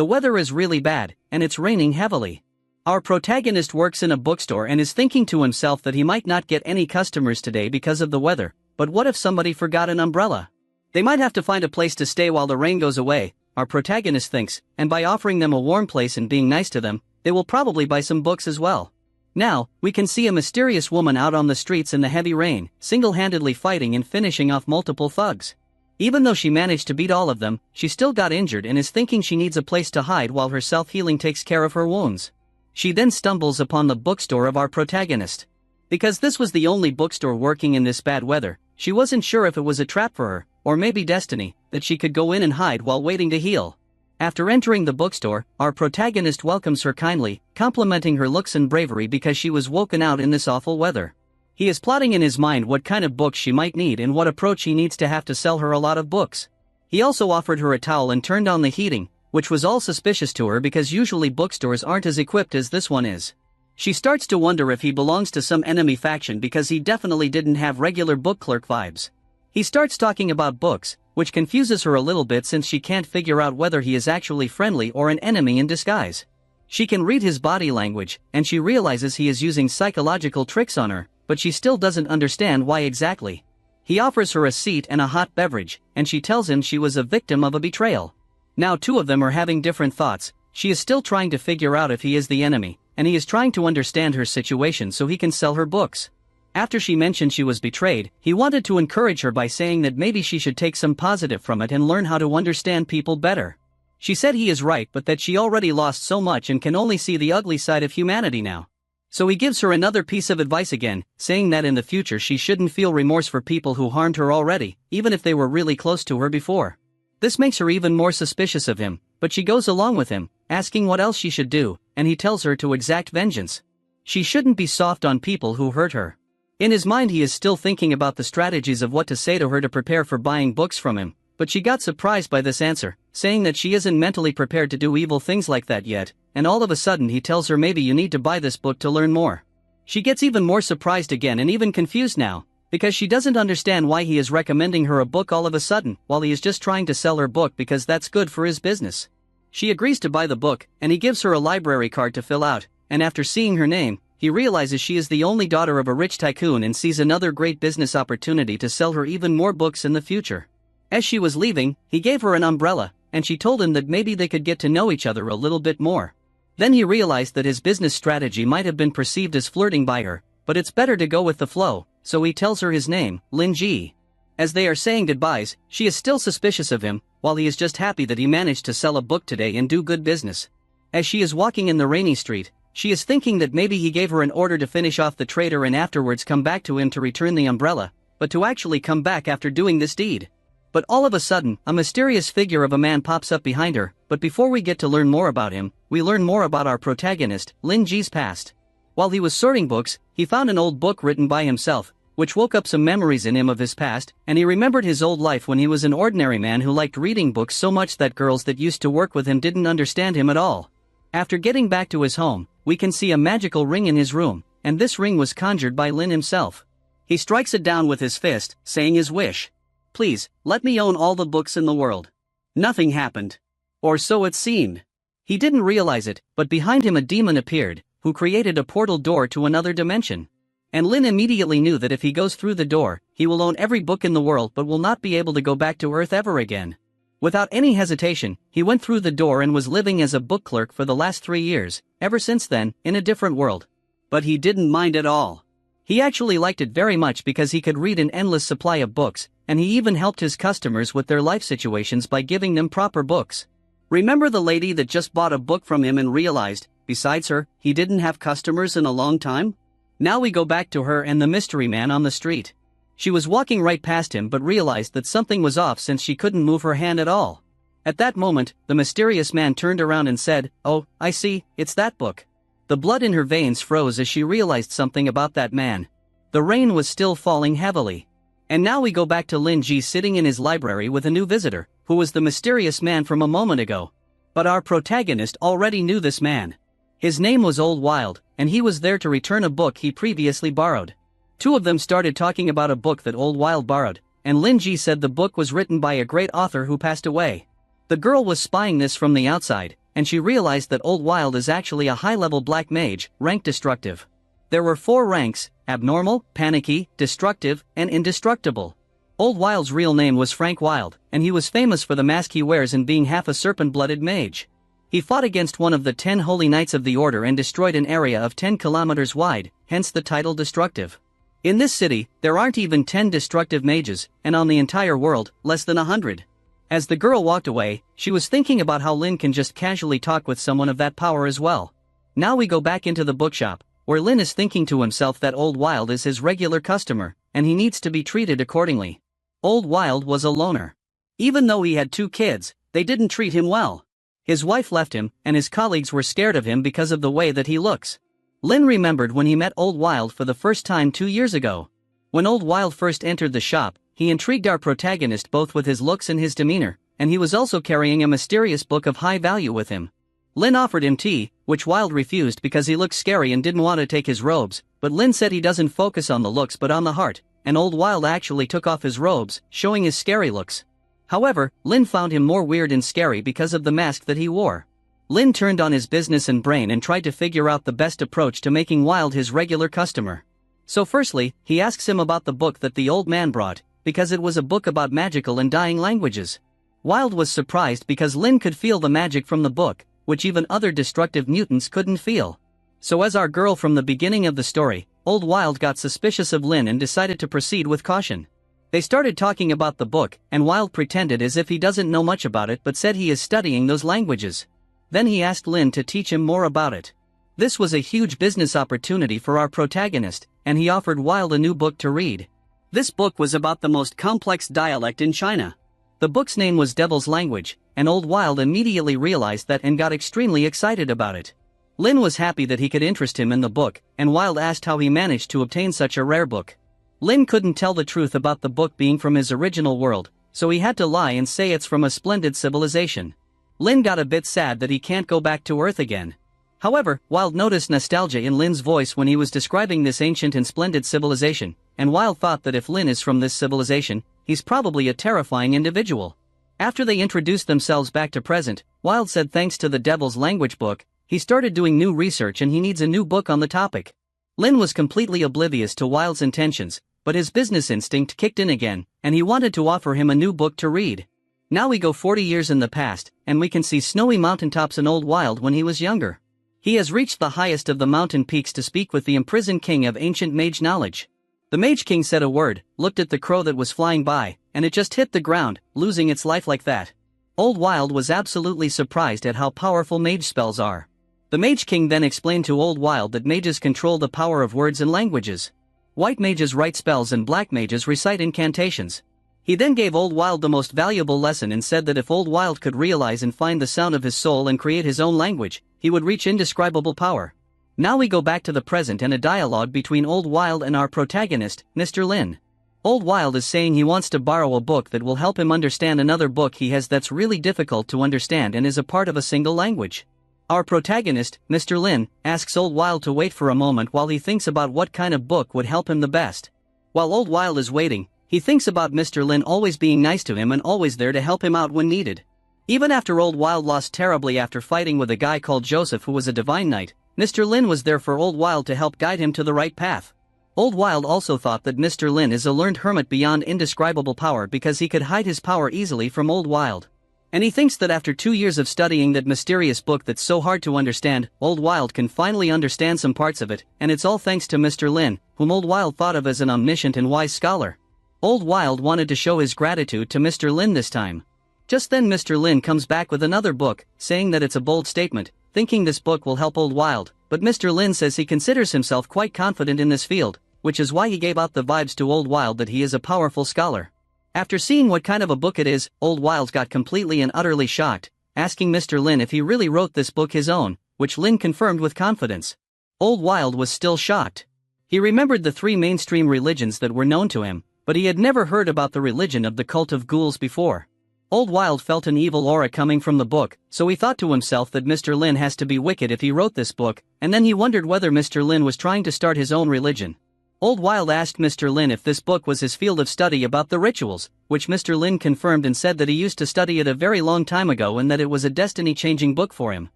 The weather is really bad, and it's raining heavily. Our protagonist works in a bookstore and is thinking to himself that he might not get any customers today because of the weather, but what if somebody forgot an umbrella? They might have to find a place to stay while the rain goes away, our protagonist thinks, and by offering them a warm place and being nice to them, they will probably buy some books as well. Now, we can see a mysterious woman out on the streets in the heavy rain, single-handedly fighting and finishing off multiple thugs. Even though she managed to beat all of them, she still got injured and is thinking she needs a place to hide while her self-healing takes care of her wounds. She then stumbles upon the bookstore of our protagonist. Because this was the only bookstore working in this bad weather, she wasn't sure if it was a trap for her, or maybe destiny, that she could go in and hide while waiting to heal. After entering the bookstore, our protagonist welcomes her kindly, complimenting her looks and bravery because she was woken out in this awful weather. He is plotting in his mind what kind of books she might need and what approach he needs to have to sell her a lot of books. He also offered her a towel and turned on the heating, which was all suspicious to her because usually bookstores aren't as equipped as this one is. She starts to wonder if he belongs to some enemy faction because he definitely didn't have regular book clerk vibes. He starts talking about books, which confuses her a little bit since she can't figure out whether he is actually friendly or an enemy in disguise. She can read his body language, and she realizes he is using psychological tricks on her, but she still doesn't understand why exactly. He offers her a seat and a hot beverage, and she tells him she was a victim of a betrayal. Now two of them are having different thoughts. She is still trying to figure out if he is the enemy, and he is trying to understand her situation so he can sell her books. After she mentioned she was betrayed, he wanted to encourage her by saying that maybe she should take some positive from it and learn how to understand people better. She said he is right but that she already lost so much and can only see the ugly side of humanity now. So he gives her another piece of advice again, saying that in the future she shouldn't feel remorse for people who harmed her already, even if they were really close to her before. This makes her even more suspicious of him, but she goes along with him, asking what else she should do, and he tells her to exact vengeance. She shouldn't be soft on people who hurt her. In his mind he is still thinking about the strategies of what to say to her to prepare for buying books from him, but she got surprised by this answer, saying that she isn't mentally prepared to do evil things like that yet, and all of a sudden he tells her maybe you need to buy this book to learn more. She gets even more surprised again and even confused now, because she doesn't understand why he is recommending her a book all of a sudden, while he is just trying to sell her book because that's good for his business. She agrees to buy the book, and he gives her a library card to fill out, and after seeing her name, he realizes she is the only daughter of a rich tycoon and sees another great business opportunity to sell her even more books in the future. As she was leaving, he gave her an umbrella, and she told him that maybe they could get to know each other a little bit more. Then he realized that his business strategy might have been perceived as flirting by her, but it's better to go with the flow, so he tells her his name, Lin Ji. As they are saying goodbyes, she is still suspicious of him, while he is just happy that he managed to sell a book today and do good business. As she is walking in the rainy street, she is thinking that maybe he gave her an order to finish off the traitor and afterwards come back to him to return the umbrella, but to actually come back after doing this deed. But all of a sudden, a mysterious figure of a man pops up behind her, but before we get to learn more about him, we learn more about our protagonist, Lin Ji's past. While he was sorting books, he found an old book written by himself, which woke up some memories in him of his past, and he remembered his old life when he was an ordinary man who liked reading books so much that girls that used to work with him didn't understand him at all. After getting back to his home, we can see a magical ring in his room, and this ring was conjured by Lin himself. He strikes it down with his fist, saying his wish. Please, let me own all the books in the world. Nothing happened. Or so it seemed. He didn't realize it, but behind him a demon appeared, who created a portal door to another dimension. And Lin immediately knew that if he goes through the door, he will own every book in the world but will not be able to go back to Earth ever again. Without any hesitation, he went through the door and was living as a book clerk for the last 3 years, ever since then, in a different world. But he didn't mind at all. He actually liked it very much because he could read an endless supply of books, and he even helped his customers with their life situations by giving them proper books. Remember the lady that just bought a book from him and realized, besides her, he didn't have customers in a long time? Now we go back to her and the mystery man on the street. She was walking right past him but realized that something was off since she couldn't move her hand at all. At that moment, the mysterious man turned around and said, "Oh, I see, it's that book." The blood in her veins froze as she realized something about that man. The rain was still falling heavily. And now we go back to Lin Ji sitting in his library with a new visitor, who was the mysterious man from a moment ago. But our protagonist already knew this man. His name was Old Wild, and he was there to return a book he previously borrowed. Two of them started talking about a book that Old Wild borrowed, and Lin Ji said the book was written by a great author who passed away. The girl was spying this from the outside, and she realized that Old Wild is actually a high-level black mage, ranked destructive. There were 4 ranks: abnormal, panicky, destructive, and indestructible. Old Wild's real name was Frank Wild, and he was famous for the mask he wears and being half a serpent-blooded mage. He fought against one of the 10 Holy Knights of the Order and destroyed an area of 10 kilometers wide, hence the title Destructive. In this city, there aren't even 10 destructive mages, and on the entire world, less than 100. As the girl walked away, she was thinking about how Lin can just casually talk with someone of that power as well. Now we go back into the bookshop, where Lin is thinking to himself that Old Wild is his regular customer, and he needs to be treated accordingly. Old Wild was a loner. Even though he had 2 kids, they didn't treat him well. His wife left him, and his colleagues were scared of him because of the way that he looks. Lin remembered when he met Old Wild for the first time 2 years ago. When Old Wild first entered the shop, he intrigued our protagonist both with his looks and his demeanor, and he was also carrying a mysterious book of high value with him. Lin offered him tea, which Wild refused because he looked scary and didn't want to take his robes, but Lin said he doesn't focus on the looks but on the heart, and Old Wild actually took off his robes, showing his scary looks. However, Lin found him more weird and scary because of the mask that he wore. Lin turned on his business and brain and tried to figure out the best approach to making Wild his regular customer. So firstly, he asks him about the book that the old man brought, because it was a book about magical and dying languages. Wild was surprised because Lin could feel the magic from the book, which even other destructive mutants couldn't feel. So as our girl from the beginning of the story, Old Wild got suspicious of Lin and decided to proceed with caution. They started talking about the book, and Wild pretended as if he doesn't know much about it but said he is studying those languages. Then he asked Lin to teach him more about it. This was a huge business opportunity for our protagonist, and he offered Wild a new book to read. This book was about the most complex dialect in China. The book's name was Devil's Language, and Old Wild immediately realized that and got extremely excited about it. Lin was happy that he could interest him in the book, and Wild asked how he managed to obtain such a rare book. Lin couldn't tell the truth about the book being from his original world, so he had to lie and say it's from a splendid civilization. Lin got a bit sad that he can't go back to Earth again. However, Wild noticed nostalgia in Lin's voice when he was describing this ancient and splendid civilization, and Wild thought that if Lin is from this civilization, he's probably a terrifying individual. After they introduced themselves back to present, Wild said thanks to the Devil's Language book, he started doing new research and he needs a new book on the topic. Lin was completely oblivious to Wild's intentions, but his business instinct kicked in again, and he wanted to offer him a new book to read. Now we go 40 years in the past, and we can see snowy mountaintops in Old Wild when he was younger. He has reached the highest of the mountain peaks to speak with the imprisoned king of ancient mage knowledge. The Mage King said a word, looked at the crow that was flying by, and it just hit the ground, losing its life like that. Old Wild was absolutely surprised at how powerful mage spells are. The Mage King then explained to Old Wild that mages control the power of words and languages. White mages write spells and black mages recite incantations. He then gave Old Wild the most valuable lesson and said that if Old Wild could realize and find the sound of his soul and create his own language, he would reach indescribable power. Now we go back to the present and a dialogue between Old Wild and our protagonist, Mr. Lin. Old Wild is saying he wants to borrow a book that will help him understand another book he has that's really difficult to understand and is a part of a single language. Our protagonist, Mr. Lin, asks Old Wild to wait for a moment while he thinks about what kind of book would help him the best. While Old Wild is waiting, he thinks about Mr. Lin always being nice to him and always there to help him out when needed. Even after Old Wild lost terribly after fighting with a guy called Joseph who was a divine knight, Mr. Lin was there for Old Wild to help guide him to the right path. Old Wild also thought that Mr. Lin is a learned hermit beyond indescribable power because he could hide his power easily from Old Wild. And he thinks that after 2 years of studying that mysterious book that's so hard to understand, Old Wild can finally understand some parts of it, and it's all thanks to Mr. Lin, whom Old Wild thought of as an omniscient and wise scholar. Old Wild wanted to show his gratitude to Mr. Lin this time. Just then Mr. Lin comes back with another book, saying that it's a bold statement, thinking this book will help Old Wild, but Mr. Lin says he considers himself quite confident in this field, which is why he gave out the vibes to Old Wild that he is a powerful scholar. After seeing what kind of a book it is, Old Wild got completely and utterly shocked, asking Mr. Lin if he really wrote this book his own, which Lin confirmed with confidence. Old Wild was still shocked. He remembered the 3 mainstream religions that were known to him, but he had never heard about the religion of the cult of ghouls before. Old Wild felt an evil aura coming from the book, so he thought to himself that Mr. Lin has to be wicked if he wrote this book, and then he wondered whether Mr. Lin was trying to start his own religion. Old Wild asked Mr. Lin if this book was his field of study about the rituals, which Mr. Lin confirmed and said that he used to study it a very long time ago and that it was a destiny-changing book for him.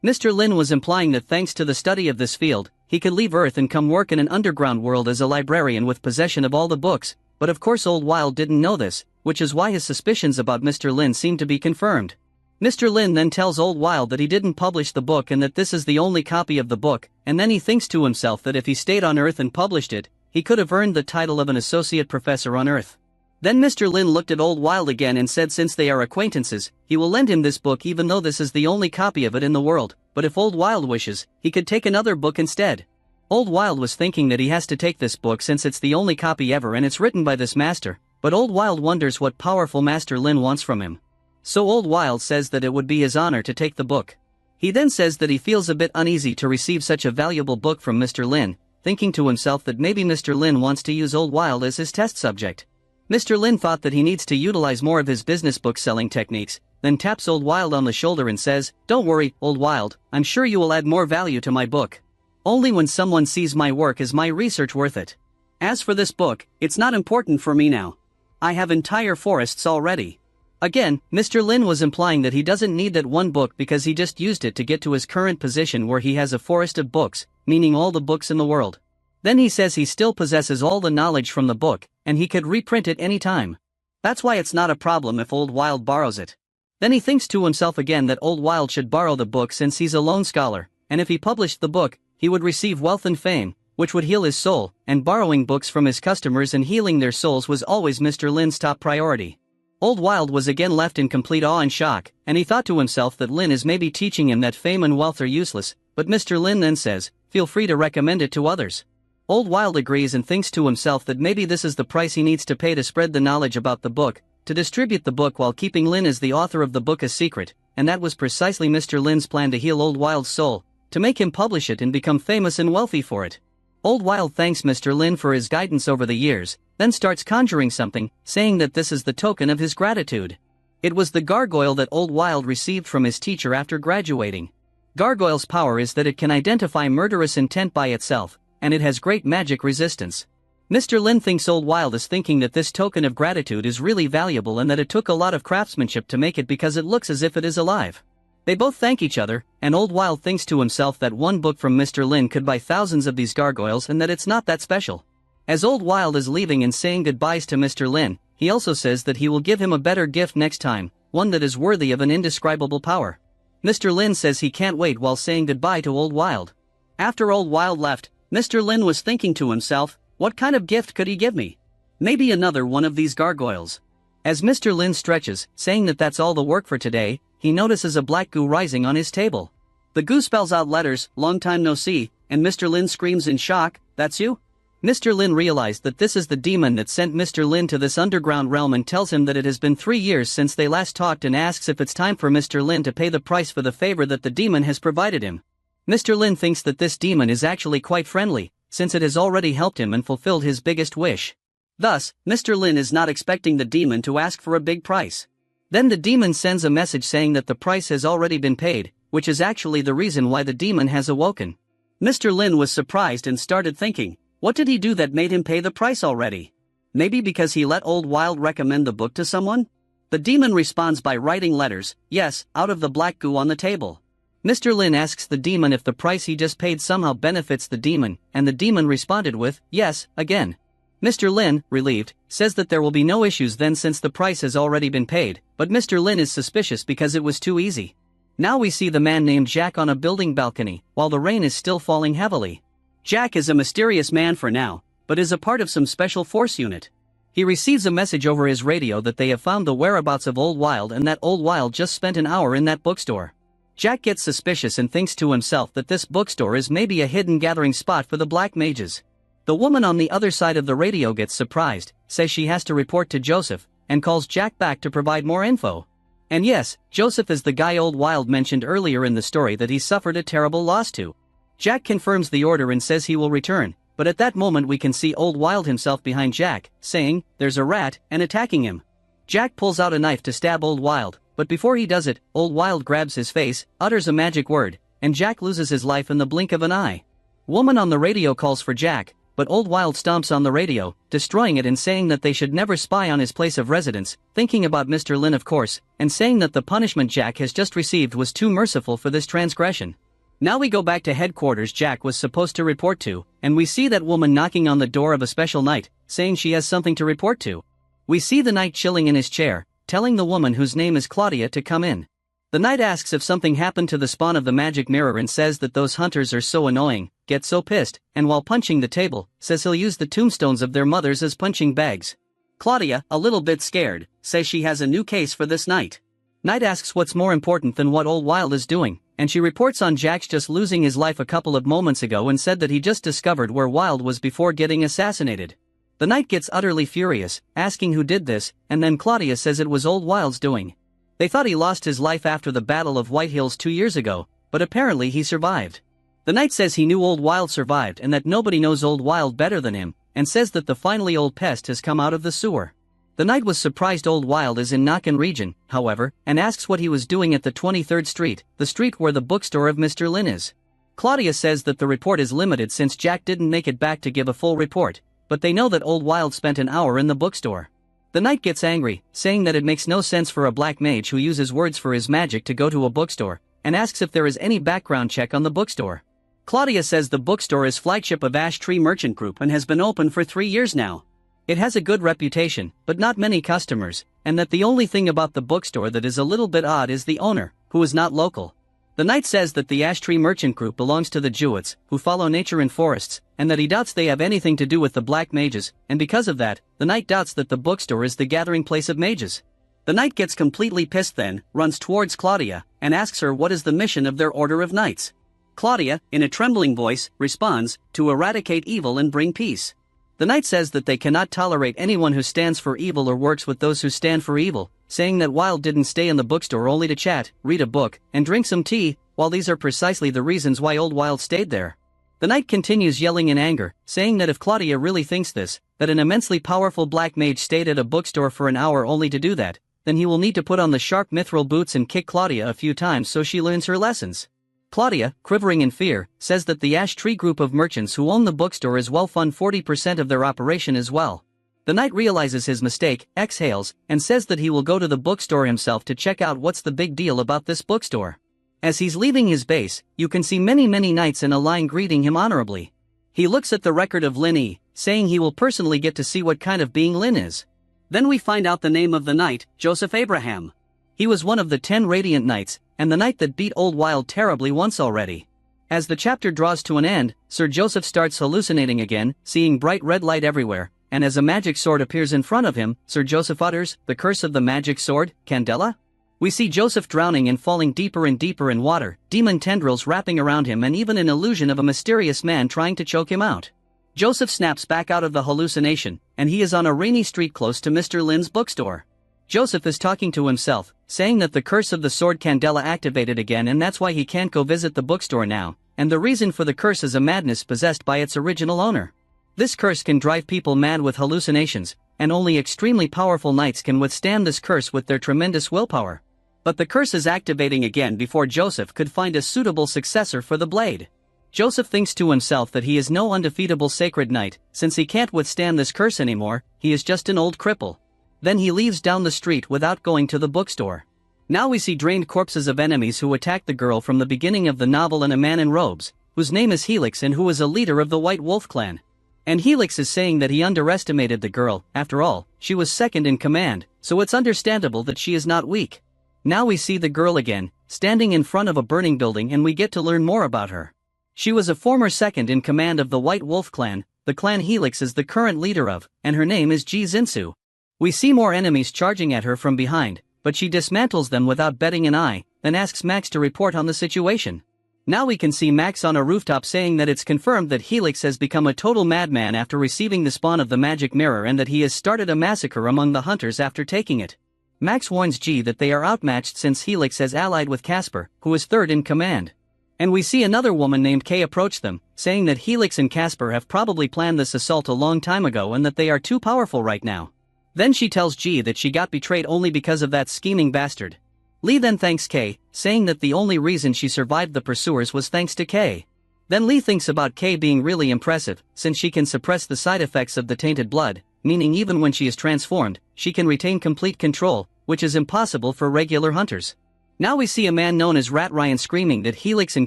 Mr. Lin was implying that thanks to the study of this field, he could leave Earth and come work in an underground world as a librarian with possession of all the books, but of course Old Wild didn't know this, which is why his suspicions about Mr. Lin seemed to be confirmed. Mr. Lin then tells Old Wild that he didn't publish the book and that this is the only copy of the book, and then he thinks to himself that if he stayed on Earth and published it, he could have earned the title of an associate professor on Earth. Then Mr. Lin looked at Old Wild again and said since they are acquaintances, he will lend him this book even though this is the only copy of it in the world, but if Old Wild wishes, he could take another book instead. Old Wild was thinking that he has to take this book since it's the only copy ever and it's written by this master, but Old Wild wonders what powerful Master Lin wants from him. So Old Wild says that it would be his honor to take the book. He then says that he feels a bit uneasy to receive such a valuable book from Mr. Lin, thinking to himself that maybe Mr. Lin wants to use Old Wild as his test subject. Mr. Lin thought that he needs to utilize more of his business book selling techniques, then taps Old Wild on the shoulder and says, "Don't worry, Old Wild, I'm sure you will add more value to my book. Only when someone sees my work is my research worth it. As for this book, it's not important for me now. I have entire forests already." Again, Mr. Lin was implying that he doesn't need that one book because he just used it to get to his current position where he has a forest of books, meaning all the books in the world. Then he says he still possesses all the knowledge from the book, and he could reprint it any time. That's why it's not a problem if Old Wild borrows it. Then he thinks to himself again that Old Wild should borrow the book since he's a lone scholar, and if he published the book, he would receive wealth and fame, which would heal his soul, and borrowing books from his customers and healing their souls was always Mr. Lin's top priority. Old Wild was again left in complete awe and shock, and he thought to himself that Lin is maybe teaching him that fame and wealth are useless, but Mr. Lin then says, "Feel free to recommend it to others." Old Wild agrees and thinks to himself that maybe this is the price he needs to pay to spread the knowledge about the book, to distribute the book while keeping Lin as the author of the book a secret, and that was precisely Mr. Lin's plan to heal Old Wild's soul, to make him publish it and become famous and wealthy for it. Old Wild thanks Mr. Lin for his guidance over the years, then starts conjuring something, saying that this is the token of his gratitude. It was the gargoyle that Old Wild received from his teacher after graduating. Gargoyle's power is that it can identify murderous intent by itself, and it has great magic resistance. Mr. Lin thinks Old Wild is thinking that this token of gratitude is really valuable and that it took a lot of craftsmanship to make it because it looks as if it is alive. They both thank each other, and Old Wild thinks to himself that one book from Mr. Lin could buy thousands of these gargoyles and that it's not that special. As Old Wild is leaving and saying goodbyes to Mr. Lin, he also says that he will give him a better gift next time, one that is worthy of an indescribable power. Mr. Lin says he can't wait while saying goodbye to Old Wild. After Old Wild left, Mr. Lin was thinking to himself, what kind of gift could he give me? Maybe another one of these gargoyles. As Mr. Lin stretches, saying that that's all the work for today, he notices a black goo rising on his table. The goo spells out letters, "Long time no see," and Mr. Lin screams in shock, "That's you?" Mr. Lin realized that this is the demon that sent Mr. Lin to this underground realm and tells him that it has been 3 years since they last talked and asks if it's time for Mr. Lin to pay the price for the favor that the demon has provided him. Mr. Lin thinks that this demon is actually quite friendly, since it has already helped him and fulfilled his biggest wish. Thus, Mr. Lin is not expecting the demon to ask for a big price. Then the demon sends a message saying that the price has already been paid, which is actually the reason why the demon has awoken. Mr. Lin was surprised and started thinking, what did he do that made him pay the price already? Maybe because he let Old Wild recommend the book to someone? The demon responds by writing letters, yes, out of the black goo on the table. Mr. Lin asks the demon if the price he just paid somehow benefits the demon, and the demon responded with, yes, again. Mr. Lin, relieved, says that there will be no issues then since the price has already been paid, but Mr. Lin is suspicious because it was too easy. Now we see the man named Jack on a building balcony, while the rain is still falling heavily. Jack is a mysterious man for now, but is a part of some special force unit. He receives a message over his radio that they have found the whereabouts of Old Wild and that Old Wild just spent an hour in that bookstore. Jack gets suspicious and thinks to himself that this bookstore is maybe a hidden gathering spot for the black mages. The woman on the other side of the radio gets surprised, says she has to report to Joseph, and calls Jack back to provide more info. And yes, Joseph is the guy Old Wild mentioned earlier in the story that he suffered a terrible loss to. Jack confirms the order and says he will return, but at that moment we can see Old Wild himself behind Jack, saying, "There's a rat," and attacking him. Jack pulls out a knife to stab Old Wild, but before he does it, Old Wild grabs his face, utters a magic word, and Jack loses his life in the blink of an eye. Woman on the radio calls for Jack, but Old Wild stomps on the radio, destroying it and saying that they should never spy on his place of residence, thinking about Mr. Lin of course, and saying that the punishment Jack has just received was too merciful for this transgression. Now we go back to headquarters Jack was supposed to report to, and we see that woman knocking on the door of a special knight, saying she has something to report to. We see the knight chilling in his chair, telling the woman whose name is Claudia to come in. The knight asks if something happened to the spawn of the magic mirror and says that those hunters are so annoying, gets so pissed, and while punching the table, says he'll use the tombstones of their mothers as punching bags. Claudia, a little bit scared, says she has a new case for this knight. Knight asks what's more important than what old Wild is doing, and she reports on Jack's just losing his life a couple of moments ago and said that he just discovered where Wild was before getting assassinated. The knight gets utterly furious, asking who did this, and then Claudia says it was old Wild's doing. They thought he lost his life after the Battle of White Hills 2 years ago, but apparently he survived. The knight says he knew old Wild survived and that nobody knows old Wild better than him, and says that the finally old pest has come out of the sewer. The knight was surprised old Wild is in Nakan region, however, and asks what he was doing at the 23rd Street, the street where the bookstore of Mr. Lin is. Claudia says that the report is limited since Jack didn't make it back to give a full report, but they know that old Wild spent an hour in the bookstore. The knight gets angry, saying that it makes no sense for a black mage who uses words for his magic to go to a bookstore, and asks if there is any background check on the bookstore. Claudia says the bookstore is flagship of Ash Tree Merchant Group and has been open for 3 years now. It has a good reputation, but not many customers, and that the only thing about the bookstore that is a little bit odd is the owner, who is not local. The knight says that the Ash Tree Merchant Group belongs to the Jewets, who follow nature in forests, and that he doubts they have anything to do with the black mages, and because of that, the knight doubts that the bookstore is the gathering place of mages. The knight gets completely pissed then, runs towards Claudia, and asks her what is the mission of their order of knights. Claudia, in a trembling voice, responds, to eradicate evil and bring peace. The knight says that they cannot tolerate anyone who stands for evil or works with those who stand for evil, saying that Wild didn't stay in the bookstore only to chat, read a book, and drink some tea, while these are precisely the reasons why old Wild stayed there. The knight continues yelling in anger, saying that if Claudia really thinks this, that an immensely powerful black mage stayed at a bookstore for an hour only to do that, then he will need to put on the sharp mithril boots and kick Claudia a few times so she learns her lessons. Claudia, quivering in fear, says that the Ash Tree group of merchants who own the bookstore as well fund 40% of their operation as well. The knight realizes his mistake, exhales, and says that he will go to the bookstore himself to check out what's the big deal about this bookstore. As he's leaving his base, you can see many knights in a line greeting him honorably. He looks at the record of Lin E, saying he will personally get to see what kind of being Lin is. Then we find out the name of the knight, Joseph Abraham. He was one of the 10 Radiant Knights, and the knight that beat old Wild terribly once already. As the chapter draws to an end, Sir Joseph starts hallucinating again, seeing bright red light everywhere, and as a magic sword appears in front of him, Sir Joseph utters, "The curse of the magic sword, Candela?" We see Joseph drowning and falling deeper and deeper in water, demon tendrils wrapping around him and even an illusion of a mysterious man trying to choke him out. Joseph snaps back out of the hallucination, and he is on a rainy street close to Mr. Lin's bookstore. Joseph is talking to himself, saying that the curse of the sword Candela activated again and that's why he can't go visit the bookstore now, and the reason for the curse is a madness possessed by its original owner. This curse can drive people mad with hallucinations, and only extremely powerful knights can withstand this curse with their tremendous willpower. But the curse is activating again before Joseph could find a suitable successor for the blade. Joseph thinks to himself that he is no undefeatable sacred knight, since he can't withstand this curse anymore, he is just an old cripple. Then he leaves down the street without going to the bookstore. Now we see drained corpses of enemies who attacked the girl from the beginning of the novel and a man in robes, whose name is Helix and who is a leader of the White Wolf clan. And Helix is saying that he underestimated the girl, after all, she was second in command, so it's understandable that she is not weak. Now we see the girl again, standing in front of a burning building and we get to learn more about her. She was a former second in command of the White Wolf clan, the clan Helix is the current leader of, and her name is Ji Zinsu. We see more enemies charging at her from behind, but she dismantles them without betting an eye, then asks Max to report on the situation. Now we can see Max on a rooftop saying that it's confirmed that Helix has become a total madman after receiving the spawn of the magic mirror and that he has started a massacre among the hunters after taking it. Max warns G that they are outmatched since Helix has allied with Casper, who is third in command. And we see another woman named Kay approach them, saying that Helix and Casper have probably planned this assault a long time ago and that they are too powerful right now. Then she tells G that she got betrayed only because of that scheming bastard. Lee then thanks Kay, saying that the only reason she survived the pursuers was thanks to Kay. Then Lee thinks about Kay being really impressive, since she can suppress the side effects of the tainted blood, meaning even when she is transformed, she can retain complete control, which is impossible for regular hunters. Now we see a man known as Rat Ryan screaming that Helix and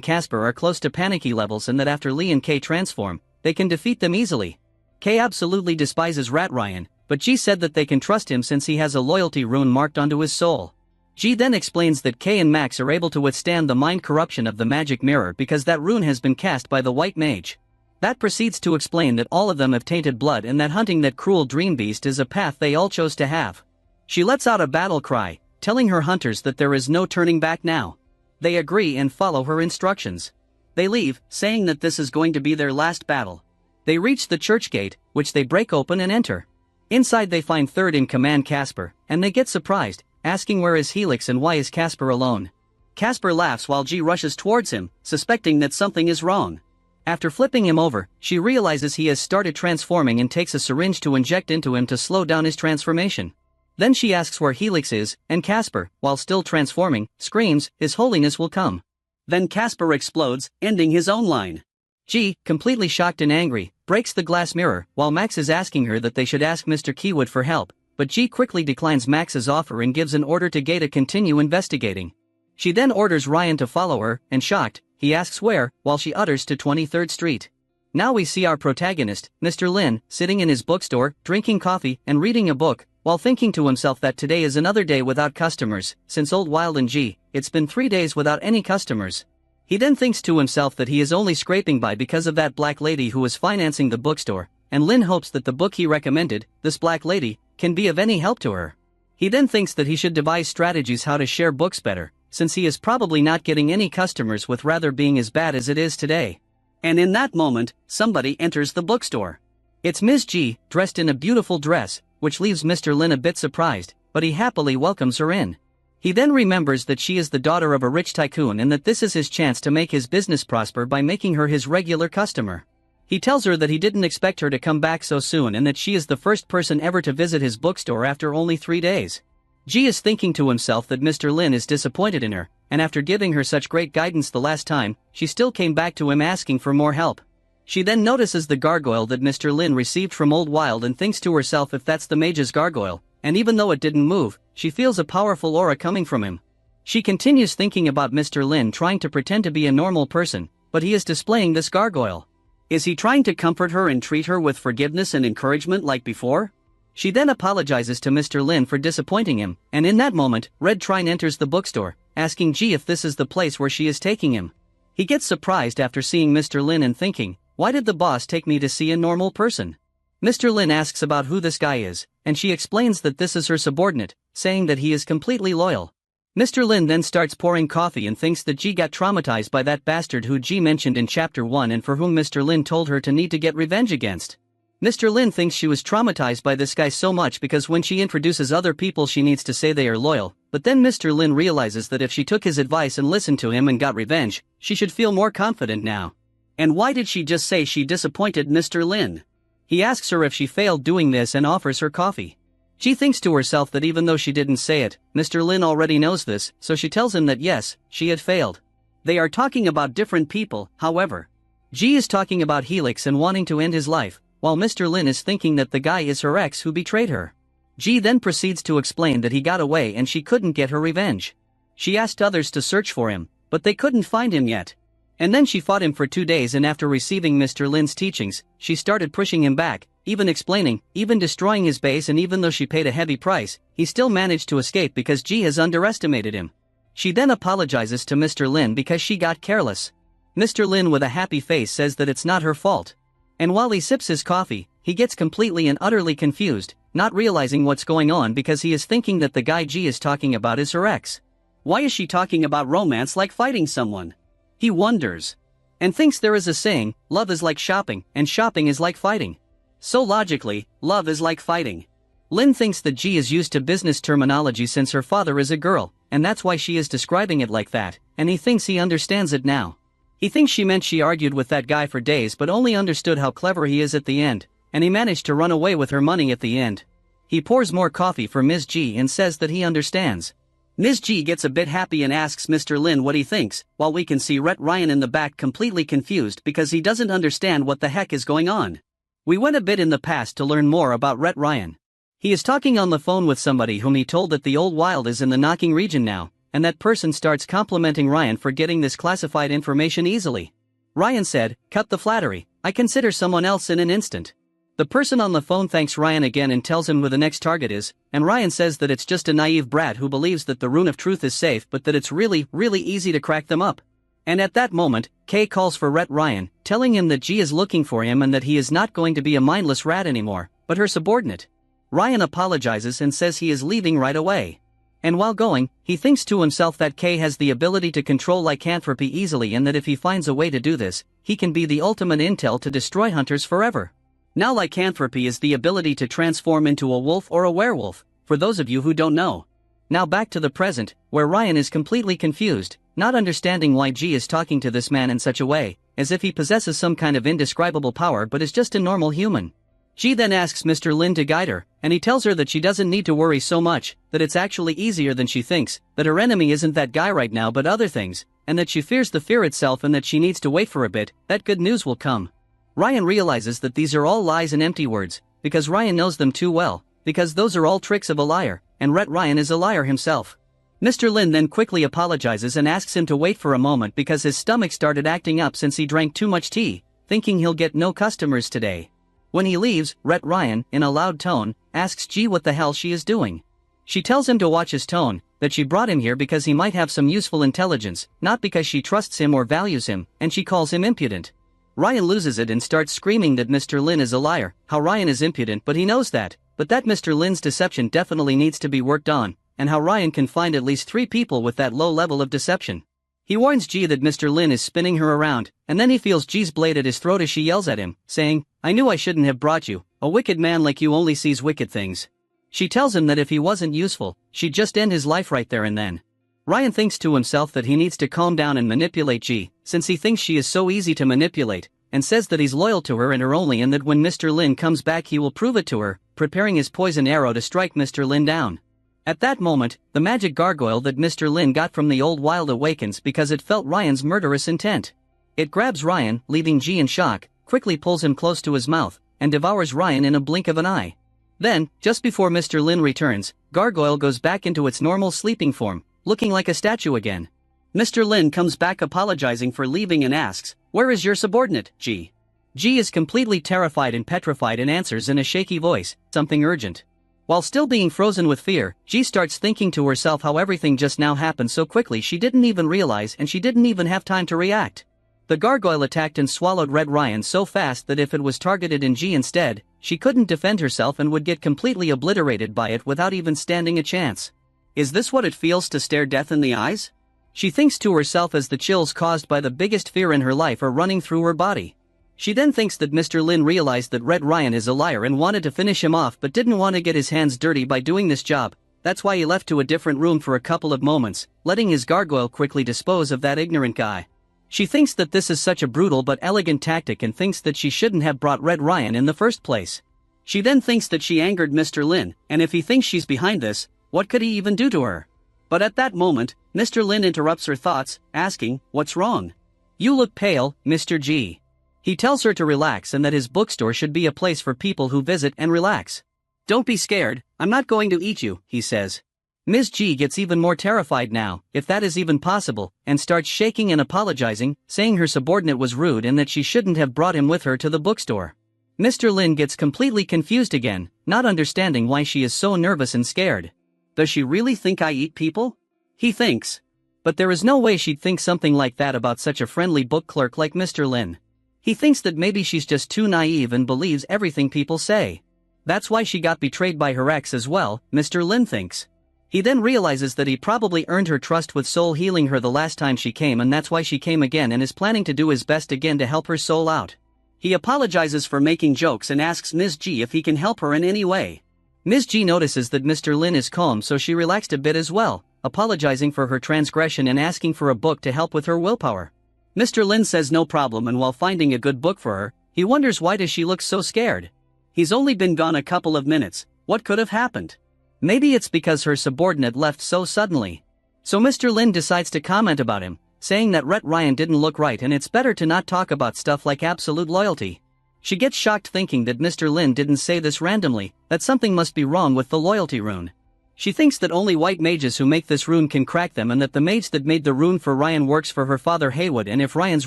Casper are close to panicky levels and that after Lee and Kay transform, they can defeat them easily. Kay absolutely despises Rat Ryan, but G said that they can trust him since he has a loyalty rune marked onto his soul. G then explains that Kay and Max are able to withstand the mind corruption of the magic mirror because that rune has been cast by the white mage. That proceeds to explain that all of them have tainted blood and that hunting that cruel dream beast is a path they all chose to have. She lets out a battle cry, telling her hunters that there is no turning back now. They agree and follow her instructions. They leave, saying that this is going to be their last battle. They reach the church gate, which they break open and enter. Inside they find third in command Casper, and they get surprised, asking where is Helix and why is Casper alone. Casper laughs while G rushes towards him, suspecting that something is wrong. After flipping him over, she realizes he has started transforming and takes a syringe to inject into him to slow down his transformation. Then she asks where Helix is, and Casper, while still transforming, screams, "His Holiness will come." Then Casper explodes, ending his own line. G, completely shocked and angry, breaks the glass mirror, while Max is asking her that they should ask Mr. Keywood for help, but G quickly declines Max's offer and gives an order to Gay to continue investigating. She then orders Ryan to follow her, and shocked, he asks where, while she utters to 23rd Street. Now we see our protagonist, Mr. Lin, sitting in his bookstore, drinking coffee, and reading a book, while thinking to himself that today is another day without customers, since Old Wild and G, it's been 3 days without any customers. He then thinks to himself that he is only scraping by because of that black lady who was financing the bookstore, and Lin hopes that the book he recommended, this black lady, can be of any help to her. He then thinks that he should devise strategies how to share books better, since he is probably not getting any customers with rather being as bad as it is today. And in that moment, somebody enters the bookstore. It's Ms. G, dressed in a beautiful dress, which leaves Mr. Lin a bit surprised, but he happily welcomes her in. He then remembers that she is the daughter of a rich tycoon and that this is his chance to make his business prosper by making her his regular customer. He tells her that he didn't expect her to come back so soon and that she is the first person ever to visit his bookstore after only 3 days. G is thinking to himself that Mr. Lin is disappointed in her, and after giving her such great guidance the last time, she still came back to him asking for more help. She then notices the gargoyle that Mr. Lin received from Old Wild and thinks to herself if that's the mage's gargoyle, and even though it didn't move, she feels a powerful aura coming from him. She continues thinking about Mr. Lin trying to pretend to be a normal person, but he is displaying this gargoyle. Is he trying to comfort her and treat her with forgiveness and encouragement like before? She then apologizes to Mr. Lin for disappointing him, and in that moment, Red Trine enters the bookstore, asking G if this is the place where she is taking him. He gets surprised after seeing Mr. Lin and thinking, why did the boss take me to see a normal person? Mr. Lin asks about who this guy is, and she explains that this is her subordinate, saying that he is completely loyal. Mr. Lin then starts pouring coffee and thinks that G got traumatized by that bastard who G mentioned in Chapter 1 and for whom Mr. Lin told her to need to get revenge against. Mr. Lin thinks she was traumatized by this guy so much because when she introduces other people she needs to say they are loyal, but then Mr. Lin realizes that if she took his advice and listened to him and got revenge, she should feel more confident now. And why did she just say she disappointed Mr. Lin? He asks her if she failed doing this and offers her coffee. She thinks to herself that even though she didn't say it, Mr. Lin already knows this, so she tells him that yes, she had failed. They are talking about different people, however. G is talking about Helix and wanting to end his life, while Mr. Lin is thinking that the guy is her ex who betrayed her. G then proceeds to explain that he got away and she couldn't get her revenge. She asked others to search for him, but they couldn't find him yet. And then she fought him for 2 days and after receiving Mr. Lin's teachings, she started pushing him back, even explaining, even destroying his base, and even though she paid a heavy price, he still managed to escape because G has underestimated him. She then apologizes to Mr. Lin because she got careless. Mr. Lin with a happy face says that it's not her fault. And while he sips his coffee, he gets completely and utterly confused, not realizing what's going on because he is thinking that the guy G is talking about is her ex. Why is she talking about romance like fighting someone? He wonders. And thinks there is a saying, love is like shopping, and shopping is like fighting. So logically, love is like fighting. Lin thinks that G is used to business terminology since her father is a girl, and that's why she is describing it like that, and he thinks he understands it now. He thinks she meant she argued with that guy for days but only understood how clever he is at the end, and he managed to run away with her money at the end. He pours more coffee for Ms. G and says that he understands. Ms. G gets a bit happy and asks Mr. Lin what he thinks, while we can see Ret Ryan in the back completely confused because he doesn't understand what the heck is going on. We went a bit in the past to learn more about Ret Ryan. He is talking on the phone with somebody whom he told that the old wild is in the knocking region now, and that person starts complimenting Ryan for getting this classified information easily. Ryan said, "Cut the flattery, I consider someone else in an instant." The person on the phone thanks Ryan again and tells him who the next target is, and Ryan says that it's just a naive brat who believes that the rune of truth is safe but that it's really easy to crack them up. And at that moment, Kay calls for Ret Ryan, telling him that G is looking for him and that he is not going to be a mindless rat anymore, but her subordinate. Ryan apologizes and says he is leaving right away. And while going, he thinks to himself that Kay has the ability to control lycanthropy easily and that if he finds a way to do this, he can be the ultimate intel to destroy hunters forever. Now lycanthropy is the ability to transform into a wolf or a werewolf, for those of you who don't know. Now back to the present, where Ryan is completely confused, not understanding why G is talking to this man in such a way, as if he possesses some kind of indescribable power but is just a normal human. G then asks Mr. Lin to guide her, and he tells her that she doesn't need to worry so much, that it's actually easier than she thinks, that her enemy isn't that guy right now but other things, and that she fears the fear itself and that she needs to wait for a bit, that good news will come. Ryan realizes that these are all lies and empty words, because Ryan knows them too well, because those are all tricks of a liar, and Ret Ryan is a liar himself. Mr. Lin then quickly apologizes and asks him to wait for a moment because his stomach started acting up since he drank too much tea, thinking he'll get no customers today. When he leaves, Ret Ryan, in a loud tone, asks G what the hell she is doing. She tells him to watch his tone, that she brought him here because he might have some useful intelligence, not because she trusts him or values him, and she calls him impudent. Ryan loses it and starts screaming that Mr. Lin is a liar, how Ryan is impudent but he knows that, but that Mr. Lin's deception definitely needs to be worked on, and how Ryan can find at least 3 people with that low level of deception. He warns G that Mr. Lin is spinning her around, and then he feels G's blade at his throat as she yells at him, saying, "I knew I shouldn't have brought you, a wicked man like you only sees wicked things." She tells him that if he wasn't useful, she'd just end his life right there and then. Ryan thinks to himself that he needs to calm down and manipulate G, since he thinks she is so easy to manipulate, and says that he's loyal to her and her only and that when Mr. Lin comes back he will prove it to her, preparing his poison arrow to strike Mr. Lin down. At that moment, the magic gargoyle that Mr. Lin got from the old wild awakens because it felt Ryan's murderous intent. It grabs Ryan, leaving G in shock, quickly pulls him close to his mouth, and devours Ryan in a blink of an eye. Then, just before Mr. Lin returns, Gargoyle goes back into its normal sleeping form, looking like a statue again. Mr. Lin comes back apologizing for leaving and asks, "Where is your subordinate, G?" G is completely terrified and petrified and answers in a shaky voice, "Something urgent." While still being frozen with fear, G starts thinking to herself how everything just now happened so quickly she didn't even realize and she didn't even have time to react. The gargoyle attacked and swallowed Red Ryan so fast that if it was targeted in G instead, she couldn't defend herself and would get completely obliterated by it without even standing a chance. Is this what it feels to stare death in the eyes? She thinks to herself as the chills caused by the biggest fear in her life are running through her body. She then thinks that Mr. Lin realized that Red Ryan is a liar and wanted to finish him off but didn't want to get his hands dirty by doing this job, that's why he left to a different room for a couple of moments, letting his gargoyle quickly dispose of that ignorant guy. She thinks that this is such a brutal but elegant tactic and thinks that she shouldn't have brought Red Ryan in the first place. She then thinks that she angered Mr. Lin, and if he thinks she's behind this, what could he even do to her? But at that moment, Mr. Lin interrupts her thoughts, asking, "What's wrong? You look pale, Mr. G." He tells her to relax and that his bookstore should be a place for people who visit and relax. "Don't be scared, I'm not going to eat you," he says. Ms. G gets even more terrified now, if that is even possible, and starts shaking and apologizing, saying her subordinate was rude and that she shouldn't have brought him with her to the bookstore. Mr. Lin gets completely confused again, not understanding why she is so nervous and scared. Does she really think I eat people? He thinks. But there is no way she'd think something like that about such a friendly book clerk like Mr. Lin. He thinks that maybe she's just too naive and believes everything people say. That's why she got betrayed by her ex as well, Mr. Lin thinks. He then realizes that he probably earned her trust with soul healing her the last time she came and that's why she came again and is planning to do his best again to help her soul out. He apologizes for making jokes and asks Ms. G if he can help her in any way. Ms. G notices that Mr. Lin is calm so she relaxed a bit as well, apologizing for her transgression and asking for a book to help with her willpower. Mr. Lin says no problem and while finding a good book for her, he wonders why does she look so scared. He's only been gone a couple of minutes, what could have happened? Maybe it's because her subordinate left so suddenly. So Mr. Lin decides to comment about him, saying that Ret Ryan didn't look right and it's better to not talk about stuff like absolute loyalty. She gets shocked thinking that Mr. Lin didn't say this randomly, that something must be wrong with the loyalty rune. She thinks that only white mages who make this rune can crack them and that the mage that made the rune for Ryan works for her father Haywood, and if Ryan's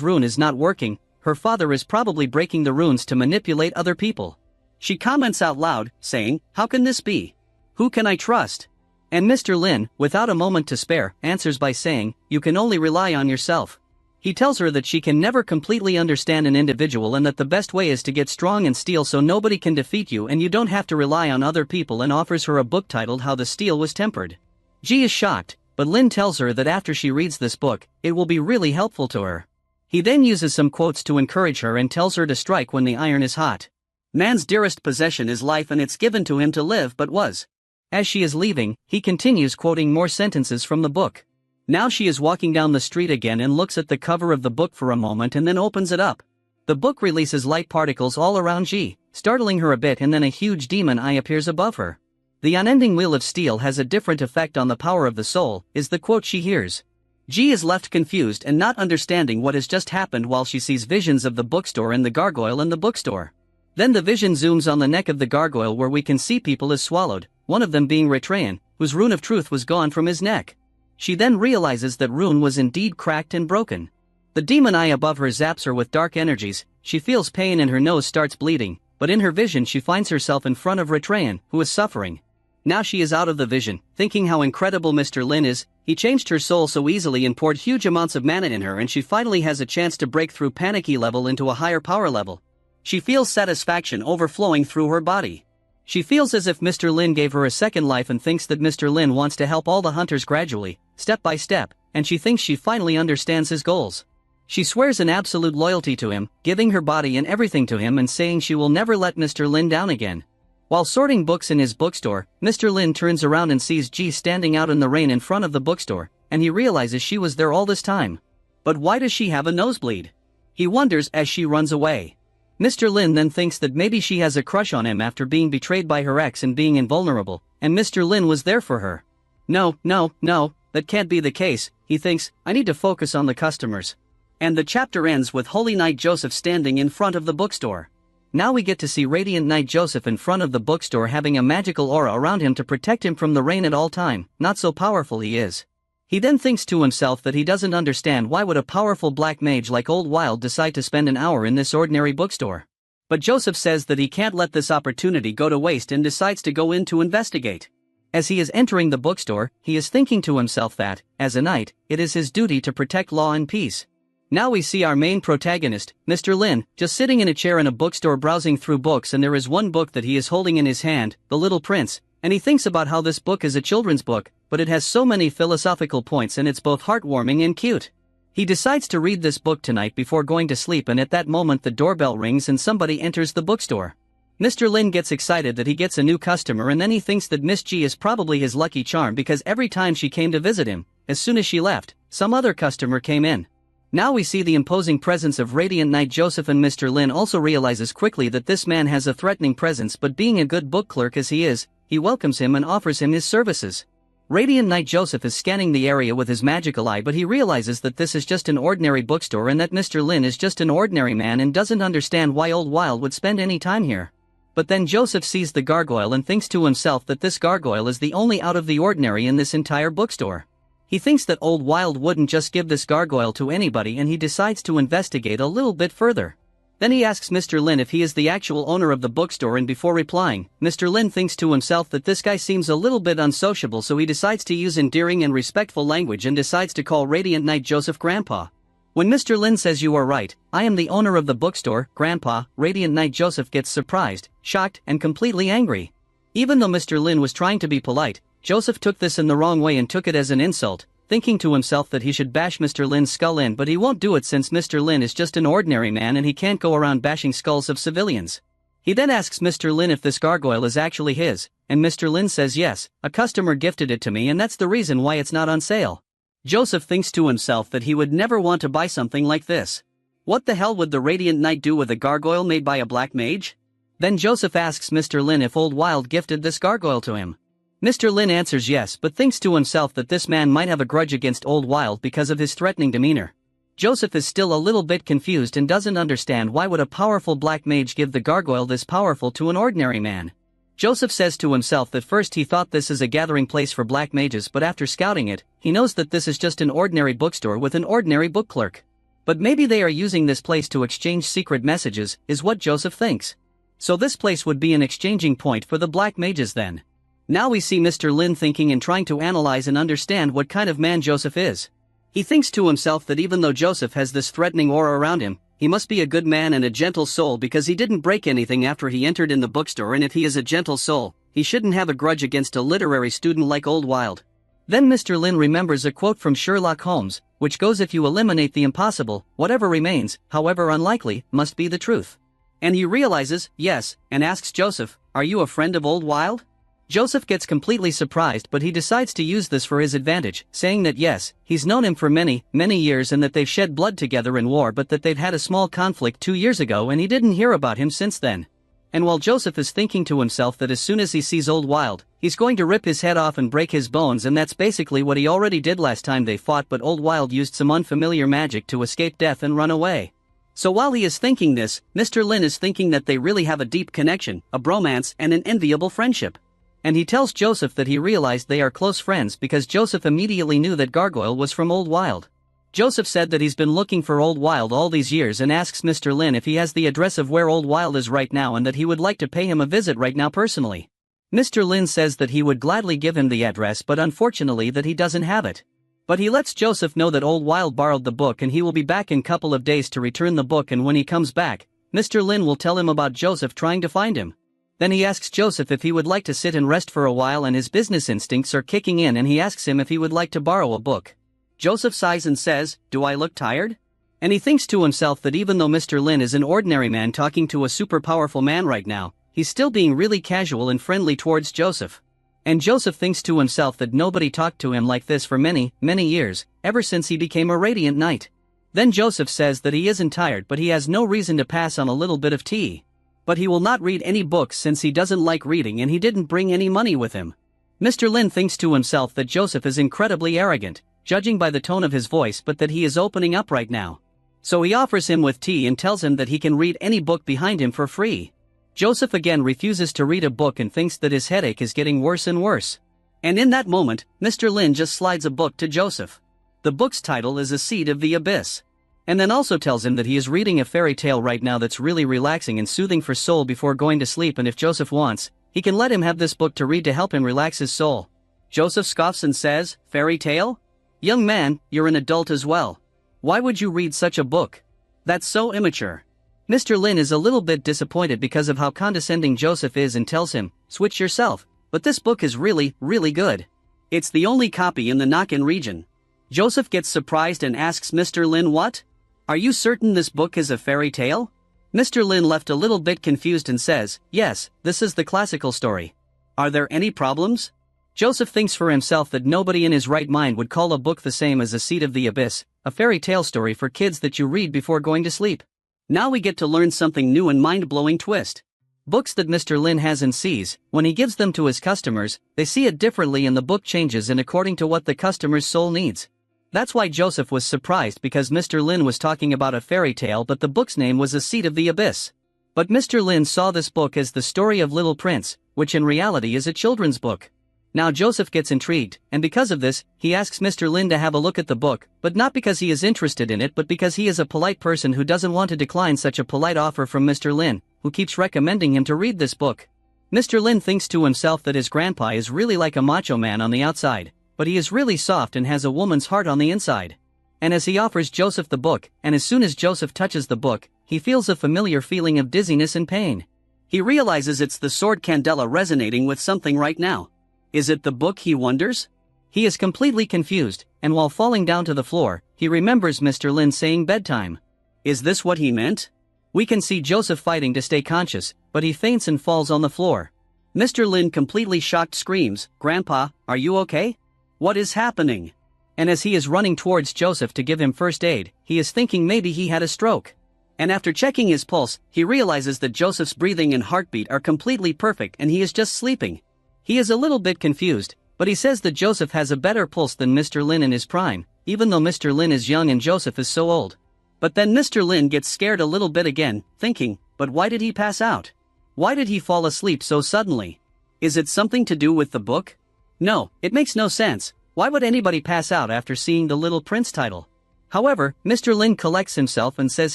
rune is not working, her father is probably breaking the runes to manipulate other people. She comments out loud, saying, "How can this be? Who can I trust?" And Mr. Lin, without a moment to spare, answers by saying, "You can only rely on yourself." He tells her that she can never completely understand an individual and that the best way is to get strong and steal so nobody can defeat you and you don't have to rely on other people, and offers her a book titled How the Steel Was Tempered. Ji is shocked, but Lin tells her that after she reads this book, it will be really helpful to her. He then uses some quotes to encourage her and tells her to strike when the iron is hot. Man's dearest possession is life, and it's given to him to live but was. As she is leaving, he continues quoting more sentences from the book. Now she is walking down the street again and looks at the cover of the book for a moment and then opens it up. The book releases light particles all around Ji, startling her a bit, and then a huge demon eye appears above her. "The unending wheel of steel has a different effect on the power of the soul," is the quote she hears. Ji is left confused and not understanding what has just happened while she sees visions of the bookstore and the gargoyle in the bookstore. Then the vision zooms on the neck of the gargoyle where we can see people is swallowed, one of them being Retrayan, whose rune of truth was gone from his neck. She then realizes that rune was indeed cracked and broken. The demon eye above her zaps her with dark energies. She feels pain and her nose starts bleeding, but in her vision she finds herself in front of Retrayan, who is suffering. Now she is out of the vision, thinking how incredible Mr. Lin is. He changed her soul so easily and poured huge amounts of mana in her, and she finally has a chance to break through panicky level into a higher power level. She feels satisfaction overflowing through her body. She feels as if Mr. Lin gave her a second life and thinks that Mr. Lin wants to help all the hunters gradually, step by step, and she thinks she finally understands his goals. She swears an absolute loyalty to him, giving her body and everything to him and saying she will never let Mr. Lin down again. While sorting books in his bookstore, Mr. Lin turns around and sees Ji standing out in the rain in front of the bookstore, and he realizes she was there all this time. But why does she have a nosebleed? He wonders as she runs away. Mr. Lin then thinks that maybe she has a crush on him after being betrayed by her ex and being invulnerable, and Mr. Lin was there for her. No, that can't be the case, he thinks. I need to focus on the customers. And the chapter ends with Holy Knight Joseph standing in front of the bookstore. Now we get to see Radiant Knight Joseph in front of the bookstore having a magical aura around him to protect him from the rain at all time. Not so powerful he is. He then thinks to himself that he doesn't understand why would a powerful black mage like Old Wild decide to spend an hour in this ordinary bookstore. But Joseph says that he can't let this opportunity go to waste and decides to go in to investigate. As he is entering the bookstore, he is thinking to himself that, as a knight, it is his duty to protect law and peace. Now we see our main protagonist, Mr. Lin, just sitting in a chair in a bookstore browsing through books, and there is one book that he is holding in his hand, The Little Prince, and he thinks about how this book is a children's book, but it has so many philosophical points and it's both heartwarming and cute. He decides to read this book tonight before going to sleep, and at that moment the doorbell rings and somebody enters the bookstore. Mr. Lin gets excited that he gets a new customer, and then he thinks that Miss G is probably his lucky charm because every time she came to visit him, as soon as she left, some other customer came in. Now we see the imposing presence of Radiant Knight Joseph, and Mr. Lin also realizes quickly that this man has a threatening presence, but being a good book clerk as he is, he welcomes him and offers him his services. Radiant Knight Joseph is scanning the area with his magical eye, but he realizes that this is just an ordinary bookstore and that Mr. Lin is just an ordinary man and doesn't understand why Old Wild would spend any time here. But then Joseph sees the gargoyle and thinks to himself that this gargoyle is the only out of the ordinary in this entire bookstore. He thinks that Old Wild wouldn't just give this gargoyle to anybody, and he decides to investigate a little bit further. Then he asks Mr. Lin if he is the actual owner of the bookstore, and before replying, Mr. Lin thinks to himself that this guy seems a little bit unsociable, so he decides to use endearing and respectful language and decides to call Radiant Knight Joseph Grandpa. When Mr. Lin says, "You are right, I am the owner of the bookstore, Grandpa," Radiant Knight Joseph gets surprised, shocked, and completely angry. Even though Mr. Lin was trying to be polite, Joseph took this in the wrong way and took it as an insult, thinking to himself that he should bash Mr. Lin's skull in, but he won't do it since Mr. Lin is just an ordinary man and he can't go around bashing skulls of civilians. He then asks Mr. Lin if this gargoyle is actually his, and Mr. Lin says yes, a customer gifted it to me and that's the reason why it's not on sale. Joseph thinks to himself that he would never want to buy something like this. What the hell would the Radiant Knight do with a gargoyle made by a black mage? Then Joseph asks Mr. Lin if Old Wild gifted this gargoyle to him. Mr. Lin answers yes, but thinks to himself that this man might have a grudge against Old Wild because of his threatening demeanor. Joseph is still a little bit confused and doesn't understand why would a powerful black mage give the gargoyle this powerful to an ordinary man. Joseph says to himself that first he thought this is a gathering place for black mages, but after scouting it, he knows that this is just an ordinary bookstore with an ordinary book clerk. But maybe they are using this place to exchange secret messages, is what Joseph thinks. So this place would be an exchanging point for the black mages then. Now we see Mr. Lin thinking and trying to analyze and understand what kind of man Joseph is. He thinks to himself that even though Joseph has this threatening aura around him, he must be a good man and a gentle soul because he didn't break anything after he entered in the bookstore, and if he is a gentle soul, he shouldn't have a grudge against a literary student like Old Wild. Then Mr. Lin remembers a quote from Sherlock Holmes, which goes, "If you eliminate the impossible, whatever remains, however unlikely, must be the truth." And he realizes, yes, and asks Joseph, "Are you a friend of Old Wild?" Joseph gets completely surprised, but he decides to use this for his advantage, saying that yes, he's known him for many years and that they've shed blood together in war, but that they've had a small conflict 2 years ago and he didn't hear about him since then. And while Joseph is thinking to himself that as soon as he sees Old Wild, he's going to rip his head off and break his bones, and that's basically what he already did last time they fought, but Old Wild used some unfamiliar magic to escape death and run away. So while he is thinking this, Mr. Lin is thinking that they really have a deep connection, a bromance, and an enviable friendship. And he tells Joseph that he realized they are close friends because Joseph immediately knew that Gargoyle was from Old Wild. Joseph said that he's been looking for Old Wild all these years and asks Mr. Lin if he has the address of where Old Wild is right now and that he would like to pay him a visit right now personally. Mr. Lin says that he would gladly give him the address, but unfortunately that he doesn't have it. But he lets Joseph know that Old Wild borrowed the book and he will be back in a couple of days to return the book, and when he comes back, Mr. Lin will tell him about Joseph trying to find him. Then he asks Joseph if he would like to sit and rest for a while, and his business instincts are kicking in and he asks him if he would like to borrow a book. Joseph sighs and says, "Do I look tired?" And he thinks to himself that even though Mr. Lin is an ordinary man talking to a super powerful man right now, he's still being really casual and friendly towards Joseph. And Joseph thinks to himself that nobody talked to him like this for many years, ever since he became a radiant knight. Then Joseph says that he isn't tired, but he has no reason to pass on a little bit of tea. But he will not read any books since he doesn't like reading and he didn't bring any money with him. Mr. Lin thinks to himself that Joseph is incredibly arrogant, judging by the tone of his voice, but that he is opening up right now. So he offers him with tea and tells him that he can read any book behind him for free. Joseph again refuses to read a book and thinks that his headache is getting worse and worse. And in that moment, Mr. Lin just slides a book to Joseph. The book's title is A Seed of the Abyss. And then also tells him that he is reading a fairy tale right now that's really relaxing and soothing for soul before going to sleep, and if Joseph wants, he can let him have this book to read to help him relax his soul. Joseph scoffs and says, "Fairy tale? Young man, you're an adult as well. Why would you read such a book? That's so immature." Mr. Lin is a little bit disappointed because of how condescending Joseph is and tells him, "Switch yourself, but this book is really good. It's the only copy in the Nakan region." Joseph gets surprised and asks Mr. Lin, "What? Are you certain this book is a fairy tale?" Mr. Lin left a little bit confused and says, "Yes, this is the classical story. Are there any problems?" Joseph thinks for himself that nobody in his right mind would call a book the same as A Seed of the Abyss, a fairy tale story for kids that you read before going to sleep. Now we get to learn something new and mind-blowing twist. Books that Mr. Lin has and sees, when he gives them to his customers, they see it differently and the book changes in according to what the customer's soul needs. That's why Joseph was surprised, because Mr. Lin was talking about a fairy tale but the book's name was A Seed of the Abyss. But Mr. Lin saw this book as the story of Little Prince, which in reality is a children's book. Now Joseph gets intrigued, and because of this, he asks Mr. Lin to have a look at the book, but not because he is interested in it, but because he is a polite person who doesn't want to decline such a polite offer from Mr. Lin, who keeps recommending him to read this book. Mr. Lin thinks to himself that his grandpa is really like a macho man on the outside, but he is really soft and has a woman's heart on the inside. And as he offers Joseph the book, and as soon as Joseph touches the book, he feels a familiar feeling of dizziness and pain. He realizes it's the sword candela resonating with something right now. Is it the book, he wonders? He is completely confused, and while falling down to the floor, he remembers Mr. Lin saying bedtime. Is this what he meant? We can see Joseph fighting to stay conscious, but he faints and falls on the floor. Mr. Lin, completely shocked, screams, "Grandpa, are you okay? What is happening?" And as he is running towards Joseph to give him first aid, he is thinking maybe he had a stroke. And after checking his pulse, he realizes that Joseph's breathing and heartbeat are completely perfect and he is just sleeping. He is a little bit confused, but he says that Joseph has a better pulse than Mr. Lin in his prime, even though Mr. Lin is young and Joseph is so old. But then Mr. Lin gets scared a little bit again, thinking, but why did he pass out? Why did he fall asleep so suddenly? Is it something to do with the book? No, it makes no sense. Why would anybody pass out after seeing the Little Prince title? However, Mr. Lin collects himself and says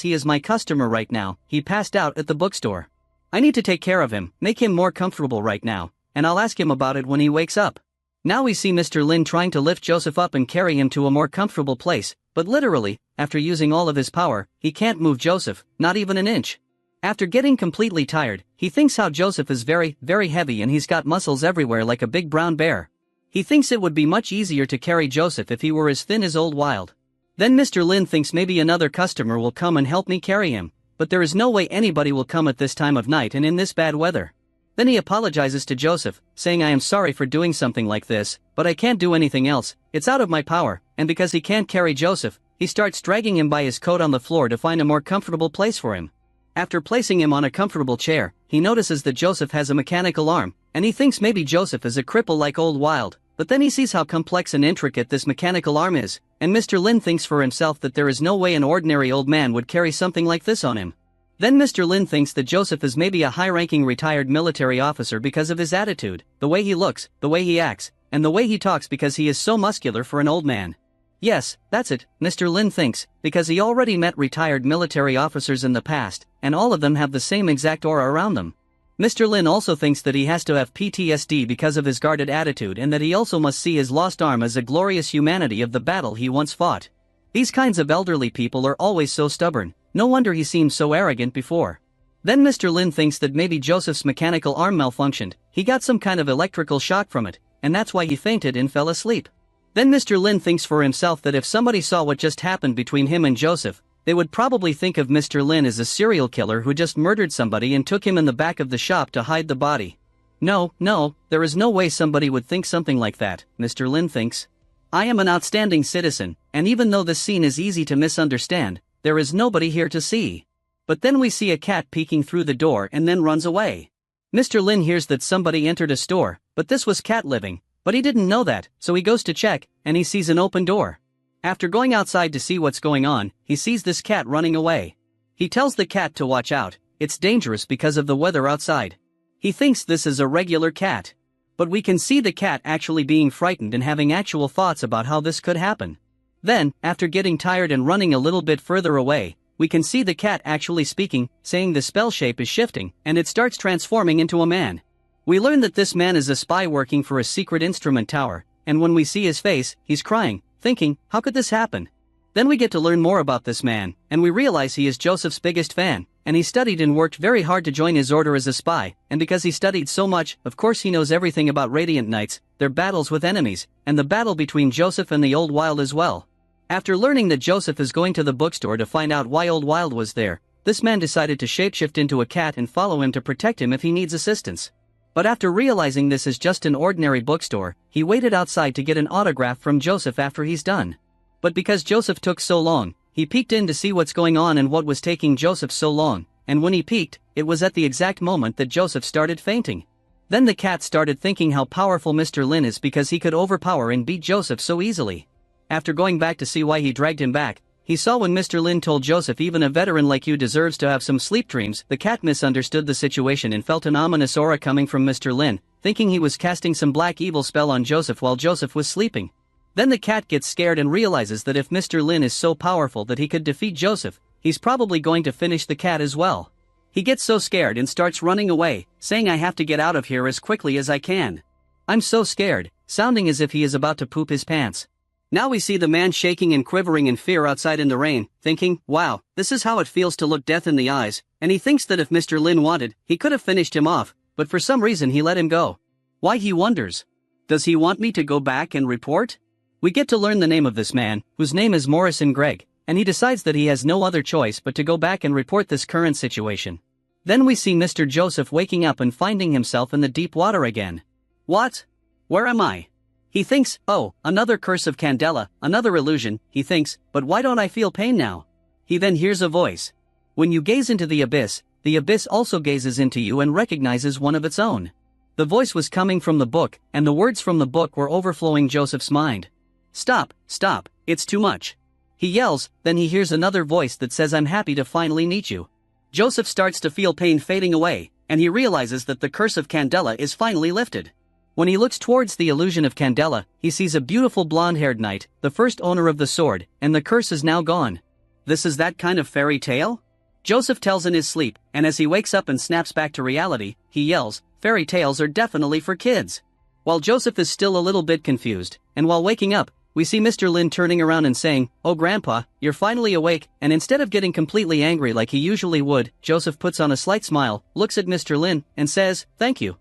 he is my customer right now. He passed out at the bookstore. I need to take care of him, make him more comfortable right now, and I'll ask him about it when he wakes up. Now we see Mr. Lin trying to lift Joseph up and carry him to a more comfortable place, but literally, after using all of his power, he can't move Joseph, not even an inch. After getting completely tired, he thinks how Joseph is very, very heavy and he's got muscles everywhere like a big brown bear. He thinks it would be much easier to carry Joseph if he were as thin as Old Wild. Then Mr. Lin thinks maybe another customer will come and help me carry him, but there is no way anybody will come at this time of night and in this bad weather. Then he apologizes to Joseph, saying I am sorry for doing something like this, but I can't do anything else, it's out of my power, and because he can't carry Joseph, he starts dragging him by his coat on the floor to find a more comfortable place for him. After placing him on a comfortable chair, he notices that Joseph has a mechanical arm, and he thinks maybe Joseph is a cripple like Old Wild, but then he sees how complex and intricate this mechanical arm is, and Mr. Lin thinks for himself that there is no way an ordinary old man would carry something like this on him. Then Mr. Lin thinks that Joseph is maybe a high-ranking retired military officer because of his attitude, the way he looks, the way he acts, and the way he talks because he is so muscular for an old man. Yes, that's it, Mr. Lin thinks, because he already met retired military officers in the past, and all of them have the same exact aura around them. Mr. Lin also thinks that he has to have PTSD because of his guarded attitude and that he also must see his lost arm as a glorious humanity of the battle he once fought. These kinds of elderly people are always so stubborn, no wonder he seemed so arrogant before. Then Mr. Lin thinks that maybe Joseph's mechanical arm malfunctioned, he got some kind of electrical shock from it, and that's why he fainted and fell asleep. Then Mr. Lin thinks for himself that if somebody saw what just happened between him and Joseph, they would probably think of Mr. Lin as a serial killer who just murdered somebody and took him in the back of the shop to hide the body. No, there is no way somebody would think something like that, Mr. Lin thinks. I am an outstanding citizen, and even though this scene is easy to misunderstand, there is nobody here to see. But then we see a cat peeking through the door and then runs away. Mr. Lin hears that somebody entered a store, but this was cat living, but he didn't know that, so he goes to check, and he sees an open door. After going outside to see what's going on, he sees this cat running away. He tells the cat to watch out, it's dangerous because of the weather outside. He thinks this is a regular cat. But we can see the cat actually being frightened and having actual thoughts about how this could happen. Then, after getting tired and running a little bit further away, we can see the cat actually speaking, saying the spell shape is shifting, and it starts transforming into a man. We learn that this man is a spy working for a secret instrument tower, and when we see his face, he's crying, thinking, how could this happen? Then we get to learn more about this man, and we realize he is Joseph's biggest fan, and he studied and worked very hard to join his order as a spy, and because he studied so much, of course he knows everything about Radiant Knights, their battles with enemies, and the battle between Joseph and the Old Wild as well. After learning that Joseph is going to the bookstore to find out why Old Wild was there, this man decided to shapeshift into a cat and follow him to protect him if he needs assistance. But after realizing this is just an ordinary bookstore, he waited outside to get an autograph from Joseph after he's done. But because Joseph took so long, he peeked in to see what's going on and what was taking Joseph so long, and when he peeked, it was at the exact moment that Joseph started fainting. Then the cat started thinking how powerful Mr. Lin is because he could overpower and beat Joseph so easily. After going back to see why he dragged him back, he saw when Mr. Lin told Joseph even a veteran like you deserves to have some sleep dreams. The cat misunderstood the situation and felt an ominous aura coming from Mr. Lin, thinking he was casting some black evil spell on Joseph while Joseph was sleeping. Then the cat gets scared and realizes that if Mr. Lin is so powerful that he could defeat Joseph, he's probably going to finish the cat as well. He gets so scared and starts running away, saying I have to get out of here as quickly as I can. I'm so scared, sounding as if he is about to poop his pants. Now we see the man shaking and quivering in fear outside in the rain, thinking, wow, this is how it feels to look death in the eyes, and he thinks that if Mr. Lin wanted, he could have finished him off, but for some reason he let him go. Why, he wonders. Does he want me to go back and report? We get to learn the name of this man, whose name is Morrison Gregg, and he decides that he has no other choice but to go back and report this current situation. Then we see Mr. Joseph waking up and finding himself in the deep water again. What? Where am I? He thinks, oh, another curse of Candela, another illusion, he thinks, but why don't I feel pain now? He then hears a voice. When you gaze into the abyss also gazes into you and recognizes one of its own. The voice was coming from the book, and the words from the book were overflowing Joseph's mind. Stop, stop, it's too much. He yells, then he hears another voice that says I'm happy to finally meet you. Joseph starts to feel pain fading away, and he realizes that the curse of Candela is finally lifted. When he looks towards the illusion of Candela, he sees a beautiful blonde-haired knight, the first owner of the sword, and the curse is now gone. This is that kind of fairy tale? Joseph tells in his sleep, and as he wakes up and snaps back to reality, he yells, fairy tales are definitely for kids. While Joseph is still a little bit confused, and while waking up, we see Mr. Lin turning around and saying, "Oh Grandpa, you're finally awake," and instead of getting completely angry like he usually would, Joseph puts on a slight smile, looks at Mr. Lin, and says, "Thank you."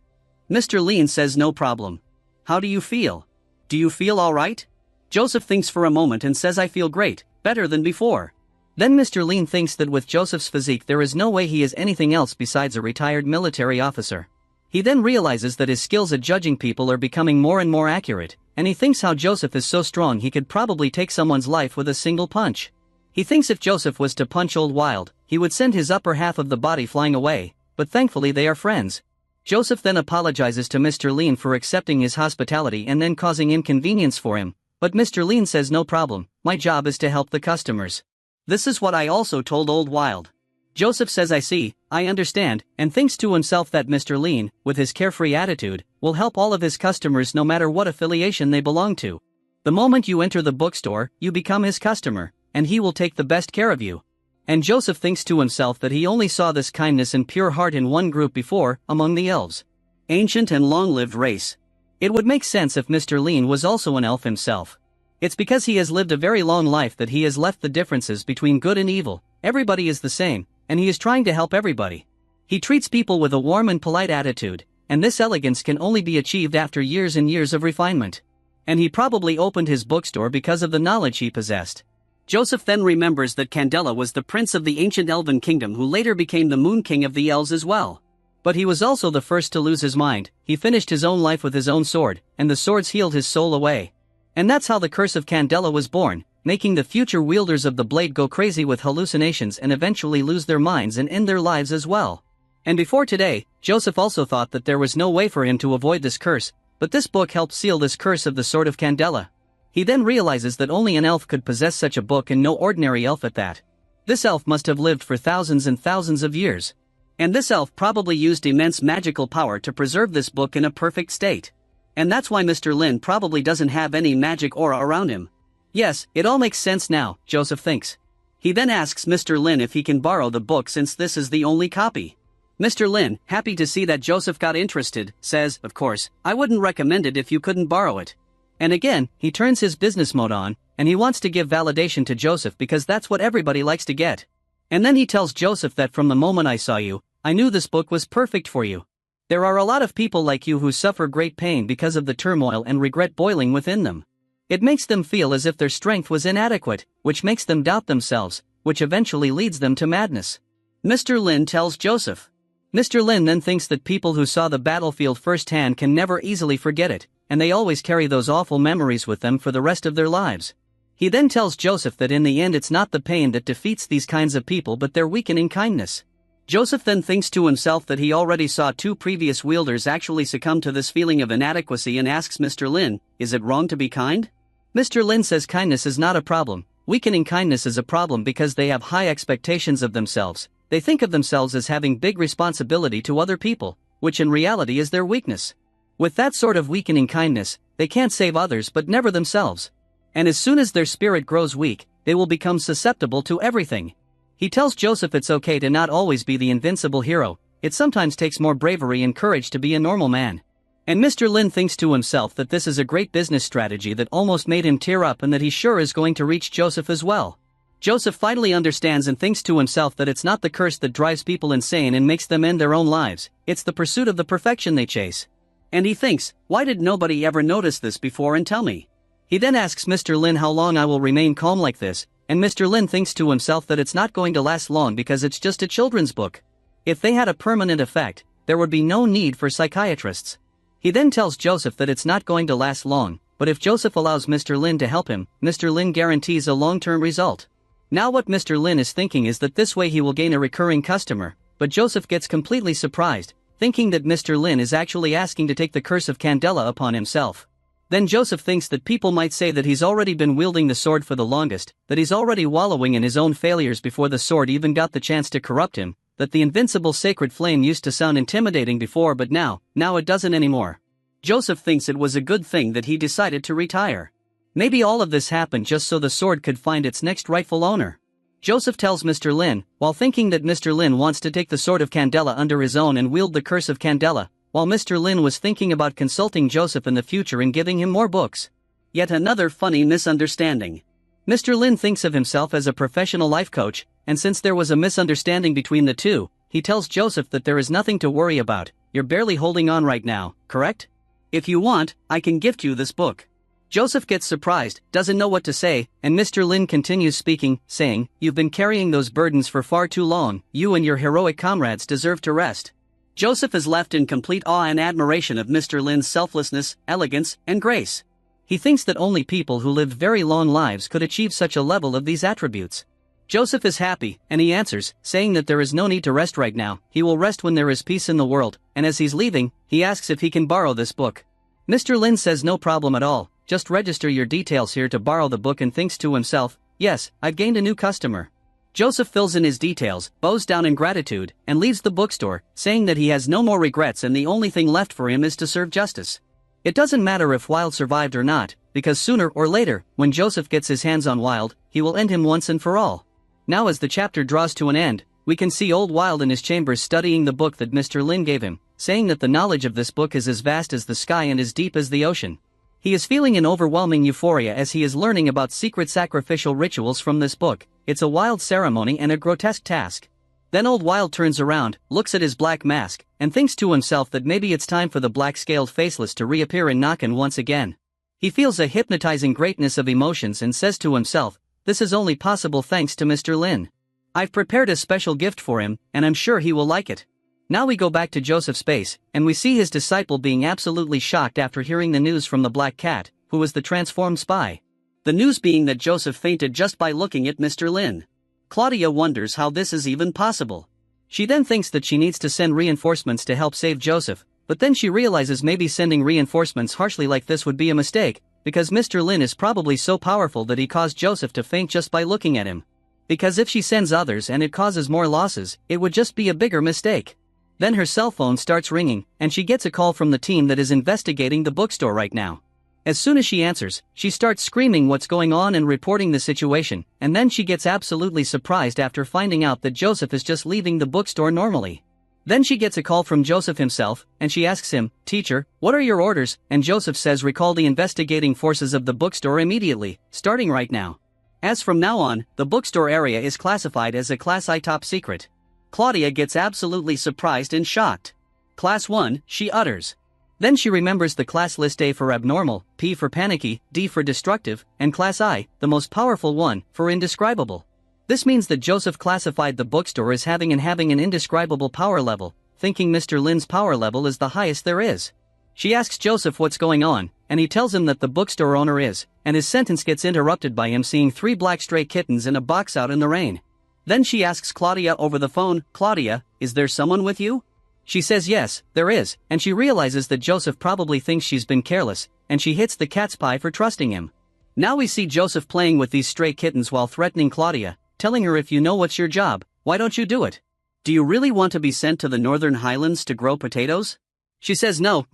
Mr. Lin says no problem. "How do you feel? Do you feel alright?" Joseph thinks for a moment and says I feel great, better than before. Then Mr. Lin thinks that with Joseph's physique there is no way he is anything else besides a retired military officer. He then realizes that his skills at judging people are becoming more and more accurate, and he thinks how Joseph is so strong he could probably take someone's life with a single punch. He thinks if Joseph was to punch Old Wild, he would send his upper half of the body flying away, but thankfully they are friends. Joseph then apologizes to Mr. Lin for accepting his hospitality and then causing inconvenience for him, but Mr. Lin says no problem, my job is to help the customers. This is what I also told Old Wild. Joseph says I see, I understand, and thinks to himself that Mr. Lin, with his carefree attitude, will help all of his customers no matter what affiliation they belong to. The moment you enter the bookstore, you become his customer, and he will take the best care of you. And Joseph thinks to himself that he only saw this kindness and pure heart in one group before, among the elves. Ancient and long-lived race. It would make sense if Mr. Lin was also an elf himself. It's because he has lived a very long life that he has left the differences between good and evil. Everybody is the same, and he is trying to help everybody. He treats people with a warm and polite attitude, and this elegance can only be achieved after years and years of refinement. And he probably opened his bookstore because of the knowledge he possessed. Joseph then remembers that Candela was the prince of the ancient elven kingdom who later became the moon king of the elves as well. But he was also the first to lose his mind. He finished his own life with his own sword, and the swords healed his soul away. And that's how the curse of Candela was born, making the future wielders of the blade go crazy with hallucinations and eventually lose their minds and end their lives as well. And before today, Joseph also thought that there was no way for him to avoid this curse, but this book helped seal this curse of the Sword of Candela. He then realizes that only an elf could possess such a book and no ordinary elf at that. This elf must have lived for thousands and thousands of years. And this elf probably used immense magical power to preserve this book in a perfect state. And that's why Mr. Lin probably doesn't have any magic aura around him. Yes, it all makes sense now, Joseph thinks. He then asks Mr. Lin if he can borrow the book since this is the only copy. Mr. Lin, happy to see that Joseph got interested, says, of course, I wouldn't recommend it if you couldn't borrow it. And again, he turns his business mode on, and he wants to give validation to Joseph because that's what everybody likes to get. And then he tells Joseph that from the moment I saw you, I knew this book was perfect for you. There are a lot of people like you who suffer great pain because of the turmoil and regret boiling within them. It makes them feel as if their strength was inadequate, which makes them doubt themselves, which eventually leads them to madness. Mr. Lin tells Joseph. Mr. Lin then thinks that people who saw the battlefield firsthand can never easily forget it, and they always carry those awful memories with them for the rest of their lives. He then tells Joseph that in the end it's not the pain that defeats these kinds of people but their weakening kindness. Joseph then thinks to himself that he already saw two previous wielders actually succumb to this feeling of inadequacy and asks Mr. Lin, is it wrong to be kind? Mr. Lin says kindness is not a problem. Weakening kindness is a problem because they have high expectations of themselves. They think of themselves as having big responsibility to other people, which in reality is their weakness. With that sort of weakening kindness, they can't save others but never themselves. And as soon as their spirit grows weak, they will become susceptible to everything. He tells Joseph it's okay to not always be the invincible hero, it sometimes takes more bravery and courage to be a normal man. And Mr. Lin thinks to himself that this is a great business strategy that almost made him tear up and that he sure is going to reach Joseph as well. Joseph finally understands and thinks to himself that it's not the curse that drives people insane and makes them end their own lives, it's the pursuit of the perfection they chase. And he thinks, why did nobody ever notice this before and tell me? He then asks Mr. Lin how long I will remain calm like this, and Mr. Lin thinks to himself that it's not going to last long because it's just a children's book. If they had a permanent effect, there would be no need for psychiatrists. He then tells Joseph that it's not going to last long, but if Joseph allows Mr. Lin to help him, Mr. Lin guarantees a long-term result. Now what Mr. Lin is thinking is that this way he will gain a recurring customer, but Joseph gets completely surprised, thinking that Mr. Lin is actually asking to take the curse of Candela upon himself. Then Joseph thinks that people might say that he's already been wielding the sword for the longest, that he's already wallowing in his own failures before the sword even got the chance to corrupt him, that the invincible sacred flame used to sound intimidating before but now it doesn't anymore. Joseph thinks it was a good thing that he decided to retire. Maybe all of this happened just so the sword could find its next rightful owner. Joseph tells Mr. Lin, while thinking that Mr. Lin wants to take the sword of Candela under his own and wield the curse of Candela, while Mr. Lin was thinking about consulting Joseph in the future and giving him more books. Yet another funny misunderstanding. Mr. Lin thinks of himself as a professional life coach, and since there was a misunderstanding between the two, he tells Joseph that there is nothing to worry about. You're barely holding on right now, correct? If you want, I can gift you this book. Joseph gets surprised, doesn't know what to say, and Mr. Lin continues speaking, saying, "You've been carrying those burdens for far too long. You and your heroic comrades deserve to rest." Joseph is left in complete awe and admiration of Mr. Lin's selflessness, elegance, and grace. He thinks that only people who lived very long lives could achieve such a level of these attributes. Joseph is happy, and he answers, saying that there is no need to rest right now, he will rest when there is peace in the world, and as he's leaving, he asks if he can borrow this book. Mr. Lin says no problem at all, just register your details here to borrow the book, and thinks to himself, yes, I've gained a new customer. Joseph fills in his details, bows down in gratitude, and leaves the bookstore, saying that he has no more regrets and the only thing left for him is to serve justice. It doesn't matter if Wilde survived or not, because sooner or later, when Joseph gets his hands on Wilde, he will end him once and for all. Now as the chapter draws to an end, we can see old Wilde in his chambers studying the book that Mr. Lin gave him, saying that the knowledge of this book is as vast as the sky and as deep as the ocean. He is feeling an overwhelming euphoria as he is learning about secret sacrificial rituals from this book. It's a wild ceremony and a grotesque task. Then old Wilde turns around, looks at his black mask, and thinks to himself that maybe it's time for the black-scaled faceless to reappear in Nakan once again. He feels a hypnotizing greatness of emotions and says to himself, this is only possible thanks to Mr. Lin. I've prepared a special gift for him, and I'm sure he will like it. Now we go back to Joseph's base, and we see his disciple being absolutely shocked after hearing the news from the Black Cat, who was the transformed spy. The news being that Joseph fainted just by looking at Mr. Lin. Claudia wonders how this is even possible. She then thinks that she needs to send reinforcements to help save Joseph, but then she realizes maybe sending reinforcements harshly like this would be a mistake, because Mr. Lin is probably so powerful that he caused Joseph to faint just by looking at him. Because if she sends others and it causes more losses, it would just be a bigger mistake. Then her cell phone starts ringing, and she gets a call from the team that is investigating the bookstore right now. As soon as she answers, she starts screaming what's going on and reporting the situation, and then she gets absolutely surprised after finding out that Joseph is just leaving the bookstore normally. Then she gets a call from Joseph himself, and she asks him, "Teacher, what are your orders?" And Joseph says, "Recall the investigating forces of the bookstore immediately, starting right now. As from now on, the bookstore area is classified as a Class I top secret." Claudia gets absolutely surprised and shocked. "Class 1, she utters. Then she remembers the class list: A for abnormal, P for panicky, D for destructive, and Class I, the most powerful one, for indescribable. This means that Joseph classified the bookstore as having an indescribable power level, thinking Mr. Lin's power level is the highest there is. She asks Joseph what's going on, and he tells him that the bookstore owner is, and his sentence gets interrupted by him seeing 3 black stray kittens in a box out in the rain. Then she asks Claudia over the phone, "Claudia, is there someone with you?" She says yes, there is, and she realizes that Joseph probably thinks she's been careless, and she hits the cat's pie for trusting him. Now we see Joseph playing with these stray kittens while threatening Claudia, telling her, "If you know what's your job, why don't you do it? Do you really want to be sent to the northern highlands to grow potatoes?" She says no,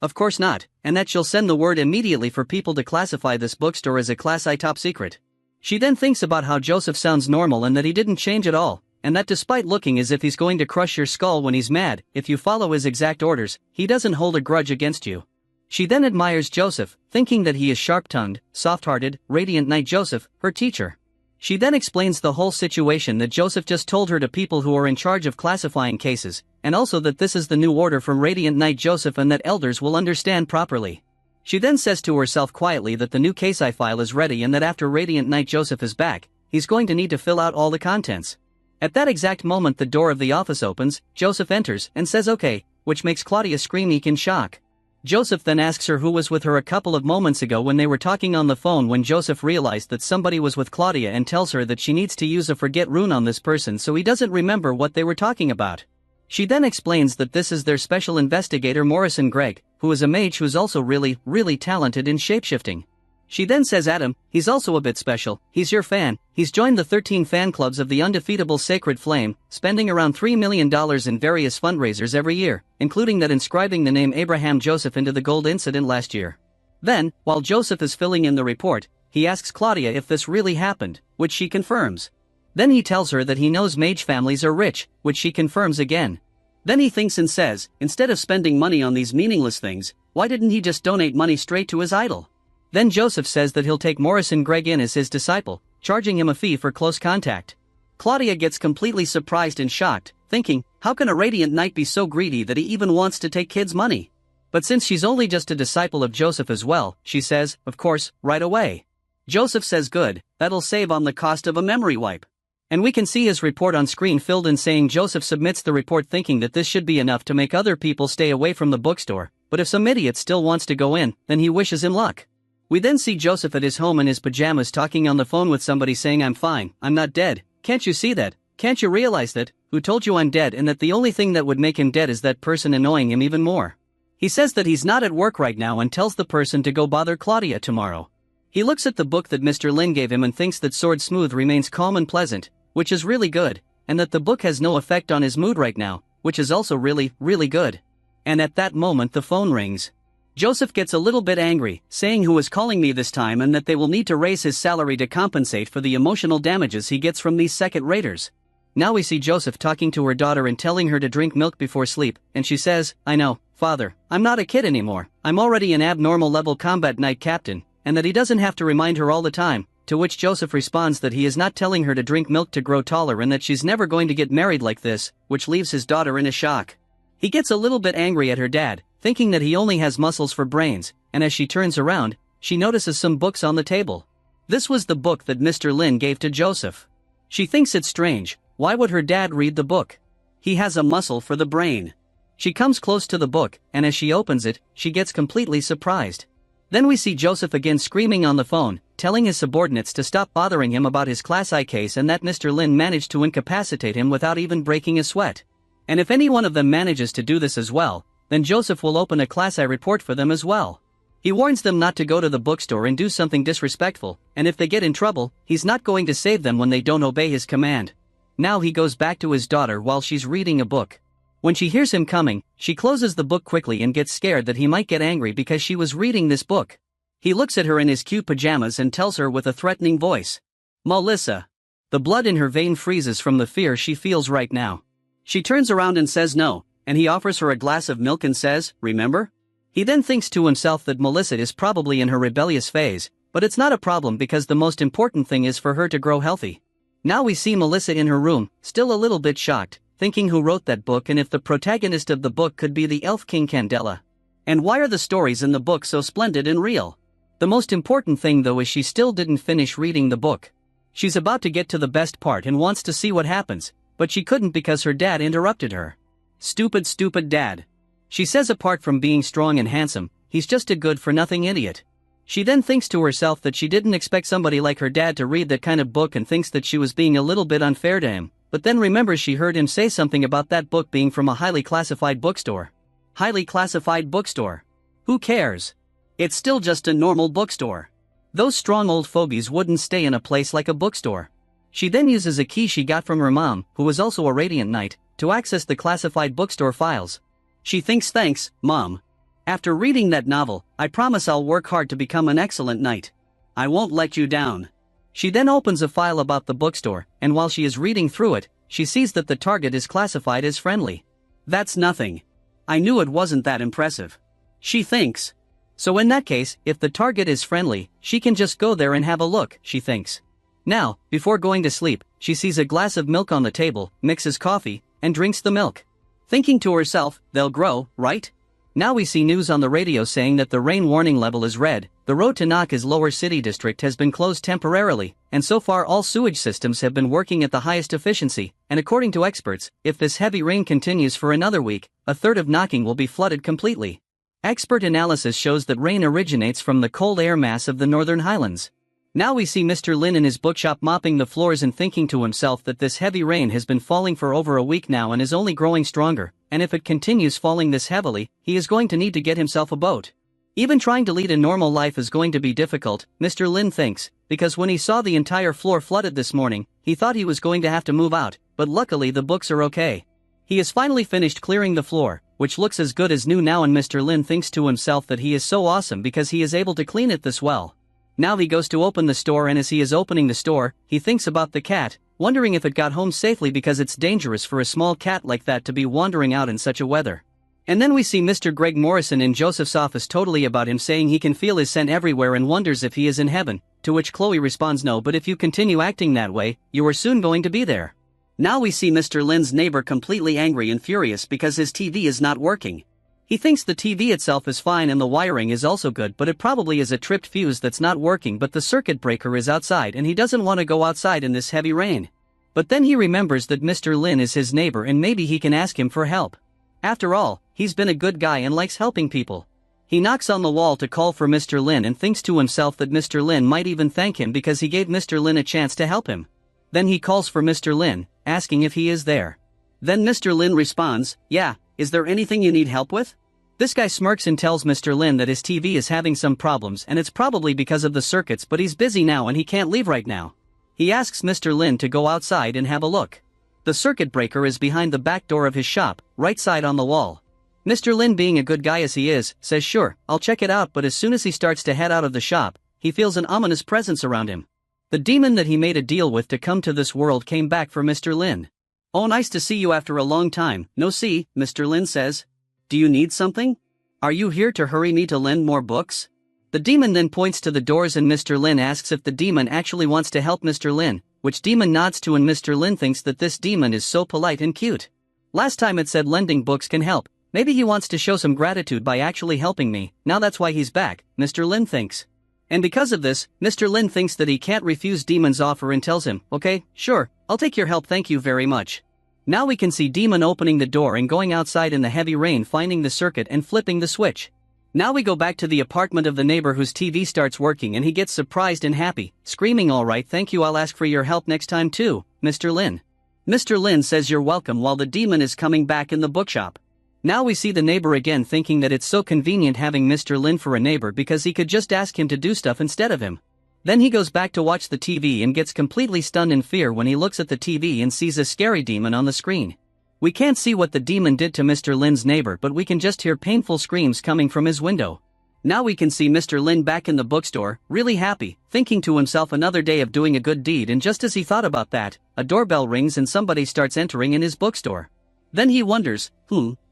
of course not, and that she'll send the word immediately for people to classify this bookstore as a Class I top secret. She then thinks about how Joseph sounds normal and that he didn't change at all, and that despite looking as if he's going to crush your skull when he's mad, if you follow his exact orders, he doesn't hold a grudge against you. She then admires Joseph, thinking that he is sharp-tongued, soft-hearted, radiant knight Joseph, her teacher. She then explains the whole situation that Joseph just told her to people who are in charge of classifying cases, and also that this is the new order from Radiant Knight Joseph and that elders will understand properly. She then says to herself quietly that the new case I file is ready and that after Radiant Knight Joseph is back, he's going to need to fill out all the contents. At that exact moment the door of the office opens, Joseph enters and says okay, which makes Claudia scream eek in shock. Joseph then asks her who was with her a couple of moments ago when they were talking on the phone, when Joseph realized that somebody was with Claudia, and tells her that she needs to use a forget rune on this person so he doesn't remember what they were talking about. She then explains that this is their special investigator Morrison Gregg, who is a mage who's also really talented in shapeshifting. She then says Adam, he's also a bit special, he's your fan, he's joined the 13 fan clubs of the undefeatable Sacred Flame, spending around $3 million in various fundraisers every year, including that inscribing the name Abraham Joseph into the gold incident last year. Then, while Joseph is filling in the report, he asks Claudia if this really happened, which she confirms. Then he tells her that he knows mage families are rich, which she confirms again. Then he thinks and says, instead of spending money on these meaningless things, why didn't he just donate money straight to his idol? Then Joseph says that he'll take Morrison Gregg in as his disciple, charging him a fee for close contact. Claudia gets completely surprised and shocked, thinking, how can a radiant knight be so greedy that he even wants to take kids' money? But since she's only just a disciple of Joseph as well, she says, of course, right away. Joseph says good, that'll save on the cost of a memory wipe. And we can see his report on screen filled in saying Joseph submits the report thinking that this should be enough to make other people stay away from the bookstore, but if some idiot still wants to go in, then he wishes him luck. We then see Joseph at his home in his pajamas talking on the phone with somebody saying I'm fine, I'm not dead, can't you see that, can't you realize that, who told you I'm dead and that the only thing that would make him dead is that person annoying him even more. He says that he's not at work right now and tells the person to go bother Claudia tomorrow. He looks at the book that Mr. Lin gave him and thinks that Sword Smooth remains calm and pleasant, which is really good, and that the book has no effect on his mood right now, which is also really good. And at that moment the phone rings. Joseph gets a little bit angry, saying who is calling me this time and that they will need to raise his salary to compensate for the emotional damages he gets from these second raters. Now we see Joseph talking to her daughter and telling her to drink milk before sleep, and she says, I know, father, I'm not a kid anymore, I'm already an abnormal level combat knight captain, and that he doesn't have to remind her all the time, to which Joseph responds that he is not telling her to drink milk to grow taller and that she's never going to get married like this, which leaves his daughter in a shock. He gets a little bit angry at her dad, thinking that he only has muscles for brains, and as she turns around, she notices some books on the table. This was the book that Mr. Lin gave to Joseph. She thinks it's strange, why would her dad read the book? He has a muscle for the brain. She comes close to the book, and as she opens it, she gets completely surprised. Then we see Joseph again screaming on the phone, telling his subordinates to stop bothering him about his Class I case and that Mr. Lin managed to incapacitate him without even breaking a sweat. And if any one of them manages to do this as well, then Joseph will open a Class I report for them as well. He warns them not to go to the bookstore and do something disrespectful, and if they get in trouble, he's not going to save them when they don't obey his command. Now he goes back to his daughter while she's reading a book. When she hears him coming, she closes the book quickly and gets scared that he might get angry because she was reading this book. He looks at her in his cute pajamas and tells her with a threatening voice, Melissa. The blood in her vein freezes from the fear she feels right now. She turns around and says no, and he offers her a glass of milk and says, remember? He then thinks to himself that Melissa is probably in her rebellious phase, but it's not a problem because the most important thing is for her to grow healthy. Now we see Melissa in her room, still a little bit shocked, thinking who wrote that book and if the protagonist of the book could be the elf king Candela. And why are the stories in the book so splendid and real? The most important thing though is she still didn't finish reading the book. She's about to get to the best part and wants to see what happens, but she couldn't because her dad interrupted her. Stupid dad. She says apart from being strong and handsome, he's just a good-for-nothing idiot. She then thinks to herself that she didn't expect somebody like her dad to read that kind of book and thinks that she was being a little bit unfair to him, but then remembers she heard him say something about that book being from a highly classified bookstore. Highly classified bookstore. Who cares? It's still just a normal bookstore. Those strong old fogies wouldn't stay in a place like a bookstore. She then uses a key she got from her mom, who was also a Radiant Knight, to access the classified bookstore files. She thinks thanks, Mom. After reading that novel, I promise I'll work hard to become an excellent knight. I won't let you down. She then opens a file about the bookstore, and while she is reading through it, she sees that the target is classified as friendly. That's nothing. I knew it wasn't that impressive. She thinks. So in that case, if the target is friendly, she can just go there and have a look, she thinks. Now, before going to sleep, she sees a glass of milk on the table, mixes coffee, and drinks the milk. Thinking to herself, they'll grow, right? Now we see news on the radio saying that the rain warning level is red, the road to Naka's lower city district has been closed temporarily, and so far all sewage systems have been working at the highest efficiency, and according to experts, if this heavy rain continues for another week, a third of Naking will be flooded completely. Expert analysis shows that rain originates from the cold air mass of the northern highlands. Now we see Mr. Lin in his bookshop mopping the floors and thinking to himself that this heavy rain has been falling for over a week now and is only growing stronger, and if it continues falling this heavily, he is going to need to get himself a boat. Even trying to lead a normal life is going to be difficult, Mr. Lin thinks, because when he saw the entire floor flooded this morning, he thought he was going to have to move out, but luckily the books are okay. He has finally finished clearing the floor, which looks as good as new now, and Mr. Lin thinks to himself that he is so awesome because he is able to clean it this well. Now he goes to open the store, and as he is opening the store, he thinks about the cat, wondering if it got home safely because it's dangerous for a small cat like that to be wandering out in such a weather. And then we see Mr. Greg Morrison in Joseph's office totally about him, saying he can feel his scent everywhere and wonders if he is in heaven, to which Chloe responds, no, but if you continue acting that way, you are soon going to be there. Now we see Mr. Lin's neighbor completely angry and furious because his TV is not working. He thinks the TV itself is fine and the wiring is also good, but it probably is a tripped fuse that's not working, but the circuit breaker is outside and he doesn't want to go outside in this heavy rain. But then he remembers that Mr. Lin is his neighbor and maybe he can ask him for help. After all, he's been a good guy and likes helping people. He knocks on the wall to call for Mr. Lin and thinks to himself that Mr. Lin might even thank him because he gave Mr. Lin a chance to help him. Then he calls for Mr. Lin, asking if he is there. Then Mr. Lin responds, yeah, is there anything you need help with? This guy smirks and tells Mr. Lin that his TV is having some problems and it's probably because of the circuits, but he's busy now and he can't leave right now. He asks Mr. Lin to go outside and have a look. The circuit breaker is behind the back door of his shop, right side on the wall. Mr. Lin, being a good guy as he is, says sure, I'll check it out, but as soon as he starts to head out of the shop, he feels an ominous presence around him. The demon that he made a deal with to come to this world came back for Mr. Lin. Oh, nice to see you after a long time, no see, Mr. Lin says. Do you need something? Are you here to hurry me to lend more books? The demon then points to the doors and Mr. Lin asks if the demon actually wants to help Mr. Lin, which demon nods to, and Mr. Lin thinks that this demon is so polite and cute. Last time it said lending books can help, maybe he wants to show some gratitude by actually helping me, now that's why he's back, Mr. Lin thinks. And because of this, Mr. Lin thinks that he can't refuse Demon's offer and tells him, okay, sure, I'll take your help, thank you very much. Now we can see Demon opening the door and going outside in the heavy rain, finding the circuit and flipping the switch. Now we go back to the apartment of the neighbor whose TV starts working and he gets surprised and happy, screaming, alright, thank you, I'll ask for your help next time too, Mr. Lin. Mr. Lin says you're welcome while the demon is coming back in the bookshop. Now we see the neighbor again, thinking that it's so convenient having Mr. Lin for a neighbor because he could just ask him to do stuff instead of him. Then he goes back to watch the TV and gets completely stunned in fear when he looks at the TV and sees a scary demon on the screen. We can't see what the demon did to Mr. Lin's neighbor, but we can just hear painful screams coming from his window. Now we can see Mr. Lin back in the bookstore, really happy, thinking to himself another day of doing a good deed, and just as he thought about that, a doorbell rings and somebody starts entering in his bookstore. Then he wonders,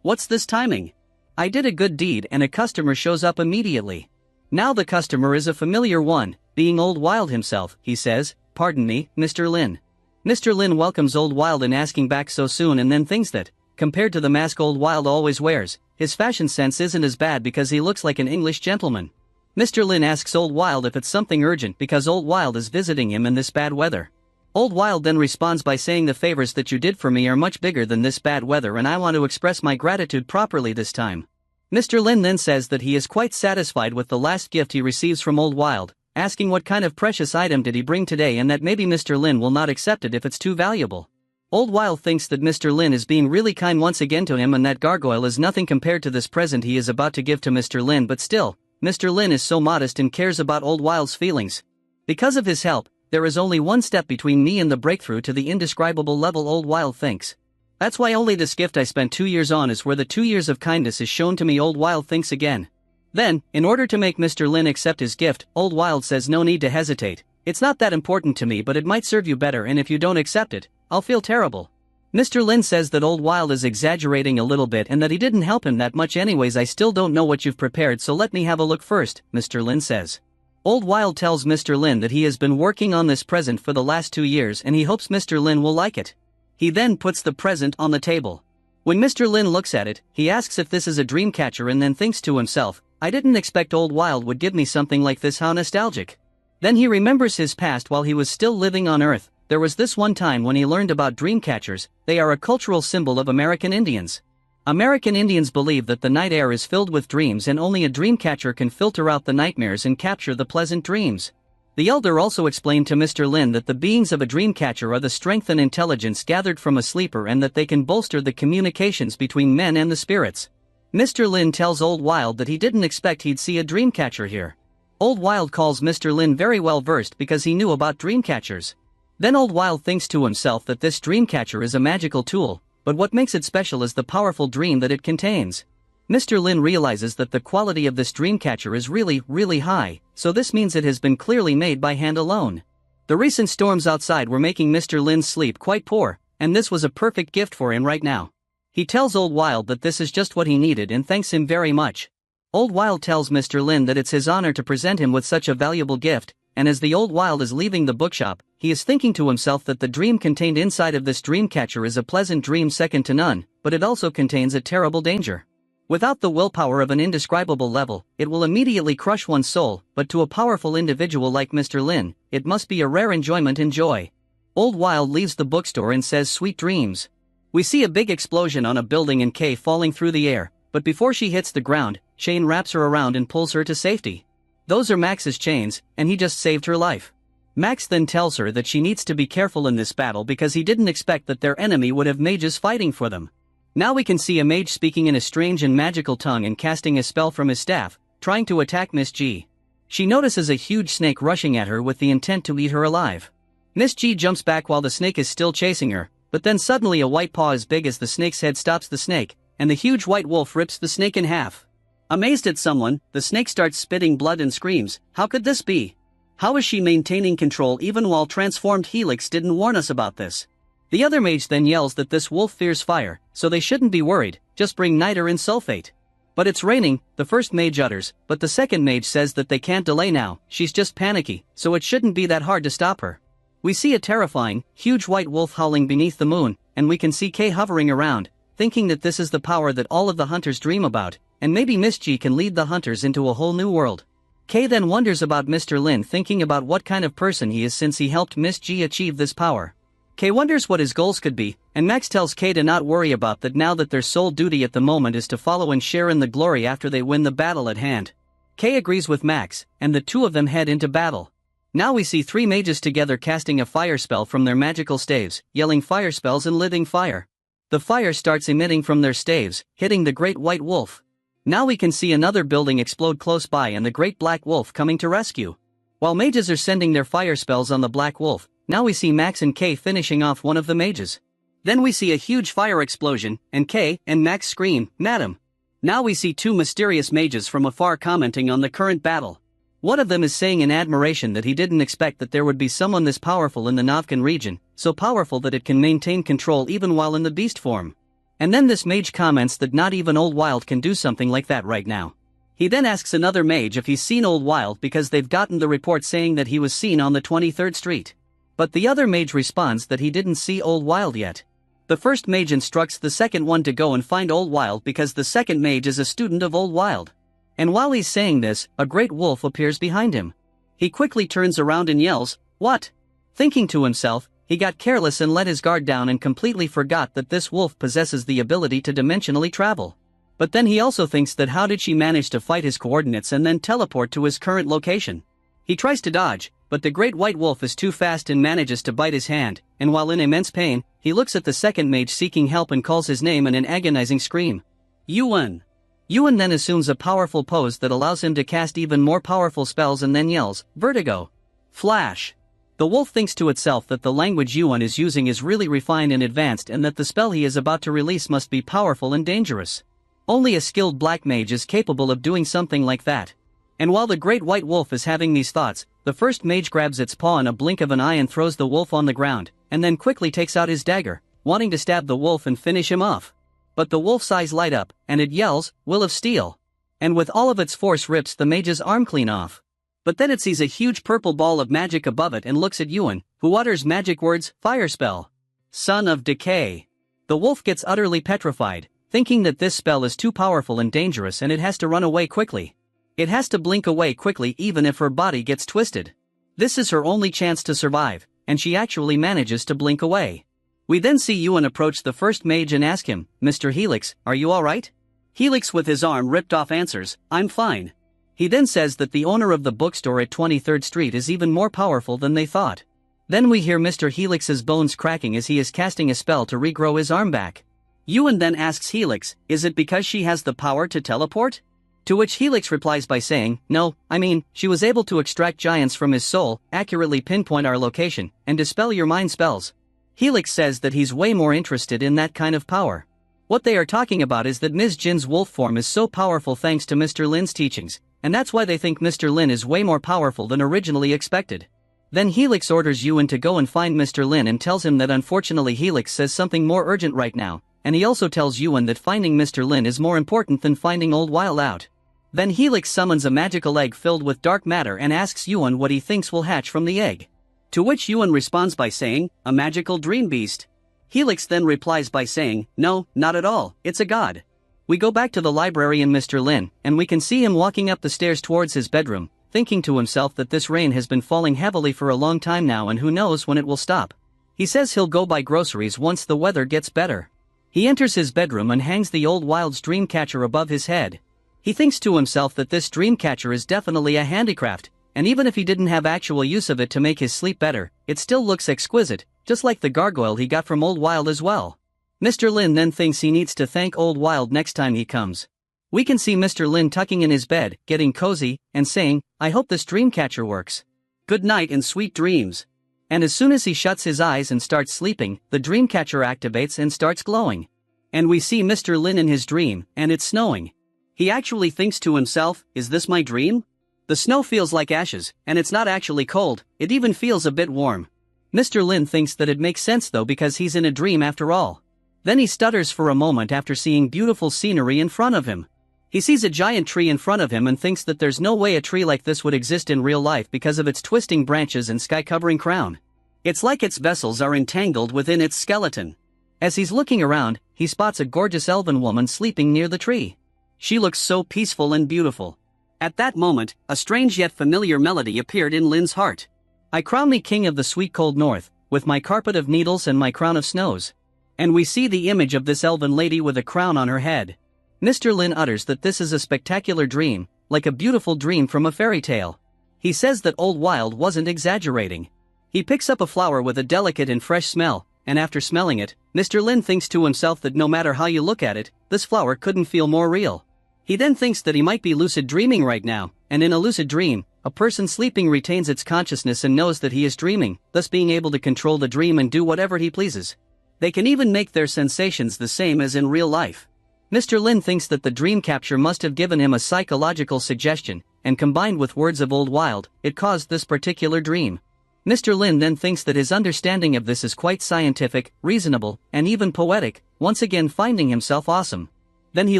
what's this timing? I did a good deed and a customer shows up immediately. Now the customer is a familiar one, being Old Wild himself, he says, pardon me, Mr. Lin. Mr. Lin welcomes Old Wild in asking back so soon and then thinks that, compared to the mask Old Wild always wears, his fashion sense isn't as bad because he looks like an English gentleman. Mr. Lin asks Old Wild if it's something urgent because Old Wild is visiting him in this bad weather. Old Wild then responds by saying the favors that you did for me are much bigger than this bad weather and I want to express my gratitude properly this time. Mr. Lin then says that he is quite satisfied with the last gift he receives from Old Wild, asking what kind of precious item did he bring today and that maybe Mr. Lin will not accept it if it's too valuable. Old Wild thinks that Mr. Lin is being really kind once again to him and that gargoyle is nothing compared to this present he is about to give to Mr. Lin, but still, Mr. Lin is so modest and cares about Old Wild's feelings. Because of his help, there is only one step between me and the breakthrough to the indescribable level, Old Wild thinks. That's why only this gift I spent 2 years on is where the 2 years of kindness is shown to me, Old Wild thinks again. Then, in order to make Mr. Lin accept his gift, Old Wild says no need to hesitate. It's not that important to me, but it might serve you better, and if you don't accept it, I'll feel terrible. Mr. Lin says that Old Wild is exaggerating a little bit and that he didn't help him that much anyways. I still don't know what you've prepared, so let me have a look first, Mr. Lin says. Old Wild tells Mr. Lin that he has been working on this present for the last 2 years and he hopes Mr. Lin will like it. He then puts the present on the table. When Mr. Lin looks at it, he asks if this is a dream catcher and then thinks to himself, I didn't expect Old Wild would give me something like this, how nostalgic. Then he remembers his past while he was still living on Earth. There was this one time when he learned about dream catchers. They are a cultural symbol of American Indians. American Indians believe that the night air is filled with dreams and only a dream catcher can filter out the nightmares and capture the pleasant dreams. The elder also explained to Mr. Lin that the beings of a dreamcatcher are the strength and intelligence gathered from a sleeper and that they can bolster the communications between men and the spirits. Mr. Lin tells Old Wild that he didn't expect he'd see a dreamcatcher here. Old Wild calls Mr. Lin very well versed because he knew about dreamcatchers. Then Old Wild thinks to himself that this dreamcatcher is a magical tool, but what makes it special is the powerful dream that it contains. Mr. Lin realizes that the quality of this dreamcatcher is really high, so this means it has been clearly made by hand alone. The recent storms outside were making Mr. Lin's sleep quite poor, and this was a perfect gift for him right now. He tells Old Wild that this is just what he needed and thanks him very much. Old Wild tells Mr. Lin that it's his honor to present him with such a valuable gift, and as the Old Wild is leaving the bookshop, he is thinking to himself that the dream contained inside of this dreamcatcher is a pleasant dream second to none, but it also contains a terrible danger. Without the willpower of an indescribable level, it will immediately crush one's soul, but to a powerful individual like Mr. Lin, it must be a rare enjoyment and joy. Old Wild leaves the bookstore and says sweet dreams. We see a big explosion on a building and Kay falling through the air, but before she hits the ground, Shane wraps her around and pulls her to safety. Those are Max's chains, and he just saved her life. Max then tells her that she needs to be careful in this battle because he didn't expect that their enemy would have mages fighting for them. Now we can see a mage speaking in a strange and magical tongue and casting a spell from his staff, trying to attack Miss G. She notices a huge snake rushing at her with the intent to eat her alive. Miss G jumps back while the snake is still chasing her, but then suddenly a white paw as big as the snake's head stops the snake, and the huge white wolf rips the snake in half. Amazed at someone, the snake starts spitting blood and screams, "How could this be? How is she maintaining control even while transformed Helix didn't warn us about this?" The other mage then yells that this wolf fears fire, so they shouldn't be worried, just bring niter and sulfate. But it's raining, the first mage utters, but the second mage says that they can't delay now, she's just panicky, so it shouldn't be that hard to stop her. We see a terrifying, huge white wolf howling beneath the moon, and we can see Kay hovering around, thinking that this is the power that all of the hunters dream about, and maybe Miss G can lead the hunters into a whole new world. Kay then wonders about Mr. Lin, thinking about what kind of person he is since he helped Miss G achieve this power. Kay wonders what his goals could be, and Max tells Kay to not worry about that now that their sole duty at the moment is to follow and share in the glory after they win the battle at hand. Kay agrees with Max, and the two of them head into battle. Now we see three mages together casting a fire spell from their magical staves, yelling fire spells and lighting fire. The fire starts emitting from their staves, hitting the great white wolf. Now we can see another building explode close by and the great black wolf coming to rescue. While mages are sending their fire spells on the black wolf, now we see Max and Kay finishing off one of the mages. Then we see a huge fire explosion, and Kay and Max scream, "Madam!" Now we see two mysterious mages from afar commenting on the current battle. One of them is saying in admiration that he didn't expect that there would be someone this powerful in the Novkan region, so powerful that it can maintain control even while in the beast form. And then this mage comments that not even Old Wild can do something like that right now. He then asks another mage if he's seen Old Wild because they've gotten the report saying that he was seen on the 23rd Street. But the other mage responds that he didn't see Old Wild yet. The first mage instructs the second one to go and find Old Wild because the second mage is a student of Old Wild. And while he's saying this, a great wolf appears behind him. He quickly turns around and yells, "What?" Thinking to himself, he got careless and let his guard down and completely forgot that this wolf possesses the ability to dimensionally travel. But then he also thinks that how did she manage to fight his coordinates and then teleport to his current location? He tries to dodge, but the great white wolf is too fast and manages to bite his hand, and while in immense pain, he looks at the second mage seeking help and calls his name in an agonizing scream. Yuan. Yuan then assumes a powerful pose that allows him to cast even more powerful spells and then yells, "Vertigo! Flash!" The wolf thinks to itself that the language Yuan is using is really refined and advanced and that the spell he is about to release must be powerful and dangerous. Only a skilled black mage is capable of doing something like that. And while the great white wolf is having these thoughts, the first mage grabs its paw in a blink of an eye and throws the wolf on the ground, and then quickly takes out his dagger, wanting to stab the wolf and finish him off. But the wolf's eyes light up, and it yells, "Will of Steel!" And with all of its force rips the mage's arm clean off. But then it sees a huge purple ball of magic above it and looks at Yuan, who utters magic words, "Fire spell! Son of Decay!" The wolf gets utterly petrified, thinking that this spell is too powerful and dangerous and it has to run away quickly. It has to blink away quickly even if her body gets twisted. This is her only chance to survive, and she actually manages to blink away. We then see Yuan approach the first mage and ask him, "Mr. Helix, are you alright?" Helix with his arm ripped off answers, "I'm fine." He then says that the owner of the bookstore at 23rd Street is even more powerful than they thought. Then we hear Mr. Helix's bones cracking as he is casting a spell to regrow his arm back. Yuan then asks Helix, is it because she has the power to teleport? To which Helix replies by saying, no, I mean, she was able to extract giants from his soul, accurately pinpoint our location, and dispel your mind spells. Helix says that he's way more interested in that kind of power. What they are talking about is that Ms. Jin's wolf form is so powerful thanks to Mr. Lin's teachings, and that's why they think Mr. Lin is way more powerful than originally expected. Then Helix orders Yuan to go and find Mr. Lin and tells him that unfortunately Helix says something more urgent right now, and he also tells Yuan that finding Mr. Lin is more important than finding Old Wild out. Then Helix summons a magical egg filled with dark matter and asks Yuan what he thinks will hatch from the egg. To which Yuan responds by saying, a magical dream beast. Helix then replies by saying, no, not at all, it's a god. We go back to the library in Mr. Lin, and we can see him walking up the stairs towards his bedroom, thinking to himself that this rain has been falling heavily for a long time now and who knows when it will stop. He says he'll go buy groceries once the weather gets better. He enters his bedroom and hangs the Old Wild's dream catcher above his head. He thinks to himself that this dream catcher is definitely a handicraft, and even if he didn't have actual use of it to make his sleep better, it still looks exquisite, just like the gargoyle he got from Old Wild as well. Mr. Lin then thinks he needs to thank Old Wild next time he comes. We can see Mr. Lin tucking in his bed, getting cozy, and saying, I hope this dream catcher works. Good night and sweet dreams. And as soon as he shuts his eyes and starts sleeping, the dream catcher activates and starts glowing. And we see Mr. Lin in his dream, and it's snowing. He actually thinks to himself, is this my dream? The snow feels like ashes, and it's not actually cold, it even feels a bit warm. Mr. Lin thinks that it makes sense though because he's in a dream after all. Then he stutters for a moment after seeing beautiful scenery in front of him. He sees a giant tree in front of him and thinks that there's no way a tree like this would exist in real life because of its twisting branches and sky-covering crown. It's like its vessels are entangled within its skeleton. As he's looking around, he spots a gorgeous elven woman sleeping near the tree. She looks so peaceful and beautiful. At that moment, a strange yet familiar melody appeared in Lin's heart. I crown thee king of the sweet cold north, with my carpet of needles and my crown of snows. And we see the image of this elven lady with a crown on her head. Mr. Lin utters that this is a spectacular dream, like a beautiful dream from a fairy tale. He says that Old Wild wasn't exaggerating. He picks up a flower with a delicate and fresh smell, and after smelling it, Mr. Lin thinks to himself that no matter how you look at it, this flower couldn't feel more real. He then thinks that he might be lucid dreaming right now, and in a lucid dream, a person sleeping retains its consciousness and knows that he is dreaming, thus being able to control the dream and do whatever he pleases. They can even make their sensations the same as in real life. Mr. Lin thinks that the dream capture must have given him a psychological suggestion, and combined with words of Old Wild, it caused this particular dream. Mr. Lin then thinks that his understanding of this is quite scientific, reasonable, and even poetic, once again finding himself awesome. Then he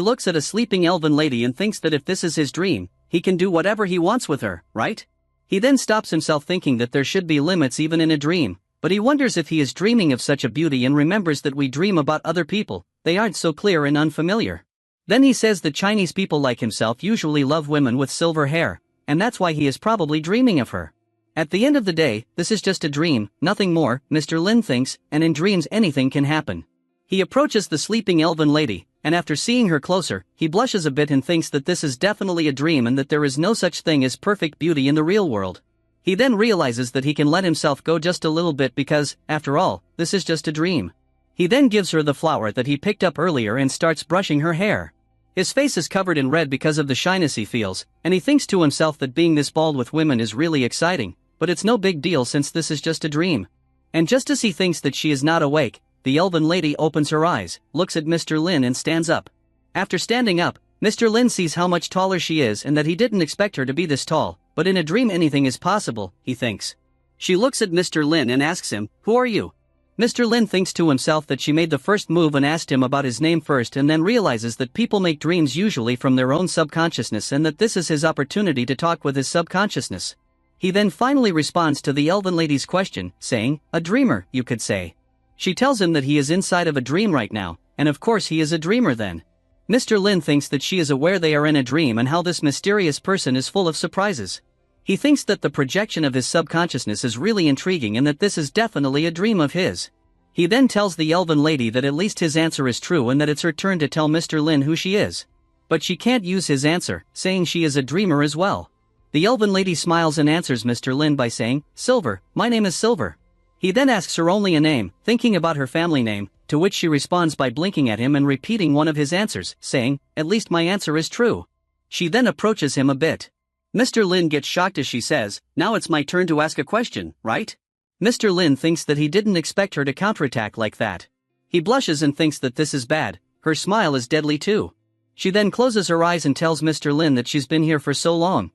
looks at a sleeping elven lady and thinks that if this is his dream, he can do whatever he wants with her, right? He then stops himself thinking that there should be limits even in a dream, but he wonders if he is dreaming of such a beauty and remembers that we dream about other people, they aren't so clear and unfamiliar. Then he says that Chinese people like himself usually love women with silver hair, and that's why he is probably dreaming of her. At the end of the day, this is just a dream, nothing more, Mr. Lin thinks, and in dreams anything can happen. He approaches the sleeping elven lady, and after seeing her closer, he blushes a bit and thinks that this is definitely a dream and that there is no such thing as perfect beauty in the real world. He then realizes that he can let himself go just a little bit because, after all, this is just a dream. He then gives her the flower that he picked up earlier and starts brushing her hair. His face is covered in red because of the shyness he feels, and he thinks to himself that being this bald with women is really exciting, but it's no big deal since this is just a dream. And just as he thinks that she is not awake, the elven lady opens her eyes, looks at Mr. Lin and stands up. After standing up, Mr. Lin sees how much taller she is and that he didn't expect her to be this tall, but in a dream anything is possible, he thinks. She looks at Mr. Lin and asks him, "Who are you?" Mr. Lin thinks to himself that she made the first move and asked him about his name first and then realizes that people make dreams usually from their own subconsciousness and that this is his opportunity to talk with his subconsciousness. He then finally responds to the elven lady's question, saying, "A dreamer, you could say." She tells him that he is inside of a dream right now, and of course he is a dreamer then. Mr. Lin thinks that she is aware they are in a dream and how this mysterious person is full of surprises. He thinks that the projection of his subconsciousness is really intriguing and that this is definitely a dream of his. He then tells the elven lady that at least his answer is true and that it's her turn to tell Mr. Lin who she is. But she can't use his answer, saying she is a dreamer as well. The elven lady smiles and answers Mr. Lin by saying, "Silver, my name is Silver." He then asks her only a name, thinking about her family name, to which she responds by blinking at him and repeating one of his answers, saying, "At least my answer is true." She then approaches him a bit. Mr. Lin gets shocked as she says, "Now it's my turn to ask a question, right?" Mr. Lin thinks that he didn't expect her to counterattack like that. He blushes and thinks that this is bad. Her smile is deadly too. She then closes her eyes and tells Mr. Lin that she's been here for so long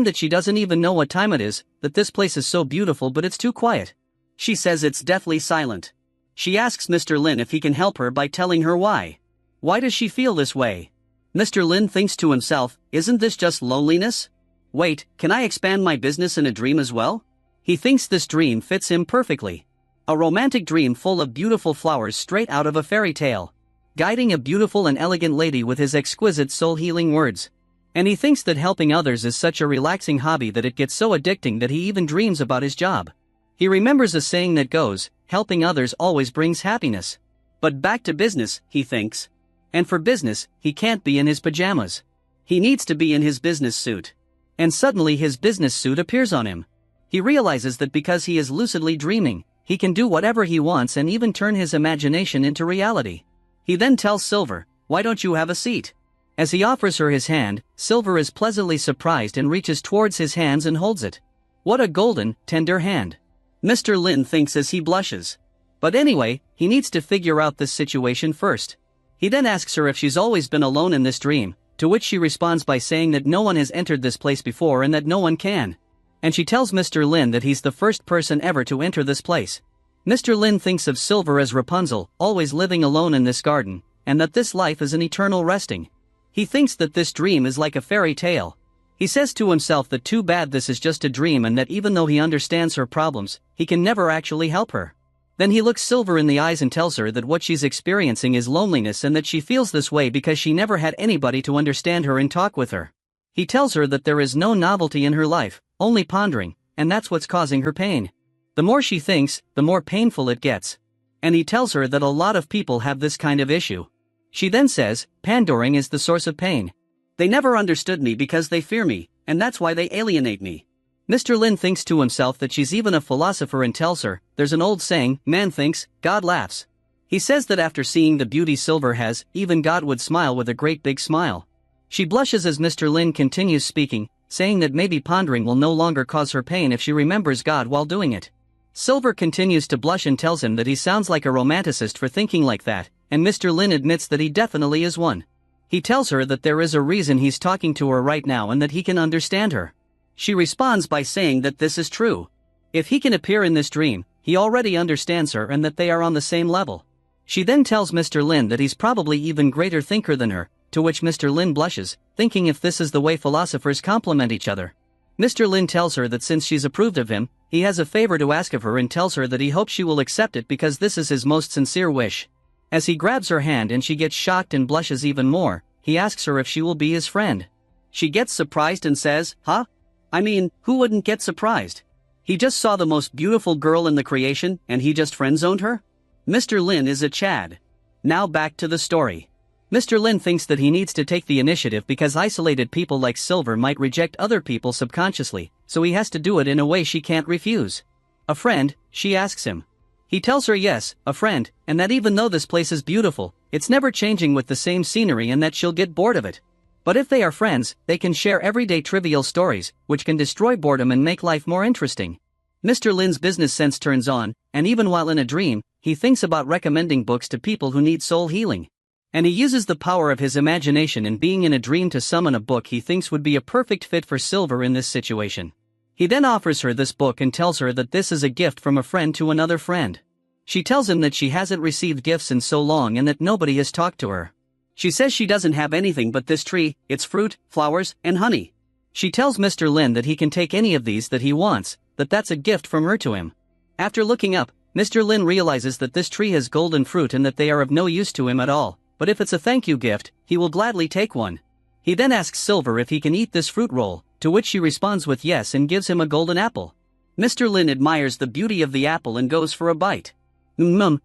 that she doesn't even know what time it is, that this place is so beautiful but it's too quiet. She says it's deathly silent. She asks Mr. Lin if he can help her by telling her why. Why does she feel this way? Mr. Lin thinks to himself, isn't this just loneliness? Wait, can I expand my business in a dream as well? He thinks this dream fits him perfectly. A romantic dream full of beautiful flowers straight out of a fairy tale. Guiding a beautiful and elegant lady with his exquisite soul-healing words. And he thinks that helping others is such a relaxing hobby that it gets so addicting that he even dreams about his job. He remembers a saying that goes, helping others always brings happiness. But back to business, he thinks. And for business, he can't be in his pajamas. He needs to be in his business suit. And suddenly his business suit appears on him. He realizes that because he is lucidly dreaming, he can do whatever he wants and even turn his imagination into reality. He then tells Silver, "Why don't you have a seat?" As he offers her his hand, Silver is pleasantly surprised and reaches towards his hands and holds it. What a golden, tender hand. Mr. Lin thinks as he blushes. But anyway, he needs to figure out this situation first. He then asks her if she's always been alone in this dream, to which she responds by saying that no one has entered this place before and that no one can. And she tells Mr. Lin that he's the first person ever to enter this place. Mr. Lin thinks of Silver as Rapunzel, always living alone in this garden, and that this life is an eternal resting. He thinks that this dream is like a fairy tale. He says to himself that too bad this is just a dream and that even though he understands her problems, he can never actually help her. Then he looks Silver in the eyes and tells her that what she's experiencing is loneliness and that she feels this way because she never had anybody to understand her and talk with her. He tells her that there is no novelty in her life, only pondering, and that's what's causing her pain. The more she thinks, the more painful it gets. And he tells her that a lot of people have this kind of issue. She then says, "Pandoring is the source of pain. They never understood me because they fear me, and that's why they alienate me." Mr. Lin thinks to himself that she's even a philosopher and tells her, there's an old saying, man thinks, God laughs. He says that after seeing the beauty Silver has, even God would smile with a great big smile. She blushes as Mr. Lin continues speaking, saying that maybe pondering will no longer cause her pain if she remembers God while doing it. Silver continues to blush and tells him that he sounds like a romanticist for thinking like that, and Mr. Lin admits that he definitely is one. He tells her that there is a reason he's talking to her right now and that he can understand her. She responds by saying that this is true. If he can appear in this dream, he already understands her and that they are on the same level. She then tells Mr. Lin that he's probably even greater thinker than her, to which Mr. Lin blushes, thinking if this is the way philosophers complement each other. Mr. Lin tells her that since she's approved of him, he has a favor to ask of her and tells her that he hopes she will accept it because this is his most sincere wish. As he grabs her hand and she gets shocked and blushes even more, he asks her if she will be his friend. She gets surprised and says, "Huh? I mean, who wouldn't get surprised? He just saw the most beautiful girl in the creation and he just friend-zoned her?" Mr. Lin is a Chad. Now back to the story. Mr. Lin thinks that he needs to take the initiative because isolated people like Silver might reject other people subconsciously, so he has to do it in a way she can't refuse. "A friend?" she asks him. He tells her yes, a friend, and that even though this place is beautiful, it's never changing with the same scenery and that she'll get bored of it. But if they are friends, they can share everyday trivial stories, which can destroy boredom and make life more interesting. Mr. Lin's business sense turns on, and even while in a dream, he thinks about recommending books to people who need soul healing. And he uses the power of his imagination and being in a dream to summon a book he thinks would be a perfect fit for Silver in this situation. He then offers her this book and tells her that this is a gift from a friend to another friend. She tells him that she hasn't received gifts in so long and that nobody has talked to her. She says she doesn't have anything but this tree, its fruit, flowers, and honey. She tells Mr. Lin that he can take any of these that he wants, that that's a gift from her to him. After looking up, Mr. Lin realizes that this tree has golden fruit and that they are of no use to him at all, but if it's a thank you gift, he will gladly take one. He then asks Silver if he can eat this fruit roll, to which she responds with yes and gives him a golden apple. Mr. Lin admires the beauty of the apple and goes for a bite.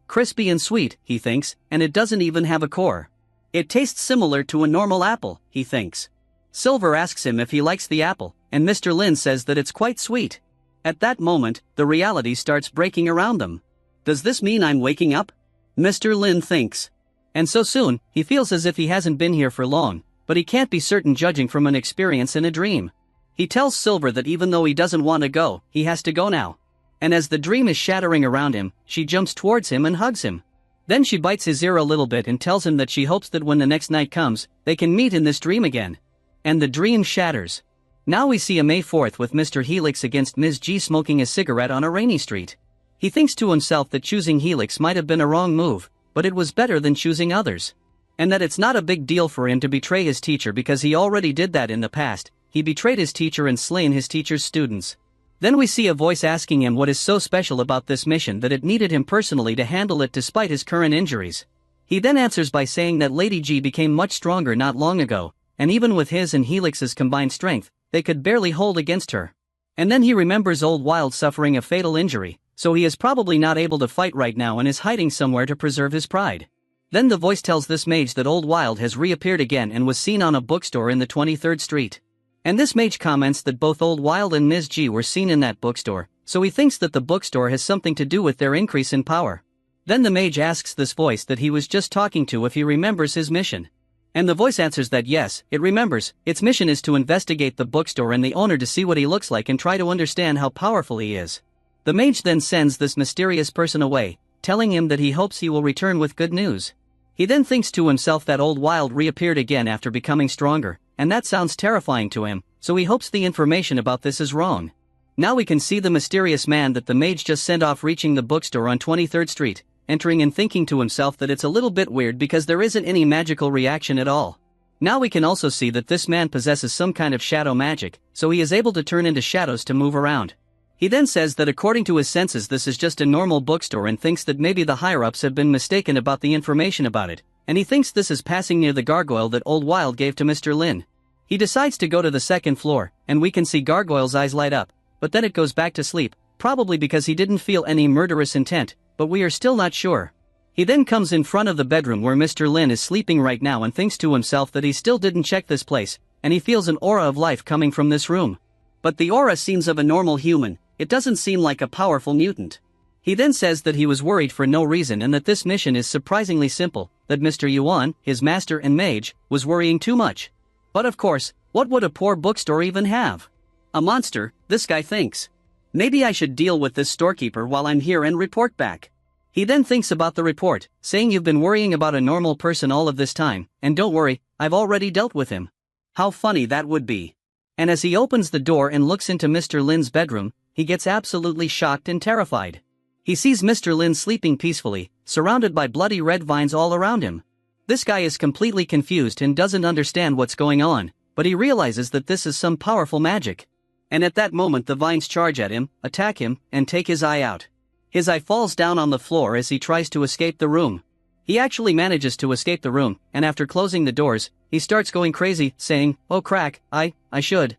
Crispy and sweet, he thinks, and it doesn't even have a core. It tastes similar to a normal apple, he thinks. Silver asks him if he likes the apple, and Mr. Lin says that it's quite sweet. At that moment, the reality starts breaking around them. Does this mean I'm waking up? Mr. Lin thinks. And so soon, he feels as if he hasn't been here for long, but he can't be certain judging from an experience in a dream. He tells Silver that even though he doesn't want to go, he has to go now. And as the dream is shattering around him, she jumps towards him and hugs him. Then she bites his ear a little bit and tells him that she hopes that when the next night comes, they can meet in this dream again. And the dream shatters. Now we see a May 4th with Mr. Helix against Ms. G smoking a cigarette on a rainy street. He thinks to himself that choosing Helix might have been a wrong move, but it was better than choosing others. And that it's not a big deal for him to betray his teacher because he already did that in the past. He betrayed his teacher and slain his teacher's students. Then we see a voice asking him what is so special about this mission that it needed him personally to handle it despite his current injuries. He then answers by saying that Lady G became much stronger not long ago, and even with his and Helix's combined strength, they could barely hold against her. And then he remembers Old Wild suffering a fatal injury, so he is probably not able to fight right now and is hiding somewhere to preserve his pride. Then the voice tells this mage that Old Wild has reappeared again and was seen on a bookstore in the 23rd Street. And this mage comments that both Old Wild and Ms. G were seen in that bookstore, so he thinks that the bookstore has something to do with their increase in power. Then the mage asks this voice that he was just talking to if he remembers his mission. And the voice answers that yes, it remembers. Its mission is to investigate the bookstore and the owner to see what he looks like and try to understand how powerful he is. The mage then sends this mysterious person away, telling him that he hopes he will return with good news. He then thinks to himself that Old Wild reappeared again after becoming stronger, and that sounds terrifying to him, so he hopes the information about this is wrong. Now we can see the mysterious man that the mage just sent off reaching the bookstore on 23rd Street, entering and thinking to himself that it's a little bit weird because there isn't any magical reaction at all. Now we can also see that this man possesses some kind of shadow magic, so he is able to turn into shadows to move around. He then says that according to his senses this is just a normal bookstore and thinks that maybe the higher-ups have been mistaken about the information about it, and he thinks this is passing near the gargoyle that Old Wild gave to Mr. Lin. He decides to go to the second floor, and we can see Gargoyle's eyes light up, but then it goes back to sleep, probably because he didn't feel any murderous intent, but we are still not sure. He then comes in front of the bedroom where Mr. Lin is sleeping right now and thinks to himself that he still didn't check this place, and he feels an aura of life coming from this room. But the aura seems of a normal human, it doesn't seem like a powerful mutant. He then says that he was worried for no reason and that this mission is surprisingly simple, that Mr. Yuan, his master and mage, was worrying too much. But of course, what would a poor bookstore even have? A monster, this guy thinks. Maybe I should deal with this storekeeper while I'm here and report back. He then thinks about the report, saying you've been worrying about a normal person all of this time, and don't worry, I've already dealt with him. How funny that would be. And as he opens the door and looks into Mr. Lin's bedroom, he gets absolutely shocked and terrified. He sees Mr. Lin sleeping peacefully, surrounded by bloody red vines all around him. This guy is completely confused and doesn't understand what's going on, but he realizes that this is some powerful magic. And at that moment the vines charge at him, attack him, and take his eye out. His eye falls down on the floor as he tries to escape the room. He actually manages to escape the room, and after closing the doors, he starts going crazy, saying, "Oh crack, I should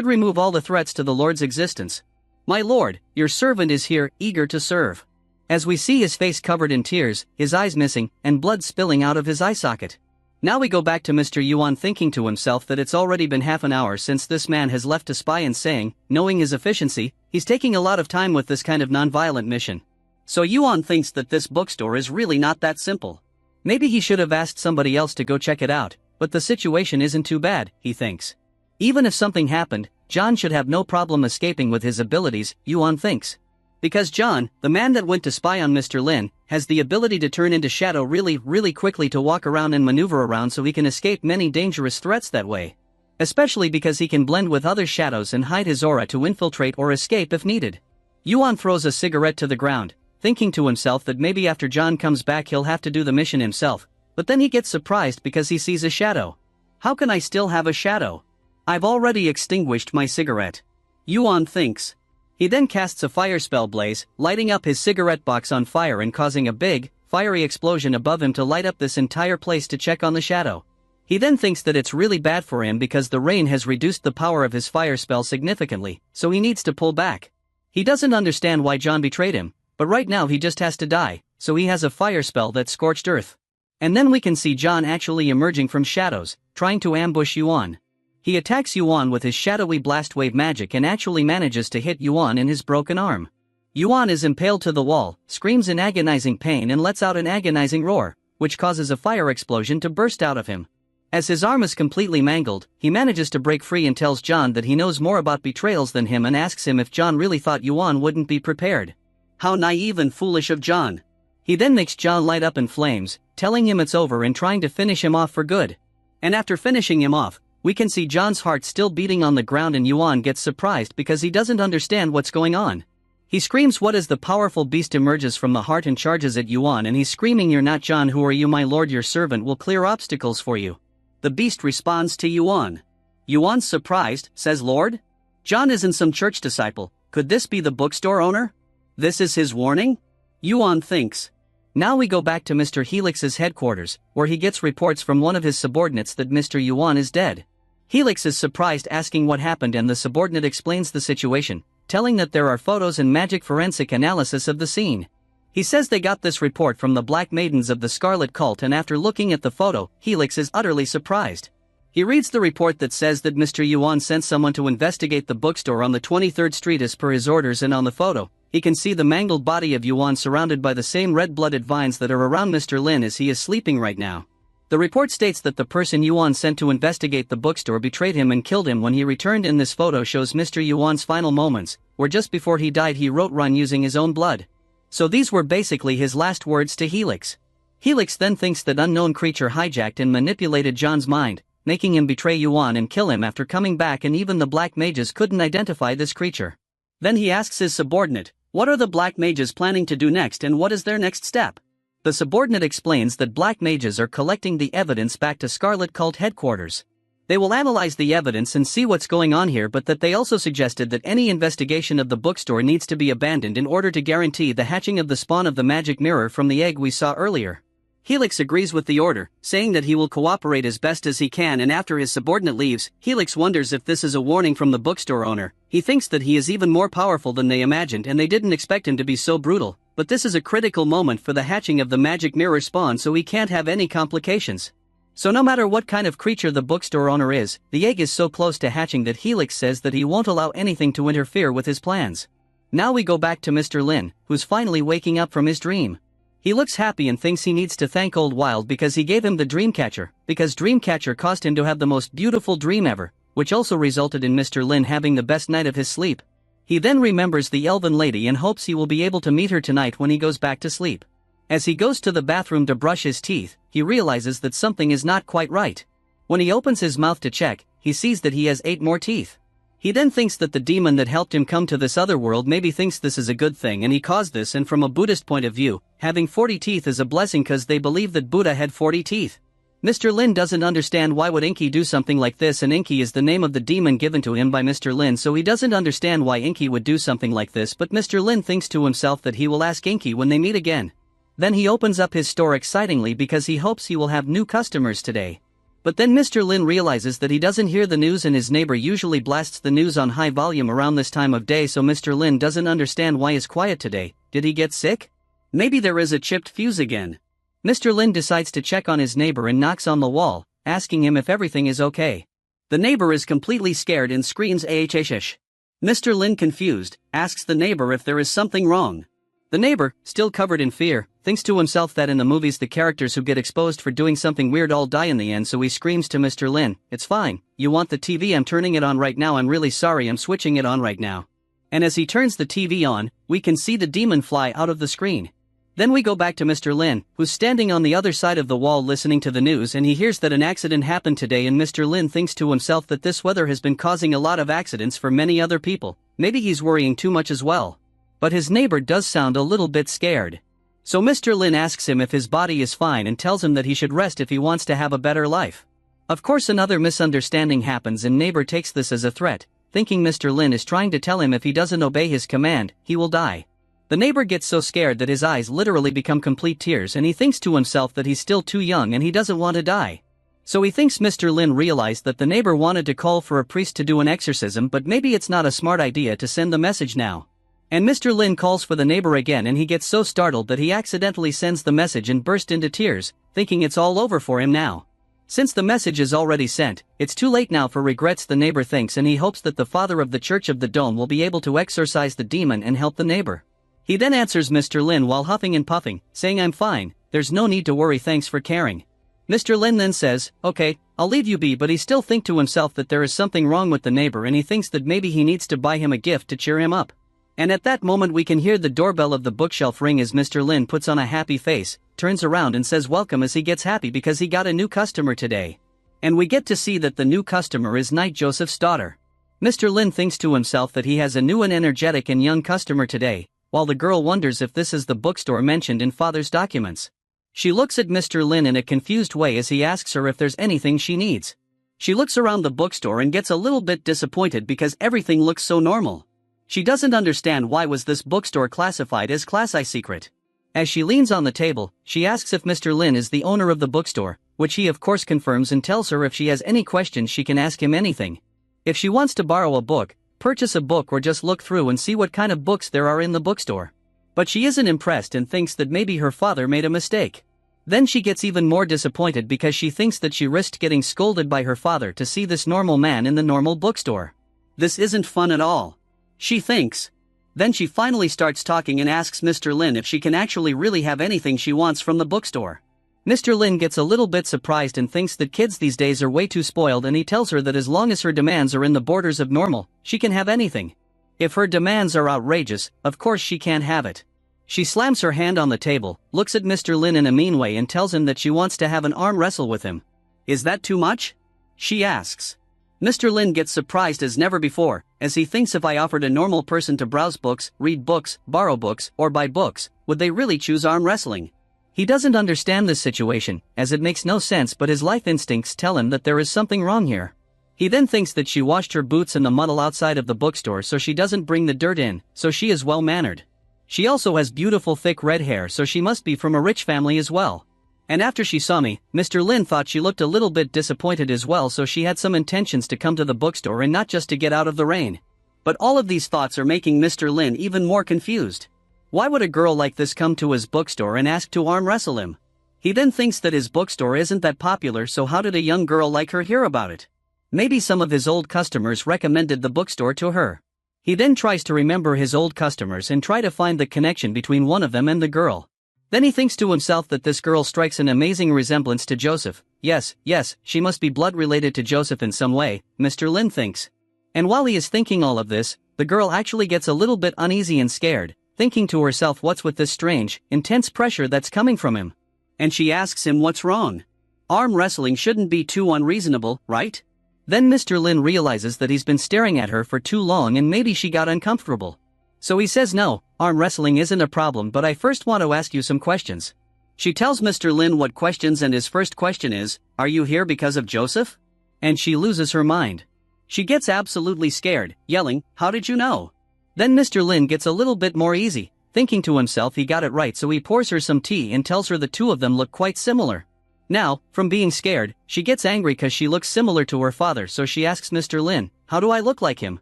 remove all the threats to the Lord's existence. My Lord, your servant is here, eager to serve." As we see his face covered in tears, his eyes missing, and blood spilling out of his eye socket. Now we go back to Mr. Yuan thinking to himself that it's already been half an hour since this man has left to spy and saying, knowing his efficiency, he's taking a lot of time with this kind of non-violent mission. So Yuan thinks that this bookstore is really not that simple. Maybe he should have asked somebody else to go check it out, but the situation isn't too bad, he thinks. Even if something happened, John should have no problem escaping with his abilities, Yuan thinks. Because John, the man that went to spy on Mr. Lin, has the ability to turn into shadow really quickly to walk around and maneuver around so he can escape many dangerous threats that way. Especially because he can blend with other shadows and hide his aura to infiltrate or escape if needed. Yuan throws a cigarette to the ground, thinking to himself that maybe after John comes back he'll have to do the mission himself, but then he gets surprised because he sees a shadow. How can I still have a shadow? I've already extinguished my cigarette. Yuan thinks. He then casts a fire spell blaze, lighting up his cigarette box on fire and causing a big, fiery explosion above him to light up this entire place to check on the shadow. He then thinks that it's really bad for him because the rain has reduced the power of his fire spell significantly, so he needs to pull back. He doesn't understand why John betrayed him, but right now he just has to die, so he has a fire spell that's scorched earth. And then we can see John actually emerging from shadows, trying to ambush Yuan. He attacks Yuan with his shadowy blast wave magic and actually manages to hit Yuan in his broken arm. Yuan is impaled to the wall, screams in agonizing pain and lets out an agonizing roar, which causes a fire explosion to burst out of him. As his arm is completely mangled, he manages to break free and tells John that he knows more about betrayals than him and asks him if John really thought Yuan wouldn't be prepared. How naive and foolish of John. He then makes John light up in flames, telling him it's over and trying to finish him off for good. And after finishing him off, we can see John's heart still beating on the ground and Yuan gets surprised because he doesn't understand what's going on. He screams what as the powerful beast emerges from the heart and charges at Yuan and he's screaming, "You're not John, who are you? My lord, your servant will clear obstacles for you." The beast responds to Yuan. Yuan's surprised, says, "Lord? John isn't some church disciple, could this be the bookstore owner? This is his warning?" Yuan thinks. Now we go back to Mr. Helix's headquarters, where he gets reports from one of his subordinates that Mr. Yuan is dead. Helix is surprised, asking what happened, and the subordinate explains the situation, telling that there are photos and magic forensic analysis of the scene. He says they got this report from the Black Maidens of the Scarlet Cult, and after looking at the photo, Helix is utterly surprised. He reads the report that says that Mr. Yuan sent someone to investigate the bookstore on the 23rd Street as per his orders, and on the photo, he can see the mangled body of Yuan surrounded by the same red-blooded vines that are around Mr. Lin as he is sleeping right now. The report states that the person Yuan sent to investigate the bookstore betrayed him and killed him when he returned. In this photo shows Mr. Yuan's final moments, where just before he died he wrote "Run" using his own blood. So these were basically his last words to Helix. Helix then thinks that unknown creature hijacked and manipulated John's mind, making him betray Yuan and kill him after coming back, and even the black mages couldn't identify this creature. Then he asks his subordinate, what are the black mages planning to do next and what is their next step? The subordinate explains that black mages are collecting the evidence back to Scarlet Cult headquarters. They will analyze the evidence and see what's going on here, but that they also suggested that any investigation of the bookstore needs to be abandoned in order to guarantee the hatching of the spawn of the magic mirror from the egg we saw earlier. Helix agrees with the order, saying that he will cooperate as best as he can, and after his subordinate leaves, Helix wonders if this is a warning from the bookstore owner. He thinks that he is even more powerful than they imagined and they didn't expect him to be so brutal, but this is a critical moment for the hatching of the magic mirror spawn, so he can't have any complications. So no matter what kind of creature the bookstore owner is, the egg is so close to hatching that Helix says that he won't allow anything to interfere with his plans. Now we go back to Mr. Lin, who's finally waking up from his dream. He looks happy and thinks he needs to thank Old Wild because he gave him the Dreamcatcher, because Dreamcatcher caused him to have the most beautiful dream ever, which also resulted in Mr. Lin having the best night of his sleep. He then remembers the elven lady and hopes he will be able to meet her tonight when he goes back to sleep. As he goes to the bathroom to brush his teeth, he realizes that something is not quite right. When he opens his mouth to check, he sees that he has 8 more teeth. He then thinks that the demon that helped him come to this other world maybe thinks this is a good thing and he caused this, and from a Buddhist point of view, having 40 teeth is a blessing cause they believe that Buddha had 40 teeth. Mr. Lin doesn't understand why would Inky do something like this, and Inky is the name of the demon given to him by Mr. Lin, so he doesn't understand why Inky would do something like this, but Mr. Lin thinks to himself that he will ask Inky when they meet again. Then he opens up his store excitingly because he hopes he will have new customers today. But then Mr. Lin realizes that he doesn't hear the news and his neighbor usually blasts the news on high volume around this time of day, so Mr. Lin doesn't understand why he's quiet today. Did he get sick? Maybe there is a chipped fuse again. Mr. Lin decides to check on his neighbor and knocks on the wall, asking him if everything is okay. The neighbor is completely scared and screams "Ahh." Mr. Lin, confused, asks the neighbor if there is something wrong. The neighbor, still covered in fear, thinks to himself that in the movies the characters who get exposed for doing something weird all die in the end, so he screams to Mr. Lin, "It's fine, you want the TV? I'm turning it on right now. I'm really sorry, I'm switching it on right now." And as he turns the TV on, we can see the demon fly out of the screen. Then we go back to Mr. Lin, who's standing on the other side of the wall listening to the news, and he hears that an accident happened today, and Mr. Lin thinks to himself that this weather has been causing a lot of accidents for many other people. Maybe he's worrying too much as well. But his neighbor does sound a little bit scared. So Mr. Lin asks him if his body is fine and tells him that he should rest if he wants to have a better life. Of course, another misunderstanding happens and neighbor takes this as a threat, thinking Mr. Lin is trying to tell him if he doesn't obey his command, he will die. The neighbor gets so scared that his eyes literally become complete tears, and he thinks to himself that he's still too young and he doesn't want to die. So he thinks Mr. Lin realized that the neighbor wanted to call for a priest to do an exorcism, but maybe it's not a smart idea to send the message now. And Mr. Lin calls for the neighbor again and he gets so startled that he accidentally sends the message and burst into tears, thinking it's all over for him now. Since the message is already sent, it's too late now for regrets, the neighbor thinks, and he hopes that the father of the Church of the Dome will be able to exorcise the demon and help the neighbor. He then answers Mr. Lin while huffing and puffing, saying, "I'm fine, there's no need to worry, thanks for caring." Mr. Lin then says, "Okay, I'll leave you be," but he still thinks to himself that there is something wrong with the neighbor and he thinks that maybe he needs to buy him a gift to cheer him up. And at that moment we can hear the doorbell of the bookshelf ring as Mr. Lin puts on a happy face, turns around and says welcome as he gets happy because he got a new customer today. And we get to see that the new customer is Knight Joseph's daughter. Mr. Lin thinks to himself that he has a new and energetic and young customer today, while the girl wonders if this is the bookstore mentioned in father's documents. She looks at Mr. Lin in a confused way as he asks her if there's anything she needs. She looks around the bookstore and gets a little bit disappointed because everything looks so normal. She doesn't understand why was this bookstore classified as class I secret. As she leans on the table, she asks if Mr. Lin is the owner of the bookstore, which he of course confirms and tells her if she has any questions she can ask him anything. If she wants to borrow a book, purchase a book, or just look through and see what kind of books there are in the bookstore. But she isn't impressed and thinks that maybe her father made a mistake. Then she gets even more disappointed because she thinks that she risked getting scolded by her father to see this normal man in the normal bookstore. This isn't fun at all, she thinks. Then she finally starts talking and asks Mr. Lin if she can actually really have anything she wants from the bookstore. Mr. Lin gets a little bit surprised and thinks that kids these days are way too spoiled, and he tells her that as long as her demands are in the borders of normal, she can have anything. If her demands are outrageous, of course she can't have it. She slams her hand on the table, looks at Mr. Lin in a mean way and tells him that she wants to have an arm wrestle with him. "Is that too much?" she asks. Mr. Lin gets surprised as never before, as he thinks if I offered a normal person to browse books, read books, borrow books, or buy books, would they really choose arm wrestling? He doesn't understand this situation, as it makes no sense, but his life instincts tell him that there is something wrong here. He then thinks that she washed her boots in the muddle outside of the bookstore so she doesn't bring the dirt in, so she is well-mannered. She also has beautiful thick red hair, so she must be from a rich family as well. And after she saw me, Mr. Lin thought she looked a little bit disappointed as well, so she had some intentions to come to the bookstore and not just to get out of the rain. But all of these thoughts are making Mr. Lin even more confused. Why would a girl like this come to his bookstore and ask to arm wrestle him? He then thinks that his bookstore isn't that popular, so how did a young girl like her hear about it? Maybe some of his old customers recommended the bookstore to her. He then tries to remember his old customers and try to find the connection between one of them and the girl. Then he thinks to himself that this girl strikes an amazing resemblance to Joseph. Yes, she must be blood related to Joseph in some way, Mr. Lin thinks. And while he is thinking all of this, the girl actually gets a little bit uneasy and scared, thinking to herself what's with this strange, intense pressure that's coming from him. And she asks him what's wrong. Arm wrestling shouldn't be too unreasonable, right? Then Mr. Lin realizes that he's been staring at her for too long and maybe she got uncomfortable. So he says, "No, arm wrestling isn't a problem, but I first want to ask you some questions." She tells Mr. Lin what questions, and his first question is, "Are you here because of Joseph?" And she loses her mind. She gets absolutely scared, yelling, "How did you know?" Then Mr. Lin gets a little bit more easy, thinking to himself he got it right, so he pours her some tea and tells her the two of them look quite similar. Now, from being scared, she gets angry cause she looks similar to her father, so she asks Mr. Lin, "How do I look like him?"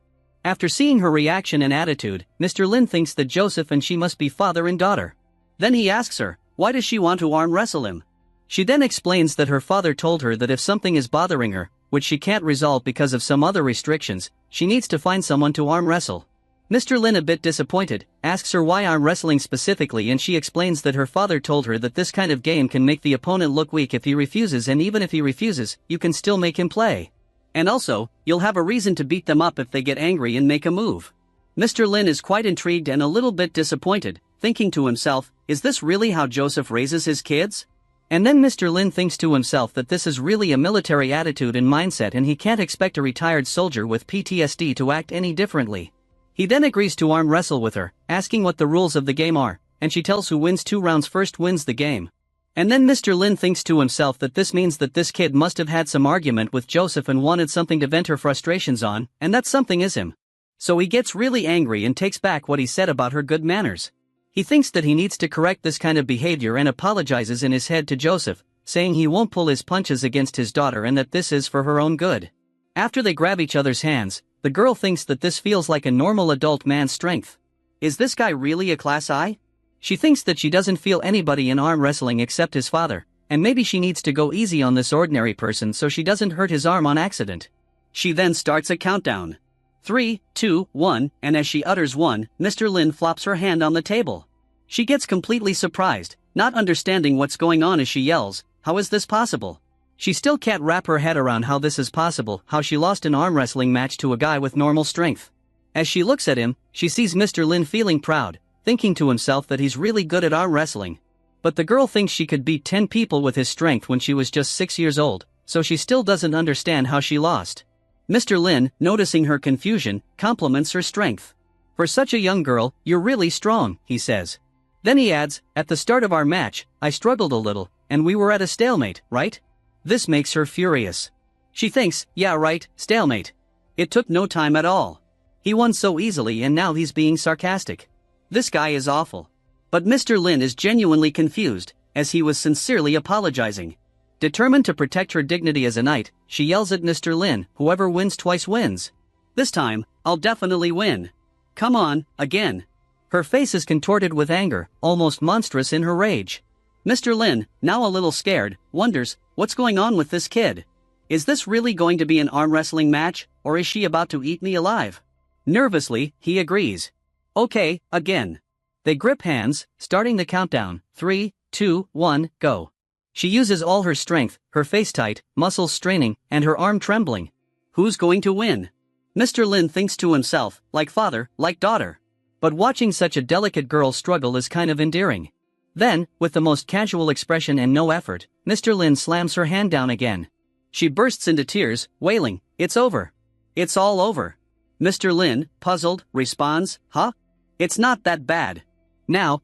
After seeing her reaction and attitude, Mr. Lin thinks that Joseph and she must be father and daughter. Then he asks her, why does she want to arm wrestle him? She then explains that her father told her that if something is bothering her, which she can't resolve because of some other restrictions, she needs to find someone to arm wrestle. Mr. Lin, a bit disappointed, asks her why arm wrestling specifically, and she explains that her father told her that this kind of game can make the opponent look weak if he refuses, and even if he refuses, you can still make him play. And also, you'll have a reason to beat them up if they get angry and make a move. Mr. Lin is quite intrigued and a little bit disappointed, thinking to himself, is this really how Joseph raises his kids? And then Mr. Lin thinks to himself that this is really a military attitude and mindset, and he can't expect a retired soldier with PTSD to act any differently. He then agrees to arm wrestle with her, asking what the rules of the game are, and she tells who wins 2 rounds first wins the game. And then Mr. Lin thinks to himself that this means that this kid must have had some argument with Joseph and wanted something to vent her frustrations on, and that something is him. So he gets really angry and takes back what he said about her good manners. He thinks that he needs to correct this kind of behavior and apologizes in his head to Joseph, saying he won't pull his punches against his daughter and that this is for her own good. After they grab each other's hands, the girl thinks that this feels like a normal adult man's strength. Is this guy really a class I? She thinks that she doesn't feel anybody in arm wrestling except his father, and maybe she needs to go easy on this ordinary person so she doesn't hurt his arm on accident. She then starts a countdown. 3, 2, 1, and as she utters 1, Mr. Lin flops her hand on the table. She gets completely surprised, not understanding what's going on as she yells, "How is this possible?" She still can't wrap her head around how this is possible, how she lost an arm wrestling match to a guy with normal strength. As she looks at him, she sees Mr. Lin feeling proud, thinking to himself that he's really good at arm wrestling. But the girl thinks she could beat 10 people with his strength when she was just 6 years old, so she still doesn't understand how she lost. Mr. Lin, noticing her confusion, compliments her strength. "For such a young girl, you're really strong," he says. Then he adds, "At the start of our match, I struggled a little, and we were at a stalemate, right?" This makes her furious. She thinks, yeah right, stalemate. It took no time at all. He won so easily and now he's being sarcastic. This guy is awful. But Mr. Lin is genuinely confused, as he was sincerely apologizing. Determined to protect her dignity as a knight, she yells at Mr. Lin, "Whoever wins twice wins. This time, I'll definitely win. Come on, again." Her face is contorted with anger, almost monstrous in her rage. Mr. Lin, now a little scared, wonders, what's going on with this kid? Is this really going to be an arm wrestling match, or is she about to eat me alive? Nervously, he agrees. Okay, again. They grip hands, starting the countdown, 3, 2, 1, go. She uses all her strength, her face tight, muscles straining, and her arm trembling. Who's going to win? Mr. Lin thinks to himself, like father, like daughter. But watching such a delicate girl struggle is kind of endearing. Then, with the most casual expression and no effort, Mr. Lin slams her hand down again. She bursts into tears, wailing, "It's over. It's all over." Mr. Lin, puzzled, responds, "Huh? It's not that bad. Now,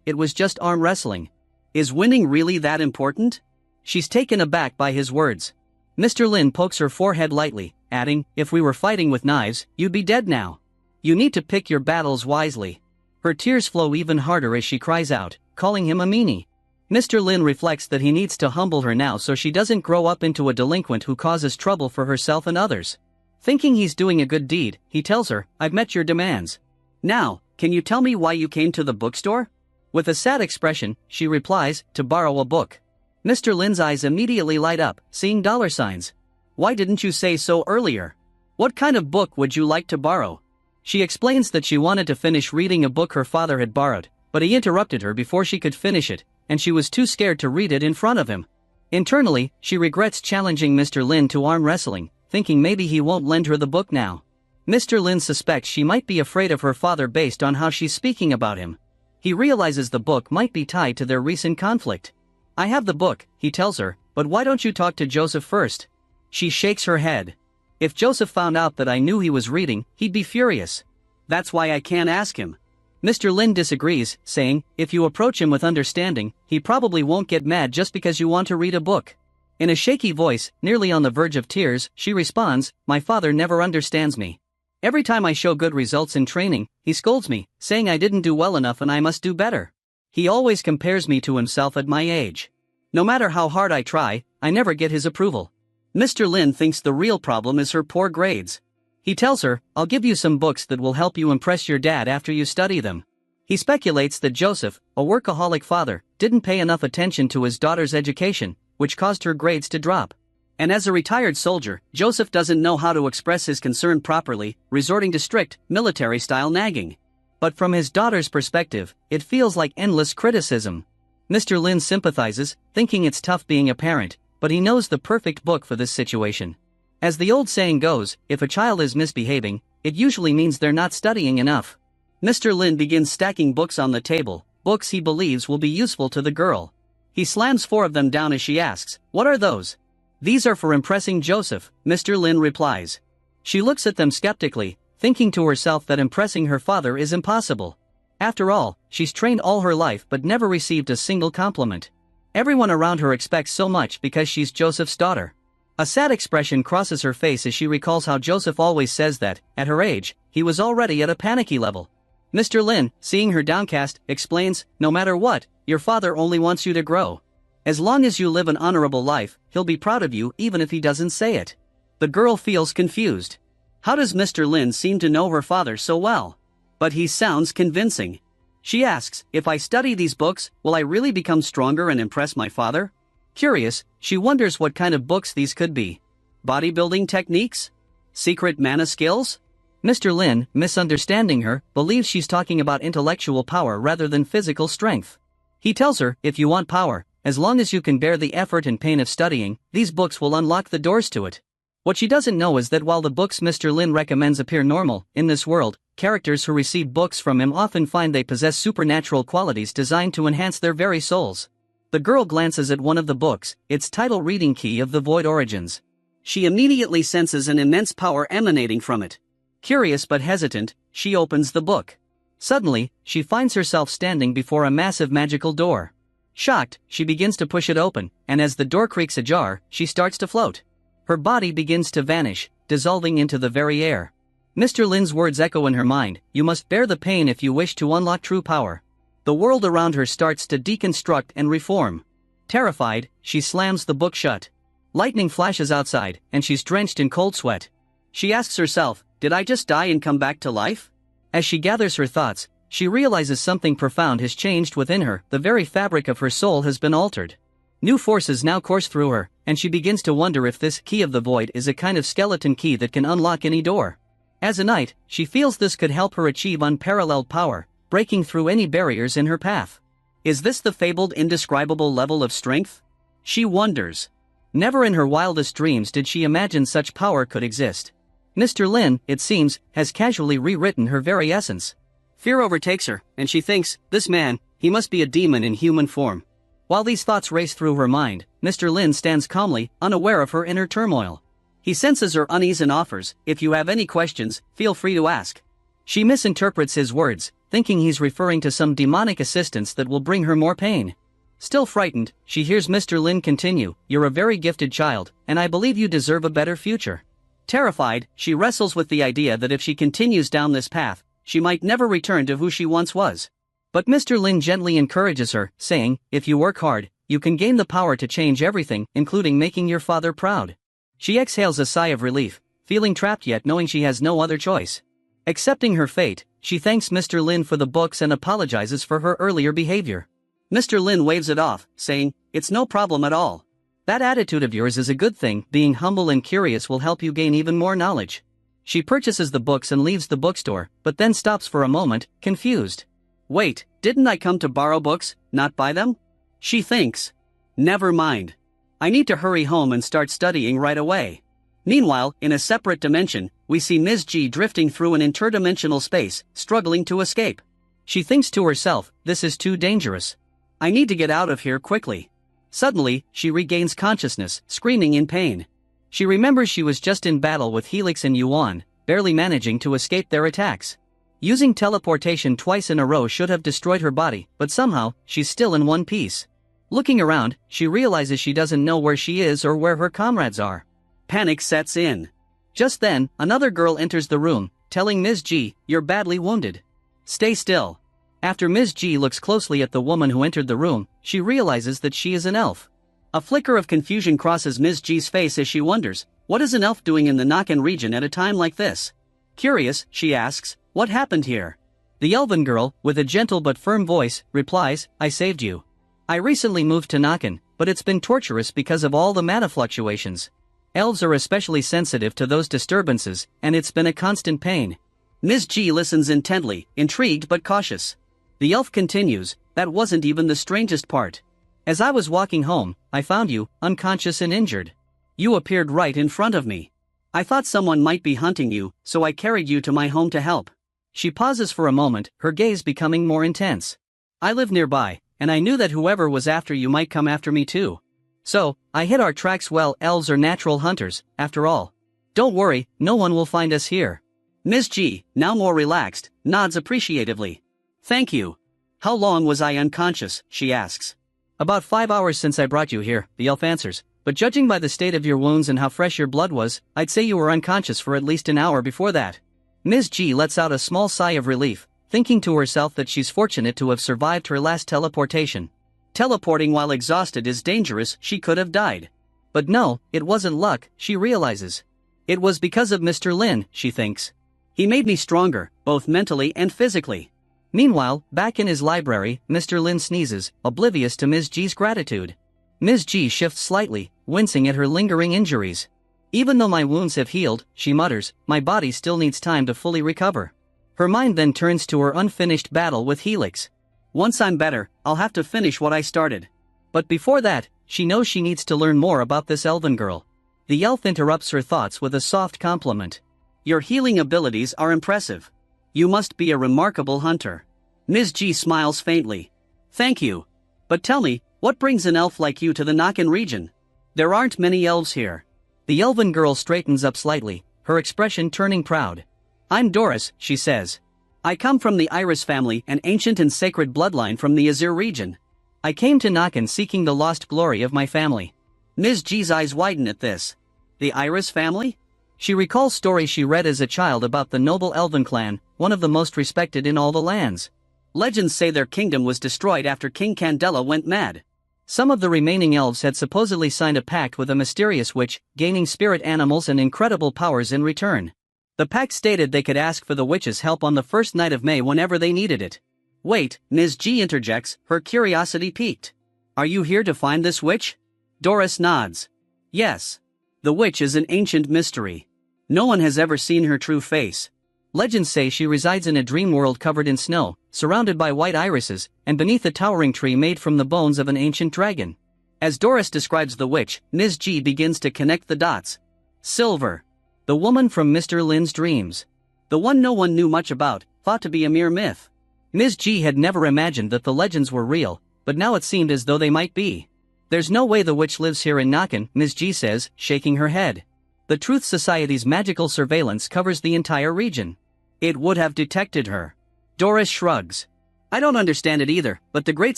it was just arm wrestling. Is winning really that important?" She's taken aback by his words. Mr. Lin pokes her forehead lightly, adding, "If we were fighting with knives, you'd be dead now. You need to pick your battles wisely." Her tears flow even harder as she cries out, calling him a meanie. Mr. Lin reflects that he needs to humble her now so she doesn't grow up into a delinquent who causes trouble for herself and others. Thinking he's doing a good deed, he tells her, "I've met your demands. Now, can you tell me why you came to the bookstore?" With a sad expression, she replies, "To borrow a book." Mr. Lin's eyes immediately light up, seeing dollar signs. "Why didn't you say so earlier? What kind of book would you like to borrow?" She explains that she wanted to finish reading a book her father had borrowed, but he interrupted her before she could finish it, and she was too scared to read it in front of him. Internally, she regrets challenging Mr. Lin to arm wrestling, thinking maybe he won't lend her the book now. Mr. Lin suspects she might be afraid of her father based on how she's speaking about him. He realizes the book might be tied to their recent conflict. "I have the book," he tells her, "but why don't you talk to Joseph first?" She shakes her head. "If Joseph found out that I knew he was reading, he'd be furious. That's why I can't ask him." Mr. Lin disagrees, saying, "If you approach him with understanding, he probably won't get mad just because you want to read a book." In a shaky voice, nearly on the verge of tears, she responds, "My father never understands me. Every time I show good results in training, he scolds me, saying I didn't do well enough and I must do better. He always compares me to himself at my age. No matter how hard I try, I never get his approval." Mr. Lin thinks the real problem is her poor grades. He tells her, "I'll give you some books that will help you impress your dad after you study them." He speculates that Joseph, a workaholic father, didn't pay enough attention to his daughter's education, which caused her grades to drop. And as a retired soldier, Joseph doesn't know how to express his concern properly, resorting to strict, military-style nagging. But from his daughter's perspective, it feels like endless criticism. Mr. Lin sympathizes, thinking it's tough being a parent, but he knows the perfect book for this situation. As the old saying goes, if a child is misbehaving, it usually means they're not studying enough. Mr. Lin begins stacking books on the table, books he believes will be useful to the girl. He slams 4 of them down as she asks, "What are those?" "These are for impressing Joseph," Mr. Lin replies. She looks at them skeptically, thinking to herself that impressing her father is impossible. After all, she's trained all her life but never received a single compliment. Everyone around her expects so much because she's Joseph's daughter. A sad expression crosses her face as she recalls how Joseph always says that, at her age, he was already at a panicky level. Mr. Lin, seeing her downcast, explains, "No matter what, your father only wants you to grow. As long as you live an honorable life, he'll be proud of you even if he doesn't say it." The girl feels confused. How does Mr. Lin seem to know her father so well? But he sounds convincing. She asks, if I study these books, will I really become stronger and impress my father? Curious, she wonders what kind of books these could be. Bodybuilding techniques? Secret mana skills? Mr. Lin, misunderstanding her, believes she's talking about intellectual power rather than physical strength. He tells her, if you want power, as long as you can bear the effort and pain of studying, these books will unlock the doors to it. What she doesn't know is that while the books Mr. Lin recommends appear normal, in this world, characters who receive books from him often find they possess supernatural qualities designed to enhance their very souls. The girl glances at one of the books, its title reading Key of the Void Origins. She immediately senses an immense power emanating from it. Curious but hesitant, she opens the book. Suddenly, she finds herself standing before a massive magical door. Shocked, she begins to push it open, and as the door creaks ajar, she starts to float. Her body begins to vanish, dissolving into the very air. Mr. Lin's words echo in her mind, you must bear the pain if you wish to unlock true power. The world around her starts to deconstruct and reform. Terrified, she slams the book shut. Lightning flashes outside, and she's drenched in cold sweat. She asks herself, did I just die and come back to life? As she gathers her thoughts, she realizes something profound has changed within her, the very fabric of her soul has been altered. New forces now course through her, and she begins to wonder if this Key of the Void is a kind of skeleton key that can unlock any door. As a knight, she feels this could help her achieve unparalleled power, breaking through any barriers in her path. Is this the fabled indescribable level of strength? She wonders. Never in her wildest dreams did she imagine such power could exist. Mr. Lin, it seems, has casually rewritten her very essence. Fear overtakes her, and she thinks, this man, he must be a demon in human form. While these thoughts race through her mind, Mr. Lin stands calmly, unaware of her inner turmoil. He senses her unease and offers, if you have any questions, feel free to ask. She misinterprets his words, thinking he's referring to some demonic assistance that will bring her more pain. Still frightened, she hears Mr. Lin continue, you're a very gifted child, and I believe you deserve a better future. Terrified, she wrestles with the idea that if she continues down this path, she might never return to who she once was. But Mr. Lin gently encourages her, saying, if you work hard, you can gain the power to change everything, including making your father proud. She exhales a sigh of relief, feeling trapped yet knowing she has no other choice. Accepting her fate, she thanks Mr. Lin for the books and apologizes for her earlier behavior. Mr. Lin waves it off, saying, it's no problem at all. That attitude of yours is a good thing, being humble and curious will help you gain even more knowledge. She purchases the books and leaves the bookstore, but then stops for a moment, confused. Wait, didn't I come to borrow books, not buy them? She thinks. Never mind. I need to hurry home and start studying right away. Meanwhile, in a separate dimension, we see Ms. G drifting through an interdimensional space, struggling to escape. She thinks to herself, this is too dangerous. I need to get out of here quickly. Suddenly, she regains consciousness, screaming in pain. She remembers she was just in battle with Helix and Yuan, barely managing to escape their attacks. Using teleportation twice in a row should have destroyed her body, but somehow, she's still in one piece. Looking around, she realizes she doesn't know where she is or where her comrades are. Panic sets in. Just then, another girl enters the room, telling Ms. G, you're badly wounded. Stay still. After Ms. G looks closely at the woman who entered the room, she realizes that she is an elf. A flicker of confusion crosses Ms. G's face as she wonders, what is an elf doing in the Nakan region at a time like this? Curious, she asks, what happened here? The elven girl, with a gentle but firm voice, replies, I saved you. I recently moved to Nakan, but it's been torturous because of all the mana fluctuations. Elves are especially sensitive to those disturbances, and it's been a constant pain. Ms. G listens intently, intrigued but cautious. The elf continues, that wasn't even the strangest part. As I was walking home, I found you, unconscious and injured. You appeared right in front of me. I thought someone might be hunting you, so I carried you to my home to help. She pauses for a moment, her gaze becoming more intense. I live nearby, and I knew that whoever was after you might come after me too. So, I hid our tracks well, elves are natural hunters, after all. Don't worry, no one will find us here. Ms. G, now more relaxed, nods appreciatively. Thank you. How long was I unconscious, she asks. About 5 hours since I brought you here, the elf answers, but judging by the state of your wounds and how fresh your blood was, I'd say you were unconscious for at least an hour before that. Ms. G lets out a small sigh of relief, thinking to herself that she's fortunate to have survived her last teleportation. Teleporting while exhausted is dangerous, she could have died. But no, it wasn't luck, she realizes. It was because of Mr. Lin, she thinks. He made me stronger, both mentally and physically. Meanwhile, back in his library, Mr. Lin sneezes, oblivious to Ms. G's gratitude. Ms. G shifts slightly, wincing at her lingering injuries. Even though my wounds have healed, she mutters, my body still needs time to fully recover. Her mind then turns to her unfinished battle with Helix. Once I'm better, I'll have to finish what I started. But before that, she knows she needs to learn more about this elven girl. The elf interrupts her thoughts with a soft compliment. Your healing abilities are impressive. You must be a remarkable hunter. Ms. G smiles faintly. Thank you. But tell me, what brings an elf like you to the Nakan region? There aren't many elves here. The elven girl straightens up slightly, her expression turning proud. I'm Doris, she says. I come from the Iris family, an ancient and sacred bloodline from the Azure region. I came to Nakan seeking the lost glory of my family. Ms. G's eyes widen at this. The Iris family? She recalls stories she read as a child about the noble elven clan, one of the most respected in all the lands. Legends say their kingdom was destroyed after King Candela went mad. Some of the remaining elves had supposedly signed a pact with a mysterious witch, gaining spirit animals and incredible powers in return. The pact stated they could ask for the witch's help on the first night of May whenever they needed it. Wait, Ms. G interjects, her curiosity piqued. Are you here to find this witch? Doris nods. Yes. The witch is an ancient mystery. No one has ever seen her true face. Legends say she resides in a dream world covered in snow, surrounded by white irises, and beneath a towering tree made from the bones of an ancient dragon. As Doris describes the witch, Ms. G begins to connect the dots. Silver. The woman from Mr. Lin's dreams. The one no one knew much about, thought to be a mere myth. Ms. G had never imagined that the legends were real, but now it seemed as though they might be. There's no way the witch lives here in Nakan, Ms. G says, shaking her head. The Truth Society's magical surveillance covers the entire region. It would have detected her. Doris shrugs. I don't understand it either, but the great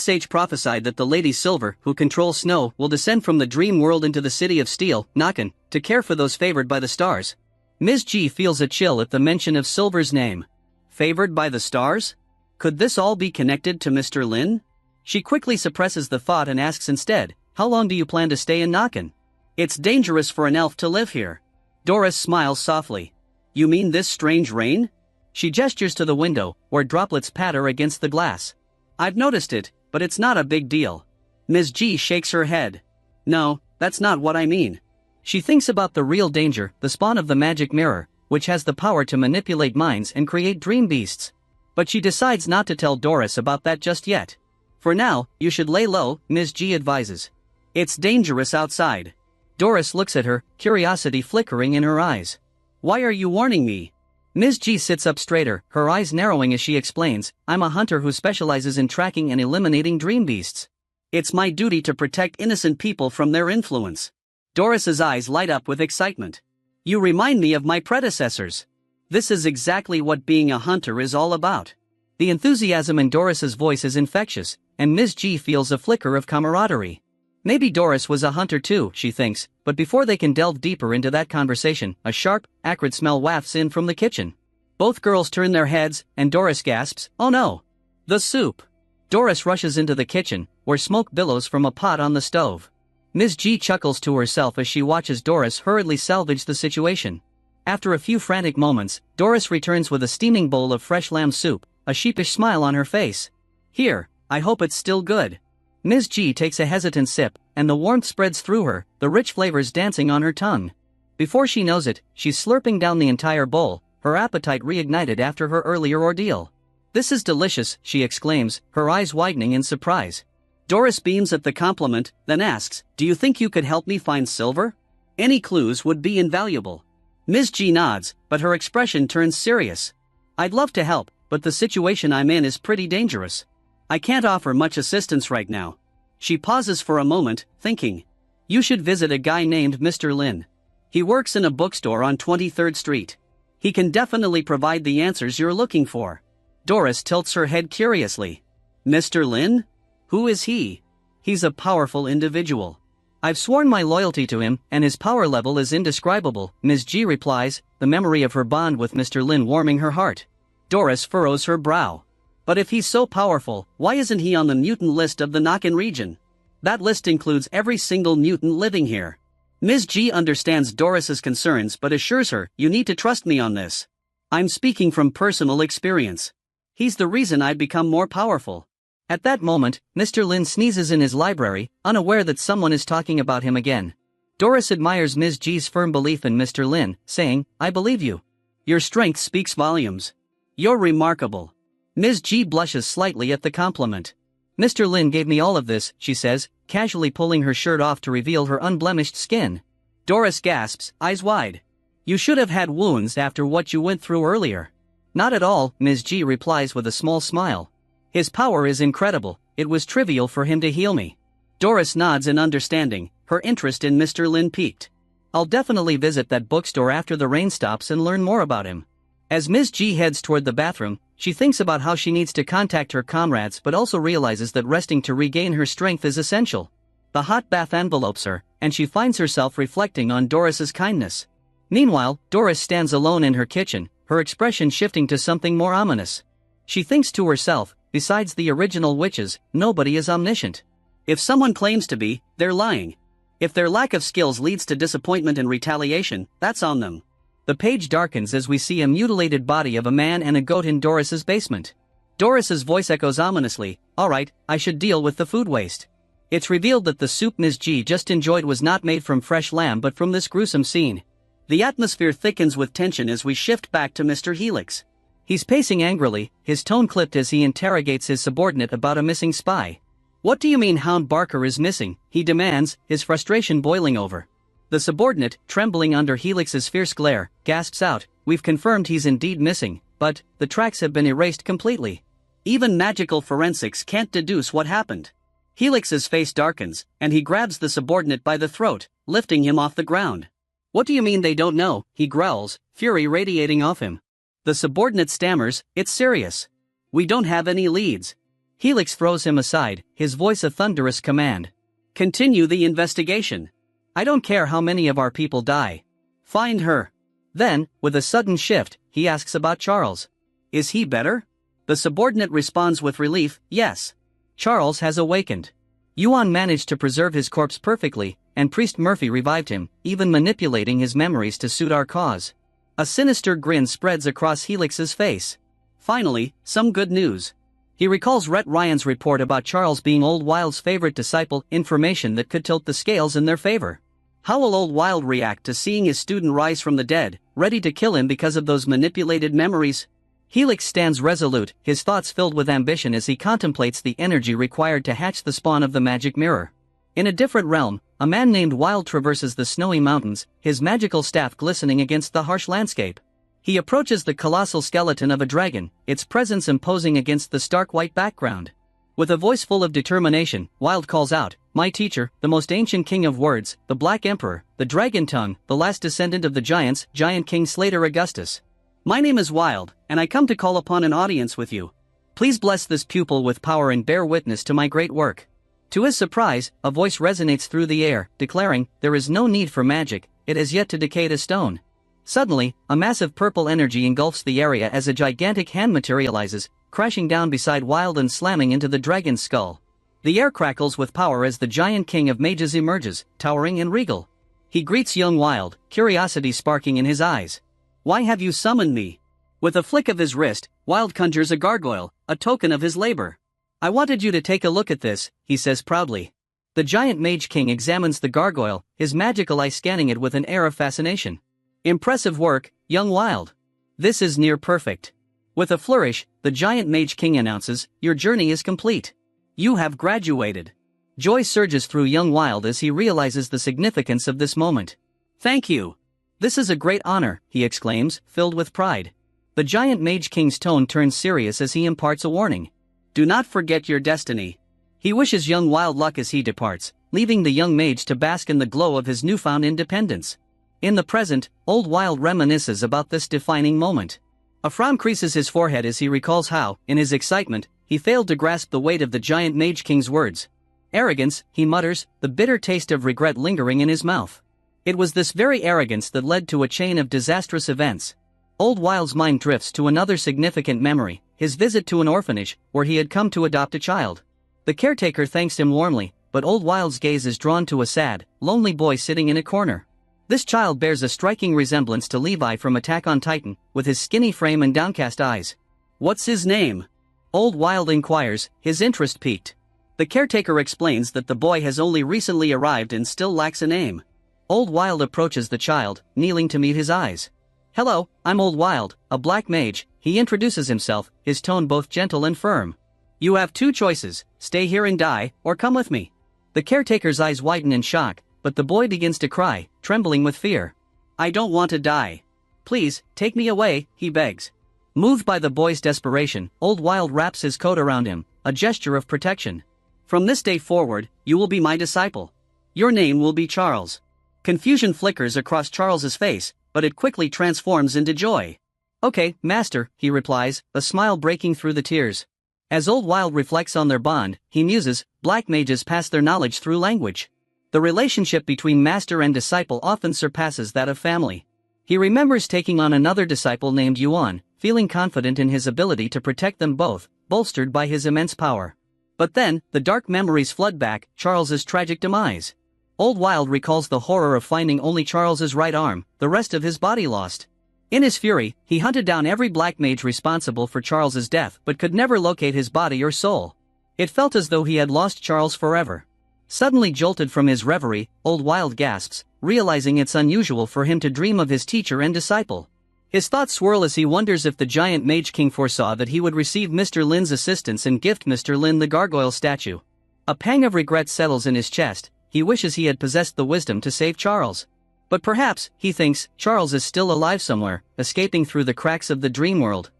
sage prophesied that the Lady Silver, who controls snow, will descend from the dream world into the city of steel, Nakan, to care for those favored by the stars. Ms. G feels a chill at the mention of Silver's name. Favored by the stars? Could this all be connected to Mr. Lin? She quickly suppresses the thought and asks instead, how long do you plan to stay in Nakan? It's dangerous for an elf to live here. Doris smiles softly. You mean this strange rain? She gestures to the window, where droplets patter against the glass. I've noticed it, but it's not a big deal. Ms. G shakes her head. No, that's not what I mean. She thinks about the real danger, the spawn of the magic mirror, which has the power to manipulate minds and create dream beasts. But she decides not to tell Doris about that just yet. For now, you should lay low, Ms. G advises. It's dangerous outside. Doris looks at her, curiosity flickering in her eyes. Why are you warning me? Ms. G sits up straighter, her eyes narrowing as she explains, I'm a hunter who specializes in tracking and eliminating dream beasts. It's my duty to protect innocent people from their influence. Doris's eyes light up with excitement. You remind me of my predecessors. This is exactly what being a hunter is all about. The enthusiasm in Doris's voice is infectious, and Ms. G feels a flicker of camaraderie. Maybe Doris was a hunter too, she thinks, but before they can delve deeper into that conversation, a sharp, acrid smell wafts in from the kitchen. Both girls turn their heads, and Doris gasps, oh no! The soup! Doris rushes into the kitchen, where smoke billows from a pot on the stove. Ms. G chuckles to herself as she watches Doris hurriedly salvage the situation. After a few frantic moments, Doris returns with a steaming bowl of fresh lamb soup, a sheepish smile on her face. Here, I hope it's still good. Ms. G takes a hesitant sip, and the warmth spreads through her, the rich flavors dancing on her tongue. Before she knows it, she's slurping down the entire bowl, her appetite reignited after her earlier ordeal. This is delicious, she exclaims, her eyes widening in surprise. Doris beams at the compliment, then asks, do you think you could help me find Silver? Any clues would be invaluable. Ms. G nods, but her expression turns serious. I'd love to help, but the situation I'm in is pretty dangerous. I can't offer much assistance right now. She pauses for a moment, thinking. You should visit a guy named Mr. Lin. He works in a bookstore on 23rd Street. He can definitely provide the answers you're looking for. Doris tilts her head curiously. Mr. Lin? Who is he? He's a powerful individual. I've sworn my loyalty to him, and his power level is indescribable, Ms. G replies, the memory of her bond with Mr. Lin warming her heart. Doris furrows her brow. But if he's so powerful, why isn't he on the mutant list of the Nakan region? That list includes every single mutant living here. Ms. G understands Doris's concerns but assures her, you need to trust me on this. I'm speaking from personal experience. He's the reason I've become more powerful. At that moment, Mr. Lin sneezes in his library, unaware that someone is talking about him again. Doris admires Ms. G's firm belief in Mr. Lin, saying, I believe you. Your strength speaks volumes. You're remarkable. Ms. G blushes slightly at the compliment. Mr. Lin gave me all of this, she says, casually pulling her shirt off to reveal her unblemished skin. Doris gasps, eyes wide. You should have had wounds after what you went through earlier. Not at all, Ms. G replies with a small smile. His power is incredible, it was trivial for him to heal me. Doris nods in understanding, her interest in Mr. Lin piqued. I'll definitely visit that bookstore after the rain stops and learn more about him. As Ms. G heads toward the bathroom, she thinks about how she needs to contact her comrades but also realizes that resting to regain her strength is essential. The hot bath envelopes her, and she finds herself reflecting on Doris's kindness. Meanwhile, Doris stands alone in her kitchen, her expression shifting to something more ominous. She thinks to herself, besides the original witches, nobody is omniscient. If someone claims to be, they're lying. If their lack of skills leads to disappointment and retaliation, that's on them. The page darkens as we see a mutilated body of a man and a goat in Doris's basement. Doris's voice echoes ominously, alright, I should deal with the food waste. It's revealed that the soup Ms. G just enjoyed was not made from fresh lamb but from this gruesome scene. The atmosphere thickens with tension as we shift back to Mr. Helix. He's pacing angrily, his tone clipped as he interrogates his subordinate about a missing spy. What do you mean Hound Barker is missing? He demands, his frustration boiling over. The subordinate, trembling under Helix's fierce glare, gasps out, we've confirmed he's indeed missing, but the tracks have been erased completely. Even magical forensics can't deduce what happened. Helix's face darkens, and he grabs the subordinate by the throat, lifting him off the ground. What do you mean they don't know? He growls, fury radiating off him. The subordinate stammers, it's serious. We don't have any leads. Helix throws him aside, his voice a thunderous command. Continue the investigation. I don't care how many of our people die. Find her. Then, with a sudden shift, he asks about Charles. Is he better? The subordinate responds with relief, yes. Charles has awakened. Yuan managed to preserve his corpse perfectly, and Priest Murphy revived him, even manipulating his memories to suit our cause. A sinister grin spreads across Helix's face. Finally, some good news. He recalls Rhett Ryan's report about Charles being Old Wild's favorite disciple, information that could tilt the scales in their favor. How will Old Wild react to seeing his student rise from the dead, ready to kill him because of those manipulated memories? Helix stands resolute, his thoughts filled with ambition as he contemplates the energy required to hatch the spawn of the magic mirror. In a different realm, a man named Wild traverses the snowy mountains, his magical staff glistening against the harsh landscape. He approaches the colossal skeleton of a dragon, its presence imposing against the stark white background. With a voice full of determination, Wild calls out, my teacher, the most ancient king of words, the Black Emperor, the Dragon Tongue, the last descendant of the giants, Giant King Slater Augustus. My name is Wild, and I come to call upon an audience with you. Please bless this pupil with power and bear witness to my great work. To his surprise, a voice resonates through the air, declaring, there is no need for magic, it has yet to decay to stone. Suddenly, a massive purple energy engulfs the area as a gigantic hand materializes, crashing down beside Wild and slamming into the dragon's skull. The air crackles with power as the giant king of mages emerges, towering and regal. He greets young Wild, curiosity sparking in his eyes. Why have you summoned me? With a flick of his wrist, Wild conjures a gargoyle, a token of his labor. I wanted you to take a look at this, he says proudly. The giant mage king examines the gargoyle, his magical eye scanning it with an air of fascination. Impressive work, young Wild. This is near perfect. With a flourish, the giant mage king announces, your journey is complete. You have graduated. Joy surges through young Wild as he realizes the significance of this moment. Thank you. This is a great honor, he exclaims, filled with pride. The giant mage king's tone turns serious as he imparts a warning. Do not forget your destiny. He wishes young Wild luck as he departs, leaving the young mage to bask in the glow of his newfound independence. In the present, Old Wild reminisces about this defining moment. A frown creases his forehead as he recalls how, in his excitement, he failed to grasp the weight of the giant mage king's words. Arrogance, he mutters, the bitter taste of regret lingering in his mouth. It was this very arrogance that led to a chain of disastrous events. Old Wild's mind drifts to another significant memory, his visit to an orphanage, where he had come to adopt a child. The caretaker thanks him warmly, but Old Wild's gaze is drawn to a sad, lonely boy sitting in a corner. This child bears a striking resemblance to Levi from Attack on Titan, with his skinny frame and downcast eyes. "What's his name?" Old Wild inquires, his interest piqued. The caretaker explains that the boy has only recently arrived and still lacks a name. Old Wild approaches the child, kneeling to meet his eyes. "Hello, I'm Old Wild, a black mage," he introduces himself, his tone both gentle and firm. "You have two choices, stay here and die, or come with me." The caretaker's eyes widen in shock, but the boy begins to cry, trembling with fear. "I don't want to die. Please, take me away," he begs. Moved by the boy's desperation, Old Wild wraps his coat around him, a gesture of protection. "From this day forward, you will be my disciple. Your name will be Charles." Confusion flickers across Charles's face, but it quickly transforms into joy. "Okay, master," he replies, a smile breaking through the tears. As Old Wild reflects on their bond, he muses, black mages pass their knowledge through language. The relationship between master and disciple often surpasses that of family. He remembers taking on another disciple named Yuan, feeling confident in his ability to protect them both, bolstered by his immense power. But then, the dark memories flood back, Charles's tragic demise. Old Wild recalls the horror of finding only Charles's right arm, the rest of his body lost. In his fury, he hunted down every black mage responsible for Charles's death but could never locate his body or soul. It felt as though he had lost Charles forever. Suddenly jolted from his reverie, Old Wild gasps, realizing it's unusual for him to dream of his teacher and disciple. His thoughts swirl as he wonders if the giant Mage King foresaw that he would receive Mr. Lin's assistance and gift Mr. Lin the gargoyle statue. A pang of regret settles in his chest. He wishes he had possessed the wisdom to save Charles. But perhaps, he thinks, Charles is still alive somewhere, escaping through the cracks of the dream world.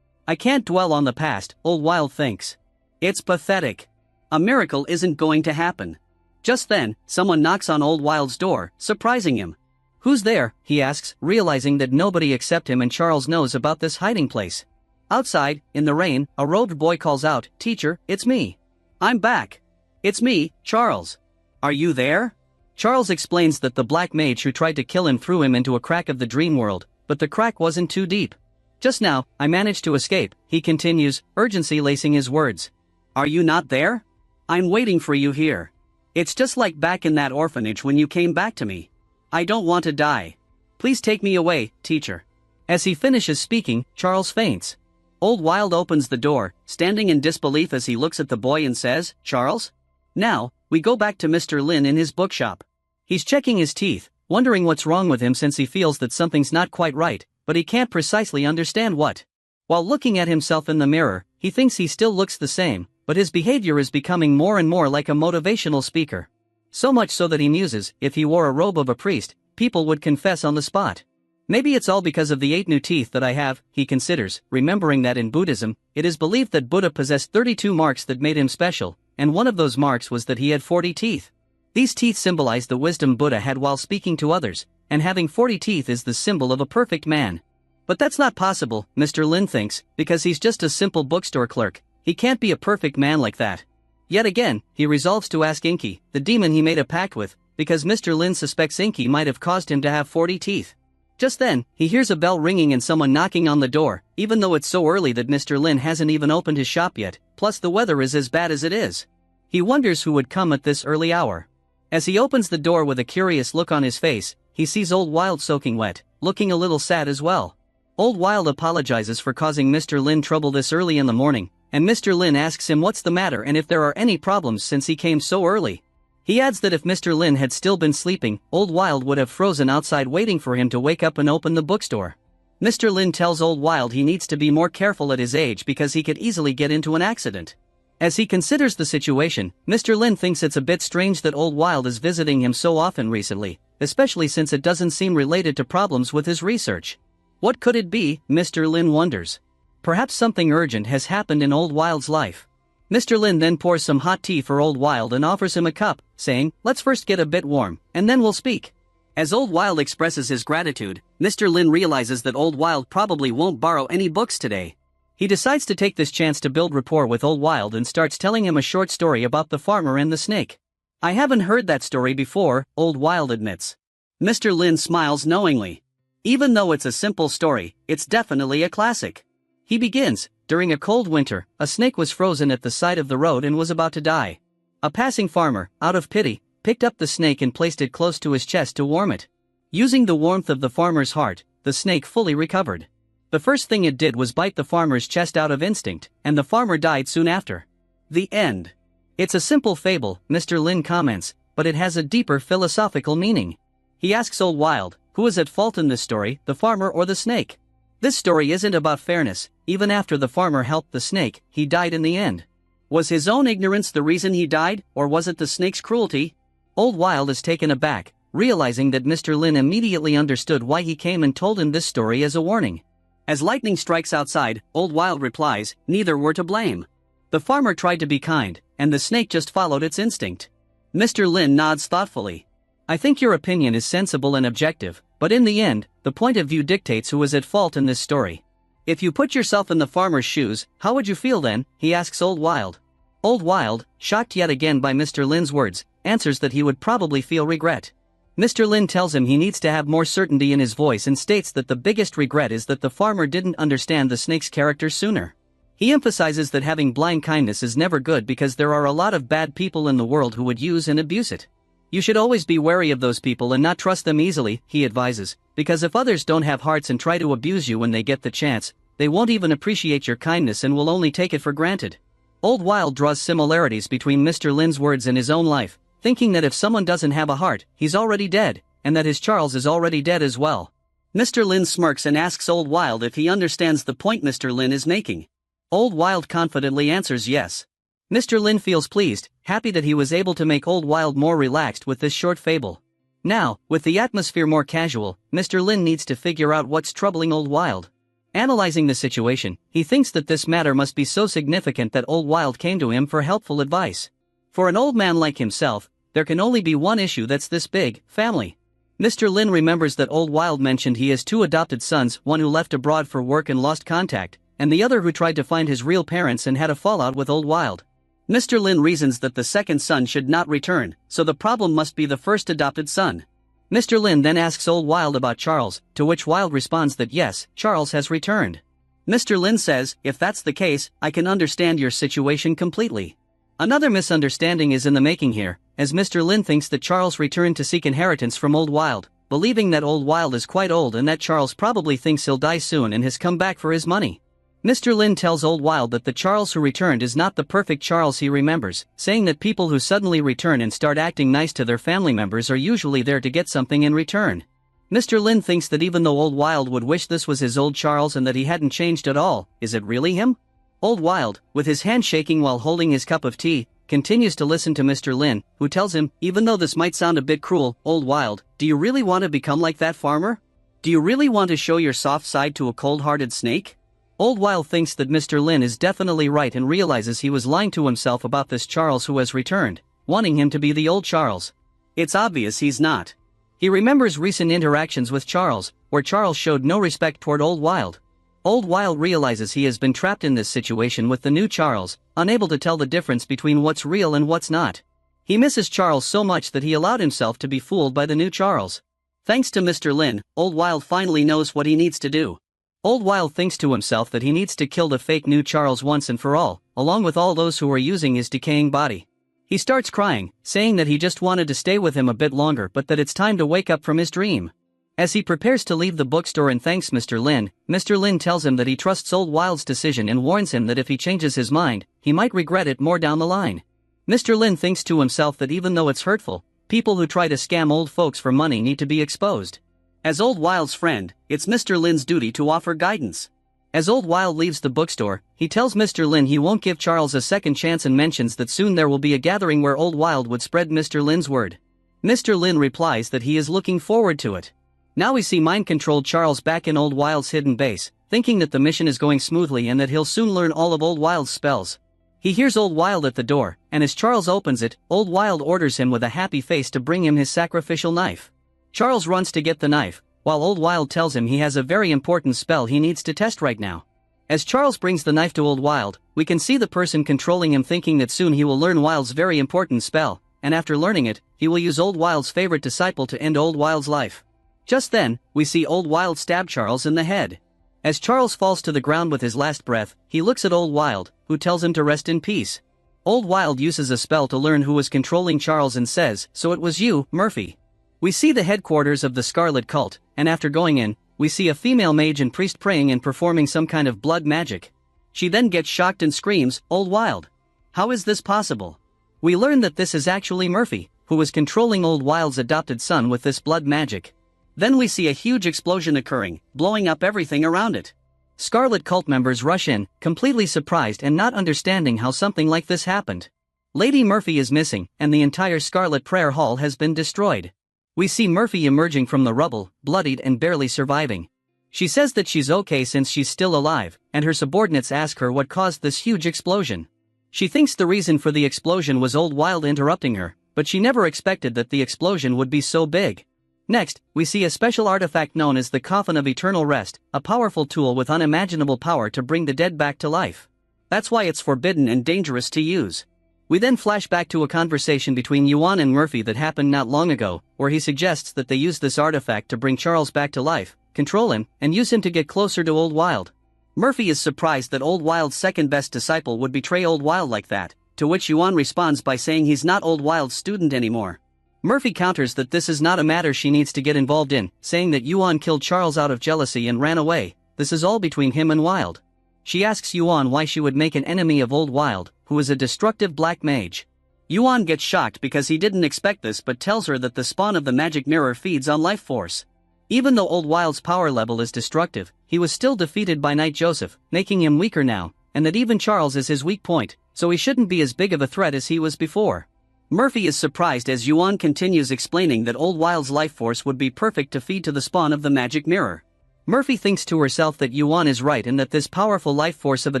"I can't dwell on the past," Old Wild thinks. "It's pathetic. A miracle isn't going to happen." Just then, someone knocks on Old Wild's door, surprising him. "Who's there?" he asks, realizing that nobody except him and Charles knows about this hiding place. Outside, in the rain, a robed boy calls out, "Teacher, it's me. I'm back. It's me, Charles. Are you there?" Charles explains that the black mage who tried to kill him threw him into a crack of the dream world, but the crack wasn't too deep. "Just now, I managed to escape," he continues, urgency lacing his words. "Are you not there? I'm waiting for you here. It's just like back in that orphanage when you came back to me. I don't want to die. Please take me away, teacher." As he finishes speaking, Charles faints. Old Wild opens the door, standing in disbelief as he looks at the boy and says, "Charles?" Now, we go back to Mr. Lin in his bookshop. He's checking his teeth, wondering what's wrong with him since he feels that something's not quite right, but he can't precisely understand what. While looking at himself in the mirror, he thinks he still looks the same, but his behavior is becoming more and more like a motivational speaker. So much so that he muses, if he wore a robe of a priest, people would confess on the spot. "Maybe it's all because of the 8 new teeth that I have," he considers, remembering that in Buddhism, it is believed that Buddha possessed 32 marks that made him special, and one of those marks was that he had 40 teeth. These teeth symbolize the wisdom Buddha had while speaking to others, and having 40 teeth is the symbol of a perfect man. But that's not possible, Mr. Lin thinks, because he's just a simple bookstore clerk. He can't be a perfect man like that. Yet again, he resolves to ask Inky, the demon he made a pact with, because Mr. Lin suspects Inky might have caused him to have 40 teeth. Just then, he hears a bell ringing and someone knocking on the door, even though it's so early that Mr. Lin hasn't even opened his shop yet, plus the weather is as bad as it is. He wonders who would come at this early hour. As he opens the door with a curious look on his face, he sees Old Wild soaking wet, looking a little sad as well. Old Wild apologizes for causing Mr. Lin trouble this early in the morning, and Mr. Lin asks him what's the matter and if there are any problems since he came so early. He adds that if Mr. Lin had still been sleeping, Old Wild would have frozen outside waiting for him to wake up and open the bookstore. Mr. Lin tells Old Wild he needs to be more careful at his age because he could easily get into an accident. As he considers the situation, Mr. Lin thinks it's a bit strange that Old Wild is visiting him so often recently, especially since it doesn't seem related to problems with his research. What could it be, Mr. Lin wonders. Perhaps something urgent has happened in Old Wild's life. Mr. Lin then pours some hot tea for Old Wild and offers him a cup, saying, "Let's first get a bit warm, and then we'll speak." As Old Wild expresses his gratitude, Mr. Lin realizes that Old Wild probably won't borrow any books today. He decides to take this chance to build rapport with Old Wild and starts telling him a short story about the farmer and the snake. "I haven't heard that story before," Old Wild admits. Mr. Lin smiles knowingly. Even though it's a simple story, it's definitely a classic. He begins, during a cold winter, a snake was frozen at the side of the road and was about to die. A passing farmer, out of pity, picked up the snake and placed it close to his chest to warm it. Using the warmth of the farmer's heart, the snake fully recovered. The first thing it did was bite the farmer's chest out of instinct, and the farmer died soon after. The end. It's a simple fable, Mr. Lin comments, but it has a deeper philosophical meaning. He asks Old Wild, who is at fault in this story, the farmer or the snake? This story isn't about fairness. Even after the farmer helped the snake, he died in the end. Was his own ignorance the reason he died, or was it the snake's cruelty? Old Wild is taken aback, realizing that Mr. Lin immediately understood why he came and told him this story as a warning. As lightning strikes outside, Old Wild replies, neither were to blame. The farmer tried to be kind, and the snake just followed its instinct. Mr. Lin nods thoughtfully. I think your opinion is sensible and objective, but in the end, the point of view dictates who is at fault in this story. If you put yourself in the farmer's shoes, how would you feel then? He asks Old Wild. Old Wild, shocked yet again by Mr. Lin's words, answers that he would probably feel regret. Mr. Lin tells him he needs to have more certainty in his voice and states that the biggest regret is that the farmer didn't understand the snake's character sooner. He emphasizes that having blind kindness is never good because there are a lot of bad people in the world who would use and abuse it. You should always be wary of those people and not trust them easily, he advises, because if others don't have hearts and try to abuse you when they get the chance, they won't even appreciate your kindness and will only take it for granted. Old Wild draws similarities between Mr. Lin's words and his own life, thinking that if someone doesn't have a heart, he's already dead, and that his Charles is already dead as well. Mr. Lin smirks and asks Old Wild if he understands the point Mr. Lin is making. Old Wild confidently answers yes. Mr. Lin feels pleased, happy that he was able to make Old Wild more relaxed with this short fable. Now, with the atmosphere more casual, Mr. Lin needs to figure out what's troubling Old Wild. Analyzing the situation, he thinks that this matter must be so significant that Old Wild came to him for helpful advice. For an old man like himself, there can only be one issue that's this big: family. Mr. Lin remembers that Old Wild mentioned he has two adopted sons, one who left abroad for work and lost contact, and the other who tried to find his real parents and had a fallout with Old Wild. Mr. Lin reasons that the second son should not return, so the problem must be the first adopted son. Mr. Lin then asks Old Wild about Charles, to which Wild responds that yes, Charles has returned. Mr. Lin says, if that's the case, I can understand your situation completely. Another misunderstanding is in the making here, as Mr. Lin thinks that Charles returned to seek inheritance from Old Wild, believing that Old Wild is quite old and that Charles probably thinks he'll die soon and has come back for his money. Mr. Lin tells Old Wild that the Charles who returned is not the perfect Charles he remembers, saying that people who suddenly return and start acting nice to their family members are usually there to get something in return. Mr. Lin thinks that even though Old Wild would wish this was his old Charles and that he hadn't changed at all, is it really him? Old Wild, with his hand shaking while holding his cup of tea, continues to listen to Mr. Lin, who tells him, even though this might sound a bit cruel, Old Wild, do you really want to become like that farmer? Do you really want to show your soft side to a cold-hearted snake? Old Wild thinks that Mr. Lin is definitely right and realizes he was lying to himself about this Charles who has returned, wanting him to be the old Charles. It's obvious he's not. He remembers recent interactions with Charles, where Charles showed no respect toward Old Wild. Old Wild realizes he has been trapped in this situation with the new Charles, unable to tell the difference between what's real and what's not. He misses Charles so much that he allowed himself to be fooled by the new Charles. Thanks to Mr. Lin, Old Wild finally knows what he needs to do. Old Wild thinks to himself that he needs to kill the fake new Charles once and for all, along with all those who are using his decaying body. He starts crying, saying that he just wanted to stay with him a bit longer but that it's time to wake up from his dream. As he prepares to leave the bookstore and thanks Mr. Lin tells him that he trusts Old Wild's decision and warns him that if he changes his mind, he might regret it more down the line. Mr. Lin thinks to himself that even though it's hurtful, people who try to scam old folks for money need to be exposed. As Old Wild's friend, it's Mr. Lin's duty to offer guidance. As Old Wild leaves the bookstore, he tells Mr. Lin he won't give Charles a second chance and mentions that soon there will be a gathering where Old Wild would spread Mr. Lin's word. Mr. Lin replies that he is looking forward to it. Now we see mind-controlled Charles back in Old Wild's hidden base, thinking that the mission is going smoothly and that he'll soon learn all of Old Wild's spells. He hears Old Wild at the door, and as Charles opens it, Old Wild orders him with a happy face to bring him his sacrificial knife. Charles runs to get the knife, while Old Wild tells him he has a very important spell he needs to test right now. As Charles brings the knife to Old Wild, we can see the person controlling him thinking that soon he will learn Wild's very important spell, and after learning it, he will use Old Wild's favorite disciple to end Old Wild's life. Just then, we see Old Wild stab Charles in the head. As Charles falls to the ground with his last breath, he looks at Old Wild, who tells him to rest in peace. Old Wild uses a spell to learn who was controlling Charles and says, "So it was you, Murphy." We see the headquarters of the Scarlet Cult, and after going in, we see a female mage and priest praying and performing some kind of blood magic. She then gets shocked and screams, "Old Wild! How is this possible?" We learn that this is actually Murphy, who was controlling Old Wild's adopted son with this blood magic. Then we see a huge explosion occurring, blowing up everything around it. Scarlet Cult members rush in, completely surprised and not understanding how something like this happened. Lady Murphy is missing, and the entire Scarlet Prayer Hall has been destroyed. We see Murphy emerging from the rubble, bloodied and barely surviving. She says that she's okay since she's still alive, and her subordinates ask her what caused this huge explosion. She thinks the reason for the explosion was Old Wild interrupting her, but she never expected that the explosion would be so big. Next, we see a special artifact known as the Coffin of Eternal Rest, a powerful tool with unimaginable power to bring the dead back to life. That's why it's forbidden and dangerous to use. We then flash back to a conversation between Yuan and Murphy that happened not long ago, where he suggests that they use this artifact to bring Charles back to life, control him, and use him to get closer to Old Wild. Murphy is surprised that Old Wild's second-best disciple would betray Old Wild like that, to which Yuan responds by saying he's not Old Wild's student anymore. Murphy counters that this is not a matter she needs to get involved in, saying that Yuan killed Charles out of jealousy and ran away. This is all between him and Wild. She asks Yuan why she would make an enemy of Old Wild, who is a destructive black mage. Yuan gets shocked because he didn't expect this but tells her that the spawn of the magic mirror feeds on life force. Even though Old Wild's power level is destructive, he was still defeated by Knight Joseph, making him weaker now, and that even Charles is his weak point, so he shouldn't be as big of a threat as he was before. Murphy is surprised as Yuan continues explaining that Old Wild's life force would be perfect to feed to the spawn of the magic mirror. Murphy thinks to herself that Yuan is right and that this powerful life force of a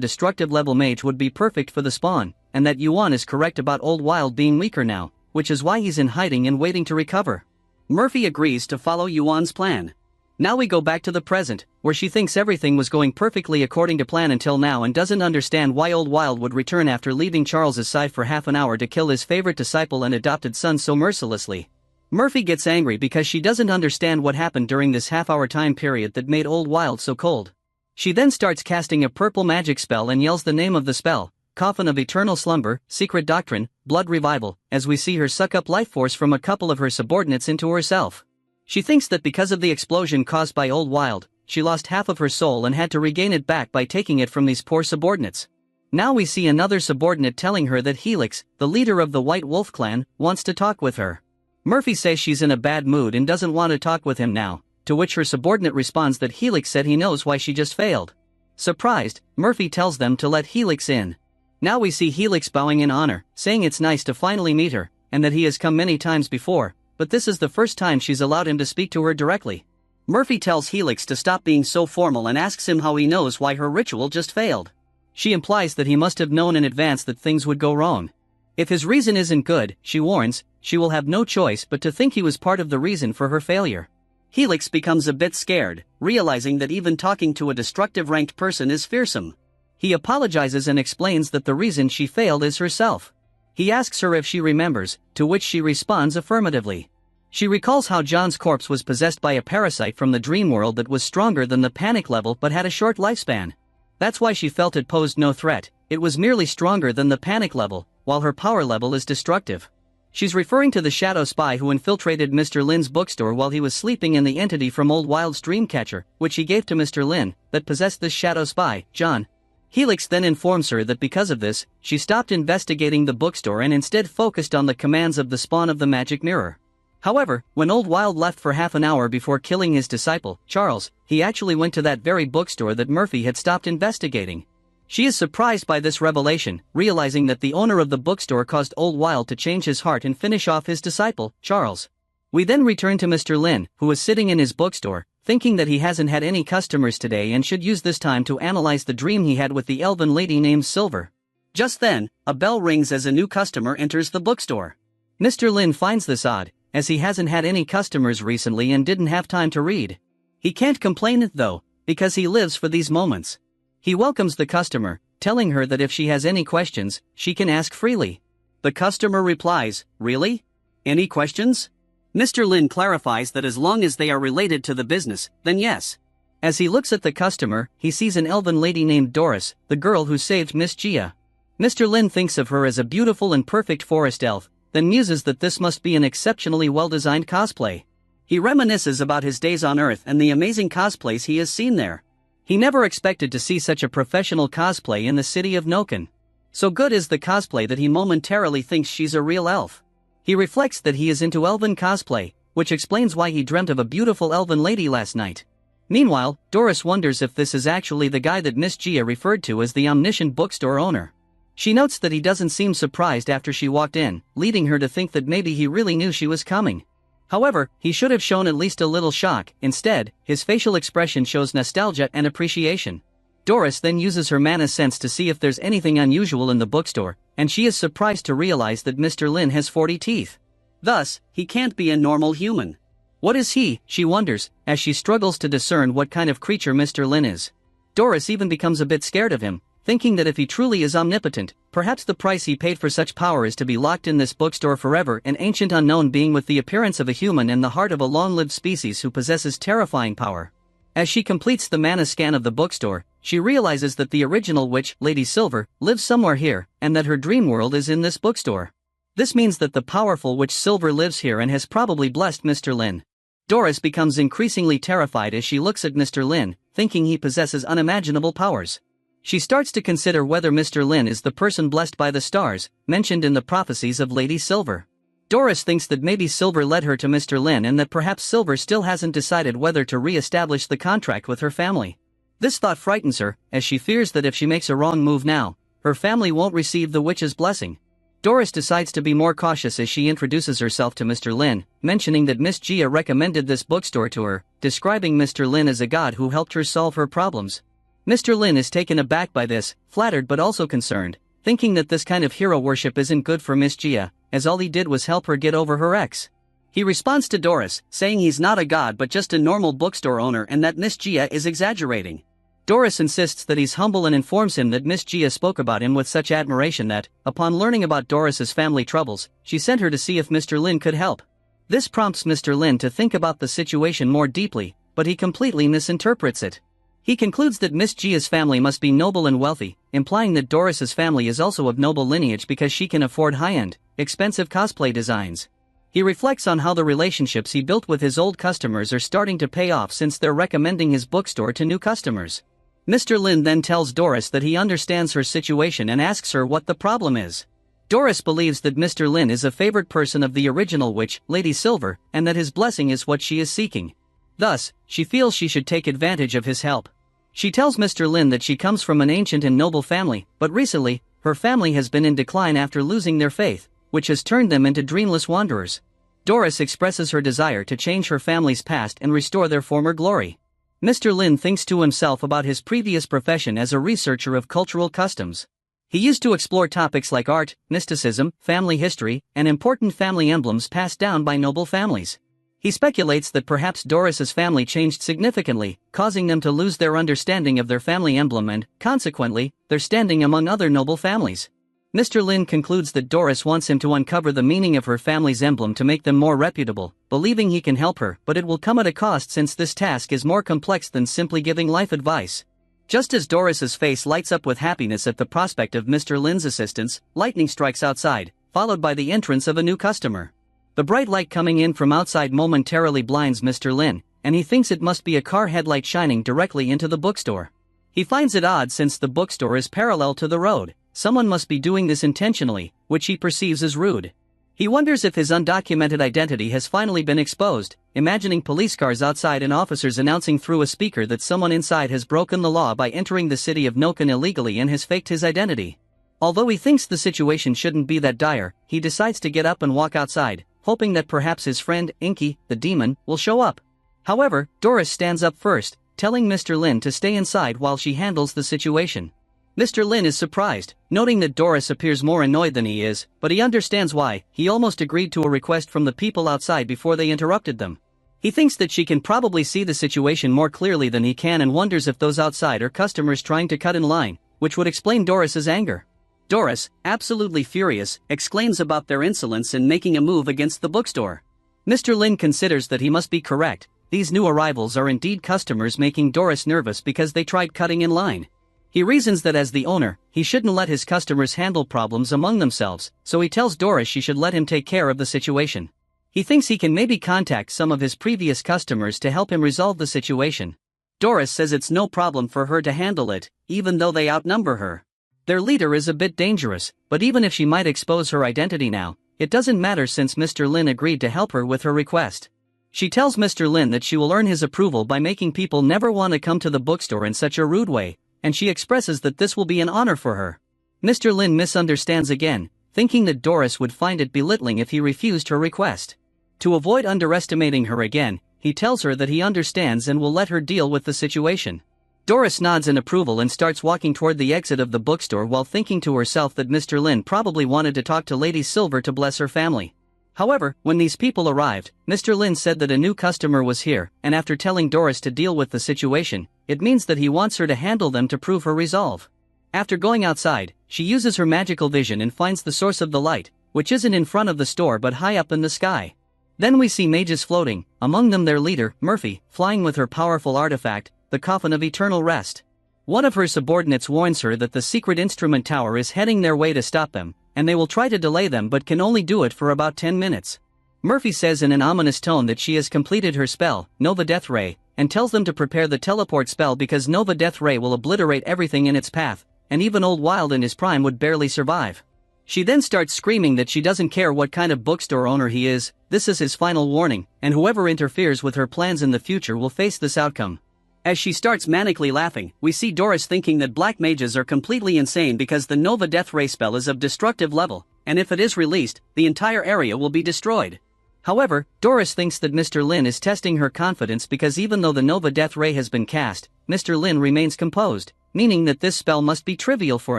destructive level mage would be perfect for the spawn, and that Yuan is correct about Old Wild being weaker now, which is why he's in hiding and waiting to recover. Murphy agrees to follow Yuan's plan. Now we go back to the present, where she thinks everything was going perfectly according to plan until now and doesn't understand why Old Wild would return after leaving Charles's side for half an hour to kill his favorite disciple and adopted son so mercilessly. Murphy gets angry because she doesn't understand what happened during this half-hour time period that made Old Wild so cold. She then starts casting a purple magic spell and yells the name of the spell, Coffin of Eternal Slumber, Secret Doctrine, Blood Revival, as we see her suck up life force from a couple of her subordinates into herself. She thinks that because of the explosion caused by Old Wild, she lost half of her soul and had to regain it back by taking it from these poor subordinates. Now we see another subordinate telling her that Helix, the leader of the White Wolf clan, wants to talk with her. Murphy says she's in a bad mood and doesn't want to talk with him now, to which her subordinate responds that Helix said he knows why she just failed. Surprised, Murphy tells them to let Helix in. Now we see Helix bowing in honor, saying it's nice to finally meet her, and that he has come many times before, but this is the first time she's allowed him to speak to her directly. Murphy tells Helix to stop being so formal and asks him how he knows why her ritual just failed. She implies that he must have known in advance that things would go wrong. If his reason isn't good, she warns, she will have no choice but to think he was part of the reason for her failure. Helix becomes a bit scared, realizing that even talking to a destructive ranked person is fearsome. He apologizes and explains that the reason she failed is herself. He asks her if she remembers, to which she responds affirmatively. She recalls how John's corpse was possessed by a parasite from the dream world that was stronger than the panic level but had a short lifespan. That's why she felt it posed no threat, it was merely stronger than the panic level, while her power level is destructive. She's referring to the shadow spy who infiltrated Mr. Lin's bookstore while he was sleeping in the entity from Old Wild's Dreamcatcher, which he gave to Mr. Lin, that possessed this shadow spy, John. Helix then informs her that because of this, she stopped investigating the bookstore and instead focused on the commands of the spawn of the magic mirror. However, when Old Wild left for half an hour before killing his disciple, Charles, he actually went to that very bookstore that Murphy had stopped investigating. She is surprised by this revelation, realizing that the owner of the bookstore caused Old Wild to change his heart and finish off his disciple, Charles. We then return to Mr. Lin, who is sitting in his bookstore, thinking that he hasn't had any customers today and should use this time to analyze the dream he had with the elven lady named Silver. Just then, a bell rings as a new customer enters the bookstore. Mr. Lin finds this odd, as he hasn't had any customers recently and didn't have time to read. He can't complain though, because he lives for these moments. He welcomes the customer, telling her that if she has any questions, she can ask freely. The customer replies, "Really? Any questions?" Mr. Lin clarifies that as long as they are related to the business, then yes. As he looks at the customer, he sees an elven lady named Doris, the girl who saved Miss Gia. Mr. Lin thinks of her as a beautiful and perfect forest elf, then muses that this must be an exceptionally well-designed cosplay. He reminisces about his days on Earth and the amazing cosplays he has seen there. He never expected to see such a professional cosplay in the city of Noken. So good is the cosplay that he momentarily thinks she's a real elf. He reflects that he is into elven cosplay, which explains why he dreamt of a beautiful elven lady last night. Meanwhile, Doris wonders if this is actually the guy that Miss Gia referred to as the omniscient bookstore owner. She notes that he doesn't seem surprised after she walked in, leading her to think that maybe he really knew she was coming. However, he should have shown at least a little shock. Instead, his facial expression shows nostalgia and appreciation. Doris then uses her mana sense to see if there's anything unusual in the bookstore, and she is surprised to realize that Mr. Lin has 40 teeth. Thus, he can't be a normal human. What is he, she wonders, as she struggles to discern what kind of creature Mr. Lin is. Doris even becomes a bit scared of him, thinking that if he truly is omnipotent, perhaps the price he paid for such power is to be locked in this bookstore forever, an ancient unknown being with the appearance of a human and the heart of a long-lived species who possesses terrifying power. As she completes the mana scan of the bookstore, she realizes that the original witch, Lady Silver, lives somewhere here, and that her dream world is in this bookstore. This means that the powerful witch Silver lives here and has probably blessed Mr. Lin. Doris becomes increasingly terrified as she looks at Mr. Lin, thinking he possesses unimaginable powers. She starts to consider whether Mr. Lin is the person blessed by the stars, mentioned in the prophecies of Lady Silver. Doris thinks that maybe Silver led her to Mr. Lin and that perhaps Silver still hasn't decided whether to re-establish the contract with her family. This thought frightens her, as she fears that if she makes a wrong move now, her family won't receive the witch's blessing. Doris decides to be more cautious as she introduces herself to Mr. Lin, mentioning that Miss Gia recommended this bookstore to her, describing Mr. Lin as a god who helped her solve her problems. Mr. Lin is taken aback by this, flattered but also concerned, thinking that this kind of hero worship isn't good for Miss Gia, as all he did was help her get over her ex. He responds to Doris, saying he's not a god but just a normal bookstore owner and that Miss Gia is exaggerating. Doris insists that he's humble and informs him that Miss Gia spoke about him with such admiration that, upon learning about Doris's family troubles, she sent her to see if Mr. Lin could help. This prompts Mr. Lin to think about the situation more deeply, but he completely misinterprets it. He concludes that Miss Gia's family must be noble and wealthy, implying that Doris's family is also of noble lineage because she can afford high-end, expensive cosplay designs. He reflects on how the relationships he built with his old customers are starting to pay off since they're recommending his bookstore to new customers. Mr. Lin then tells Doris that he understands her situation and asks her what the problem is. Doris believes that Mr. Lin is a favorite person of the original witch, Lady Silver, and that his blessing is what she is seeking. Thus, she feels she should take advantage of his help. She tells Mr. Lin that she comes from an ancient and noble family, but recently, her family has been in decline after losing their faith, which has turned them into dreamless wanderers. Doris expresses her desire to change her family's past and restore their former glory. Mr. Lin thinks to himself about his previous profession as a researcher of cultural customs. He used to explore topics like art, mysticism, family history, and important family emblems passed down by noble families. He speculates that perhaps Doris's family changed significantly, causing them to lose their understanding of their family emblem and, consequently, their standing among other noble families. Mr. Lin concludes that Doris wants him to uncover the meaning of her family's emblem to make them more reputable, believing he can help her, but it will come at a cost since this task is more complex than simply giving life advice. Just as Doris's face lights up with happiness at the prospect of Mr. Lin's assistance, lightning strikes outside, followed by the entrance of a new customer. The bright light coming in from outside momentarily blinds Mr. Lin, and he thinks it must be a car headlight shining directly into the bookstore. He finds it odd since the bookstore is parallel to the road. Someone must be doing this intentionally, which he perceives as rude. He wonders if his undocumented identity has finally been exposed, imagining police cars outside and officers announcing through a speaker that someone inside has broken the law by entering the city of Noken illegally and has faked his identity. Although he thinks the situation shouldn't be that dire, he decides to get up and walk outside, hoping that perhaps his friend, Inky, the demon, will show up. However, Doris stands up first, telling Mr. Lin to stay inside while she handles the situation. Mr. Lin is surprised, noting that Doris appears more annoyed than he is, but he understands why. He almost agreed to a request from the people outside before they interrupted them. He thinks that she can probably see the situation more clearly than he can and wonders if those outside are customers trying to cut in line, which would explain Doris's anger. Doris, absolutely furious, exclaims about their insolence in making a move against the bookstore. Mr. Lin considers that he must be correct. These new arrivals are indeed customers, making Doris nervous because they tried cutting in line. He reasons that as the owner, he shouldn't let his customers handle problems among themselves, so he tells Doris she should let him take care of the situation. He thinks he can maybe contact some of his previous customers to help him resolve the situation. Doris says it's no problem for her to handle it, even though they outnumber her. Their leader is a bit dangerous, but even if she might expose her identity now, it doesn't matter since Mr. Lin agreed to help her with her request. She tells Mr. Lin that she will earn his approval by making people never want to come to the bookstore in such a rude way, and she expresses that this will be an honor for her. Mr. Lin misunderstands again, thinking that Doris would find it belittling if he refused her request. To avoid underestimating her again, he tells her that he understands and will let her deal with the situation. Doris nods in approval and starts walking toward the exit of the bookstore while thinking to herself that Mr. Lin probably wanted to talk to Lady Silver to bless her family. However, when these people arrived, Mr. Lin said that a new customer was here, and after telling Doris to deal with the situation, it means that he wants her to handle them to prove her resolve. After going outside, she uses her magical vision and finds the source of the light, which isn't in front of the store but high up in the sky. Then we see mages floating, among them their leader, Murphy, flying with her powerful artifact, the Coffin of Eternal Rest. One of her subordinates warns her that the secret instrument tower is heading their way to stop them, and they will try to delay them but can only do it for about 10 minutes. Murphy says in an ominous tone that she has completed her spell, Nova Death Ray, and tells them to prepare the teleport spell because Nova Death Ray will obliterate everything in its path, and even Old Wild in his prime would barely survive. She then starts screaming that she doesn't care what kind of bookstore owner he is, this is his final warning, and whoever interferes with her plans in the future will face this outcome. As she starts manically laughing, we see Doris thinking that black mages are completely insane because the Nova Death Ray spell is of destructive level, and if it is released, the entire area will be destroyed. However, Doris thinks that Mr. Lin is testing her confidence because even though the Nova Death Ray has been cast, Mr. Lin remains composed, meaning that this spell must be trivial for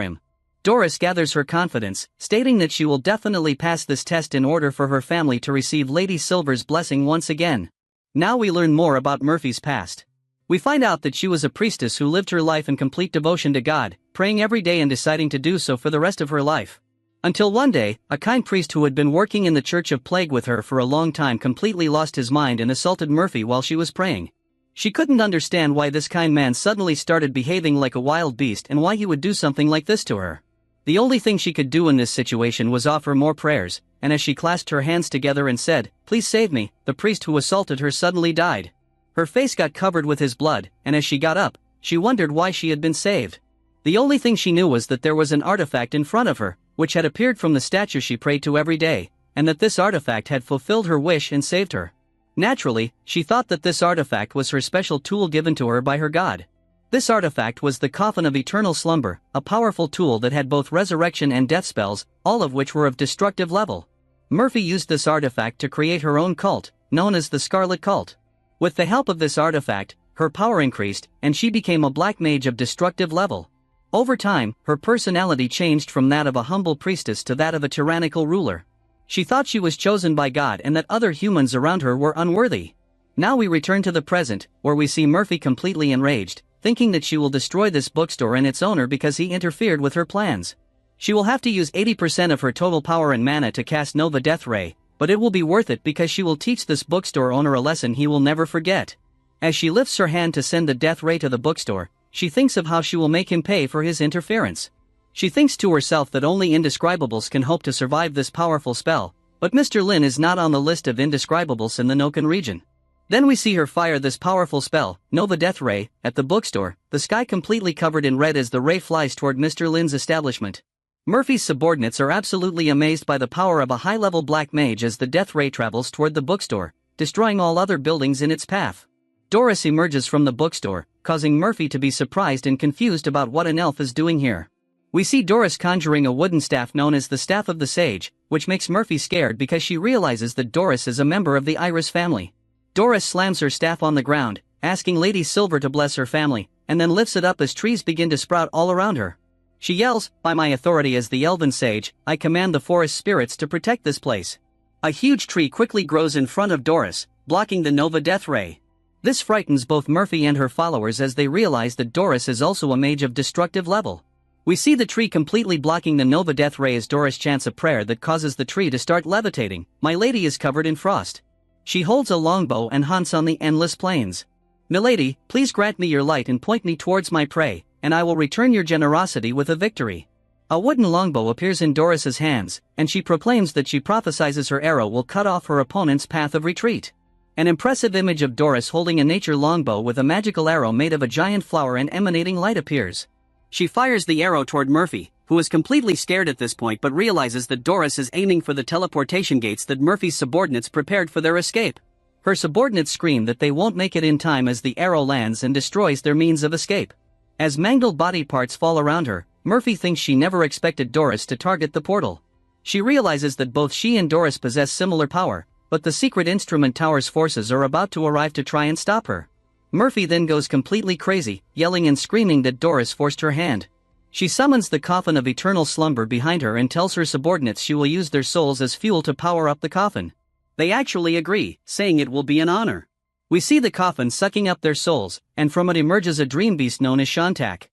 him. Doris gathers her confidence, stating that she will definitely pass this test in order for her family to receive Lady Silver's blessing once again. Now we learn more about Murphy's past. We find out that she was a priestess who lived her life in complete devotion to God, praying every day and deciding to do so for the rest of her life. Until one day, a kind priest who had been working in the Church of Plague with her for a long time completely lost his mind and assaulted Murphy while she was praying. She couldn't understand why this kind man suddenly started behaving like a wild beast and why he would do something like this to her. The only thing she could do in this situation was offer more prayers, and as she clasped her hands together and said, "Please save me," the priest who assaulted her suddenly died. Her face got covered with his blood, and as she got up, she wondered why she had been saved. The only thing she knew was that there was an artifact in front of her, which had appeared from the statue she prayed to every day, and that this artifact had fulfilled her wish and saved her. Naturally, she thought that this artifact was her special tool given to her by her god. This artifact was the Coffin of Eternal Slumber, a powerful tool that had both resurrection and death spells, all of which were of destructive level. Murphy used this artifact to create her own cult, known as the Scarlet Cult. With the help of this artifact, her power increased, and she became a black mage of destructive level. Over time, her personality changed from that of a humble priestess to that of a tyrannical ruler. She thought she was chosen by God and that other humans around her were unworthy. Now we return to the present, where we see Murphy completely enraged, thinking that she will destroy this bookstore and its owner because he interfered with her plans. She will have to use 80% of her total power and mana to cast Nova Death Ray, but it will be worth it because she will teach this bookstore owner a lesson he will never forget. As she lifts her hand to send the Death Ray to the bookstore, she thinks of how she will make him pay for his interference. She thinks to herself that only indescribables can hope to survive this powerful spell, but Mr. Lin is not on the list of indescribables in the Noken region. Then we see her fire this powerful spell, Nova Death Ray, at the bookstore, the sky completely covered in red as the ray flies toward Mr. Lin's establishment. Murphy's subordinates are absolutely amazed by the power of a high-level black mage as the Death Ray travels toward the bookstore, destroying all other buildings in its path. Doris emerges from the bookstore, causing Murphy to be surprised and confused about what an elf is doing here. We see Doris conjuring a wooden staff known as the Staff of the Sage, which makes Murphy scared because she realizes that Doris is a member of the Iris family. Doris slams her staff on the ground, asking Lady Silver to bless her family, and then lifts it up as trees begin to sprout all around her. She yells, "By my authority as the Elven Sage, I command the forest spirits to protect this place." A huge tree quickly grows in front of Doris, blocking the Nova Death Ray. This frightens both Murphy and her followers as they realize that Doris is also a mage of destructive level. We see the tree completely blocking the Nova Death Ray as Doris chants a prayer that causes the tree to start levitating. My lady is covered in frost. She holds a longbow and hunts on the endless plains. "Milady, please grant me your light and point me towards my prey, and I will return your generosity with a victory." A wooden longbow appears in Doris's hands, and she proclaims that she prophesizes her arrow will cut off her opponent's path of retreat. An impressive image of Doris holding a nature longbow with a magical arrow made of a giant flower and emanating light appears. She fires the arrow toward Murphy, who is completely scared at this point but realizes that Doris is aiming for the teleportation gates that Murphy's subordinates prepared for their escape. Her subordinates scream that they won't make it in time as the arrow lands and destroys their means of escape. As mangled body parts fall around her, Murphy thinks she never expected Doris to target the portal. She realizes that both she and Doris possess similar power, but the secret instrument tower's forces are about to arrive to try and stop her. Murphy then goes completely crazy, yelling and screaming that Doris forced her hand. She summons the coffin of eternal slumber behind her and tells her subordinates she will use their souls as fuel to power up the coffin. They actually agree, saying it will be an honor. We see the coffin sucking up their souls, and from it emerges a dream beast known as Shantak.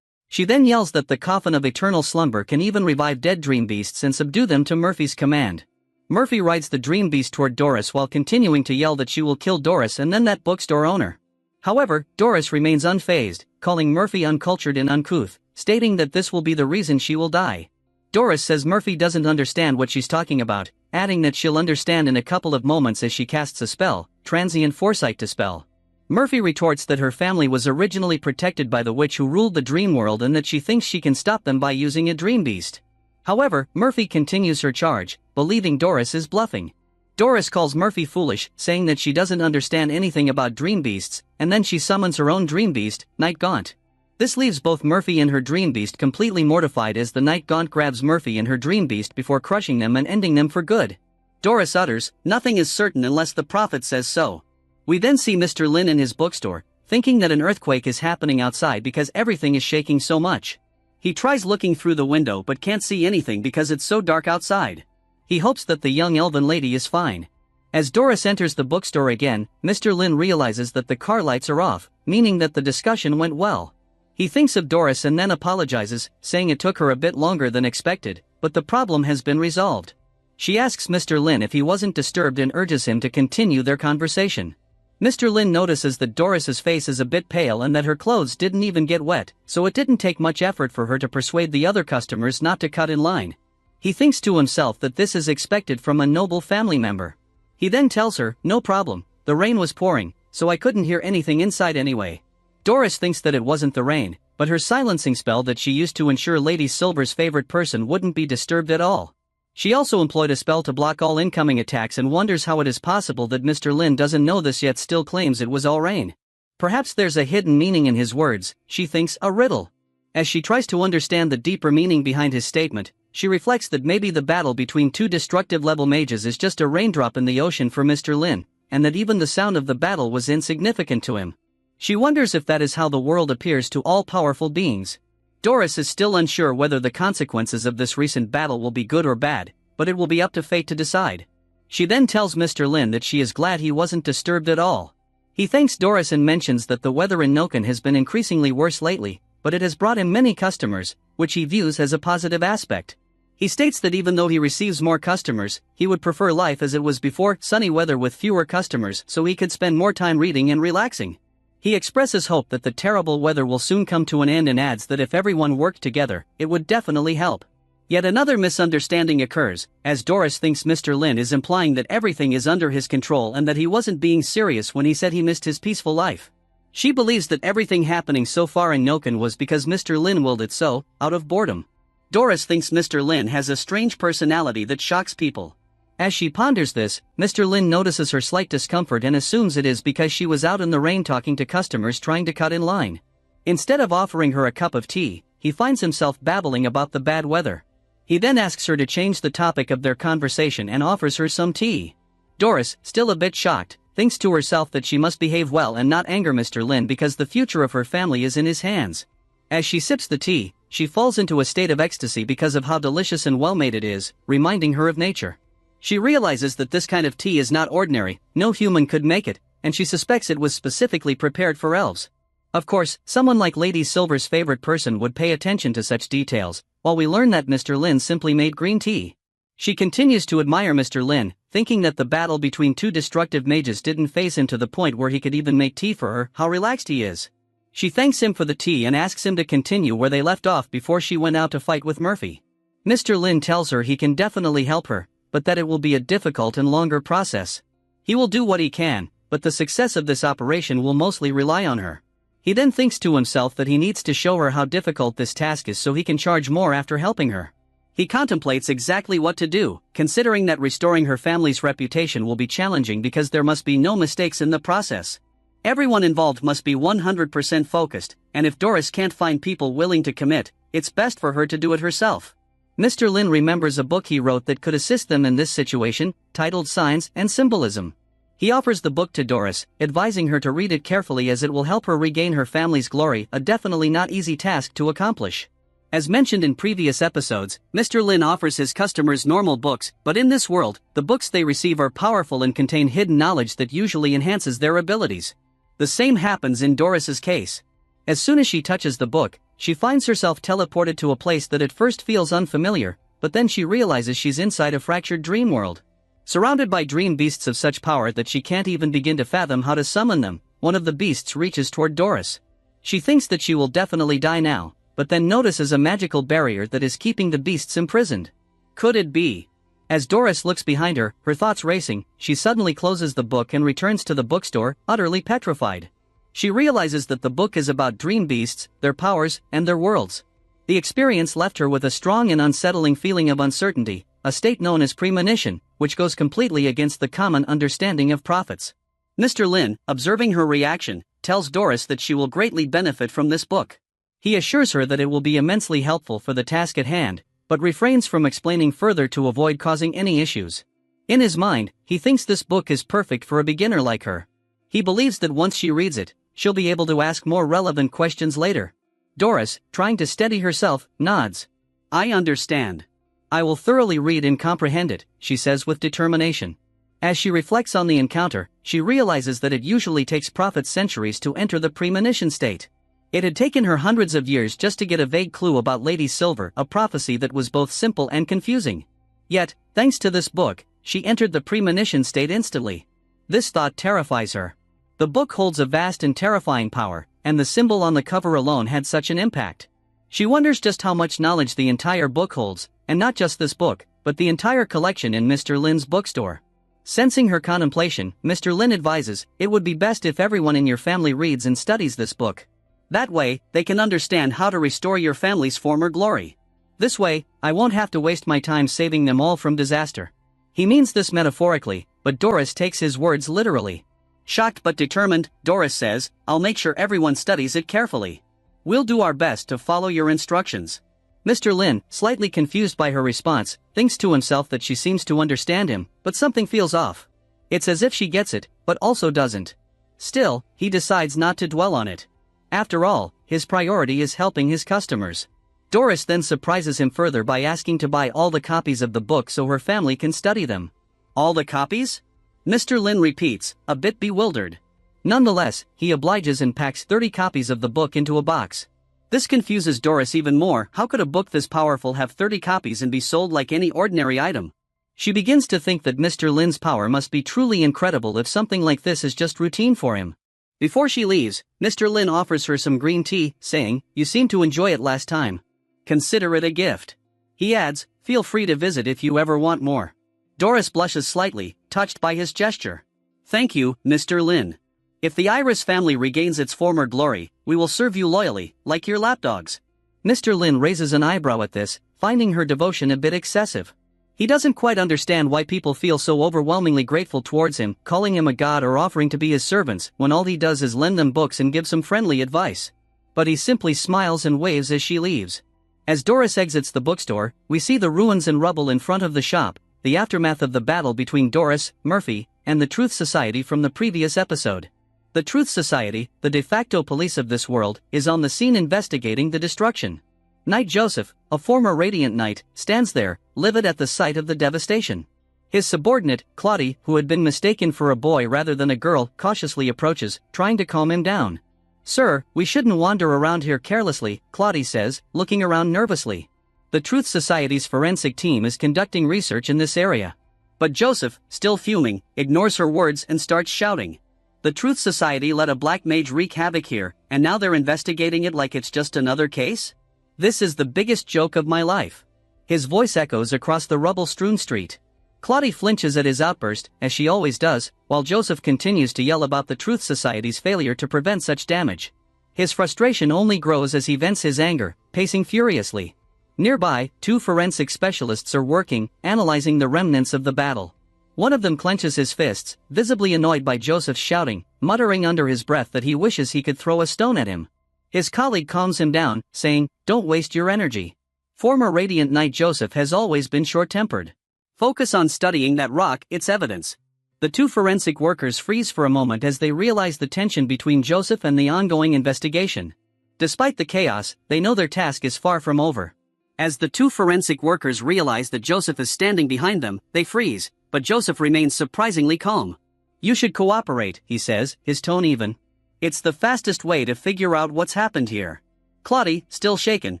She then yells that the coffin of eternal slumber can even revive dead dream beasts and subdue them to Murphy's command. Murphy rides the dream beast toward Doris while continuing to yell that she will kill Doris and then that bookstore owner. However, Doris remains unfazed, calling Murphy uncultured and uncouth, stating that this will be the reason she will die. Doris says Murphy doesn't understand what she's talking about, adding that she'll understand in a couple of moments as she casts a spell, transient foresight to spell. Murphy retorts that her family was originally protected by the witch who ruled the dream world and that she thinks she can stop them by using a dream beast. However, Murphy continues her charge, believing Doris is bluffing. Doris calls Murphy foolish, saying that she doesn't understand anything about dream beasts, and then she summons her own dream beast, Night Gaunt. This leaves both Murphy and her dream beast completely mortified as the Night Gaunt grabs Murphy and her dream beast before crushing them and ending them for good. Doris utters, "Nothing is certain unless the prophet says so." We then see Mr. Lin in his bookstore, thinking that an earthquake is happening outside because everything is shaking so much. He tries looking through the window but can't see anything because it's so dark outside. He hopes that the young elven lady is fine. As Doris enters the bookstore again, Mr. Lin realizes that the car lights are off, meaning that the discussion went well. He thinks of Doris and then apologizes, saying it took her a bit longer than expected, but the problem has been resolved. She asks Mr. Lin if he wasn't disturbed and urges him to continue their conversation. Mr. Lin notices that Doris's face is a bit pale and that her clothes didn't even get wet, so it didn't take much effort for her to persuade the other customers not to cut in line. He thinks to himself that this is expected from a noble family member. He then tells her, "No problem, the rain was pouring, so I couldn't hear anything inside anyway." Doris thinks that it wasn't the rain, but her silencing spell that she used to ensure Lady Silver's favorite person wouldn't be disturbed at all. She also employed a spell to block all incoming attacks and wonders how it is possible that Mr. Lin doesn't know this yet still claims it was all rain. Perhaps there's a hidden meaning in his words, she thinks, a riddle. As she tries to understand the deeper meaning behind his statement, she reflects that maybe the battle between two destructive level mages is just a raindrop in the ocean for Mr. Lin, and that even the sound of the battle was insignificant to him. She wonders if that is how the world appears to all-powerful beings. Doris is still unsure whether the consequences of this recent battle will be good or bad, but it will be up to fate to decide. She then tells Mr. Lin that she is glad he wasn't disturbed at all. He thanks Doris and mentions that the weather in Noken has been increasingly worse lately, but it has brought him many customers, which he views as a positive aspect. He states that even though he receives more customers, he would prefer life as it was before, sunny weather with fewer customers so he could spend more time reading and relaxing. He expresses hope that the terrible weather will soon come to an end and adds that if everyone worked together, it would definitely help. Yet another misunderstanding occurs, as Doris thinks Mr. Lin is implying that everything is under his control and that he wasn't being serious when he said he missed his peaceful life. She believes that everything happening so far in Noken was because Mr. Lin willed it so, out of boredom. Doris thinks Mr. Lin has a strange personality that shocks people. As she ponders this, Mr. Lin notices her slight discomfort and assumes it is because she was out in the rain talking to customers trying to cut in line. Instead of offering her a cup of tea, he finds himself babbling about the bad weather. He then asks her to change the topic of their conversation and offers her some tea. Doris, still a bit shocked, thinks to herself that she must behave well and not anger Mr. Lin because the future of her family is in his hands. As she sips the tea, she falls into a state of ecstasy because of how delicious and well-made it is, reminding her of nature. She realizes that this kind of tea is not ordinary, no human could make it, and she suspects it was specifically prepared for elves. Of course, someone like Lady Silver's favorite person would pay attention to such details, while we learn that Mr. Lin simply made green tea. She continues to admire Mr. Lin, thinking that the battle between two destructive mages didn't phase him to the point where he could even make tea for her, how relaxed he is. She thanks him for the tea and asks him to continue where they left off before she went out to fight with Murphy. Mr. Lin tells her he can definitely help her, but that it will be a difficult and longer process. He will do what he can, but the success of this operation will mostly rely on her. He then thinks to himself that he needs to show her how difficult this task is so he can charge more after helping her. He contemplates exactly what to do, considering that restoring her family's reputation will be challenging because there must be no mistakes in the process. Everyone involved must be 100% focused, and if Doris can't find people willing to commit, it's best for her to do it herself. Mr. Lin remembers a book he wrote that could assist them in this situation, titled Signs and Symbolism. He offers the book to Doris, advising her to read it carefully as it will help her regain her family's glory, a definitely not easy task to accomplish. As mentioned in previous episodes, Mr. Lin offers his customers normal books, but in this world, the books they receive are powerful and contain hidden knowledge that usually enhances their abilities. The same happens in Doris's case. As soon as she touches the book, she finds herself teleported to a place that at first feels unfamiliar, but then she realizes she's inside a fractured dream world. Surrounded by dream beasts of such power that she can't even begin to fathom how to summon them, one of the beasts reaches toward Doris. She thinks that she will definitely die now, but then notices a magical barrier that is keeping the beasts imprisoned. Could it be? As Doris looks behind her, her thoughts racing, she suddenly closes the book and returns to the bookstore, utterly petrified. She realizes that the book is about dream beasts, their powers, and their worlds. The experience left her with a strong and unsettling feeling of uncertainty, a state known as premonition, which goes completely against the common understanding of prophets. Mr. Lin, observing her reaction, tells Doris that she will greatly benefit from this book. He assures her that it will be immensely helpful for the task at hand, but refrains from explaining further to avoid causing any issues. In his mind, he thinks this book is perfect for a beginner like her. He believes that once she reads it, she'll be able to ask more relevant questions later. Doris, trying to steady herself, nods. I understand. I will thoroughly read and comprehend it, she says with determination. As she reflects on the encounter, she realizes that it usually takes prophets centuries to enter the premonition state. It had taken her hundreds of years just to get a vague clue about Lady Silver, a prophecy that was both simple and confusing. Yet, thanks to this book, she entered the premonition state instantly. This thought terrifies her. The book holds a vast and terrifying power, and the symbol on the cover alone had such an impact. She wonders just how much knowledge the entire book holds, and not just this book, but the entire collection in Mr. Lin's bookstore. Sensing her contemplation, Mr. Lin advises, it would be best if everyone in your family reads and studies this book. That way, they can understand how to restore your family's former glory. This way, I won't have to waste my time saving them all from disaster. He means this metaphorically, but Doris takes his words literally. Shocked but determined, Doris says, I'll make sure everyone studies it carefully. We'll do our best to follow your instructions. Mr. Lin, slightly confused by her response, thinks to himself that she seems to understand him, but something feels off. It's as if she gets it, but also doesn't. Still, he decides not to dwell on it. After all, his priority is helping his customers. Doris then surprises him further by asking to buy all the copies of the book so her family can study them. All the copies? Mr. Lin repeats, a bit bewildered. Nonetheless, he obliges and packs 30 copies of the book into a box. This confuses Doris even more. How could a book this powerful have 30 copies and be sold like any ordinary item? She begins to think that Mr. Lin's power must be truly incredible if something like this is just routine for him. Before she leaves, Mr. Lin offers her some green tea, saying, You seemed to enjoy it last time. Consider it a gift. He adds, Feel free to visit if you ever want more. Doris blushes slightly, touched by his gesture. Thank you, Mr. Lin. If the Iris family regains its former glory, we will serve you loyally, like your lapdogs. Mr. Lin raises an eyebrow at this, finding her devotion a bit excessive. He doesn't quite understand why people feel so overwhelmingly grateful towards him, calling him a god or offering to be his servants, when all he does is lend them books and give some friendly advice. But he simply smiles and waves as she leaves. As Doris exits the bookstore, we see the ruins and rubble in front of the shop, the aftermath of the battle between Doris, Murphy, and the Truth Society from the previous episode. The Truth Society, the de facto police of this world, is on the scene investigating the destruction. Knight Joseph, a former Radiant Knight, stands there, livid at the sight of the devastation. His subordinate, Claudie, who had been mistaken for a boy rather than a girl, cautiously approaches, trying to calm him down. Sir, we shouldn't wander around here carelessly, Claudie says, looking around nervously. The Truth Society's forensic team is conducting research in this area. But Joseph, still fuming, ignores her words and starts shouting. The Truth Society let a black mage wreak havoc here, and now they're investigating it like it's just another case? This is the biggest joke of my life. His voice echoes across the rubble-strewn street. Claudie flinches at his outburst, as she always does, while Joseph continues to yell about the Truth Society's failure to prevent such damage. His frustration only grows as he vents his anger, pacing furiously. Nearby, 2 forensic specialists are working, analyzing the remnants of the battle. One of them clenches his fists, visibly annoyed by Joseph's shouting, muttering under his breath that he wishes he could throw a stone at him. His colleague calms him down, saying, "Don't waste your energy." Former Radiant Knight Joseph has always been short-tempered. "Focus on studying that rock, it's evidence." The 2 forensic workers freeze for a moment as they realize the tension between Joseph and the ongoing investigation. Despite the chaos, they know their task is far from over. As the 2 forensic workers realize that Joseph is standing behind them, they freeze, but Joseph remains surprisingly calm. "You should cooperate," he says, his tone even. "It's the fastest way to figure out what's happened here." Claudie, still shaken,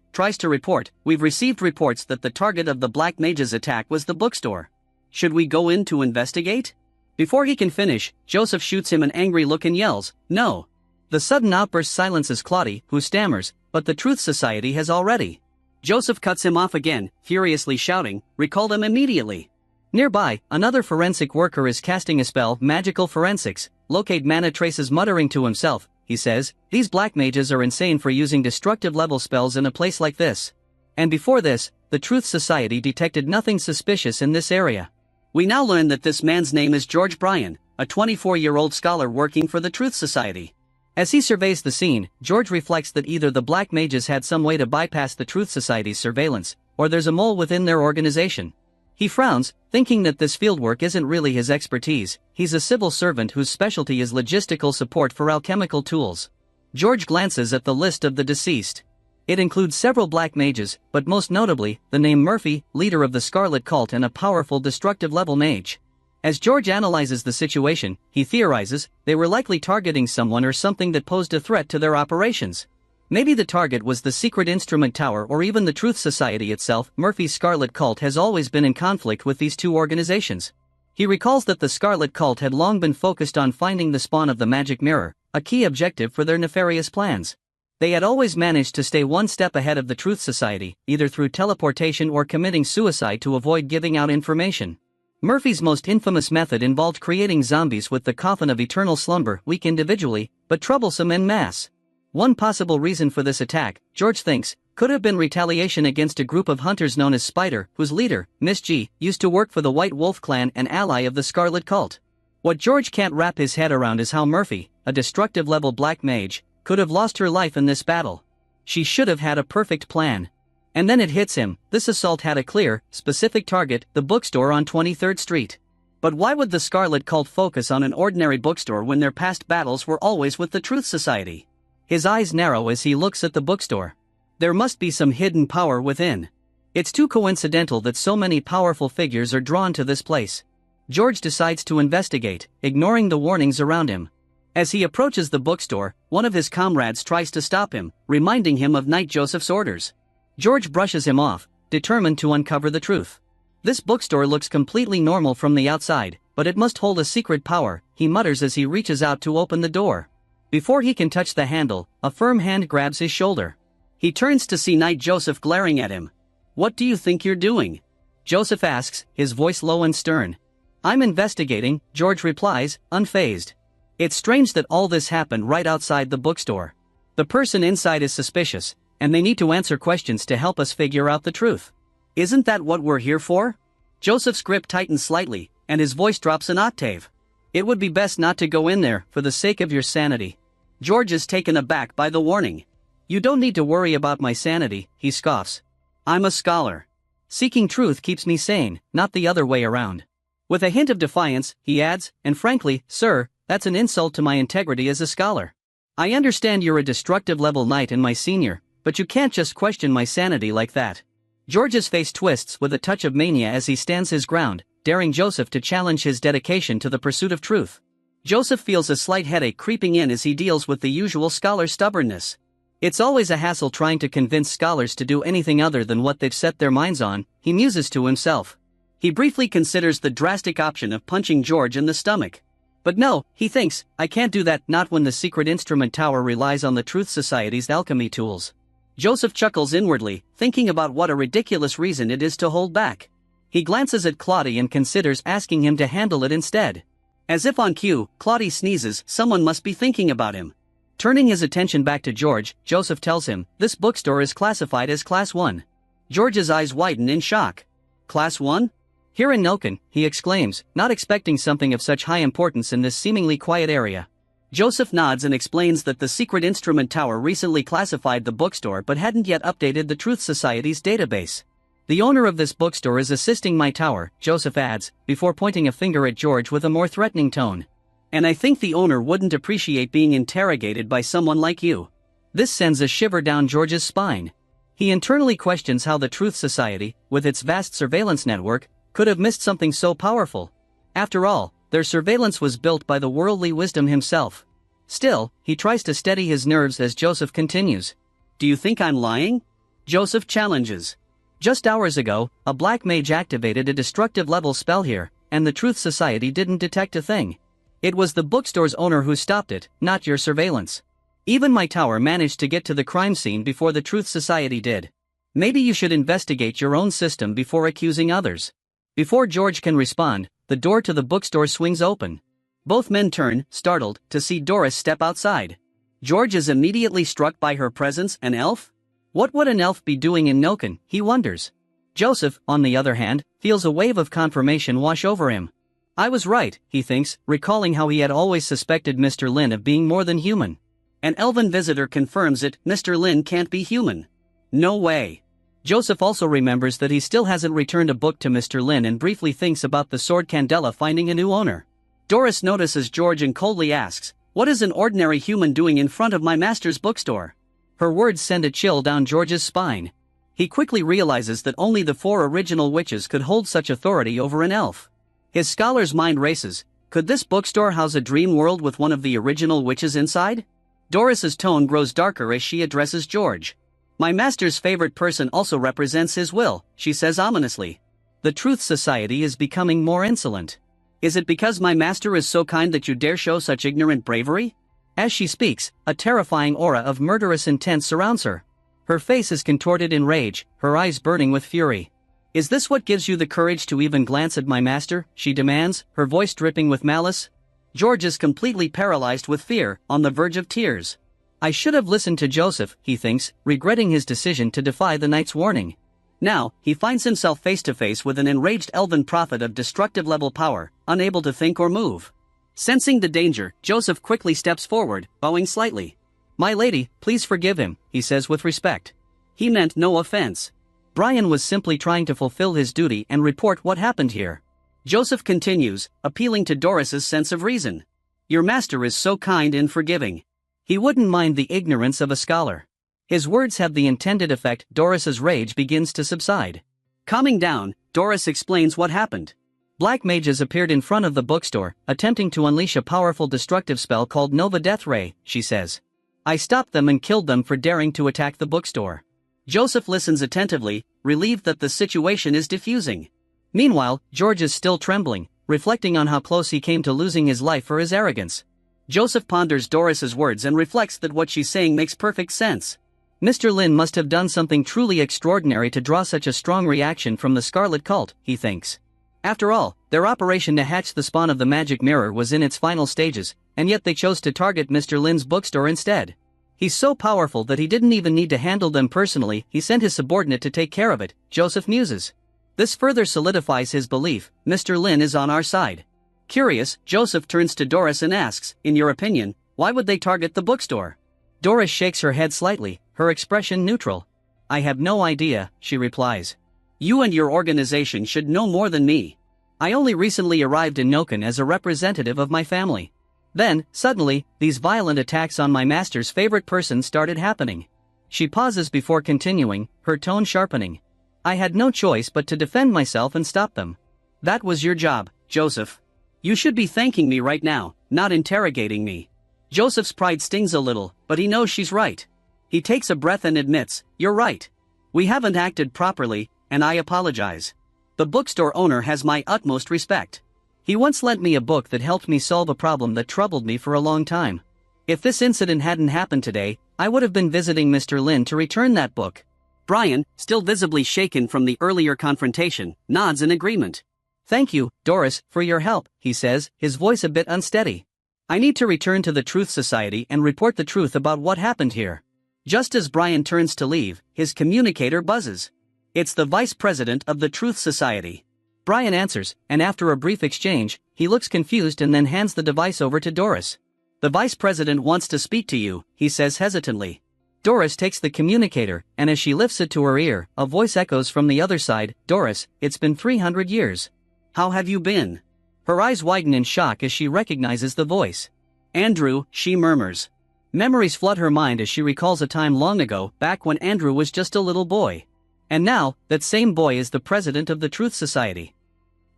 tries to report, "We've received reports that the target of the Black Mage's attack was the bookstore. Should we go in to investigate?" Before he can finish, Joseph shoots him an angry look and yells, "No." The sudden outburst silences Claudie, who stammers, "But the Truth Society has already." Joseph cuts him off again, furiously shouting, "Recall them immediately." Nearby, another forensic worker is casting a spell, magical forensics. Locate mana traces, muttering to himself, he says, "These black mages are insane for using destructive level spells in a place like this." And before this, the Truth Society detected nothing suspicious in this area. We now learn that this man's name is George Bryan, a 24-year-old scholar working for the Truth Society. As he surveys the scene, George reflects that either the Black Mages had some way to bypass the Truth Society's surveillance, or there's a mole within their organization. He frowns, thinking that this fieldwork isn't really his expertise. He's a civil servant whose specialty is logistical support for alchemical tools. George glances at the list of the deceased. It includes several Black Mages, but most notably, the name Murphy, leader of the Scarlet Cult and a powerful destructive level mage. As George analyzes the situation, he theorizes, they were likely targeting someone or something that posed a threat to their operations. Maybe the target was the secret instrument tower or even the Truth Society itself. Murphy's Scarlet Cult has always been in conflict with these 2 organizations. He recalls that the Scarlet Cult had long been focused on finding the spawn of the magic mirror, a key objective for their nefarious plans. They had always managed to stay one step ahead of the Truth Society, either through teleportation or committing suicide to avoid giving out information. Murphy's most infamous method involved creating zombies with the coffin of eternal slumber, weak individually, but troublesome en masse. One possible reason for this attack, George thinks, could have been retaliation against a group of hunters known as Spider, whose leader, Miss G, used to work for the White Wolf clan and ally of the Scarlet Cult. What George can't wrap his head around is how Murphy, a destructive-level black mage, could have lost her life in this battle. She should have had a perfect plan. And then it hits him, this assault had a clear, specific target, the bookstore on 23rd Street. But why would the Scarlet Cult focus on an ordinary bookstore when their past battles were always with the Truth Society? His eyes narrow as he looks at the bookstore. There must be some hidden power within. It's too coincidental that so many powerful figures are drawn to this place. George decides to investigate, ignoring the warnings around him. As he approaches the bookstore, one of his comrades tries to stop him, reminding him of Knight Joseph's orders. George brushes him off, determined to uncover the truth. This bookstore looks completely normal from the outside, but it must hold a secret power, he mutters as he reaches out to open the door. Before he can touch the handle, a firm hand grabs his shoulder. He turns to see Knight Joseph glaring at him. "What do you think you're doing?" Joseph asks, his voice low and stern. "I'm investigating," George replies, unfazed. It's strange that all this happened right outside the bookstore. The person inside is suspicious, and they need to answer questions to help us figure out the truth. Isn't that what we're here for? Joseph's grip tightens slightly, and his voice drops an octave. It would be best not to go in there, for the sake of your sanity. George is taken aback by the warning. You don't need to worry about my sanity, he scoffs. I'm a scholar. Seeking truth keeps me sane, not the other way around. With a hint of defiance, he adds, and frankly, sir, that's an insult to my integrity as a scholar. I understand you're a destructive level knight and my senior, but you can't just question my sanity like that. George's face twists with a touch of mania as he stands his ground, daring Joseph to challenge his dedication to the pursuit of truth. Joseph feels a slight headache creeping in as he deals with the usual scholar stubbornness. It's always a hassle trying to convince scholars to do anything other than what they've set their minds on, he muses to himself. He briefly considers the drastic option of punching George in the stomach. But no, he thinks, I can't do that, not when the secret instrument tower relies on the Truth Society's alchemy tools. Joseph chuckles inwardly, thinking about what a ridiculous reason it is to hold back. He glances at Claudie and considers asking him to handle it instead. As if on cue, Claudie sneezes, someone must be thinking about him. Turning his attention back to George, Joseph tells him, this bookstore is classified as Class 1. George's eyes widen in shock. Class 1? Here in Noken, he exclaims, not expecting something of such high importance in this seemingly quiet area. Joseph nods and explains that the Secret Instrument Tower recently classified the bookstore but hadn't yet updated the Truth Society's database. The owner of this bookstore is assisting my tower, Joseph adds, before pointing a finger at George with a more threatening tone. And I think the owner wouldn't appreciate being interrogated by someone like you. This sends a shiver down George's spine. He internally questions how the Truth Society, with its vast surveillance network, could have missed something so powerful. After all, their surveillance was built by the worldly wisdom himself. Still, he tries to steady his nerves as Joseph continues. Do you think I'm lying? Joseph challenges. Just hours ago, a black mage activated a destructive level spell here, and the Truth Society didn't detect a thing. It was the bookstore's owner who stopped it, not your surveillance. Even my tower managed to get to the crime scene before the Truth Society did. Maybe you should investigate your own system before accusing others. Before George can respond, the door to the bookstore swings open. Both men turn, startled, to see Doris step outside. George is immediately struck by her presence. An elf? What would an elf be doing in Noken, he wonders. Joseph, on the other hand, feels a wave of confirmation wash over him. I was right, he thinks, recalling how he had always suspected Mr. Lin of being more than human. An elven visitor confirms it, Mr. Lin can't be human. No way. Joseph also remembers that he still hasn't returned a book to Mr. Lin and briefly thinks about the sword Candela finding a new owner. Doris notices George and coldly asks, what is an ordinary human doing in front of my master's bookstore? Her words send a chill down George's spine. He quickly realizes that only the 4 original witches could hold such authority over an elf. His scholar's mind races. Could this bookstore house a dream world with one of the original witches inside? Doris's tone grows darker as she addresses George. My master's favorite person also represents his will, she says ominously. The Truth Society is becoming more insolent. Is it because my master is so kind that you dare show such ignorant bravery? As she speaks, a terrifying aura of murderous intent surrounds her. Her face is contorted in rage, her eyes burning with fury. Is this what gives you the courage to even glance at my master? She demands, her voice dripping with malice. George is completely paralyzed with fear, on the verge of tears. I should have listened to Joseph, he thinks, regretting his decision to defy the knight's warning. Now, he finds himself face to face with an enraged elven prophet of destructive level power, unable to think or move. Sensing the danger, Joseph quickly steps forward, bowing slightly. My lady, please forgive him, he says with respect. He meant no offense. Brian was simply trying to fulfill his duty and report what happened here. Joseph continues, appealing to Doris's sense of reason. Your master is so kind and forgiving. He wouldn't mind the ignorance of a scholar. His words have the intended effect. Doris's rage begins to subside. Calming down, Doris explains what happened. Black mages appeared in front of the bookstore, attempting to unleash a powerful destructive spell called Nova Death Ray, she says. I stopped them and killed them for daring to attack the bookstore. Joseph listens attentively, relieved that the situation is diffusing. Meanwhile, George is still trembling, reflecting on how close he came to losing his life for his arrogance. Joseph ponders Doris's words and reflects that what she's saying makes perfect sense. Mr. Lin must have done something truly extraordinary to draw such a strong reaction from the Scarlet Cult, he thinks. After all, their operation to hatch the spawn of the magic mirror was in its final stages, and yet they chose to target Mr. Lin's bookstore instead. He's so powerful that he didn't even need to handle them personally, he sent his subordinate to take care of it, Joseph muses. This further solidifies his belief, Mr. Lin is on our side. Curious, Joseph turns to Doris and asks, in your opinion, why would they target the bookstore? Doris shakes her head slightly, her expression neutral. I have no idea, she replies. You and your organization should know more than me. I only recently arrived in Noken as a representative of my family. Then, suddenly, these violent attacks on my master's favorite person started happening. She pauses before continuing, her tone sharpening. I had no choice but to defend myself and stop them. That was your job, Joseph. You should be thanking me right now, not interrogating me. Joseph's pride stings a little, but he knows she's right. He takes a breath and admits, you're right. We haven't acted properly, and I apologize. The bookstore owner has my utmost respect. He once lent me a book that helped me solve a problem that troubled me for a long time. If this incident hadn't happened today, I would have been visiting Mr. Lin to return that book. Brian, still visibly shaken from the earlier confrontation, nods in agreement. Thank you, Doris, for your help, he says, his voice a bit unsteady. I need to return to the Truth Society and report the truth about what happened here. Just as Brian turns to leave, his communicator buzzes. It's the Vice President of the Truth Society. Brian answers, and after a brief exchange, he looks confused and then hands the device over to Doris. The Vice President wants to speak to you, he says hesitantly. Doris takes the communicator, and as she lifts it to her ear, a voice echoes from the other side, Doris, it's been 300 years. How have you been? Her eyes widen in shock as she recognizes the voice. Andrew, she murmurs. Memories flood her mind as she recalls a time long ago, back when Andrew was just a little boy. And now, that same boy is the president of the Truth Society.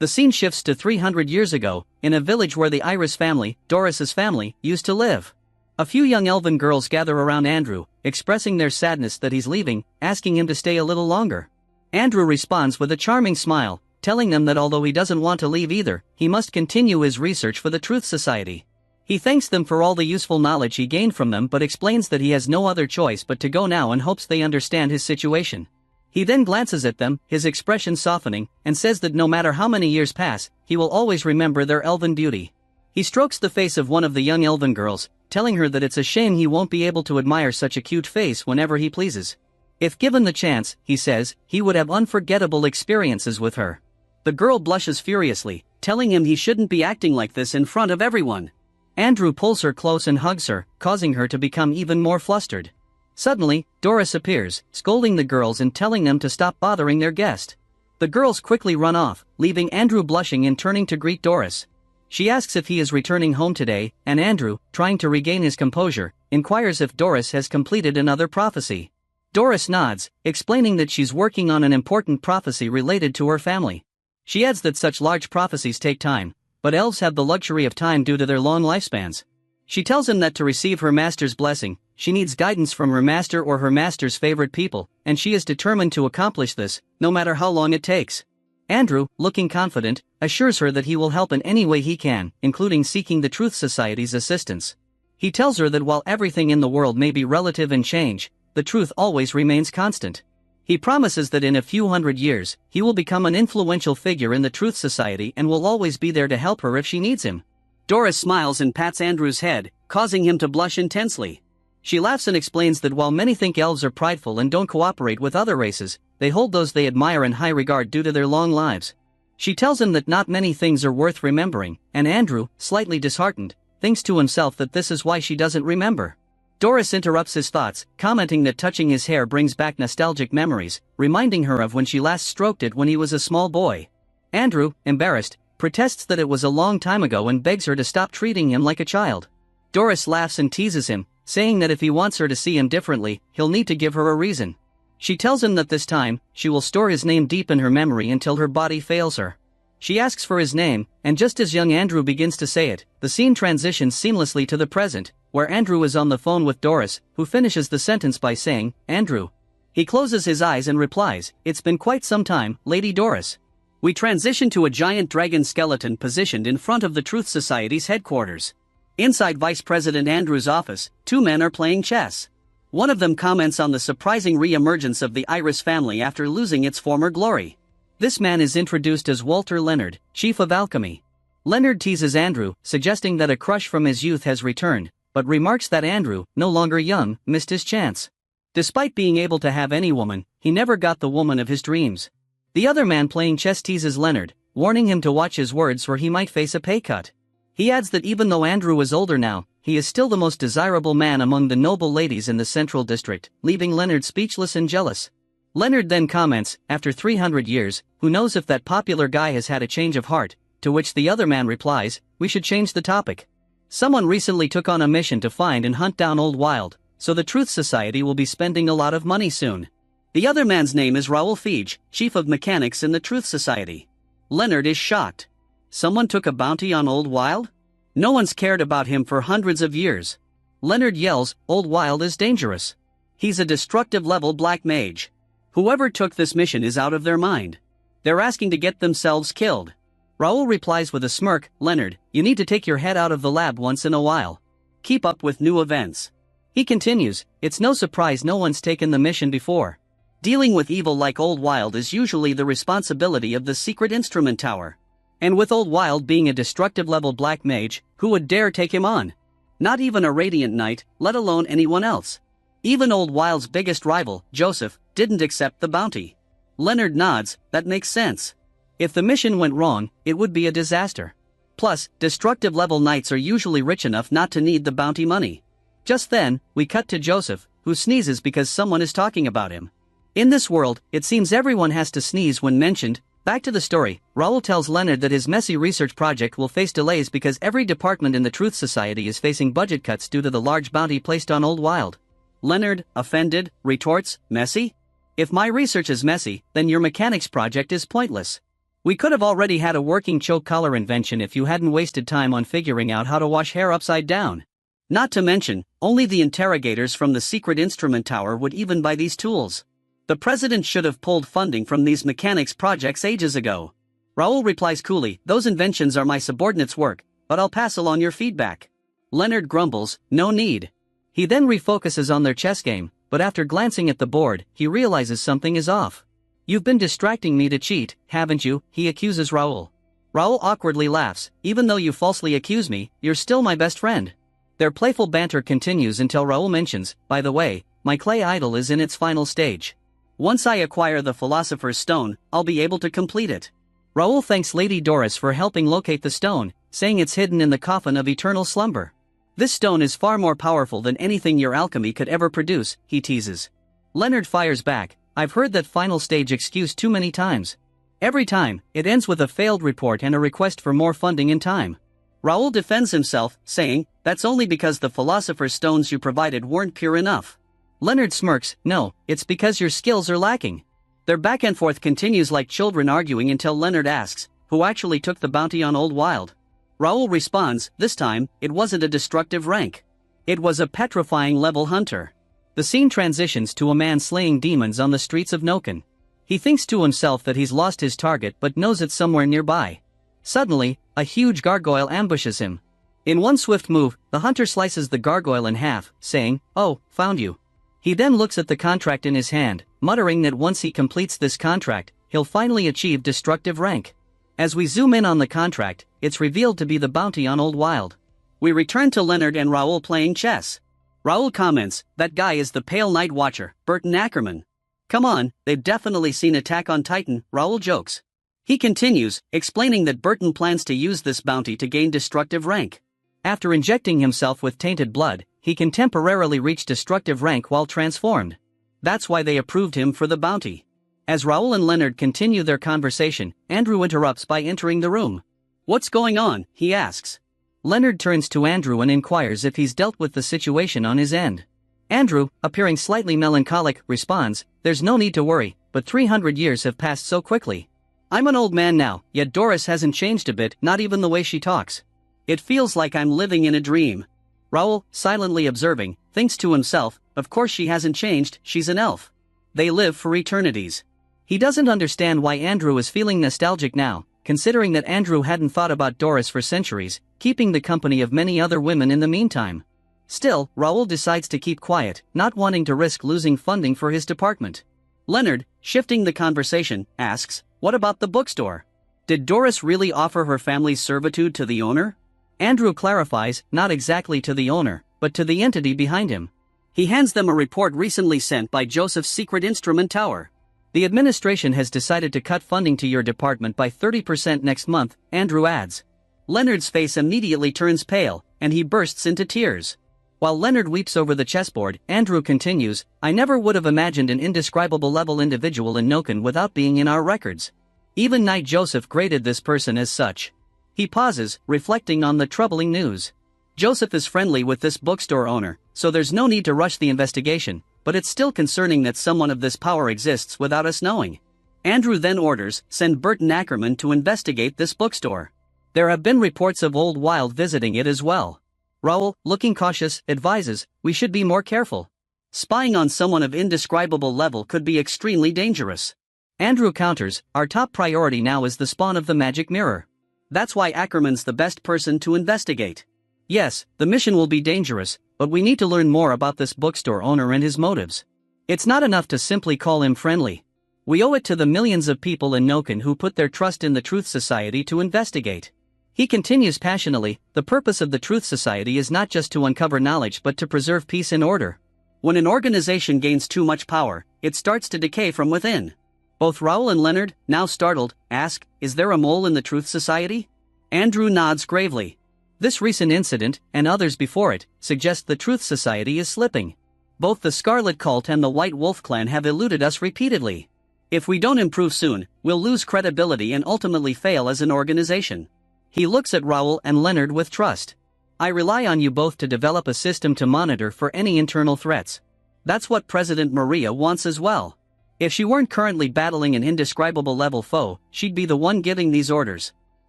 The scene shifts to 300 years ago, in a village where the Iris family, Doris's family, used to live. A few young elven girls gather around Andrew, expressing their sadness that he's leaving, asking him to stay a little longer. Andrew responds with a charming smile, telling them that although he doesn't want to leave either, he must continue his research for the Truth Society. He thanks them for all the useful knowledge he gained from them but explains that he has no other choice but to go now and hopes they understand his situation. He then glances at them, his expression softening, and says that no matter how many years pass, he will always remember their elven beauty. He strokes the face of one of the young elven girls, telling her that it's a shame he won't be able to admire such a cute face whenever he pleases. If given the chance, he says, he would have unforgettable experiences with her. The girl blushes furiously, telling him he shouldn't be acting like this in front of everyone. Andrew pulls her close and hugs her, causing her to become even more flustered. Suddenly, Doris appears, scolding the girls and telling them to stop bothering their guest. The girls quickly run off, leaving Andrew blushing and turning to greet Doris. She asks if he is returning home today, and Andrew, trying to regain his composure, inquires if Doris has completed another prophecy. Doris nods, explaining that she's working on an important prophecy related to her family. She adds that such large prophecies take time, but elves have the luxury of time due to their long lifespans. She tells him that to receive her master's blessing, she needs guidance from her master or her master's favorite people, and she is determined to accomplish this, no matter how long it takes. Andrew, looking confident, assures her that he will help in any way he can, including seeking the Truth Society's assistance. He tells her that while everything in the world may be relative and change, the truth always remains constant. He promises that in a few hundred years, he will become an influential figure in the Truth Society and will always be there to help her if she needs him. Doris smiles and pats Andrew's head, causing him to blush intensely. She laughs and explains that while many think elves are prideful and don't cooperate with other races, they hold those they admire in high regard due to their long lives. She tells him that not many things are worth remembering, and Andrew, slightly disheartened, thinks to himself that this is why she doesn't remember. Doris interrupts his thoughts, commenting that touching his hair brings back nostalgic memories, reminding her of when she last stroked it when he was a small boy. Andrew, embarrassed, protests that it was a long time ago and begs her to stop treating him like a child. Doris laughs and teases him, saying that if he wants her to see him differently, he'll need to give her a reason. She tells him that this time, she will store his name deep in her memory until her body fails her. She asks for his name, and just as young Andrew begins to say it, the scene transitions seamlessly to the present, where Andrew is on the phone with Doris, who finishes the sentence by saying, Andrew. He closes his eyes and replies, It's been quite some time, Lady Doris. We transition to a giant dragon skeleton positioned in front of the Truth Society's headquarters. Inside Vice President Andrew's office, two men are playing chess. One of them comments on the surprising re-emergence of the Iris family after losing its former glory. This man is introduced as Walter Leonard, Chief of Alchemy. Leonard teases Andrew, suggesting that a crush from his youth has returned, but remarks that Andrew, no longer young, missed his chance. Despite being able to have any woman, he never got the woman of his dreams. The other man playing chess teases Leonard, warning him to watch his words or he might face a pay cut. He adds that even though Andrew is older now, he is still the most desirable man among the noble ladies in the Central District, leaving Leonard speechless and jealous. Leonard then comments, after 300 years, who knows if that popular guy has had a change of heart, to which the other man replies, we should change the topic. Someone recently took on a mission to find and hunt down Old Wild, so the Truth Society will be spending a lot of money soon. The other man's name is Raoul Fige, Chief of Mechanics in the Truth Society. Leonard is shocked. Someone took a bounty on Old Wild? No one's cared about him for hundreds of years. Leonard yells, Old Wild is dangerous. He's a destructive level black mage. Whoever took this mission is out of their mind. They're asking to get themselves killed. Raoul replies with a smirk, Leonard, you need to take your head out of the lab once in a while. keep up with new events. He continues, it's no surprise no one's taken the mission before. Dealing with evil like Old Wild is usually the responsibility of the secret instrument tower. And with Old Wild being a destructive level black mage, who would dare take him on? Not even a Radiant Knight, let alone anyone else. Even Old Wild's biggest rival, Joseph, didn't accept the bounty. Leonard nods, that makes sense. If the mission went wrong, it would be a disaster. Plus, destructive level knights are usually rich enough not to need the bounty money. Just then, we cut to Joseph, who sneezes because someone is talking about him. In this world, it seems everyone has to sneeze when mentioned. Back to the story, Raoul tells Leonard that his messy research project will face delays because every department in the Truth Society is facing budget cuts due to the large bounty placed on Old Wild. Leonard, offended, retorts, messy? If my research is messy, then your mechanics project is pointless. We could have already had a working choke collar invention if you hadn't wasted time on figuring out how to wash hair upside down. Not to mention, only the interrogators from the secret instrument tower would even buy these tools. The president should have pulled funding from these mechanics projects ages ago. Raoul replies coolly, those inventions are my subordinates' work, but I'll pass along your feedback. Leonard grumbles, no need. He then refocuses on their chess game, but after glancing at the board, he realizes something is off. You've been distracting me to cheat, haven't you? He accuses Raoul. Raoul awkwardly laughs, even though you falsely accuse me, you're still my best friend. Their playful banter continues until Raoul mentions, by the way, my clay idol is in its final stage. Once I acquire the Philosopher's Stone, I'll be able to complete it. Raoul thanks Lady Doris for helping locate the stone, saying it's hidden in the coffin of eternal slumber. This stone is far more powerful than anything your alchemy could ever produce, he teases. Leonard fires back, I've heard that final stage excuse too many times. Every time, it ends with a failed report and a request for more funding in time. Raoul defends himself, saying, that's only because the Philosopher's Stones you provided weren't pure enough. Leonard smirks, no, it's because your skills are lacking. Their back and forth continues like children arguing until Leonard asks, who actually took the bounty on Old Wild? Raoul responds, this time, it wasn't a destructive rank. It was a petrifying level hunter. The scene transitions to a man slaying demons on the streets of Noken. He thinks to himself that he's lost his target but knows it's somewhere nearby. Suddenly, a huge gargoyle ambushes him. In one swift move, the hunter slices the gargoyle in half, saying, oh, found you. He then looks at the contract in his hand, muttering that once he completes this contract, he'll finally achieve destructive rank. As we zoom in on the contract, it's revealed to be the bounty on Old Wild. We return to Leonard and Raoul playing chess. Raoul comments, that guy is the Pale Night Watcher, Burton Ackerman. Come on, they've definitely seen Attack on Titan, Raoul jokes. He continues, explaining that Burton plans to use this bounty to gain destructive rank. After injecting himself with tainted blood, he can temporarily reach destructive rank while transformed. That's why they approved him for the bounty. As Raoul and Leonard continue their conversation, Andrew interrupts by entering the room. What's going on? He asks. Leonard turns to Andrew and inquires if he's dealt with the situation on his end. Andrew, appearing slightly melancholic, responds, there's no need to worry, but 300 years have passed so quickly. I'm an old man now, yet Doris hasn't changed a bit, not even the way she talks. It feels like I'm living in a dream. Raoul, silently observing, thinks to himself, of course she hasn't changed, she's an elf. They live for eternities. He doesn't understand why Andrew is feeling nostalgic now, considering that Andrew hadn't thought about Doris for centuries, keeping the company of many other women in the meantime. Still, Raoul decides to keep quiet, not wanting to risk losing funding for his department. Leonard, shifting the conversation, asks, what about the bookstore? Did Doris really offer her family's servitude to the owner? Andrew clarifies, not exactly to the owner, but to the entity behind him. He hands them a report recently sent by Joseph's secret instrument tower. The administration has decided to cut funding to your department by 30% next month, Andrew adds. Leonard's face immediately turns pale, and he bursts into tears. While Leonard weeps over the chessboard, Andrew continues, I never would have imagined an indescribable level individual in Noken without being in our records. Even Knight Joseph graded this person as such. He pauses, reflecting on the troubling news. Joseph is friendly with this bookstore owner, so there's no need to rush the investigation, but it's still concerning that someone of this power exists without us knowing. Andrew then orders, send Burton Ackerman to investigate this bookstore. There have been reports of Old Wild visiting it as well. Raoul, looking cautious, advises, we should be more careful. Spying on someone of indescribable level could be extremely dangerous. Andrew counters, our top priority now is the spawn of the magic mirror. That's why Ackerman's the best person to investigate. Yes, the mission will be dangerous, but we need to learn more about this bookstore owner and his motives. It's not enough to simply call him friendly. We owe it to the millions of people in Noken who put their trust in the Truth Society to investigate. He continues passionately, the purpose of the Truth Society is not just to uncover knowledge but to preserve peace and order. When an organization gains too much power, it starts to decay from within. Both Raoul and Leonard, now startled, ask, "Is there a mole in the Truth Society?" Andrew nods gravely. This recent incident, and others before it, suggest the Truth Society is slipping. Both the Scarlet Cult and the White Wolf Clan have eluded us repeatedly. If we don't improve soon, we'll lose credibility and ultimately fail as an organization. He looks at Raoul and Leonard with trust. I rely on you both to develop a system to monitor for any internal threats. That's what President Maria wants as well. If she weren't currently battling an indescribable level foe, she'd be the one giving these orders.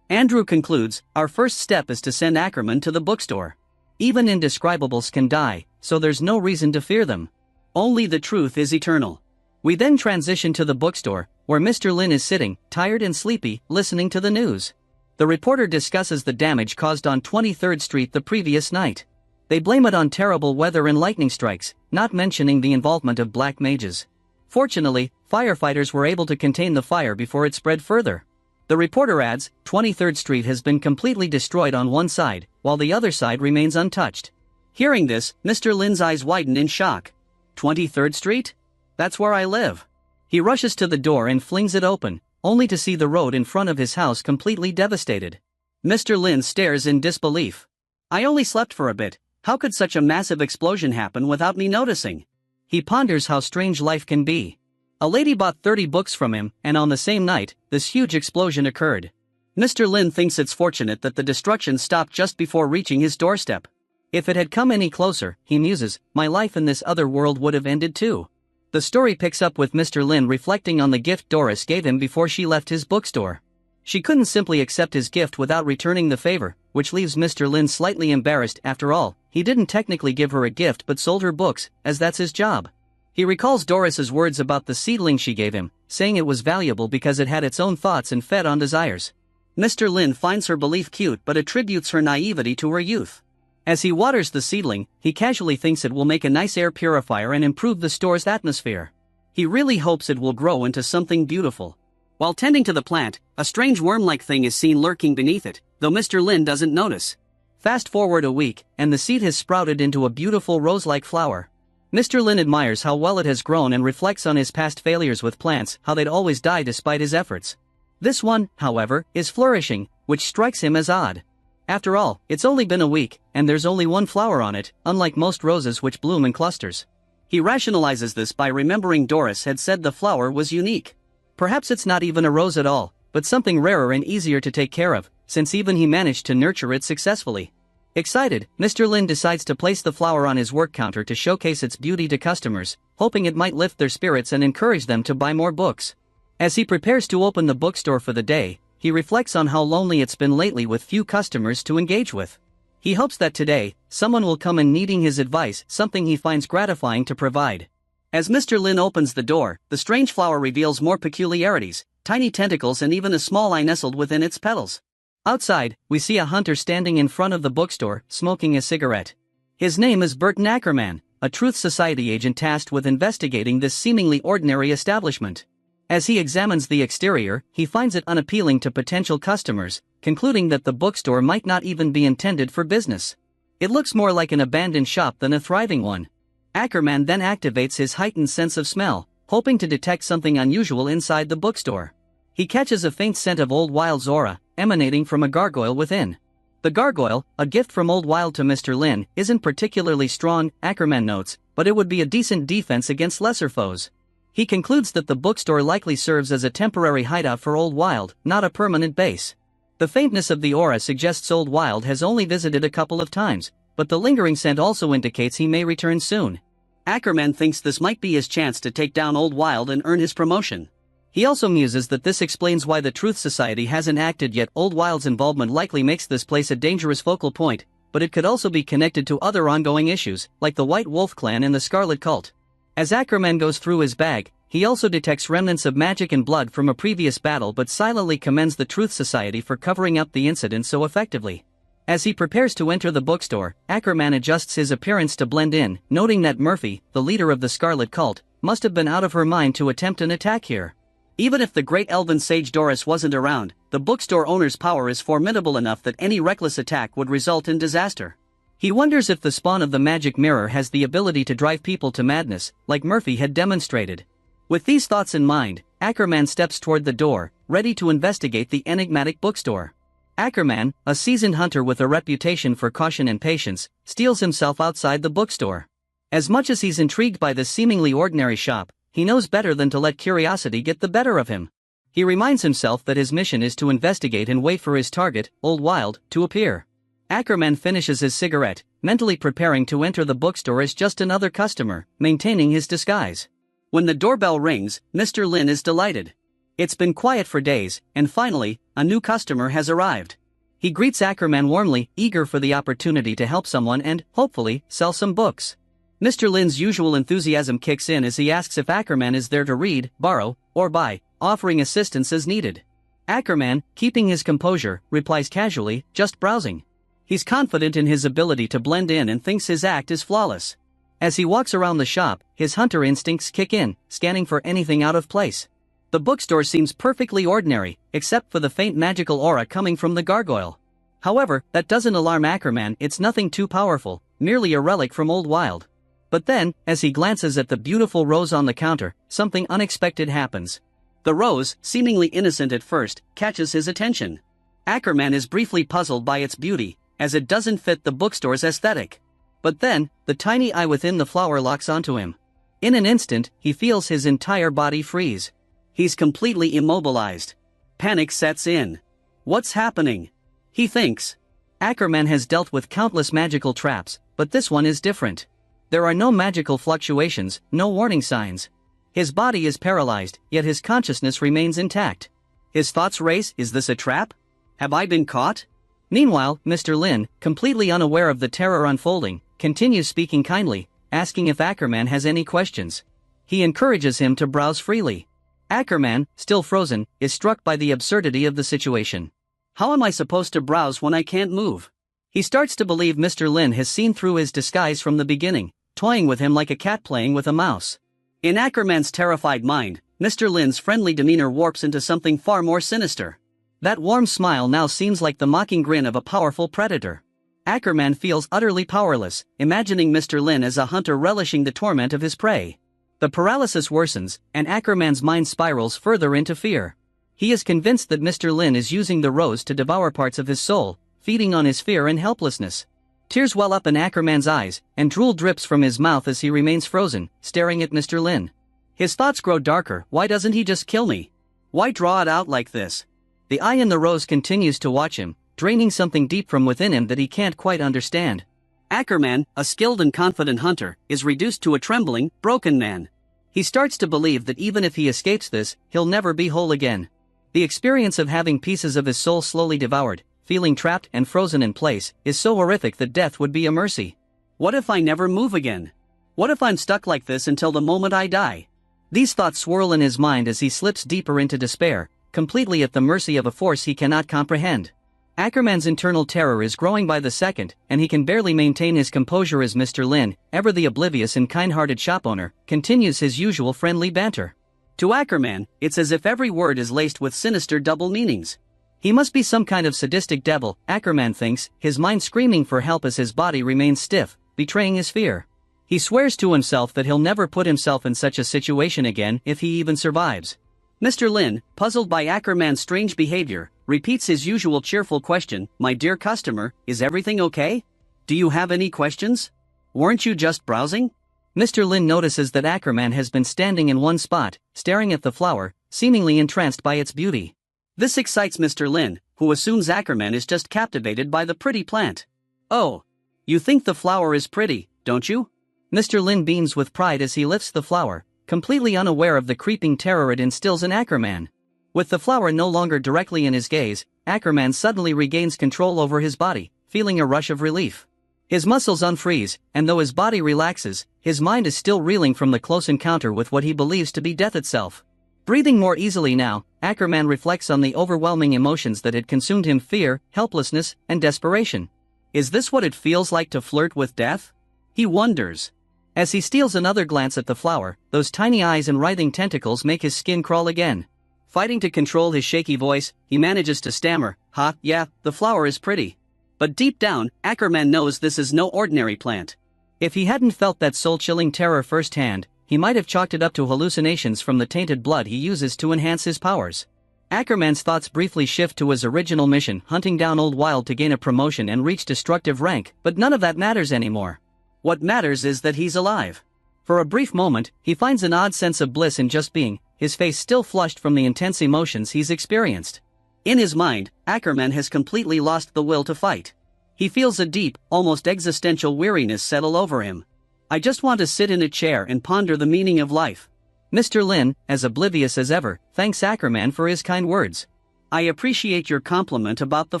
Andrew concludes, our first step is to send Ackerman to the bookstore. Even indescribables can die, so there's no reason to fear them. Only the truth is eternal. We then transition to the bookstore, where Mr. Lin is sitting, tired and sleepy, listening to the news. The reporter discusses the damage caused on 23rd Street the previous night. They blame it on terrible weather and lightning strikes, not mentioning the involvement of black mages. Fortunately, firefighters were able to contain the fire before it spread further. The reporter adds, 23rd Street has been completely destroyed on one side, while the other side remains untouched. Hearing this, Mr. Lin's eyes widen in shock. 23rd Street? That's where I live. He rushes to the door and flings it open, only to see the road in front of his house completely devastated. Mr. Lin stares in disbelief. I only slept for a bit, how could such a massive explosion happen without me noticing? He ponders how strange life can be. A lady bought 30 books from him, and on the same night, this huge explosion occurred. Mr. Lin thinks it's fortunate that the destruction stopped just before reaching his doorstep. If it had come any closer, he muses, my life in this other world would have ended too. The story picks up with Mr. Lin reflecting on the gift Doris gave him before she left his bookstore. She couldn't simply accept his gift without returning the favor, which leaves Mr. Lin slightly embarrassed. After all, he didn't technically give her a gift but sold her books, as that's his job. He recalls Doris's words about the seedling she gave him, saying it was valuable because it had its own thoughts and fed on desires. Mr. Lin finds her belief cute but attributes her naivety to her youth. As he waters the seedling, he casually thinks it will make a nice air purifier and improve the store's atmosphere. He really hopes it will grow into something beautiful. While tending to the plant, a strange worm-like thing is seen lurking beneath it, though Mr. Lin doesn't notice. Fast forward a week, and the seed has sprouted into a beautiful rose-like flower. Mr. Lin admires how well it has grown and reflects on his past failures with plants, how they'd always die despite his efforts. This one, however, is flourishing, which strikes him as odd. After all, it's only been a week, and there's only one flower on it, unlike most roses which bloom in clusters. He rationalizes this by remembering Doris had said the flower was unique. Perhaps it's not even a rose at all, but something rarer and easier to take care of, since even he managed to nurture it successfully. Excited, Mr. Lin decides to place the flower on his work counter to showcase its beauty to customers, hoping it might lift their spirits and encourage them to buy more books. As he prepares to open the bookstore for the day, he reflects on how lonely it's been lately with few customers to engage with. He hopes that today, someone will come in needing his advice, something he finds gratifying to provide. As Mr. Lin opens the door, the strange flower reveals more peculiarities, tiny tentacles and even a small eye nestled within its petals. Outside, we see a hunter standing in front of the bookstore, smoking a cigarette. His name is Burton Ackerman, a Truth Society agent tasked with investigating this seemingly ordinary establishment. As he examines the exterior, he finds it unappealing to potential customers, concluding that the bookstore might not even be intended for business. It looks more like an abandoned shop than a thriving one. Ackerman then activates his heightened sense of smell, hoping to detect something unusual inside the bookstore. He catches a faint scent of Old Wild's aura, emanating from a gargoyle within. The gargoyle, a gift from Old Wild to Mr. Lin, isn't particularly strong, Ackerman notes, but it would be a decent defense against lesser foes. He concludes that the bookstore likely serves as a temporary hideout for Old Wild, not a permanent base. The faintness of the aura suggests Old Wild has only visited a couple of times, but the lingering scent also indicates he may return soon. Ackerman thinks this might be his chance to take down Old Wild and earn his promotion. He also muses that this explains why the Truth Society hasn't acted yet. Old Wild's involvement likely makes this place a dangerous focal point, but it could also be connected to other ongoing issues, like the White Wolf Clan and the Scarlet Cult. As Ackerman goes through his bag, he also detects remnants of magic and blood from a previous battle but silently commends the Truth Society for covering up the incident so effectively. As he prepares to enter the bookstore, Ackerman adjusts his appearance to blend in, noting that Murphy, the leader of the Scarlet Cult, must have been out of her mind to attempt an attack here. Even if the great elven sage Doris wasn't around, the bookstore owner's power is formidable enough that any reckless attack would result in disaster. He wonders if the spawn of the magic mirror has the ability to drive people to madness, like Murphy had demonstrated. With these thoughts in mind, Ackerman steps toward the door, ready to investigate the enigmatic bookstore. Ackerman, a seasoned hunter with a reputation for caution and patience, steals himself outside the bookstore. As much as he's intrigued by this seemingly ordinary shop, he knows better than to let curiosity get the better of him. He reminds himself that his mission is to investigate and wait for his target, Old Wild, to appear. Ackerman finishes his cigarette, mentally preparing to enter the bookstore as just another customer, maintaining his disguise. When the doorbell rings, Mr. Lin is delighted. It's been quiet for days, and finally, a new customer has arrived. He greets Ackerman warmly, eager for the opportunity to help someone and, hopefully, sell some books. Mr. Lin's usual enthusiasm kicks in as he asks if Ackerman is there to read, borrow, or buy, offering assistance as needed. Ackerman, keeping his composure, replies casually, just browsing. He's confident in his ability to blend in and thinks his act is flawless. As he walks around the shop, his hunter instincts kick in, scanning for anything out of place. The bookstore seems perfectly ordinary, except for the faint magical aura coming from the gargoyle. However, that doesn't alarm Ackerman, it's nothing too powerful, merely a relic from Old Wild. But then, as he glances at the beautiful rose on the counter, something unexpected happens. The rose, seemingly innocent at first, catches his attention. Ackerman is briefly puzzled by its beauty, as it doesn't fit the bookstore's aesthetic. But then, the tiny eye within the flower locks onto him. In an instant, he feels his entire body freeze. He's completely immobilized. Panic sets in. What's happening? He thinks. Ackerman has dealt with countless magical traps, but this one is different. There are no magical fluctuations, no warning signs. His body is paralyzed, yet his consciousness remains intact. His thoughts race, is this a trap? Have I been caught? Meanwhile, Mr. Lin, completely unaware of the terror unfolding, continues speaking kindly, asking if Ackerman has any questions. He encourages him to browse freely. Ackerman, still frozen, is struck by the absurdity of the situation. How am I supposed to browse when I can't move? He starts to believe Mr. Lin has seen through his disguise from the beginning, toying with him like a cat playing with a mouse. In Ackerman's terrified mind, Mr. Lin's friendly demeanor warps into something far more sinister. That warm smile now seems like the mocking grin of a powerful predator. Ackerman feels utterly powerless, imagining Mr. Lin as a hunter relishing the torment of his prey. The paralysis worsens, and Ackerman's mind spirals further into fear. He is convinced that Mr. Lin is using the rose to devour parts of his soul, feeding on his fear and helplessness. Tears well up in Ackerman's eyes, and drool drips from his mouth as he remains frozen, staring at Mr. Lin. His thoughts grow darker. Why doesn't he just kill me? Why draw it out like this? The eye in the rose continues to watch him, draining something deep from within him that he can't quite understand. Ackerman, a skilled and confident hunter, is reduced to a trembling, broken man. He starts to believe that even if he escapes this, he'll never be whole again. The experience of having pieces of his soul slowly devoured, feeling trapped and frozen in place, is so horrific that death would be a mercy. What if I never move again? What if I'm stuck like this until the moment I die? These thoughts swirl in his mind as he slips deeper into despair, completely at the mercy of a force he cannot comprehend. Ackerman's internal terror is growing by the second, and he can barely maintain his composure as Mr. Lin, ever the oblivious and kind-hearted shop owner, continues his usual friendly banter. To Ackerman, it's as if every word is laced with sinister double meanings. He must be some kind of sadistic devil, Ackerman thinks, his mind screaming for help as his body remains stiff, betraying his fear. He swears to himself that he'll never put himself in such a situation again if he even survives. Mr. Lin, puzzled by Ackerman's strange behavior, repeats his usual cheerful question, "My dear customer, is everything okay? Do you have any questions? Weren't you just browsing?" Mr. Lin notices that Ackerman has been standing in one spot, staring at the flower, seemingly entranced by its beauty. This excites Mr. Lin, who assumes Ackerman is just captivated by the pretty plant. "Oh, you think the flower is pretty, don't you?" Mr. Lin beams with pride as he lifts the flower, completely unaware of the creeping terror it instills in Ackerman. With the flower no longer directly in his gaze, Ackerman suddenly regains control over his body, feeling a rush of relief. His muscles unfreeze, and though his body relaxes, his mind is still reeling from the close encounter with what he believes to be death itself. Breathing more easily now, Ackerman reflects on the overwhelming emotions that had consumed him: fear, helplessness, and desperation. Is this what it feels like to flirt with death? He wonders. As he steals another glance at the flower, those tiny eyes and writhing tentacles make his skin crawl again. Fighting to control his shaky voice, he manages to stammer, yeah, the flower is pretty. But deep down, Ackerman knows this is no ordinary plant. If he hadn't felt that soul-chilling terror firsthand, he might have chalked it up to hallucinations from the tainted blood he uses to enhance his powers. Ackerman's thoughts briefly shift to his original mission, hunting down Old Wild to gain a promotion and reach destructive rank, but none of that matters anymore. What matters is that he's alive. For a brief moment, he finds an odd sense of bliss in just being, his face still flushed from the intense emotions he's experienced. In his mind, Ackerman has completely lost the will to fight. He feels a deep, almost existential weariness settle over him. I just want to sit in a chair and ponder the meaning of life. Mr. Lin, as oblivious as ever, thanks Ackerman for his kind words. I appreciate your compliment about the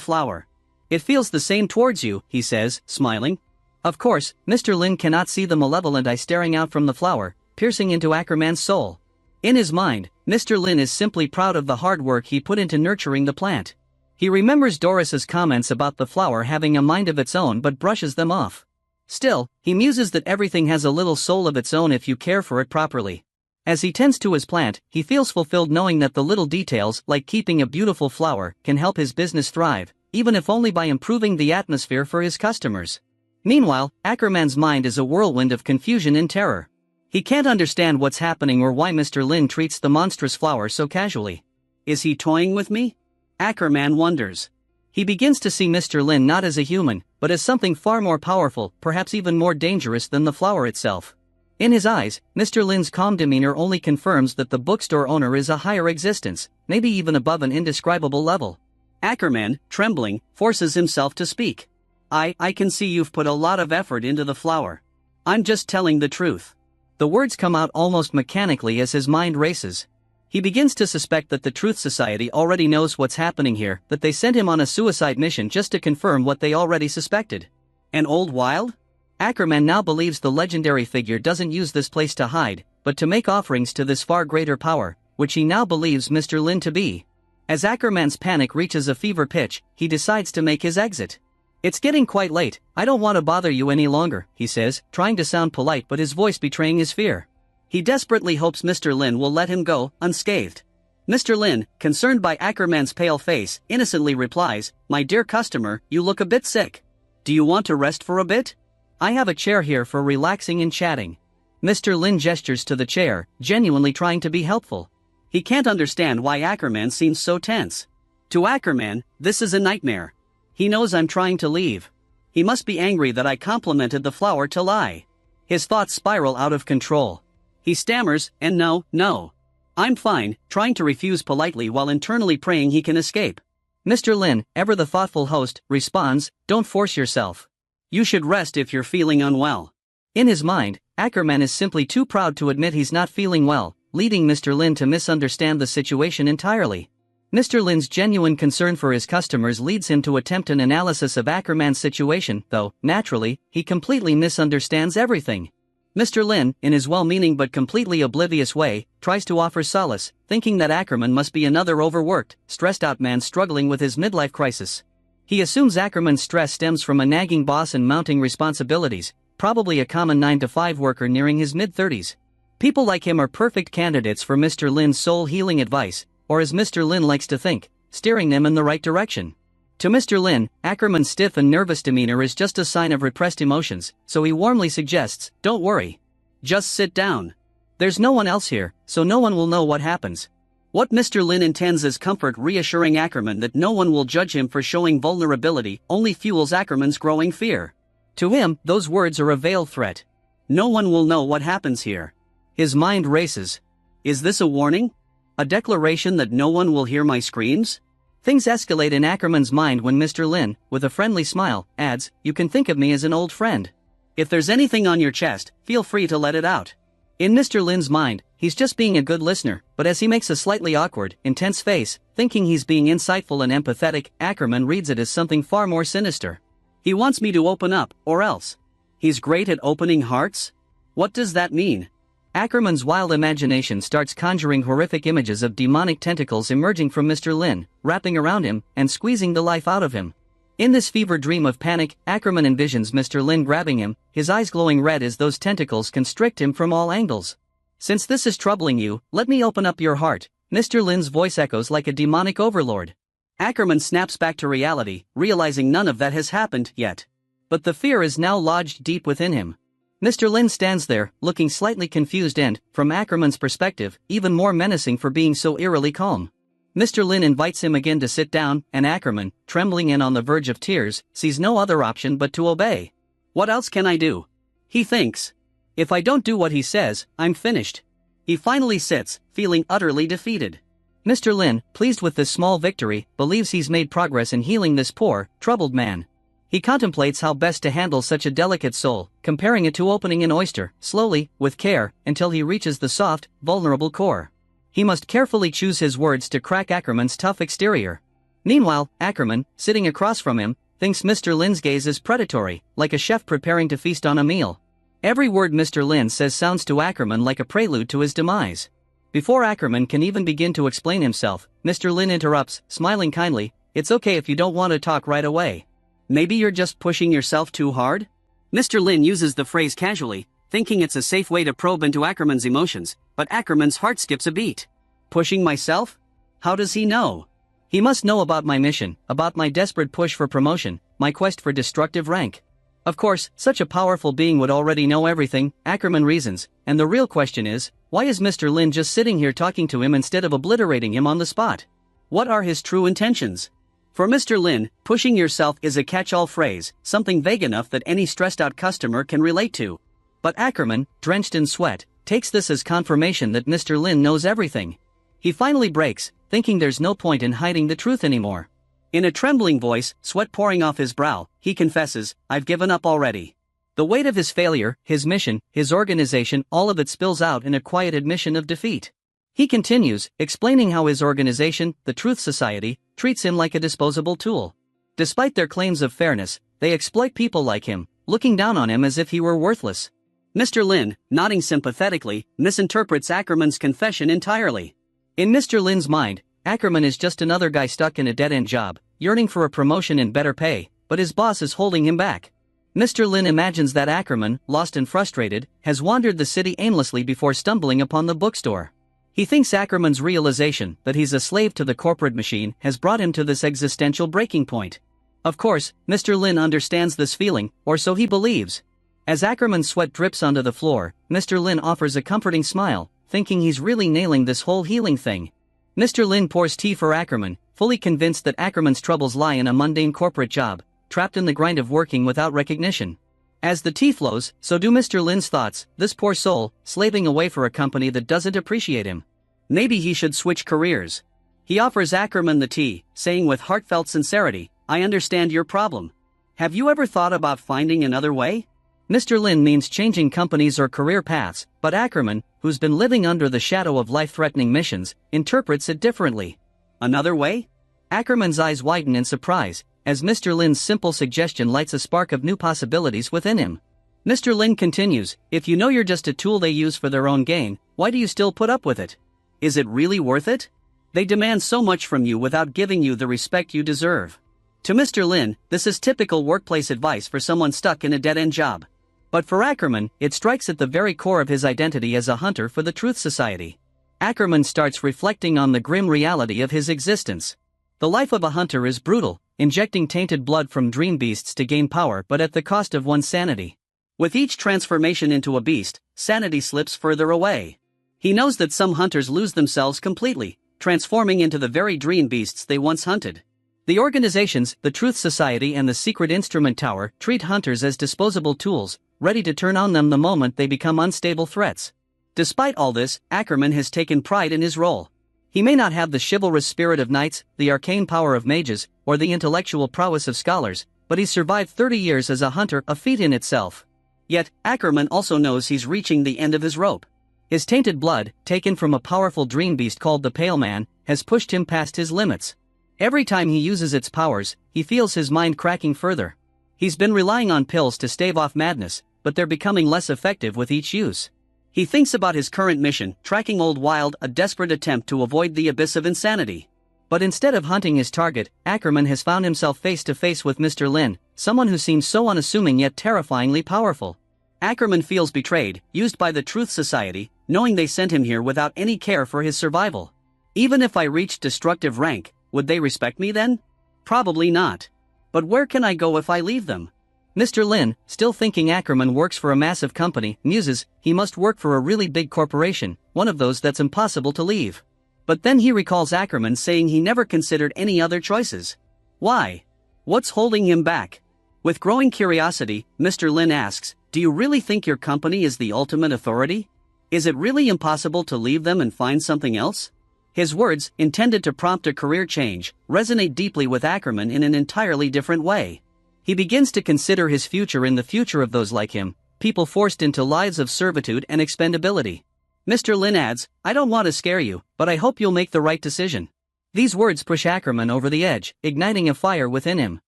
flower. It feels the same towards you, he says, smiling. Of course, Mr. Lin cannot see the malevolent eye staring out from the flower, piercing into Ackerman's soul. In his mind, Mr. Lin is simply proud of the hard work he put into nurturing the plant. He remembers Doris's comments about the flower having a mind of its own but brushes them off. Still, he muses that everything has a little soul of its own if you care for it properly. As he tends to his plant, he feels fulfilled knowing that the little details, like keeping a beautiful flower, can help his business thrive, even if only by improving the atmosphere for his customers. Meanwhile, Ackerman's mind is a whirlwind of confusion and terror. He can't understand what's happening or why Mr. Lin treats the monstrous flower so casually. Is he toying with me? Ackerman wonders. He begins to see Mr. Lin not as a human, but as something far more powerful, perhaps even more dangerous than the flower itself. In his eyes, Mr. Lin's calm demeanor only confirms that the bookstore owner is a higher existence, maybe even above an indescribable level. Ackerman, trembling, forces himself to speak. I can see you've put a lot of effort into the flower. I'm just telling the truth. The words come out almost mechanically as his mind races. He begins to suspect that the Truth Society already knows what's happening here, that they sent him on a suicide mission just to confirm what they already suspected. An Old Wild? Ackerman now believes the legendary figure doesn't use this place to hide, but to make offerings to this far greater power, which he now believes Mr. Lin to be. As Ackerman's panic reaches a fever pitch, he decides to make his exit. It's getting quite late, I don't want to bother you any longer, he says, trying to sound polite but his voice betraying his fear. He desperately hopes Mr. Lin will let him go, unscathed. Mr. Lin, concerned by Ackerman's pale face, innocently replies, My dear customer, you look a bit sick. Do you want to rest for a bit? I have a chair here for relaxing and chatting. Mr. Lin gestures to the chair, genuinely trying to be helpful. He can't understand why Ackerman seems so tense. To Ackerman, this is a nightmare. He knows I'm trying to leave. He must be angry that I complimented the flower to lie. His thoughts spiral out of control. He stammers, and no. I'm fine, trying to refuse politely while internally praying he can escape. Mr. Lin, ever the thoughtful host, responds, Don't force yourself. You should rest if you're feeling unwell. In his mind, Ackerman is simply too proud to admit he's not feeling well, leading Mr. Lin to misunderstand the situation entirely. Mr. Lin's genuine concern for his customers leads him to attempt an analysis of Ackerman's situation, though, naturally, he completely misunderstands everything. Mr. Lin, in his well-meaning but completely oblivious way, tries to offer solace, thinking that Ackerman must be another overworked, stressed-out man struggling with his midlife crisis. He assumes Ackerman's stress stems from a nagging boss and mounting responsibilities, probably a common 9-to-5 worker nearing his mid-30s. People like him are perfect candidates for Mr. Lin's soul-healing advice, or as Mr. Lin likes to think, steering them in the right direction. To Mr. Lin, Ackerman's stiff and nervous demeanor is just a sign of repressed emotions, so he warmly suggests, Don't worry. Just sit down. There's no one else here, so no one will know what happens. What Mr. Lin intends is comfort, reassuring Ackerman that no one will judge him for showing vulnerability only fuels Ackerman's growing fear. To him, those words are a veiled threat. No one will know what happens here. His mind races. Is this a warning? A declaration that no one will hear my screams? Things escalate in Ackerman's mind when Mr. Lin, with a friendly smile, adds, You can think of me as an old friend. If there's anything on your chest, feel free to let it out. In Mr. Lin's mind, he's just being a good listener, but as he makes a slightly awkward, intense face, thinking he's being insightful and empathetic, Ackerman reads it as something far more sinister. He wants me to open up, or else. He's great at opening hearts? What does that mean? Ackerman's wild imagination starts conjuring horrific images of demonic tentacles emerging from Mr. Lin, wrapping around him, and squeezing the life out of him. In this fever dream of panic, Ackerman envisions Mr. Lin grabbing him, his eyes glowing red as those tentacles constrict him from all angles. "Since this is troubling you, let me open up your heart," Mr. Lin's voice echoes like a demonic overlord. Ackerman snaps back to reality, realizing none of that has happened yet. But the fear is now lodged deep within him. Mr. Lin stands there, looking slightly confused and, from Ackerman's perspective, even more menacing for being so eerily calm. Mr. Lin invites him again to sit down, and Ackerman, trembling and on the verge of tears, sees no other option but to obey. "What else can I do?" he thinks. "If I don't do what he says, I'm finished." He finally sits, feeling utterly defeated. Mr. Lin, pleased with this small victory, believes he's made progress in healing this poor, troubled man. He contemplates how best to handle such a delicate soul, comparing it to opening an oyster, slowly, with care, until he reaches the soft, vulnerable core. He must carefully choose his words to crack Ackerman's tough exterior. Meanwhile, Ackerman, sitting across from him, thinks Mr. Lin's gaze is predatory, like a chef preparing to feast on a meal. Every word Mr. Lin says sounds to Ackerman like a prelude to his demise. Before Ackerman can even begin to explain himself, Mr. Lin interrupts, smiling kindly, "It's okay if you don't want to talk right away. Maybe you're just pushing yourself too hard?" Mr. Lin uses the phrase casually, thinking it's a safe way to probe into Ackerman's emotions, but Ackerman's heart skips a beat. Pushing myself? How does he know? He must know about my mission, about my desperate push for promotion, my quest for destructive rank. Of course, such a powerful being would already know everything, Ackerman reasons, and the real question is, why is Mr. Lin just sitting here talking to him instead of obliterating him on the spot? What are his true intentions? For Mr. Lin, pushing yourself is a catch-all phrase, something vague enough that any stressed-out customer can relate to. But Ackerman, drenched in sweat, takes this as confirmation that Mr. Lin knows everything. He finally breaks, thinking there's no point in hiding the truth anymore. In a trembling voice, sweat pouring off his brow, he confesses, "I've given up already." The weight of his failure, his mission, his organization, all of it spills out in a quiet admission of defeat. He continues, explaining how his organization, the Truth Society, treats him like a disposable tool. Despite their claims of fairness, they exploit people like him, looking down on him as if he were worthless. Mr. Lin, nodding sympathetically, misinterprets Ackerman's confession entirely. In Mr. Lin's mind, Ackerman is just another guy stuck in a dead-end job, yearning for a promotion and better pay, but his boss is holding him back. Mr. Lin imagines that Ackerman, lost and frustrated, has wandered the city aimlessly before stumbling upon the bookstore. He thinks Ackerman's realization that he's a slave to the corporate machine has brought him to this existential breaking point. Of course, Mr. Lin understands this feeling, or so he believes. As Ackerman's sweat drips onto the floor, Mr. Lin offers a comforting smile, thinking he's really nailing this whole healing thing. Mr. Lin pours tea for Ackerman, fully convinced that Ackerman's troubles lie in a mundane corporate job, trapped in the grind of working without recognition. As the tea flows, so do Mr. Lin's thoughts, this poor soul, slaving away for a company that doesn't appreciate him. Maybe he should switch careers. He offers Ackerman the tea, saying with heartfelt sincerity, "I understand your problem. Have you ever thought about finding another way?" Mr. Lin means changing companies or career paths, but Ackerman, who's been living under the shadow of life-threatening missions, interprets it differently. Another way? Ackerman's eyes widen in surprise, as Mr. Lin's simple suggestion lights a spark of new possibilities within him. Mr. Lin continues, "If you know you're just a tool they use for their own gain, why do you still put up with it? Is it really worth it? They demand so much from you without giving you the respect you deserve." To Mr. Lin, this is typical workplace advice for someone stuck in a dead-end job. But for Ackerman, it strikes at the very core of his identity as a hunter for the Truth Society. Ackerman starts reflecting on the grim reality of his existence. The life of a hunter is brutal, injecting tainted blood from dream beasts to gain power but at the cost of one's sanity. With each transformation into a beast, sanity slips further away. He knows that some hunters lose themselves completely, transforming into the very dream beasts they once hunted. The organizations, the Truth Society and the Secret Instrument Tower, treat hunters as disposable tools, ready to turn on them the moment they become unstable threats. Despite all this, Ackerman has taken pride in his role. He may not have the chivalrous spirit of knights, the arcane power of mages, or the intellectual prowess of scholars, but he's survived 30 years as a hunter, a feat in itself. Yet, Ackerman also knows he's reaching the end of his rope. His tainted blood, taken from a powerful dream beast called the Pale Man, has pushed him past his limits. Every time he uses its powers, he feels his mind cracking further. He's been relying on pills to stave off madness, but they're becoming less effective with each use. He thinks about his current mission, tracking Old Wild, a desperate attempt to avoid the abyss of insanity. But instead of hunting his target, Ackerman has found himself face to face with Mr. Lin, someone who seems so unassuming yet terrifyingly powerful. Ackerman feels betrayed, used by the Truth Society, knowing they sent him here without any care for his survival. Even if I reached destructive rank, would they respect me then? Probably not. But where can I go if I leave them? Mr. Lin, still thinking Ackerman works for a massive company, muses, he must work for a really big corporation, one of those that's impossible to leave. But then he recalls Ackerman saying he never considered any other choices. Why? What's holding him back? With growing curiosity, Mr. Lin asks, do you really think your company is the ultimate authority? Is it really impossible to leave them and find something else? His words, intended to prompt a career change, resonate deeply with Ackerman in an entirely different way. He begins to consider his future and the future of those like him, people forced into lives of servitude and expendability. Mr. Lin adds, I don't want to scare you, but I hope you'll make the right decision. These words push Ackerman over the edge, igniting a fire within him.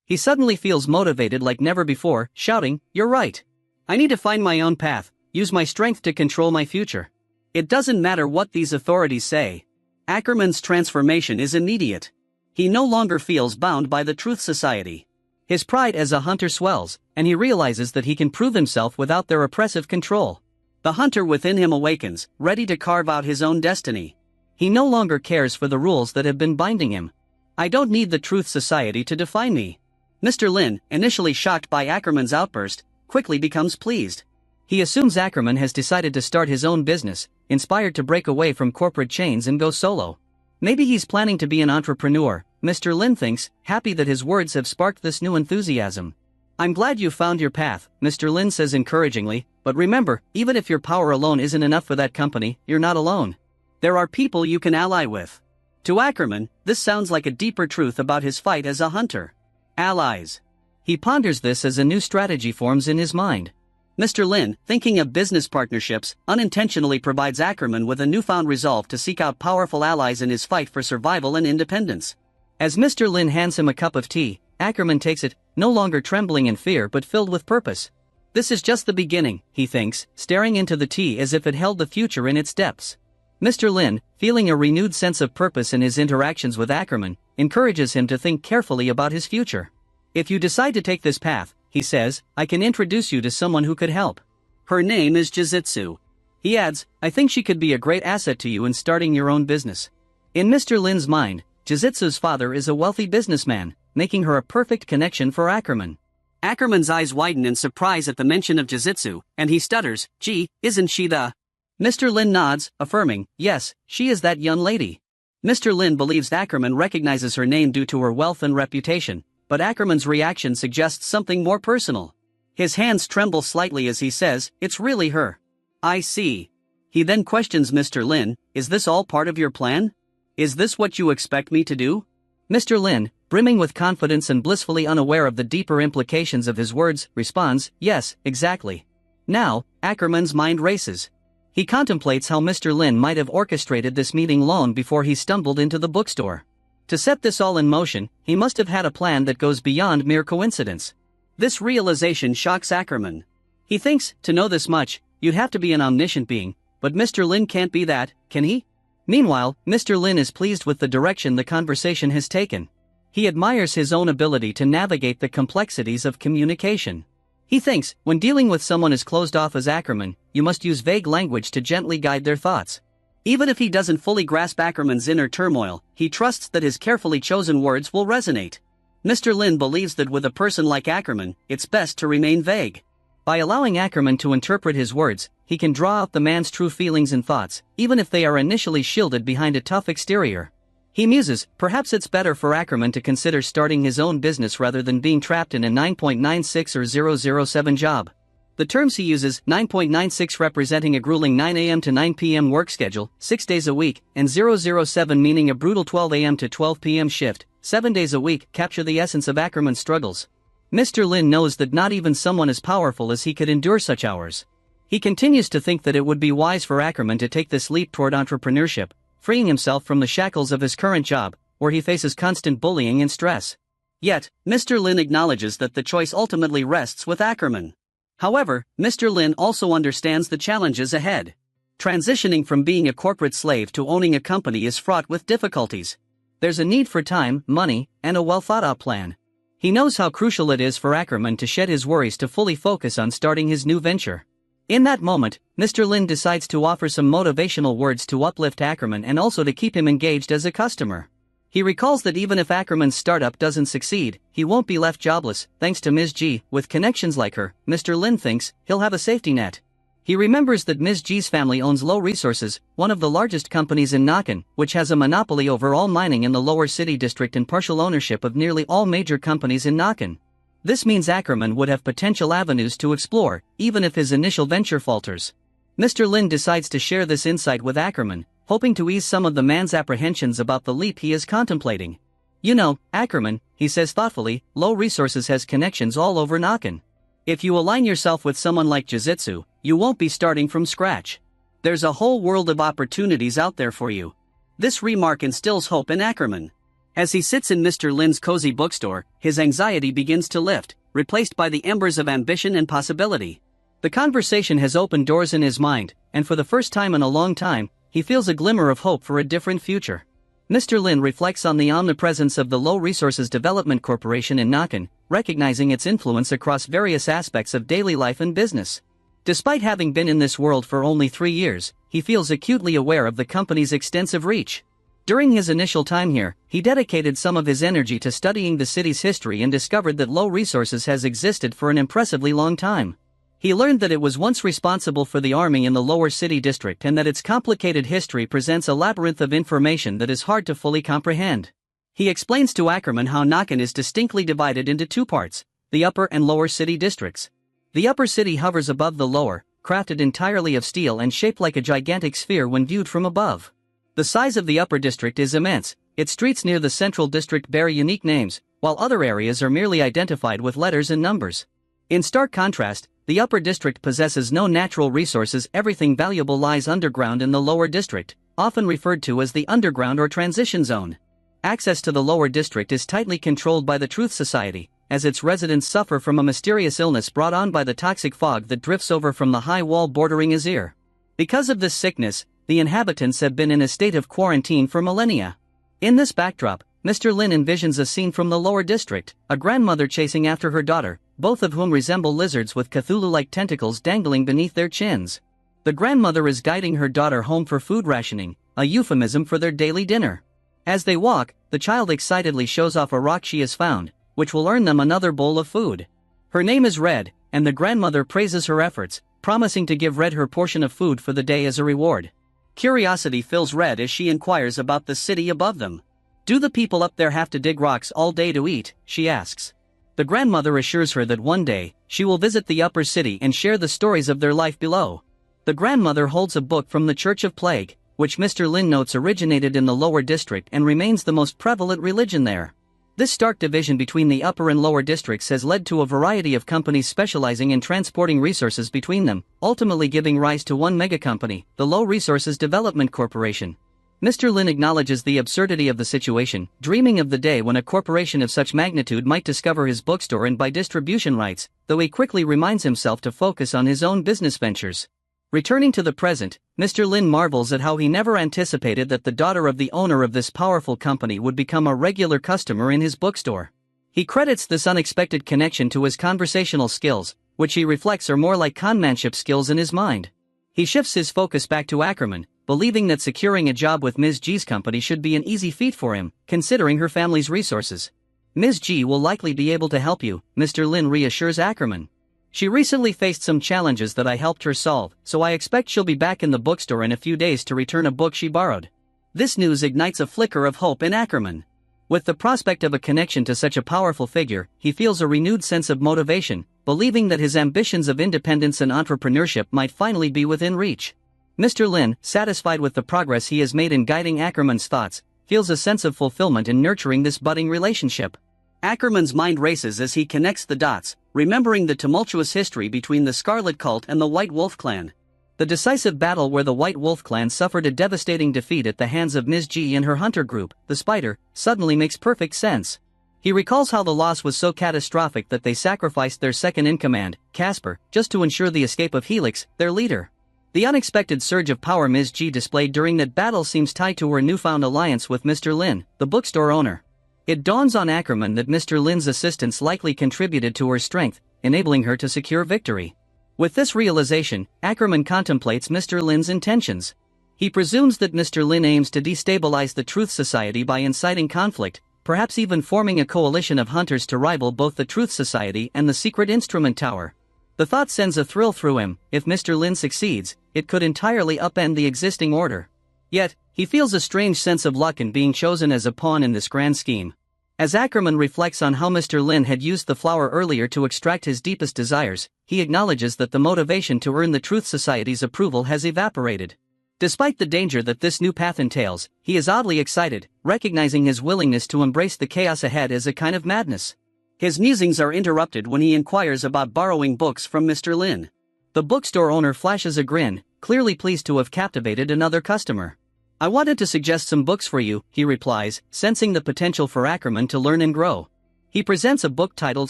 He suddenly feels motivated like never before, shouting, you're right. I need to find my own path, use my strength to control my future. It doesn't matter what these authorities say. Ackerman's transformation is immediate. He no longer feels bound by the Truth Society. His pride as a hunter swells, and he realizes that he can prove himself without their oppressive control. The hunter within him awakens, ready to carve out his own destiny. He no longer cares for the rules that have been binding him. I don't need the Truth Society to define me. Mr. Lin, initially shocked by Ackerman's outburst, quickly becomes pleased. He assumes Ackerman has decided to start his own business, inspired to break away from corporate chains and go solo. Maybe he's planning to be an entrepreneur, Mr. Lin thinks, happy that his words have sparked this new enthusiasm. I'm glad you found your path, Mr. Lin says encouragingly, but remember, even if your power alone isn't enough for that company, you're not alone. There are people you can ally with. To Ackerman, this sounds like a deeper truth about his fight as a hunter. Allies. He ponders this as a new strategy forms in his mind. Mr. Lin, thinking of business partnerships, unintentionally provides Ackerman with a newfound resolve to seek out powerful allies in his fight for survival and independence. As Mr. Lin hands him a cup of tea, Ackerman takes it, no longer trembling in fear but filled with purpose. This is just the beginning, he thinks, staring into the tea as if it held the future in its depths. Mr. Lin, feeling a renewed sense of purpose in his interactions with Ackerman, encourages him to think carefully about his future. If you decide to take this path, he says, I can introduce you to someone who could help. Her name is Jizitsu. He adds, I think she could be a great asset to you in starting your own business. In Mr. Lin's mind, Jizitsu's father is a wealthy businessman, making her a perfect connection for Ackerman. Ackerman's eyes widen in surprise at the mention of Jizitsu, and he stutters, gee, isn't she the… Mr. Lin nods, affirming, yes, she is that young lady. Mr. Lin believes Ackerman recognizes her name due to her wealth and reputation, but Ackerman's reaction suggests something more personal. His hands tremble slightly as he says, it's really her. I see. He then questions Mr. Lin, is this all part of your plan? Is this what you expect me to do? Mr. Lin, brimming with confidence and blissfully unaware of the deeper implications of his words, responds, yes, exactly. Now, Ackerman's mind races. He contemplates how Mr. Lin might have orchestrated this meeting long before he stumbled into the bookstore. To set this all in motion, he must have had a plan that goes beyond mere coincidence. This realization shocks Ackerman. He thinks, to know this much, you'd have to be an omniscient being, but Mr. Lin can't be that, can he? Meanwhile, Mr. Lin is pleased with the direction the conversation has taken. He admires his own ability to navigate the complexities of communication. He thinks, when dealing with someone as closed off as Ackerman, you must use vague language to gently guide their thoughts. Even if he doesn't fully grasp Ackerman's inner turmoil, he trusts that his carefully chosen words will resonate. Mr. Lin believes that with a person like Ackerman, it's best to remain vague. By allowing Ackerman to interpret his words, he can draw out the man's true feelings and thoughts, even if they are initially shielded behind a tough exterior. He muses, perhaps it's better for Ackerman to consider starting his own business rather than being trapped in a 9.96 or 007 job. The terms he uses, 9.96 representing a grueling 9 a.m. to 9 p.m. work schedule, 6 days a week, and 007 meaning a brutal 12 a.m. to 12 p.m. shift, 7 days a week, capture the essence of Ackerman's struggles. Mr. Lin knows that not even someone as powerful as he could endure such hours. He continues to think that it would be wise for Ackerman to take this leap toward entrepreneurship, freeing himself from the shackles of his current job, where he faces constant bullying and stress. Yet, Mr. Lin acknowledges that the choice ultimately rests with Ackerman. However, Mr. Lin also understands the challenges ahead. Transitioning from being a corporate slave to owning a company is fraught with difficulties. There's a need for time, money, and a well-thought-out plan. He knows how crucial it is for Ackerman to shed his worries to fully focus on starting his new venture. In that moment, Mr. Lin decides to offer some motivational words to uplift Ackerman and also to keep him engaged as a customer. He recalls that even if Ackerman's startup doesn't succeed, he won't be left jobless, thanks to Ms. G. With connections like her, Mr. Lin thinks he'll have a safety net. He remembers that Ms. G's family owns Low Resources, one of the largest companies in Nakan, which has a monopoly over all mining in the lower city district and partial ownership of nearly all major companies in Nakan. This means Ackerman would have potential avenues to explore, even if his initial venture falters. Mr. Lin decides to share this insight with Ackerman, hoping to ease some of the man's apprehensions about the leap he is contemplating. You know, Ackerman, he says thoughtfully, Low Resources has connections all over Nakan. If you align yourself with someone like Jujutsu, you won't be starting from scratch. There's a whole world of opportunities out there for you. This remark instills hope in Ackerman. As he sits in Mr. Lin's cozy bookstore, his anxiety begins to lift, replaced by the embers of ambition and possibility. The conversation has opened doors in his mind, and for the first time in a long time, he feels a glimmer of hope for a different future. Mr. Lin reflects on the omnipresence of the Low Resources Development Corporation in Nakan, recognizing its influence across various aspects of daily life and business. Despite having been in this world for only 3 years, he feels acutely aware of the company's extensive reach. During his initial time here, he dedicated some of his energy to studying the city's history and discovered that Low Resources has existed for an impressively long time. He learned that it was once responsible for the army in the lower city district and that its complicated history presents a labyrinth of information that is hard to fully comprehend. He explains to Ackerman how Nakan is distinctly divided into 2 parts, the upper and lower city districts. The upper city hovers above the lower, crafted entirely of steel and shaped like a gigantic sphere when viewed from above. The size of the upper district is immense, its streets near the central district bear unique names, while other areas are merely identified with letters and numbers. In stark contrast, the upper district possesses no natural resources. Everything valuable lies underground in the lower district, often referred to as the underground or transition zone. Access to the lower district is tightly controlled by the Truth Society, as its residents suffer from a mysterious illness brought on by the toxic fog that drifts over from the high wall bordering Azir. Because of this sickness, the inhabitants have been in a state of quarantine for millennia. In this backdrop, Mr. Lin envisions a scene from the lower district, a grandmother chasing after her daughter, both of whom resemble lizards with Cthulhu-like tentacles dangling beneath their chins. The grandmother is guiding her daughter home for food rationing, a euphemism for their daily dinner. As they walk, the child excitedly shows off a rock she has found, which will earn them another bowl of food. Her name is Red, and the grandmother praises her efforts, promising to give Red her portion of food for the day as a reward. Curiosity fills Red as she inquires about the city above them. Do the people up there have to dig rocks all day to eat, she asks. The grandmother assures her that one day, she will visit the upper city and share the stories of their life below. The grandmother holds a book from the Church of Plague, which Mr. Lin notes originated in the lower district and remains the most prevalent religion there. This stark division between the upper and lower districts has led to a variety of companies specializing in transporting resources between them, ultimately giving rise to one megacompany, the Low Resources Development Corporation. Mr. Lin acknowledges the absurdity of the situation, dreaming of the day when a corporation of such magnitude might discover his bookstore and buy distribution rights, though he quickly reminds himself to focus on his own business ventures. Returning to the present, Mr. Lin marvels at how he never anticipated that the daughter of the owner of this powerful company would become a regular customer in his bookstore. He credits this unexpected connection to his conversational skills, which he reflects are more like conmanship skills in his mind. He shifts his focus back to Ackerman, believing that securing a job with Ms. G's company should be an easy feat for him, considering her family's resources. Ms. G will likely be able to help you, Mr. Lin reassures Ackerman. She recently faced some challenges that I helped her solve, so I expect she'll be back in the bookstore in a few days to return a book she borrowed. This news ignites a flicker of hope in Ackerman. With the prospect of a connection to such a powerful figure, he feels a renewed sense of motivation, believing that his ambitions of independence and entrepreneurship might finally be within reach. Mr. Lin, satisfied with the progress he has made in guiding Ackerman's thoughts, feels a sense of fulfillment in nurturing this budding relationship. Ackerman's mind races as he connects the dots, remembering the tumultuous history between the Scarlet Cult and the White Wolf Clan. The decisive battle where the White Wolf Clan suffered a devastating defeat at the hands of Ms. G and her hunter group, the Spider, suddenly makes perfect sense. He recalls how the loss was so catastrophic that they sacrificed their second-in-command, Casper, just to ensure the escape of Helix, their leader. The unexpected surge of power Ms. G displayed during that battle seems tied to her newfound alliance with Mr. Lin, the bookstore owner. It dawns on Ackerman that Mr. Lin's assistance likely contributed to her strength, enabling her to secure victory. With this realization, Ackerman contemplates Mr. Lin's intentions. He presumes that Mr. Lin aims to destabilize the Truth Society by inciting conflict, perhaps even forming a coalition of hunters to rival both the Truth Society and the Secret Instrument Tower. The thought sends a thrill through him. If Mr. Lin succeeds, it could entirely upend the existing order. Yet, he feels a strange sense of luck in being chosen as a pawn in this grand scheme. As Ackerman reflects on how Mr. Lin had used the flower earlier to extract his deepest desires, he acknowledges that the motivation to earn the Truth Society's approval has evaporated. Despite the danger that this new path entails, he is oddly excited, recognizing his willingness to embrace the chaos ahead as a kind of madness. His musings are interrupted when he inquires about borrowing books from Mr. Lin. The bookstore owner flashes a grin, clearly pleased to have captivated another customer. "I wanted to suggest some books for you," he replies, sensing the potential for Ackerman to learn and grow. He presents a book titled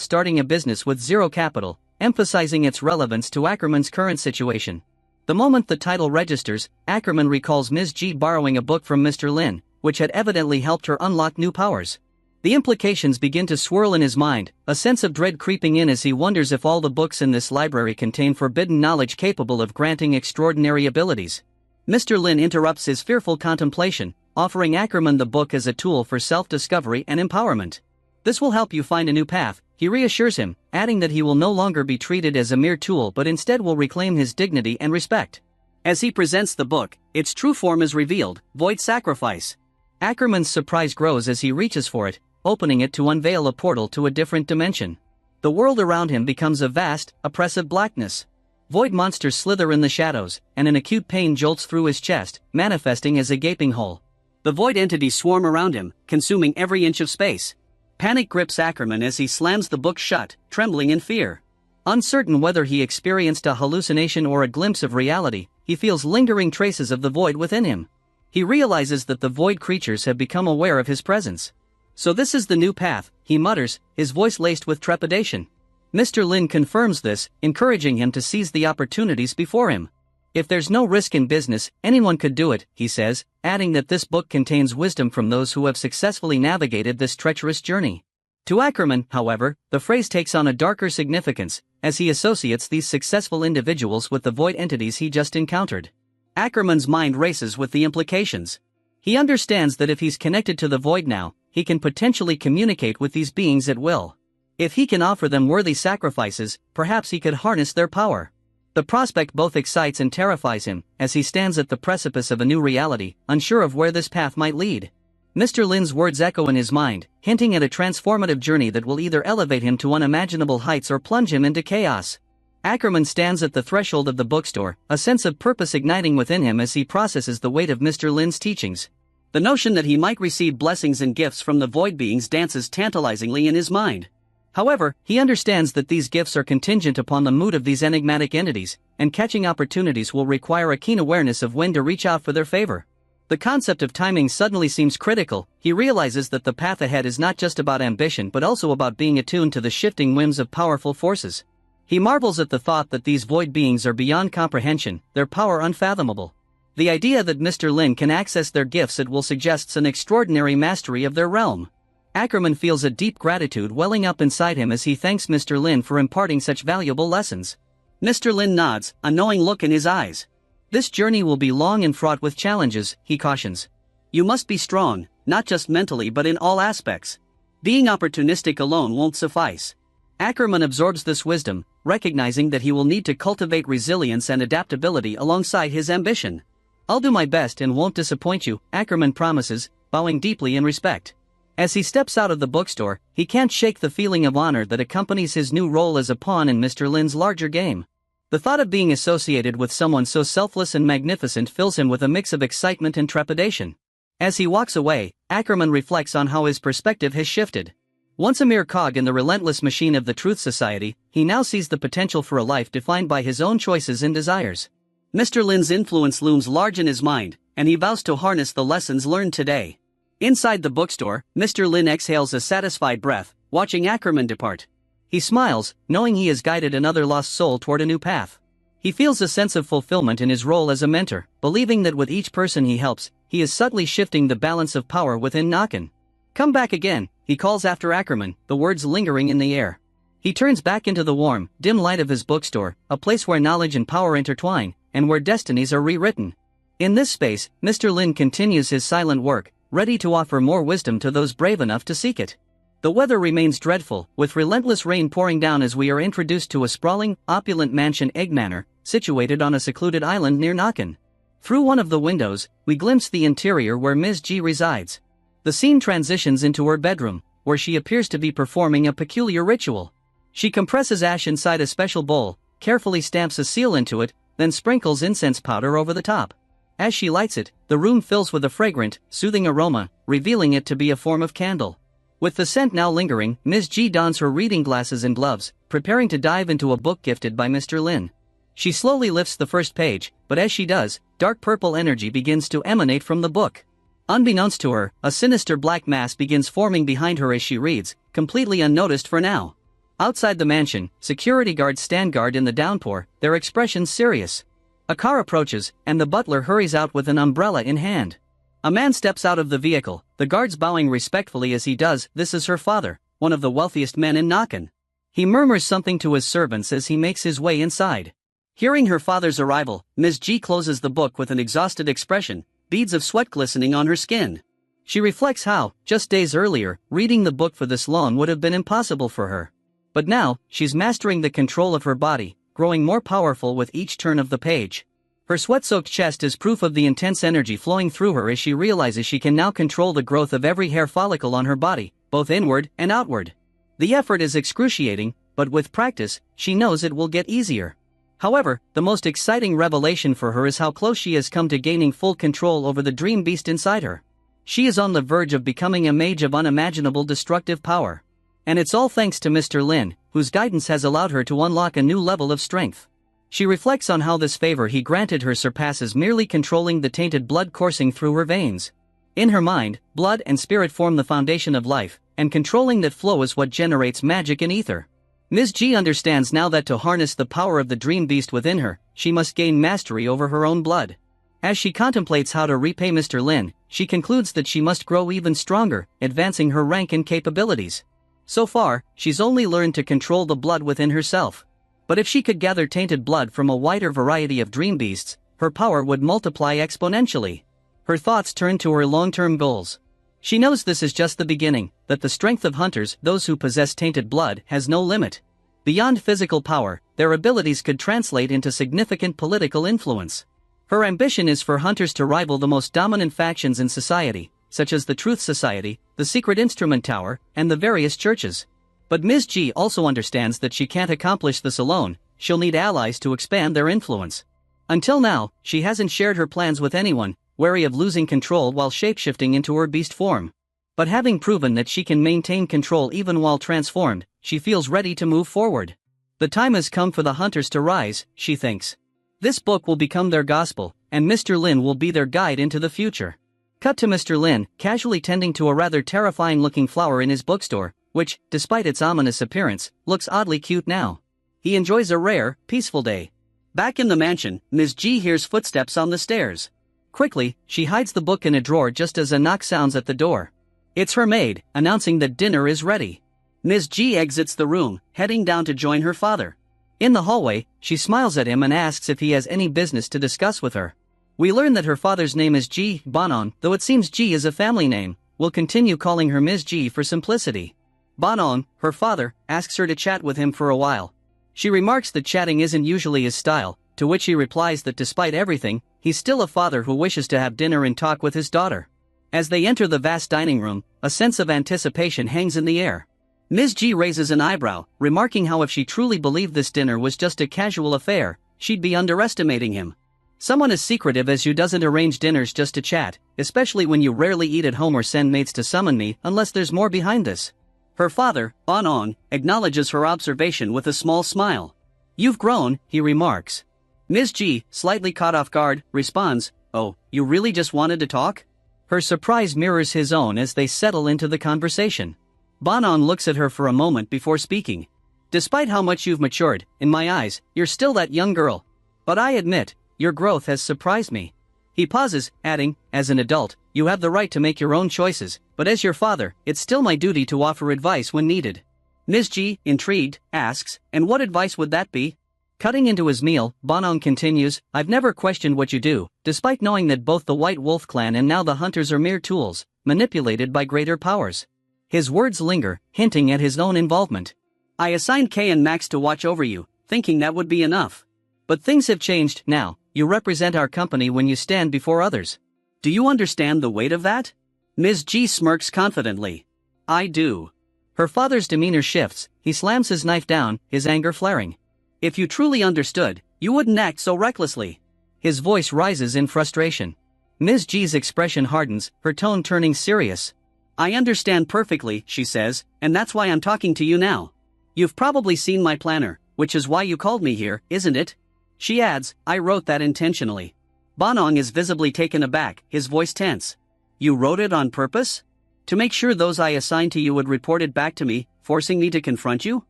Starting a Business with Zero Capital, emphasizing its relevance to Ackerman's current situation. The moment the title registers, Ackerman recalls Ms. G borrowing a book from Mr. Lin, which had evidently helped her unlock new powers. The implications begin to swirl in his mind, a sense of dread creeping in as he wonders if all the books in this library contain forbidden knowledge capable of granting extraordinary abilities. Mr. Lin interrupts his fearful contemplation, offering Ackerman the book as a tool for self-discovery and empowerment. "This will help you find a new path," he reassures him, adding that he will no longer be treated as a mere tool but instead will reclaim his dignity and respect. As he presents the book, its true form is revealed: Void Sacrifice. Ackerman's surprise grows as he reaches for it, opening it to unveil a portal to a different dimension. The world around him becomes a vast, oppressive blackness. Void monsters slither in the shadows, and an acute pain jolts through his chest, manifesting as a gaping hole. The void entities swarm around him, consuming every inch of space. Panic grips Ackerman as he slams the book shut, trembling in fear. Uncertain whether he experienced a hallucination or a glimpse of reality, he feels lingering traces of the void within him. He realizes that the void creatures have become aware of his presence. "So this is the new path," he mutters, his voice laced with trepidation. Mr. Lin confirms this, encouraging him to seize the opportunities before him. "If there's no risk in business, anyone could do it," he says, adding that this book contains wisdom from those who have successfully navigated this treacherous journey. To Ackerman, however, the phrase takes on a darker significance, as he associates these successful individuals with the void entities he just encountered. Ackerman's mind races with the implications. He understands that if he's connected to the void now, he can potentially communicate with these beings at will. If he can offer them worthy sacrifices, perhaps he could harness their power. The prospect both excites and terrifies him, as he stands at the precipice of a new reality, unsure of where this path might lead. Mr. Lin's words echo in his mind, hinting at a transformative journey that will either elevate him to unimaginable heights or plunge him into chaos. Ackerman stands at the threshold of the bookstore, a sense of purpose igniting within him as he processes the weight of Mr. Lin's teachings. The notion that he might receive blessings and gifts from the void beings dances tantalizingly in his mind. However, he understands that these gifts are contingent upon the mood of these enigmatic entities, and catching opportunities will require a keen awareness of when to reach out for their favor. The concept of timing suddenly seems critical. He realizes that the path ahead is not just about ambition but also about being attuned to the shifting whims of powerful forces. He marvels at the thought that these void beings are beyond comprehension, their power unfathomable. The idea that Mr. Lin can access their gifts at will suggests an extraordinary mastery of their realm. Ackerman feels a deep gratitude welling up inside him as he thanks Mr. Lin for imparting such valuable lessons. Mr. Lin nods, a knowing look in his eyes. "This journey will be long and fraught with challenges," he cautions. "You must be strong, not just mentally but in all aspects. Being opportunistic alone won't suffice." Ackerman absorbs this wisdom, recognizing that he will need to cultivate resilience and adaptability alongside his ambition. "I'll do my best and won't disappoint you," Ackerman promises, bowing deeply in respect. As he steps out of the bookstore, he can't shake the feeling of honor that accompanies his new role as a pawn in Mr. Lin's larger game. The thought of being associated with someone so selfless and magnificent fills him with a mix of excitement and trepidation. As he walks away, Ackerman reflects on how his perspective has shifted. Once a mere cog in the relentless machine of the Truth Society, he now sees the potential for a life defined by his own choices and desires. Mr. Lin's influence looms large in his mind, and he vows to harness the lessons learned today. Inside the bookstore, Mr. Lin exhales a satisfied breath, watching Ackerman depart. He smiles, knowing he has guided another lost soul toward a new path. He feels a sense of fulfillment in his role as a mentor, believing that with each person he helps, he is subtly shifting the balance of power within Nakan. "Come back again," he calls after Ackerman, the words lingering in the air. He turns back into the warm, dim light of his bookstore, a place where knowledge and power intertwine, and where destinies are rewritten. In this space, Mr. Lin continues his silent work, ready to offer more wisdom to those brave enough to seek it. The weather remains dreadful, with relentless rain pouring down as we are introduced to a sprawling, opulent mansion Egg Manor, situated on a secluded island near Nakan. Through one of the windows, we glimpse the interior where Ms. G resides. The scene transitions into her bedroom, where she appears to be performing a peculiar ritual. She compresses ash inside a special bowl, carefully stamps a seal into it, then sprinkles incense powder over the top. As she lights it, the room fills with a fragrant, soothing aroma, revealing it to be a form of candle. With the scent now lingering, Ms. G dons her reading glasses and gloves, preparing to dive into a book gifted by Mr. Lin. She slowly lifts the first page, but as she does, dark purple energy begins to emanate from the book. Unbeknownst to her, a sinister black mass begins forming behind her as she reads, completely unnoticed for now. Outside the mansion, security guards stand guard in the downpour, their expressions serious. A car approaches, and the butler hurries out with an umbrella in hand. A man steps out of the vehicle, the guards bowing respectfully as he does. This is her father, one of the wealthiest men in Nakan. He murmurs something to his servants as he makes his way inside. Hearing her father's arrival, Ms. G closes the book with an exhausted expression, beads of sweat glistening on her skin. She reflects how, just days earlier, reading the book for this long would have been impossible for her. But now, she's mastering the control of her body, growing more powerful with each turn of the page. Her sweat-soaked chest is proof of the intense energy flowing through her as she realizes she can now control the growth of every hair follicle on her body, both inward and outward. The effort is excruciating, but with practice, she knows it will get easier. However, the most exciting revelation for her is how close she has come to gaining full control over the dream beast inside her. She is on the verge of becoming a mage of unimaginable destructive power. And it's all thanks to Mr. Lin, whose guidance has allowed her to unlock a new level of strength. She reflects on how this favor he granted her surpasses merely controlling the tainted blood coursing through her veins. In her mind, blood and spirit form the foundation of life, and controlling that flow is what generates magic in ether. Ms. G understands now that to harness the power of the dream beast within her, she must gain mastery over her own blood. As she contemplates how to repay Mr. Lin, she concludes that she must grow even stronger, advancing her rank and capabilities. So far, she's only learned to control the blood within herself. But if she could gather tainted blood from a wider variety of dream beasts, her power would multiply exponentially. Her thoughts turn to her long-term goals. She knows this is just the beginning, that the strength of hunters, those who possess tainted blood, has no limit. Beyond physical power, their abilities could translate into significant political influence. Her ambition is for hunters to rival the most dominant factions in society, such as the Truth Society, the Secret Instrument Tower, and the various churches. But Ms. G also understands that she can't accomplish this alone, she'll need allies to expand their influence. Until now, she hasn't shared her plans with anyone, wary of losing control while shapeshifting into her beast form. But having proven that she can maintain control even while transformed, she feels ready to move forward. The time has come for the hunters to rise, she thinks. This book will become their gospel, and Mr. Lin will be their guide into the future. Cut to Mr. Lin, casually tending to a rather terrifying-looking flower in his bookstore, which, despite its ominous appearance, looks oddly cute now. He enjoys a rare, peaceful day. Back in the mansion, Ms. G hears footsteps on the stairs. Quickly, she hides the book in a drawer just as a knock sounds at the door. It's her maid, announcing that dinner is ready. Ms. G exits the room, heading down to join her father. In the hallway, she smiles at him and asks if he has any business to discuss with her. We learn that her father's name is G. Bonon, though it seems G is a family name. We'll continue calling her Ms. G for simplicity. Bonon, her father, asks her to chat with him for a while. She remarks that chatting isn't usually his style, to which he replies that despite everything, he's still a father who wishes to have dinner and talk with his daughter. As they enter the vast dining room, a sense of anticipation hangs in the air. Ms. G raises an eyebrow, remarking how if she truly believed this dinner was just a casual affair, she'd be underestimating him. Someone as secretive as you doesn't arrange dinners just to chat, especially when you rarely eat at home or send maids to summon me unless there's more behind this. Her father, Bonon, acknowledges her observation with a small smile. You've grown, he remarks. Ms. G, slightly caught off guard, responds, Oh, you really just wanted to talk? Her surprise mirrors his own as they settle into the conversation. Bonon looks at her for a moment before speaking. Despite how much you've matured, in my eyes, you're still that young girl. But I admit, your growth has surprised me. He pauses, adding, as an adult, you have the right to make your own choices, but as your father, it's still my duty to offer advice when needed. Ms. G, intrigued, asks, and what advice would that be? Cutting into his meal, Bonong continues, I've never questioned what you do, despite knowing that both the White Wolf clan and now the hunters are mere tools, manipulated by greater powers. His words linger, hinting at his own involvement. I assigned Kay and Max to watch over you, thinking that would be enough. But things have changed now. You represent our company when you stand before others. Do you understand the weight of that? Ms. G smirks confidently. I do. Her father's demeanor shifts, he slams his knife down, his anger flaring. If you truly understood, you wouldn't act so recklessly. His voice rises in frustration. Ms. G's expression hardens, her tone turning serious. I understand perfectly, she says, and that's why I'm talking to you now. You've probably seen my planner, which is why you called me here, isn't it? She adds, I wrote that intentionally. Bonong is visibly taken aback, his voice tense. You wrote it on purpose? To make sure those I assigned to you would report it back to me, forcing me to confront you?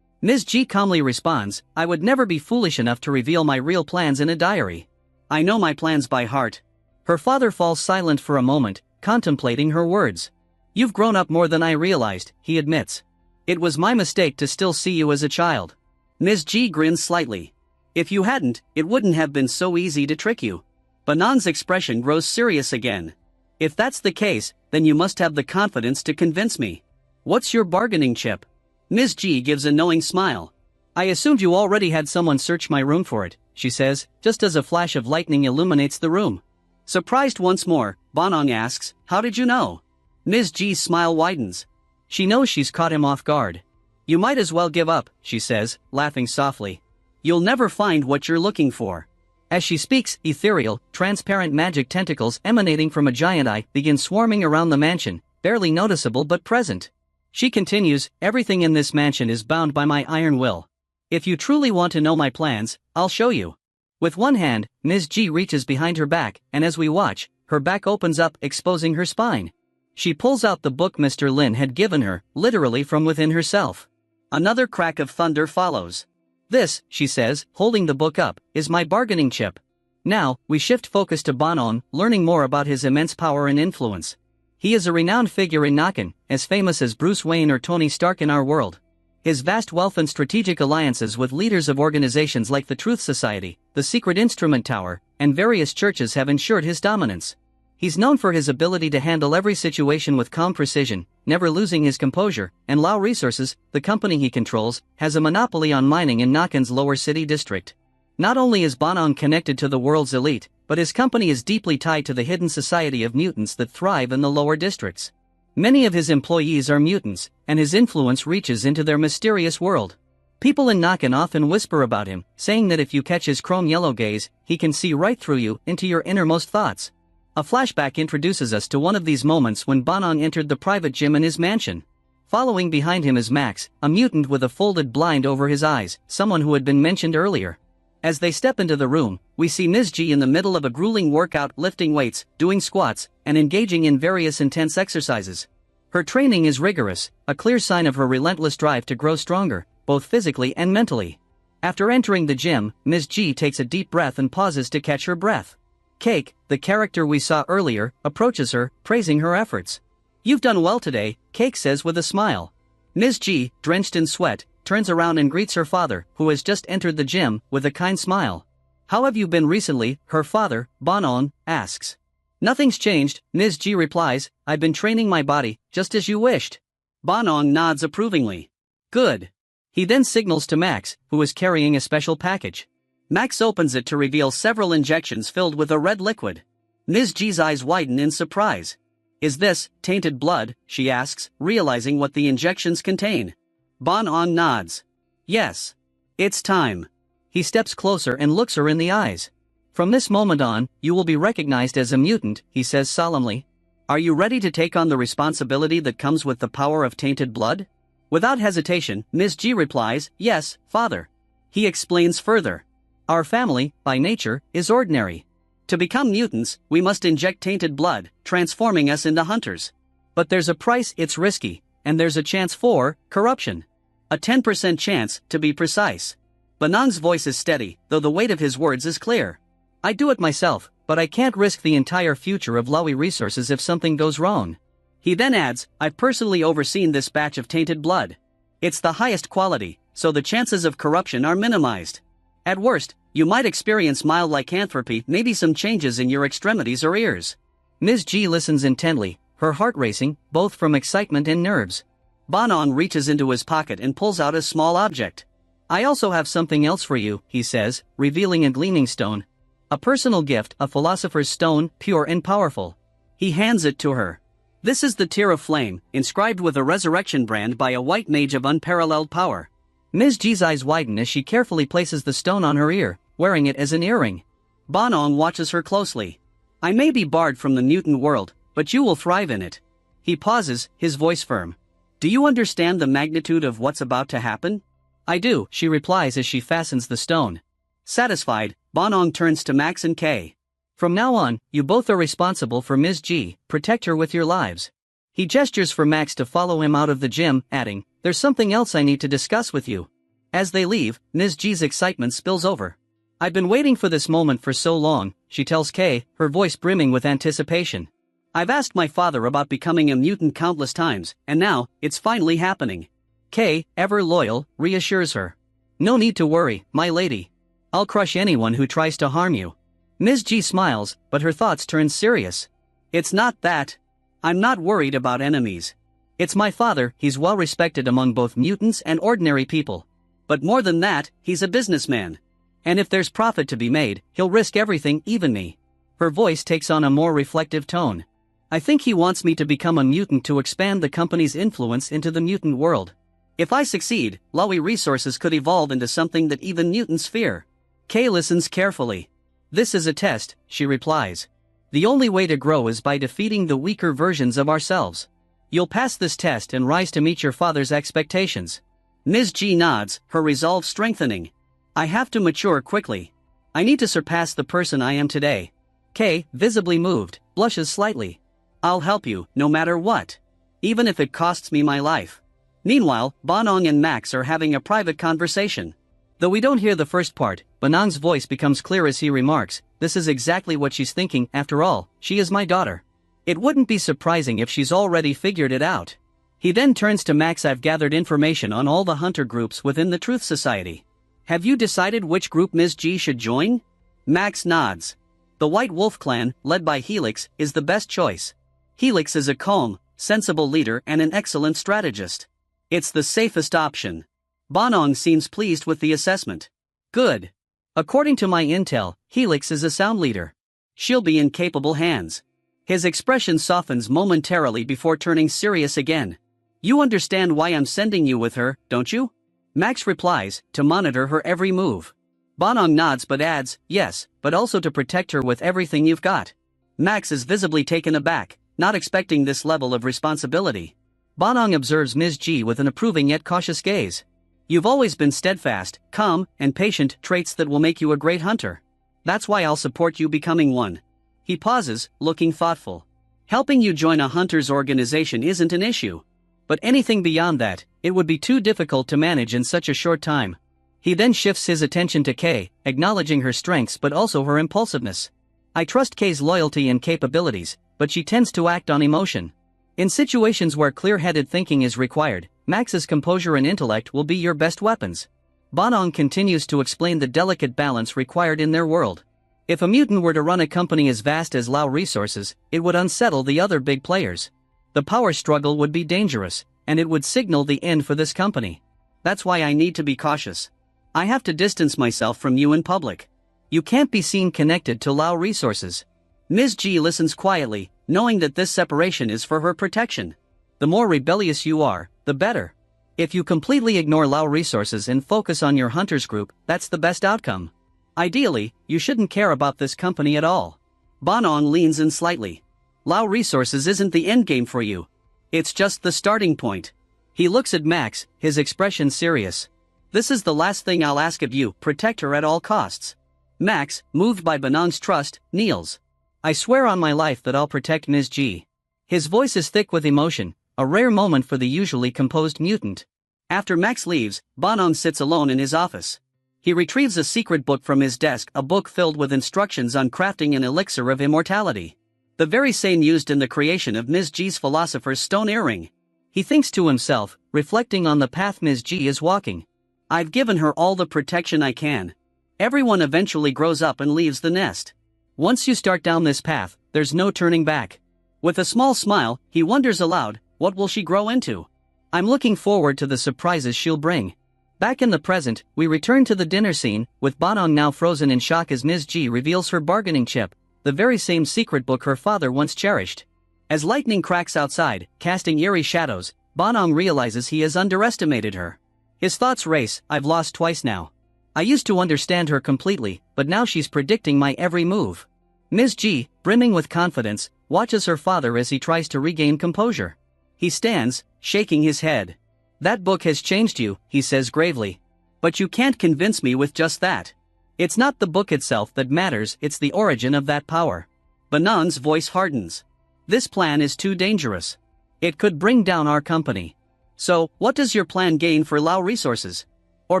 Ms. G calmly responds, I would never be foolish enough to reveal my real plans in a diary. I know my plans by heart. Her father falls silent for a moment, contemplating her words. You've grown up more than I realized, he admits. It was my mistake to still see you as a child. Ms. G grins slightly. If you hadn't, it wouldn't have been so easy to trick you. Bonong's expression grows serious again. If that's the case, then you must have the confidence to convince me. What's your bargaining chip? Ms. G gives a knowing smile. I assumed you already had someone search my room for it, she says, just as a flash of lightning illuminates the room. Surprised once more, Bonong asks, how did you know? Ms. G's smile widens. She knows she's caught him off guard. You might as well give up, she says, laughing softly. You'll never find what you're looking for. As she speaks, ethereal, transparent magic tentacles emanating from a giant eye begin swarming around the mansion, barely noticeable but present. She continues, everything in this mansion is bound by my iron will. If you truly want to know my plans, I'll show you. With one hand, Ms. G reaches behind her back, and as we watch, her back opens up, exposing her spine. She pulls out the book Mr. Lin had given her, literally from within herself. Another crack of thunder follows. This, she says, holding the book up, is my bargaining chip. Now, we shift focus to Bonong, learning more about his immense power and influence. He is a renowned figure in Nakan, as famous as Bruce Wayne or Tony Stark in our world. His vast wealth and strategic alliances with leaders of organizations like the Truth Society, the Secret Instrument Tower, and various churches have ensured his dominance. He's known for his ability to handle every situation with calm precision, never losing his composure, and Lao Resources, the company he controls, has a monopoly on mining in Nakan's lower city district. Not only is Bonong connected to the world's elite, but his company is deeply tied to the hidden society of mutants that thrive in the lower districts. Many of his employees are mutants, and his influence reaches into their mysterious world. People in Nakan often whisper about him, saying that if you catch his chrome yellow gaze, he can see right through you, into your innermost thoughts. A flashback introduces us to one of these moments when Bonong entered the private gym in his mansion. Following behind him is Max, a mutant with a folded blind over his eyes, someone who had been mentioned earlier. As they step into the room, we see Ms. G in the middle of a grueling workout, lifting weights, doing squats, and engaging in various intense exercises. Her training is rigorous, a clear sign of her relentless drive to grow stronger, both physically and mentally. After entering the gym, Ms. G takes a deep breath and pauses to catch her breath. Cake, the character we saw earlier, approaches her, praising her efforts. You've done well today, Cake says with a smile. Ms. G, drenched in sweat, turns around and greets her father, who has just entered the gym, with a kind smile. How have you been recently, her father, Bonong, asks. Nothing's changed, Ms. G replies, I've been training my body, just as you wished. Bonong nods approvingly. Good. He then signals to Max, who is carrying a special package. Max opens it to reveal several injections filled with a red liquid. Ms. G's eyes widen in surprise. Is this tainted blood, she asks, realizing what the injections contain. Bonong nods. Yes. It's time. He steps closer and looks her in the eyes. From this moment on, you will be recognized as a mutant, he says solemnly. Are you ready to take on the responsibility that comes with the power of tainted blood? Without hesitation, Ms. G replies, yes, father. He explains further. Our family, by nature, is ordinary. To become mutants, we must inject tainted blood, transforming us into hunters. But there's a price, it's risky, and there's a chance for corruption. A 10% chance, to be precise. Banang's voice is steady, though the weight of his words is clear. I do it myself, but I can't risk the entire future of Lawi resources if something goes wrong. He then adds, I've personally overseen this batch of tainted blood. It's the highest quality, so the chances of corruption are minimized. At worst, you might experience mild lycanthropy, maybe some changes in your extremities or ears. Ms. G listens intently, her heart racing, both from excitement and nerves. Banong reaches into his pocket and pulls out a small object. I also have something else for you, he says, revealing a gleaming stone. A personal gift, a philosopher's stone, pure and powerful. He hands it to her. This is the Tear of Flame, inscribed with a resurrection brand by a white mage of unparalleled power. Ms. G's eyes widen as she carefully places the stone on her ear, wearing it as an earring. Banong watches her closely. I may be barred from the mutant world, but you will thrive in it. He pauses, his voice firm. Do you understand the magnitude of what's about to happen? I do, she replies as she fastens the stone. Satisfied, Banong turns to Max and Kay. From now on, you both are responsible for Ms. G, protect her with your lives. He gestures for Max to follow him out of the gym, adding, there's something else I need to discuss with you. As they leave, Ms. G's excitement spills over. I've been waiting for this moment for so long, she tells Kay, her voice brimming with anticipation. I've asked my father about becoming a mutant countless times, and now, it's finally happening. Kay, ever loyal, reassures her. No need to worry, my lady. I'll crush anyone who tries to harm you. Ms. G smiles, but her thoughts turn serious. It's not that. I'm not worried about enemies. It's my father, he's well respected among both mutants and ordinary people. But more than that, he's a businessman. And if there's profit to be made, he'll risk everything, even me. Her voice takes on a more reflective tone. I think he wants me to become a mutant to expand the company's influence into the mutant world. If I succeed, Lawi resources could evolve into something that even mutants fear. Kay listens carefully. This is a test, she replies. The only way to grow is by defeating the weaker versions of ourselves. You'll pass this test and rise to meet your father's expectations. Ms. G nods, her resolve strengthening. I have to mature quickly. I need to surpass the person I am today. Kay, visibly moved, blushes slightly. I'll help you, no matter what. Even if it costs me my life. Meanwhile, Banong and Max are having a private conversation. Though we don't hear the first part, Banong's voice becomes clear as he remarks, this is exactly what she's thinking, after all, she is my daughter. It wouldn't be surprising if she's already figured it out. He then turns to Max. I've gathered information on all the hunter groups within the Truth Society. Have you decided which group Ms. G should join? Max nods. The White Wolf Clan, led by Helix, is the best choice. Helix is a calm, sensible leader and an excellent strategist. It's the safest option. Banong seems pleased with the assessment. Good. According to my intel, Helix is a sound leader. She'll be in capable hands. His expression softens momentarily before turning serious again. You understand why I'm sending you with her, don't you? Max replies, to monitor her every move. Banong nods but adds, yes, but also to protect her with everything you've got. Max is visibly taken aback, not expecting this level of responsibility. Banong observes Ms. G with an approving yet cautious gaze. You've always been steadfast, calm, and patient, traits that will make you a great hunter. That's why I'll support you becoming one. He pauses, looking thoughtful. Helping you join a hunter's organization isn't an issue. But anything beyond that, it would be too difficult to manage in such a short time. He then shifts his attention to Kay, acknowledging her strengths but also her impulsiveness. I trust Kay's loyalty and capabilities, but she tends to act on emotion. In situations where clear-headed thinking is required, Max's composure and intellect will be your best weapons. Banong continues to explain the delicate balance required in their world. If a mutant were to run a company as vast as Lao Resources, it would unsettle the other big players. The power struggle would be dangerous, and it would signal the end for this company. That's why I need to be cautious. I have to distance myself from you in public. You can't be seen connected to Lao Resources. Ms. G listens quietly, knowing that this separation is for her protection. The more rebellious you are, the better. If you completely ignore Lao Resources and focus on your hunters group, that's the best outcome. Ideally, you shouldn't care about this company at all. Banong leans in slightly. Lao Resources isn't the endgame for you. It's just the starting point. He looks at Max, his expression serious. This is the last thing I'll ask of you, protect her at all costs. Max, moved by Banong's trust, kneels. I swear on my life that I'll protect Ms. G. His voice is thick with emotion, a rare moment for the usually composed mutant. After Max leaves, Banong sits alone in his office. He retrieves a secret book from his desk, a book filled with instructions on crafting an elixir of immortality. The very same used in the creation of Ms. G's philosopher's stone earring. He thinks to himself, reflecting on the path Ms. G is walking. I've given her all the protection I can. Everyone eventually grows up and leaves the nest. Once you start down this path, there's no turning back. With a small smile, he wonders aloud, what will she grow into? I'm looking forward to the surprises she'll bring. Back in the present, we return to the dinner scene, with Banong now frozen in shock as Ms. G reveals her bargaining chip, the very same secret book her father once cherished. As lightning cracks outside, casting eerie shadows, Banong realizes he has underestimated her. His thoughts race, I've lost twice now. I used to understand her completely, but now she's predicting my every move. Ms. G, brimming with confidence, watches her father as he tries to regain composure. He stands, shaking his head. That book has changed you, he says gravely. But you can't convince me with just that. It's not the book itself that matters, it's the origin of that power. Banong's voice hardens. This plan is too dangerous. It could bring down our company. So, what does your plan gain for Lao resources? Or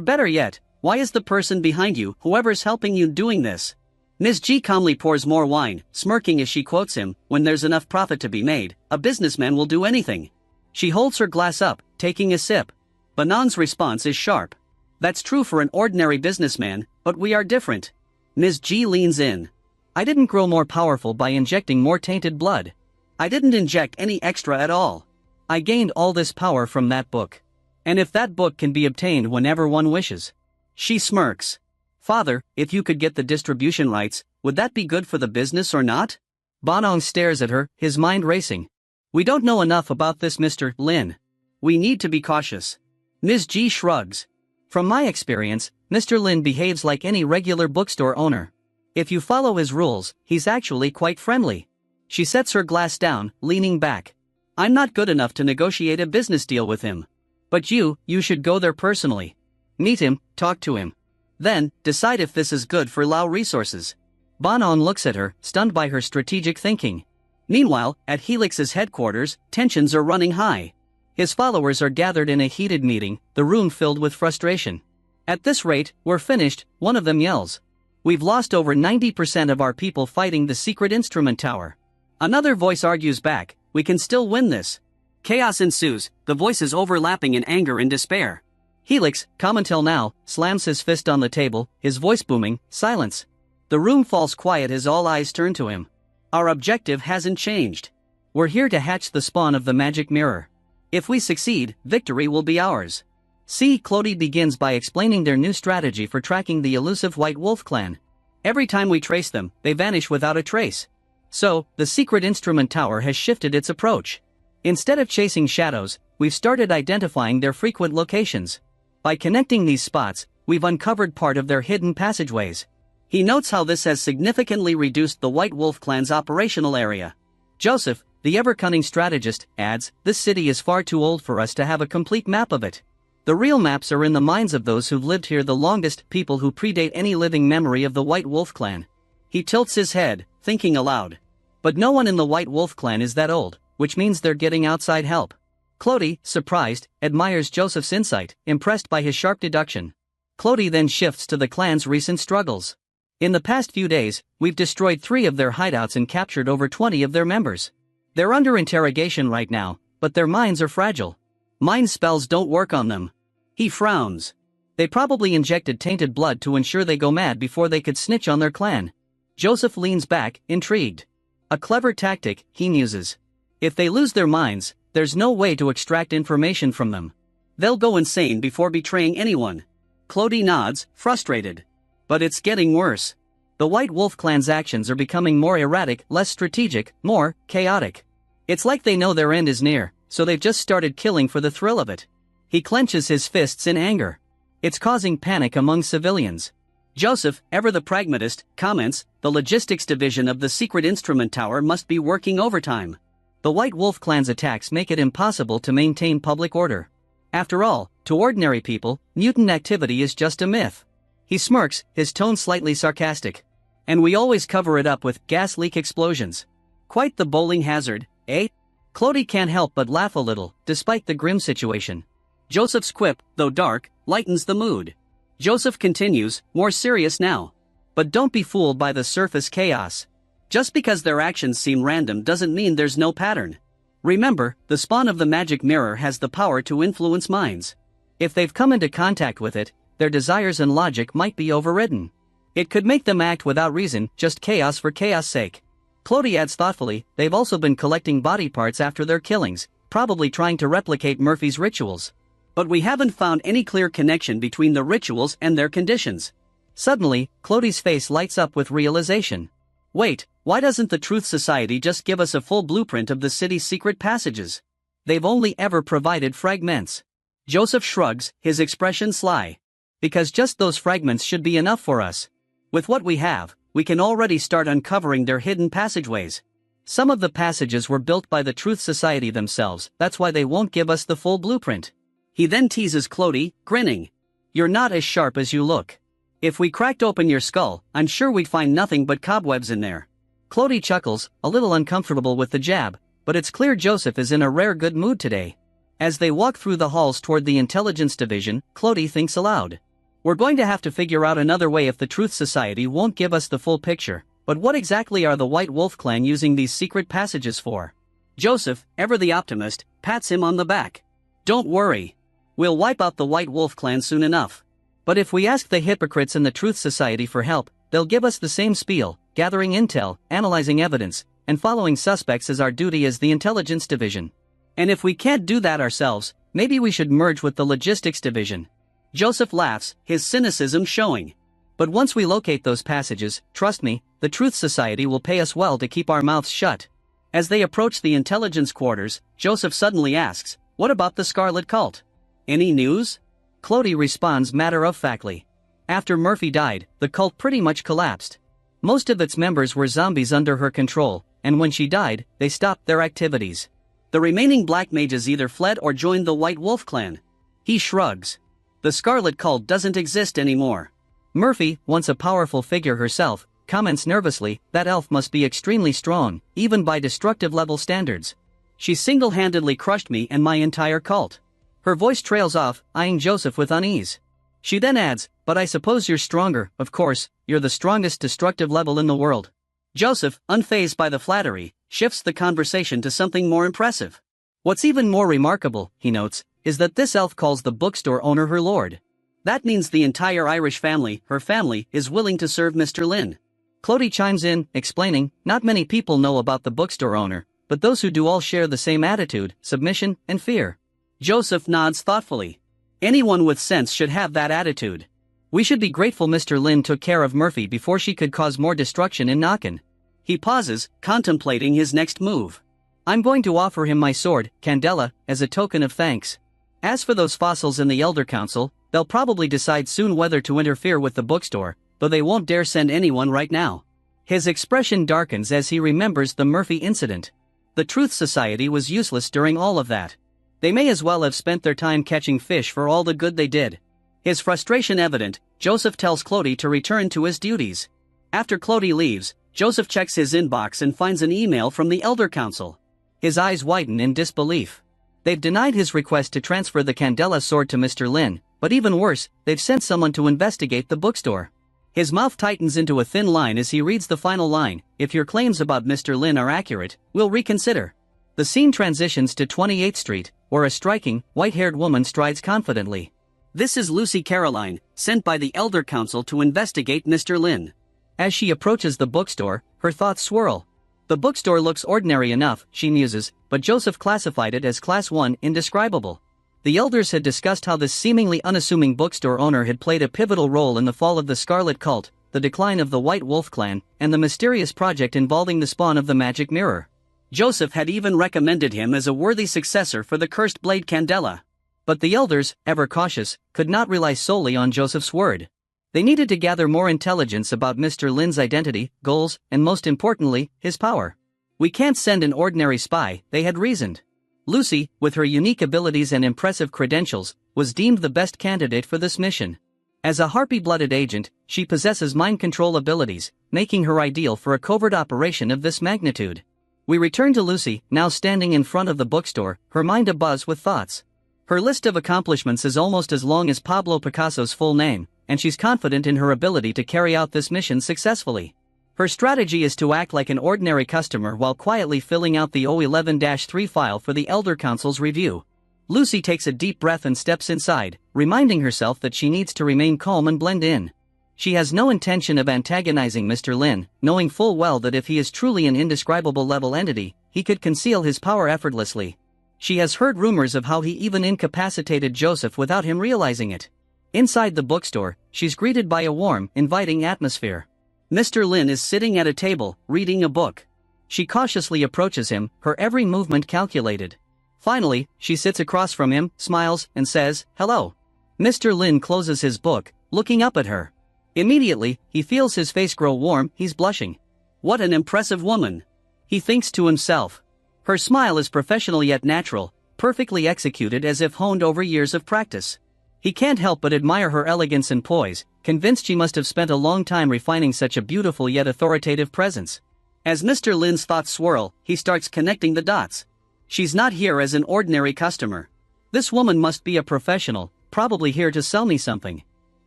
better yet, why is the person behind you, whoever's helping you, doing this? Ms. G calmly pours more wine, smirking as she quotes him, when there's enough profit to be made, a businessman will do anything. She holds her glass up, taking a sip. Banong's response is sharp. That's true for an ordinary businessman, but we are different. Ms. G leans in. I didn't grow more powerful by injecting more tainted blood. I didn't inject any extra at all. I gained all this power from that book. And if that book can be obtained whenever one wishes. She smirks. Father, if you could get the distribution rights, would that be good for the business or not? Banong stares at her, his mind racing. We don't know enough about this, Mr. Lin. We need to be cautious. Ms. G shrugs. From my experience, Mr. Lin behaves like any regular bookstore owner. If you follow his rules, he's actually quite friendly. She sets her glass down, leaning back. I'm not good enough to negotiate a business deal with him. But you should go there personally. Meet him, talk to him. Then, decide if this is good for Lao resources. Banong looks at her, stunned by her strategic thinking. Meanwhile, at Helix's headquarters, tensions are running high. His followers are gathered in a heated meeting, the room filled with frustration. At this rate, we're finished, one of them yells. We've lost over 90% of our people fighting the secret instrument tower. Another voice argues back, we can still win this. Chaos ensues, the voices overlapping in anger and despair. Helix, calm until now, slams his fist on the table, his voice booming, silence. The room falls quiet as all eyes turn to him. Our objective hasn't changed. We're here to hatch the spawn of the magic mirror. If we succeed, victory will be ours. See, Clody begins by explaining their new strategy for tracking the elusive White Wolf clan. Every time we trace them, they vanish without a trace. So, the secret instrument tower has shifted its approach. Instead of chasing shadows, we've started identifying their frequent locations. By connecting these spots, we've uncovered part of their hidden passageways. He notes how this has significantly reduced the White Wolf clan's operational area. Joseph, the ever-cunning strategist, adds, this city is far too old for us to have a complete map of it. The real maps are in the minds of those who've lived here the longest, people who predate any living memory of the White Wolf clan. He tilts his head, thinking aloud. But no one in the White Wolf clan is that old, which means they're getting outside help. Clody, surprised, admires Joseph's insight, impressed by his sharp deduction. Clody then shifts to the clan's recent struggles. In the past few days, we've destroyed 3 of their hideouts and captured over 20 of their members. They're under interrogation right now, but their minds are fragile. Mind spells don't work on them. He frowns. They probably injected tainted blood to ensure they go mad before they could snitch on their clan. Joseph leans back, intrigued. A clever tactic, he muses. If they lose their minds, there's no way to extract information from them. They'll go insane before betraying anyone. Clody nods, frustrated. But it's getting worse. The White Wolf clan's actions are becoming more erratic, less strategic, more chaotic. It's like they know their end is near, so they've just started killing for the thrill of it. He clenches his fists in anger. It's causing panic among civilians. Joseph, ever the pragmatist, comments, the logistics division of the secret instrument tower must be working overtime. The White Wolf clan's attacks make it impossible to maintain public order. After all, to ordinary people, mutant activity is just a myth. He smirks, his tone slightly sarcastic. And we always cover it up with gas leak explosions. Quite the bowling hazard, eh? Clody can't help but laugh a little, despite the grim situation. Joseph's quip, though dark, lightens the mood. Joseph continues, more serious now. But don't be fooled by the surface chaos. Just because their actions seem random doesn't mean there's no pattern. Remember, the spawn of the magic mirror has the power to influence minds. If they've come into contact with it, their desires and logic might be overridden. It could make them act without reason, just chaos for chaos' sake. Clody adds thoughtfully, they've also been collecting body parts after their killings, probably trying to replicate Murphy's rituals. But we haven't found any clear connection between the rituals and their conditions. Suddenly, Clody's face lights up with realization. Wait, why doesn't the Truth Society just give us a full blueprint of the city's secret passages? They've only ever provided fragments. Joseph shrugs, his expression sly. Because just those fragments should be enough for us. With what we have, we can already start uncovering their hidden passageways. Some of the passages were built by the Truth Society themselves, that's why they won't give us the full blueprint. He then teases Clody, grinning. You're not as sharp as you look. If we cracked open your skull, I'm sure we'd find nothing but cobwebs in there. Clody chuckles, a little uncomfortable with the jab, but it's clear Joseph is in a rare good mood today. As they walk through the halls toward the intelligence division, Clody thinks aloud. We're going to have to figure out another way if the Truth Society won't give us the full picture, but what exactly are the White Wolf clan using these secret passages for? Joseph, ever the optimist, pats him on the back. Don't worry. We'll wipe out the White Wolf clan soon enough. But if we ask the hypocrites in the Truth Society for help, they'll give us the same spiel, gathering intel, analyzing evidence, and following suspects as our duty as the intelligence division. And if we can't do that ourselves, maybe we should merge with the logistics division. Joseph laughs, his cynicism showing. But once we locate those passages, trust me, the Truth Society will pay us well to keep our mouths shut. As they approach the intelligence quarters, Joseph suddenly asks, what about the Scarlet Cult? Any news? Clody responds matter-of-factly. After Murphy died, the cult pretty much collapsed. Most of its members were zombies under her control, and when she died, they stopped their activities. The remaining black mages either fled or joined the White Wolf clan. He shrugs. The Scarlet Cult doesn't exist anymore. Murphy, once a powerful figure herself, comments nervously, that elf must be extremely strong, even by destructive level standards. She single-handedly crushed me and my entire cult. Her voice trails off, eyeing Joseph with unease. She then adds, but I suppose you're stronger, of course, you're the strongest destructive level in the world. Joseph, unfazed by the flattery, shifts the conversation to something more impressive. What's even more remarkable, he notes, is that this elf calls the bookstore owner her lord. That means the entire Irish family, her family, is willing to serve Mr. Lin. Clody chimes in, explaining, not many people know about the bookstore owner, but those who do all share the same attitude, submission, and fear. Joseph nods thoughtfully. Anyone with sense should have that attitude. We should be grateful Mr. Lin took care of Murphy before she could cause more destruction in Nakan. He pauses, contemplating his next move. I'm going to offer him my sword, Candela, as a token of thanks. As for those fossils in the Elder Council, they'll probably decide soon whether to interfere with the bookstore, though they won't dare send anyone right now. His expression darkens as he remembers the Murphy incident. The Truth Society was useless during all of that. They may as well have spent their time catching fish for all the good they did. His frustration evident, Joseph tells Clody to return to his duties. After Clody leaves, Joseph checks his inbox and finds an email from the Elder Council. His eyes widen in disbelief. They've denied his request to transfer the Candela sword to Mr. Lin, but even worse, they've sent someone to investigate the bookstore. His mouth tightens into a thin line as he reads the final line, if your claims about Mr. Lin are accurate, we'll reconsider. The scene transitions to 28th Street, where a striking, white-haired woman strides confidently. This is Lucy Caroline, sent by the Elder Council to investigate Mr. Lin. As she approaches the bookstore, her thoughts swirl. The bookstore looks ordinary enough, she muses, but Joseph classified it as Class 1 indescribable. The elders had discussed how this seemingly unassuming bookstore owner had played a pivotal role in the fall of the Scarlet Cult, the decline of the White Wolf clan, and the mysterious project involving the spawn of the magic mirror. Joseph had even recommended him as a worthy successor for the cursed blade Candela. But the elders, ever cautious, could not rely solely on Joseph's word. They needed to gather more intelligence about Mr. Lin's identity, goals, and most importantly, his power. We can't send an ordinary spy, they had reasoned. Lucy, with her unique abilities and impressive credentials, was deemed the best candidate for this mission. As a harpy-blooded agent, she possesses mind control abilities, making her ideal for a covert operation of this magnitude. We return to Lucy, now standing in front of the bookstore, her mind abuzz with thoughts. Her list of accomplishments is almost as long as Pablo Picasso's full name, and she's confident in her ability to carry out this mission successfully. Her strategy is to act like an ordinary customer while quietly filling out the O11-3 file for the Elder Council's review. Lucy takes a deep breath and steps inside, reminding herself that she needs to remain calm and blend in. She has no intention of antagonizing Mr. Lin, knowing full well that if he is truly an indescribable level entity, he could conceal his power effortlessly. She has heard rumors of how he even incapacitated Joseph without him realizing it. Inside the bookstore, she's greeted by a warm, inviting atmosphere. Mr. Lin is sitting at a table, reading a book. She cautiously approaches him, her every movement calculated. Finally, she sits across from him, smiles, and says, "Hello." Mr. Lin closes his book, looking up at her. Immediately, he feels his face grow warm, he's blushing. What an impressive woman! He thinks to himself. Her smile is professional yet natural, perfectly executed as if honed over years of practice. He can't help but admire her elegance and poise, convinced she must have spent a long time refining such a beautiful yet authoritative presence. As Mr. Lin's thoughts swirl, he starts connecting the dots. She's not here as an ordinary customer. This woman must be a professional, probably here to sell me something.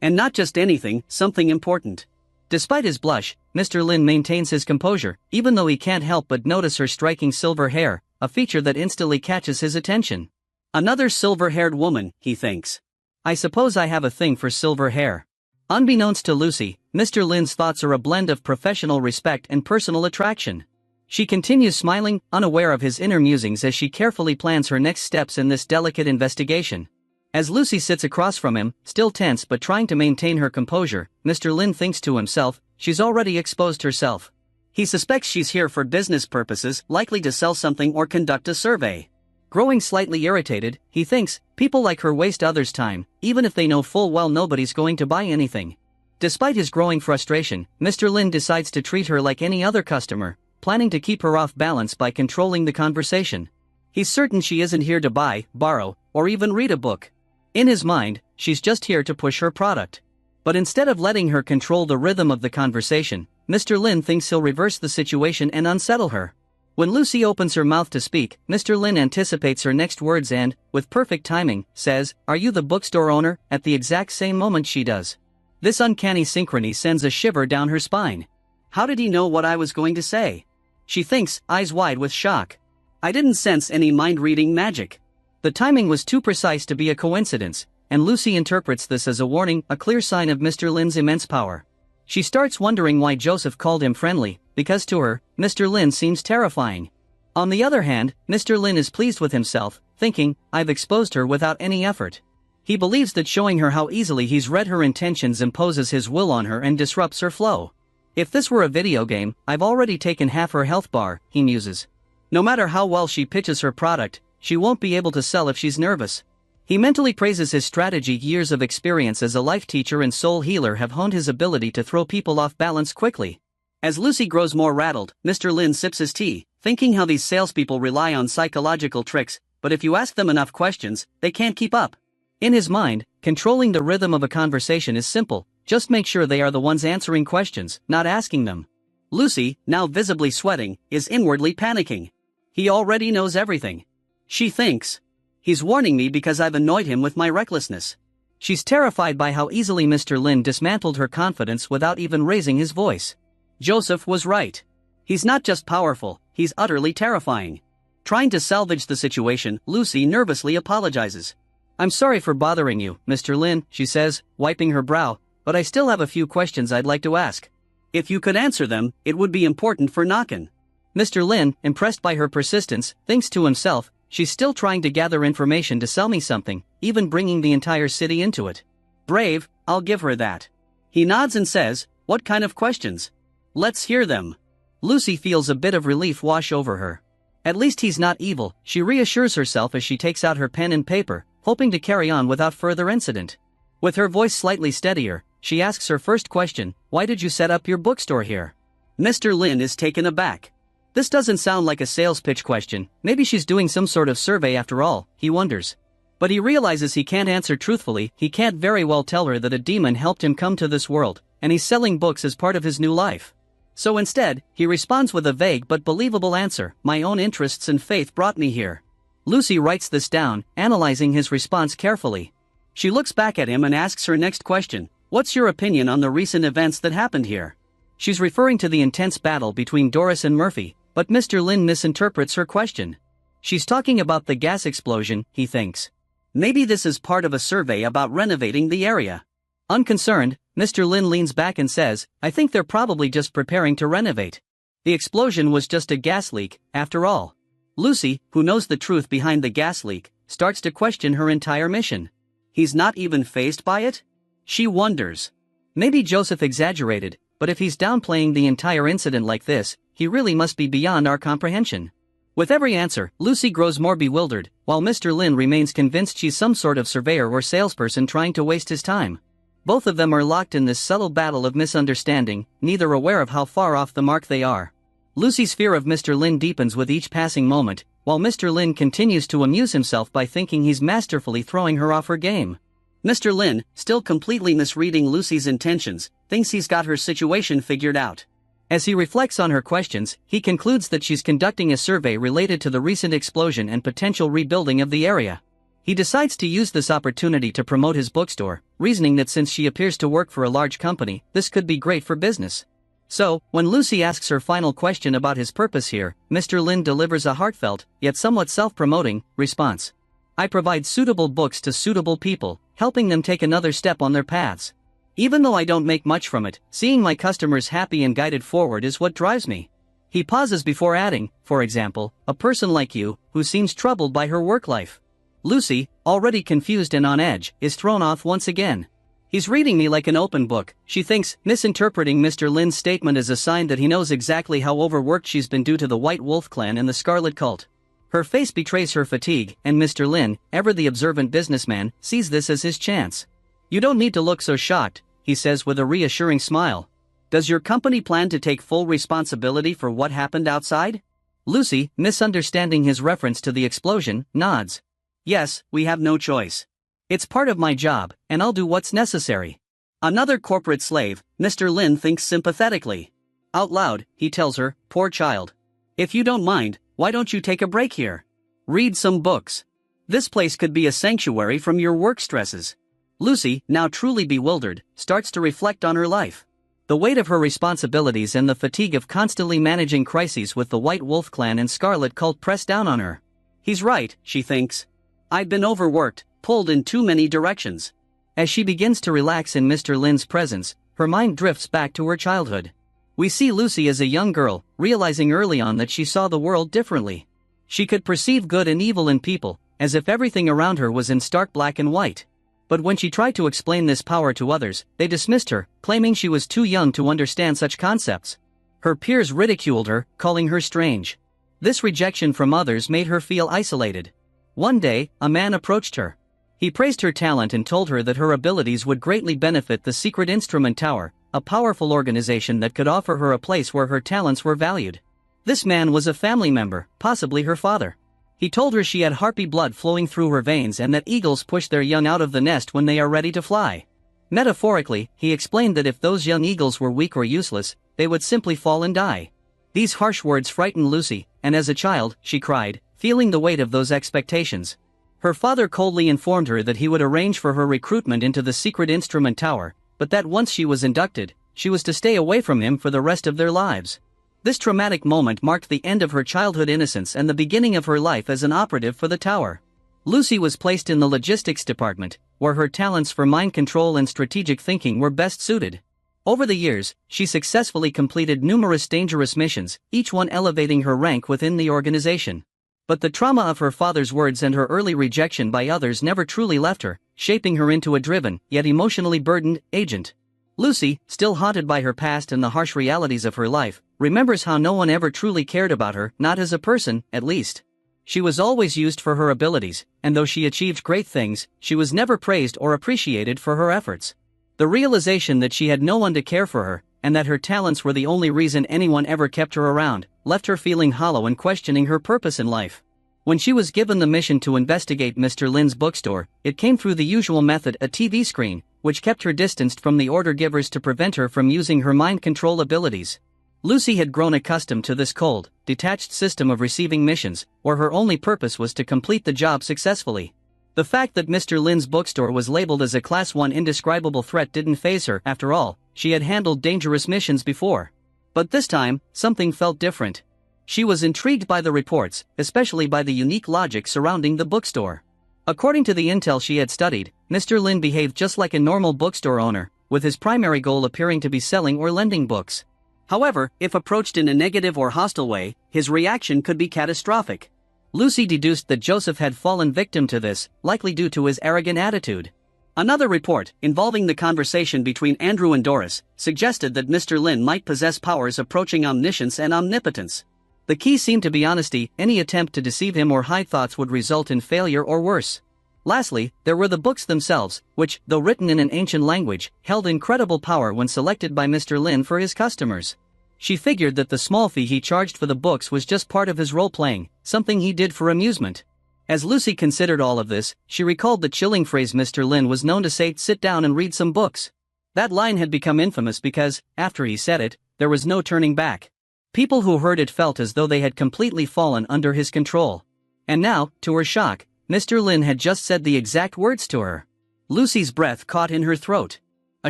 And not just anything, something important. Despite his blush, Mr. Lin maintains his composure, even though he can't help but notice her striking silver hair, a feature that instantly catches his attention. Another silver-haired woman, he thinks. I suppose I have a thing for silver hair. Unbeknownst to Lucy, Mr. Lin's thoughts are a blend of professional respect and personal attraction. She continues smiling, unaware of his inner musings as she carefully plans her next steps in this delicate investigation. As Lucy sits across from him, still tense but trying to maintain her composure, Mr. Lin thinks to himself, she's already exposed herself. He suspects she's here for business purposes, likely to sell something or conduct a survey. Growing slightly irritated, he thinks, people like her waste others' time, even if they know full well nobody's going to buy anything. Despite his growing frustration, Mr. Lin decides to treat her like any other customer, planning to keep her off balance by controlling the conversation. He's certain she isn't here to buy, borrow, or even read a book. In his mind, she's just here to push her product. But instead of letting her control the rhythm of the conversation, Mr. Lin thinks he'll reverse the situation and unsettle her. When Lucy opens her mouth to speak, Mr. Lin anticipates her next words and, with perfect timing, says, "Are you the bookstore owner?" at the exact same moment she does. This uncanny synchrony sends a shiver down her spine. How did he know what I was going to say? She thinks, eyes wide with shock. I didn't sense any mind-reading magic. The timing was too precise to be a coincidence, and Lucy interprets this as a warning, a clear sign of Mr. Lin's immense power. She starts wondering why Joseph called him friendly, because to her, Mr. Lin seems terrifying. On the other hand, Mr. Lin is pleased with himself, thinking, I've exposed her without any effort. He believes that showing her how easily he's read her intentions imposes his will on her and disrupts her flow. If this were a video game, I've already taken half her health bar, he muses. No matter how well she pitches her product, she won't be able to sell if she's nervous. He mentally praises his strategy. Years of experience as a life teacher and soul healer have honed his ability to throw people off balance quickly. As Lucy grows more rattled, Mr. Lin sips his tea, thinking how these salespeople rely on psychological tricks, but if you ask them enough questions, they can't keep up. In his mind, controlling the rhythm of a conversation is simple, just make sure they are the ones answering questions, not asking them. Lucy, now visibly sweating, is inwardly panicking. He already knows everything. She thinks, he's warning me because I've annoyed him with my recklessness. She's terrified by how easily Mr. Lin dismantled her confidence without even raising his voice. Joseph was right. He's not just powerful, he's utterly terrifying. Trying to salvage the situation, Lucy nervously apologizes. I'm sorry for bothering you, Mr. Lin, she says, wiping her brow, but I still have a few questions I'd like to ask. If you could answer them, it would be important for Nakan. Mr. Lin, impressed by her persistence, thinks to himself, she's still trying to gather information to sell me something, even bringing the entire city into it. Brave, I'll give her that. He nods and says, what kind of questions? Let's hear them. Lucy feels a bit of relief wash over her. At least he's not evil, she reassures herself as she takes out her pen and paper, hoping to carry on without further incident. With her voice slightly steadier, she asks her first question, why did you set up your bookstore here? Mr. Lin is taken aback. This doesn't sound like a sales pitch question, maybe she's doing some sort of survey after all, he wonders. But he realizes he can't answer truthfully. He can't very well tell her that a demon helped him come to this world, and he's selling books as part of his new life. So instead, he responds with a vague but believable answer, my own interests and faith brought me here. Lucy writes this down, analyzing his response carefully. She looks back at him and asks her next question, What's your opinion on the recent events that happened here? She's referring to the intense battle between Doris and Murphy, but Mr. Lin misinterprets her question. She's talking about the gas explosion, he thinks. Maybe this is part of a survey about renovating the area. Unconcerned, Mr. Lin leans back and says, I think they're probably just preparing to renovate. The explosion was just a gas leak, after all. Lucy, who knows the truth behind the gas leak, starts to question her entire mission. He's not even fazed by it? She wonders. Maybe Joseph exaggerated, but if he's downplaying the entire incident like this, he really must be beyond our comprehension. With every answer, Lucy grows more bewildered, while Mr. Lin remains convinced she's some sort of surveyor or salesperson trying to waste his time. Both of them are locked in this subtle battle of misunderstanding, neither aware of how far off the mark they are. Lucy's fear of Mr. Lin deepens with each passing moment, while Mr. Lin continues to amuse himself by thinking he's masterfully throwing her off her game. Mr. Lin, still completely misreading Lucy's intentions, thinks he's got her situation figured out. As he reflects on her questions, he concludes that she's conducting a survey related to the recent explosion and potential rebuilding of the area. He decides to use this opportunity to promote his bookstore, reasoning that since she appears to work for a large company, this could be great for business. So, when Lucy asks her final question about his purpose here, Mr. Lin delivers a heartfelt, yet somewhat self-promoting, response. I provide suitable books to suitable people, helping them take another step on their paths. Even though I don't make much from it, seeing my customers happy and guided forward is what drives me. He pauses before adding, for example, a person like you, who seems troubled by her work life. Lucy, already confused and on edge, is thrown off once again. He's reading me like an open book, she thinks, misinterpreting Mr. Lin's statement as a sign that he knows exactly how overworked she's been due to the White Wolf clan and the Scarlet Cult. Her face betrays her fatigue, and Mr. Lin, ever the observant businessman, sees this as his chance. You don't need to look so shocked, he says with a reassuring smile. Does your company plan to take full responsibility for what happened outside? Lucy, misunderstanding his reference to the explosion, nods. Yes, we have no choice. It's part of my job, and I'll do what's necessary. Another corporate slave, Mr. Lin thinks sympathetically. Out loud, he tells her, poor child. If you don't mind, why don't you take a break here? Read some books. This place could be a sanctuary from your work stresses. Lucy, now truly bewildered, starts to reflect on her life. The weight of her responsibilities and the fatigue of constantly managing crises with the White Wolf clan and Scarlet Cult press down on her. He's right, she thinks. I've been overworked, pulled in too many directions. As she begins to relax in Mr. Lin's presence, her mind drifts back to her childhood. We see Lucy as a young girl, realizing early on that she saw the world differently. She could perceive good and evil in people, as if everything around her was in stark black and white. But when she tried to explain this power to others, they dismissed her, claiming she was too young to understand such concepts. Her peers ridiculed her, calling her strange. This rejection from others made her feel isolated. One day, a man approached her. He praised her talent and told her that her abilities would greatly benefit the Secret Instrument Tower, a powerful organization that could offer her a place where her talents were valued. This man was a family member, possibly her father. He told her she had harpy blood flowing through her veins and that eagles push their young out of the nest when they are ready to fly. Metaphorically, he explained that if those young eagles were weak or useless, they would simply fall and die. These harsh words frightened Lucy, and as a child, she cried, feeling the weight of those expectations. Her father coldly informed her that he would arrange for her recruitment into the Secret Instrument Tower, but that once she was inducted, she was to stay away from him for the rest of their lives. This traumatic moment marked the end of her childhood innocence and the beginning of her life as an operative for the tower. Lucy was placed in the logistics department, where her talents for mind control and strategic thinking were best suited. Over the years, she successfully completed numerous dangerous missions, each one elevating her rank within the organization. But the trauma of her father's words and her early rejection by others never truly left her, shaping her into a driven, yet emotionally burdened, agent. Lucy, still haunted by her past and the harsh realities of her life, remembers how no one ever truly cared about her, not as a person, at least. She was always used for her abilities, and though she achieved great things, she was never praised or appreciated for her efforts. The realization that she had no one to care for her, and that her talents were the only reason anyone ever kept her around, left her feeling hollow and questioning her purpose in life. When she was given the mission to investigate Mr. Lin's bookstore, it came through the usual method, a TV screen, which kept her distanced from the order givers to prevent her from using her mind control abilities. Lucy had grown accustomed to this cold, detached system of receiving missions, where her only purpose was to complete the job successfully. The fact that Mr. Lin's bookstore was labeled as a Class 1 indescribable threat didn't faze her. After all, she had handled dangerous missions before. But this time, something felt different. She was intrigued by the reports, especially by the unique logic surrounding the bookstore. According to the intel she had studied, Mr. Lin behaved just like a normal bookstore owner, with his primary goal appearing to be selling or lending books. However, if approached in a negative or hostile way, his reaction could be catastrophic. Lucy deduced that Joseph had fallen victim to this, likely due to his arrogant attitude. Another report, involving the conversation between Andrew and Doris, suggested that Mr. Lin might possess powers approaching omniscience and omnipotence. The key seemed to be honesty. Any attempt to deceive him or hide thoughts would result in failure or worse. Lastly, there were the books themselves, which, though written in an ancient language, held incredible power when selected by Mr. Lin for his customers. She figured that the small fee he charged for the books was just part of his role-playing, something he did for amusement. As Lucy considered all of this, she recalled the chilling phrase Mr. Lin was known to say, "Sit down and read some books." That line had become infamous because, after he said it, there was no turning back. People who heard it felt as though they had completely fallen under his control. And now, to her shock, Mr. Lin had just said the exact words to her. Lucy's breath caught in her throat. A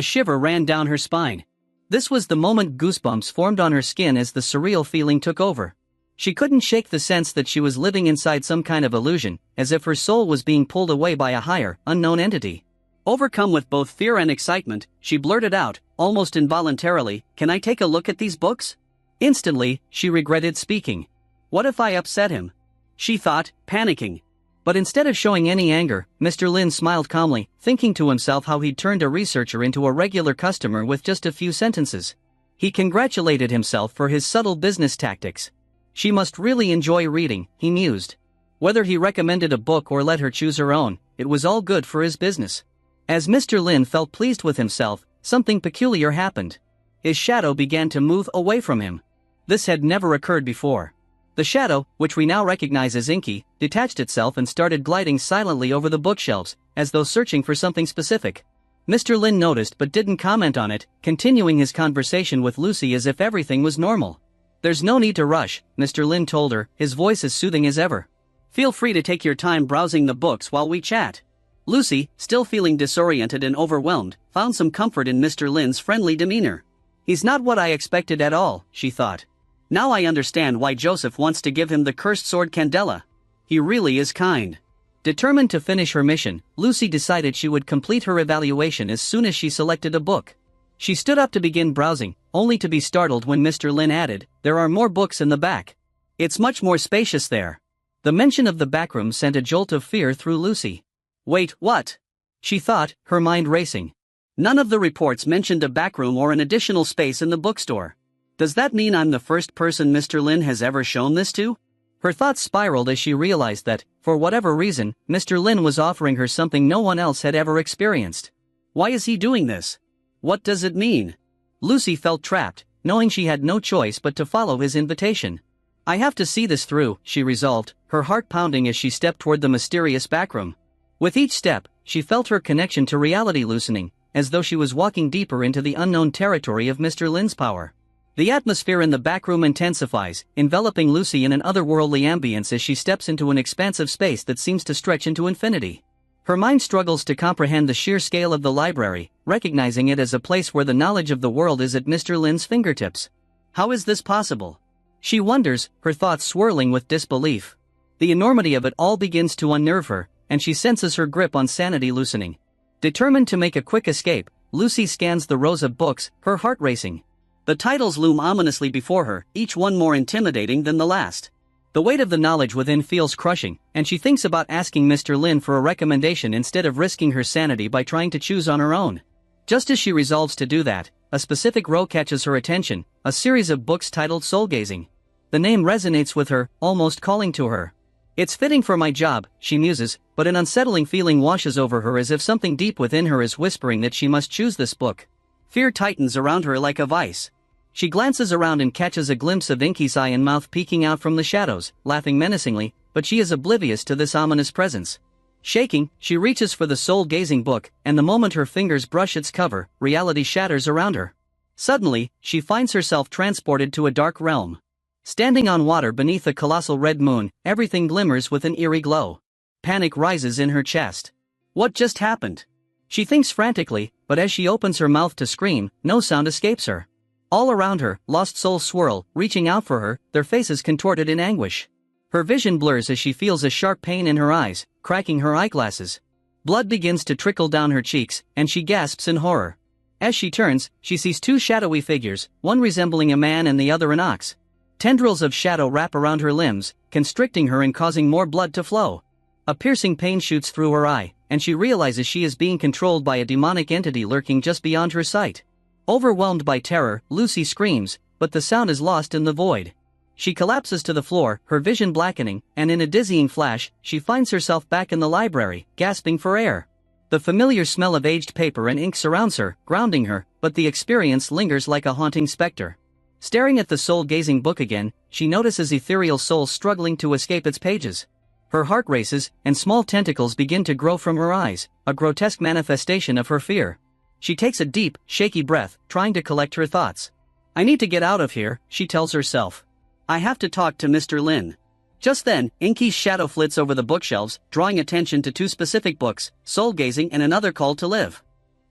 shiver ran down her spine. This was the moment goosebumps formed on her skin as the surreal feeling took over. She couldn't shake the sense that she was living inside some kind of illusion, as if her soul was being pulled away by a higher, unknown entity. Overcome with both fear and excitement, she blurted out, almost involuntarily, "Can I take a look at these books?" Instantly, she regretted speaking. What if I upset him? She thought, panicking. But instead of showing any anger, Mr. Lin smiled calmly, thinking to himself how he'd turned a researcher into a regular customer with just a few sentences. He congratulated himself for his subtle business tactics. She must really enjoy reading, he mused. Whether he recommended a book or let her choose her own, it was all good for his business. As Mr. Lin felt pleased with himself, something peculiar happened. His shadow began to move away from him. This had never occurred before. The shadow, which we now recognize as Inky, detached itself and started gliding silently over the bookshelves, as though searching for something specific. Mr. Lin noticed but didn't comment on it, continuing his conversation with Lucy as if everything was normal. "There's no need to rush," Mr. Lin told her, his voice as soothing as ever. "Feel free to take your time browsing the books while we chat." Lucy, still feeling disoriented and overwhelmed, found some comfort in Mr. Lin's friendly demeanor. "He's not what I expected at all," she thought. "Now I understand why Joseph wants to give him the cursed sword Candela. He really is kind." Determined to finish her mission, Lucy decided she would complete her evaluation as soon as she selected a book. She stood up to begin browsing, only to be startled when Mr. Lin added, "There are more books in the back. It's much more spacious there." The mention of the backroom sent a jolt of fear through Lucy. "Wait, what?" she thought, her mind racing. None of the reports mentioned a backroom or an additional space in the bookstore. Does that mean I'm the first person Mr. Lin has ever shown this to? Her thoughts spiraled as she realized that, for whatever reason, Mr. Lin was offering her something no one else had ever experienced. Why is he doing this? What does it mean? Lucy felt trapped, knowing she had no choice but to follow his invitation. "I have to see this through," she resolved, her heart pounding as she stepped toward the mysterious backroom. With each step, she felt her connection to reality loosening, as though she was walking deeper into the unknown territory of Mr. Lin's power. The atmosphere in the backroom intensifies, enveloping Lucy in an otherworldly ambience as she steps into an expansive space that seems to stretch into infinity. Her mind struggles to comprehend the sheer scale of the library, recognizing it as a place where the knowledge of the world is at Mr. Lin's fingertips. How is this possible? She wonders, her thoughts swirling with disbelief. The enormity of it all begins to unnerve her, and she senses her grip on sanity loosening. Determined to make a quick escape, Lucy scans the rows of books, her heart racing. The titles loom ominously before her, each one more intimidating than the last. The weight of the knowledge within feels crushing, and she thinks about asking Mr. Lin for a recommendation instead of risking her sanity by trying to choose on her own. Just as she resolves to do that, a specific row catches her attention, a series of books titled Soul Gazing. The name resonates with her, almost calling to her. "It's fitting for my job," she muses, but an unsettling feeling washes over her as if something deep within her is whispering that she must choose this book. Fear tightens around her like a vice. She glances around and catches a glimpse of Inky's eye and mouth peeking out from the shadows, laughing menacingly, but she is oblivious to this ominous presence. Shaking, she reaches for the soul-gazing book, and the moment her fingers brush its cover, reality shatters around her. Suddenly, she finds herself transported to a dark realm. Standing on water beneath a colossal red moon, everything glimmers with an eerie glow. panic rises in her chest. What just happened? She thinks frantically, but as she opens her mouth to scream, no sound escapes her. All around her, lost souls swirl, reaching out for her, their faces contorted in anguish. Her vision blurs as she feels a sharp pain in her eyes, cracking her eyeglasses. Blood begins to trickle down her cheeks, and she gasps in horror. As she turns, she sees two shadowy figures, one resembling a man and the other an ox. Tendrils of shadow wrap around her limbs, constricting her and causing more blood to flow. A piercing pain shoots through her eye, and she realizes she is being controlled by a demonic entity lurking just beyond her sight. Overwhelmed by terror, Lucy screams, but the sound is lost in the void. She collapses to the floor, her vision blackening, and in a dizzying flash, she finds herself back in the library, gasping for air. The familiar smell of aged paper and ink surrounds her, grounding her, but the experience lingers like a haunting specter. Staring at the soul-gazing book again, she notices ethereal souls struggling to escape its pages. Her heart races, and small tentacles begin to grow from her eyes, a grotesque manifestation of her fear. She takes a deep, shaky breath, trying to collect her thoughts. "I need to get out of here," she tells herself. "I have to talk to Mr. Lin." Just then, Inky's shadow flits over the bookshelves, drawing attention to two specific books, Soul Gazing and Another Call to Live.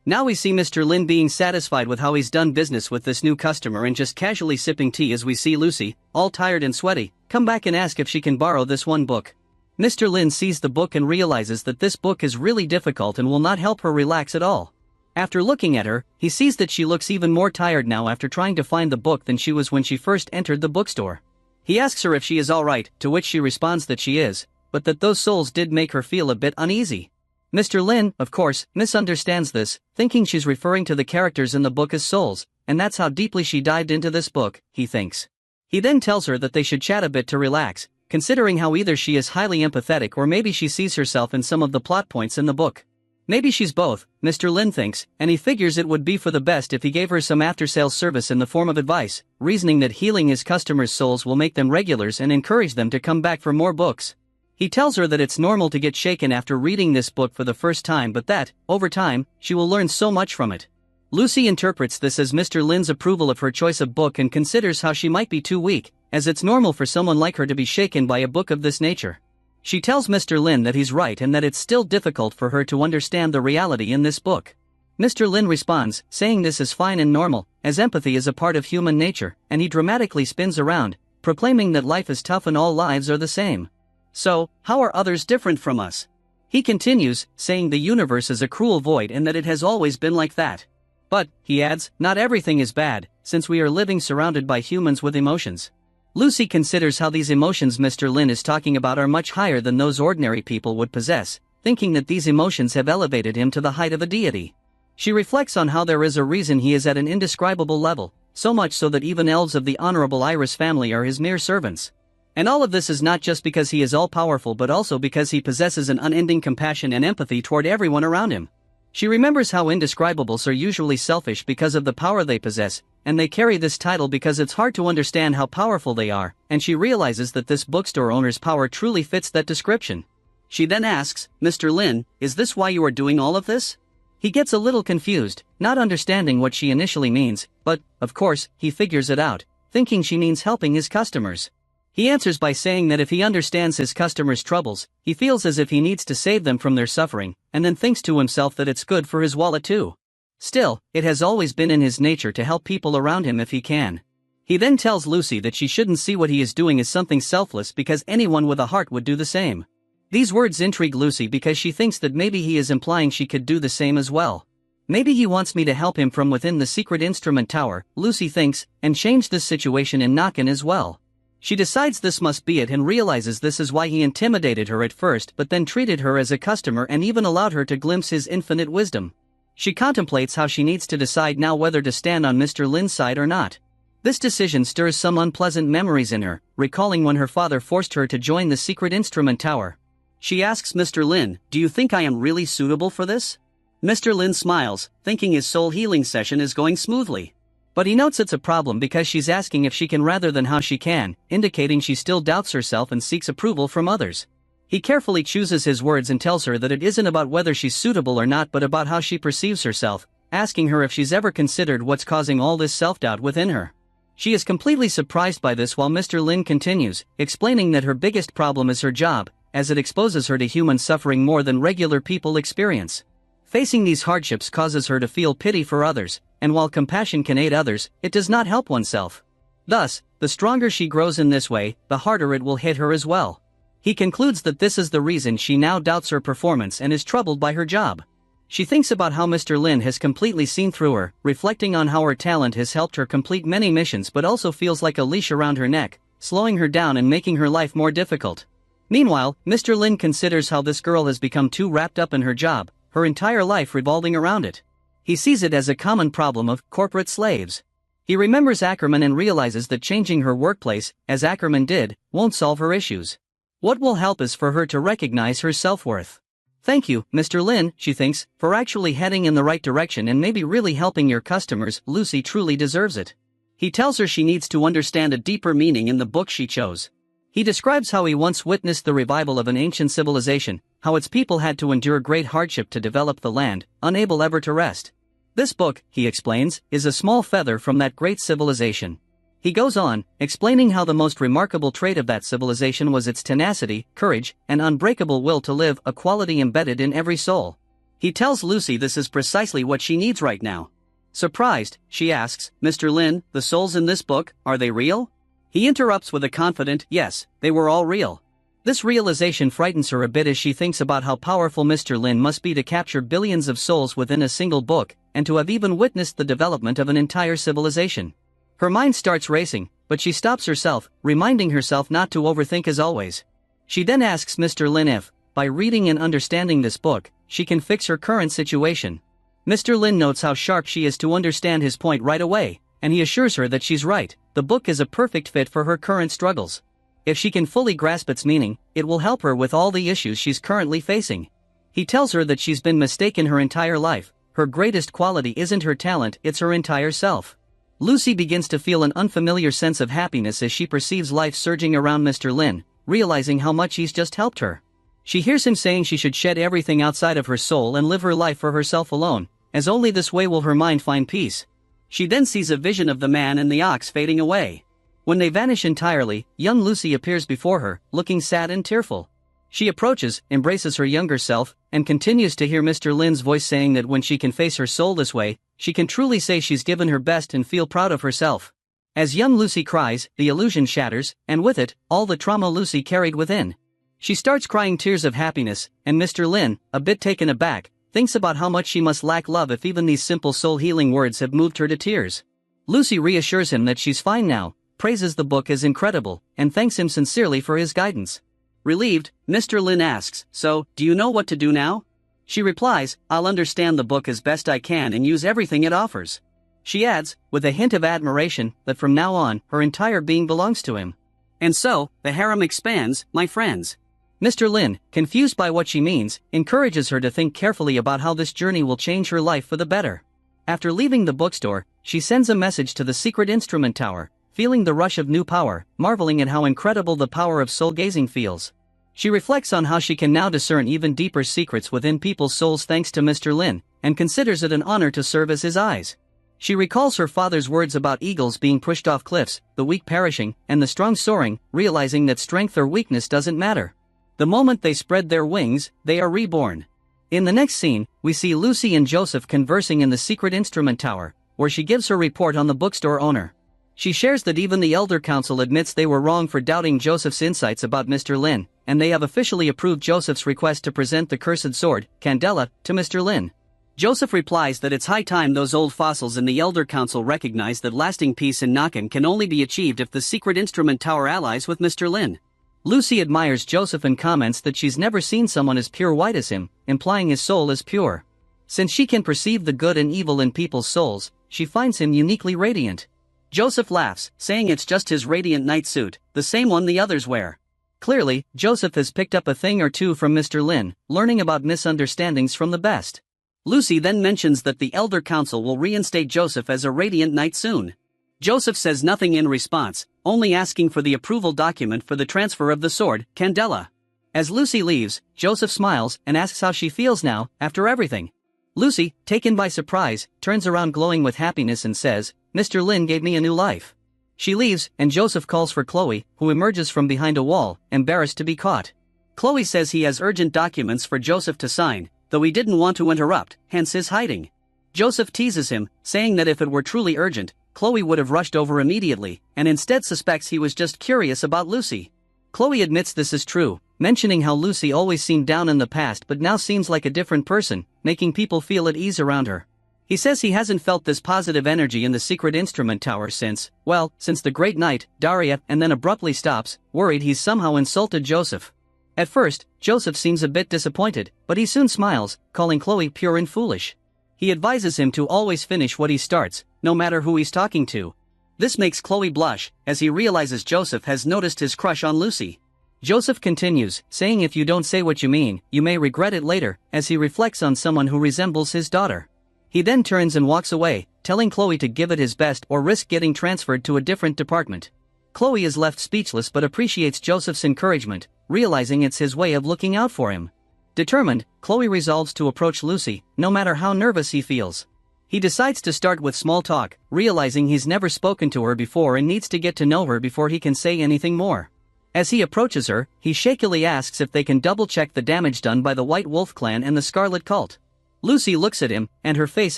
Now we see Mr. Lin being satisfied with how he's done business with this new customer and just casually sipping tea as we see Lucy, all tired and sweaty, come back and ask if she can borrow this one book. Mr. Lin sees the book and realizes that this book is really difficult and will not help her relax at all. After looking at her, he sees that she looks even more tired now after trying to find the book than she was when she first entered the bookstore. He asks her if she is alright, to which she responds that she is, but that those souls did make her feel a bit uneasy. Mr. Lin, of course, misunderstands this, thinking she's referring to the characters in the book as souls, and that's how deeply she dived into this book, he thinks. He then tells her that they should chat a bit to relax, considering how either she is highly empathetic or maybe she sees herself in some of the plot points in the book. Maybe she's both, Mr. Lin thinks, and he figures it would be for the best if he gave her some after-sales service in the form of advice, reasoning that healing his customers' souls will make them regulars and encourage them to come back for more books. He tells her that it's normal to get shaken after reading this book for the first time but that, over time, she will learn so much from it. Lucy interprets this as Mr. Lin's approval of her choice of book and considers how she might be too weak, as it's normal for someone like her to be shaken by a book of this nature. She tells Mr. Lin that he's right and that it's still difficult for her to understand the reality in this book. Mr. Lin responds, saying this is fine and normal, as empathy is a part of human nature, and he dramatically spins around, proclaiming that life is tough and all lives are the same. So, how are others different from us? He continues, saying the universe is a cruel void and that it has always been like that. But, he adds, not everything is bad, since we are living surrounded by humans with emotions. Lucy considers how these emotions Mr. Lin is talking about are much higher than those ordinary people would possess, thinking that these emotions have elevated him to the height of a deity. She reflects on how there is a reason he is at an indescribable level, so much so that even elves of the honorable Iris family are his mere servants. And all of this is not just because he is all-powerful but also because he possesses an unending compassion and empathy toward everyone around him. She remembers how indescribables are usually selfish because of the power they possess, and they carry this title because it's hard to understand how powerful they are, and she realizes that this bookstore owner's power truly fits that description. She then asks, Mr. Lin, is this why you are doing all of this? He gets a little confused, not understanding what she initially means, but, of course, he figures it out, thinking she means helping his customers. He answers by saying that if he understands his customers' troubles, he feels as if he needs to save them from their suffering, and then thinks to himself that it's good for his wallet too. Still, it has always been in his nature to help people around him if he can. He then tells Lucy that she shouldn't see what he is doing as something selfless because anyone with a heart would do the same. These words intrigue Lucy because she thinks that maybe he is implying she could do the same as well. Maybe he wants me to help him from within the secret instrument tower, Lucy thinks, and change this situation in Nakan as well. She decides this must be it and realizes this is why he intimidated her at first but then treated her as a customer and even allowed her to glimpse his infinite wisdom. She contemplates how she needs to decide now whether to stand on Mr. Lin's side or not. This decision stirs some unpleasant memories in her, recalling when her father forced her to join the secret instrument tower. She asks Mr. Lin, do you think I am really suitable for this? Mr. Lin smiles, thinking his soul healing session is going smoothly. But he notes it's a problem because she's asking if she can rather than how she can, indicating she still doubts herself and seeks approval from others. He carefully chooses his words and tells her that it isn't about whether she's suitable or not but about how she perceives herself, asking her if she's ever considered what's causing all this self-doubt within her. She is completely surprised by this while Mr. Lin continues, explaining that her biggest problem is her job, as it exposes her to human suffering more than regular people experience. Facing these hardships causes her to feel pity for others, and while compassion can aid others, it does not help oneself. Thus, the stronger she grows in this way, the harder it will hit her as well. He concludes that this is the reason she now doubts her performance and is troubled by her job. She thinks about how Mr. Lin has completely seen through her, reflecting on how her talent has helped her complete many missions but also feels like a leash around her neck, slowing her down and making her life more difficult. Meanwhile, Mr. Lin considers how this girl has become too wrapped up in her job, her entire life revolving around it. He sees it as a common problem of corporate slaves. He remembers Ackerman and realizes that changing her workplace, as Ackerman did, won't solve her issues. What will help is for her to recognize her self-worth. Thank you, Mr. Lin, she thinks, for actually heading in the right direction and maybe really helping your customers. Lucy truly deserves it. He tells her she needs to understand a deeper meaning in the book she chose. He describes how he once witnessed the revival of an ancient civilization, how its people had to endure great hardship to develop the land, unable ever to rest. This book, he explains, is a small feather from that great civilization. He goes on, explaining how the most remarkable trait of that civilization was its tenacity, courage, and unbreakable will to live, a quality embedded in every soul. He tells Lucy this is precisely what she needs right now. Surprised, she asks, Mr. Lin, the souls in this book, are they real? He interrupts with a confident, yes, they were all real. This realization frightens her a bit as she thinks about how powerful Mr. Lin must be to capture billions of souls within a single book, and to have even witnessed the development of an entire civilization. Her mind starts racing, but she stops herself, reminding herself not to overthink as always. She then asks Mr. Lin if, by reading and understanding this book, she can fix her current situation. Mr. Lin notes how sharp she is to understand his point right away, and he assures her that she's right, the book is a perfect fit for her current struggles. If she can fully grasp its meaning, it will help her with all the issues she's currently facing. He tells her that she's been mistaken her entire life, her greatest quality isn't her talent, it's her entire self. Lucy begins to feel an unfamiliar sense of happiness as she perceives life surging around Mr. Lin, realizing how much he's just helped her. She hears him saying she should shed everything outside of her soul and live her life for herself alone, as only this way will her mind find peace. She then sees a vision of the man and the ox fading away. When they vanish entirely, young Lucy appears before her, looking sad and tearful. She approaches, embraces her younger self, and continues to hear Mr. Lin's voice saying that when she can face her soul this way, she can truly say she's given her best and feel proud of herself. As young Lucy cries, the illusion shatters, and with it, all the trauma Lucy carried within. She starts crying tears of happiness, and Mr. Lin, a bit taken aback, thinks about how much she must lack love if even these simple soul-healing words have moved her to tears. Lucy reassures him that she's fine now, praises the book as incredible, and thanks him sincerely for his guidance. Relieved, Mr. Lin asks, so, do you know what to do now? She replies, I'll understand the book as best I can and use everything it offers. She adds, with a hint of admiration, that from now on, her entire being belongs to him. And so, the harem expands, my friends. Mr. Lin, confused by what she means, encourages her to think carefully about how this journey will change her life for the better. After leaving the bookstore, she sends a message to the secret instrument tower, feeling the rush of new power, marveling at how incredible the power of soul-gazing feels. She reflects on how she can now discern even deeper secrets within people's souls thanks to Mr. Lin, and considers it an honor to serve as his eyes. She recalls her father's words about eagles being pushed off cliffs, the weak perishing, and the strong soaring, realizing that strength or weakness doesn't matter. The moment they spread their wings, they are reborn. In the next scene, we see Lucy and Joseph conversing in the secret instrument tower, where she gives her report on the bookstore owner. She shares that even the Elder Council admits they were wrong for doubting Joseph's insights about Mr. Lin, and they have officially approved Joseph's request to present the cursed sword, Candela, to Mr. Lin. Joseph replies that it's high time those old fossils in the Elder Council recognize that lasting peace in Nakan can only be achieved if the secret instrument tower allies with Mr. Lin. Lucy admires Joseph and comments that she's never seen someone as pure white as him, implying his soul is pure. Since she can perceive the good and evil in people's souls, she finds him uniquely radiant. Joseph laughs, saying it's just his radiant night suit, the same one the others wear. Clearly, Joseph has picked up a thing or two from Mr. Lin, learning about misunderstandings from the best. Lucy then mentions that the Elder Council will reinstate Joseph as a radiant knight soon. Joseph says nothing in response, only asking for the approval document for the transfer of the sword, Candela. As Lucy leaves, Joseph smiles and asks how she feels now, after everything. Lucy, taken by surprise, turns around glowing with happiness and says, Mr. Lin gave me a new life. She leaves, and Joseph calls for Chloe, who emerges from behind a wall, embarrassed to be caught. Chloe says he has urgent documents for Joseph to sign, though he didn't want to interrupt, hence his hiding. Joseph teases him, saying that if it were truly urgent, Chloe would have rushed over immediately, and instead suspects he was just curious about Lucy. Chloe admits this is true, mentioning how Lucy always seemed down in the past but now seems like a different person, making people feel at ease around her. He says he hasn't felt this positive energy in the secret instrument tower since the great night, Daria, and then abruptly stops, worried he's somehow insulted Joseph. At first, Joseph seems a bit disappointed, but he soon smiles, calling Chloe pure and foolish. He advises him to always finish what he starts, no matter who he's talking to. This makes Chloe blush, as he realizes Joseph has noticed his crush on Lucy. Joseph continues, saying if you don't say what you mean, you may regret it later, as he reflects on someone who resembles his daughter. He then turns and walks away, telling Chloe to give it his best or risk getting transferred to a different department. Chloe is left speechless but appreciates Joseph's encouragement, realizing it's his way of looking out for him. Determined, Chloe resolves to approach Lucy, no matter how nervous he feels. He decides to start with small talk, realizing he's never spoken to her before and needs to get to know her before he can say anything more. As he approaches her, he shakily asks if they can double-check the damage done by the White Wolf clan and the Scarlet Cult. Lucy looks at him, and her face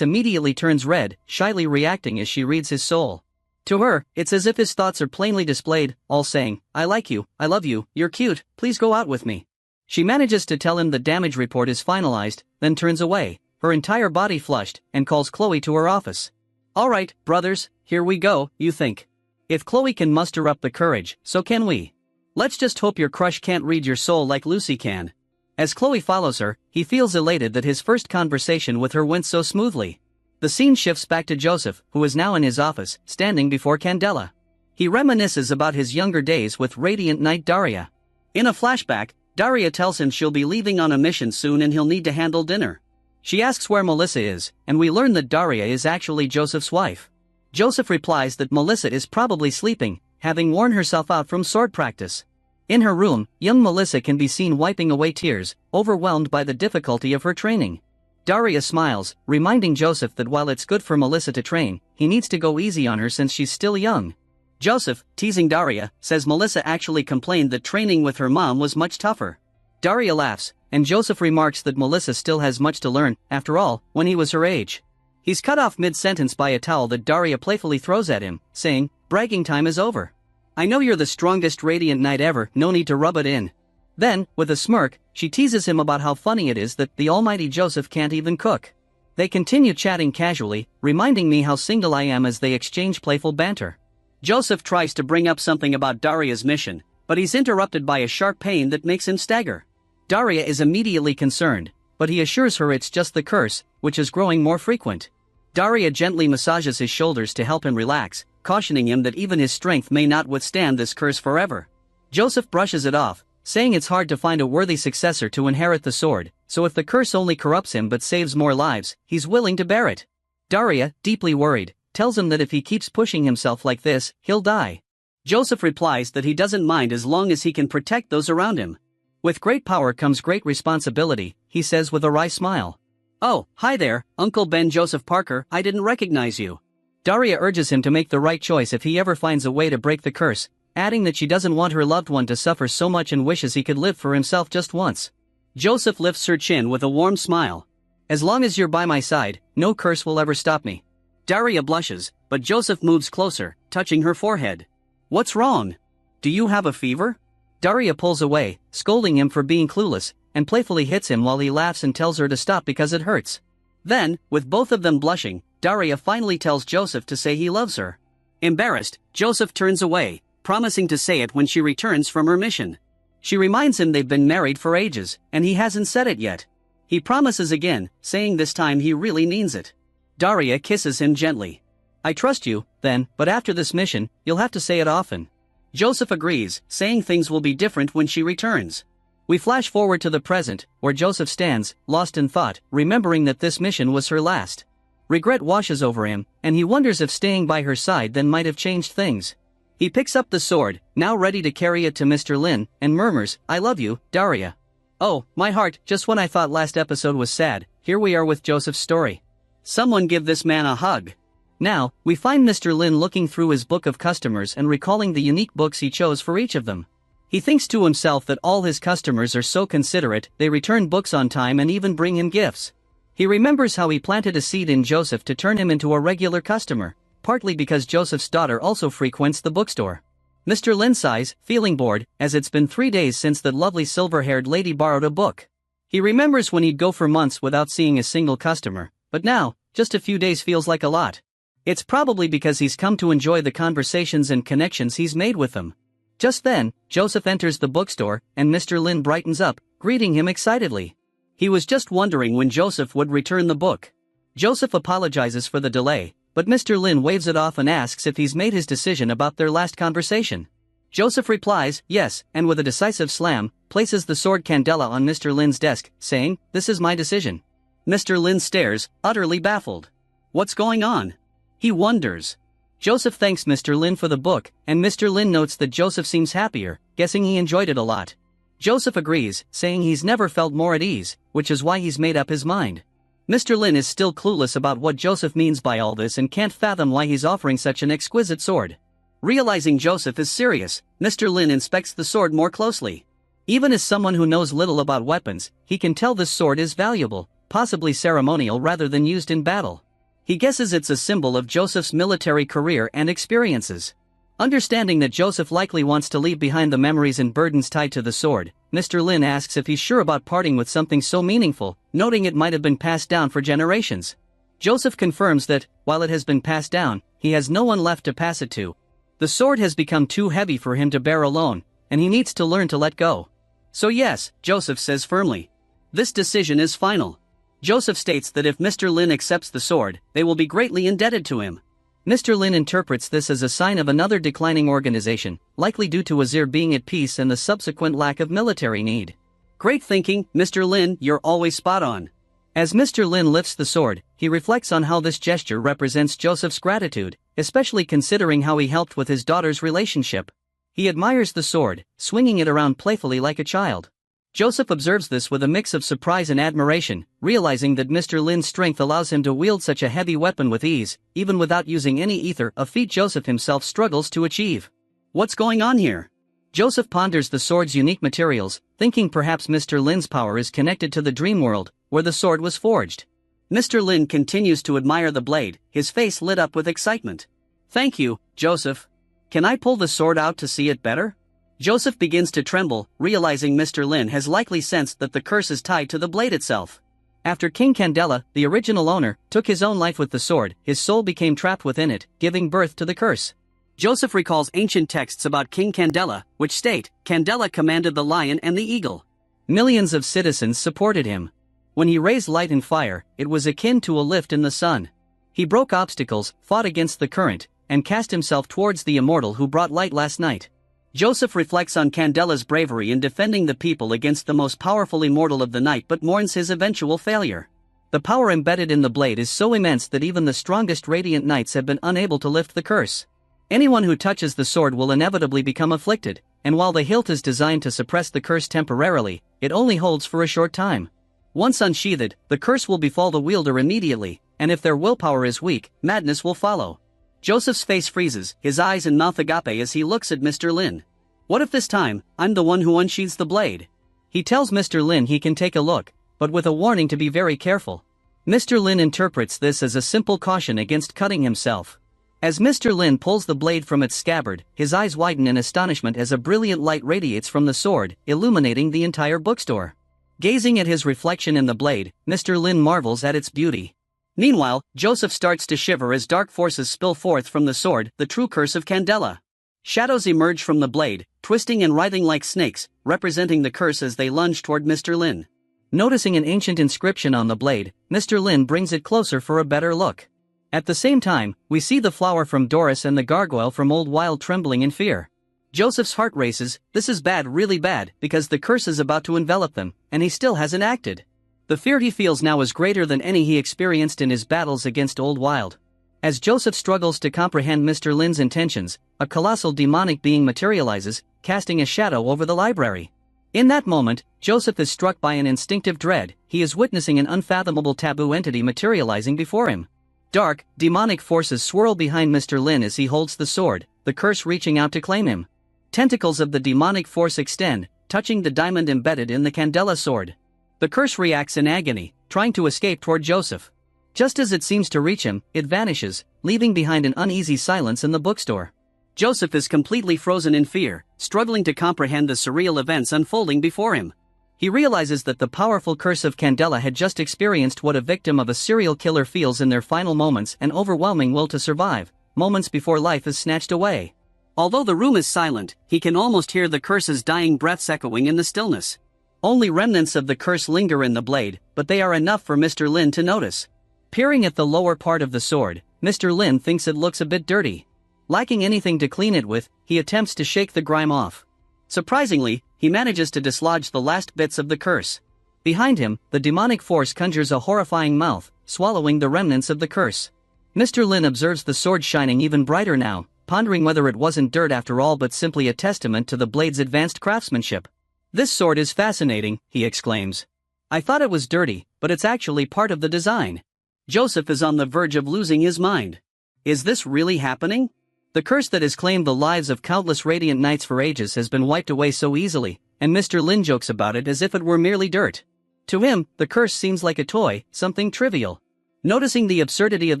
immediately turns red, shyly reacting as she reads his soul. To her, it's as if his thoughts are plainly displayed, all saying, I like you, I love you, you're cute, please go out with me. She manages to tell him the damage report is finalized, then turns away, her entire body flushed, and calls Chloe to her office. Alright, brothers, here we go, you think. If Chloe can muster up the courage, so can we. Let's just hope your crush can't read your soul like Lucy can. As Chloe follows her, he feels elated that his first conversation with her went so smoothly. The scene shifts back to Joseph, who is now in his office, standing before Candela. He reminisces about his younger days with Radiant Knight Daria. In a flashback, Daria tells him she'll be leaving on a mission soon and he'll need to handle dinner. She asks where Melissa is, and we learn that Daria is actually Joseph's wife. Joseph replies that Melissa is probably sleeping, having worn herself out from sword practice. In her room, young Melissa can be seen wiping away tears, overwhelmed by the difficulty of her training. Daria smiles, reminding Joseph that while it's good for Melissa to train, he needs to go easy on her since she's still young. Joseph, teasing Daria, says Melissa actually complained that training with her mom was much tougher. Daria laughs, and Joseph remarks that Melissa still has much to learn, after all, when he was her age. He's cut off mid-sentence by a towel that Daria playfully throws at him, saying, bragging time is over. I know you're the strongest Radiant Knight ever, no need to rub it in. Then, with a smirk, she teases him about how funny it is that the almighty Joseph can't even cook. They continue chatting casually, reminding me how single I am as they exchange playful banter. Joseph tries to bring up something about Daria's mission, but he's interrupted by a sharp pain that makes him stagger. Daria is immediately concerned, but he assures her it's just the curse, which is growing more frequent. Daria gently massages his shoulders to help him relax, cautioning him that even his strength may not withstand this curse forever. Joseph brushes it off, saying it's hard to find a worthy successor to inherit the sword, so if the curse only corrupts him but saves more lives, he's willing to bear it. Daria, deeply worried, tells him that if he keeps pushing himself like this, he'll die. Joseph replies that he doesn't mind as long as he can protect those around him. With great power comes great responsibility, he says with a wry smile. Oh, hi there, Uncle Ben Joseph Parker, I didn't recognize you. Daria urges him to make the right choice if he ever finds a way to break the curse, adding that she doesn't want her loved one to suffer so much and wishes he could live for himself just once. Joseph lifts her chin with a warm smile. As long as you're by my side, no curse will ever stop me. Daria blushes, but Joseph moves closer, touching her forehead. What's wrong? Do you have a fever? Daria pulls away, scolding him for being clueless, and playfully hits him while he laughs and tells her to stop because it hurts. Then, with both of them blushing, Daria finally tells Joseph to say he loves her. Embarrassed, Joseph turns away, promising to say it when she returns from her mission. She reminds him they've been married for ages, and he hasn't said it yet. He promises again, saying this time he really means it. Daria kisses him gently. I trust you, then, but after this mission, you'll have to say it often. Joseph agrees, saying things will be different when she returns. We flash forward to the present, where Joseph stands, lost in thought, remembering that this mission was her last. Regret washes over him, and he wonders if staying by her side then might have changed things. He picks up the sword, now ready to carry it to Mr. Lin, and murmurs, I love you, Daria. Oh, my heart, just when I thought last episode was sad, here we are with Joseph's story. Someone give this man a hug. Now, we find Mr. Lin looking through his book of customers and recalling the unique books he chose for each of them. He thinks to himself that all his customers are so considerate, they return books on time and even bring him gifts. He remembers how he planted a seed in Joseph to turn him into a regular customer, partly because Joseph's daughter also frequents the bookstore. Mr. Lin sighs, feeling bored, as it's been 3 days since that lovely silver-haired lady borrowed a book. He remembers when he'd go for months without seeing a single customer, but now, just a few days feels like a lot. It's probably because he's come to enjoy the conversations and connections he's made with them. Just then, Joseph enters the bookstore, and Mr. Lin brightens up, greeting him excitedly. He was just wondering when Joseph would return the book. Joseph apologizes for the delay, but Mr. Lin waves it off and asks if he's made his decision about their last conversation. Joseph replies, yes, and with a decisive slam, places the sword Candela on Mr. Lin's desk, saying, "This is my decision." Mr. Lin stares, utterly baffled. What's going on? He wonders. Joseph thanks Mr. Lin for the book, and Mr. Lin notes that Joseph seems happier, guessing he enjoyed it a lot. Joseph agrees, saying he's never felt more at ease, which is why he's made up his mind. Mr. Lin is still clueless about what Joseph means by all this and can't fathom why he's offering such an exquisite sword. Realizing Joseph is serious, Mr. Lin inspects the sword more closely. Even as someone who knows little about weapons, he can tell this sword is valuable, possibly ceremonial rather than used in battle. He guesses it's a symbol of Joseph's military career and experiences. Understanding that Joseph likely wants to leave behind the memories and burdens tied to the sword, Mr. Lin asks if he's sure about parting with something so meaningful, noting it might have been passed down for generations. Joseph confirms that, while it has been passed down, he has no one left to pass it to. The sword has become too heavy for him to bear alone, and he needs to learn to let go. So yes, Joseph says firmly. This decision is final. Joseph states that if Mr. Lin accepts the sword, they will be greatly indebted to him. Mr. Lin interprets this as a sign of another declining organization, likely due to Azir being at peace and the subsequent lack of military need. Great thinking, Mr. Lin, you're always spot on. As Mr. Lin lifts the sword, he reflects on how this gesture represents Joseph's gratitude, especially considering how he helped with his daughter's relationship. He admires the sword, swinging it around playfully like a child. Joseph observes this with a mix of surprise and admiration, realizing that Mr. Lin's strength allows him to wield such a heavy weapon with ease, even without using any ether, a feat Joseph himself struggles to achieve. What's going on here? Joseph ponders the sword's unique materials, thinking perhaps Mr. Lin's power is connected to the dream world, where the sword was forged. Mr. Lin continues to admire the blade, his face lit up with excitement. Thank you, Joseph. Can I pull the sword out to see it better? Joseph begins to tremble, realizing Mr. Lin has likely sensed that the curse is tied to the blade itself. After King Candela, the original owner, took his own life with the sword, his soul became trapped within it, giving birth to the curse. Joseph recalls ancient texts about King Candela, which state, Candela commanded the lion and the eagle. Millions of citizens supported him. When he raised light and fire, it was akin to a lift in the sun. He broke obstacles, fought against the current, and cast himself towards the immortal who brought light last night. Joseph reflects on Candela's bravery in defending the people against the most powerful immortal of the night but mourns his eventual failure. The power embedded in the blade is so immense that even the strongest radiant knights have been unable to lift the curse. Anyone who touches the sword will inevitably become afflicted, and while the hilt is designed to suppress the curse temporarily, it only holds for a short time. Once unsheathed, the curse will befall the wielder immediately, and if their willpower is weak, madness will follow. Joseph's face freezes, his eyes and mouth agape as he looks at Mr. Lin. What if this time, I'm the one who unsheathes the blade? He tells Mr. Lin he can take a look, but with a warning to be very careful. Mr. Lin interprets this as a simple caution against cutting himself. As Mr. Lin pulls the blade from its scabbard, his eyes widen in astonishment as a brilliant light radiates from the sword, illuminating the entire bookstore. Gazing at his reflection in the blade, Mr. Lin marvels at its beauty. Meanwhile, Joseph starts to shiver as dark forces spill forth from the sword, the true curse of Candela. Shadows emerge from the blade, twisting and writhing like snakes, representing the curse as they lunge toward Mr. Lin. Noticing an ancient inscription on the blade, Mr. Lin brings it closer for a better look. At the same time, we see the flower from Doris and the gargoyle from Old Wild trembling in fear. Joseph's heart races. This is bad, really bad, because the curse is about to envelop them, and he still hasn't acted. The fear he feels now is greater than any he experienced in his battles against Old Wild. As Joseph struggles to comprehend Mr. Lin's intentions, a colossal demonic being materializes, casting a shadow over the library. In that moment, Joseph is struck by an instinctive dread. He is witnessing an unfathomable taboo entity materializing before him. Dark, demonic forces swirl behind Mr. Lin as he holds the sword, the curse reaching out to claim him. Tentacles of the demonic force extend, touching the diamond embedded in the Candela sword. The curse reacts in agony, trying to escape toward Joseph. Just as it seems to reach him, it vanishes, leaving behind an uneasy silence in the bookstore. Joseph is completely frozen in fear, struggling to comprehend the surreal events unfolding before him. He realizes that the powerful curse of Candela had just experienced what a victim of a serial killer feels in their final moments: an overwhelming will to survive, moments before life is snatched away. Although the room is silent, he can almost hear the curse's dying breaths echoing in the stillness. Only remnants of the curse linger in the blade, but they are enough for Mr. Lin to notice. Peering at the lower part of the sword, Mr. Lin thinks it looks a bit dirty. Lacking anything to clean it with, he attempts to shake the grime off. Surprisingly, he manages to dislodge the last bits of the curse. Behind him, the demonic force conjures a horrifying mouth, swallowing the remnants of the curse. Mr. Lin observes the sword shining even brighter now, pondering whether it wasn't dirt after all but simply a testament to the blade's advanced craftsmanship. "This sword is fascinating," he exclaims. "I thought it was dirty, but it's actually part of the design." Joseph is on the verge of losing his mind. Is this really happening? The curse that has claimed the lives of countless radiant knights for ages has been wiped away so easily, and Mr. Lin jokes about it as if it were merely dirt. To him, the curse seems like a toy, something trivial. Noticing the absurdity of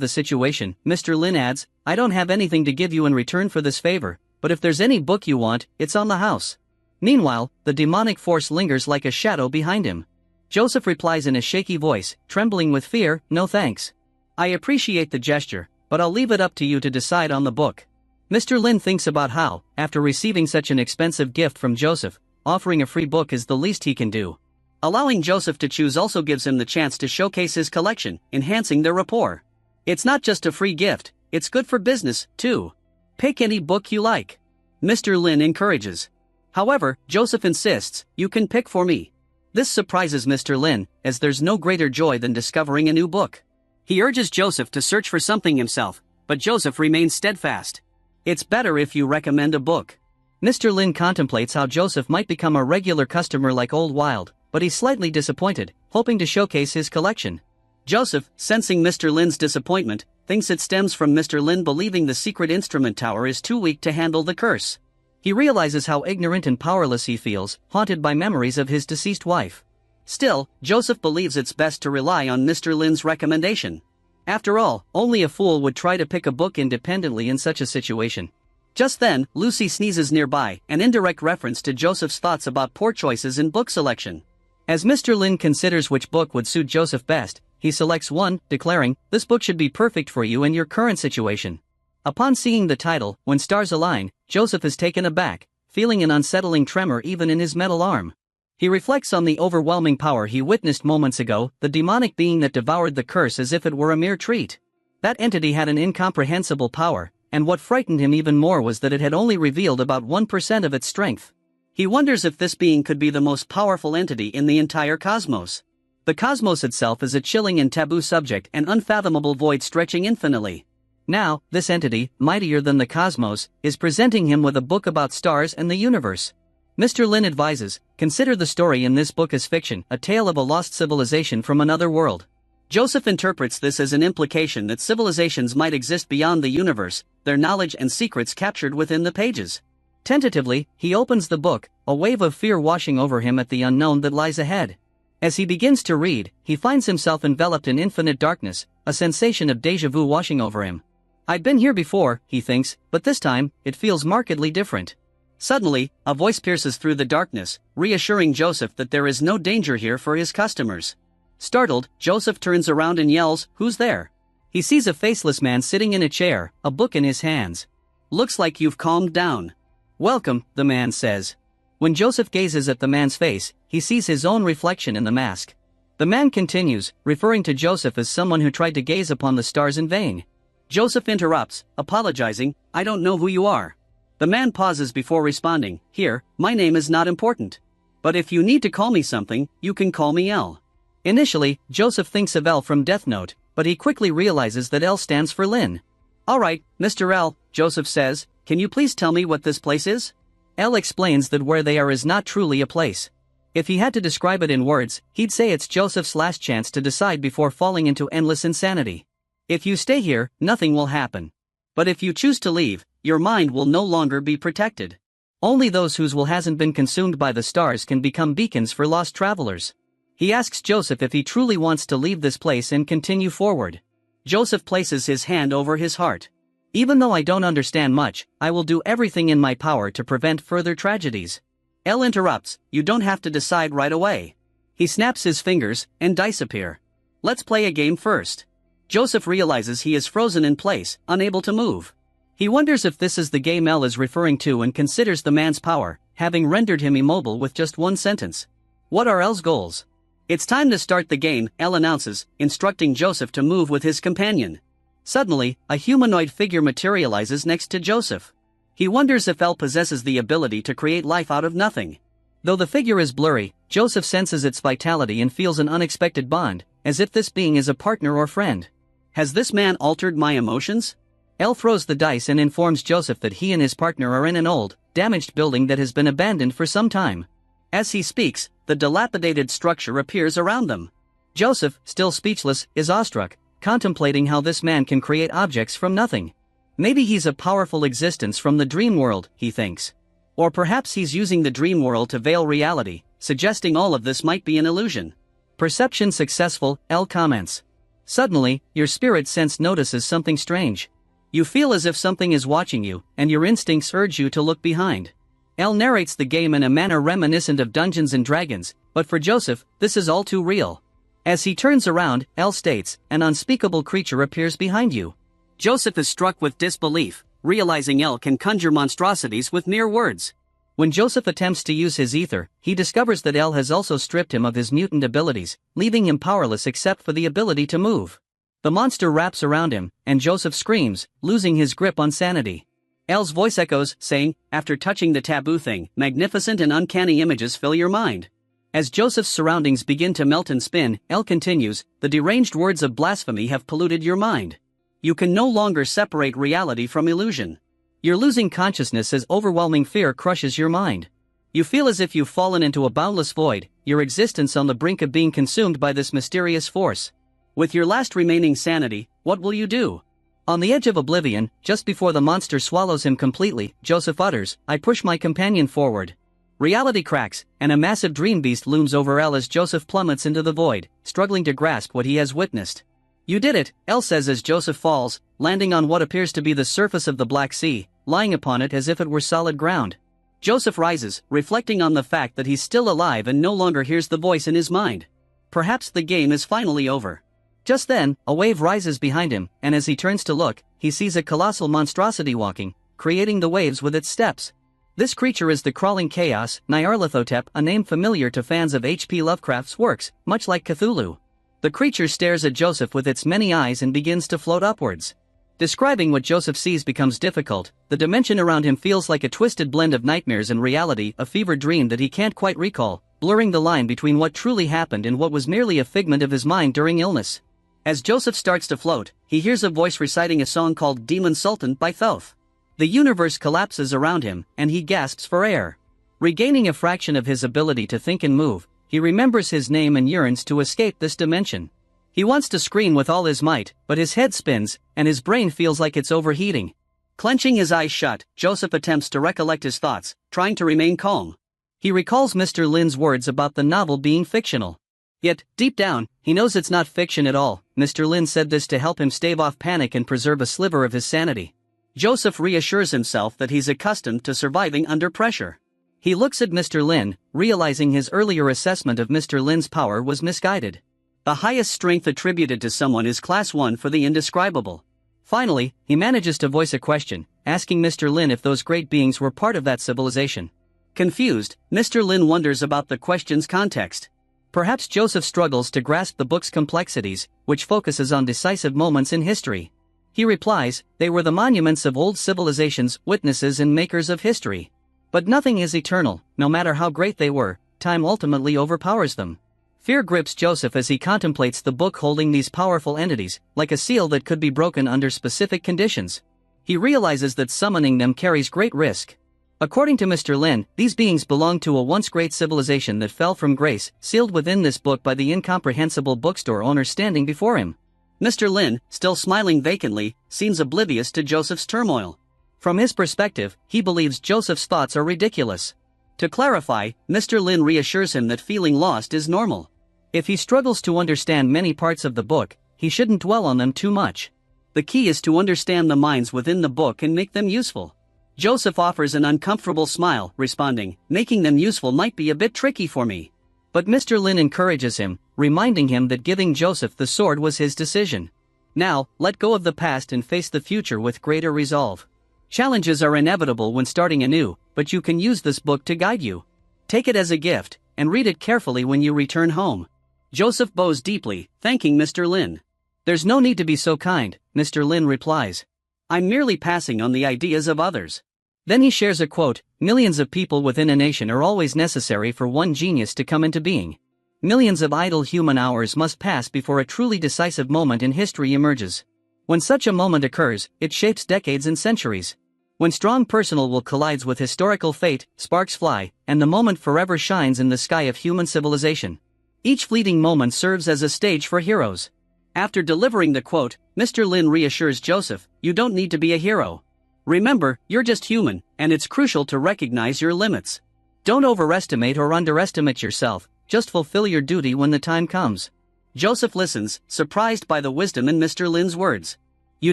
the situation, Mr. Lin adds, "I don't have anything to give you in return for this favor, but if there's any book you want, it's on the house." Meanwhile, the demonic force lingers like a shadow behind him. Joseph replies in a shaky voice, trembling with fear, "No thanks. I appreciate the gesture, but I'll leave it up to you to decide on the book." Mr. Lin thinks about how, after receiving such an expensive gift from Joseph, offering a free book is the least he can do. Allowing Joseph to choose also gives him the chance to showcase his collection, enhancing their rapport. It's not just a free gift, it's good for business, too. "Pick any book you like," Mr. Lin encourages. However, Joseph insists, "You can pick for me." This surprises Mr. Lin, as there's no greater joy than discovering a new book. He urges Joseph to search for something himself, but Joseph remains steadfast. "It's better if you recommend a book." Mr. Lin contemplates how Joseph might become a regular customer like Old Wild, but he's slightly disappointed, hoping to showcase his collection. Joseph, sensing Mr. Lin's disappointment, thinks it stems from Mr. Lin believing the secret instrument tower is too weak to handle the curse. He realizes how ignorant and powerless he feels, haunted by memories of his deceased wife. Still, Joseph believes it's best to rely on Mr. Lin's recommendation. After all, only a fool would try to pick a book independently in such a situation. Just then, Lucy sneezes nearby, an indirect reference to Joseph's thoughts about poor choices in book selection. As Mr. Lin considers which book would suit Joseph best, he selects one, declaring, "This book should be perfect for you in your current situation." Upon seeing the title, "When Stars Align," Joseph is taken aback, feeling an unsettling tremor even in his metal arm. He reflects on the overwhelming power he witnessed moments ago, the demonic being that devoured the curse as if it were a mere treat. That entity had an incomprehensible power, and what frightened him even more was that it had only revealed about 1% of its strength. He wonders if this being could be the most powerful entity in the entire cosmos. The cosmos itself is a chilling and taboo subject, an unfathomable void stretching infinitely. Now, this entity, mightier than the cosmos, is presenting him with a book about stars and the universe. Mr. Lin advises, "Consider the story in this book as fiction, a tale of a lost civilization from another world." Joseph interprets this as an implication that civilizations might exist beyond the universe, their knowledge and secrets captured within the pages. Tentatively, he opens the book, a wave of fear washing over him at the unknown that lies ahead. As he begins to read, he finds himself enveloped in infinite darkness, a sensation of déjà vu washing over him. "I've been here before," he thinks, "but this time, it feels markedly different." Suddenly, a voice pierces through the darkness, reassuring Joseph that there is no danger here for his customers. Startled, Joseph turns around and yells, "Who's there?" He sees a faceless man sitting in a chair, a book in his hands. "Looks like you've calmed down." "Welcome," the man says. When Joseph gazes at the man's face, he sees his own reflection in the mask. The man continues, referring to Joseph as someone who tried to gaze upon the stars in vain. Joseph interrupts, apologizing, "I don't know who you are." The man pauses before responding, "Here, my name is not important. But if you need to call me something, you can call me L." Initially, Joseph thinks of L from Death Note, but he quickly realizes that L stands for Lin. "All right, Mr. L," Joseph says, "can you please tell me what this place is?" L explains that where they are is not truly a place. If he had to describe it in words, he'd say it's Joseph's last chance to decide before falling into endless insanity. If you stay here, nothing will happen. But if you choose to leave, your mind will no longer be protected. Only those whose will hasn't been consumed by the stars can become beacons for lost travelers. He asks Joseph if he truly wants to leave this place and continue forward. Joseph places his hand over his heart. Even though I don't understand much, I will do everything in my power to prevent further tragedies. Elle interrupts, you don't have to decide right away. He snaps his fingers, and dice appear. Let's play a game first. Joseph realizes he is frozen in place, unable to move. He wonders if this is the game Elle is referring to and considers the man's power, having rendered him immobile with just one sentence. What are Elle's goals? It's time to start the game, Elle announces, instructing Joseph to move with his companion. Suddenly, a humanoid figure materializes next to Joseph. He wonders if Elle possesses the ability to create life out of nothing. Though the figure is blurry, Joseph senses its vitality and feels an unexpected bond, as if this being is a partner or friend. Has this man altered my emotions? Elle throws the dice and informs Joseph that he and his partner are in an old, damaged building that has been abandoned for some time. As he speaks, the dilapidated structure appears around them. Joseph, still speechless, is awestruck, contemplating how this man can create objects from nothing. Maybe he's a powerful existence from the dream world, he thinks. Or perhaps he's using the dream world to veil reality, suggesting all of this might be an illusion. Perception successful, Elle comments. Suddenly, your spirit sense notices something strange. You feel as if something is watching you, and your instincts urge you to look behind. Elle narrates the game in a manner reminiscent of Dungeons & Dragons, but for Joseph, this is all too real. As he turns around, Elle states, an unspeakable creature appears behind you. Joseph is struck with disbelief, realizing Elle can conjure monstrosities with mere words. When Joseph attempts to use his ether, he discovers that Elle has also stripped him of his mutant abilities, leaving him powerless except for the ability to move. The monster wraps around him, and Joseph screams, losing his grip on sanity. Elle's voice echoes, saying, after touching the taboo thing, magnificent and uncanny images fill your mind. As Joseph's surroundings begin to melt and spin, Elle continues, the deranged words of blasphemy have polluted your mind. You can no longer separate reality from illusion. You're losing consciousness as overwhelming fear crushes your mind. You feel as if you've fallen into a boundless void, your existence on the brink of being consumed by this mysterious force. With your last remaining sanity, what will you do? On the edge of oblivion, just before the monster swallows him completely, Joseph utters, I push my companion forward. Reality cracks, and a massive dream beast looms over Elle as Joseph plummets into the void, struggling to grasp what he has witnessed. You did it, Elle says as Joseph falls, landing on what appears to be the surface of the Black Sea, lying upon it as if it were solid ground. Joseph rises, reflecting on the fact that he's still alive and no longer hears the voice in his mind. Perhaps the game is finally over. Just then, a wave rises behind him, and as he turns to look, he sees a colossal monstrosity walking, creating the waves with its steps. This creature is the Crawling Chaos, Nyarlathotep, a name familiar to fans of H.P. Lovecraft's works, much like Cthulhu. The creature stares at Joseph with its many eyes and begins to float upwards. Describing what Joseph sees becomes difficult. The dimension around him feels like a twisted blend of nightmares and reality, a fevered dream that he can't quite recall, blurring the line between what truly happened and what was merely a figment of his mind during illness. As Joseph starts to float, he hears a voice reciting a song called Demon Sultan by Thoth. The universe collapses around him, and he gasps for air. Regaining a fraction of his ability to think and move, he remembers his name and yearns to escape this dimension. He wants to scream with all his might, but his head spins, and his brain feels like it's overheating. Clenching his eyes shut, Joseph attempts to recollect his thoughts, trying to remain calm. He recalls Mr. Lin's words about the novel being fictional. Yet, deep down, he knows it's not fiction at all. Mr. Lin said this to help him stave off panic and preserve a sliver of his sanity. Joseph reassures himself that he's accustomed to surviving under pressure. He looks at Mr. Lin, realizing his earlier assessment of Mr. Lin's power was misguided. The highest strength attributed to someone is Class 1 for the indescribable. Finally, he manages to voice a question, asking Mr. Lin if those great beings were part of that civilization. Confused, Mr. Lin wonders about the question's context. Perhaps Joseph struggles to grasp the book's complexities, which focuses on decisive moments in history. He replies, they were the monuments of old civilizations, witnesses and makers of history. But nothing is eternal, no matter how great they were, time ultimately overpowers them. Fear grips Joseph as he contemplates the book holding these powerful entities, like a seal that could be broken under specific conditions. He realizes that summoning them carries great risk. According to Mr. Lin, these beings belong to a once great civilization that fell from grace, sealed within this book by the incomprehensible bookstore owner standing before him. Mr. Lin, still smiling vacantly, seems oblivious to Joseph's turmoil. From his perspective, he believes Joseph's thoughts are ridiculous. To clarify, Mr. Lin reassures him that feeling lost is normal. If he struggles to understand many parts of the book, he shouldn't dwell on them too much. The key is to understand the minds within the book and make them useful. Joseph offers an uncomfortable smile, responding, "Making them useful might be a bit tricky for me." But Mr. Lin encourages him, reminding him that giving Joseph the sword was his decision. Now, let go of the past and face the future with greater resolve. Challenges are inevitable when starting anew, but you can use this book to guide you. Take it as a gift, and read it carefully when you return home. Joseph bows deeply, thanking Mr. Lin. "There's no need to be so kind," Mr. Lin replies. "I'm merely passing on the ideas of others." Then he shares a quote, "Millions of people within a nation are always necessary for one genius to come into being. Millions of idle human hours must pass before a truly decisive moment in history emerges. When such a moment occurs, it shapes decades and centuries. When strong personal will collides with historical fate, sparks fly, and the moment forever shines in the sky of human civilization. Each fleeting moment serves as a stage for heroes." After delivering the quote, Mr. Lin reassures Joseph, "You don't need to be a hero. Remember, you're just human, and it's crucial to recognize your limits. Don't overestimate or underestimate yourself, just fulfill your duty when the time comes." Joseph listens, surprised by the wisdom in Mr. Lin's words. "You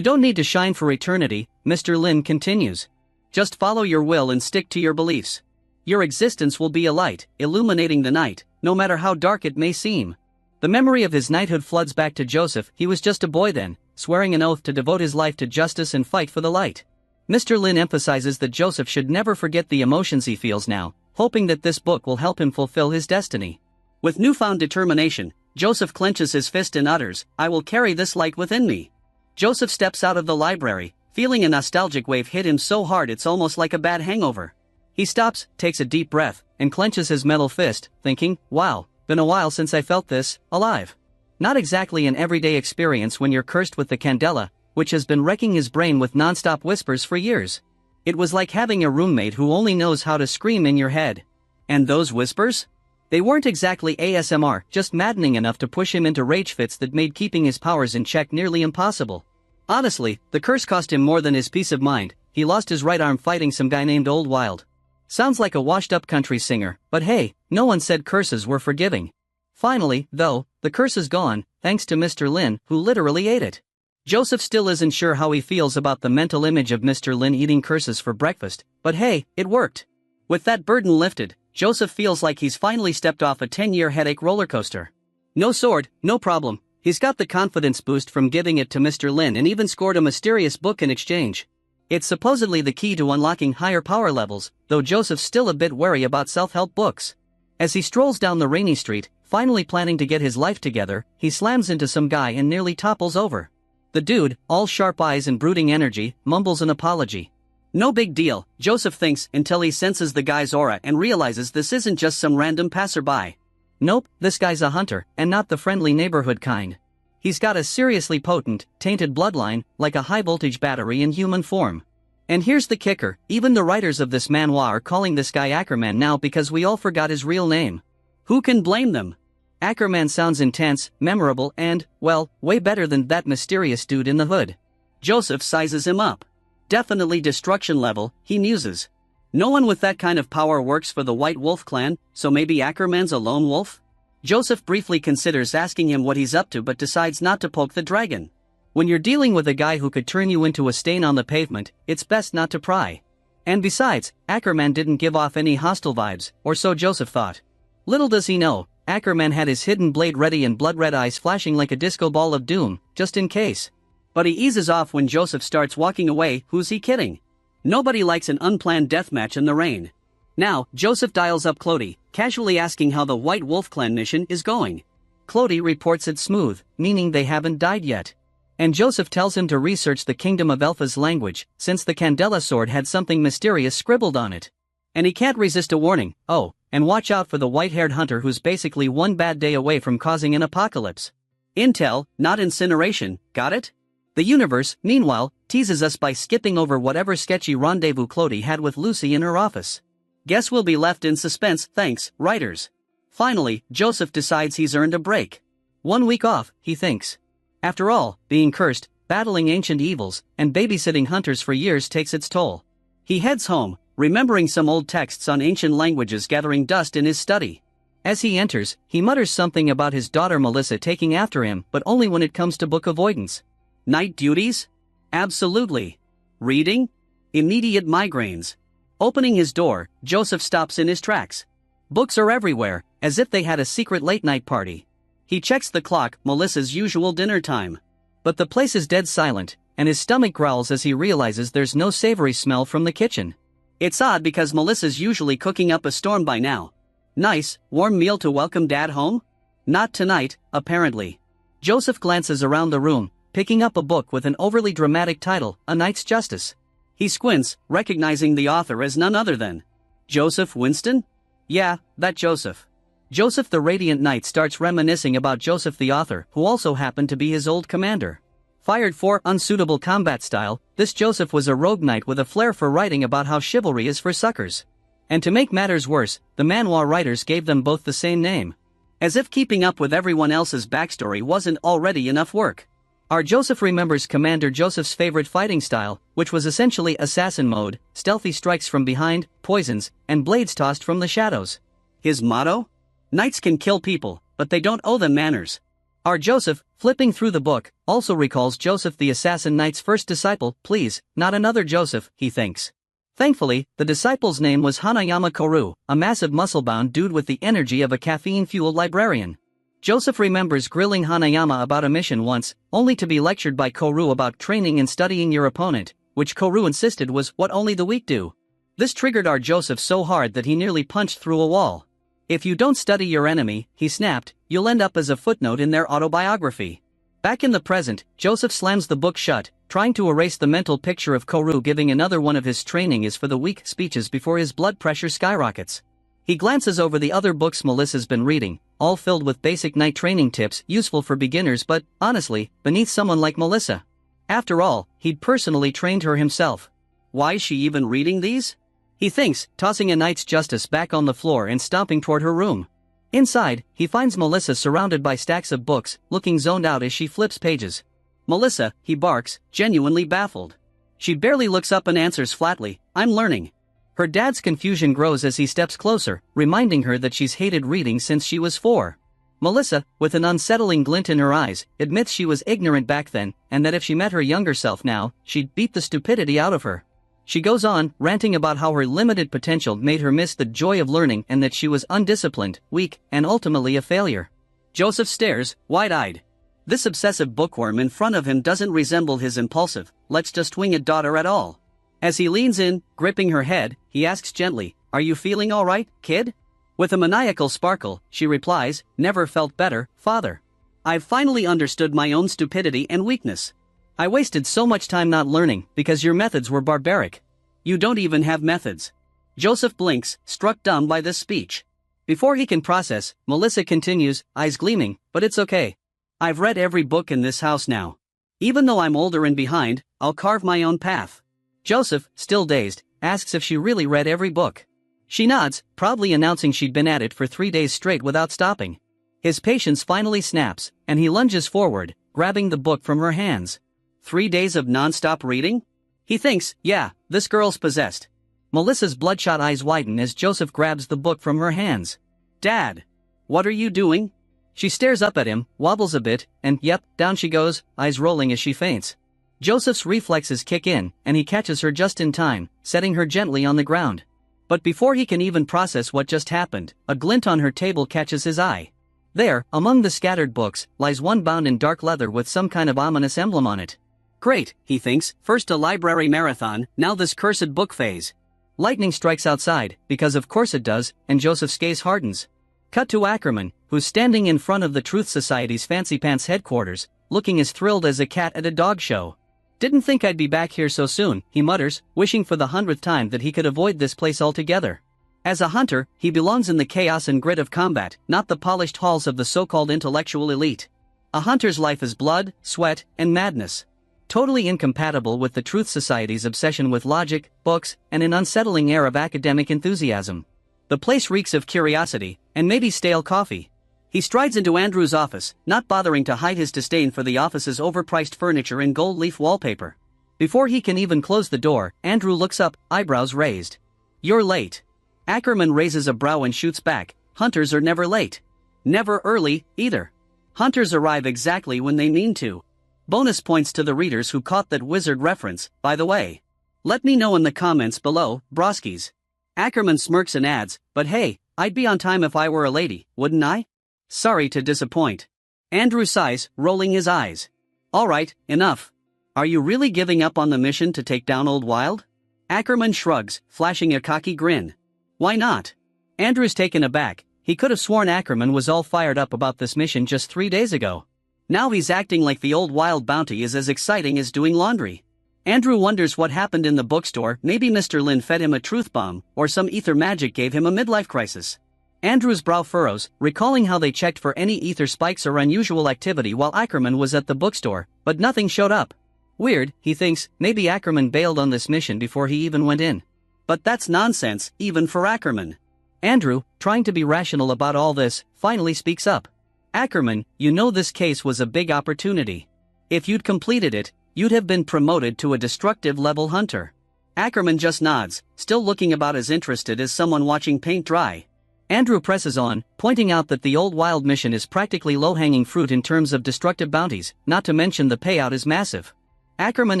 don't need to shine for eternity," Mr. Lin continues. "Just follow your will and stick to your beliefs. Your existence will be a light, illuminating the night, no matter how dark it may seem." The memory of his knighthood floods back to Joseph. He was just a boy then, swearing an oath to devote his life to justice and fight for the light. Mr. Lin emphasizes that Joseph should never forget the emotions he feels now, hoping that this book will help him fulfill his destiny. With newfound determination, Joseph clenches his fist and utters, "I will carry this light within me." Joseph steps out of the library, feeling a nostalgic wave hit him so hard it's almost like a bad hangover. He stops, takes a deep breath, and clenches his metal fist, thinking, "Wow, been a while since I felt this, alive." Not exactly an everyday experience when you're cursed with the candela, which has been wrecking his brain with non-stop whispers for years. It was like having a roommate who only knows how to scream in your head. And those whispers? They weren't exactly ASMR, just maddening enough to push him into rage fits that made keeping his powers in check nearly impossible. Honestly, the curse cost him more than his peace of mind. He lost his right arm fighting some guy named Old Wild. Sounds like a washed-up country singer, but hey, no one said curses were forgiving. Finally, though, the curse is gone, thanks to Mr. Lin, who literally ate it. Joseph still isn't sure how he feels about the mental image of Mr. Lin eating curses for breakfast, but hey, it worked. With that burden lifted, Joseph feels like he's finally stepped off a 10-year headache roller coaster. No sword, no problem. He's got the confidence boost from giving it to Mr. Lin and even scored a mysterious book in exchange. It's supposedly the key to unlocking higher power levels, though Joseph's still a bit wary about self-help books. As he strolls down the rainy street, finally planning to get his life together, he slams into some guy and nearly topples over. The dude, all sharp eyes and brooding energy, mumbles an apology. No big deal, Joseph thinks, until he senses the guy's aura and realizes this isn't just some random passerby. Nope, this guy's a hunter, and not the friendly neighborhood kind. He's got a seriously potent, tainted bloodline, like a high-voltage battery in human form. And here's the kicker, even the writers of this manhwa are calling this guy Ackerman now because we all forgot his real name. Who can blame them? Ackerman sounds intense, memorable and, well, way better than that mysterious dude in the hood. Joseph sizes him up. Definitely destruction level, he muses. No one with that kind of power works for the White Wolf clan, so maybe Ackerman's a lone wolf? Joseph briefly considers asking him what he's up to but decides not to poke the dragon. When you're dealing with a guy who could turn you into a stain on the pavement, it's best not to pry. And besides, Ackerman didn't give off any hostile vibes, or so Joseph thought. Little does he know, Ackerman had his hidden blade ready and blood-red eyes flashing like a disco ball of doom, just in case. But he eases off when Joseph starts walking away. Who's he kidding? Nobody likes an unplanned deathmatch in the rain. Now, Joseph dials up Clody, casually asking how the White Wolf clan mission is going. Clody reports it's smooth, meaning they haven't died yet. And Joseph tells him to research the Kingdom of Elfa's language, since the Candela sword had something mysterious scribbled on it. And he can't resist a warning, oh, and watch out for the white-haired hunter who's basically one bad day away from causing an apocalypse. Intel, not incineration, got it? The universe, meanwhile, teases us by skipping over whatever sketchy rendezvous Clody had with Lucy in her office. Guess we'll be left in suspense, thanks, writers. Finally, Joseph decides he's earned a break. 1 week off, he thinks. After all, being cursed, Battling ancient evils and babysitting hunters for years takes its toll. He heads home, remembering some old texts on ancient languages gathering dust in his study. As he enters, he mutters something about his daughter Melissa taking after him, but only when it comes to book avoidance. Night duties? Absolutely. Reading? Immediate migraines. Opening his door, Joseph stops in his tracks. Books are everywhere, as if they had a secret late-night party. He checks the clock, Melissa's usual dinner time. But the place is dead silent, and his stomach growls as he realizes there's no savory smell from the kitchen. It's odd because Melissa's usually cooking up a storm by now. Nice, warm meal to welcome Dad home? Not tonight, apparently. Joseph glances around the room, picking up a book with an overly dramatic title, A Knight's Justice. He squints, recognizing the author as none other than Joseph Winston? Yeah, that Joseph. Joseph the Radiant Knight starts reminiscing about Joseph the author, who also happened to be his old commander. Fired for unsuitable combat style, this Joseph was a rogue knight with a flair for writing about how chivalry is for suckers. And to make matters worse, the manhwa writers gave them both the same name. As if keeping up with everyone else's backstory wasn't already enough work. Our Joseph remembers Commander Joseph's favorite fighting style, which was essentially assassin mode, stealthy strikes from behind, poisons, and blades tossed from the shadows. His motto? Knights can kill people, but they don't owe them manners. Our Joseph, flipping through the book, also recalls Joseph the assassin knight's first disciple. Please, not another Joseph, he thinks. Thankfully, the disciple's name was Hanayama Koru, a massive muscle-bound dude with the energy of a caffeine-fueled librarian. Joseph remembers grilling Hanayama about a mission once, only to be lectured by Koru about training and studying your opponent, which Koru insisted was what only the weak do. This triggered our Joseph so hard that he nearly punched through a wall. If you don't study your enemy, he snapped, you'll end up as a footnote in their autobiography. Back in the present, Joseph slams the book shut, trying to erase the mental picture of Koru giving another one of his training is for the weak speeches before his blood pressure skyrockets. He glances over the other books Melissa's been reading, all filled with basic knight training tips useful for beginners but, honestly, beneath someone like Melissa. After all, he'd personally trained her himself. Why is she even reading these? He thinks, tossing A Knight's Justice back on the floor and stomping toward her room. Inside, he finds Melissa surrounded by stacks of books, looking zoned out as she flips pages. Melissa, he barks, genuinely baffled. She barely looks up and answers flatly, I'm learning. Her dad's confusion grows as he steps closer, reminding her that she's hated reading since she was 4. Melissa, with an unsettling glint in her eyes, admits she was ignorant back then, and that if she met her younger self now, she'd beat the stupidity out of her. She goes on, ranting about how her limited potential made her miss the joy of learning and that she was undisciplined, weak, and ultimately a failure. Joseph stares, wide-eyed. This obsessive bookworm in front of him doesn't resemble his impulsive, let's just wing it daughter at all. As he leans in, gripping her head, he asks gently, are you feeling alright, kid? With a maniacal sparkle, she replies, never felt better, father. I've finally understood my own stupidity and weakness. I wasted so much time not learning because your methods were barbaric. You don't even have methods. Joseph blinks, struck dumb by this speech. Before he can process, Melissa continues, eyes gleaming, but it's okay. I've read every book in this house now. Even though I'm older and behind, I'll carve my own path. Joseph, still dazed, asks if she really read every book. She nods, proudly announcing she'd been at it for 3 days straight without stopping. His patience finally snaps, and he lunges forward, grabbing the book from her hands. 3 days of non-stop reading? He thinks, yeah, this girl's possessed. Melissa's bloodshot eyes widen as Joseph grabs the book from her hands. Dad! What are you doing? She stares up at him, wobbles a bit, and yep, down she goes, eyes rolling as she faints. Joseph's reflexes kick in, and he catches her just in time, setting her gently on the ground. But before he can even process what just happened, a glint on her table catches his eye. There, among the scattered books, lies one bound in dark leather with some kind of ominous emblem on it. Great, he thinks, first a library marathon, now this cursed book phase. Lightning strikes outside, because of course it does, and Joseph's gaze hardens. Cut to Ackerman, who's standing in front of the Truth Society's Fancy Pants headquarters, looking as thrilled as a cat at a dog show. Didn't think I'd be back here so soon, he mutters, wishing for the 100th time that he could avoid this place altogether. As a hunter, he belongs in the chaos and grit of combat, not the polished halls of the so-called intellectual elite. A hunter's life is blood, sweat, and madness. Totally incompatible with the Truth Society's obsession with logic, books, and an unsettling air of academic enthusiasm. The place reeks of curiosity, and maybe stale coffee. He strides into Andrew's office, not bothering to hide his disdain for the office's overpriced furniture and gold leaf wallpaper. Before he can even close the door, Andrew looks up, eyebrows raised. "You're late." Ackerman raises a brow and shoots back, "Hunters are never late. Never early, either. Hunters arrive exactly when they mean to." Bonus points to the readers who caught that wizard reference, by the way. Let me know in the comments below, broskies. Ackerman smirks and adds, "But hey, I'd be on time if I were a lady, wouldn't I? Sorry to disappoint." Andrew sighs, rolling his eyes. "Alright, enough. Are you really giving up on the mission to take down Old Wild?" Ackerman shrugs, flashing a cocky grin. "Why not?" Andrew's taken aback. He could have sworn Ackerman was all fired up about this mission just 3 days ago. Now he's acting like the Old Wild bounty is as exciting as doing laundry. Andrew wonders what happened in the bookstore. Maybe Mr. Lin fed him a truth bomb, or some ether magic gave him a midlife crisis. Andrew's brow furrows, recalling how they checked for any ether spikes or unusual activity while Ackerman was at the bookstore, but nothing showed up. Weird, he thinks, maybe Ackerman bailed on this mission before he even went in. But that's nonsense, even for Ackerman. Andrew, trying to be rational about all this, finally speaks up. "Ackerman, you know this case was a big opportunity. If you'd completed it, you'd have been promoted to a destructive level hunter." Ackerman just nods, still looking about as interested as someone watching paint dry. Andrew presses on, pointing out that the Old Wild mission is practically low-hanging fruit in terms of destructive bounties, not to mention the payout is massive. Ackerman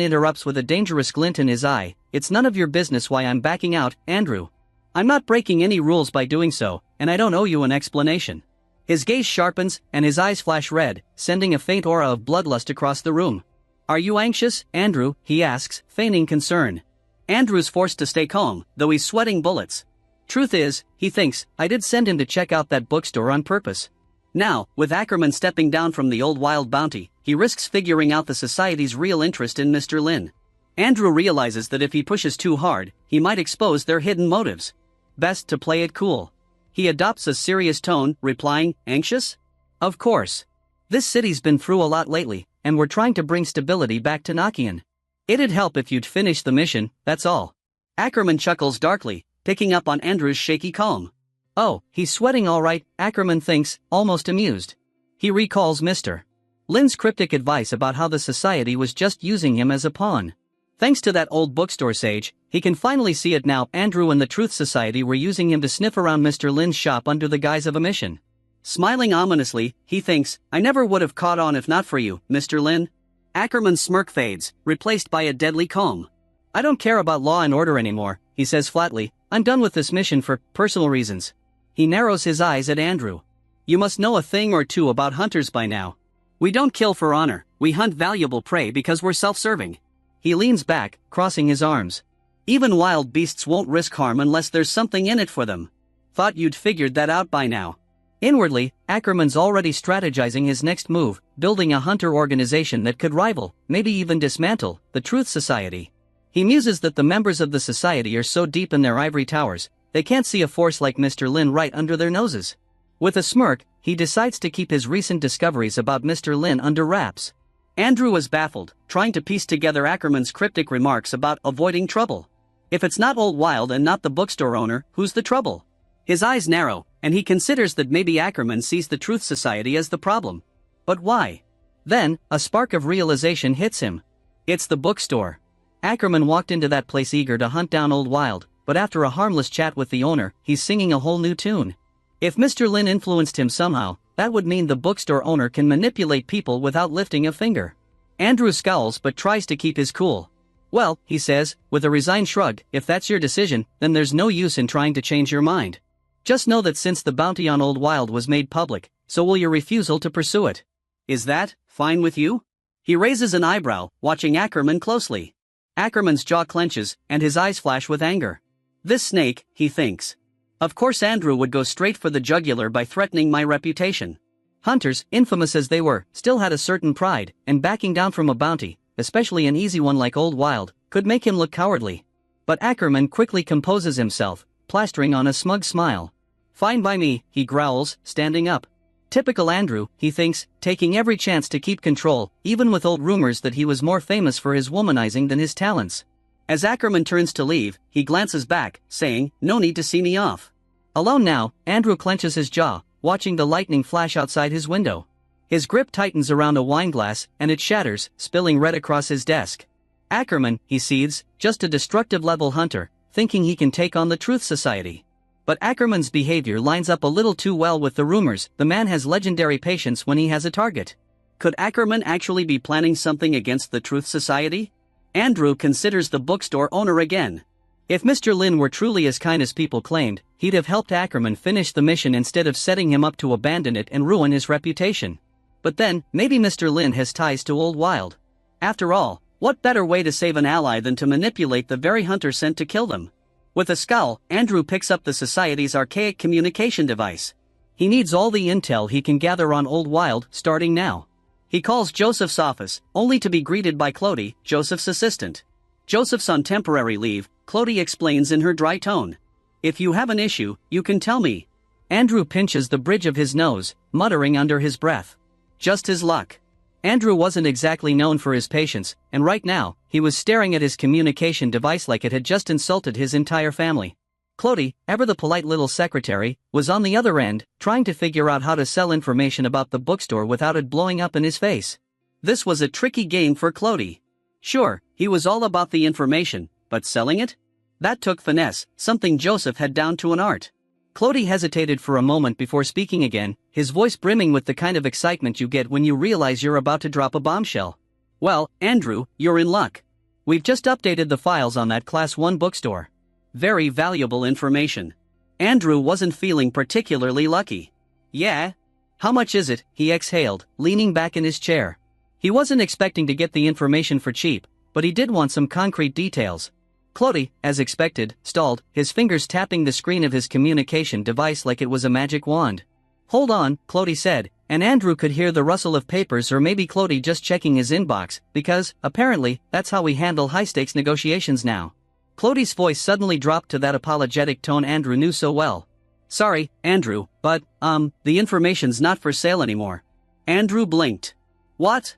interrupts with a dangerous glint in his eye. "It's none of your business why I'm backing out, Andrew. I'm not breaking any rules by doing so, and I don't owe you an explanation." His gaze sharpens, and his eyes flash red, sending a faint aura of bloodlust across the room. "Are you anxious, Andrew?" he asks, feigning concern. Andrew's forced to stay calm, though he's sweating bullets. Truth is, he thinks, I did send him to check out that bookstore on purpose. Now, with Ackerman stepping down from the Old Wild bounty, he risks figuring out the society's real interest in Mr. Lin. Andrew realizes that if he pushes too hard, he might expose their hidden motives. Best to play it cool. He adopts a serious tone, replying, "Anxious? Of course. This city's been through a lot lately, and we're trying to bring stability back to Nokian. It'd help if you'd finish the mission, that's all." Ackerman chuckles darkly, picking up on Andrew's shaky calm. Oh, he's sweating all right, Ackerman thinks, almost amused. He recalls Mr. Lin's cryptic advice about how the society was just using him as a pawn. Thanks to that old bookstore sage, he can finally see it now. Andrew and the Truth Society were using him to sniff around Mr. Lin's shop under the guise of a mission. Smiling ominously, he thinks, "I never would have caught on if not for you, Mr. Lin." Ackerman's smirk fades, replaced by a deadly calm. "I don't care about law and order anymore," he says flatly. "I'm done with this mission for personal reasons." He narrows his eyes at Andrew. "You must know a thing or two about hunters by now. We don't kill for honor, we hunt valuable prey because we're self-serving." He leans back, crossing his arms. "Even wild beasts won't risk harm unless there's something in it for them. Thought you'd figured that out by now." Inwardly, Ackerman's already strategizing his next move, building a hunter organization that could rival, maybe even dismantle, the Truth Society. He muses that the members of the society are so deep in their ivory towers, they can't see a force like Mr. Lin right under their noses. With a smirk, he decides to keep his recent discoveries about Mr. Lin under wraps. Andrew was baffled, trying to piece together Ackerman's cryptic remarks about avoiding trouble. If it's not Old Wild and not the bookstore owner, who's the trouble? His eyes narrow, and he considers that maybe Ackerman sees the Truth Society as the problem. But why? Then, a spark of realization hits him. It's the bookstore. Ackerman walked into that place eager to hunt down Old Wild, but after a harmless chat with the owner, he's singing a whole new tune. If Mr. Lin influenced him somehow, that would mean the bookstore owner can manipulate people without lifting a finger. Andrew scowls but tries to keep his cool. "Well," he says, with a resigned shrug, "if that's your decision, then there's no use in trying to change your mind. Just know that since the bounty on Old Wild was made public, so will your refusal to pursue it. Is that fine with you?" He raises an eyebrow, watching Ackerman closely. Ackerman's jaw clenches, and his eyes flash with anger. This snake, he thinks. Of course Andrew would go straight for the jugular by threatening my reputation. Hunters, infamous as they were, still had a certain pride, and backing down from a bounty, especially an easy one like Old Wild, could make him look cowardly. But Ackerman quickly composes himself, plastering on a smug smile. "Fine by me," he growls, standing up. Typical Andrew, he thinks, taking every chance to keep control, even with old rumors that he was more famous for his womanizing than his talents. As Ackerman turns to leave, he glances back, saying, "No need to see me off." Alone now, Andrew clenches his jaw, watching the lightning flash outside his window. His grip tightens around a wine glass, and it shatters, spilling red across his desk. Ackerman, he seethes, just a destructive level hunter, thinking he can take on the Truth Society. But Ackerman's behavior lines up a little too well with the rumors. The man has legendary patience when he has a target. Could Ackerman actually be planning something against the Truth Society? Andrew considers the bookstore owner again. If Mr. Lin were truly as kind as people claimed, he'd have helped Ackerman finish the mission instead of setting him up to abandon it and ruin his reputation. But then, maybe Mr. Lin has ties to Old Wild. After all, what better way to save an ally than to manipulate the very hunter sent to kill them? With a scowl, Andrew picks up the Society's archaic communication device. He needs all the intel he can gather on Old Wild, starting now. He calls Joseph's office, only to be greeted by Clodie, Joseph's assistant. Joseph's on temporary leave, Clodie explains in her dry tone. If you have an issue, you can tell me. Andrew pinches the bridge of his nose, muttering under his breath. Just his luck. Andrew wasn't exactly known for his patience, and right now, he was staring at his communication device like it had just insulted his entire family. Clodie, ever the polite little secretary, was on the other end, trying to figure out how to sell information about the bookstore without it blowing up in his face. This was a tricky game for Clodie. Sure, he was all about the information, but selling it? That took finesse, something Joseph had down to an art. Clodie hesitated for a moment before speaking again, his voice brimming with the kind of excitement you get when you realize you're about to drop a bombshell. Well, Andrew, you're in luck. We've just updated the files on that Class 1 bookstore. Very valuable information. Andrew wasn't feeling particularly lucky. Yeah? How much is it? He exhaled, leaning back in his chair. He wasn't expecting to get the information for cheap, but he did want some concrete details. Clodie, as expected, stalled, his fingers tapping the screen of his communication device like it was a magic wand. Hold on, Clodie said, and Andrew could hear the rustle of papers, or maybe Clodie just checking his inbox, because, apparently, that's how we handle high-stakes negotiations now. Clodie's voice suddenly dropped to that apologetic tone Andrew knew so well. Sorry, Andrew, but, the information's not for sale anymore. Andrew blinked. What?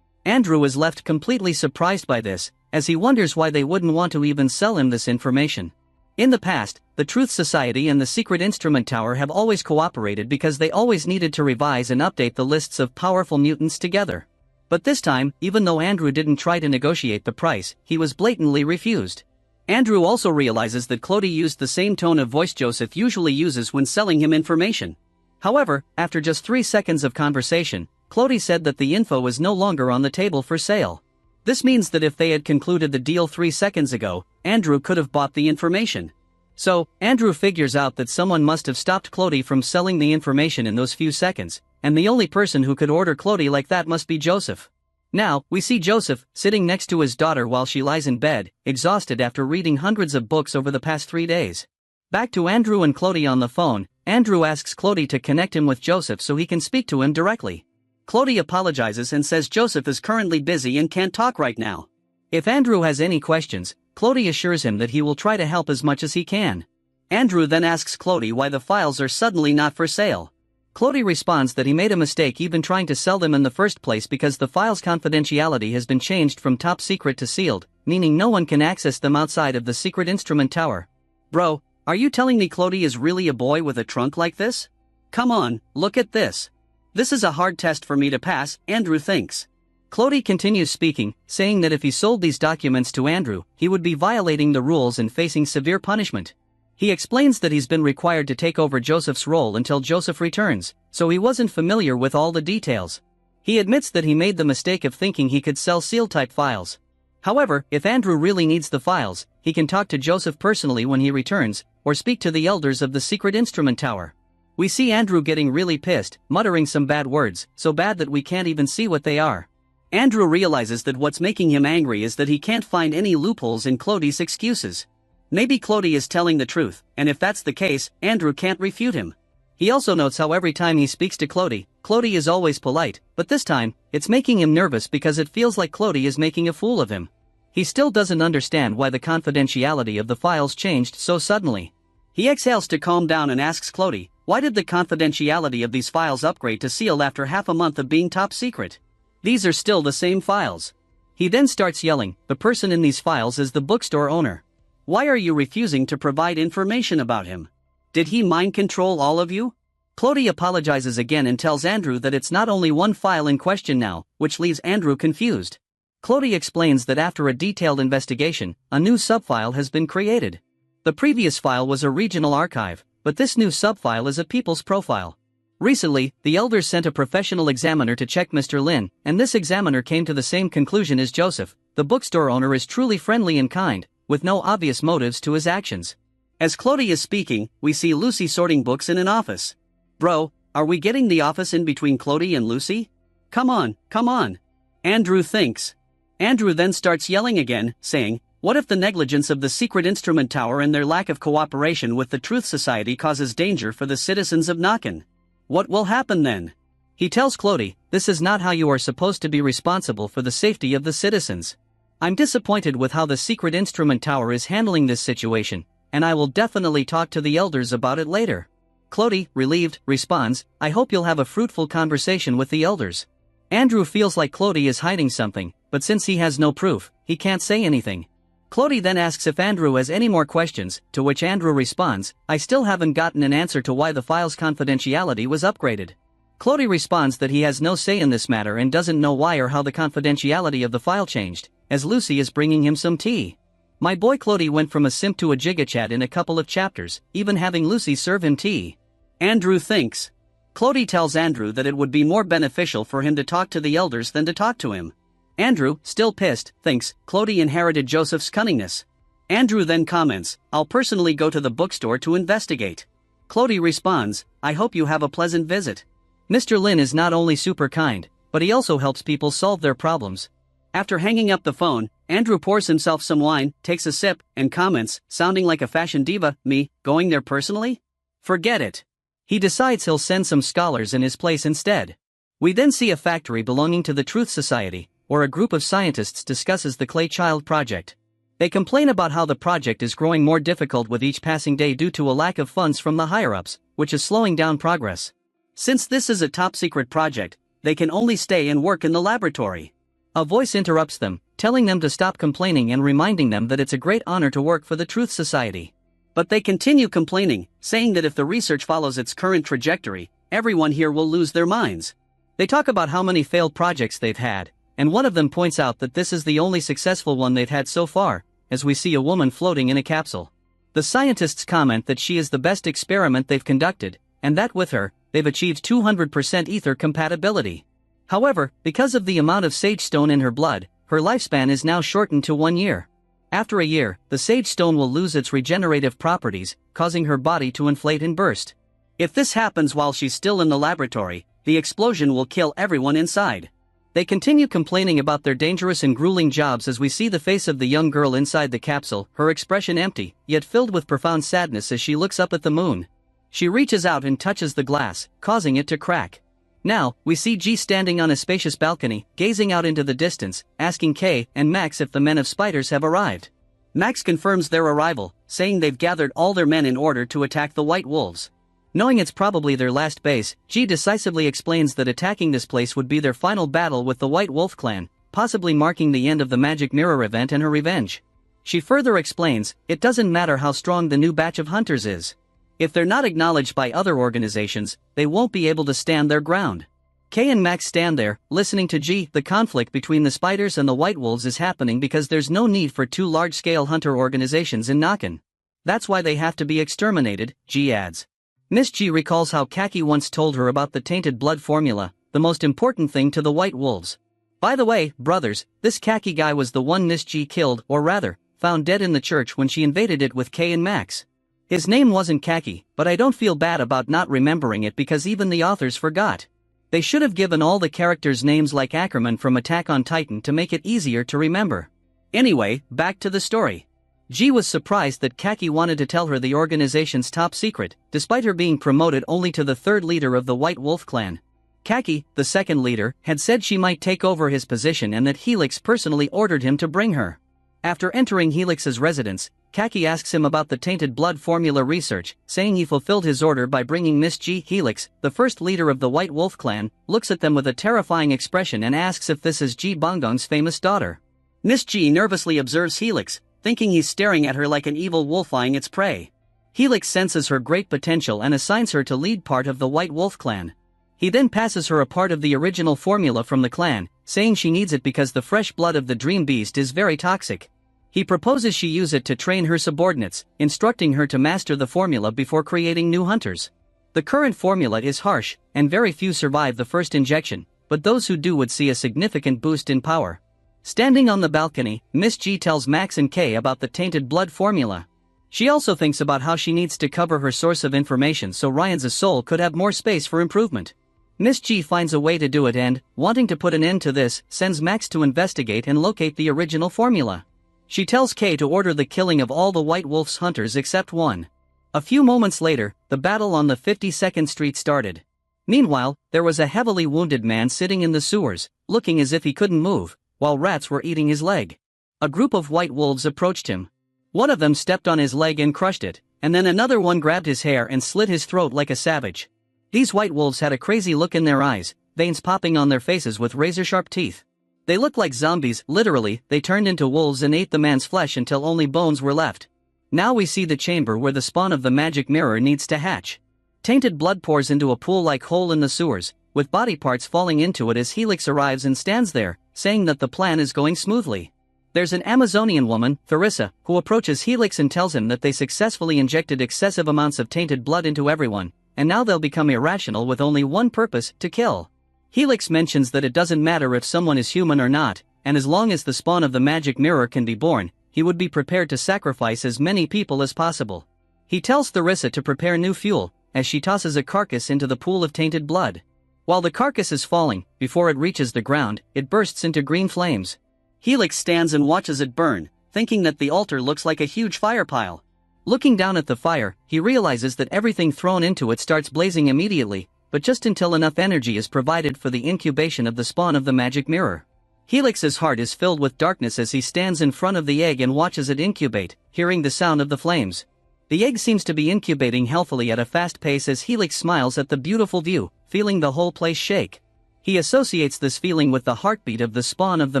Andrew is left completely surprised by this, as he wonders why they wouldn't want to even sell him this information. In the past, the Truth Society and the Secret Instrument Tower have always cooperated because they always needed to revise and update the lists of powerful mutants together. But this time, even though Andrew didn't try to negotiate the price, he was blatantly refused. Andrew also realizes that Clodie used the same tone of voice Joseph usually uses when selling him information. However, after just 3 seconds of conversation, Clodie said that the info was no longer on the table for sale. This means that if they had concluded the deal 3 seconds ago, Andrew could have bought the information. So, Andrew figures out that someone must have stopped Clodie from selling the information in those few seconds, and the only person who could order Clodie like that must be Joseph. Now, we see Joseph, sitting next to his daughter while she lies in bed, exhausted after reading hundreds of books over the past 3 days. Back to Andrew and Clodie on the phone, Andrew asks Clodie to connect him with Joseph so he can speak to him directly. Clodie apologizes and says Joseph is currently busy and can't talk right now. If Andrew has any questions, Clodie assures him that he will try to help as much as he can. Andrew then asks Clodie why the files are suddenly not for sale. Clodie responds that he made a mistake even trying to sell them in the first place because the files' confidentiality has been changed from top secret to sealed, meaning no one can access them outside of the Secret Instrument Tower. Bro, are you telling me Clodie is really a boy with a trunk like this? Come on, look at this. This is a hard test for me to pass, Andrew thinks. Clodie continues speaking, saying that if he sold these documents to Andrew, he would be violating the rules and facing severe punishment. He explains that he's been required to take over Joseph's role until Joseph returns, so he wasn't familiar with all the details. He admits that he made the mistake of thinking he could sell seal-type files. However, if Andrew really needs the files, he can talk to Joseph personally when he returns, or speak to the elders of the Secret Instrument Tower. We see Andrew getting really pissed, muttering some bad words, so bad that we can't even see what they are. Andrew realizes that what's making him angry is that he can't find any loopholes in Clodie's excuses. Maybe Clodie is telling the truth, and if that's the case, Andrew can't refute him. He also notes how every time he speaks to Clodie, Clodie is always polite, but this time, it's making him nervous because it feels like Clodie is making a fool of him. He still doesn't understand why the confidentiality of the files changed so suddenly. He exhales to calm down and asks Clodie, why did the confidentiality of these files upgrade to sealed after half a month of being top secret? These are still the same files. He then starts yelling, the person in these files is the bookstore owner. Why are you refusing to provide information about him? Did he mind control all of you? Clody apologizes again and tells Andrew that it's not only one file in question now, which leaves Andrew confused. Clody explains that after a detailed investigation, a new subfile has been created. The previous file was a regional archive, but this new subfile is a people's profile. Recently, the elders sent a professional examiner to check Mr. Lin, and this examiner came to the same conclusion as Joseph. The bookstore owner is truly friendly and kind, with no obvious motives to his actions. As Clody is speaking, we see Lucy sorting books in an office. Bro, are we getting the office in between Clody and Lucy? Come on, come on. Andrew thinks. Andrew then starts yelling again, saying, what if the negligence of the secret instrument tower and their lack of cooperation with the Truth Society causes danger for the citizens of Nakan? What will happen then? He tells Clody, this is not how you are supposed to be responsible for the safety of the citizens. I'm disappointed with how the secret instrument tower is handling this situation, and I will definitely talk to the elders about it later. Clody, relieved, responds, I hope you'll have a fruitful conversation with the elders. Andrew feels like Clody is hiding something, but since he has no proof, he can't say anything. Clody then asks if Andrew has any more questions, to which Andrew responds, I still haven't gotten an answer to why the file's confidentiality was upgraded. Clody responds that he has no say in this matter and doesn't know why or how the confidentiality of the file changed, as Lucy is bringing him some tea. My boy Clody went from a simp to a gigachat in a couple of chapters, even having Lucy serve him tea. Andrew thinks. Clody tells Andrew that it would be more beneficial for him to talk to the elders than to talk to him. Andrew, still pissed, thinks Clody inherited Joseph's cunningness. Andrew then comments, I'll personally go to the bookstore to investigate. Clody responds, I hope you have a pleasant visit. Mr. Lin is not only super kind, but he also helps people solve their problems. After hanging up the phone, Andrew pours himself some wine, takes a sip, and comments, sounding like a fashion diva, me, going there personally? Forget it. He decides he'll send some scholars in his place instead. We then see a factory belonging to the Truth Society, where a group of scientists discusses the Clay Child project. They complain about how the project is growing more difficult with each passing day due to a lack of funds from the higher-ups, which is slowing down progress. Since this is a top-secret project, they can only stay and work in the laboratory. A voice interrupts them, telling them to stop complaining and reminding them that it's a great honor to work for the Truth Society. But they continue complaining, saying that if the research follows its current trajectory, everyone here will lose their minds. They talk about how many failed projects they've had, and one of them points out that this is the only successful one they've had so far, as we see a woman floating in a capsule. The scientists comment that she is the best experiment they've conducted, and that with her, they've achieved 200% ether compatibility. However, because of the amount of sage stone in her blood, her lifespan is now shortened to 1 year. After a year, the sage stone will lose its regenerative properties, causing her body to inflate and burst. If this happens while she's still in the laboratory, the explosion will kill everyone inside. They continue complaining about their dangerous and grueling jobs as we see the face of the young girl inside the capsule, her expression empty, yet filled with profound sadness as she looks up at the moon. She reaches out and touches the glass, causing it to crack. Now, we see G standing on a spacious balcony, gazing out into the distance, asking Kay and Max if the men of spiders have arrived. Max confirms their arrival, saying they've gathered all their men in order to attack the White Wolves. Knowing it's probably their last base, G decisively explains that attacking this place would be their final battle with the White Wolf clan, possibly marking the end of the Magic Mirror event and her revenge. She further explains, it doesn't matter how strong the new batch of hunters is. If they're not acknowledged by other organizations, they won't be able to stand their ground. Kay and Max stand there, listening to G. The conflict between the spiders and the White Wolves is happening because there's no need for two large-scale hunter organizations in Nakan. That's why they have to be exterminated, G adds. Miss G recalls how Kaki once told her about the tainted blood formula, the most important thing to the White Wolves. By the way, brothers, this Kaki guy was the one Miss G killed, or rather, found dead in the church when she invaded it with Kay and Max. His name wasn't Kaki, but I don't feel bad about not remembering it because even the authors forgot. They should have given all the characters names like Ackerman from Attack on Titan to make it easier to remember. Anyway, back to the story. G was surprised that Kaki wanted to tell her the organization's top secret, despite her being promoted only to the third leader of the White Wolf clan. Kaki, the second leader, had said she might take over his position and that Helix personally ordered him to bring her. After entering Helix's residence, Kaki asks him about the tainted blood formula research, saying he fulfilled his order by bringing Miss G. Helix, the first leader of the White Wolf clan, looks at them with a terrifying expression and asks if this is G. Bongong's famous daughter. Miss G nervously observes Helix, thinking he's staring at her like an evil wolf eyeing its prey. Helix senses her great potential and assigns her to lead part of the White Wolf clan. He then passes her a part of the original formula from the clan, saying she needs it because the fresh blood of the dream beast is very toxic. He proposes she use it to train her subordinates, instructing her to master the formula before creating new hunters. The current formula is harsh, and very few survive the first injection, but those who do would see a significant boost in power. Standing on the balcony, Miss G tells Max and Kay about the tainted blood formula. She also thinks about how she needs to cover her source of information so Ryan's soul could have more space for improvement. Miss G finds a way to do it and, wanting to put an end to this, sends Max to investigate and locate the original formula. She tells Kay to order the killing of all the White Wolf's hunters except one. A few moments later, the battle on the 52nd Street started. Meanwhile, there was a heavily wounded man sitting in the sewers, looking as if he couldn't move, while rats were eating his leg. A group of white wolves approached him. One of them stepped on his leg and crushed it, and then another one grabbed his hair and slit his throat like a savage. These white wolves had a crazy look in their eyes, veins popping on their faces with razor-sharp teeth. They looked like zombies. Literally, they turned into wolves and ate the man's flesh until only bones were left. Now we see the chamber where the spawn of the magic mirror needs to hatch. Tainted blood pours into a pool-like hole in the sewers, with body parts falling into it as Helix arrives and stands there, saying that the plan is going smoothly. There's an Amazonian woman, Theresa, who approaches Helix and tells him that they successfully injected excessive amounts of tainted blood into everyone, and now they'll become irrational with only one purpose: to kill. Helix mentions that it doesn't matter if someone is human or not, and as long as the spawn of the magic mirror can be born, he would be prepared to sacrifice as many people as possible. He tells Theresa to prepare new fuel, as she tosses a carcass into the pool of tainted blood. While the carcass is falling, before it reaches the ground, it bursts into green flames. Helix stands and watches it burn, thinking that the altar looks like a huge fire pile. Looking down at the fire, he realizes that everything thrown into it starts blazing immediately, but just until enough energy is provided for the incubation of the spawn of the magic mirror. Helix's heart is filled with darkness as he stands in front of the egg and watches it incubate, hearing the sound of the flames. The egg seems to be incubating healthily at a fast pace as Helix smiles at the beautiful view, feeling the whole place shake. He associates this feeling with the heartbeat of the spawn of the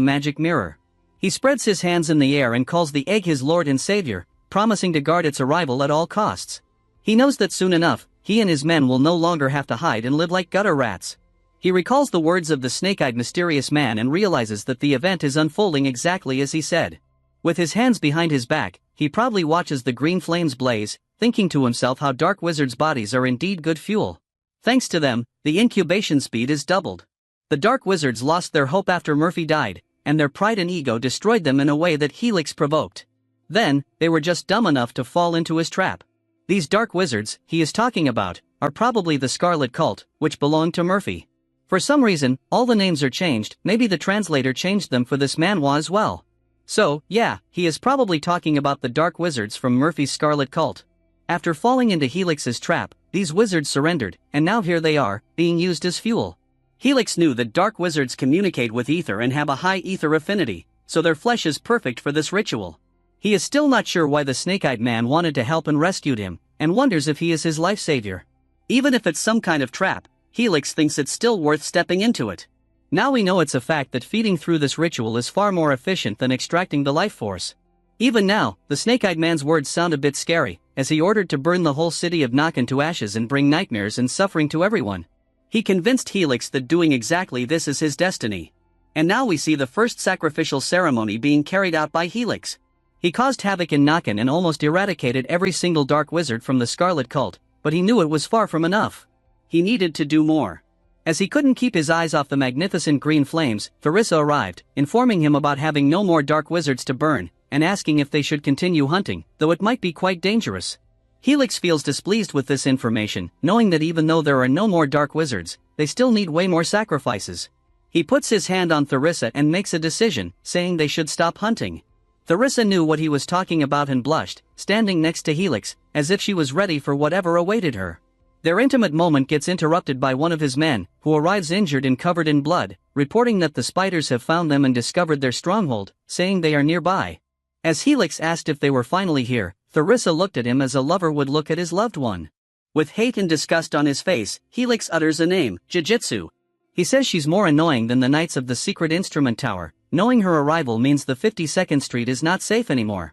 magic mirror. He spreads his hands in the air and calls the egg his lord and savior, promising to guard its arrival at all costs. He knows that soon enough, he and his men will no longer have to hide and live like gutter rats. He recalls the words of the snake-eyed mysterious man and realizes that the event is unfolding exactly as he said. With his hands behind his back, he proudly watches the green flames blaze, thinking to himself how dark wizards' bodies are indeed good fuel. Thanks to them, the incubation speed is doubled. The dark wizards lost their hope after Murphy died, and their pride and ego destroyed them in a way that Helix provoked. Then, they were just dumb enough to fall into his trap. These dark wizards, he is talking about, are probably the Scarlet Cult, which belonged to Murphy. For some reason, all the names are changed. Maybe the translator changed them for this manhwa as well. So, yeah, he is probably talking about the dark wizards from Murphy's Scarlet Cult. After falling into Helix's trap, these wizards surrendered, and now here they are, being used as fuel. Helix knew that dark wizards communicate with ether and have a high ether affinity, so their flesh is perfect for this ritual. He is still not sure why the snake-eyed man wanted to help and rescued him, and wonders if he is his life savior. Even if it's some kind of trap, Helix thinks it's still worth stepping into it. Now we know it's a fact that feeding through this ritual is far more efficient than extracting the life force. Even now, the snake-eyed man's words sound a bit scary, as he ordered to burn the whole city of Nakan to ashes and bring nightmares and suffering to everyone. He convinced Helix that doing exactly this is his destiny. And now we see the first sacrificial ceremony being carried out by Helix. He caused havoc in Nakan and almost eradicated every single dark wizard from the Scarlet Cult, but he knew it was far from enough. He needed to do more. As he couldn't keep his eyes off the magnificent green flames, Theresa arrived, informing him about having no more dark wizards to burn, and asking if they should continue hunting, though it might be quite dangerous. Helix feels displeased with this information, knowing that even though there are no more dark wizards, they still need way more sacrifices. He puts his hand on Theresa and makes a decision, saying they should stop hunting. Theresa knew what he was talking about and blushed, standing next to Helix, as if she was ready for whatever awaited her. Their intimate moment gets interrupted by one of his men, who arrives injured and covered in blood, reporting that the spiders have found them and discovered their stronghold, saying they are nearby. As Helix asked if they were finally here, Theresa looked at him as a lover would look at his loved one. With hate and disgust on his face, Helix utters a name, Jujitsu. He says she's more annoying than the Knights of the Secret Instrument Tower. Knowing her arrival means the 52nd Street is not safe anymore.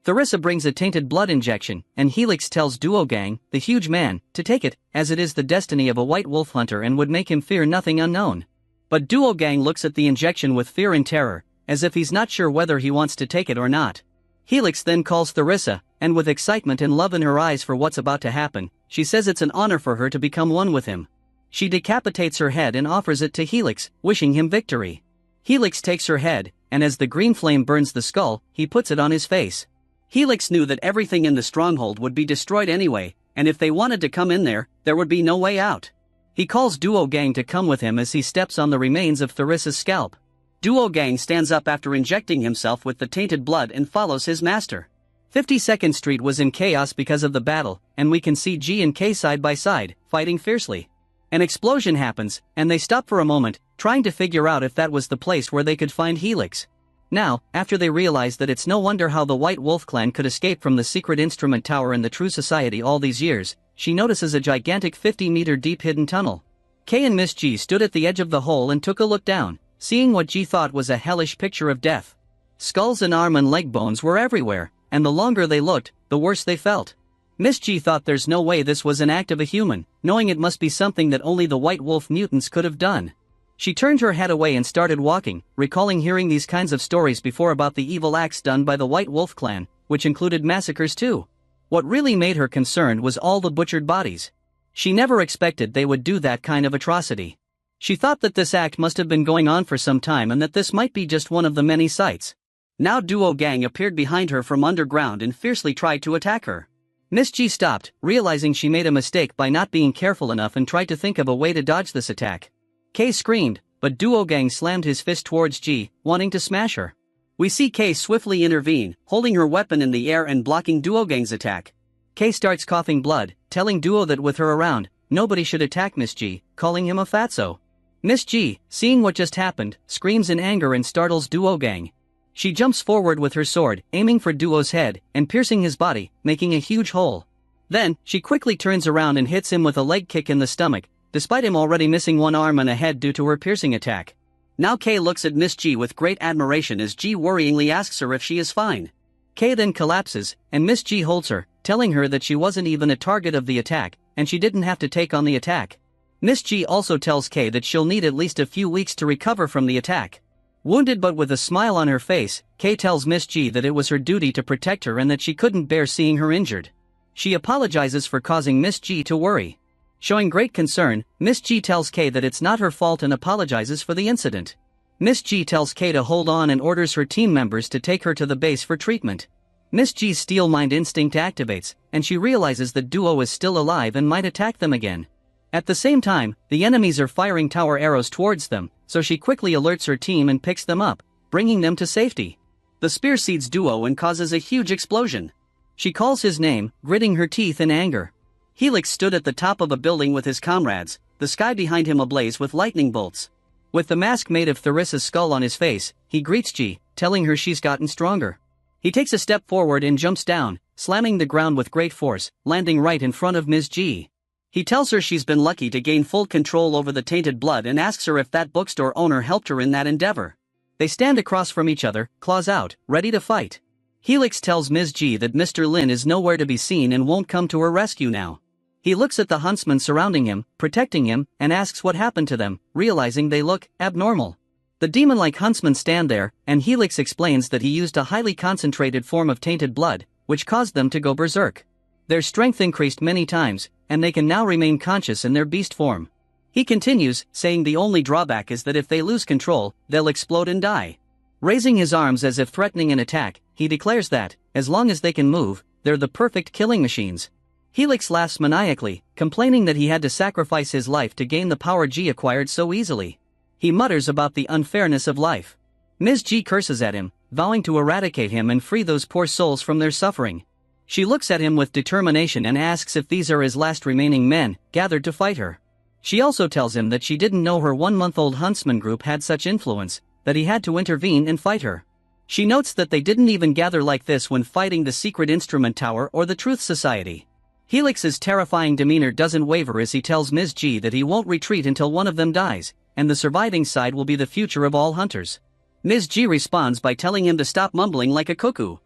Theresa brings a tainted blood injection, and Helix tells Duo Gang, the huge man, to take it, as it is the destiny of a white wolf hunter and would make him fear nothing unknown. But Duo Gang looks at the injection with fear and terror, as if he's not sure whether he wants to take it or not. Helix then calls Theresa, and with excitement and love in her eyes for what's about to happen, she says it's an honor for her to become one with him. She decapitates her head and offers it to Helix, wishing him victory. Helix takes her head, and as the green flame burns the skull, he puts it on his face. Helix knew that everything in the stronghold would be destroyed anyway, and if they wanted to come in there would be no way out. He calls Duo Gang to come with him as he steps on the remains of Theresa's scalp. Duo Gang stands up after injecting himself with the tainted blood and follows his master. 52nd Street was in chaos because of the battle, and we can see G and K side by side, fighting fiercely. An explosion happens, and they stop for a moment, trying to figure out if that was the place where they could find Helix. Now, after they realize that it's no wonder how the White Wolf clan could escape from the secret instrument tower in the True Society all these years, she notices a gigantic 50-meter deep hidden tunnel. K and Miss G stood at the edge of the hole and took a look down, seeing what G thought was a hellish picture of death. Skulls and arm and leg bones were everywhere, and the longer they looked, the worse they felt. Miss G thought there's no way this was an act of a human, knowing it must be something that only the White Wolf mutants could have done. She turned her head away and started walking, recalling hearing these kinds of stories before about the evil acts done by the White Wolf clan, which included massacres too. What really made her concerned was all the butchered bodies. She never expected they would do that kind of atrocity. She thought that this act must have been going on for some time and that this might be just one of the many sites. Now Duo Gang appeared behind her from underground and fiercely tried to attack her. Miss G stopped, realizing she made a mistake by not being careful enough and tried to think of a way to dodge this attack. K screamed, but Duo Gang slammed his fist towards G, wanting to smash her. We see K swiftly intervene, holding her weapon in the air and blocking Duo Gang's attack. K starts coughing blood, telling Duo that with her around, nobody should attack Miss G, calling him a fatso. Miss G, seeing what just happened, screams in anger and startles Duo Gang. She jumps forward with her sword, aiming for Duo's head, and piercing his body, making a huge hole. Then, she quickly turns around and hits him with a leg kick in the stomach, despite him already missing one arm and a head due to her piercing attack. Now K looks at Miss G with great admiration as G worryingly asks her if she is fine. K then collapses, and Miss G holds her, telling her that she wasn't even a target of the attack, and she didn't have to take on the attack. Miss G also tells K that she'll need at least a few weeks to recover from the attack. Wounded but with a smile on her face, K tells Miss G that it was her duty to protect her and that she couldn't bear seeing her injured. She apologizes for causing Miss G to worry. Showing great concern, Miss G tells K that it's not her fault and apologizes for the incident. Miss G tells K to hold on and orders her team members to take her to the base for treatment. Miss G's steel mind instinct activates, and she realizes that Duo is still alive and might attack them again. At the same time, the enemies are firing tower arrows towards them, so she quickly alerts her team and picks them up, bringing them to safety. The spear seeds Duo and causes a huge explosion. She calls his name, gritting her teeth in anger. Helix stood at the top of a building with his comrades, the sky behind him ablaze with lightning bolts. With the mask made of Theresa's skull on his face, he greets G, telling her she's gotten stronger. He takes a step forward and jumps down, slamming the ground with great force, landing right in front of Ms. G. He tells her she's been lucky to gain full control over the tainted blood and asks her if that bookstore owner helped her in that endeavor. They stand across from each other, claws out, ready to fight. Helix tells Ms. G that Mr. Lin is nowhere to be seen and won't come to her rescue now. He looks at the huntsmen surrounding him, protecting him, and asks what happened to them, realizing they look abnormal. The demon-like huntsmen stand there, and Helix explains that he used a highly concentrated form of tainted blood, which caused them to go berserk. Their strength increased many times, and they can now remain conscious in their beast form. He continues, saying the only drawback is that if they lose control, they'll explode and die. Raising his arms as if threatening an attack, he declares that, as long as they can move, they're the perfect killing machines. Helix laughs maniacally, complaining that he had to sacrifice his life to gain the power G acquired so easily. He mutters about the unfairness of life. Ms. G curses at him, vowing to eradicate him and free those poor souls from their suffering. She looks at him with determination and asks if these are his last remaining men, gathered to fight her. She also tells him that she didn't know her 1-month-old huntsman group had such influence, that he had to intervene and fight her. She notes that they didn't even gather like this when fighting the secret instrument tower or the Truth Society. Helix's terrifying demeanor doesn't waver as he tells Ms. G that he won't retreat until one of them dies, and the surviving side will be the future of all hunters. Ms. G responds by telling him to stop mumbling like a cuckoo.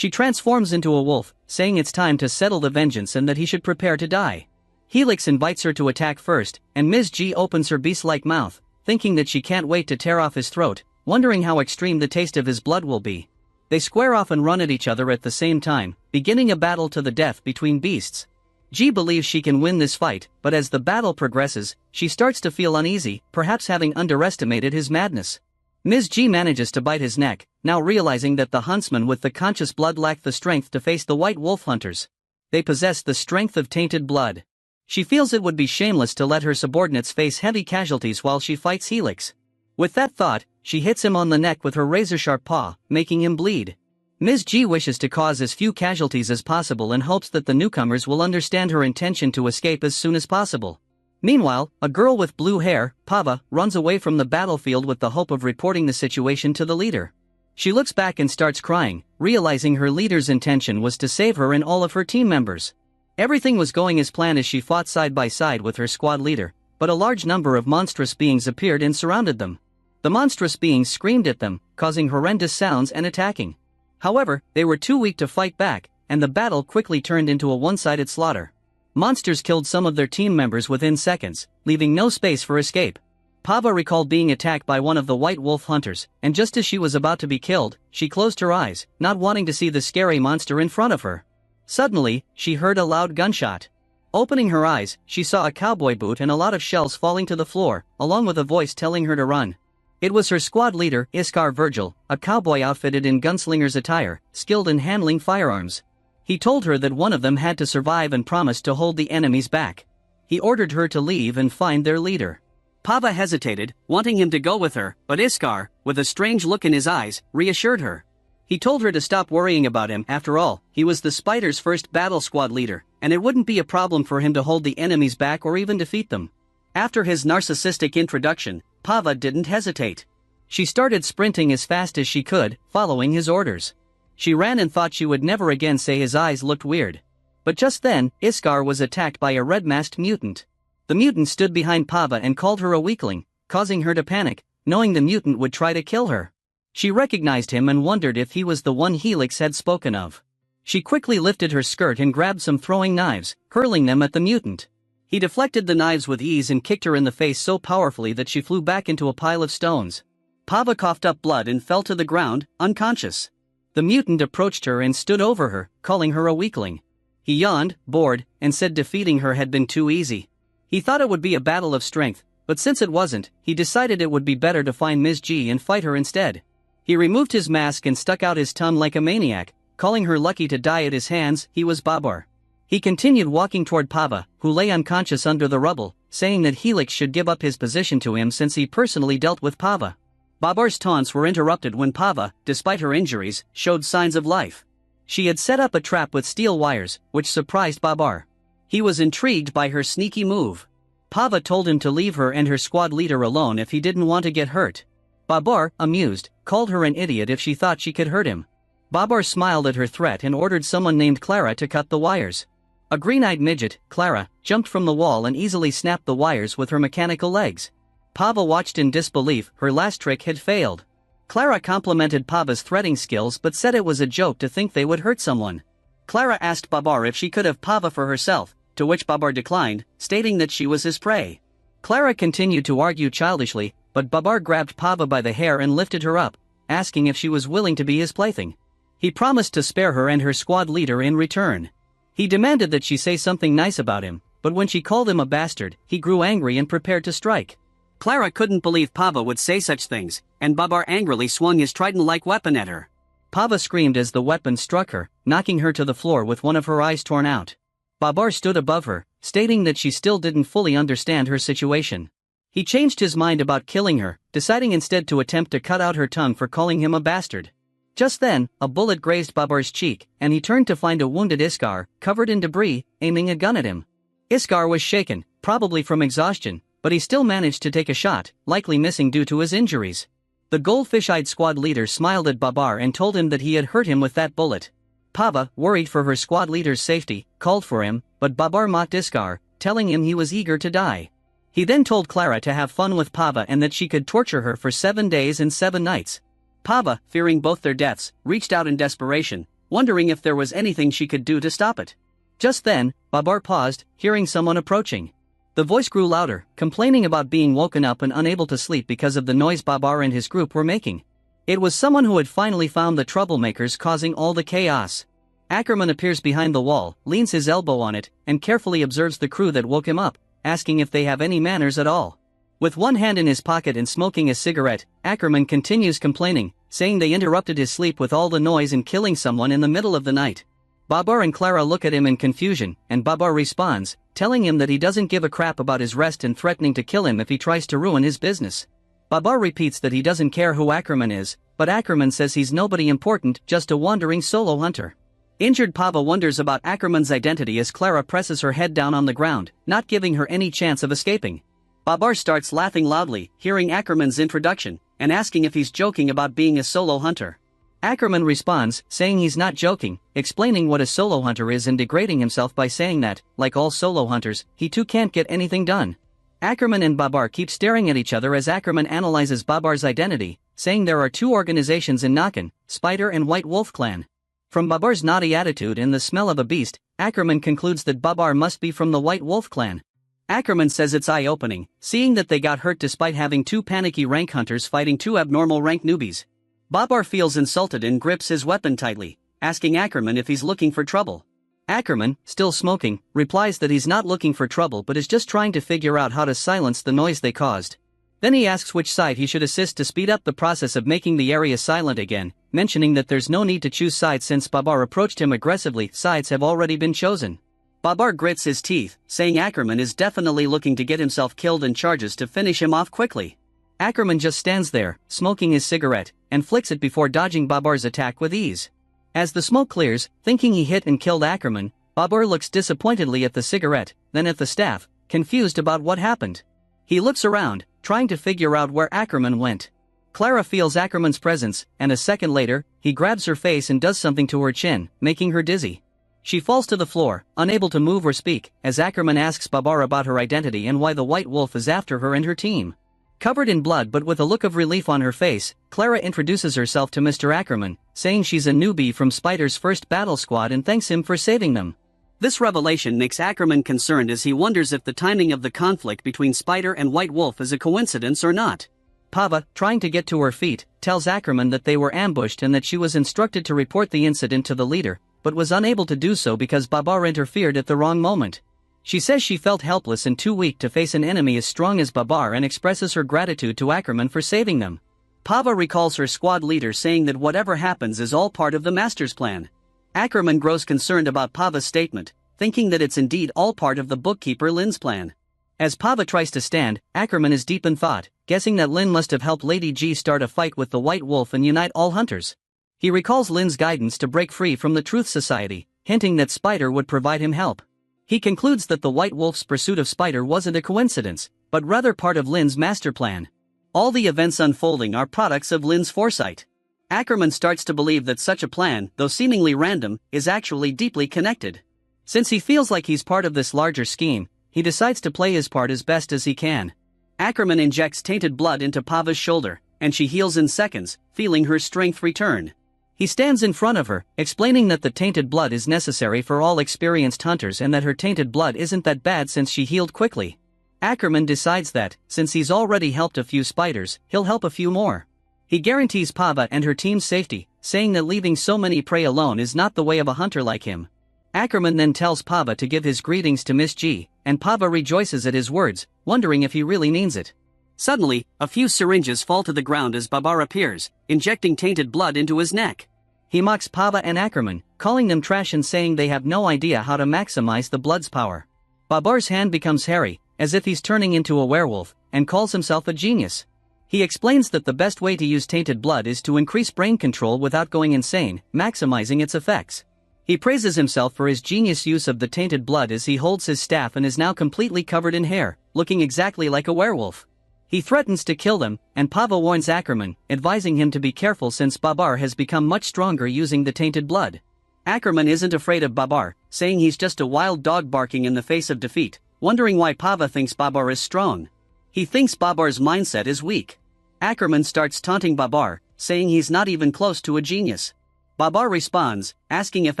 She transforms into a wolf, saying it's time to settle the vengeance and that he should prepare to die. Helix invites her to attack first, and Ms. G opens her beast-like mouth, thinking that she can't wait to tear off his throat, wondering how extreme the taste of his blood will be. They square off and run at each other at the same time, beginning a battle to the death between beasts. G believes she can win this fight, but as the battle progresses, she starts to feel uneasy, perhaps having underestimated his madness. Ms. G manages to bite his neck, now realizing that the huntsman with the conscious blood lacked the strength to face the white wolf hunters. They possess the strength of tainted blood. She feels it would be shameless to let her subordinates face heavy casualties while she fights Helix. With that thought, she hits him on the neck with her razor-sharp paw, making him bleed. Ms. G wishes to cause as few casualties as possible and hopes that the newcomers will understand her intention to escape as soon as possible. Meanwhile, a girl with blue hair, Pava, runs away from the battlefield with the hope of reporting the situation to the leader. She looks back and starts crying, realizing her leader's intention was to save her and all of her team members. Everything was going as planned as she fought side by side with her squad leader, but a large number of monstrous beings appeared and surrounded them. The monstrous beings screamed at them, causing horrendous sounds and attacking. However, they were too weak to fight back, and the battle quickly turned into a one-sided slaughter. Monsters killed some of their team members within seconds, leaving no space for escape. Pava recalled being attacked by one of the white wolf hunters, and just as she was about to be killed, she closed her eyes, not wanting to see the scary monster in front of her. Suddenly, she heard a loud gunshot. Opening her eyes, she saw a cowboy boot and a lot of shells falling to the floor, along with a voice telling her to run. It was her squad leader, Iskar Virgil, a cowboy outfitted in gunslinger's attire, skilled in handling firearms. He told her that one of them had to survive and promised to hold the enemies back. He ordered her to leave and find their leader. Pava hesitated, wanting him to go with her, but Iskar, with a strange look in his eyes, reassured her. He told her to stop worrying about him. After all, he was the Spider's first battle squad leader, and it wouldn't be a problem for him to hold the enemies back or even defeat them. After his narcissistic introduction, Pava didn't hesitate. She started sprinting as fast as she could, following his orders. She ran and thought she would never again say his eyes looked weird. But just then, Iskar was attacked by a red-masked mutant. The mutant stood behind Pava and called her a weakling, causing her to panic, knowing the mutant would try to kill her. She recognized him and wondered if he was the one Helix had spoken of. She quickly lifted her skirt and grabbed some throwing knives, hurling them at the mutant. He deflected the knives with ease and kicked her in the face so powerfully that she flew back into a pile of stones. Pava coughed up blood and fell to the ground, unconscious. The mutant approached her and stood over her, calling her a weakling. He yawned, bored, and said defeating her had been too easy. He thought it would be a battle of strength, but since it wasn't, he decided it would be better to find Ms. G and fight her instead. He removed his mask and stuck out his tongue like a maniac, calling her lucky to die at his hands. He was Babar. He continued walking toward Pava, who lay unconscious under the rubble, saying that Helix should give up his position to him since he personally dealt with Pava. Babar's taunts were interrupted when Pava, despite her injuries, showed signs of life. She had set up a trap with steel wires, which surprised Babar. He was intrigued by her sneaky move. Pava told him to leave her and her squad leader alone if he didn't want to get hurt. Babar, amused, called her an idiot if she thought she could hurt him. Babar smiled at her threat and ordered someone named Clara to cut the wires. A green-eyed midget, Clara, jumped from the wall and easily snapped the wires with her mechanical legs. Pava watched in disbelief. Her last trick had failed. Clara complimented Pava's threading skills but said it was a joke to think they would hurt someone. Clara asked Babar if she could have Pava for herself, to which Babar declined, stating that she was his prey. Clara continued to argue childishly, but Babar grabbed Pava by the hair and lifted her up, asking if she was willing to be his plaything. He promised to spare her and her squad leader in return. He demanded that she say something nice about him, but when she called him a bastard, he grew angry and prepared to strike. Clara couldn't believe Pava would say such things, and Babar angrily swung his trident-like weapon at her. Pava screamed as the weapon struck her, knocking her to the floor with one of her eyes torn out. Babar stood above her, stating that she still didn't fully understand her situation. He changed his mind about killing her, deciding instead to attempt to cut out her tongue for calling him a bastard. Just then, a bullet grazed Babar's cheek, and he turned to find a wounded Iskar, covered in debris, aiming a gun at him. Iskar was shaken, probably from exhaustion, but he still managed to take a shot, likely missing due to his injuries. The goldfish-eyed squad leader smiled at Babar and told him that he had hurt him with that bullet. Pava, worried for her squad leader's safety, called for him, but Babar mocked Iskar, telling him he was eager to die. He then told Clara to have fun with Pava and that she could torture her for 7 days and 7 nights. Pava, fearing both their deaths, reached out in desperation, wondering if there was anything she could do to stop it. Just then, Babar paused, hearing someone approaching. The voice grew louder, complaining about being woken up and unable to sleep because of the noise Babar and his group were making. It was someone who had finally found the troublemakers causing all the chaos. Ackerman appears behind the wall, leans his elbow on it, and carefully observes the crew that woke him up, asking if they have any manners at all. With one hand in his pocket and smoking a cigarette, Ackerman continues complaining, saying they interrupted his sleep with all the noise and killing someone in the middle of the night. Babar and Clara look at him in confusion, and Babar responds, telling him that he doesn't give a crap about his rest and threatening to kill him if he tries to ruin his business. Babar repeats that he doesn't care who Ackerman is, but Ackerman says he's nobody important, just a wandering solo hunter. Injured Pava wonders about Ackerman's identity as Clara presses her head down on the ground, not giving her any chance of escaping. Babar starts laughing loudly, hearing Ackerman's introduction, and asking if he's joking about being a solo hunter. Ackerman responds, saying he's not joking, explaining what a solo hunter is and degrading himself by saying that, like all solo hunters, he too can't get anything done. Ackerman and Babar keep staring at each other as Ackerman analyzes Babar's identity, saying there are two organizations in Nakan, Spider and White Wolf Clan. From Babar's naughty attitude and the smell of a beast, Ackerman concludes that Babar must be from the White Wolf Clan. Ackerman says it's eye-opening, seeing that they got hurt despite having two panicky rank hunters fighting two abnormal rank newbies. Babar feels insulted and grips his weapon tightly, asking Ackerman if he's looking for trouble. Ackerman, still smoking, replies that he's not looking for trouble but is just trying to figure out how to silence the noise they caused. Then he asks which side he should assist to speed up the process of making the area silent again, mentioning that there's no need to choose sides since Babar approached him aggressively. Sides have already been chosen. Babar grits his teeth, saying Ackerman is definitely looking to get himself killed and charges to finish him off quickly. Ackerman just stands there, smoking his cigarette, and flicks it before dodging Babar's attack with ease. As the smoke clears, thinking he hit and killed Ackerman, Babar looks disappointedly at the cigarette, then at the staff, confused about what happened. He looks around, trying to figure out where Ackerman went. Clara feels Ackerman's presence, and a second later, he grabs her face and does something to her chin, making her dizzy. She falls to the floor, unable to move or speak, as Ackerman asks Babar about her identity and why the White Wolf is after her and her team. Covered in blood but with a look of relief on her face, Clara introduces herself to Mr. Ackerman, saying she's a newbie from Spider's first battle squad and thanks him for saving them. This revelation makes Ackerman concerned as he wonders if the timing of the conflict between Spider and White Wolf is a coincidence or not. Pava, trying to get to her feet, tells Ackerman that they were ambushed and that she was instructed to report the incident to the leader, but was unable to do so because Babar interfered at the wrong moment. She says she felt helpless and too weak to face an enemy as strong as Babar and expresses her gratitude to Ackerman for saving them. Pava recalls her squad leader saying that whatever happens is all part of the master's plan. Ackerman grows concerned about Pava's statement, thinking that it's indeed all part of the bookkeeper Lin's plan. As Pava tries to stand, Ackerman is deep in thought, guessing that Lin must have helped Lady G start a fight with the White Wolf and unite all hunters. He recalls Lin's guidance to break free from the Truth Society, hinting that Spider would provide him help. He concludes that the White Wolf's pursuit of Spider wasn't a coincidence, but rather part of Lin's master plan. All the events unfolding are products of Lin's foresight. Ackerman starts to believe that such a plan, though seemingly random, is actually deeply connected. Since he feels like he's part of this larger scheme, he decides to play his part as best as he can. Ackerman injects tainted blood into Pava's shoulder, and she heals in seconds, feeling her strength return. He stands in front of her, explaining that the tainted blood is necessary for all experienced hunters and that her tainted blood isn't that bad since she healed quickly. Ackerman decides that, since he's already helped a few spiders, he'll help a few more. He guarantees Pava and her team's safety, saying that leaving so many prey alone is not the way of a hunter like him. Ackerman then tells Pava to give his greetings to Miss G, and Pava rejoices at his words, wondering if he really means it. Suddenly, a few syringes fall to the ground as Babar appears, injecting tainted blood into his neck. He mocks Pava and Ackerman, calling them trash and saying they have no idea how to maximize the blood's power. Babar's hand becomes hairy, as if he's turning into a werewolf, and calls himself a genius. He explains that the best way to use tainted blood is to increase brain control without going insane, maximizing its effects. He praises himself for his genius use of the tainted blood as he holds his staff and is now completely covered in hair, looking exactly like a werewolf. He threatens to kill them, and Pava warns Ackerman, advising him to be careful since Babar has become much stronger using the tainted blood. Ackerman isn't afraid of Babar, saying he's just a wild dog barking in the face of defeat, wondering why Pava thinks Babar is strong. He thinks Babar's mindset is weak. Ackerman starts taunting Babar, saying he's not even close to a genius. Babar responds, asking if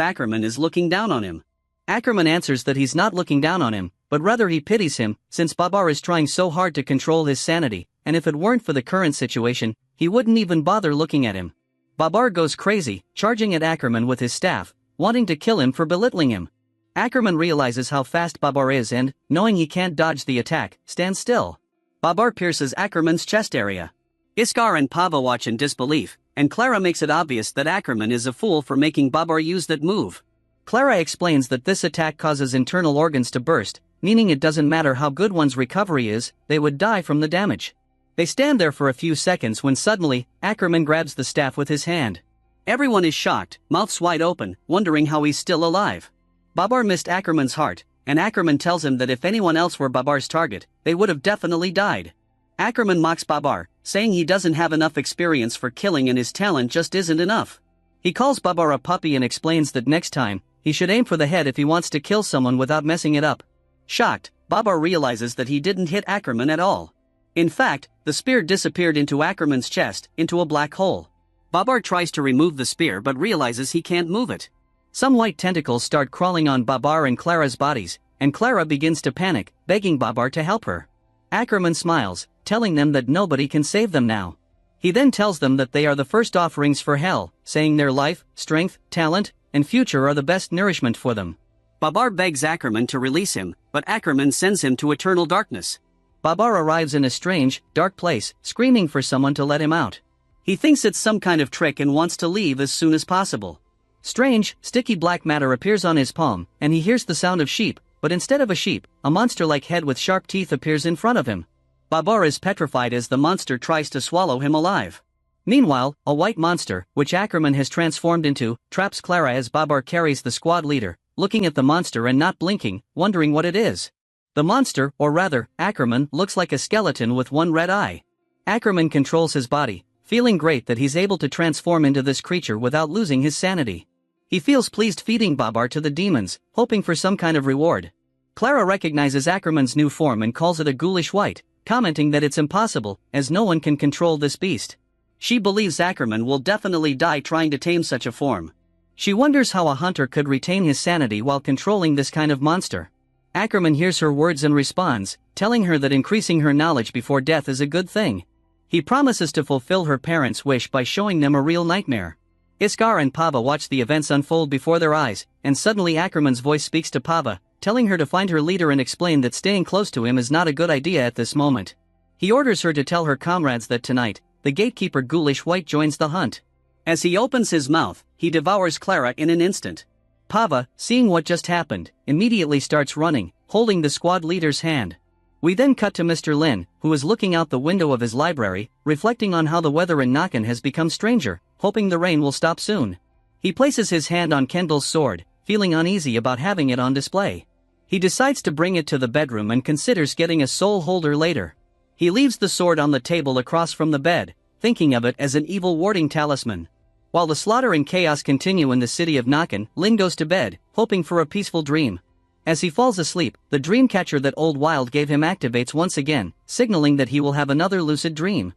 Ackerman is looking down on him. Ackerman answers that he's not looking down on him, but rather he pities him, since Babar is trying so hard to control his sanity, and if it weren't for the current situation, he wouldn't even bother looking at him. Babar goes crazy, charging at Ackerman with his staff, wanting to kill him for belittling him. Ackerman realizes how fast Babar is and, knowing he can't dodge the attack, stands still. Babar pierces Ackerman's chest area. Iskar and Pava watch in disbelief, and Clara makes it obvious that Ackerman is a fool for making Babar use that move. Clara explains that this attack causes internal organs to burst, meaning it doesn't matter how good one's recovery is, they would die from the damage. They stand there for a few seconds when suddenly, Ackerman grabs the staff with his hand. Everyone is shocked, mouths wide open, wondering how he's still alive. Babar missed Ackerman's heart, and Ackerman tells him that if anyone else were Babar's target, they would have definitely died. Ackerman mocks Babar, saying he doesn't have enough experience for killing and his talent just isn't enough. He calls Babar a puppy and explains that next time, he should aim for the head if he wants to kill someone without messing it up. Shocked, Babar realizes that he didn't hit Ackerman at all. In fact, the spear disappeared into Ackerman's chest, into a black hole. Babar tries to remove the spear but realizes he can't move it. Some white tentacles start crawling on Babar and Clara's bodies, and Clara begins to panic, begging Babar to help her. Ackerman smiles, telling them that nobody can save them now. He then tells them that they are the first offerings for hell, saying their life, strength, talent, and future are the best nourishment for them. Babar begs Ackerman to release him, but Ackerman sends him to eternal darkness. Babar arrives in a strange, dark place, screaming for someone to let him out. He thinks it's some kind of trick and wants to leave as soon as possible. Strange, sticky black matter appears on his palm, and he hears the sound of sheep, but instead of a sheep, a monster-like head with sharp teeth appears in front of him. Babar is petrified as the monster tries to swallow him alive. Meanwhile, a white monster, which Ackerman has transformed into, traps Clara as Babar carries the squad leader, looking at the monster and not blinking, wondering what it is. The monster, or rather, Ackerman, looks like a skeleton with one red eye. Ackerman controls his body, feeling great that he's able to transform into this creature without losing his sanity. He feels pleased feeding Babar to the demons, hoping for some kind of reward. Clara recognizes Ackerman's new form and calls it a ghoulish white, commenting that it's impossible, as no one can control this beast. She believes Ackerman will definitely die trying to tame such a form. She wonders how a hunter could retain his sanity while controlling this kind of monster. Ackerman hears her words and responds, telling her that increasing her knowledge before death is a good thing. He promises to fulfill her parents' wish by showing them a real nightmare. Iskar and Pava watch the events unfold before their eyes, and suddenly Ackerman's voice speaks to Pava, telling her to find her leader and explain that staying close to him is not a good idea at this moment. He orders her to tell her comrades that tonight, the gatekeeper Ghoulish White joins the hunt. As he opens his mouth, he devours Clara in an instant. Pava, seeing what just happened, immediately starts running, holding the squad leader's hand. We then cut to Mr. Lin, who is looking out the window of his library, reflecting on how the weather in Nakan has become stranger, hoping the rain will stop soon. He places his hand on Kendall's sword, feeling uneasy about having it on display. He decides to bring it to the bedroom and considers getting a soul holder later. He leaves the sword on the table across from the bed, thinking of it as an evil warding talisman. While the slaughter and chaos continue in the city of Nakan, Lin goes to bed, hoping for a peaceful dream. As he falls asleep, the dream catcher that Old Wild gave him activates once again, signaling that he will have another lucid dream.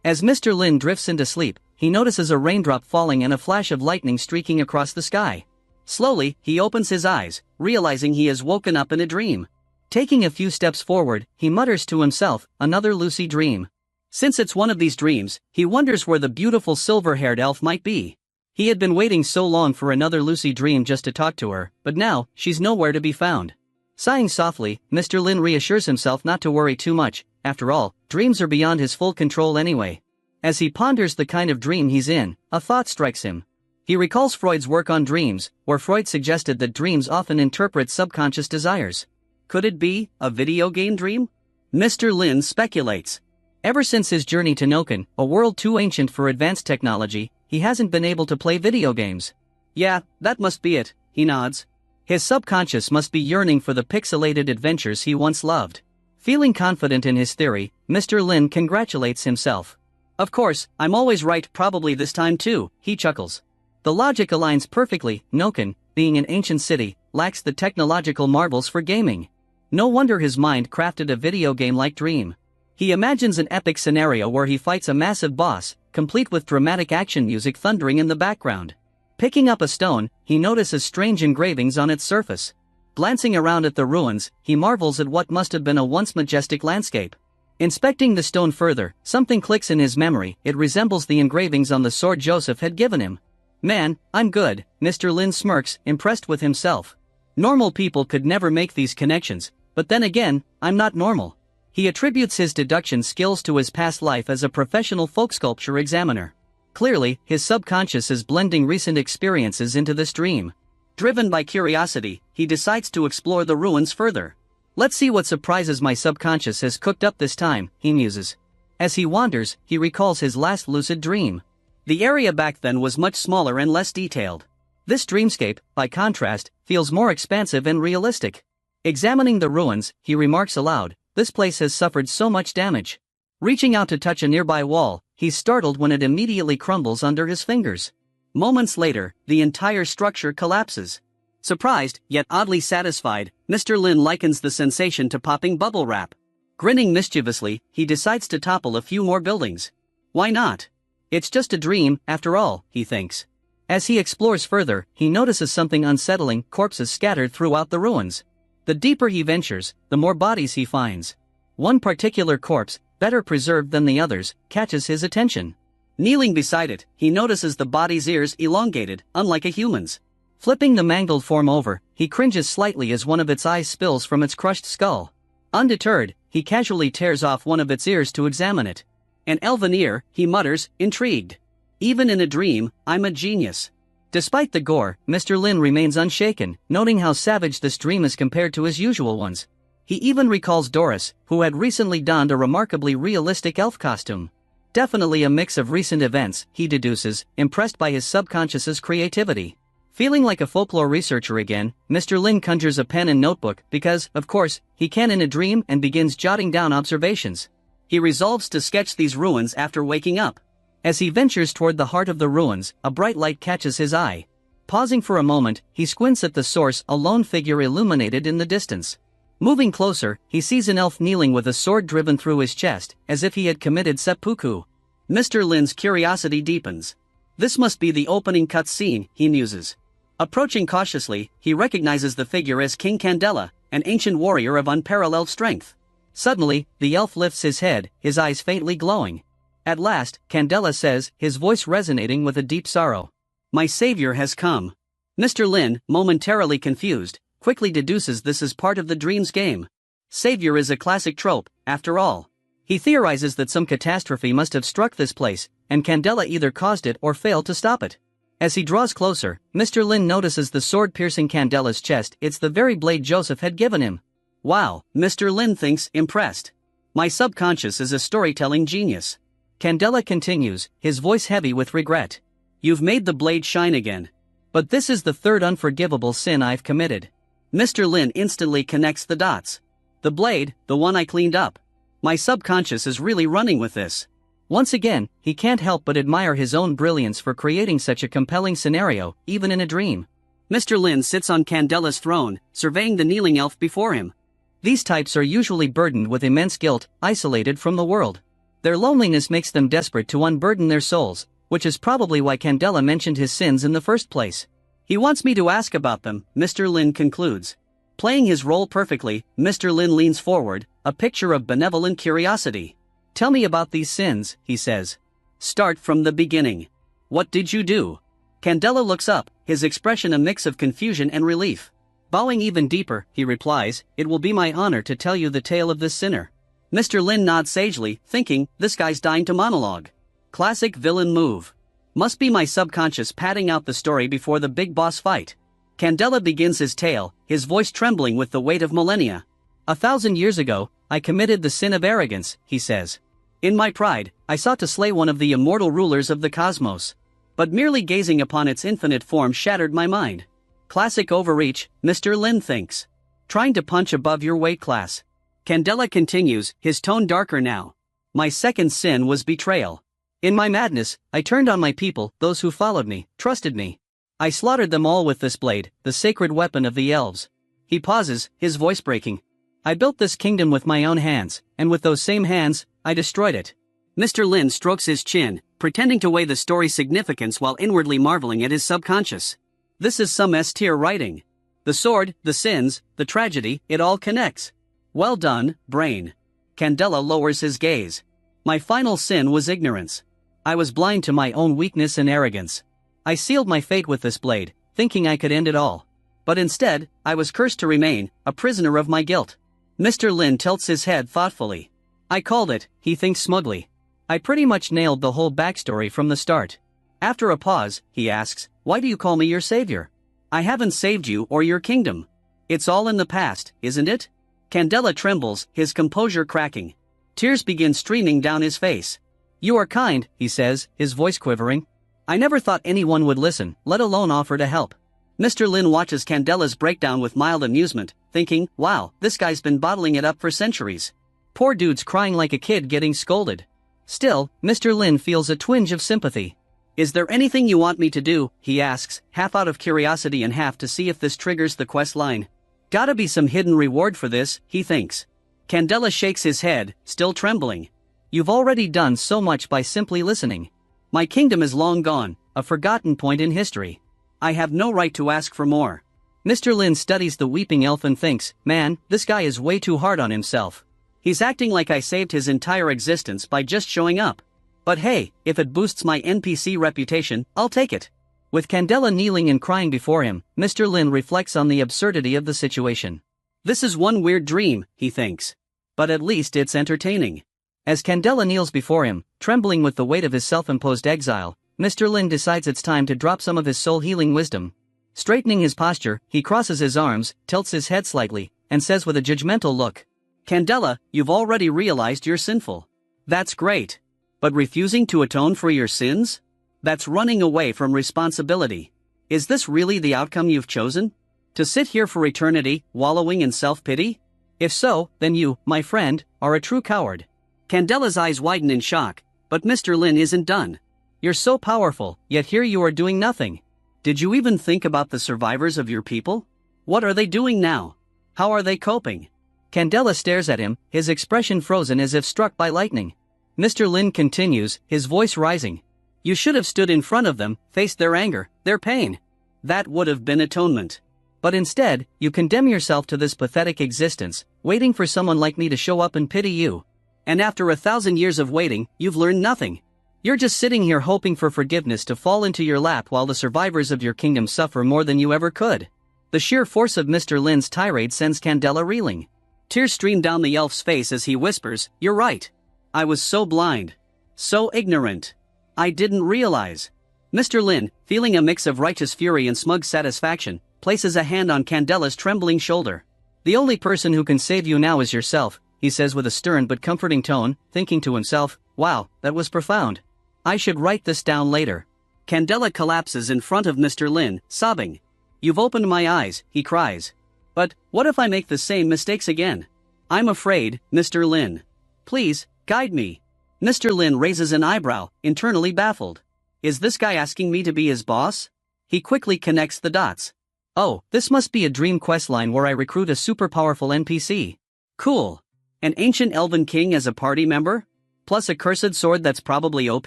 As Mr. Lin drifts into sleep, he notices a raindrop falling and a flash of lightning streaking across the sky. Slowly, he opens his eyes, realizing he has woken up in a dream. Taking a few steps forward, he mutters to himself, another lucid dream. Since it's one of these dreams, he wonders where the beautiful silver-haired elf might be. He had been waiting so long for another lucid dream just to talk to her, but now, she's nowhere to be found. Sighing softly, Mr. Lin reassures himself not to worry too much, after all, dreams are beyond his full control anyway. As he ponders the kind of dream he's in, a thought strikes him. He recalls Freud's work on dreams, where Freud suggested that dreams often interpret subconscious desires. Could it be a video game dream? Mr. Lin speculates. Ever since his journey to Noken, a world too ancient for advanced technology, he hasn't been able to play video games. Yeah, that must be it, he nods. His subconscious must be yearning for the pixelated adventures he once loved. Feeling confident in his theory, Mr. Lin congratulates himself. Of course, I'm always right, probably this time too, he chuckles. The logic aligns perfectly. Noken, being an ancient city, lacks the technological marvels for gaming. No wonder his mind crafted a video game-like dream. He imagines an epic scenario where he fights a massive boss, complete with dramatic action music thundering in the background. Picking up a stone, he notices strange engravings on its surface. Glancing around at the ruins, he marvels at what must have been a once majestic landscape. Inspecting the stone further, something clicks in his memory. It resembles the engravings on the sword Joseph had given him. Man, I'm good, Mr. Lin smirks, impressed with himself. Normal people could never make these connections, but then again, I'm not normal. He attributes his deduction skills to his past life as a professional folk sculpture examiner. Clearly, his subconscious is blending recent experiences into this dream. Driven by curiosity, he decides to explore the ruins further. Let's see what surprises my subconscious has cooked up this time, he muses. As he wanders, he recalls his last lucid dream. The area back then was much smaller and less detailed. This dreamscape, by contrast, feels more expansive and realistic. Examining the ruins, he remarks aloud, "This place has suffered so much damage." Reaching out to touch a nearby wall, he's startled when it immediately crumbles under his fingers. Moments later, the entire structure collapses. Surprised, yet oddly satisfied, Mr. Lin likens the sensation to popping bubble wrap. Grinning mischievously, he decides to topple a few more buildings. Why not? It's just a dream, after all, he thinks. As he explores further, he notices something unsettling: corpses scattered throughout the ruins. The deeper he ventures, the more bodies he finds. One particular corpse, better preserved than the others, catches his attention. Kneeling beside it, he notices the body's ears elongated, unlike a human's. Flipping the mangled form over, he cringes slightly as one of its eyes spills from its crushed skull. Undeterred, he casually tears off one of its ears to examine it. An elven ear, he mutters, intrigued. Even in a dream, I'm a genius. Despite the gore, Mr. Lin remains unshaken, noting how savage this dream is compared to his usual ones. He even recalls Doris, who had recently donned a remarkably realistic elf costume. Definitely a mix of recent events, he deduces, impressed by his subconscious's creativity. Feeling like a folklore researcher again, Mr. Lin conjures a pen and notebook because, of course, he can in a dream, and begins jotting down observations. He resolves to sketch these ruins after waking up. As he ventures toward the heart of the ruins, a bright light catches his eye. Pausing for a moment, he squints at the source, a lone figure illuminated in the distance. Moving closer, he sees an elf kneeling with a sword driven through his chest, as if he had committed seppuku. Mr. Lin's curiosity deepens. This must be the opening cutscene, he muses. Approaching cautiously, he recognizes the figure as King Candela, an ancient warrior of unparalleled strength. Suddenly, the elf lifts his head, his eyes faintly glowing. At last, Candela says, his voice resonating with a deep sorrow. My savior has come. Mr. Lin, momentarily confused, quickly deduces this is part of the dream's game. Savior is a classic trope, after all. He theorizes that some catastrophe must have struck this place, and Candela either caused it or failed to stop it. As he draws closer, Mr. Lin notices the sword piercing Candela's chest. It's the very blade Joseph had given him. Wow, Mr. Lin thinks, impressed. My subconscious is a storytelling genius. Candela continues, his voice heavy with regret. You've made the blade shine again. But this is the third unforgivable sin I've committed. Mr. Lin instantly connects the dots. The blade, the one I cleaned up. My subconscious is really running with this. Once again, he can't help but admire his own brilliance for creating such a compelling scenario, even in a dream. Mr. Lin sits on Candela's throne, surveying the kneeling elf before him. These types are usually burdened with immense guilt, isolated from the world. Their loneliness makes them desperate to unburden their souls, which is probably why Candela mentioned his sins in the first place. He wants me to ask about them, Mr. Lin concludes. Playing his role perfectly, Mr. Lin leans forward, a picture of benevolent curiosity. Tell me about these sins, he says. Start from the beginning. What did you do? Candela looks up, his expression a mix of confusion and relief. Bowing even deeper, he replies, it will be my honor to tell you the tale of this sinner. Mr. Lin nods sagely, thinking, this guy's dying to monologue. Classic villain move. Must be my subconscious padding out the story before the big boss fight. Candela begins his tale, his voice trembling with the weight of millennia. 1,000 years ago, I committed the sin of arrogance, he says. In my pride, I sought to slay one of the immortal rulers of the cosmos. But merely gazing upon its infinite form shattered my mind. Classic overreach, Mr. Lin thinks. Trying to punch above your weight class. Candela continues, his tone darker now. My second sin was betrayal. In my madness, I turned on my people, those who followed me, trusted me. I slaughtered them all with this blade, the sacred weapon of the elves. He pauses, his voice breaking. I built this kingdom with my own hands, and with those same hands, I destroyed it. Mr. Lin strokes his chin, pretending to weigh the story's significance while inwardly marveling at his subconscious. This is some S-tier writing. The sword, the sins, the tragedy, it all connects. Well done, brain. Candela lowers his gaze. My final sin was ignorance. I was blind to my own weakness and arrogance. I sealed my fate with this blade, thinking I could end it all. But instead, I was cursed to remain, a prisoner of my guilt. Mr. Lin tilts his head thoughtfully. I called it, he thinks smugly. I pretty much nailed the whole backstory from the start. After a pause, he asks, why do you call me your savior? I haven't saved you or your kingdom. It's all in the past, isn't it? Candela trembles, his composure cracking. Tears begin streaming down his face. You are kind, he says, his voice quivering. I never thought anyone would listen, let alone offer to help. Mr. Lin watches Candela's breakdown with mild amusement, thinking, wow, this guy's been bottling it up for centuries. Poor dude's crying like a kid getting scolded. Still, Mr. Lin feels a twinge of sympathy. Is there anything you want me to do, he asks, half out of curiosity and half to see if this triggers the quest line. Gotta be some hidden reward for this, he thinks. Candela shakes his head, still trembling. You've already done so much by simply listening. My kingdom is long gone, a forgotten point in history. I have no right to ask for more. Mr. Lin studies the weeping elf and thinks, man, this guy is way too hard on himself. He's acting like I saved his entire existence by just showing up. But hey, if it boosts my NPC reputation, I'll take it. With Candela kneeling and crying before him, Mr. Lin reflects on the absurdity of the situation. This is one weird dream, he thinks. But at least it's entertaining. As Candela kneels before him, trembling with the weight of his self-imposed exile, Mr. Lin decides it's time to drop some of his soul-healing wisdom. Straightening his posture, he crosses his arms, tilts his head slightly, and says with a judgmental look, Candela, you've already realized you're sinful. That's great. But refusing to atone for your sins? That's running away from responsibility. Is this really the outcome you've chosen? To sit here for eternity, wallowing in self-pity? If so, then you, my friend, are a true coward. Candela's eyes widen in shock, but Mr. Lin isn't done. You're so powerful, yet here you are doing nothing. Did you even think about the survivors of your people? What are they doing now? How are they coping? Candela stares at him, his expression frozen as if struck by lightning. Mr. Lin continues, his voice rising. You should have stood in front of them, faced their anger, their pain. That would have been atonement. But instead, you condemn yourself to this pathetic existence, waiting for someone like me to show up and pity you. And after 1,000 years of waiting, you've learned nothing. You're just sitting here hoping for forgiveness to fall into your lap while the survivors of your kingdom suffer more than you ever could. The sheer force of Mr. Lin's tirade sends Candela reeling. Tears stream down the elf's face as he whispers, You're right. I was so blind. So ignorant. I didn't realize. Mr. Lin, feeling a mix of righteous fury and smug satisfaction, places a hand on Candela's trembling shoulder. The only person who can save you now is yourself, he says with a stern but comforting tone, thinking to himself, wow, that was profound. I should write this down later. Candela collapses in front of Mr. Lin, sobbing. You've opened my eyes, he cries. But, what if I make the same mistakes again? I'm afraid, Mr. Lin. Please, guide me. Mr. Lin raises an eyebrow, internally baffled. Is this guy asking me to be his boss? He quickly connects the dots. Oh, this must be a dream questline where I recruit a super powerful NPC. Cool. An ancient elven king as a party member? Plus a cursed sword that's probably OP?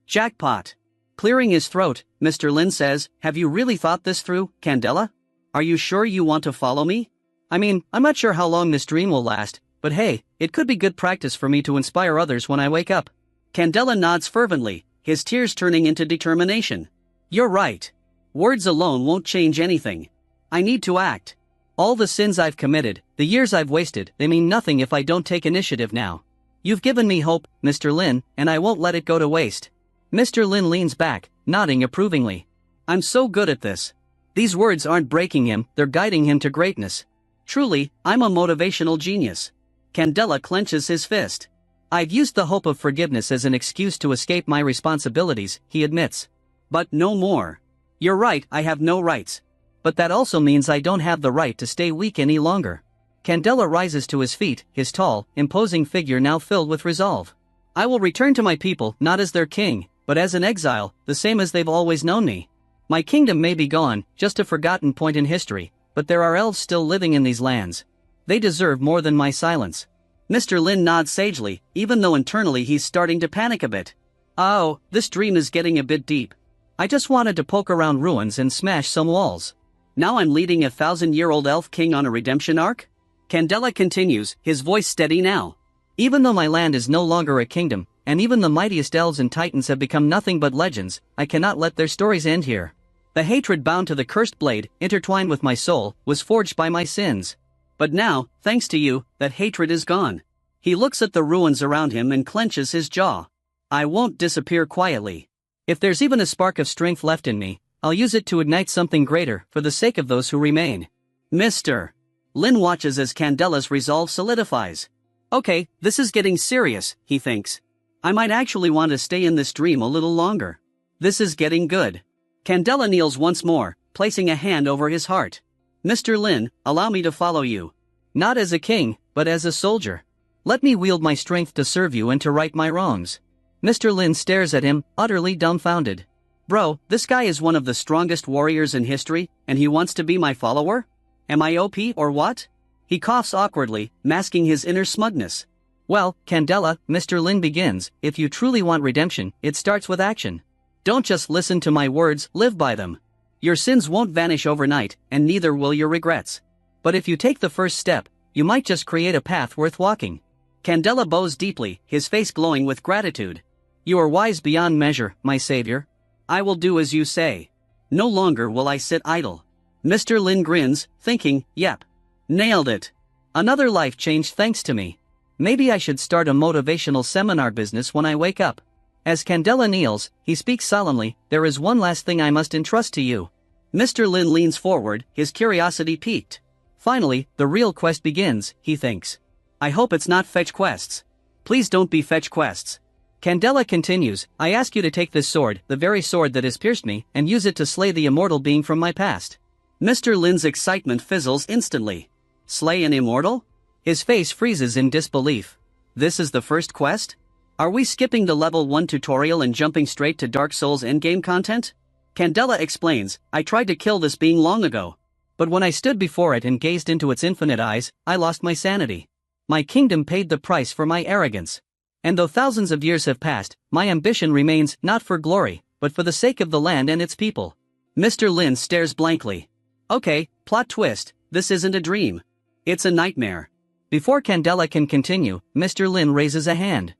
Jackpot. Clearing his throat, Mr. Lin says, Have you really thought this through, Candela? Are you sure you want to follow me? I mean, I'm not sure how long this dream will last, but hey, it could be good practice for me to inspire others when I wake up. Candela nods fervently, his tears turning into determination. You're right. Words alone won't change anything. I need to act. All the sins I've committed, the years I've wasted, they mean nothing if I don't take initiative now. You've given me hope, Mr. Lin, and I won't let it go to waste. Mr. Lin leans back, nodding approvingly. I'm so good at this. These words aren't breaking him, they're guiding him to greatness. Truly, I'm a motivational genius. Candela clenches his fist. I've used the hope of forgiveness as an excuse to escape my responsibilities, he admits. But no more. You're right, I have no rights. But that also means I don't have the right to stay weak any longer. Candela rises to his feet, his tall, imposing figure now filled with resolve. I will return to my people not as their king, but as an exile, the same as they've always known me. My kingdom may be gone, just a forgotten point in history, but there are elves still living in these lands. They deserve more than my silence. Mr. Lin nods sagely, even though internally he's starting to panic a bit. Oh, this dream is getting a bit deep. I just wanted to poke around ruins and smash some walls. Now I'm leading a 1,000-year-old elf king on a redemption arc? Candela continues, his voice steady now. Even though my land is no longer a kingdom, and even the mightiest elves and titans have become nothing but legends, I cannot let their stories end here. The hatred bound to the cursed blade, intertwined with my soul, was forged by my sins. But now, thanks to you, that hatred is gone. He looks at the ruins around him and clenches his jaw. I won't disappear quietly. If there's even a spark of strength left in me, I'll use it to ignite something greater for the sake of those who remain. Mr. Lin watches as Candela's resolve solidifies. Okay, this is getting serious, he thinks. I might actually want to stay in this dream a little longer. This is getting good. Candela kneels once more, placing a hand over his heart. Mr. Lin, allow me to follow you. Not as a king, but as a soldier. Let me wield my strength to serve you and to right my wrongs. Mr. Lin stares at him, utterly dumbfounded. Bro, this guy is one of the strongest warriors in history, and he wants to be my follower? Am I OP or what? He coughs awkwardly, masking his inner smugness. Well, Candela, Mr. Lin begins, if you truly want redemption, it starts with action. Don't just listen to my words, live by them. Your sins won't vanish overnight, and neither will your regrets. But if you take the first step, you might just create a path worth walking. Candela bows deeply, his face glowing with gratitude. You are wise beyond measure, my savior. I will do as you say. No longer will I sit idle. Mr. Lin grins, thinking, yep. Nailed it. Another life changed thanks to me. Maybe I should start a motivational seminar business when I wake up. As Candela kneels, he speaks solemnly, there is one last thing I must entrust to you. Mr. Lin leans forward, his curiosity piqued. Finally, the real quest begins, he thinks. I hope it's not fetch quests. Please don't be fetch quests. Candela continues, I ask you to take this sword, the very sword that has pierced me, and use it to slay the immortal being from my past. Mr. Lin's excitement fizzles instantly. Slay an immortal? His face freezes in disbelief. This is the first quest? Are we skipping the level 1 tutorial and jumping straight to Dark Souls endgame content? Candela explains, I tried to kill this being long ago. But when I stood before it and gazed into its infinite eyes, I lost my sanity. My kingdom paid the price for my arrogance. And though thousands of years have passed, my ambition remains not for glory, but for the sake of the land and its people. Mr. Lin stares blankly. Okay, plot twist, this isn't a dream. It's a nightmare. Before Candela can continue, Mr. Lin raises a hand.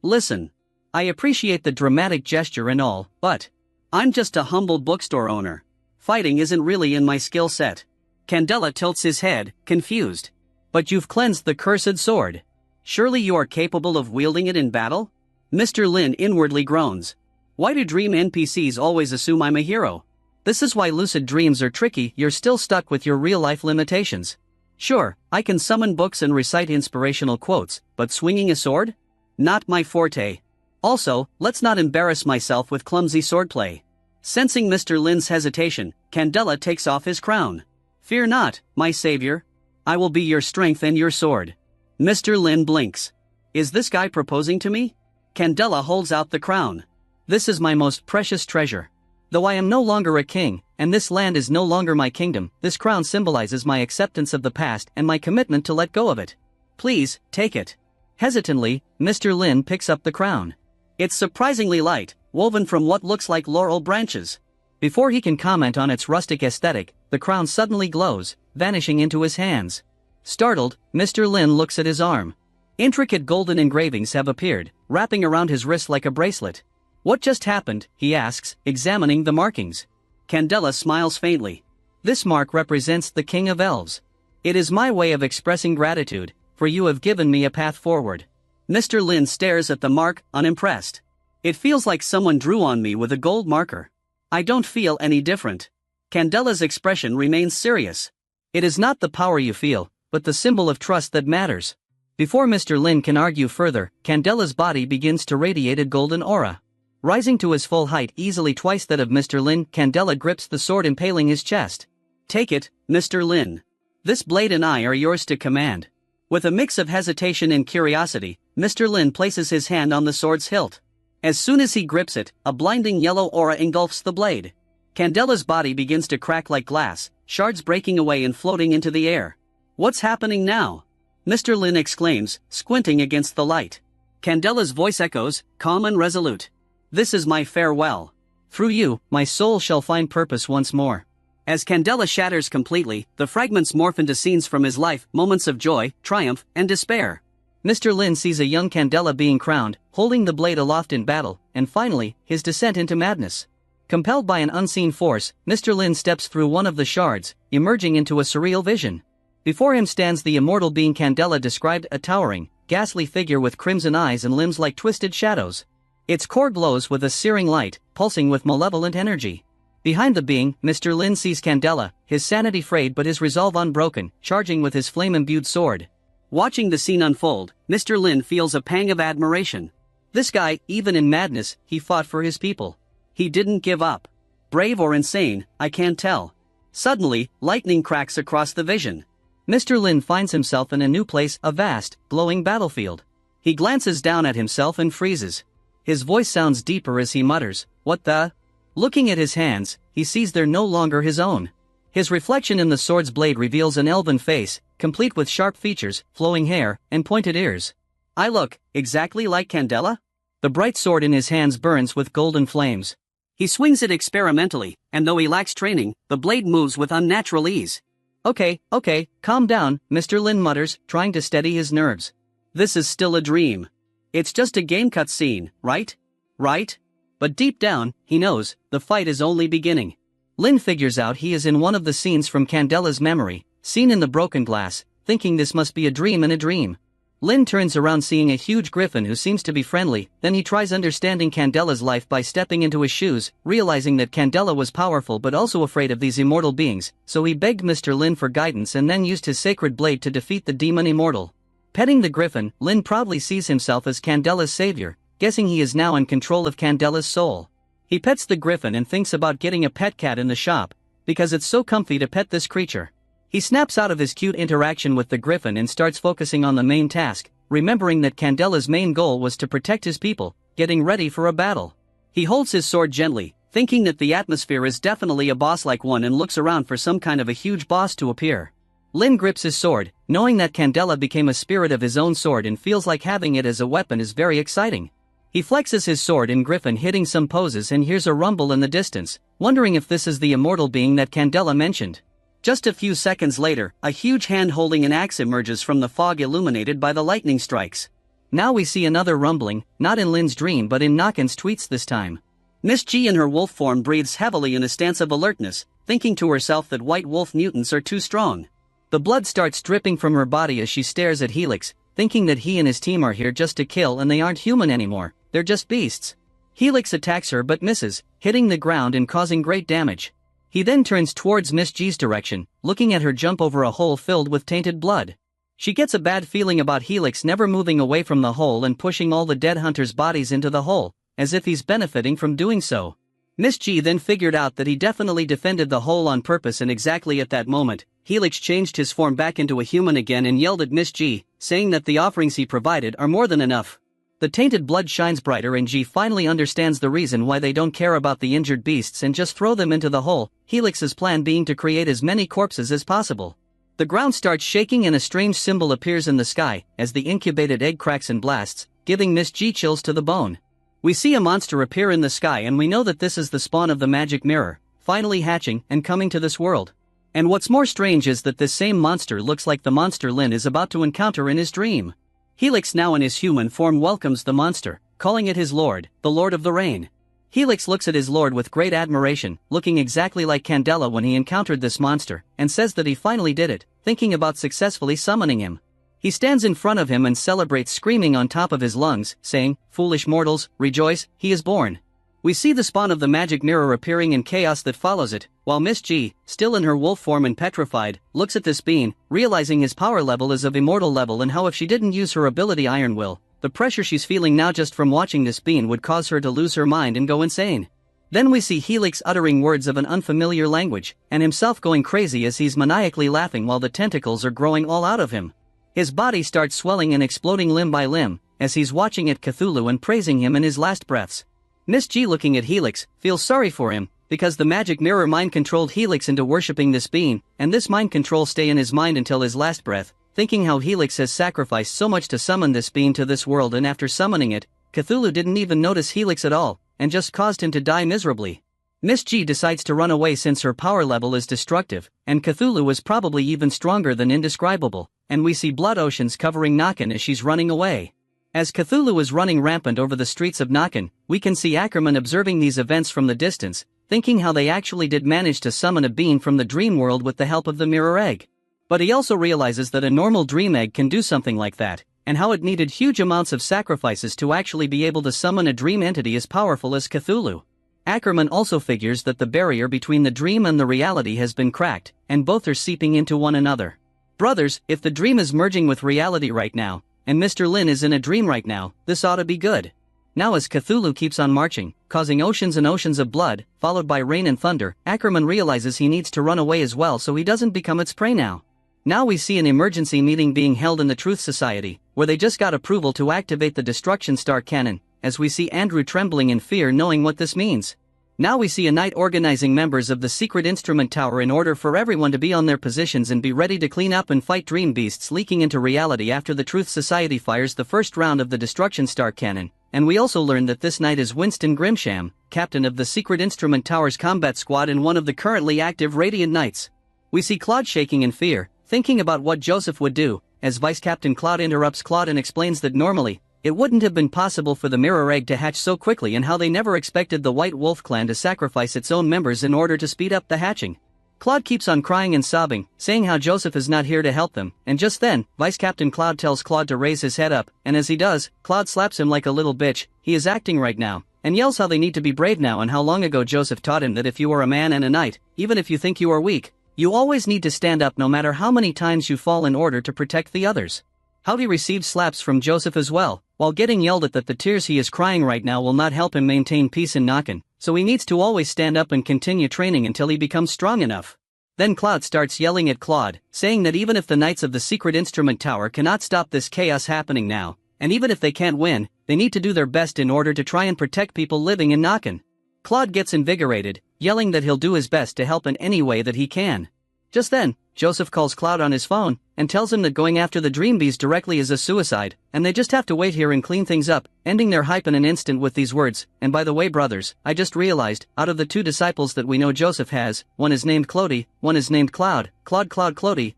Listen. I appreciate the dramatic gesture and all, but I'm just a humble bookstore owner. Fighting isn't really in my skill set. Candela tilts his head, confused. But you've cleansed the cursed sword. Surely you are capable of wielding it in battle? Mr. Lin inwardly groans. Why do dream NPCs always assume I'm a hero? This is why lucid dreams are tricky, you're still stuck with your real-life limitations. Sure, I can summon books and recite inspirational quotes, but swinging a sword? Not my forte. Also, let's not embarrass myself with clumsy swordplay. Sensing Mr. Lin's hesitation, Candela takes off his crown. Fear not, my savior. I will be your strength and your sword. Mr. Lin blinks. Is this guy proposing to me? Candela holds out the crown. This is my most precious treasure. Though I am no longer a king, and this land is no longer my kingdom, this crown symbolizes my acceptance of the past and my commitment to let go of it. Please, take it. Hesitantly, Mr. Lin picks up the crown. It's surprisingly light, woven from what looks like laurel branches. Before he can comment on its rustic aesthetic, the crown suddenly glows, vanishing into his hands. Startled, Mr. Lin looks at his arm. Intricate golden engravings have appeared, wrapping around his wrist like a bracelet. What just happened, he asks, examining the markings. Candela smiles faintly. This mark represents the King of Elves. It is my way of expressing gratitude, for you have given me a path forward. Mr. Lin stares at the mark, unimpressed. It feels like someone drew on me with a gold marker. I don't feel any different. Candela's expression remains serious. It is not the power you feel, but the symbol of trust that matters. Before Mr. Lin can argue further, Candela's body begins to radiate a golden aura. Rising to his full height, easily twice that of Mr. Lin, Candela grips the sword impaling his chest. Take it, Mr. Lin. This blade and I are yours to command. With a mix of hesitation and curiosity, Mr. Lin places his hand on the sword's hilt. As soon as he grips it, a blinding yellow aura engulfs the blade. Candela's body begins to crack like glass, shards breaking away and floating into the air. What's happening now? Mr. Lin exclaims, squinting against the light. Candela's voice echoes, calm and resolute. This is my farewell. Through you, my soul shall find purpose once more. As Candela shatters completely, the fragments morph into scenes from his life, moments of joy, triumph, and despair. Mr. Lin sees a young Candela being crowned, holding the blade aloft in battle, and finally, his descent into madness. Compelled by an unseen force, Mr. Lin steps through one of the shards, emerging into a surreal vision. Before him stands the immortal being Candela described, a towering, ghastly figure with crimson eyes and limbs like twisted shadows. Its core glows with a searing light, pulsing with malevolent energy. Behind the being, Mr. Lin sees Candela, his sanity frayed but his resolve unbroken, charging with his flame-imbued sword. Watching the scene unfold, Mr. Lin feels a pang of admiration. This guy, even in madness, he fought for his people. He didn't give up. Brave or insane, I can't tell. Suddenly, lightning cracks across the vision. Mr. Lin finds himself in a new place, a vast, glowing battlefield. He glances down at himself and freezes. His voice sounds deeper as he mutters, "What the?" Looking at his hands, he sees they're no longer his own. His reflection in the sword's blade reveals an elven face, complete with sharp features, flowing hair, and pointed ears. I look exactly like Candela? The bright sword in his hands burns with golden flames. He swings it experimentally, and though he lacks training, the blade moves with unnatural ease. Okay, calm down, Mr. Lin mutters, trying to steady his nerves. This is still a dream. It's just a game cutscene, right? Right? But deep down, he knows, the fight is only beginning. Lin figures out he is in one of the scenes from Candela's memory, seen in the broken glass, thinking this must be a dream in a dream. Lin turns around seeing a huge griffin who seems to be friendly, then he tries understanding Candela's life by stepping into his shoes, realizing that Candela was powerful but also afraid of these immortal beings, so he begged Mr. Lin for guidance and then used his sacred blade to defeat the demon immortal. Petting the griffin, Lin proudly sees himself as Candela's savior, guessing he is now in control of Candela's soul. He pets the griffin and thinks about getting a pet cat in the shop, because it's so comfy to pet this creature. He snaps out of his cute interaction with the griffin and starts focusing on the main task, remembering that Candela's main goal was to protect his people, getting ready for a battle. He holds his sword gently, thinking that the atmosphere is definitely a boss-like one, and looks around for some kind of a huge boss to appear. Lin grips his sword, knowing that Candela became a spirit of his own sword and feels like having it as a weapon is very exciting. He flexes his sword in griffin, hitting some poses, and hears a rumble in the distance, wondering if this is the immortal being that Candela mentioned. Just a few seconds later, a huge hand holding an axe emerges from the fog illuminated by the lightning strikes. Now we see another rumbling, not in Lin's dream but in Nakan's tweets this time. Miss G in her wolf form breathes heavily in a stance of alertness, thinking to herself that white wolf mutants are too strong. The blood starts dripping from her body as she stares at Helix, thinking that he and his team are here just to kill and they aren't human anymore, they're just beasts. Helix attacks her but misses, hitting the ground and causing great damage. He then turns towards Miss G's direction, looking at her jump over a hole filled with tainted blood. She gets a bad feeling about Helix never moving away from the hole and pushing all the dead hunters' bodies into the hole, as if he's benefiting from doing so. Miss G then figured out that he definitely defended the hole on purpose, and exactly at that moment, Helix changed his form back into a human again and yelled at Miss G, saying that the offerings he provided are more than enough. The tainted blood shines brighter and G finally understands the reason why they don't care about the injured beasts and just throw them into the hole, Helix's plan being to create as many corpses as possible. The ground starts shaking and a strange symbol appears in the sky, as the incubated egg cracks and blasts, giving Miss G chills to the bone. We see a monster appear in the sky and we know that this is the spawn of the magic mirror, finally hatching and coming to this world. And what's more strange is that this same monster looks like the monster Lin is about to encounter in his dream. Helix, now in his human form, welcomes the monster, calling it his lord, the Lord of the Rain. Helix looks at his lord with great admiration, looking exactly like Candela when he encountered this monster, and says that he finally did it, thinking about successfully summoning him. He stands in front of him and celebrates, screaming on top of his lungs, saying, "Foolish mortals, rejoice, he is born." We see the spawn of the magic mirror appearing in chaos that follows it, while Miss G, still in her wolf form and petrified, looks at this being, realizing his power level is of immortal level and how if she didn't use her ability Iron Will, the pressure she's feeling now just from watching this being would cause her to lose her mind and go insane. Then we see Helix uttering words of an unfamiliar language, and himself going crazy as he's maniacally laughing while the tentacles are growing all out of him. His body starts swelling and exploding limb by limb, as he's watching at Cthulhu and praising him in his last breaths. Miss G, looking at Helix, feels sorry for him, because the magic mirror mind controlled Helix into worshipping this being, and this mind control stay in his mind until his last breath, thinking how Helix has sacrificed so much to summon this being to this world, and after summoning it, Cthulhu didn't even notice Helix at all, and just caused him to die miserably. Miss G decides to run away since her power level is destructive, and Cthulhu is probably even stronger than indescribable, and we see blood oceans covering Nakan as she's running away. As Cthulhu is running rampant over the streets of Nakan, we can see Ackerman observing these events from the distance, thinking how they actually did manage to summon a being from the dream world with the help of the mirror egg. But he also realizes that a normal dream egg can do something like that, and how it needed huge amounts of sacrifices to actually be able to summon a dream entity as powerful as Cthulhu. Ackerman also figures that the barrier between the dream and the reality has been cracked, and both are seeping into one another. Brothers, if the dream is merging with reality right now, and Mr. Lin is in a dream right now, this ought to be good. Now as Cthulhu keeps on marching, causing oceans and oceans of blood, followed by rain and thunder, Ackerman realizes he needs to run away as well so he doesn't become its prey now. Now we see an emergency meeting being held in the Truth Society, where they just got approval to activate the Destruction Star Cannon, as we see Andrew trembling in fear knowing what this means. Now we see a knight organizing members of the Secret Instrument Tower in order for everyone to be on their positions and be ready to clean up and fight dream beasts leaking into reality after the Truth Society fires the first round of the Destruction Star Cannon, and we also learn that this knight is Winston Grimsham, captain of the Secret Instrument Tower's combat squad and one of the currently active Radiant Knights. We see Claude shaking in fear, thinking about what Joseph would do, as Vice Captain Claude interrupts Claude and explains that normally, it wouldn't have been possible for the mirror egg to hatch so quickly and how they never expected the White Wolf clan to sacrifice its own members in order to speed up the hatching. Claude keeps on crying and sobbing, saying how Joseph is not here to help them, and just then, Vice Captain Claude tells Claude to raise his head up, and as he does, Claude slaps him like a little bitch. He is acting right now, and yells how they need to be brave now and how long ago Joseph taught him that if you are a man and a knight, even if you think you are weak, you always need to stand up no matter how many times you fall in order to protect the others. How he received slaps from Joseph as well, while getting yelled at that the tears he is crying right now will not help him maintain peace in Nakan, so he needs to always stand up and continue training until he becomes strong enough. Then Claude starts yelling at Claude, saying that even if the Knights of the Secret Instrument Tower cannot stop this chaos happening now, and even if they can't win, they need to do their best in order to try and protect people living in Nakan. Claude gets invigorated, yelling that he'll do his best to help in any way that he can. Just then, Joseph calls Claude on his phone, and tells him that going after the Dream Bees directly is a suicide, and they just have to wait here and clean things up, ending their hype in an instant with these words, "And by the way brothers, I just realized, out of the two disciples that we know Joseph has, one is named Clody, one is named Cloud, Clody,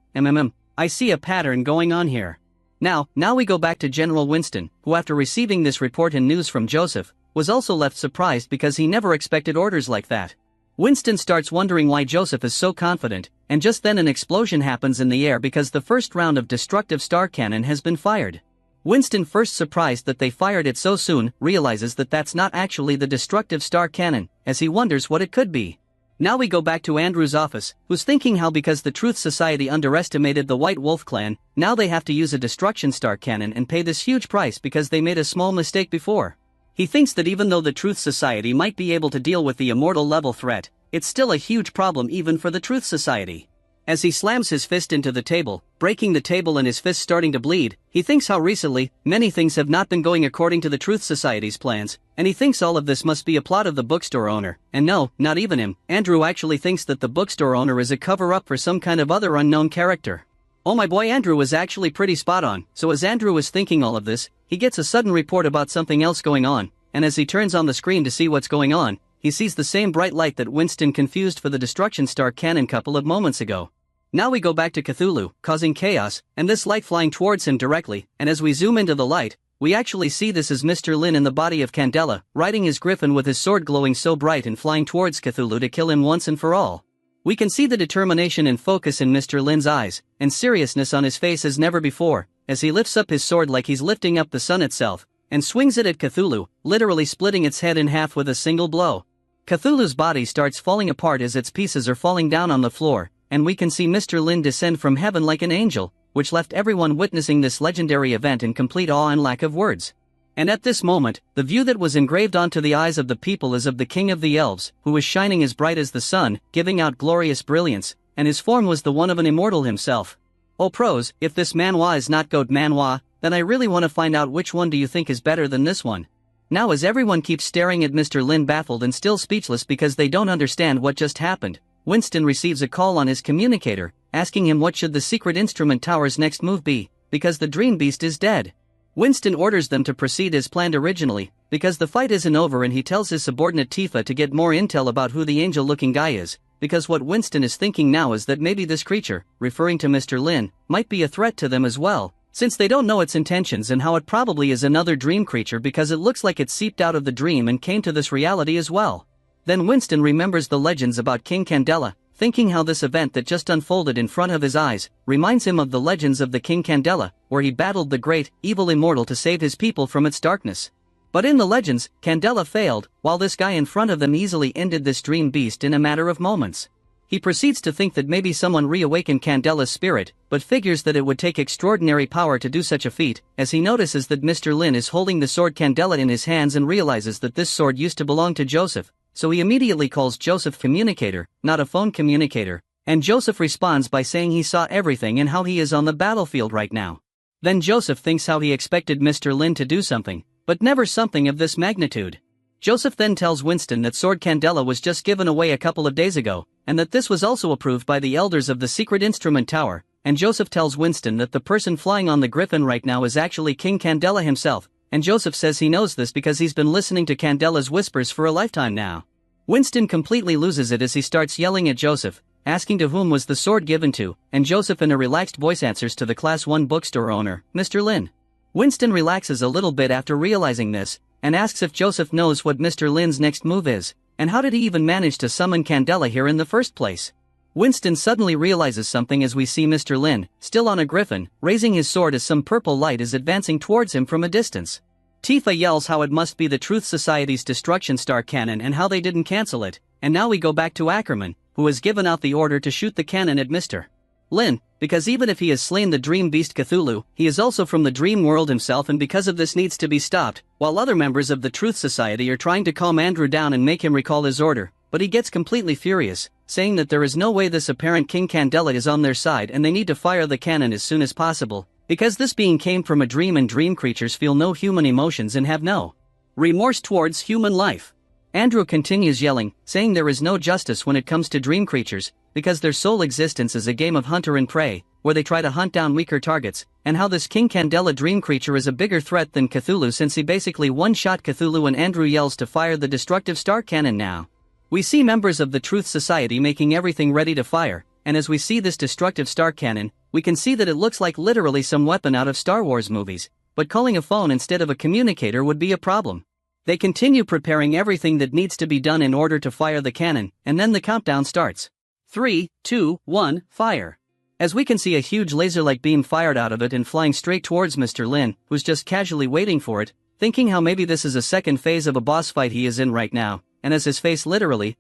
I see a pattern going on here." Now we go back to General Winston, who after receiving this report and news from Joseph, was also left surprised because he never expected orders like that. Winston starts wondering why Joseph is so confident, and just then an explosion happens in the air because the first round of destructive star cannon has been fired. Winston, first surprised that they fired it so soon, realizes that that's not actually the destructive star cannon, as he wonders what it could be. Now we go back to Andrew's office, who's thinking how because the Truth Society underestimated the White Wolf clan, now they have to use a destruction star cannon and pay this huge price because they made a small mistake before. He thinks that even though the Truth Society might be able to deal with the immortal level threat, it's still a huge problem even for the Truth Society. As he slams his fist into the table, breaking the table and his fist starting to bleed, he thinks how recently, many things have not been going according to the Truth Society's plans, and he thinks all of this must be a plot of the bookstore owner, and no, not even him. Andrew actually thinks that the bookstore owner is a cover-up for some kind of other unknown character. Oh my boy, Andrew was actually pretty spot on, so as Andrew was thinking all of this, he gets a sudden report about something else going on, and as he turns on the screen to see what's going on, he sees the same bright light that Winston confused for the Destruction Star cannon couple of moments ago. Now we go back to Cthulhu, causing chaos, and this light flying towards him directly, and as we zoom into the light, we actually see this as Mr. Lin in the body of Candela, riding his griffin with his sword glowing so bright and flying towards Cthulhu to kill him once and for all. We can see the determination and focus in Mr. Lin's eyes, and seriousness on his face as never before, as he lifts up his sword like he's lifting up the sun itself, and swings it at Cthulhu, literally splitting its head in half with a single blow. Cthulhu's body starts falling apart as its pieces are falling down on the floor, and we can see Mr. Lin descend from heaven like an angel, which left everyone witnessing this legendary event in complete awe and lack of words. And at this moment, the view that was engraved onto the eyes of the people is of the King of the Elves, who was shining as bright as the sun, giving out glorious brilliance, and his form was the one of an immortal himself. Oh pros, if this manhwa is not goat manhwa, then I really want to find out which one do you think is better than this one. Now as everyone keeps staring at Mr. Lin baffled and still speechless because they don't understand what just happened, Winston receives a call on his communicator, asking him what should the secret instrument tower's next move be, because the dream beast is dead. Winston orders them to proceed as planned originally, because the fight isn't over, and he tells his subordinate Tifa to get more intel about who the angel-looking guy is, because what Winston is thinking now is that maybe this creature, referring to Mr. Lin, might be a threat to them as well, since they don't know its intentions and how it probably is another dream creature because it looks like it seeped out of the dream and came to this reality as well. Then Winston remembers the legends about King Candela, thinking how this event that just unfolded in front of his eyes reminds him of the legends of the King Candela, where he battled the great, evil immortal to save his people from its darkness. But in the legends, Candela failed, while this guy in front of them easily ended this dream beast in a matter of moments. He proceeds to think that maybe someone reawakened Candela's spirit, but figures that it would take extraordinary power to do such a feat, as he notices that Mr. Lin is holding the sword Candela in his hands and realizes that this sword used to belong to Joseph. So he immediately calls Joseph communicator, not a phone communicator, and Joseph responds by saying he saw everything and how he is on the battlefield right now. Then Joseph thinks how he expected Mr. Lin to do something, but never something of this magnitude. Joseph then tells Winston that Sword Candela was just given away a couple of days ago, and that this was also approved by the elders of the secret instrument tower, and Joseph tells Winston that the person flying on the griffin right now is actually King Candela himself, and Joseph says he knows this because he's been listening to Candela's whispers for a lifetime now. Winston completely loses it as he starts yelling at Joseph, asking to whom was the sword given to, and Joseph in a relaxed voice answers to the Class 1 bookstore owner, Mr. Lin. Winston relaxes a little bit after realizing this, and asks if Joseph knows what Mr. Lin's next move is, and how did he even manage to summon Candela here in the first place. Winston suddenly realizes something as we see Mr. Lin, still on a griffin, raising his sword as some purple light is advancing towards him from a distance. Tifa yells how it must be the Truth Society's Destruction Star cannon and how they didn't cancel it, and now we go back to Ackerman, who has given out the order to shoot the cannon at Mr. Lin, because even if he has slain the dream beast Cthulhu, he is also from the dream world himself, and because of this needs to be stopped, while other members of the Truth Society are trying to calm Andrew down and make him recall his order, but he gets completely furious, saying that there is no way this apparent King Candela is on their side and they need to fire the cannon as soon as possible, because this being came from a dream and dream creatures feel no human emotions and have no remorse towards human life. Andrew continues yelling, saying there is no justice when it comes to dream creatures, because their sole existence is a game of hunter and prey, where they try to hunt down weaker targets, and how this King Candela dream creature is a bigger threat than Cthulhu since he basically one-shot Cthulhu, and Andrew yells to fire the destructive star cannon now. We see members of the Truth Society making everything ready to fire, and as we see this destructive star cannon, we can see that it looks like literally some weapon out of Star Wars movies, but calling a phone instead of a communicator would be a problem. They continue preparing everything that needs to be done in order to fire the cannon, and then the countdown starts. 3, 2, 1, fire. As we can see a huge laser-like beam fired out of it and flying straight towards Mr. Lin, who's just casually waiting for it, thinking how maybe this is a second phase of a boss fight he is in right now, and as his face literally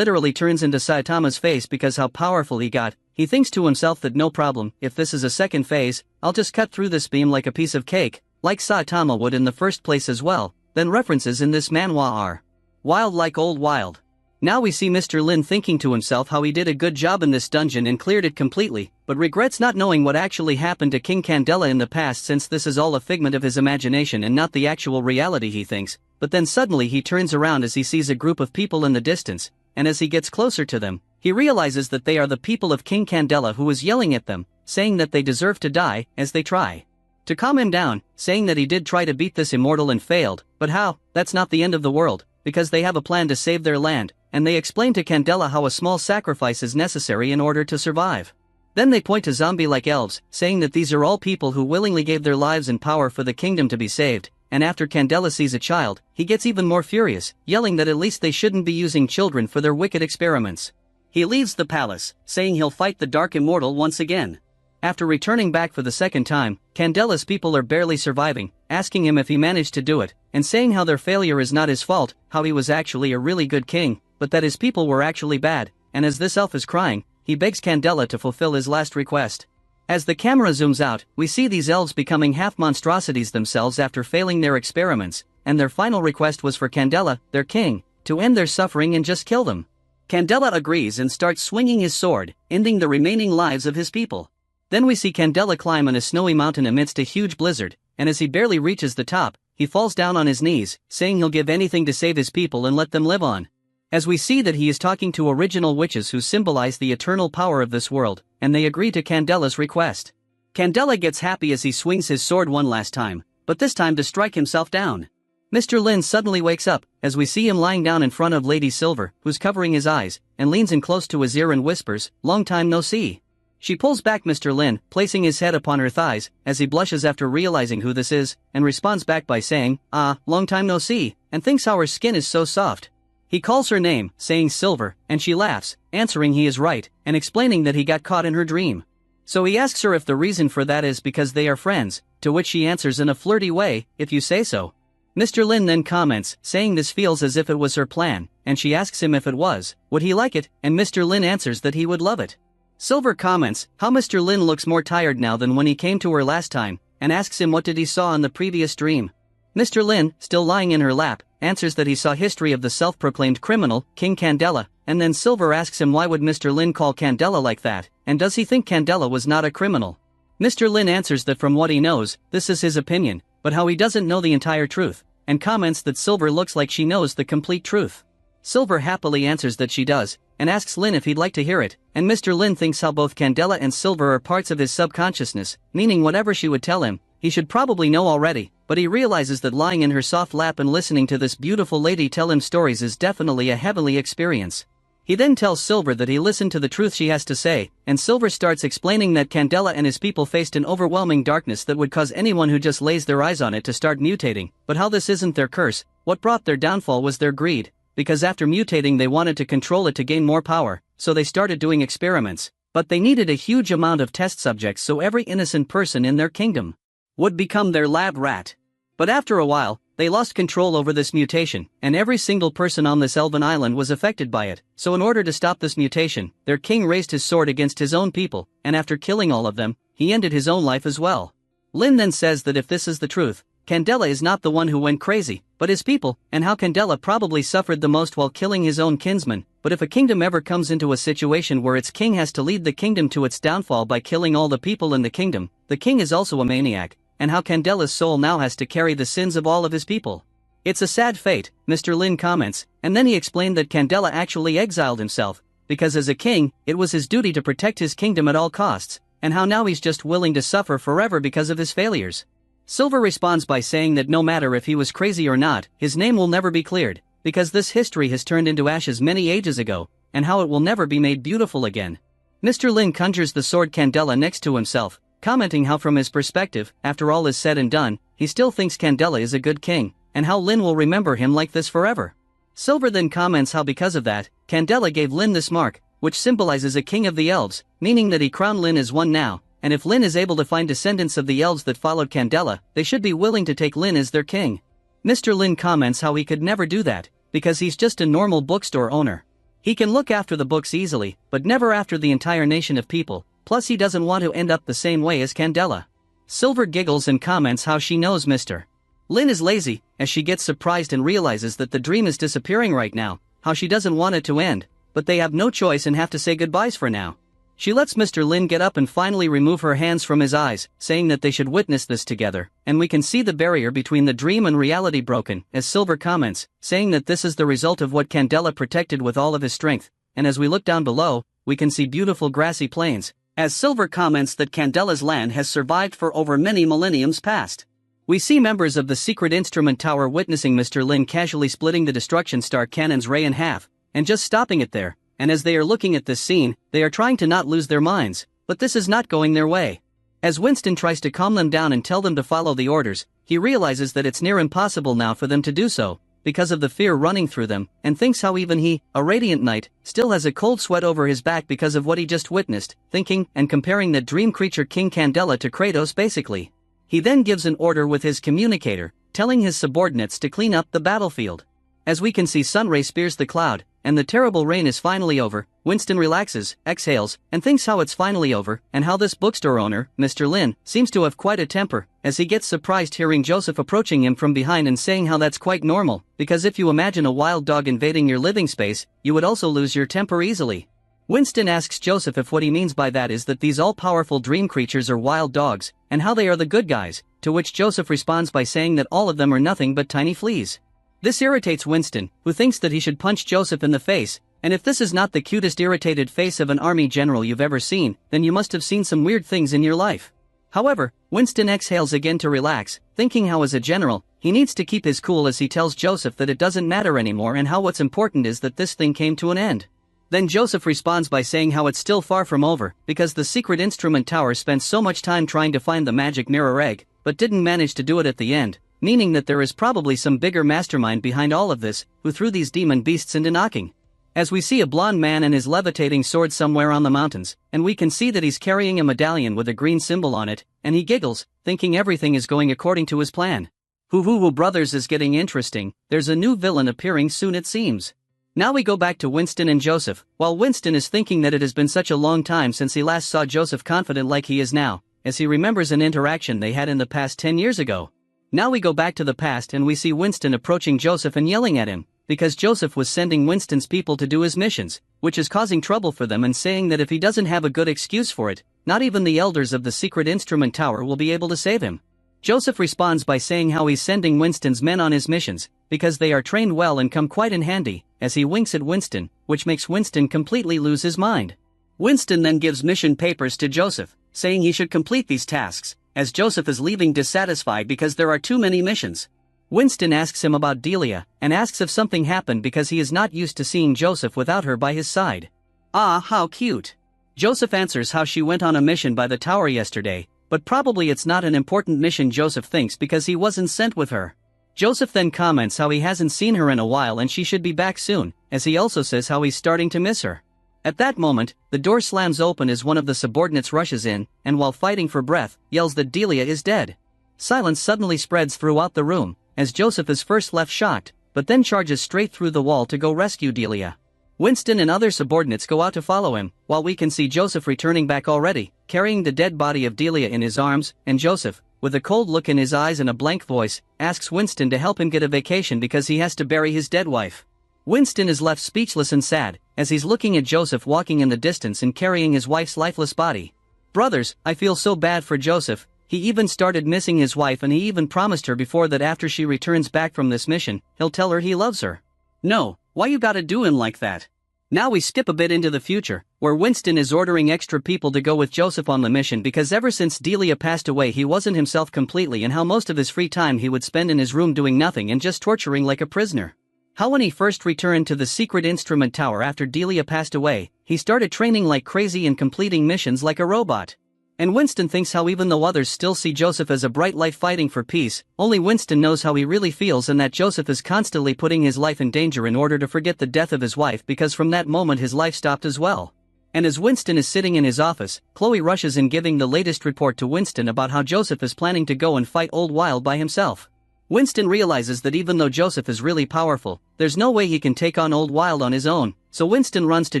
turns into Saitama's face because how powerful he got, he thinks to himself that no problem, if this is a second phase, I'll just cut through this beam like a piece of cake, like Saitama would in the first place as well. Then references in this manhwa are wild like old wild. Now we see Mr. Lin thinking to himself how he did a good job in this dungeon and cleared it completely, but regrets not knowing what actually happened to King Candela in the past, since this is all a figment of his imagination and not the actual reality, he thinks. But then suddenly he turns around as he sees a group of people in the distance, and as he gets closer to them, he realizes that they are the people of King Candela, who is yelling at them, saying that they deserve to die, as they try to calm him down, saying that he did try to beat this immortal and failed, but how? That's not the end of the world, because they have a plan to save their land, and they explain to Candela how a small sacrifice is necessary in order to survive. Then they point to zombie-like elves, saying that these are all people who willingly gave their lives and power for the kingdom to be saved, and after Candela sees a child, he gets even more furious, yelling that at least they shouldn't be using children for their wicked experiments. He leaves the palace, saying he'll fight the Dark Immortal once again. After returning back for the second time, Candela's people are barely surviving, asking him if he managed to do it, and saying how their failure is not his fault, how he was actually a really good king, but that his people were actually bad, and as this elf is crying, he begs Candela to fulfill his last request. As the camera zooms out, we see these elves becoming half monstrosities themselves after failing their experiments, and their final request was for Candela, their king, to end their suffering and just kill them. Candela agrees and starts swinging his sword, ending the remaining lives of his people. Then we see Candela climb on a snowy mountain amidst a huge blizzard, and as he barely reaches the top, he falls down on his knees, saying he'll give anything to save his people and let them live on. as we see that he is talking to original witches who symbolize the eternal power of this world, and they agree to Candella's request. Candela gets happy as he swings his sword one last time, but this time to strike himself down. Mr. Lin suddenly wakes up, as we see him lying down in front of Lady Silver, who's covering his eyes, and leans in close to his ear and whispers, "Long time no see." She pulls back Mr. Lin, placing his head upon her thighs, as he blushes after realizing who this is, and responds back by saying, "Ah, long time no see," and thinks how her skin is so soft. He calls her name, saying Silver, and she laughs, answering he is right, and explaining that he got caught in her dream. So he asks her if the reason for that is because they are friends, to which she answers in a flirty way, "If you say so." Mr. Lin then comments, saying this feels as if it was her plan, and she asks him if it was, would he like it, and Mr. Lin answers that he would love it. Silver comments how Mr. Lin looks more tired now than when he came to her last time, and asks him what did he saw in the previous dream. Mr. Lin, still lying in her lap, answers that he saw history of the self-proclaimed criminal, King Candela, and then Silver asks him why would Mr. Lin call Candela like that, and does he think Candela was not a criminal. Mr. Lin answers that from what he knows, this is his opinion, but how he doesn't know the entire truth, and comments that Silver looks like she knows the complete truth. Silver happily answers that she does, and asks Lin if he'd like to hear it, and Mr. Lin thinks how both Candela and Silver are parts of his subconsciousness, meaning whatever she would tell him, he should probably know already, but he realizes that lying in her soft lap and listening to this beautiful lady tell him stories is definitely a heavenly experience. He then tells Silver that he listened to the truth she has to say, and Silver starts explaining that Candela and his people faced an overwhelming darkness that would cause anyone who just lays their eyes on it to start mutating, but how this isn't their curse, what brought their downfall was their greed, because after mutating they wanted to control it to gain more power, so they started doing experiments, but they needed a huge amount of test subjects so every innocent person in their kingdom would become their lab rat. But after a while, they lost control over this mutation, and every single person on this elven island was affected by it, so in order to stop this mutation, their king raised his sword against his own people, and after killing all of them, he ended his own life as well. Lin then says that if this is the truth, Candela is not the one who went crazy, but his people, and how Candela probably suffered the most while killing his own kinsman, but if a kingdom ever comes into a situation where its king has to lead the kingdom to its downfall by killing all the people in the kingdom, the king is also a maniac, and how Candela's soul now has to carry the sins of all of his people. It's a sad fate, Mr. Lin comments, and then he explained that Candela actually exiled himself, because as a king, it was his duty to protect his kingdom at all costs, and how now he's just willing to suffer forever because of his failures. Silver responds by saying that no matter if he was crazy or not, his name will never be cleared, because this history has turned into ashes many ages ago, and how it will never be made beautiful again. Mr. Lin conjures the sword Candela next to himself, commenting how from his perspective, after all is said and done, he still thinks Candela is a good king, and how Lin will remember him like this forever. Silver then comments how because of that, Candela gave Lin this mark, which symbolizes a king of the elves, meaning that he crowned Lin as one now, and if Lin is able to find descendants of the elves that followed Candela, they should be willing to take Lin as their king. Mr. Lin comments how he could never do that, because he's just a normal bookstore owner. He can look after the books easily, but never after the entire nation of people, plus he doesn't want to end up the same way as Candela. Silver giggles and comments how she knows Mr. Lin is lazy, as she gets surprised and realizes that the dream is disappearing right now, how she doesn't want it to end, but they have no choice and have to say goodbyes for now. She lets Mr. Lin get up and finally remove her hands from his eyes, saying that they should witness this together, and we can see the barrier between the dream and reality broken, as Silver comments, saying that this is the result of what Candela protected with all of his strength, and as we look down below, we can see beautiful grassy plains, as Silver comments that Candela's land has survived for over many millenniums past. We see members of the secret instrument tower witnessing Mr. Lin casually splitting the destruction star cannon's ray in half, and just stopping it there. And as they are looking at this scene, they are trying to not lose their minds, but this is not going their way. As Winston tries to calm them down and tell them to follow the orders, he realizes that it's near impossible now for them to do so, because of the fear running through them, and thinks how even he, a radiant knight, still has a cold sweat over his back because of what he just witnessed, thinking and comparing that dream creature King Candela to Kratos basically. He then gives an order with his communicator, telling his subordinates to clean up the battlefield. As we can see, Sunray spears the cloud, and the terrible rain is finally over. Winston relaxes, exhales, and thinks how it's finally over, and how this bookstore owner, Mr. Lin, seems to have quite a temper, as he gets surprised hearing Joseph approaching him from behind and saying how that's quite normal, because if you imagine a wild dog invading your living space, you would also lose your temper easily. Winston asks Joseph if what he means by that is that these all-powerful dream creatures are wild dogs, and how they are the good guys, to which Joseph responds by saying that all of them are nothing but tiny fleas. This irritates Winston, who thinks that he should punch Joseph in the face, and if this is not the cutest irritated face of an army general you've ever seen, then you must have seen some weird things in your life. However, Winston exhales again to relax, thinking how as a general, he needs to keep his cool as he tells Joseph that it doesn't matter anymore and how what's important is that this thing came to an end. Then Joseph responds by saying how it's still far from over, because the secret instrument tower spent so much time trying to find the magic mirror egg, but didn't manage to do it at the end, meaning that there is probably some bigger mastermind behind all of this, who threw these demon beasts into knocking. As we see a blonde man and his levitating sword somewhere on the mountains, and we can see that he's carrying a medallion with a green symbol on it, and he giggles, thinking everything is going according to his plan. Hoo brothers is getting interesting, there's a new villain appearing soon it seems. Now we go back to Winston and Joseph, while Winston is thinking that it has been such a long time since he last saw Joseph confident like he is now, as he remembers an interaction they had in the past 10 years ago. Now we go back to the past and we see Winston approaching Joseph and yelling at him, because Joseph was sending Winston's people to do his missions, which is causing trouble for them and saying that if he doesn't have a good excuse for it, not even the elders of the secret instrument tower will be able to save him. Joseph responds by saying how he's sending Winston's men on his missions, because they are trained well and come quite in handy, as he winks at Winston, which makes Winston completely lose his mind. Winston then gives mission papers to Joseph, saying he should complete these tasks, as Joseph is leaving dissatisfied because there are too many missions. Winston asks him about Delia, and asks if something happened because he is not used to seeing Joseph without her by his side. Ah, how cute. Joseph answers how she went on a mission by the tower yesterday, but probably it's not an important mission Joseph thinks because he wasn't sent with her. Joseph then comments how he hasn't seen her in a while and she should be back soon, as he also says how he's starting to miss her. At that moment, the door slams open as one of the subordinates rushes in, and while fighting for breath, yells that Delia is dead. Silence suddenly spreads throughout the room, as Joseph is first left shocked, but then charges straight through the wall to go rescue Delia. Winston and other subordinates go out to follow him, while we can see Joseph returning back already, carrying the dead body of Delia in his arms, and Joseph, with a cold look in his eyes and a blank voice, asks Winston to help him get a vacation because he has to bury his dead wife. Winston is left speechless and sad, as he's looking at Joseph walking in the distance and carrying his wife's lifeless body. Brothers, I feel so bad for Joseph. He even started missing his wife and he even promised her before that after she returns back from this mission, he'll tell her he loves her. No, why you gotta do him like that? Now we skip a bit into the future, where Winston is ordering extra people to go with Joseph on the mission because ever since Delia passed away he wasn't himself completely and how most of his free time he would spend in his room doing nothing and just torturing like a prisoner. How when he first returned to the secret instrument tower after Delia passed away, he started training like crazy and completing missions like a robot. And Winston thinks how even though others still see Joseph as a bright light fighting for peace, only Winston knows how he really feels and that Joseph is constantly putting his life in danger in order to forget the death of his wife because from that moment his life stopped as well. And as Winston is sitting in his office, Chloe rushes in giving the latest report to Winston about how Joseph is planning to go and fight Old Wild by himself. Winston realizes that even though Joseph is really powerful, there's no way he can take on Old Wild on his own, so Winston runs to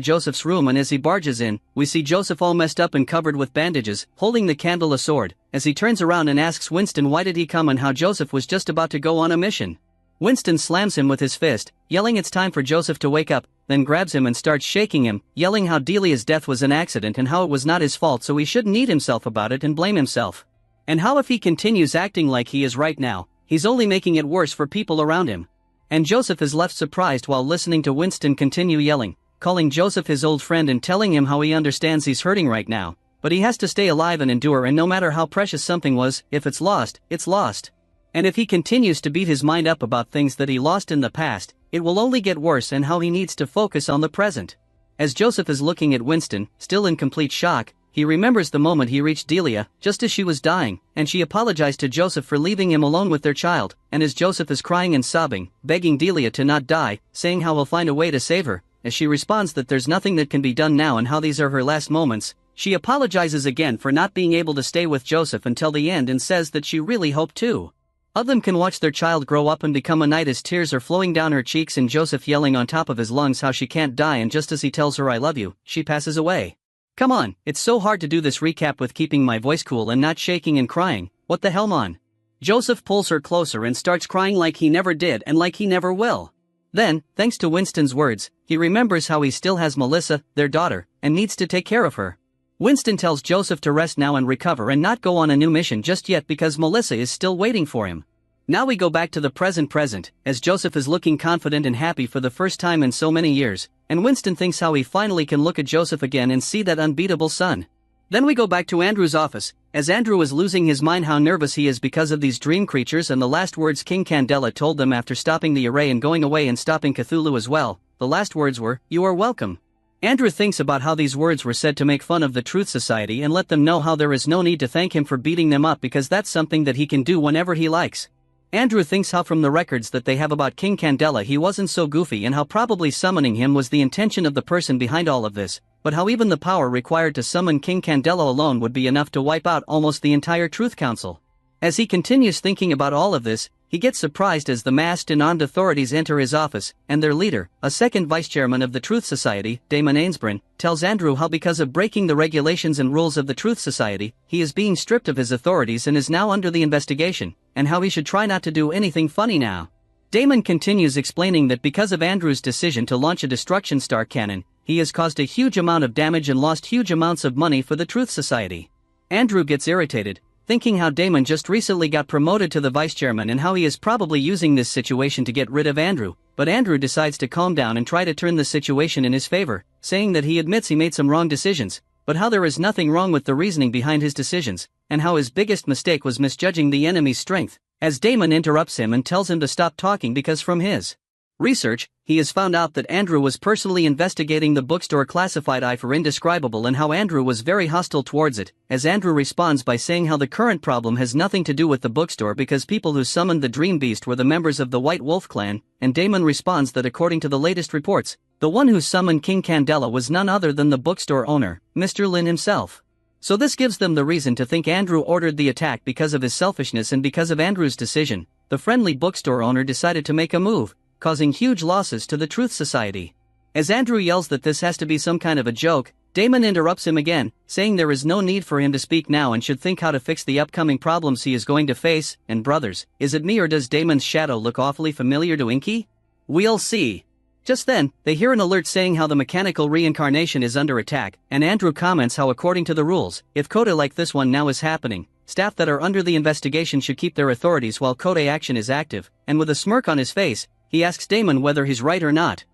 Joseph's room and as he barges in, we see Joseph all messed up and covered with bandages, holding the candle a sword, as he turns around and asks Winston why did he come and how Joseph was just about to go on a mission. Winston slams him with his fist, yelling it's time for Joseph to wake up, then grabs him and starts shaking him, yelling how Delia's death was an accident and how it was not his fault so he shouldn't eat himself about it and blame himself. And how if he continues acting like he is right now, he's only making it worse for people around him. And Joseph is left surprised while listening to Winston continue yelling, calling Joseph his old friend and telling him how he understands he's hurting right now, but he has to stay alive and endure and no matter how precious something was, if it's lost, it's lost. And if he continues to beat his mind up about things that he lost in the past, it will only get worse and how he needs to focus on the present. As Joseph is looking at Winston, still in complete shock, he remembers the moment he reached Delia, just as she was dying, and she apologized to Joseph for leaving him alone with their child, and as Joseph is crying and sobbing, begging Delia to not die, saying how he'll find a way to save her, as she responds that there's nothing that can be done now and how these are her last moments, she apologizes again for not being able to stay with Joseph until the end and says that she really hoped to. Of them can watch their child grow up and become a knight as tears are flowing down her cheeks and Joseph yelling on top of his lungs how she can't die and just as he tells her I love you, she passes away. Come on, it's so hard to do this recap with keeping my voice cool and not shaking and crying, what the hell man? Joseph pulls her closer and starts crying like he never did and like he never will. Then, thanks to Winston's words, he remembers how he still has Melissa, their daughter, and needs to take care of her. Winston tells Joseph to rest now and recover and not go on a new mission just yet because Melissa is still waiting for him. Now we go back to the present, as Joseph is looking confident and happy for the first time in so many years, and Winston thinks how he finally can look at Joseph again and see that unbeatable sun. Then we go back to Andrew's office, as Andrew is losing his mind how nervous he is because of these dream creatures and the last words King Candela told them after stopping the array and going away and stopping Cthulhu as well. The last words were, "You are welcome." Andrew thinks about how these words were said to make fun of the Truth Society and let them know how there is no need to thank him for beating them up because that's something that he can do whenever he likes. Andrew thinks how from the records that they have about King Candela he wasn't so goofy and how probably summoning him was the intention of the person behind all of this, but how even the power required to summon King Candela alone would be enough to wipe out almost the entire Truth Council. As he continues thinking about all of this, he gets surprised as the masked and armed authorities enter his office, and their leader, a second vice-chairman of the Truth Society, Damon Ainsbrin, tells Andrew how because of breaking the regulations and rules of the Truth Society, he is being stripped of his authorities and is now under the investigation, and how he should try not to do anything funny now. Damon continues explaining that because of Andrew's decision to launch a Destruction Star cannon, he has caused a huge amount of damage and lost huge amounts of money for the Truth Society. Andrew gets irritated, thinking how Damon just recently got promoted to the vice-chairman and how he is probably using this situation to get rid of Andrew, but Andrew decides to calm down and try to turn the situation in his favor, saying that he admits he made some wrong decisions, but how there is nothing wrong with the reasoning behind his decisions, and how his biggest mistake was misjudging the enemy's strength, as Damon interrupts him and tells him to stop talking because from his research, he has found out that Andrew was personally investigating the bookstore classified I for indescribable and how Andrew was very hostile towards it, as Andrew responds by saying how the current problem has nothing to do with the bookstore because people who summoned the Dream Beast were the members of the White Wolf clan, and Damon responds that according to the latest reports, the one who summoned King Candela was none other than the bookstore owner, Mr. Lin himself. So this gives them the reason to think Andrew ordered the attack because of his selfishness, and because of Andrew's decision, the friendly bookstore owner decided to make a move, causing huge losses to the Truth Society. As Andrew yells that this has to be some kind of a joke, Damon interrupts him again, saying there is no need for him to speak now and should think how to fix the upcoming problems he is going to face. And brothers, is it me or does Damon's shadow look awfully familiar to Inky? We'll see. Just then, they hear an alert saying how the mechanical reincarnation is under attack, and Andrew comments how according to the rules, if Coda like this one now is happening, staff that are under the investigation should keep their authorities while Coda action is active, and with a smirk on his face, he asks Damon whether he's right or not.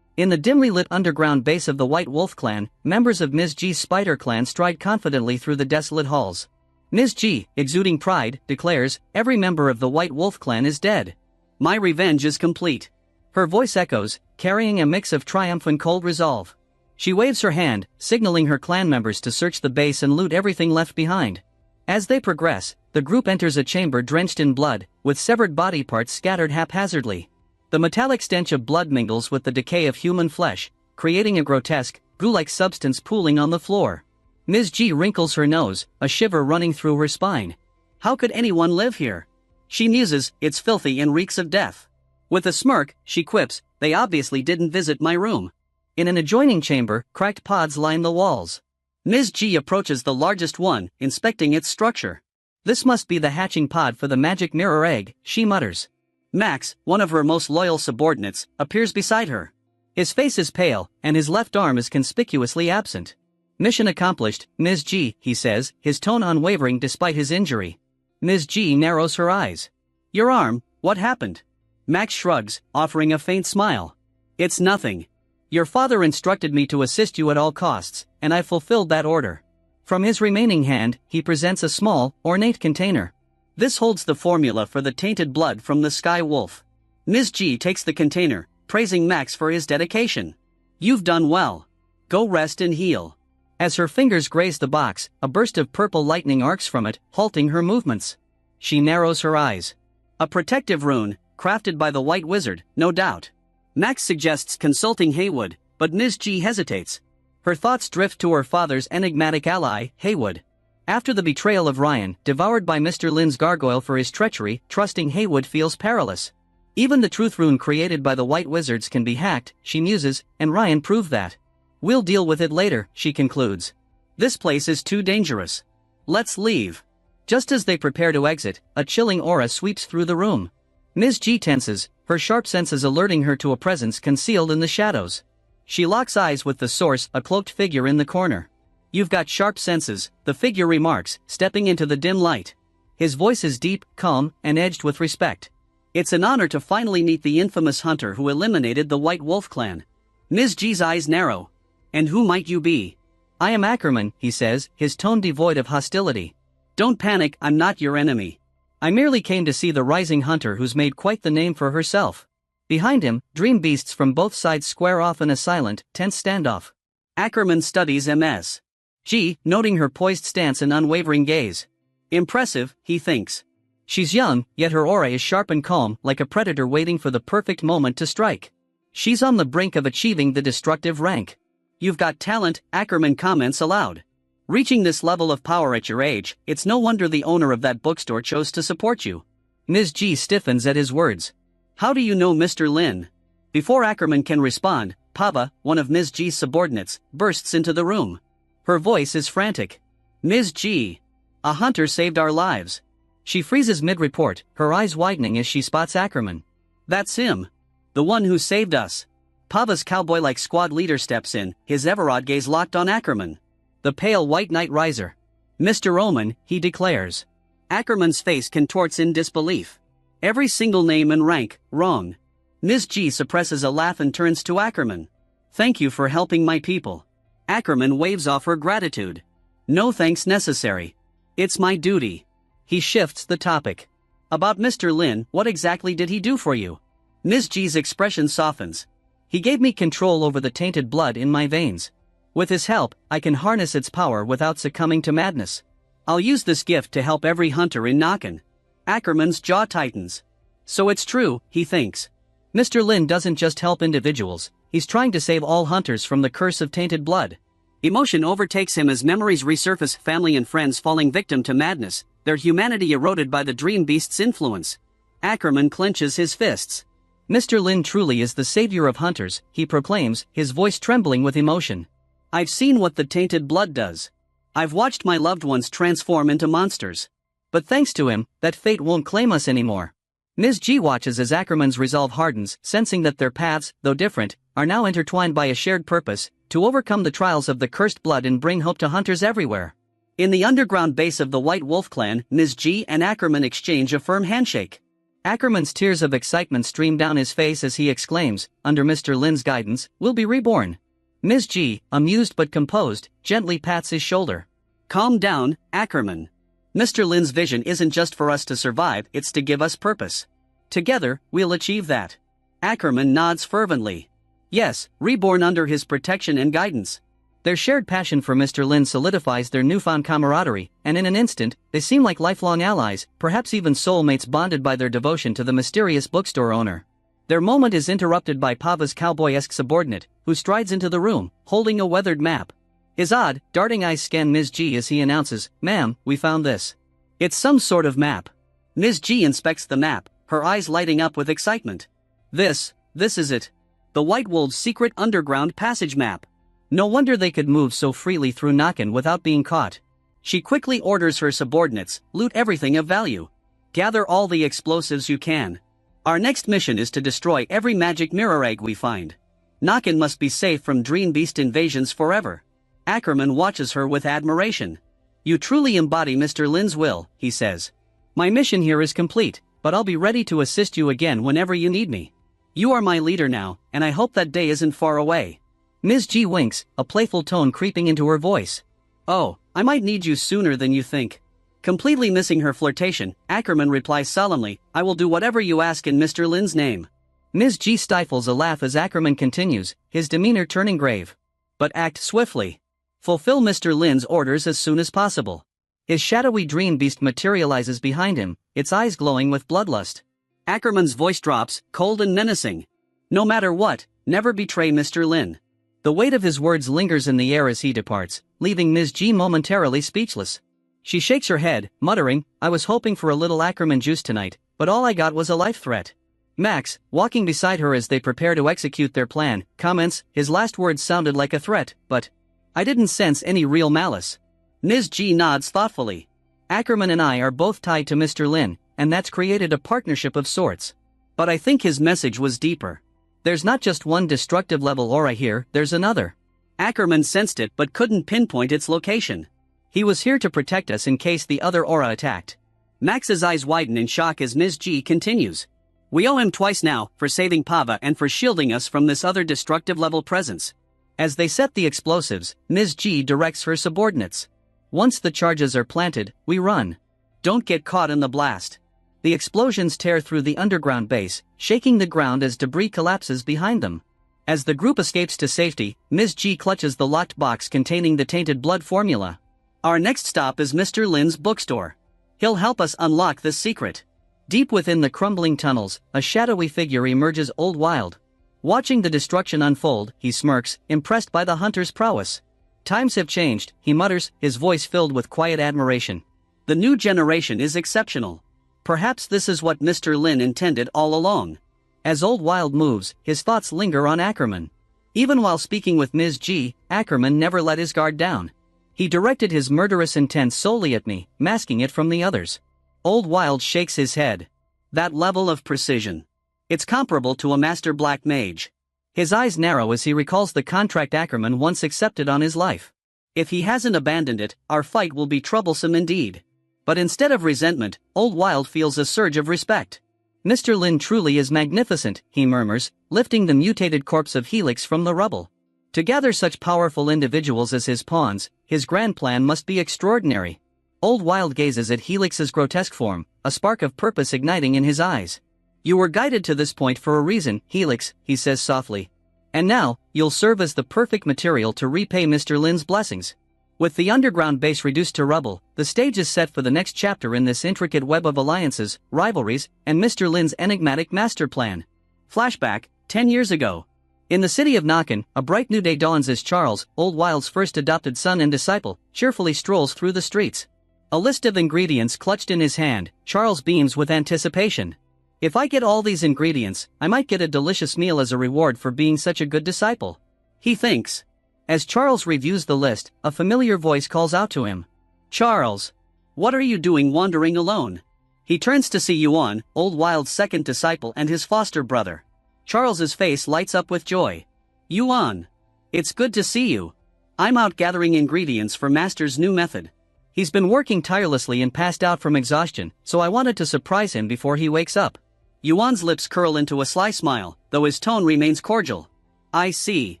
In the dimly lit underground base of the White Wolf clan, members of Ms. G's Spider clan stride confidently through the desolate halls. Ms. G, exuding pride, declares, "Every member of the White Wolf clan is dead. My revenge is complete." Her voice echoes, carrying a mix of triumph and cold resolve. She waves her hand, signaling her clan members to search the base and loot everything left behind. As they progress, the group enters a chamber drenched in blood, with severed body parts scattered haphazardly. The metallic stench of blood mingles with the decay of human flesh, creating a grotesque, goo-like substance pooling on the floor. Ms. G wrinkles her nose, a shiver running through her spine. How could anyone live here? She muses, "It's filthy and reeks of death." With a smirk, she quips, "They obviously didn't visit my room." In an adjoining chamber, cracked pods line the walls. Ms. G approaches the largest one, inspecting its structure. "This must be the hatching pod for the magic mirror egg," she mutters. Max, one of her most loyal subordinates, appears beside her. His face is pale, and his left arm is conspicuously absent. "Mission accomplished, Ms. G," he says, his tone unwavering despite his injury. Ms. G narrows her eyes. "Your arm, what happened?" Max shrugs, offering a faint smile. "It's nothing. Your father instructed me to assist you at all costs, and I fulfilled that order." From his remaining hand, he presents a small, ornate container. This holds the formula for the tainted blood from the Sky Wolf. Ms. G takes the container, praising Max for his dedication. "You've done well. Go rest and heal." As her fingers graze the box, a burst of purple lightning arcs from it, halting her movements. She narrows her eyes. A protective rune, crafted by the White Wizard, no doubt. Max suggests consulting Haywood, but Ms. G hesitates. Her thoughts drift to her father's enigmatic ally, Haywood. After the betrayal of Ryan, devoured by Mr. Lin's gargoyle for his treachery, trusting Haywood feels perilous. Even the truth rune created by the White Wizards can be hacked, she muses, and Ryan proved that. "We'll deal with it later," she concludes. "This place is too dangerous. Let's leave." Just as they prepare to exit, a chilling aura sweeps through the room. Ms. G tenses, her sharp senses alerting her to a presence concealed in the shadows. She locks eyes with the source, a cloaked figure in the corner. "You've got sharp senses," the figure remarks, stepping into the dim light. His voice is deep, calm, and edged with respect. It's an honor to finally meet the infamous hunter who eliminated the White Wolf clan. Ms. G's eyes narrow. And who might you be? I am Ackerman, he says, his tone devoid of hostility. Don't panic, I'm not your enemy. I merely came to see the rising hunter who's made quite the name for herself. Behind him, dream beasts from both sides square off in a silent, tense standoff. Ackerman studies Ms. G, noting her poised stance and unwavering gaze. Impressive, he thinks. She's young, yet her aura is sharp and calm, like a predator waiting for the perfect moment to strike. She's on the brink of achieving the destructive rank. You've got talent, Ackerman comments aloud. Reaching this level of power at your age, it's no wonder the owner of that bookstore chose to support you. Ms. G stiffens at his words. How do you know Mr. Lin? Before Ackerman can respond, Pava, one of Ms. G's subordinates, bursts into the room. Her voice is frantic. Ms. G. A hunter saved our lives. She freezes mid-report, her eyes widening as she spots Ackerman. That's him. The one who saved us. Pava's cowboy-like squad leader steps in, his ever-odd gaze locked on Ackerman. The pale white knight riser. Mr. Omen, he declares. Ackerman's face contorts in disbelief. Every single name and rank, wrong. Ms. G suppresses a laugh and turns to Ackerman. Thank you for helping my people. Ackerman waves off her gratitude. No thanks necessary. It's my duty. He shifts the topic. About Mr. Lin, what exactly did he do for you? Ms. G's expression softens. He gave me control over the tainted blood in my veins. With his help, I can harness its power without succumbing to madness. I'll use this gift to help every hunter in Nakan. Ackerman's jaw tightens. So it's true, he thinks. Mr. Lin doesn't just help individuals, he's trying to save all hunters from the curse of tainted blood. Emotion overtakes him as memories resurface, family and friends falling victim to madness, their humanity eroded by the dream beast's influence. Ackerman clenches his fists. Mr. Lin truly is the savior of hunters, he proclaims, his voice trembling with emotion. I've seen what the tainted blood does. I've watched my loved ones transform into monsters. But thanks to him, that fate won't claim us anymore. Ms. G watches as Ackerman's resolve hardens, sensing that their paths, though different, are now intertwined by a shared purpose, to overcome the trials of the cursed blood and bring hope to hunters everywhere. In the underground base of the White Wolf clan, Ms. G and Ackerman exchange a firm handshake. Ackerman's tears of excitement stream down his face as he exclaims, under Mr. Lin's guidance, we'll be reborn. Ms. G, amused but composed, gently pats his shoulder. Calm down, Ackerman. Mr. Lin's vision isn't just for us to survive, it's to give us purpose. Together, we'll achieve that. Ackerman nods fervently. Yes, reborn under his protection and guidance. Their shared passion for Mr. Lin solidifies their newfound camaraderie, and in an instant, they seem like lifelong allies, perhaps even soulmates bonded by their devotion to the mysterious bookstore owner. Their moment is interrupted by Pava's cowboy-esque subordinate, who strides into the room, holding a weathered map. His odd, darting eyes scan Ms. G as he announces, Ma'am, we found this. It's some sort of map. Ms. G inspects the map, her eyes lighting up with excitement. This is it. The White Wolf's secret underground passage map. No wonder they could move so freely through Nakan without being caught. She quickly orders her subordinates, loot everything of value. Gather all the explosives you can. Our next mission is to destroy every magic mirror egg we find. Nakan must be safe from dream beast invasions forever. Ackerman watches her with admiration. You truly embody Mr. Lin's will, he says. My mission here is complete, but I'll be ready to assist you again whenever you need me. You are my leader now, and I hope that day isn't far away. Ms. G winks, a playful tone creeping into her voice. Oh, I might need you sooner than you think. Completely missing her flirtation, Ackerman replies solemnly, I will do whatever you ask in Mr. Lin's name. Ms. G stifles a laugh as Ackerman continues, his demeanor turning grave. But act swiftly. Fulfill Mr. Lin's orders as soon as possible. His shadowy dream beast materializes behind him, its eyes glowing with bloodlust. Ackerman's voice drops, cold and menacing. No matter what, never betray Mr. Lin. The weight of his words lingers in the air as he departs, leaving Ms. G momentarily speechless. She shakes her head, muttering, I was hoping for a little Ackerman juice tonight, but all I got was a life threat. Max, walking beside her as they prepare to execute their plan, comments, his last words sounded like a threat, but I didn't sense any real malice. Ms. G nods thoughtfully. Ackerman and I are both tied to Mr. Lin, and that's created a partnership of sorts. But I think his message was deeper. There's not just one destructive level aura here, there's another. Ackerman sensed it but couldn't pinpoint its location. He was here to protect us in case the other aura attacked. Max's eyes widen in shock as Ms. G continues. We owe him twice now, for saving Pava and for shielding us from this other destructive level presence. As they set the explosives, Ms. G directs her subordinates. Once the charges are planted, we run. Don't get caught in the blast. The explosions tear through the underground base, shaking the ground as debris collapses behind them. As the group escapes to safety, Ms. G clutches the locked box containing the tainted blood formula. Our next stop is Mr. Lin's bookstore. He'll help us unlock this secret. Deep within the crumbling tunnels, a shadowy figure emerges Old Wild. Watching the destruction unfold, he smirks, impressed by the hunter's prowess. Times have changed, he mutters, his voice filled with quiet admiration. The new generation is exceptional. Perhaps this is what Mr. Lin intended all along. As Old Wild moves, his thoughts linger on Ackerman. Even while speaking with Ms. G, Ackerman never let his guard down. He directed his murderous intent solely at me, masking it from the others. Old Wild shakes his head. That level of precision. It's comparable to a master black mage. His eyes narrow as he recalls the contract Ackerman once accepted on his life. If he hasn't abandoned it, our fight will be troublesome indeed. But instead of resentment, Old Wild feels a surge of respect. Mr. Lin truly is magnificent, he murmurs, lifting the mutated corpse of Helix from the rubble. To gather such powerful individuals as his pawns, his grand plan must be extraordinary. Old Wild gazes at Helix's grotesque form, a spark of purpose igniting in his eyes. You were guided to this point for a reason, Helix, he says softly. And now, you'll serve as the perfect material to repay Mr. Lin's blessings. With the underground base reduced to rubble, the stage is set for the next chapter in this intricate web of alliances, rivalries, and Mr. Lin's enigmatic master plan. Flashback, 10 years ago. In the city of Nakan, a bright new day dawns as Charles, Old Wild's first adopted son and disciple, cheerfully strolls through the streets. A list of ingredients clutched in his hand, Charles beams with anticipation. If I get all these ingredients, I might get a delicious meal as a reward for being such a good disciple. He thinks. As Charles reviews the list, a familiar voice calls out to him. Charles! What are you doing wandering alone? He turns to see Yuan, Old Wild's second disciple and his foster brother. Charles's face lights up with joy. Yuan! It's good to see you. I'm out gathering ingredients for Master's new method. He's been working tirelessly and passed out from exhaustion, so I wanted to surprise him before he wakes up. Yuan's lips curl into a sly smile, though his tone remains cordial. I see.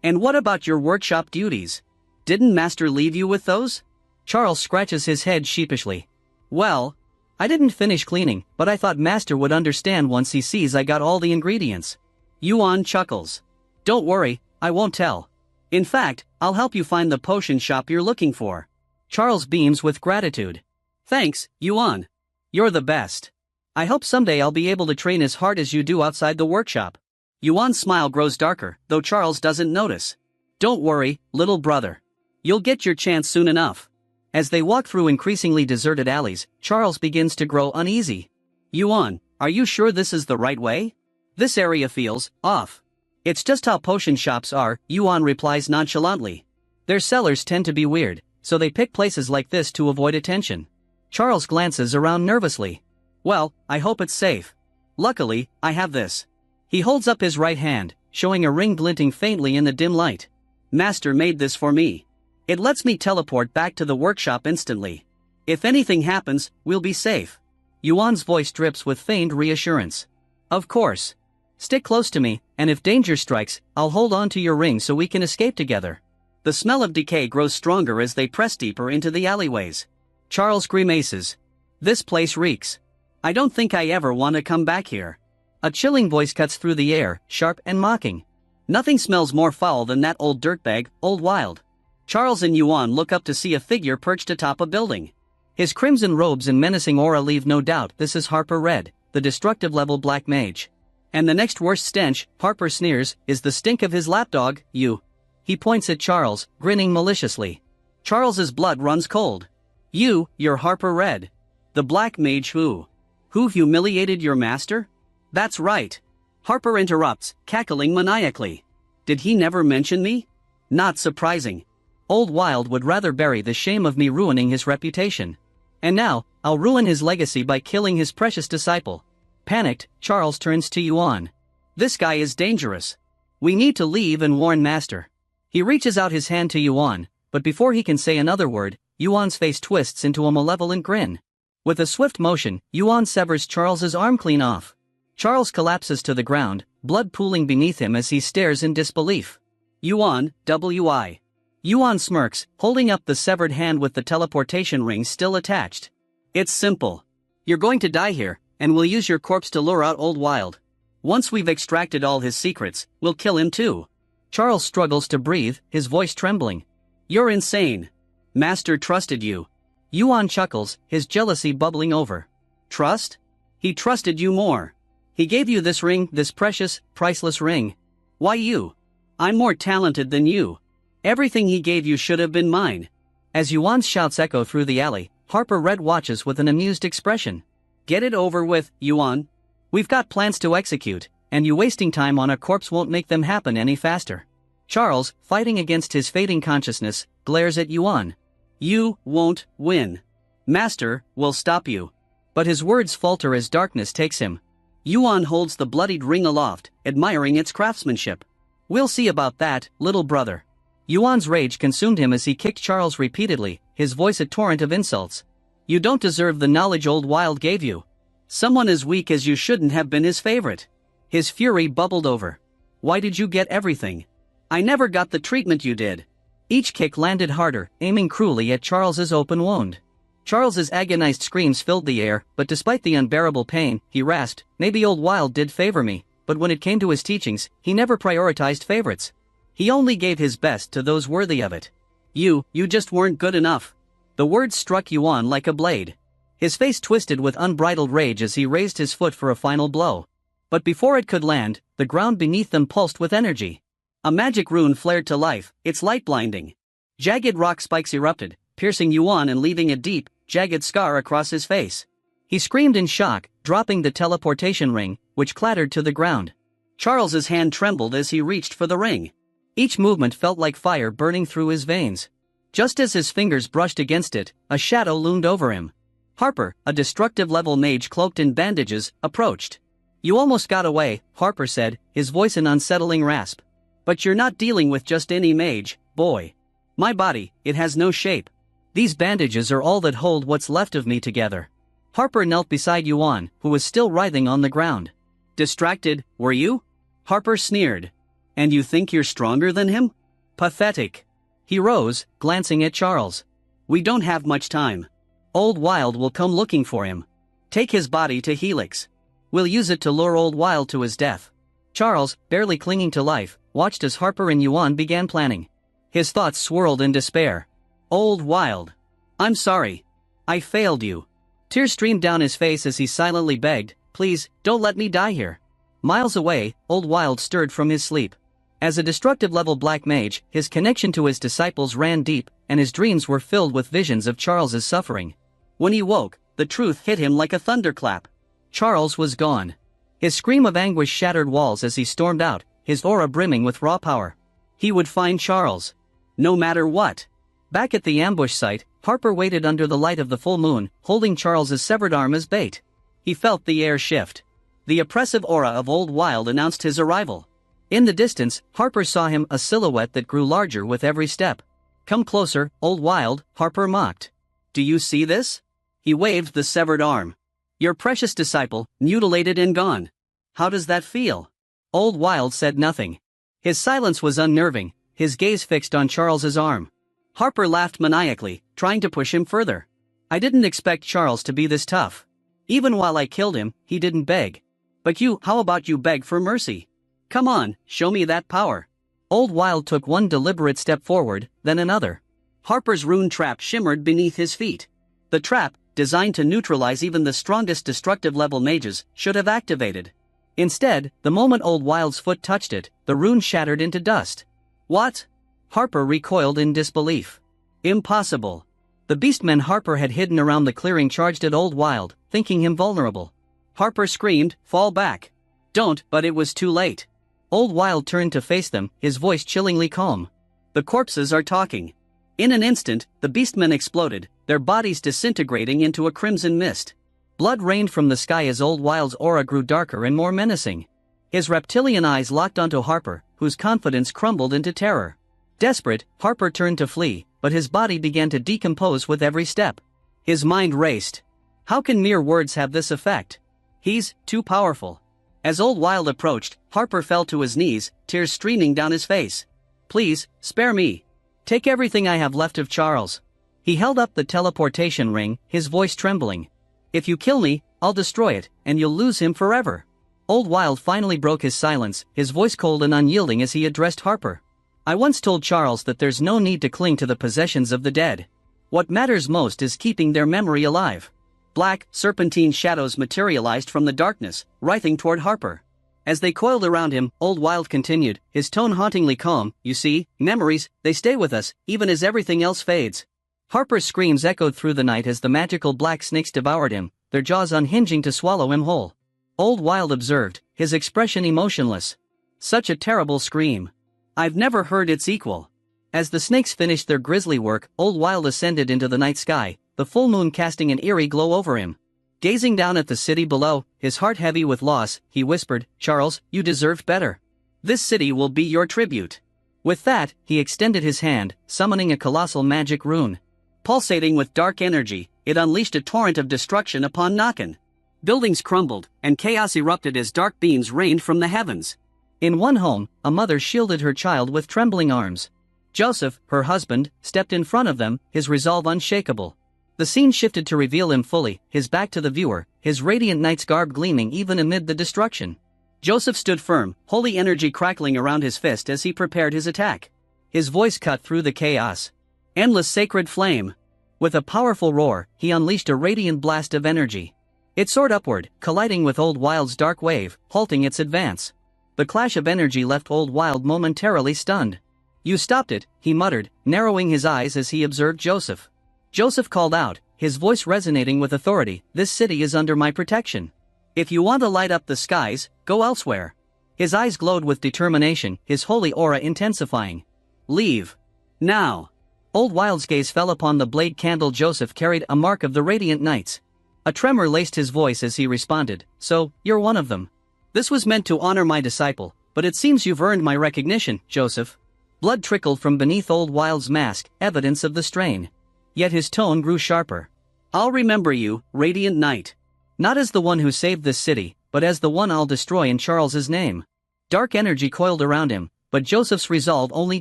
And what about your workshop duties? Didn't Master leave you with those? Charles scratches his head sheepishly. Well, I didn't finish cleaning, but I thought Master would understand once he sees I got all the ingredients. Yuan chuckles. Don't worry, I won't tell. In fact, I'll help you find the potion shop you're looking for. Charles beams with gratitude. Thanks, Yuan. You're the best. I hope someday I'll be able to train as hard as you do outside the workshop. Yuan's smile grows darker, though Charles doesn't notice. Don't worry, little brother. You'll get your chance soon enough. As they walk through increasingly deserted alleys, Charles begins to grow uneasy. Yuan, are you sure this is the right way? This area feels off. It's just how potion shops are, Yuan replies nonchalantly. Their sellers tend to be weird, so they pick places like this to avoid attention. Charles glances around nervously. Well, I hope it's safe. Luckily, I have this. He holds up his right hand, showing a ring glinting faintly in the dim light. Master made this for me. It lets me teleport back to the workshop instantly. If anything happens, we'll be safe. Yuan's voice drips with feigned reassurance. Of course. Stick close to me, and if danger strikes, I'll hold on to your ring so we can escape together. The smell of decay grows stronger as they press deeper into the alleyways. Charles grimaces. This place reeks. I don't think I ever want to come back here. A chilling voice cuts through the air, sharp and mocking. Nothing smells more foul than that old dirtbag, Old Wild. Charles and Yuan look up to see a figure perched atop a building. His crimson robes and menacing aura leave no doubt this is Harper Red, the destructive level black mage. And the next worst stench, Harper sneers, is the stink of his lapdog, you. He points at Charles, grinning maliciously. Charles's blood runs cold. You're Harper Red. The black mage who humiliated your master? That's right. Harper interrupts, cackling maniacally. Did he never mention me? Not surprising. Old Wild would rather bury the shame of me ruining his reputation. And now, I'll ruin his legacy by killing his precious disciple. Panicked, Charles turns to Yuan. This guy is dangerous. We need to leave and warn Master. He reaches out his hand to Yuan, but before he can say another word, Yuan's face twists into a malevolent grin. With a swift motion, Yuan severs Charles's arm clean off. Charles collapses to the ground, blood pooling beneath him as he stares in disbelief. Yuan, W.I. Yuan smirks, holding up the severed hand with the teleportation ring still attached. It's simple. You're going to die here, and we'll use your corpse to lure out Old Wild. Once we've extracted all his secrets, we'll kill him too. Charles struggles to breathe, his voice trembling. You're insane. Master trusted you. Yuan chuckles, his jealousy bubbling over. Trust? He trusted you more. He gave you this ring, this precious, priceless ring. Why you? I'm more talented than you. Everything he gave you should have been mine. As Yuan's shouts echo through the alley, Harper Red watches with an amused expression. Get it over with, Yuan. We've got plans to execute, and you wasting time on a corpse won't make them happen any faster. Charles, fighting against his fading consciousness, glares at Yuan. You won't win. Master will stop you. But his words falter as darkness takes him. Yuan holds the bloodied ring aloft, admiring its craftsmanship. We'll see about that, little brother. Yuan's rage consumed him as he kicked Charles repeatedly, his voice a torrent of insults. You don't deserve the knowledge Old Wild gave you. Someone as weak as you shouldn't have been his favorite. His fury bubbled over. Why did you get everything? I never got the treatment you did. Each kick landed harder, aiming cruelly at Charles's open wound. Charles's agonized screams filled the air, but despite the unbearable pain, he rasped, maybe Old Wild did favor me, but when it came to his teachings, he never prioritized favorites. He only gave his best to those worthy of it. You just weren't good enough. The words struck Yuan like a blade. His face twisted with unbridled rage as he raised his foot for a final blow. But before it could land, the ground beneath them pulsed with energy. A magic rune flared to life, its light blinding. Jagged rock spikes erupted, piercing Yuan and leaving a deep, jagged scar across his face. He screamed in shock, dropping the teleportation ring, which clattered to the ground. Charles's hand trembled as he reached for the ring. Each movement felt like fire burning through his veins. Just as his fingers brushed against it, a shadow loomed over him. Harper, a destructive-level mage cloaked in bandages, approached. You almost got away, Harper said, his voice an unsettling rasp. But you're not dealing with just any mage, boy. My body, it has no shape. These bandages are all that hold what's left of me together. Harper knelt beside Yuan, who was still writhing on the ground. Distracted, were you? Harper sneered. And you think you're stronger than him? Pathetic. He rose, glancing at Charles. We don't have much time. Old Wild will come looking for him. Take his body to Helix. We'll use it to lure Old Wild to his death. Charles, barely clinging to life, watched as Harper and Yuan began planning. His thoughts swirled in despair. Old Wild. I'm sorry. I failed you. Tears streamed down his face as he silently begged, please, don't let me die here. Miles away, Old Wild stirred from his sleep. As a destructive-level black mage, his connection to his disciples ran deep, and his dreams were filled with visions of Charles's suffering. When he woke, the truth hit him like a thunderclap. Charles was gone. His scream of anguish shattered walls as he stormed out, his aura brimming with raw power. He would find Charles. No matter what. Back at the ambush site, Harper waited under the light of the full moon, holding Charles's severed arm as bait. He felt the air shift. The oppressive aura of Old Wild announced his arrival. In the distance, Harper saw him, a silhouette that grew larger with every step. Come closer, Old Wild, Harper mocked. Do you see this? He waved the severed arm. Your precious disciple, mutilated and gone. How does that feel? Old Wild said nothing. His silence was unnerving, his gaze fixed on Charles's arm. Harper laughed maniacally, trying to push him further. I didn't expect Charles to be this tough. Even while I killed him, he didn't beg. But you, how about you beg for mercy? Come on, show me that power. Old Wild took one deliberate step forward, then another. Harper's rune trap shimmered beneath his feet. The trap, designed to neutralize even the strongest destructive-level mages, should have activated. Instead, the moment Old Wild's foot touched it, the rune shattered into dust. What? Harper recoiled in disbelief. Impossible. The beastmen Harper had hidden around the clearing charged at Old Wild, thinking him vulnerable. Harper screamed, fall back. Don't, but it was too late. Old Wild turned to face them, his voice chillingly calm. The corpses are talking. In an instant, the beastmen exploded, their bodies disintegrating into a crimson mist. Blood rained from the sky as Old Wild's aura grew darker and more menacing. His reptilian eyes locked onto Harper, whose confidence crumbled into terror. Desperate, Harper turned to flee, but his body began to decompose with every step. His mind raced. How can mere words have this effect? He's too powerful. As Old Wild approached, Harper fell to his knees, tears streaming down his face. Please, spare me. Take everything I have left of Charles. He held up the teleportation ring, his voice trembling. If you kill me, I'll destroy it, and you'll lose him forever. Old Wild finally broke his silence, his voice cold and unyielding as he addressed Harper. I once told Charles that there's no need to cling to the possessions of the dead. What matters most is keeping their memory alive. Black, serpentine shadows materialized from the darkness, writhing toward Harper. As they coiled around him, Old Wild continued, his tone hauntingly calm. You see, memories, they stay with us, even as everything else fades. Harper's screams echoed through the night as the magical black snakes devoured him, their jaws unhinging to swallow him whole. Old Wild observed, his expression emotionless. Such a terrible scream. I've never heard its equal. As the snakes finished their grisly work, Old Wild ascended into the night sky, the full moon casting an eerie glow over him. Gazing down at the city below, his heart heavy with loss, he whispered, Charles, you deserved better. This city will be your tribute. With that, he extended his hand, summoning a colossal magic rune. Pulsating with dark energy, it unleashed a torrent of destruction upon Nakan. Buildings crumbled, and chaos erupted as dark beams rained from the heavens. In one home, a mother shielded her child with trembling arms. Joseph, her husband, stepped in front of them, his resolve unshakable. The scene shifted to reveal him fully, his back to the viewer, his radiant knight's garb gleaming even amid the destruction. Joseph stood firm, holy energy crackling around his fist as he prepared his attack. His voice cut through the chaos. Endless sacred flame. With a powerful roar, he unleashed a radiant blast of energy. It soared upward, colliding with Old Wild's dark wave, halting its advance. The clash of energy left Old Wild momentarily stunned. You stopped it, he muttered, narrowing his eyes as he observed Joseph. Joseph called out, his voice resonating with authority, this city is under my protection. If you want to light up the skies, go elsewhere. His eyes glowed with determination, his holy aura intensifying. Leave. Now. Old Wild's gaze fell upon the blade candle Joseph carried, a mark of the Radiant Knights. A tremor laced his voice as he responded, so, you're one of them. This was meant to honor my disciple, but it seems you've earned my recognition, Joseph. Blood trickled from beneath Old Wild's mask, evidence of the strain. Yet his tone grew sharper. I'll remember you, Radiant Knight. Not as the one who saved this city, but as the one I'll destroy in Charles's name. Dark energy coiled around him, but Joseph's resolve only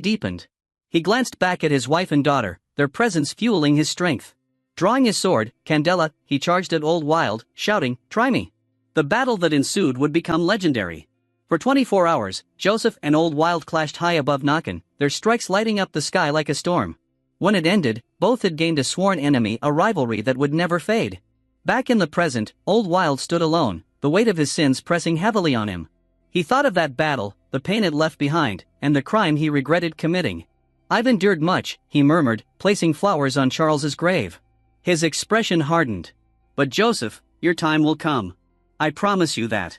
deepened. He glanced back at his wife and daughter, their presence fueling his strength. Drawing his sword, Candela, he charged at Old Wild, shouting, Try me. The battle that ensued would become legendary. For 24 hours, Joseph and Old Wild clashed high above Nakan, their strikes lighting up the sky like a storm. When it ended, both had gained a sworn enemy, a rivalry that would never fade. Back in the present, Old Wild stood alone, the weight of his sins pressing heavily on him. He thought of that battle, the pain it left behind, and the crime he regretted committing. I've endured much, he murmured, placing flowers on Charles's grave. His expression hardened. But Joseph, your time will come. I promise you that.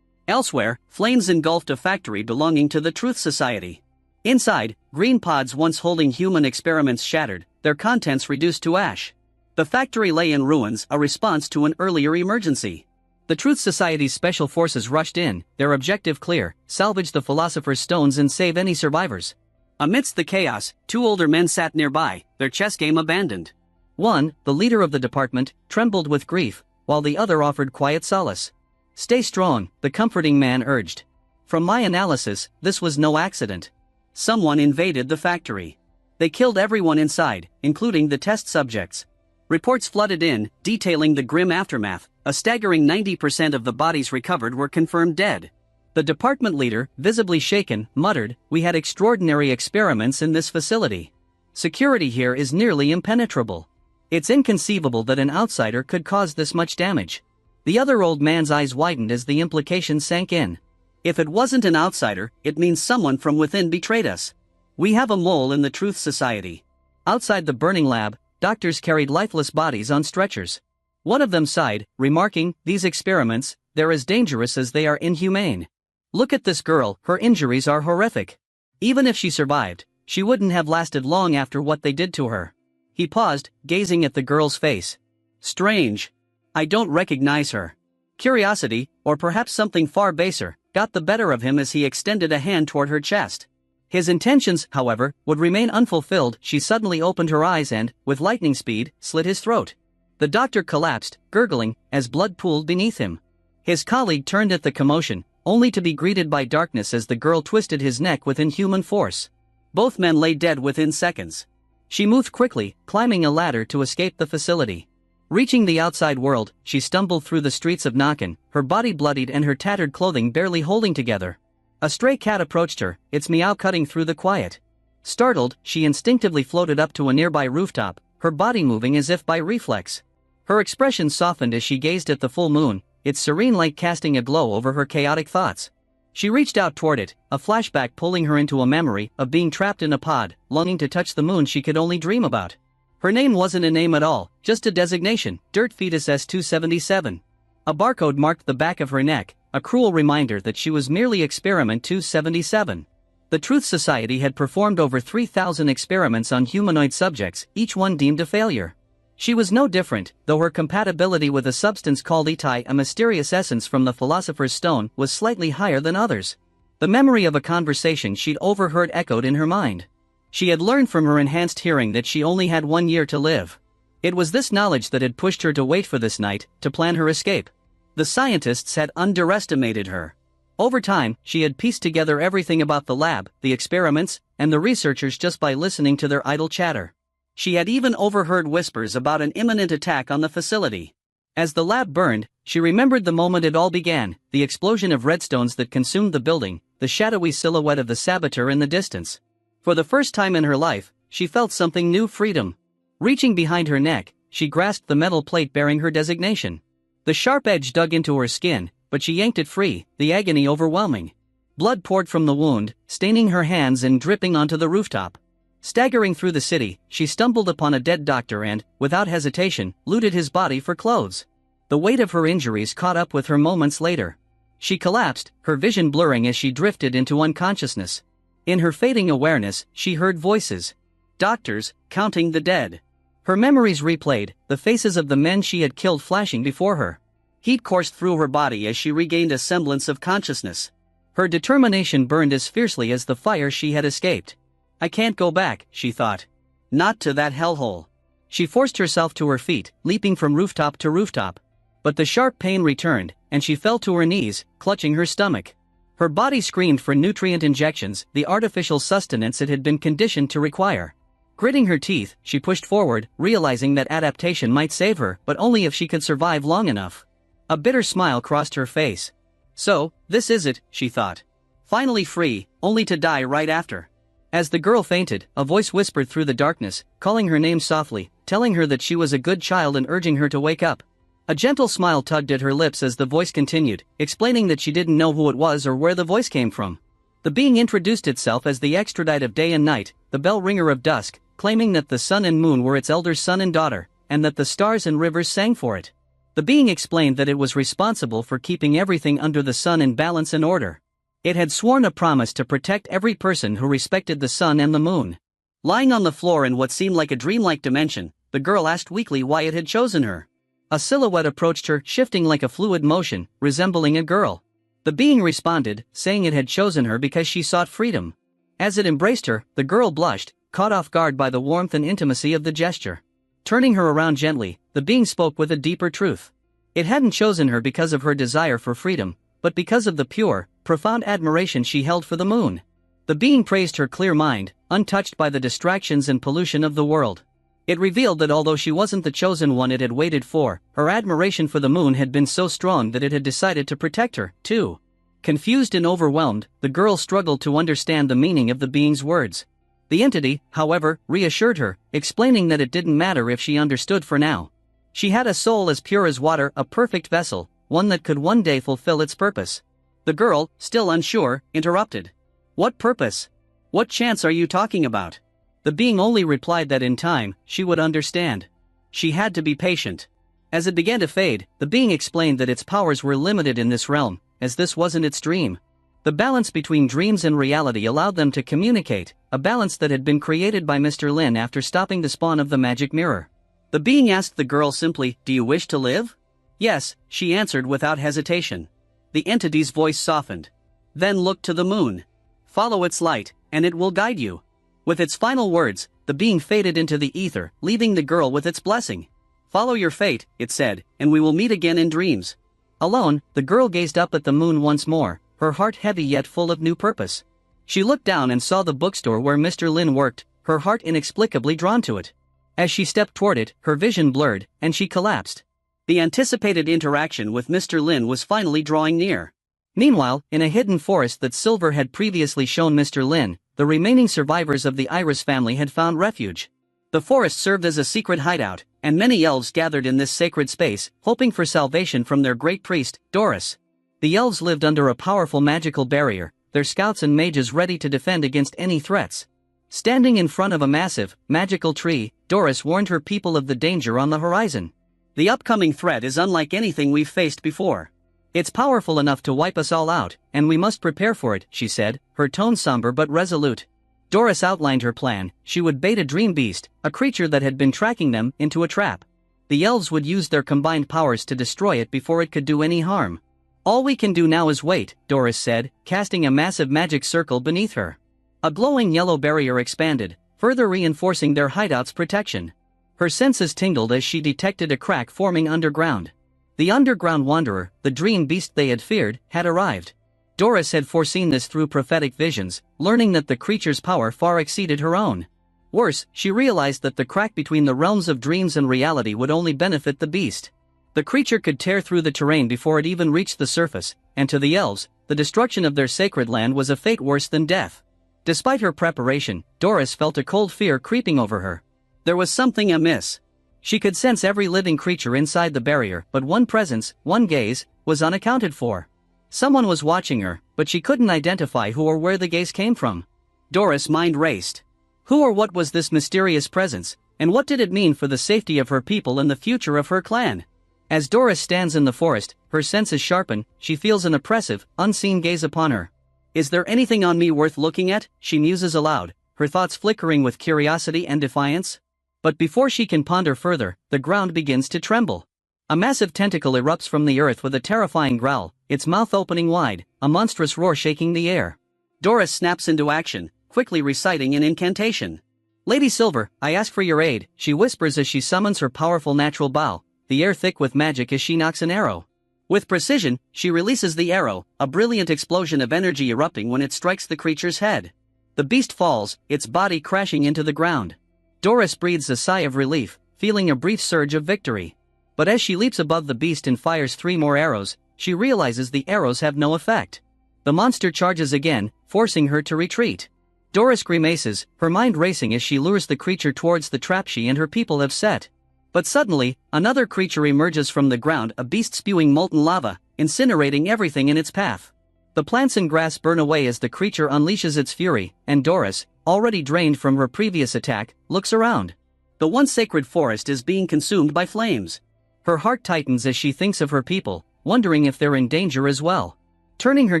Elsewhere, flames engulfed a factory belonging to the Truth Society. Inside, green pods once holding human experiments shattered, their contents reduced to ash. The factory lay in ruins, a response to an earlier emergency. The Truth Society's special forces rushed in, their objective clear, salvage the Philosopher's Stones and save any survivors. Amidst the chaos, two older men sat nearby, their chess game abandoned. One, the leader of the department, trembled with grief, while the other offered quiet solace. Stay strong, the comforting man urged. From my analysis, this was no accident. Someone invaded the factory. They killed everyone inside, including the test subjects. Reports flooded in, detailing the grim aftermath. A staggering 90% of the bodies recovered were confirmed dead. The department leader, visibly shaken, muttered, "We had extraordinary experiments in this facility. Security here is nearly impenetrable. It's inconceivable that an outsider could cause this much damage." The other old man's eyes widened as the implication sank in. If it wasn't an outsider, it means someone from within betrayed us. We have a mole in the Truth Society. Outside the burning lab, doctors carried lifeless bodies on stretchers. One of them sighed, remarking, "These experiments, they're as dangerous as they are inhumane. Look at this girl, her injuries are horrific. Even if she survived, she wouldn't have lasted long after what they did to her." He paused, gazing at the girl's face. Strange. I don't recognize her. Curiosity, or perhaps something far baser, got the better of him as he extended a hand toward her chest. His intentions, however, would remain unfulfilled. She suddenly opened her eyes and, with lightning speed, slit his throat. The doctor collapsed, gurgling, as blood pooled beneath him. His colleague turned at the commotion, only to be greeted by darkness as the girl twisted his neck with inhuman force. Both men lay dead within seconds. She moved quickly, climbing a ladder to escape the facility. Reaching the outside world, she stumbled through the streets of Nakan, her body bloodied and her tattered clothing barely holding together. A stray cat approached her, its meow cutting through the quiet. Startled, she instinctively floated up to a nearby rooftop, her body moving as if by reflex. Her expression softened as she gazed at the full moon, its serene light casting a glow over her chaotic thoughts. She reached out toward it, a flashback pulling her into a memory of being trapped in a pod, longing to touch the moon she could only dream about. Her name wasn't a name at all, just a designation, Dirt Fetus S277. A barcode marked the back of her neck, a cruel reminder that she was merely Experiment 277. The Truth Society had performed over 3,000 experiments on humanoid subjects, each one deemed a failure. She was no different, though her compatibility with a substance called Itai, a mysterious essence from the Philosopher's Stone, was slightly higher than others. The memory of a conversation she'd overheard echoed in her mind. She had learned from her enhanced hearing that she only had 1 year to live. It was this knowledge that had pushed her to wait for this night, to plan her escape. The scientists had underestimated her. Over time, she had pieced together everything about the lab, the experiments, and the researchers just by listening to their idle chatter. She had even overheard whispers about an imminent attack on the facility. As the lab burned, she remembered the moment it all began, the explosion of redstones that consumed the building, the shadowy silhouette of the saboteur in the distance. For the first time in her life, she felt something new: freedom. Reaching behind her neck, she grasped the metal plate bearing her designation. The sharp edge dug into her skin, but she yanked it free, the agony overwhelming. Blood poured from the wound, staining her hands and dripping onto the rooftop. Staggering through the city, she stumbled upon a dead doctor and, without hesitation, looted his body for clothes. The weight of her injuries caught up with her moments later. She collapsed, her vision blurring as she drifted into unconsciousness. In her fading awareness, she heard voices. Doctors, counting the dead. Her memories replayed, the faces of the men she had killed flashing before her. Heat coursed through her body as she regained a semblance of consciousness. Her determination burned as fiercely as the fire she had escaped. I can't go back, she thought. Not to that hellhole. She forced herself to her feet, leaping from rooftop to rooftop. But the sharp pain returned, and she fell to her knees, clutching her stomach. Her body screamed for nutrient injections, the artificial sustenance it had been conditioned to require. Gritting her teeth, she pushed forward, realizing that adaptation might save her, but only if she could survive long enough. A bitter smile crossed her face. So, this is it, she thought. Finally free, only to die right after. As the girl fainted, a voice whispered through the darkness, calling her name softly, telling her that she was a good child and urging her to wake up. A gentle smile tugged at her lips as the voice continued, explaining that she didn't know who it was or where the voice came from. The being introduced itself as the extradite of day and night, the bell ringer of dusk, claiming that the sun and moon were its elder son and daughter, and that the stars and rivers sang for it. The being explained that it was responsible for keeping everything under the sun in balance and order. It had sworn a promise to protect every person who respected the sun and the moon. Lying on the floor in what seemed like a dreamlike dimension, the girl asked weakly why it had chosen her. A silhouette approached her, shifting like a fluid motion, resembling a girl. The being responded, saying it had chosen her because she sought freedom. As it embraced her, the girl blushed, caught off guard by the warmth and intimacy of the gesture. Turning her around gently, the being spoke with a deeper truth. It hadn't chosen her because of her desire for freedom, but because of the pure, profound admiration she held for the moon. The being praised her clear mind, untouched by the distractions and pollution of the world. It revealed that although she wasn't the chosen one it had waited for, her admiration for the moon had been so strong that it had decided to protect her, too. Confused and overwhelmed, the girl struggled to understand the meaning of the being's words. The entity, however, reassured her, explaining that it didn't matter if she understood for now. She had a soul as pure as water, a perfect vessel, one that could one day fulfill its purpose. The girl, still unsure, interrupted. What purpose? What chance are you talking about? The being only replied that in time, she would understand. She had to be patient. As it began to fade, the being explained that its powers were limited in this realm, as this wasn't its dream. The balance between dreams and reality allowed them to communicate, a balance that had been created by Mr. Lin after stopping the spawn of the magic mirror. The being asked the girl simply, "Do you wish to live?" "Yes," she answered without hesitation. The entity's voice softened. "Then look to the moon. Follow its light, and it will guide you." With its final words, the being faded into the ether, leaving the girl with its blessing. Follow your fate, it said, and we will meet again in dreams. Alone, the girl gazed up at the moon once more, her heart heavy yet full of new purpose. She looked down and saw the bookstore where Mr. Lin worked, her heart inexplicably drawn to it. As she stepped toward it, her vision blurred, and she collapsed. The anticipated interaction with Mr. Lin was finally drawing near. Meanwhile, in a hidden forest that Silver had previously shown Mr. Lin, the remaining survivors of the Iris family had found refuge. The forest served as a secret hideout, and many elves gathered in this sacred space, hoping for salvation from their great priest, Doris. The elves lived under a powerful magical barrier, their scouts and mages ready to defend against any threats. Standing in front of a massive, magical tree, Doris warned her people of the danger on the horizon. The upcoming threat is unlike anything we've faced before. It's powerful enough to wipe us all out, and we must prepare for it, she said, her tone somber but resolute. Doris outlined her plan. She would bait a dream beast, a creature that had been tracking them, into a trap. The elves would use their combined powers to destroy it before it could do any harm. All we can do now is wait, Doris said, casting a massive magic circle beneath her. A glowing yellow barrier expanded, further reinforcing their hideout's protection. Her senses tingled as she detected a crack forming underground. The underground wanderer, the dream beast they had feared, had arrived. Doris had foreseen this through prophetic visions, learning that the creature's power far exceeded her own. Worse, she realized that the crack between the realms of dreams and reality would only benefit the beast. The creature could tear through the terrain before it even reached the surface, and to the elves, the destruction of their sacred land was a fate worse than death. Despite her preparation, Doris felt a cold fear creeping over her. There was something amiss. She could sense every living creature inside the barrier, but one presence, one gaze, was unaccounted for. Someone was watching her, but she couldn't identify who or where the gaze came from. Doris' mind raced. Who or what was this mysterious presence, and what did it mean for the safety of her people and the future of her clan? As Doris stands in the forest, her senses sharpen, she feels an oppressive, unseen gaze upon her. Is there anything on me worth looking at? She muses aloud, her thoughts flickering with curiosity and defiance. But before she can ponder further, the ground begins to tremble. A massive tentacle erupts from the earth with a terrifying growl, its mouth opening wide, a monstrous roar shaking the air. Doris snaps into action, quickly reciting an incantation. Lady Silver, I ask for your aid, she whispers as she summons her powerful natural bow, the air thick with magic as she knocks an arrow. With precision, she releases the arrow, a brilliant explosion of energy erupting when it strikes the creature's head. The beast falls, its body crashing into the ground. Doris breathes a sigh of relief, feeling a brief surge of victory. But as she leaps above the beast and fires 3 more arrows, she realizes the arrows have no effect. The monster charges again, forcing her to retreat. Doris grimaces, her mind racing as she lures the creature towards the trap she and her people have set. But suddenly, another creature emerges from the ground, a beast spewing molten lava, incinerating everything in its path. The plants and grass burn away as the creature unleashes its fury, and Doris, already drained from her previous attack, looks around. The once sacred forest is being consumed by flames. Her heart tightens as she thinks of her people, wondering if they're in danger as well. Turning her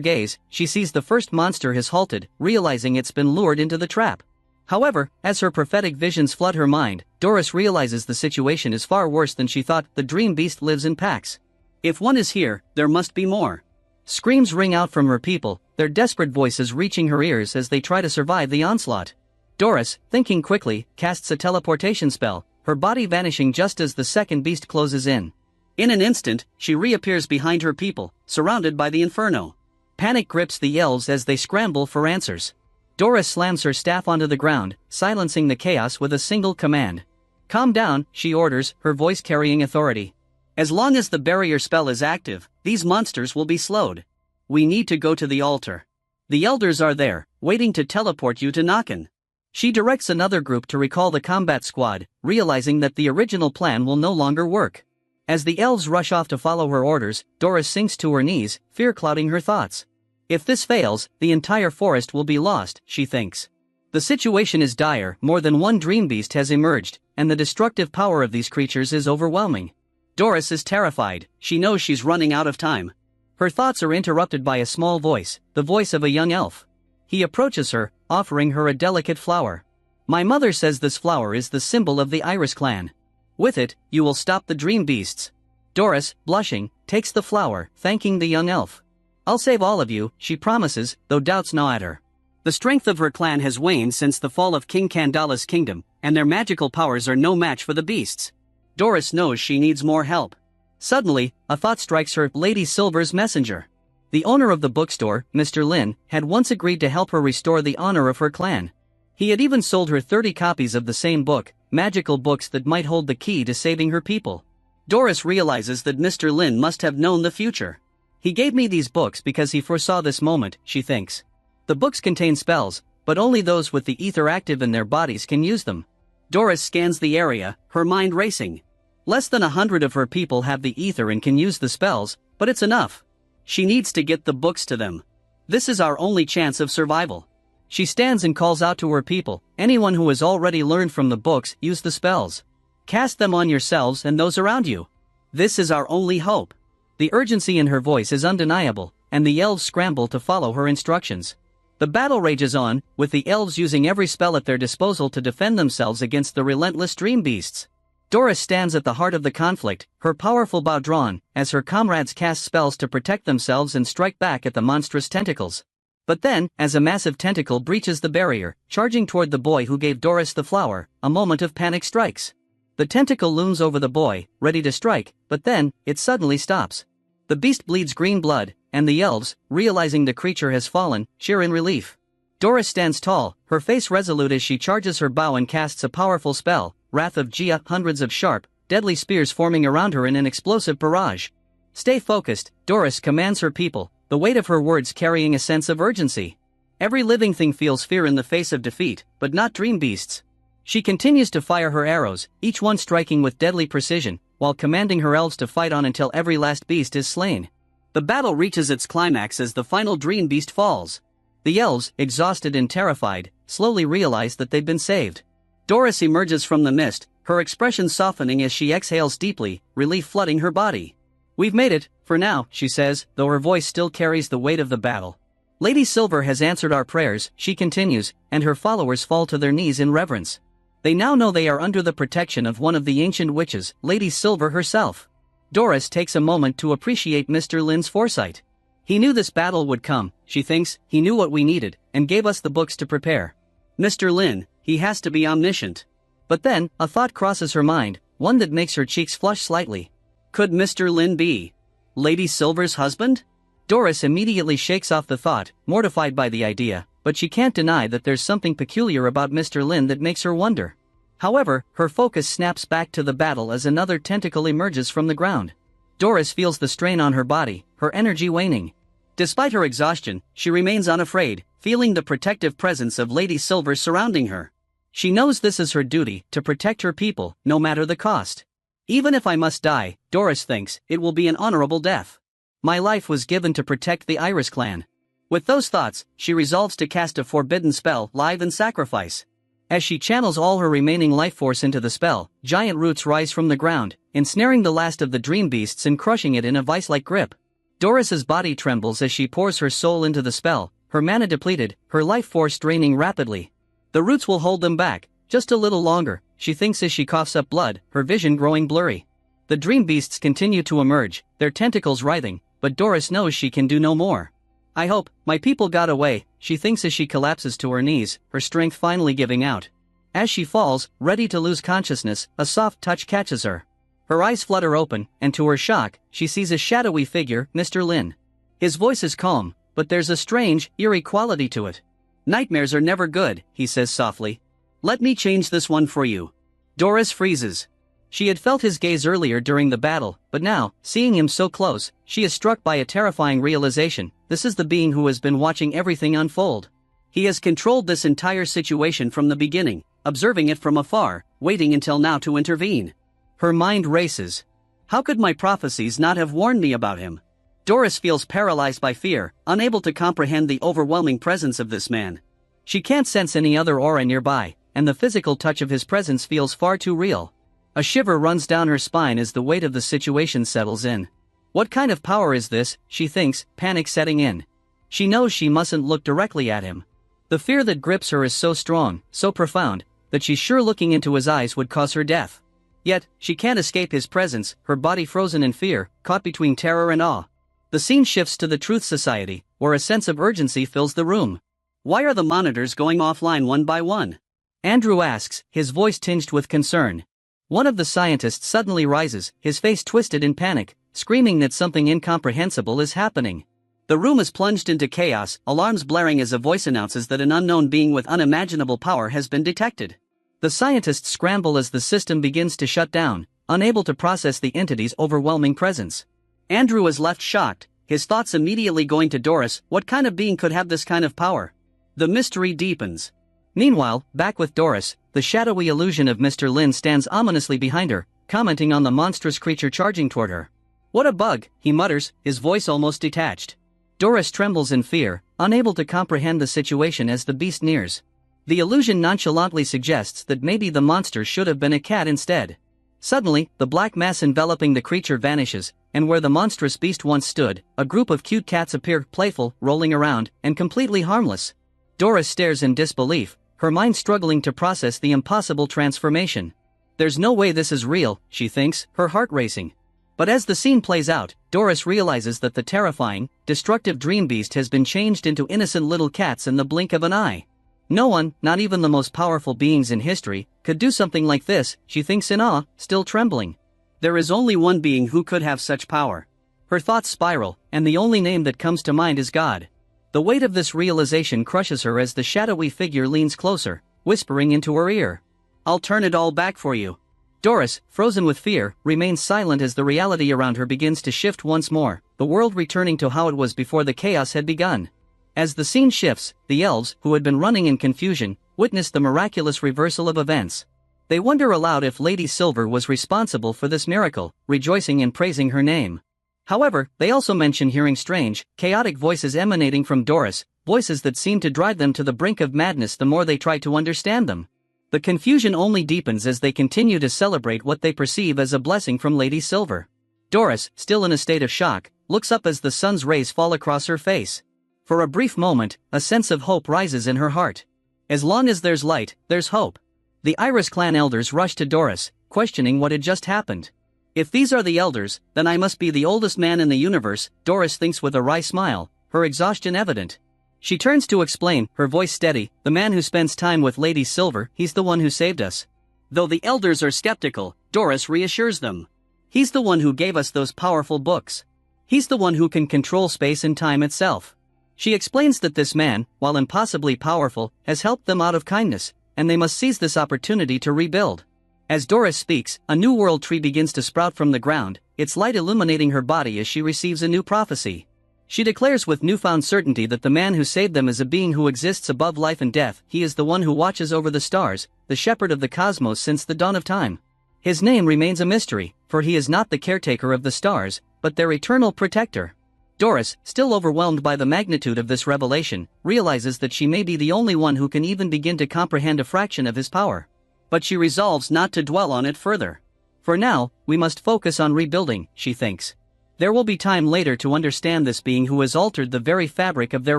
gaze, she sees the first monster has halted, realizing it's been lured into the trap. However, as her prophetic visions flood her mind, Doris realizes the situation is far worse than she thought. The dream beast lives in packs. If one is here, there must be more. Screams ring out from her people, their desperate voices reaching her ears as they try to survive the onslaught. Doris, thinking quickly, casts a teleportation spell, her body vanishing just as the second beast closes in. In an instant, she reappears behind her people, surrounded by the inferno. Panic grips the elves as they scramble for answers. Doris slams her staff onto the ground, silencing the chaos with a single command. Calm down, she orders, her voice carrying authority. As long as the barrier spell is active, these monsters will be slowed. We need to go to the altar. The elders are there, waiting to teleport you to Nakan. She directs another group to recall the combat squad, realizing that the original plan will no longer work. As the elves rush off to follow her orders, Doris sinks to her knees, fear clouding her thoughts. If this fails, the entire forest will be lost, she thinks. The situation is dire, more than one dream beast has emerged, and the destructive power of these creatures is overwhelming. Doris is terrified, she knows she's running out of time. Her thoughts are interrupted by a small voice, the voice of a young elf. He approaches her, offering her a delicate flower. My mother says this flower is the symbol of the Iris clan. With it, you will stop the dream beasts. Doris, blushing, takes the flower, thanking the young elf. I'll save all of you, she promises, though doubts gnaw at her. The strength of her clan has waned since the fall of King Kandala's kingdom, and their magical powers are no match for the beasts. Doris knows she needs more help. Suddenly, a thought strikes her: Lady Silver's messenger. The owner of the bookstore, Mr. Lin, had once agreed to help her restore the honor of her clan. He had even sold her 30 copies of the same book, magical books that might hold the key to saving her people. Doris realizes that Mr. Lin must have known the future. He gave me these books because he foresaw this moment, she thinks. The books contain spells, but only those with the ether active in their bodies can use them. Doris scans the area, her mind racing. Less than 100 of her people have the ether and can use the spells, but it's enough. She needs to get the books to them. This is our only chance of survival. She stands and calls out to her people: anyone who has already learned from the books, use the spells. Cast them on yourselves and those around you. This is our only hope. The urgency in her voice is undeniable, and the elves scramble to follow her instructions. The battle rages on, with the elves using every spell at their disposal to defend themselves against the relentless dream beasts. Doris stands at the heart of the conflict, her powerful bow drawn, as her comrades cast spells to protect themselves and strike back at the monstrous tentacles. But then, as a massive tentacle breaches the barrier, charging toward the boy who gave Doris the flower, a moment of panic strikes. The tentacle looms over the boy, ready to strike, but then, it suddenly stops. The beast bleeds green blood, and the elves, realizing the creature has fallen, cheer in relief. Doris stands tall, her face resolute as she charges her bow and casts a powerful spell, Wrath of Gia, hundreds of sharp, deadly spears forming around her in an explosive barrage. Stay focused, Doris commands her people, the weight of her words carrying a sense of urgency. Every living thing feels fear in the face of defeat, but not dream beasts. She continues to fire her arrows, each one striking with deadly precision, while commanding her elves to fight on until every last beast is slain. The battle reaches its climax as the final dream beast falls. The elves, exhausted and terrified, slowly realize that they've been saved. Doris emerges from the mist, her expression softening as she exhales deeply, relief flooding her body. We've made it, for now, she says, though her voice still carries the weight of the battle. Lady Silver has answered our prayers, she continues, and her followers fall to their knees in reverence. They now know they are under the protection of one of the ancient witches, Lady Silver herself. Doris takes a moment to appreciate Mr. Lin's foresight. He knew this battle would come, she thinks, he knew what we needed, and gave us the books to prepare. Mr. Lin, he has to be omniscient. But then, a thought crosses her mind, one that makes her cheeks flush slightly. Could Mr. Lin be Lady Silver's husband? Doris immediately shakes off the thought, mortified by the idea, but she can't deny that there's something peculiar about Mr. Lin that makes her wonder. However, her focus snaps back to the battle as another tentacle emerges from the ground. Doris feels the strain on her body, her energy waning. Despite her exhaustion, she remains unafraid, feeling the protective presence of Lady Silver surrounding her. She knows this is her duty, to protect her people, no matter the cost. Even if I must die, Doris thinks, it will be an honorable death. My life was given to protect the Iris clan. With those thoughts, she resolves to cast a forbidden spell, Live and Sacrifice. As she channels all her remaining life force into the spell, giant roots rise from the ground, ensnaring the last of the dream beasts and crushing it in a vice-like grip. Doris's body trembles as she pours her soul into the spell, her mana depleted, her life force draining rapidly. The roots will hold them back, just a little longer, she thinks as she coughs up blood, her vision growing blurry. The dream beasts continue to emerge, their tentacles writhing, but Doris knows she can do no more. I hope my people got away, she thinks as she collapses to her knees, her strength finally giving out. As she falls, ready to lose consciousness, a soft touch catches her. Her eyes flutter open, and to her shock, she sees a shadowy figure, Mr. Lin. His voice is calm, but there's a strange, eerie quality to it. Nightmares are never good, he says softly. Let me change this one for you. Doris freezes. She had felt his gaze earlier during the battle, but now, seeing him so close, she is struck by a terrifying realization: this is the being who has been watching everything unfold. He has controlled this entire situation from the beginning, observing it from afar, waiting until now to intervene. Her mind races. How could my prophecies not have warned me about him? Doris feels paralyzed by fear, unable to comprehend the overwhelming presence of this man. She can't sense any other aura nearby, and the physical touch of his presence feels far too real. A shiver runs down her spine as the weight of the situation settles in. What kind of power is this, she thinks, panic setting in. She knows she mustn't look directly at him. The fear that grips her is so strong, so profound, that she's sure looking into his eyes would cause her death. Yet, she can't escape his presence, her body frozen in fear, caught between terror and awe. The scene shifts to the Truth Society, where a sense of urgency fills the room. Why are the monitors going offline one by one? Andrew asks, his voice tinged with concern. One of the scientists suddenly rises, his face twisted in panic, screaming that something incomprehensible is happening. The room is plunged into chaos, alarms blaring as a voice announces that an unknown being with unimaginable power has been detected. The scientists scramble as the system begins to shut down, unable to process the entity's overwhelming presence. Andrew is left shocked, his thoughts immediately going to Doris. What kind of being could have this kind of power? The mystery deepens. Meanwhile, back with Doris, the shadowy illusion of Mr. Lin stands ominously behind her, commenting on the monstrous creature charging toward her. "What a bug," he mutters, his voice almost detached. Doris trembles in fear, unable to comprehend the situation as the beast nears. The illusion nonchalantly suggests that maybe the monster should have been a cat instead. Suddenly, the black mass enveloping the creature vanishes, and where the monstrous beast once stood, a group of cute cats appear, playful, rolling around, and completely harmless. Doris stares in disbelief, her mind struggling to process the impossible transformation. There's no way this is real, she thinks, her heart racing. But as the scene plays out, Doris realizes that the terrifying, destructive dream beast has been changed into innocent little cats in the blink of an eye. No one, not even the most powerful beings in history, could do something like this, she thinks in awe, still trembling. There is only one being who could have such power. Her thoughts spiral, and the only name that comes to mind is God. The weight of this realization crushes her as the shadowy figure leans closer, whispering into her ear. "I'll turn it all back for you." Doris, frozen with fear, remains silent as the reality around her begins to shift once more, the world returning to how it was before the chaos had begun. As the scene shifts, the elves, who had been running in confusion, witness the miraculous reversal of events. They wonder aloud if Lady Silver was responsible for this miracle, rejoicing and praising her name. However, they also mention hearing strange, chaotic voices emanating from Doris, voices that seem to drive them to the brink of madness the more they try to understand them. The confusion only deepens as they continue to celebrate what they perceive as a blessing from Lady Silver. Doris, still in a state of shock, looks up as the sun's rays fall across her face. For a brief moment, a sense of hope rises in her heart. As long as there's light, there's hope. The Iris clan elders rush to Doris, questioning what had just happened. If these are the elders, then I must be the oldest man in the universe, Doris thinks with a wry smile, her exhaustion evident. She turns to explain, her voice steady, "The man who spends time with Lady Silver, he's the one who saved us." Though the elders are skeptical, Doris reassures them. "He's the one who gave us those powerful books. He's the one who can control space and time itself." She explains that this man, while impossibly powerful, has helped them out of kindness, and they must seize this opportunity to rebuild. As Doris speaks, a new world tree begins to sprout from the ground, its light illuminating her body as she receives a new prophecy. She declares with newfound certainty that the man who saved them is a being who exists above life and death. He is the one who watches over the stars, the shepherd of the cosmos since the dawn of time. His name remains a mystery, for he is not the caretaker of the stars, but their eternal protector. Doris, still overwhelmed by the magnitude of this revelation, realizes that she may be the only one who can even begin to comprehend a fraction of his power. But she resolves not to dwell on it further. For now, we must focus on rebuilding, she thinks. There will be time later to understand this being who has altered the very fabric of their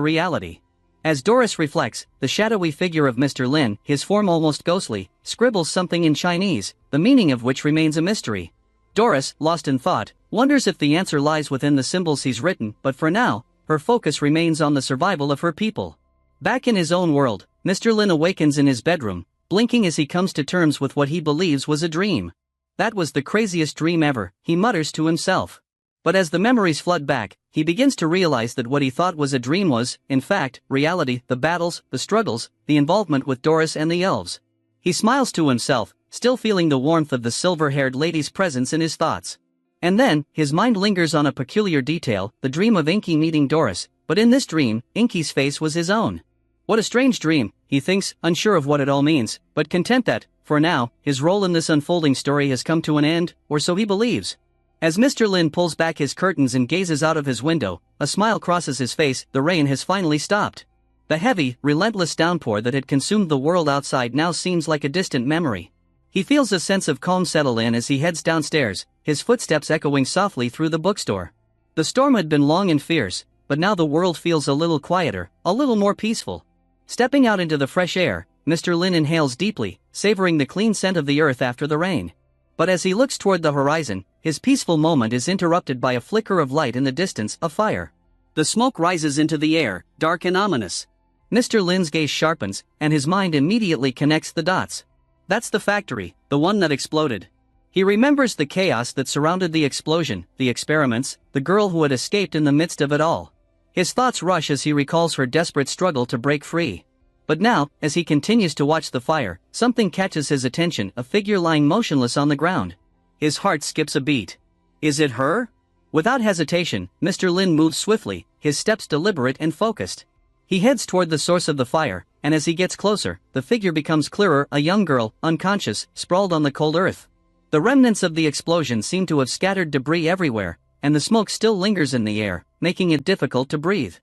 reality. As Doris reflects, the shadowy figure of Mr. Lin, his form almost ghostly, scribbles something in Chinese, the meaning of which remains a mystery. Doris, lost in thought, wonders if the answer lies within the symbols he's written, but for now, her focus remains on the survival of her people. Back in his own world, Mr. Lin awakens in his bedroom, blinking as he comes to terms with what he believes was a dream. "That was the craziest dream ever," he mutters to himself. But as the memories flood back, he begins to realize that what he thought was a dream was, in fact, reality, the battles, the struggles, the involvement with Doris and the elves. He smiles to himself, still feeling the warmth of the silver-haired lady's presence in his thoughts. And then, his mind lingers on a peculiar detail, the dream of Inky meeting Doris, but in this dream, Inky's face was his own. What a strange dream, he thinks, unsure of what it all means, but content that, for now, his role in this unfolding story has come to an end, or so he believes. As Mr. Lin pulls back his curtains and gazes out of his window, a smile crosses his face. The rain has finally stopped. The heavy, relentless downpour that had consumed the world outside now seems like a distant memory. He feels a sense of calm settle in as he heads downstairs, his footsteps echoing softly through the bookstore. The storm had been long and fierce, but now the world feels a little quieter, a little more peaceful. Stepping out into the fresh air, Mr. Lin inhales deeply, savoring the clean scent of the earth after the rain. But as he looks toward the horizon, his peaceful moment is interrupted by a flicker of light in the distance, a fire. The smoke rises into the air, dark and ominous. Mr. Lin's gaze sharpens, and his mind immediately connects the dots. That's the factory, the one that exploded. He remembers the chaos that surrounded the explosion, the experiments, the girl who had escaped in the midst of it all. His thoughts rush as he recalls her desperate struggle to break free. But now, as he continues to watch the fire, something catches his attention, a figure lying motionless on the ground. His heart skips a beat. Is it her? Without hesitation, Mr. Lin moves swiftly, his steps deliberate and focused. He heads toward the source of the fire, and as he gets closer, the figure becomes clearer, a young girl, unconscious, sprawled on the cold earth. The remnants of the explosion seem to have scattered debris everywhere, and the smoke still lingers in the air, making it difficult to breathe.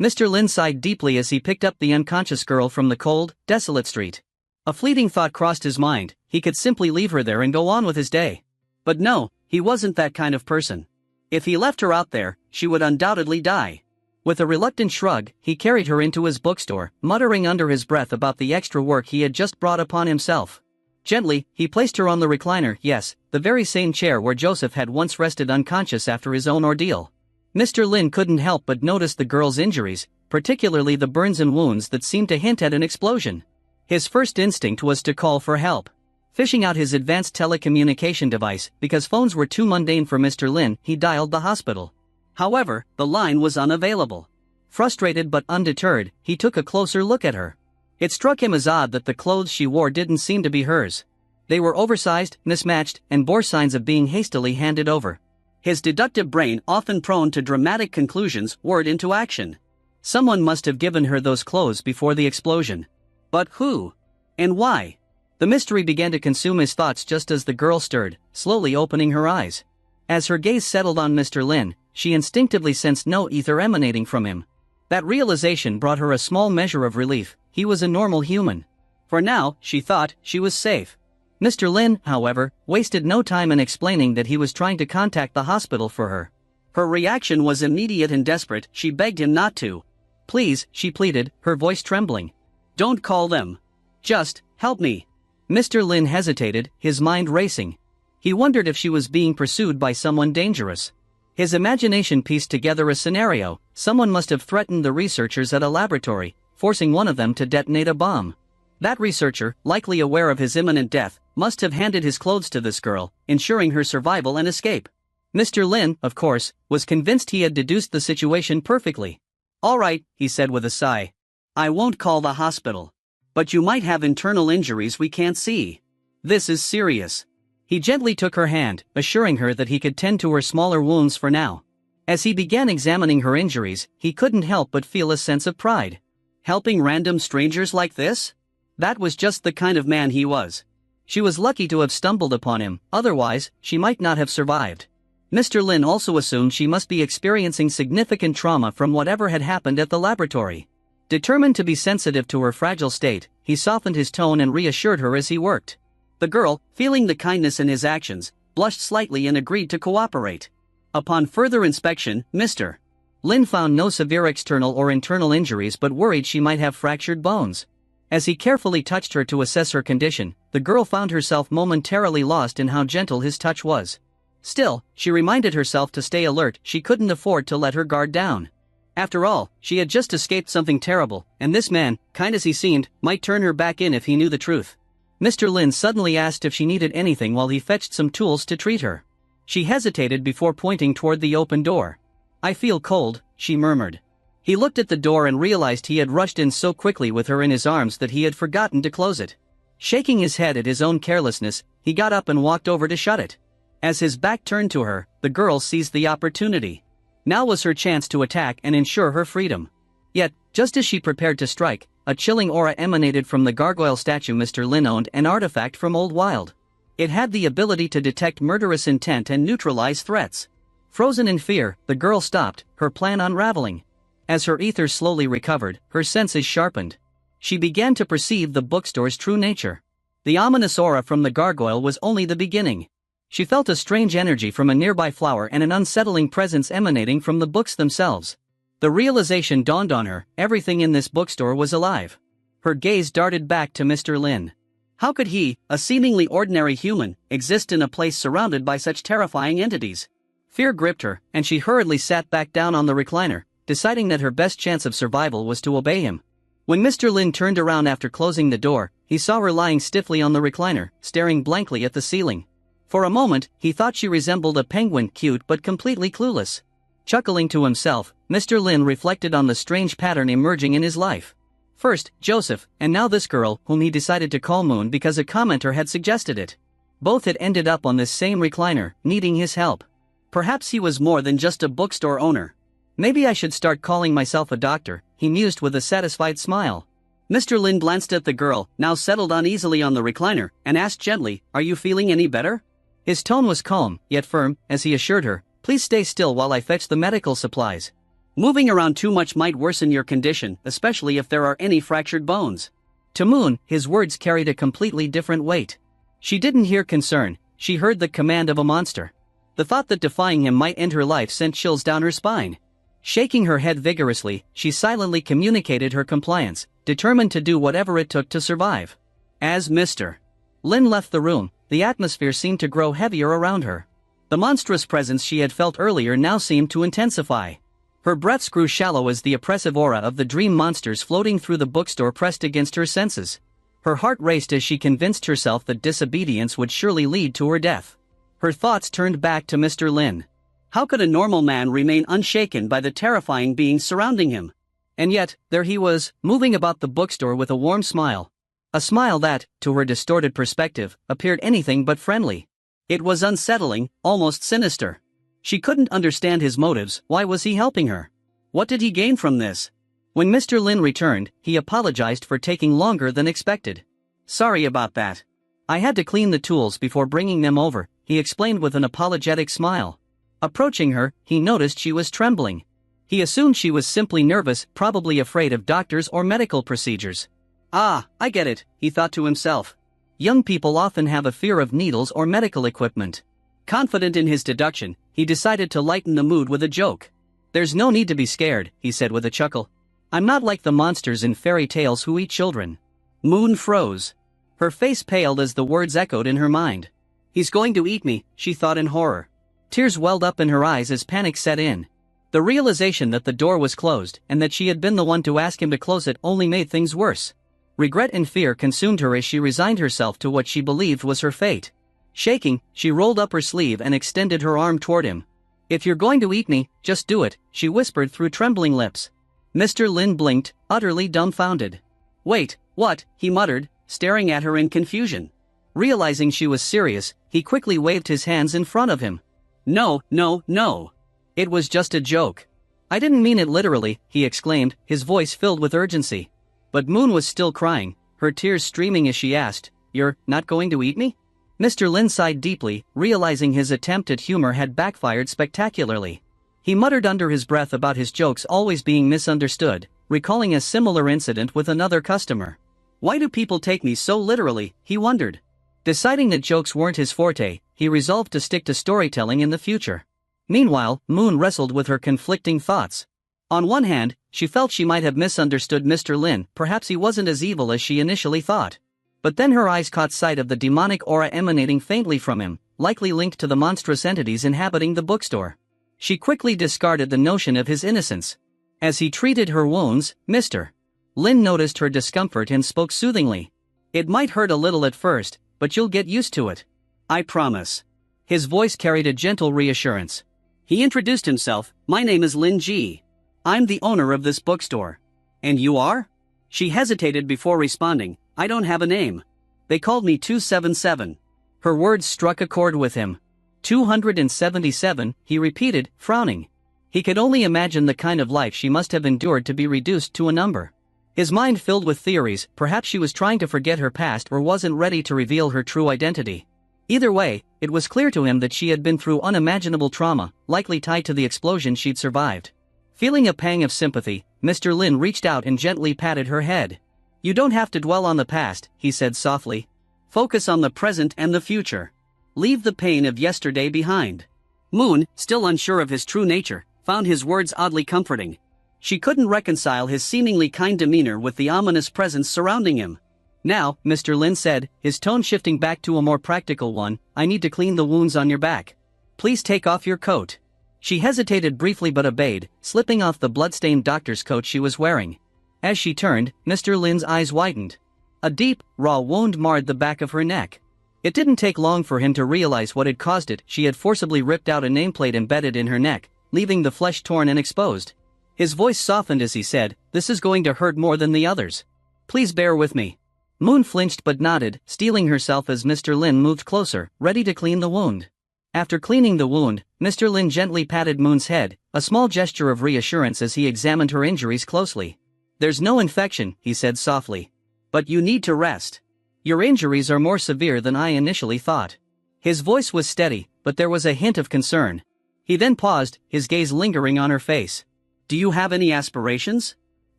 Mr. Lin sighed deeply as he picked up the unconscious girl from the cold, desolate street. A fleeting thought crossed his mind, he could simply leave her there and go on with his day. But no, he wasn't that kind of person. If he left her out there, she would undoubtedly die. With a reluctant shrug, he carried her into his bookstore, muttering under his breath about the extra work he had just brought upon himself. Gently, he placed her on the recliner, yes, the very same chair where Joseph had once rested unconscious after his own ordeal. Mr. Lin couldn't help but notice the girl's injuries, particularly the burns and wounds that seemed to hint at an explosion. His first instinct was to call for help. Fishing out his advanced telecommunication device, because phones were too mundane for Mr. Lin, he dialed the hospital. However, the line was unavailable. Frustrated but undeterred, he took a closer look at her. It struck him as odd that the clothes she wore didn't seem to be hers. They were oversized, mismatched, and bore signs of being hastily handed over. His deductive brain, often prone to dramatic conclusions, whirred into action. Someone must have given her those clothes before the explosion. But who? And why? The mystery began to consume his thoughts just as the girl stirred, slowly opening her eyes. As her gaze settled on Mr. Lin, she instinctively sensed no ether emanating from him. That realization brought her a small measure of relief. He was a normal human. For now, she thought, she was safe. Mr. Lin, however, wasted no time in explaining that he was trying to contact the hospital for her. Her reaction was immediate and desperate. She begged him not to. Please, she pleaded, her voice trembling. Don't call them. Just, help me. Mr. Lin hesitated, his mind racing. He wondered if she was being pursued by someone dangerous. His imagination pieced together a scenario. Someone must have threatened the researchers at a laboratory, forcing one of them to detonate a bomb. That researcher, likely aware of his imminent death, must have handed his clothes to this girl, ensuring her survival and escape. Mr. Lin, of course, was convinced he had deduced the situation perfectly. All right, he said with a sigh. I won't call the hospital. But you might have internal injuries we can't see. This is serious. He gently took her hand, assuring her that he could tend to her smaller wounds for now. As he began examining her injuries, he couldn't help but feel a sense of pride. Helping random strangers like this? That was just the kind of man he was. She was lucky to have stumbled upon him, otherwise, she might not have survived. Mr. Lin also assumed she must be experiencing significant trauma from whatever had happened at the laboratory. Determined to be sensitive to her fragile state, he softened his tone and reassured her as he worked. The girl, feeling the kindness in his actions, blushed slightly and agreed to cooperate. Upon further inspection, Mr. Lin found no severe external or internal injuries but worried she might have fractured bones. As he carefully touched her to assess her condition, the girl found herself momentarily lost in how gentle his touch was. Still, she reminded herself to stay alert. She couldn't afford to let her guard down. After all, she had just escaped something terrible, and this man, kind as he seemed, might turn her back in if he knew the truth. Mr. Lin suddenly asked if she needed anything while he fetched some tools to treat her. She hesitated before pointing toward the open door. I feel cold, she murmured. He looked at the door and realized he had rushed in so quickly with her in his arms that he had forgotten to close it. Shaking his head at his own carelessness, he got up and walked over to shut it. As his back turned to her, the girl seized the opportunity. Now was her chance to attack and ensure her freedom. Yet, just as she prepared to strike, a chilling aura emanated from the gargoyle statue Mr. Lin owned, an artifact from Old Wild. It had the ability to detect murderous intent and neutralize threats. Frozen in fear, the girl stopped, her plan unraveling. As her ether slowly recovered, her senses sharpened. She began to perceive the bookstore's true nature. The ominous aura from the gargoyle was only the beginning. She felt a strange energy from a nearby flower and an unsettling presence emanating from the books themselves. The realization dawned on her, everything in this bookstore was alive. Her gaze darted back to Mr. Lin. How could he, a seemingly ordinary human, exist in a place surrounded by such terrifying entities? Fear gripped her, and she hurriedly sat back down on the recliner, deciding that her best chance of survival was to obey him. When Mr. Lin turned around after closing the door, he saw her lying stiffly on the recliner, staring blankly at the ceiling. For a moment, he thought she resembled a penguin, cute but completely clueless. Chuckling to himself, Mr. Lin reflected on the strange pattern emerging in his life. First, Joseph, and now this girl, whom he decided to call Moon because a commenter had suggested it. Both had ended up on this same recliner, needing his help. Perhaps he was more than just a bookstore owner. Maybe I should start calling myself a doctor, he mused with a satisfied smile. Mr. Lin glanced at the girl, now settled uneasily on the recliner, and asked gently, "Are you feeling any better?" His tone was calm, yet firm, as he assured her, "Please stay still while I fetch the medical supplies. Moving around too much might worsen your condition, especially if there are any fractured bones." To Moon, his words carried a completely different weight. She didn't hear concern, she heard the command of a monster. The thought that defying him might end her life sent chills down her spine. Shaking her head vigorously, she silently communicated her compliance, determined to do whatever it took to survive. As Mr. Lin left the room, the atmosphere seemed to grow heavier around her. The monstrous presence she had felt earlier now seemed to intensify. Her breaths grew shallow as the oppressive aura of the dream monsters floating through the bookstore pressed against her senses. Her heart raced as she convinced herself that disobedience would surely lead to her death. Her thoughts turned back to Mr. Lin. How could a normal man remain unshaken by the terrifying beings surrounding him? And yet, there he was, moving about the bookstore with a warm smile. A smile that, to her distorted perspective, appeared anything but friendly. It was unsettling, almost sinister. She couldn't understand his motives. Why was he helping her? What did he gain from this? When Mr. Lin returned, he apologized for taking longer than expected. "Sorry about that. I had to clean the tools before bringing them over," he explained with an apologetic smile. Approaching her, he noticed she was trembling. He assumed she was simply nervous, probably afraid of doctors or medical procedures. "Ah, I get it," he thought to himself. Young people often have a fear of needles or medical equipment. Confident in his deduction, he decided to lighten the mood with a joke. "There's no need to be scared," he said with a chuckle. "I'm not like the monsters in fairy tales who eat children." Moon froze. Her face paled as the words echoed in her mind. "He's going to eat me," she thought in horror. Tears welled up in her eyes as panic set in. The realization that the door was closed and that she had been the one to ask him to close it only made things worse. Regret and fear consumed her as she resigned herself to what she believed was her fate. Shaking, she rolled up her sleeve and extended her arm toward him. "If you're going to eat me, just do it," she whispered through trembling lips. Mr. Lin blinked, utterly dumbfounded. "Wait, what?" he muttered, staring at her in confusion. Realizing she was serious, he quickly waved his hands in front of him. "No, no, no. It was just a joke. I didn't mean it literally," he exclaimed, his voice filled with urgency. But Moon was still crying, her tears streaming as she asked, "You're not going to eat me?" Mr. Lin sighed deeply, realizing his attempt at humor had backfired spectacularly. He muttered under his breath about his jokes always being misunderstood, recalling a similar incident with another customer. Why do people take me so literally, he wondered. Deciding that jokes weren't his forte, he resolved to stick to storytelling in the future. Meanwhile, Moon wrestled with her conflicting thoughts. On one hand, she felt she might have misunderstood Mr. Lin, perhaps he wasn't as evil as she initially thought. But then her eyes caught sight of the demonic aura emanating faintly from him, likely linked to the monstrous entities inhabiting the bookstore. She quickly discarded the notion of his innocence. As he treated her wounds, Mr. Lin noticed her discomfort and spoke soothingly. "It might hurt a little at first, but you'll get used to it. I promise." His voice carried a gentle reassurance. He introduced himself, "My name is Lin Ji. I'm the owner of this bookstore." "And you are?" She hesitated before responding, "I don't have a name. They called me 277. Her words struck a chord with him. 277, he repeated, frowning. He could only imagine the kind of life she must have endured to be reduced to a number. His mind filled with theories, perhaps she was trying to forget her past or wasn't ready to reveal her true identity. Either way, it was clear to him that she had been through unimaginable trauma, likely tied to the explosion she'd survived. Feeling a pang of sympathy, Mr. Lin reached out and gently patted her head. "You don't have to dwell on the past," he said softly. "Focus on the present and the future. Leave the pain of yesterday behind." Moon, still unsure of his true nature, found his words oddly comforting. She couldn't reconcile his seemingly kind demeanor with the ominous presence surrounding him. "Now," Mr. Lin said, his tone shifting back to a more practical one, "I need to clean the wounds on your back. Please take off your coat." She hesitated briefly but obeyed, slipping off the bloodstained doctor's coat she was wearing. As she turned, Mr. Lin's eyes widened. A deep, raw wound marred the back of her neck. It didn't take long for him to realize what had caused it. She had forcibly ripped out a nameplate embedded in her neck, leaving the flesh torn and exposed. His voice softened as he said, "This is going to hurt more than the others. Please bear with me." Moon flinched but nodded, steeling herself as Mr. Lin moved closer, ready to clean the wound. After cleaning the wound, Mr. Lin gently patted Moon's head, a small gesture of reassurance as he examined her injuries closely. "There's no infection," he said softly. "But you need to rest. Your injuries are more severe than I initially thought." His voice was steady, but there was a hint of concern. He then paused, his gaze lingering on her face. "Do you have any aspirations?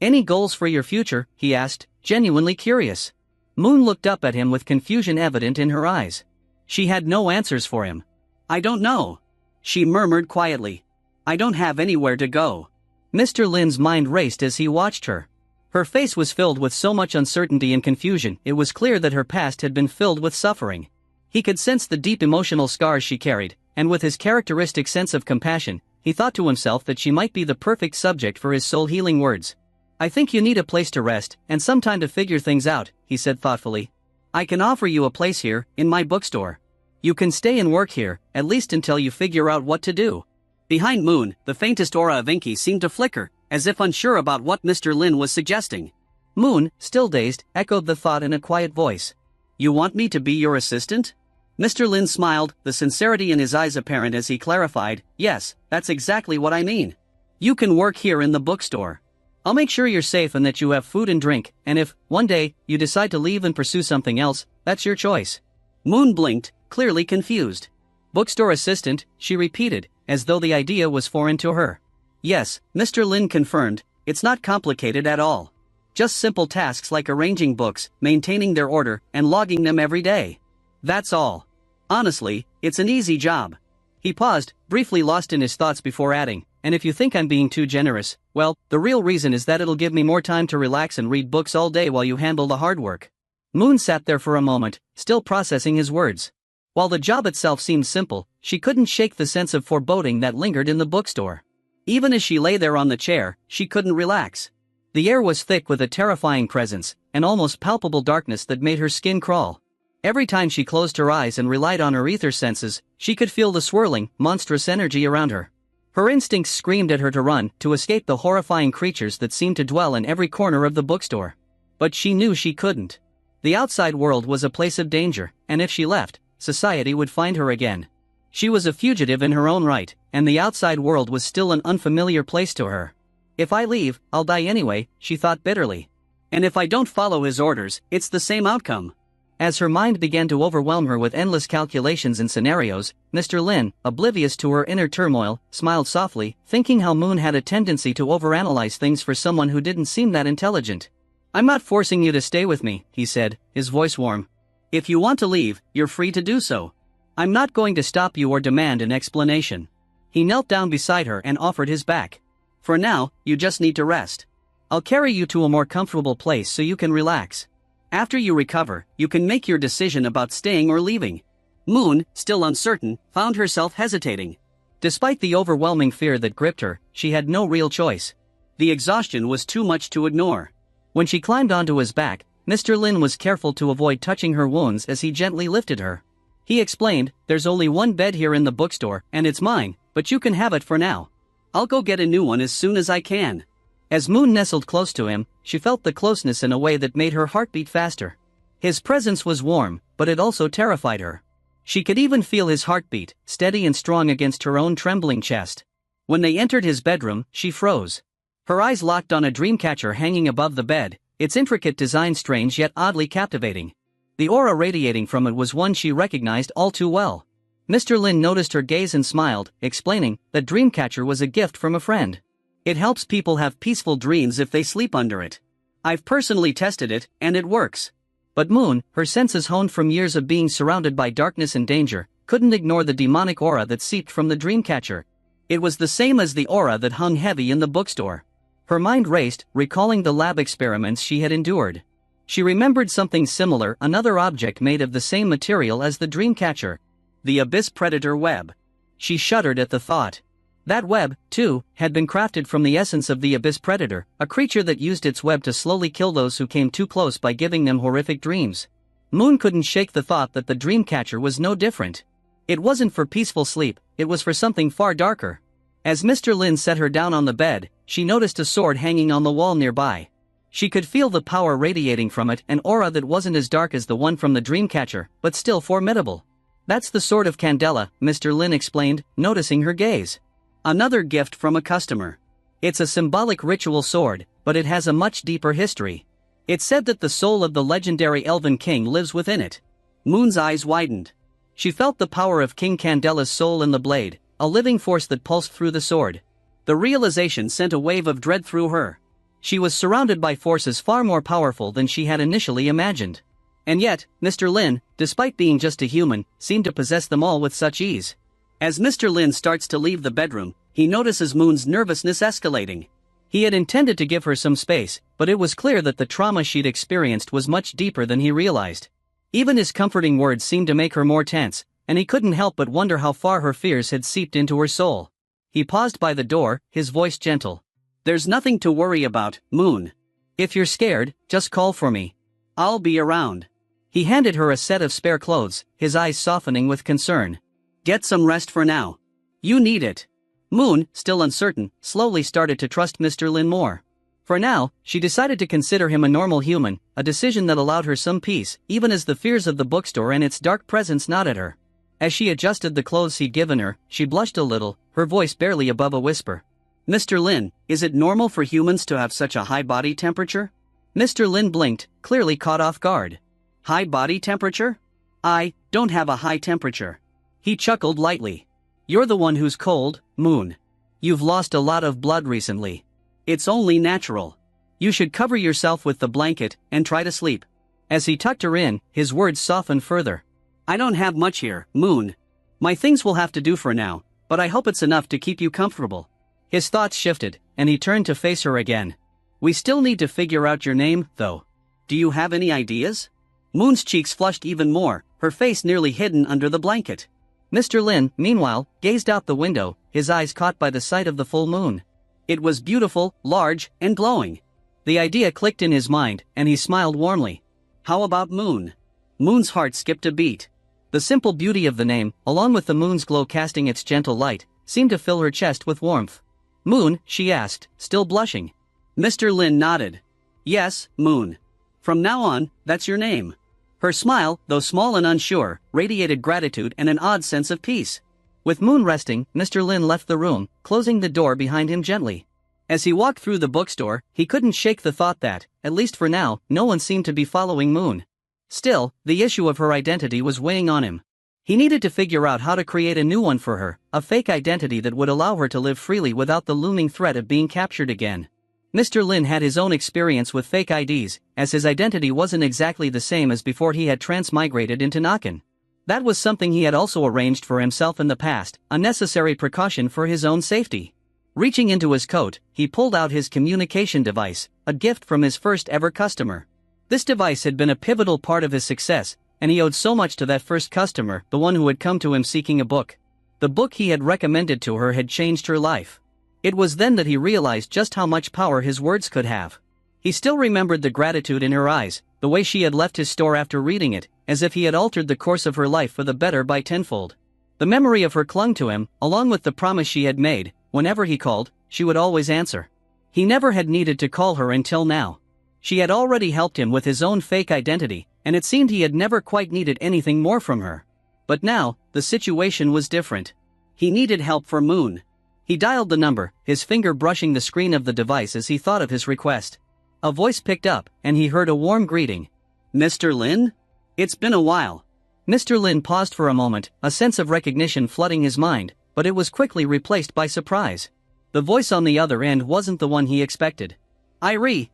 Any goals for your future?" he asked, genuinely curious. Moon looked up at him with confusion evident in her eyes. She had no answers for him. "I don't know," she murmured quietly. "I don't have anywhere to go." Mr. Lin's mind raced as he watched her. Her face was filled with so much uncertainty and confusion. It was clear that her past had been filled with suffering. He could sense the deep emotional scars she carried, and with his characteristic sense of compassion, he thought to himself that she might be the perfect subject for his soul-healing words. "I think you need a place to rest, and some time to figure things out," he said thoughtfully. "I can offer you a place here, in my bookstore. You can stay and work here, at least until you figure out what to do." Behind Moon, the faintest aura of Inky seemed to flicker, as if unsure about what Mr. Lin was suggesting. Moon, still dazed, echoed the thought in a quiet voice. "You want me to be your assistant?" Mr. Lin smiled, the sincerity in his eyes apparent as he clarified, "Yes, that's exactly what I mean. You can work here in the bookstore. I'll make sure you're safe and that you have food and drink, and if, one day, you decide to leave and pursue something else, that's your choice." Moon blinked, clearly confused. "Bookstore assistant," she repeated, as though the idea was foreign to her. "Yes," Mr. Lin confirmed, "it's not complicated at all. Just simple tasks like arranging books, maintaining their order, and logging them every day. That's all. Honestly, it's an easy job." He paused, briefly lost in his thoughts before adding, "And if you think I'm being too generous, well, the real reason is that it'll give me more time to relax and read books all day while you handle the hard work." Moon sat there for a moment, still processing his words. While the job itself seemed simple, she couldn't shake the sense of foreboding that lingered in the bookstore. Even as she lay there on the chair, she couldn't relax. The air was thick with a terrifying presence, an almost palpable darkness that made her skin crawl. Every time she closed her eyes and relied on her ether senses, she could feel the swirling, monstrous energy around her. Her instincts screamed at her to run, to escape the horrifying creatures that seemed to dwell in every corner of the bookstore. But she knew she couldn't. The outside world was a place of danger, and if she left, society would find her again. She was a fugitive in her own right, and the outside world was still an unfamiliar place to her. "If I leave, I'll die anyway," she thought bitterly. "And if I don't follow his orders, it's the same outcome." As her mind began to overwhelm her with endless calculations and scenarios, Mr. Lin, oblivious to her inner turmoil, smiled softly, thinking how Moon had a tendency to overanalyze things for someone who didn't seem that intelligent. "I'm not forcing you to stay with me," he said, his voice warm. "If you want to leave, you're free to do so. I'm not going to stop you or demand an explanation." He knelt down beside her and offered his back. "For now, you just need to rest. I'll carry you to a more comfortable place so you can relax. After you recover, you can make your decision about staying or leaving." Moon, still uncertain, found herself hesitating. Despite the overwhelming fear that gripped her, she had no real choice. The exhaustion was too much to ignore. When she climbed onto his back, Mr. Lin was careful to avoid touching her wounds as he gently lifted her. He explained, "There's only one bed here in the bookstore, and it's mine, but you can have it for now. I'll go get a new one as soon as I can." As Moon nestled close to him, she felt the closeness in a way that made her heart beat faster. His presence was warm, but it also terrified her. She could even feel his heartbeat, steady and strong against her own trembling chest. When they entered his bedroom, she froze. Her eyes locked on a dream catcher hanging above the bed, its intricate design strange yet oddly captivating. The aura radiating from it was one she recognized all too well. Mr. Lin noticed her gaze and smiled, explaining that Dreamcatcher was a gift from a friend. "It helps people have peaceful dreams if they sleep under it. I've personally tested it, and it works." But Moon, her senses honed from years of being surrounded by darkness and danger, couldn't ignore the demonic aura that seeped from the Dreamcatcher. It was the same as the aura that hung heavy in the bookstore. Her mind raced, recalling the lab experiments she had endured. She remembered something similar, another object made of the same material as the Dreamcatcher. The Abyss Predator web. She shuddered at the thought. That web, too, had been crafted from the essence of the Abyss Predator, a creature that used its web to slowly kill those who came too close by giving them horrific dreams. Moon couldn't shake the thought that the dreamcatcher was no different. It wasn't for peaceful sleep, it was for something far darker. As Mr. Lin set her down on the bed, she noticed a sword hanging on the wall nearby. She could feel the power radiating from it, an aura that wasn't as dark as the one from the dreamcatcher, but still formidable. That's the sword of Candela, Mr. Lin explained, noticing her gaze. Another gift from a customer. It's a symbolic ritual sword, but it has a much deeper history. It's said that the soul of the legendary Elven King lives within it. Moon's eyes widened. She felt the power of King Candela's soul in the blade, a living force that pulsed through the sword. The realization sent a wave of dread through her. She was surrounded by forces far more powerful than she had initially imagined. And yet, Mr. Lin, despite being just a human, seemed to possess them all with such ease. As Mr. Lin starts to leave the bedroom, he notices Moon's nervousness escalating. He had intended to give her some space, but it was clear that the trauma she'd experienced was much deeper than he realized. Even his comforting words seemed to make her more tense, and he couldn't help but wonder how far her fears had seeped into her soul. He paused by the door, his voice gentle. "There's nothing to worry about, Moon. If you're scared, just call for me. I'll be around." He handed her a set of spare clothes, his eyes softening with concern. "Get some rest for now. You need it." Moon, still uncertain, slowly started to trust Mr. Lin more. For now, she decided to consider him a normal human, a decision that allowed her some peace, even as the fears of the bookstore and its dark presence gnawed at her. As she adjusted the clothes he'd given her, she blushed a little, her voice barely above a whisper. "Mr. Lin, is it normal for humans to have such a high body temperature?" Mr. Lin blinked, clearly caught off guard. "High body temperature? I don't have a high temperature." He chuckled lightly. "You're the one who's cold, Moon. You've lost a lot of blood recently. It's only natural. You should cover yourself with the blanket and try to sleep." As he tucked her in, his words softened further. "I don't have much here, Moon. My things will have to do for now, but I hope it's enough to keep you comfortable." His thoughts shifted, and he turned to face her again. "We still need to figure out your name, though. Do you have any ideas?" Moon's cheeks flushed even more, her face nearly hidden under the blanket. Mr. Lin, meanwhile, gazed out the window, his eyes caught by the sight of the full moon. It was beautiful, large, and glowing. The idea clicked in his mind, and he smiled warmly. "How about Moon?" Moon's heart skipped a beat. The simple beauty of the name, along with the moon's glow casting its gentle light, seemed to fill her chest with warmth. "Moon?" she asked, still blushing. Mr. Lin nodded. "Yes, Moon. From now on, that's your name." Her smile, though small and unsure, radiated gratitude and an odd sense of peace. With Moon resting, Mr. Lin left the room, closing the door behind him gently. As he walked through the bookstore, he couldn't shake the thought that, at least for now, no one seemed to be following Moon. Still, the issue of her identity was weighing on him. He needed to figure out how to create a new one for her, a fake identity that would allow her to live freely without the looming threat of being captured again. Mr. Lin had his own experience with fake IDs, as his identity wasn't exactly the same as before he had transmigrated into Nakan. That was something he had also arranged for himself in the past, a necessary precaution for his own safety. Reaching into his coat, he pulled out his communication device, a gift from his first ever customer. This device had been a pivotal part of his success, and he owed so much to that first customer, the one who had come to him seeking a book. The book he had recommended to her had changed her life. It was then that he realized just how much power his words could have. He still remembered the gratitude in her eyes, the way she had left his store after reading it, as if he had altered the course of her life for the better by tenfold. The memory of her clung to him, along with the promise she had made, whenever he called, she would always answer. He never had needed to call her until now. She had already helped him with his own fake identity, and it seemed he had never quite needed anything more from her. But now, the situation was different. He needed help for Moon. He dialed the number, his finger brushing the screen of the device as he thought of his request. A voice picked up, and he heard a warm greeting. "Mr. Lin? It's been a while." Mr. Lin paused for a moment, a sense of recognition flooding his mind, but it was quickly replaced by surprise. The voice on the other end wasn't the one he expected.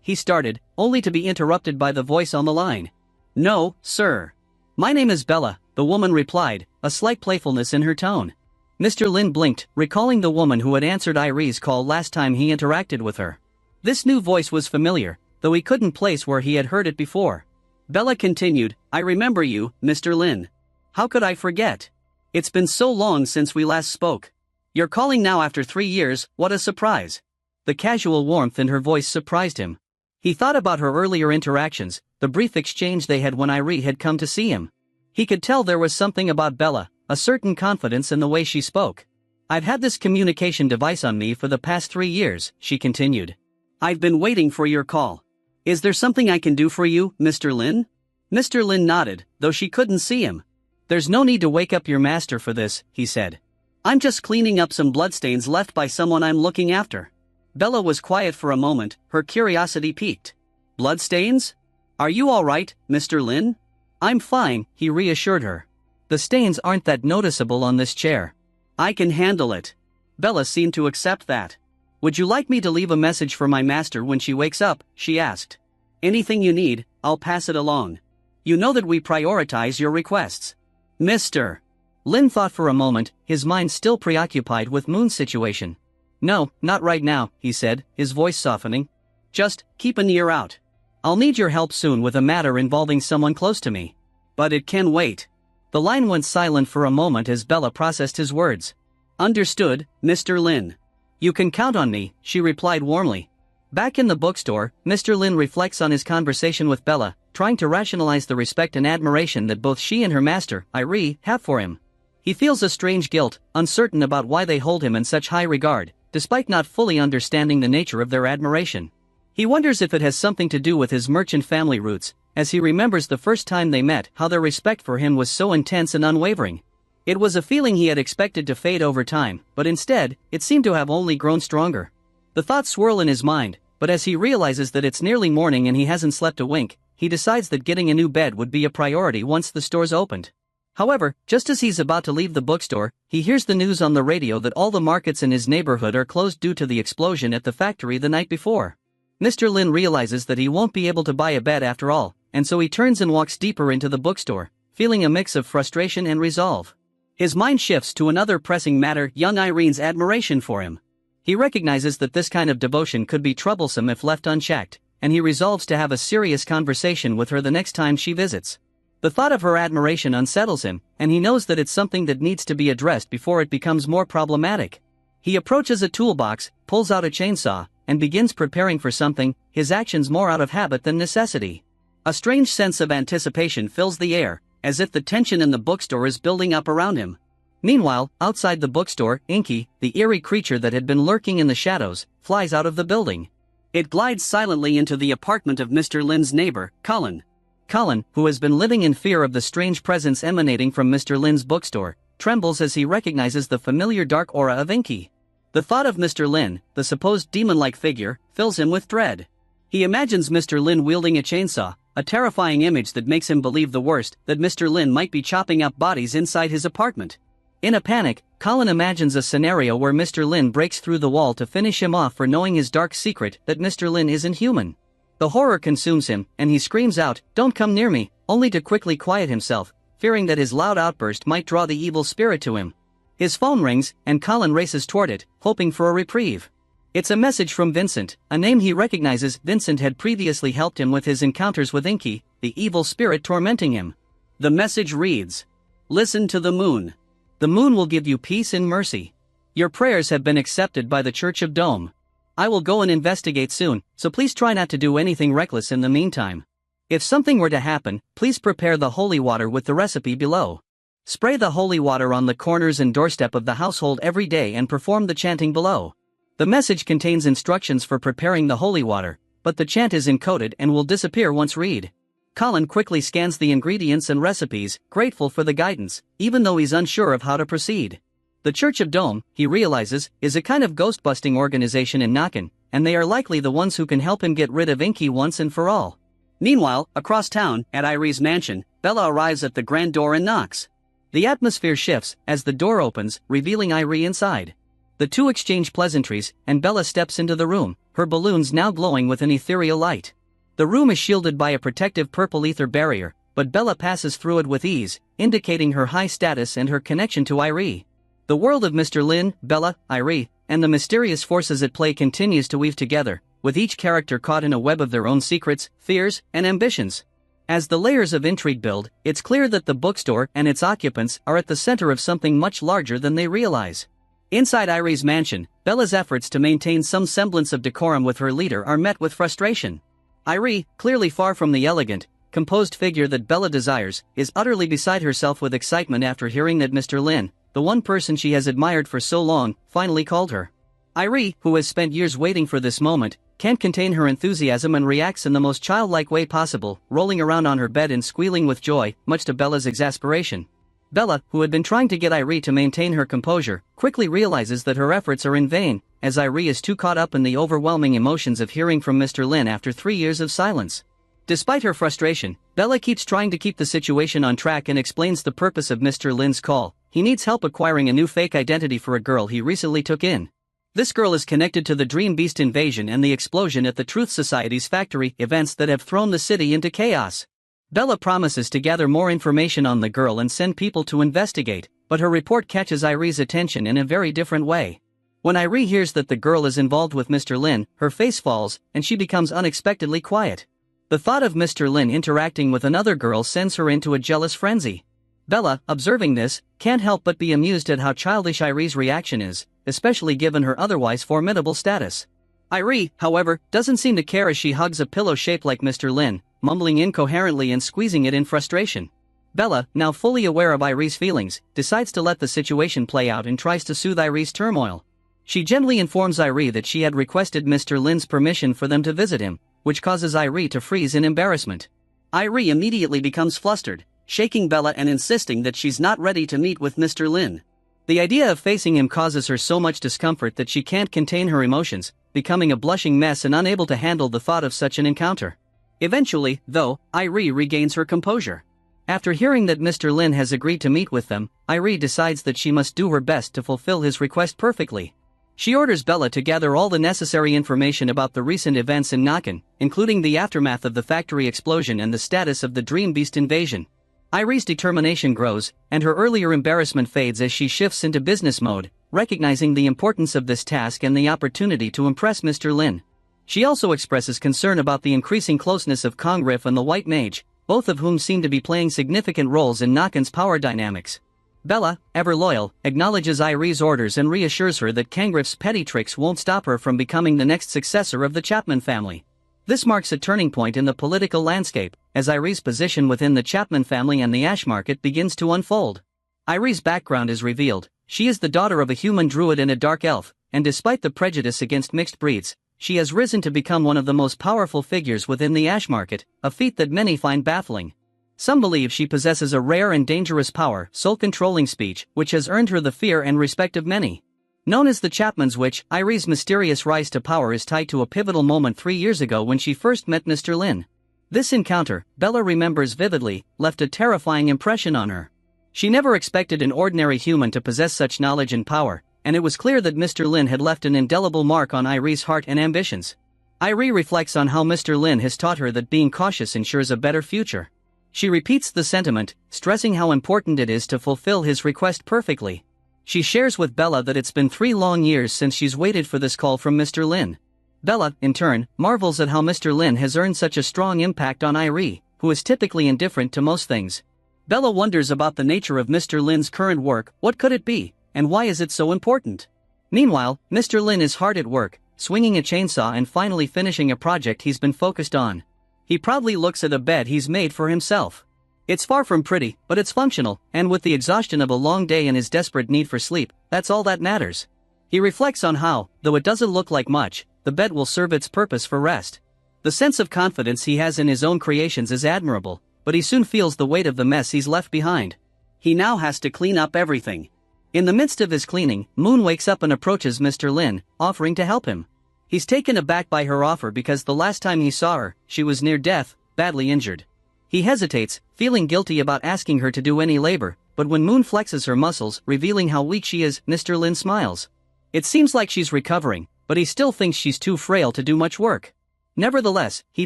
He started, only to be interrupted by the voice on the line. "No, sir. My name is Bella," the woman replied, a slight playfulness in her tone. Mr. Lin blinked, recalling the woman who had answered Irie's call last time he interacted with her. This new voice was familiar, though he couldn't place where he had heard it before. Bella continued, "I remember you, Mr. Lin. How could I forget? It's been so long since we last spoke. You're calling now after 3 years, what a surprise." The casual warmth in her voice surprised him. He thought about her earlier interactions, the brief exchange they had when Irene had come to see him. He could tell there was something about Bella, a certain confidence in the way she spoke. "I've had this communication device on me for the past 3 years," she continued. "I've been waiting for your call. Is there something I can do for you, Mr. Lin?" Mr. Lin nodded, though she couldn't see him. "There's no need to wake up your master for this," he said. "I'm just cleaning up some bloodstains left by someone I'm looking after." Bella was quiet for a moment, her curiosity piqued. "Bloodstains? Are you all right, Mr. Lin?" "I'm fine," he reassured her. "The stains aren't that noticeable on this chair. I can handle it." Bella seemed to accept that. "Would you like me to leave a message for my master when she wakes up?" she asked. "Anything you need, I'll pass it along. You know that we prioritize your requests." Mr. Lin thought for a moment, his mind still preoccupied with Moon's situation. "No, not right now," he said, his voice softening. "Just keep an ear out. I'll need your help soon with a matter involving someone close to me. But it can wait." The line went silent for a moment as Bella processed his words. "Understood, Mr. Lin. You can count on me," she replied warmly. Back in the bookstore, Mr. Lin reflects on his conversation with Bella, trying to rationalize the respect and admiration that both she and her master, Irene, have for him. He feels a strange guilt, uncertain about why they hold him in such high regard, despite not fully understanding the nature of their admiration. He wonders if it has something to do with his merchant family roots, as he remembers the first time they met how their respect for him was so intense and unwavering. It was a feeling he had expected to fade over time, but instead, it seemed to have only grown stronger. The thoughts swirl in his mind, but as he realizes that it's nearly morning and he hasn't slept a wink, he decides that getting a new bed would be a priority once the stores opened. However, just as he's about to leave the bookstore, he hears the news on the radio that all the markets in his neighborhood are closed due to the explosion at the factory the night before. Mr. Lin realizes that he won't be able to buy a bed after all, and so he turns and walks deeper into the bookstore, feeling a mix of frustration and resolve. His mind shifts to another pressing matter: young Irene's admiration for him. He recognizes that this kind of devotion could be troublesome if left unchecked, and he resolves to have a serious conversation with her the next time she visits. The thought of her admiration unsettles him, and he knows that it's something that needs to be addressed before it becomes more problematic. He approaches a toolbox, pulls out a chainsaw, and begins preparing for something, his actions more out of habit than necessity. A strange sense of anticipation fills the air, as if the tension in the bookstore is building up around him. Meanwhile, outside the bookstore, Inky, the eerie creature that had been lurking in the shadows, flies out of the building. It glides silently into the apartment of Mr. Lin's neighbor, Colin. Colin, who has been living in fear of the strange presence emanating from Mr. Lin's bookstore, trembles as he recognizes the familiar dark aura of Inky. The thought of Mr. Lin, the supposed demon-like figure, fills him with dread. He imagines Mr. Lin wielding a chainsaw, a terrifying image that makes him believe the worst, that Mr. Lin might be chopping up bodies inside his apartment. In a panic, Colin imagines a scenario where Mr. Lin breaks through the wall to finish him off for knowing his dark secret that Mr. Lin isn't human. The horror consumes him, and he screams out, "Don't come near me," only to quickly quiet himself, fearing that his loud outburst might draw the evil spirit to him. His phone rings, and Colin races toward it, hoping for a reprieve. It's a message from Vincent, a name he recognizes. Vincent had previously helped him with his encounters with Inky, the evil spirit tormenting him. The message reads, "Listen to the moon. The moon will give you peace and mercy. Your prayers have been accepted by the Church of Dome. I will go and investigate soon, so please try not to do anything reckless in the meantime. If something were to happen, please prepare the holy water with the recipe below. Spray the holy water on the corners and doorstep of the household every day and perform the chanting below." The message contains instructions for preparing the holy water, but the chant is encoded and will disappear once read. Colin quickly scans the ingredients and recipes, grateful for the guidance, even though he's unsure of how to proceed. The Church of Dome, he realizes, is a kind of ghost-busting organization in Nakan, and they are likely the ones who can help him get rid of Inky once and for all. Meanwhile, across town, at Irene's mansion, Bella arrives at the grand door and knocks. The atmosphere shifts as the door opens, revealing Irene inside. The two exchange pleasantries, and Bella steps into the room, her balloons now glowing with an ethereal light. The room is shielded by a protective purple ether barrier, but Bella passes through it with ease, indicating her high status and her connection to Irene. The world of Mr. Lin, Bella, Irene, and the mysterious forces at play continues to weave together, with each character caught in a web of their own secrets, fears, and ambitions. As the layers of intrigue build, it's clear that the bookstore and its occupants are at the center of something much larger than they realize. Inside Irene's mansion, Bella's efforts to maintain some semblance of decorum with her leader are met with frustration. Irie, clearly far from the elegant, composed figure that Bella desires, is utterly beside herself with excitement after hearing that Mr. Lin, the one person she has admired for so long, finally called her. Irie, who has spent years waiting for this moment, can't contain her enthusiasm and reacts in the most childlike way possible, rolling around on her bed and squealing with joy, much to Bella's exasperation. Bella, who had been trying to get Irie to maintain her composure, quickly realizes that her efforts are in vain, as Irie is too caught up in the overwhelming emotions of hearing from Mr. Lin after 3 years of silence. Despite her frustration, Bella keeps trying to keep the situation on track and explains the purpose of Mr. Lin's call. He needs help acquiring a new fake identity for a girl he recently took in. This girl is connected to the Dream Beast invasion and the explosion at the Truth Society's factory events that have thrown the city into chaos. Bella promises to gather more information on the girl and send people to investigate, but her report catches Irie's attention in a very different way. When Irie hears that the girl is involved with Mr. Lin, her face falls, and she becomes unexpectedly quiet. The thought of Mr. Lin interacting with another girl sends her into a jealous frenzy. Bella, observing this, can't help but be amused at how childish Irie's reaction is, especially given her otherwise formidable status. Irie, however, doesn't seem to care as she hugs a pillow shaped like Mr. Lin, mumbling incoherently and squeezing it in frustration. Bella, now fully aware of Irie's feelings, decides to let the situation play out and tries to soothe Irie's turmoil. She gently informs Irie that she had requested Mr. Lin's permission for them to visit him, which causes Irie to freeze in embarrassment. Irie immediately becomes flustered, shaking Bella and insisting that she's not ready to meet with Mr. Lin. The idea of facing him causes her so much discomfort that she can't contain her emotions, becoming a blushing mess and unable to handle the thought of such an encounter. Eventually, though, Irie regains her composure. After hearing that Mr. Lin has agreed to meet with them, Irie decides that she must do her best to fulfill his request perfectly. She orders Bella to gather all the necessary information about the recent events in Nakan, including the aftermath of the factory explosion and the status of the Dream Beast invasion. Irie's determination grows, and her earlier embarrassment fades as she shifts into business mode, recognizing the importance of this task and the opportunity to impress Mr. Lin. She also expresses concern about the increasing closeness of Kongrif and the White Mage, both of whom seem to be playing significant roles in Nakan's power dynamics. Bella, ever loyal, acknowledges Irie's orders and reassures her that Kongrif's petty tricks won't stop her from becoming the next successor of the Chapman family. This marks a turning point in the political landscape, as Irie's position within the Chapman family and the Ash Market begins to unfold. Irie's background is revealed. She is the daughter of a human druid and a dark elf, and despite the prejudice against mixed breeds, she has risen to become one of the most powerful figures within the Ash Market, a feat that many find baffling. Some believe she possesses a rare and dangerous power, soul-controlling speech, which has earned her the fear and respect of many. Known as the Chapman's Witch, Irie's mysterious rise to power is tied to a pivotal moment 3 years ago when she first met Mr. Lin. This encounter, Bella remembers vividly, left a terrifying impression on her. She never expected an ordinary human to possess such knowledge and power, and it was clear that Mr. Lin had left an indelible mark on Irie's heart and ambitions. Irie reflects on how Mr. Lin has taught her that being cautious ensures a better future. She repeats the sentiment, stressing how important it is to fulfill his request perfectly. She shares with Bella that it's been 3 long years since she's waited for this call from Mr. Lin. Bella, in turn, marvels at how Mr. Lin has earned such a strong impact on Irie, who is typically indifferent to most things. Bella wonders about the nature of Mr. Lin's current work. What could it be, and why is it so important? Meanwhile, Mr. Lin is hard at work, swinging a chainsaw and finally finishing a project he's been focused on. He proudly looks at a bed he's made for himself. It's far from pretty, but it's functional, and with the exhaustion of a long day and his desperate need for sleep, that's all that matters. He reflects on how, though it doesn't look like much, the bed will serve its purpose for rest. The sense of confidence he has in his own creations is admirable, but he soon feels the weight of the mess he's left behind. He now has to clean up everything. In the midst of his cleaning, Moon wakes up and approaches Mr. Lin, offering to help him. He's taken aback by her offer because the last time he saw her, she was near death, badly injured. He hesitates, feeling guilty about asking her to do any labor, but when Moon flexes her muscles, revealing how weak she is, Mr. Lin smiles. It seems like she's recovering, but he still thinks she's too frail to do much work. Nevertheless, he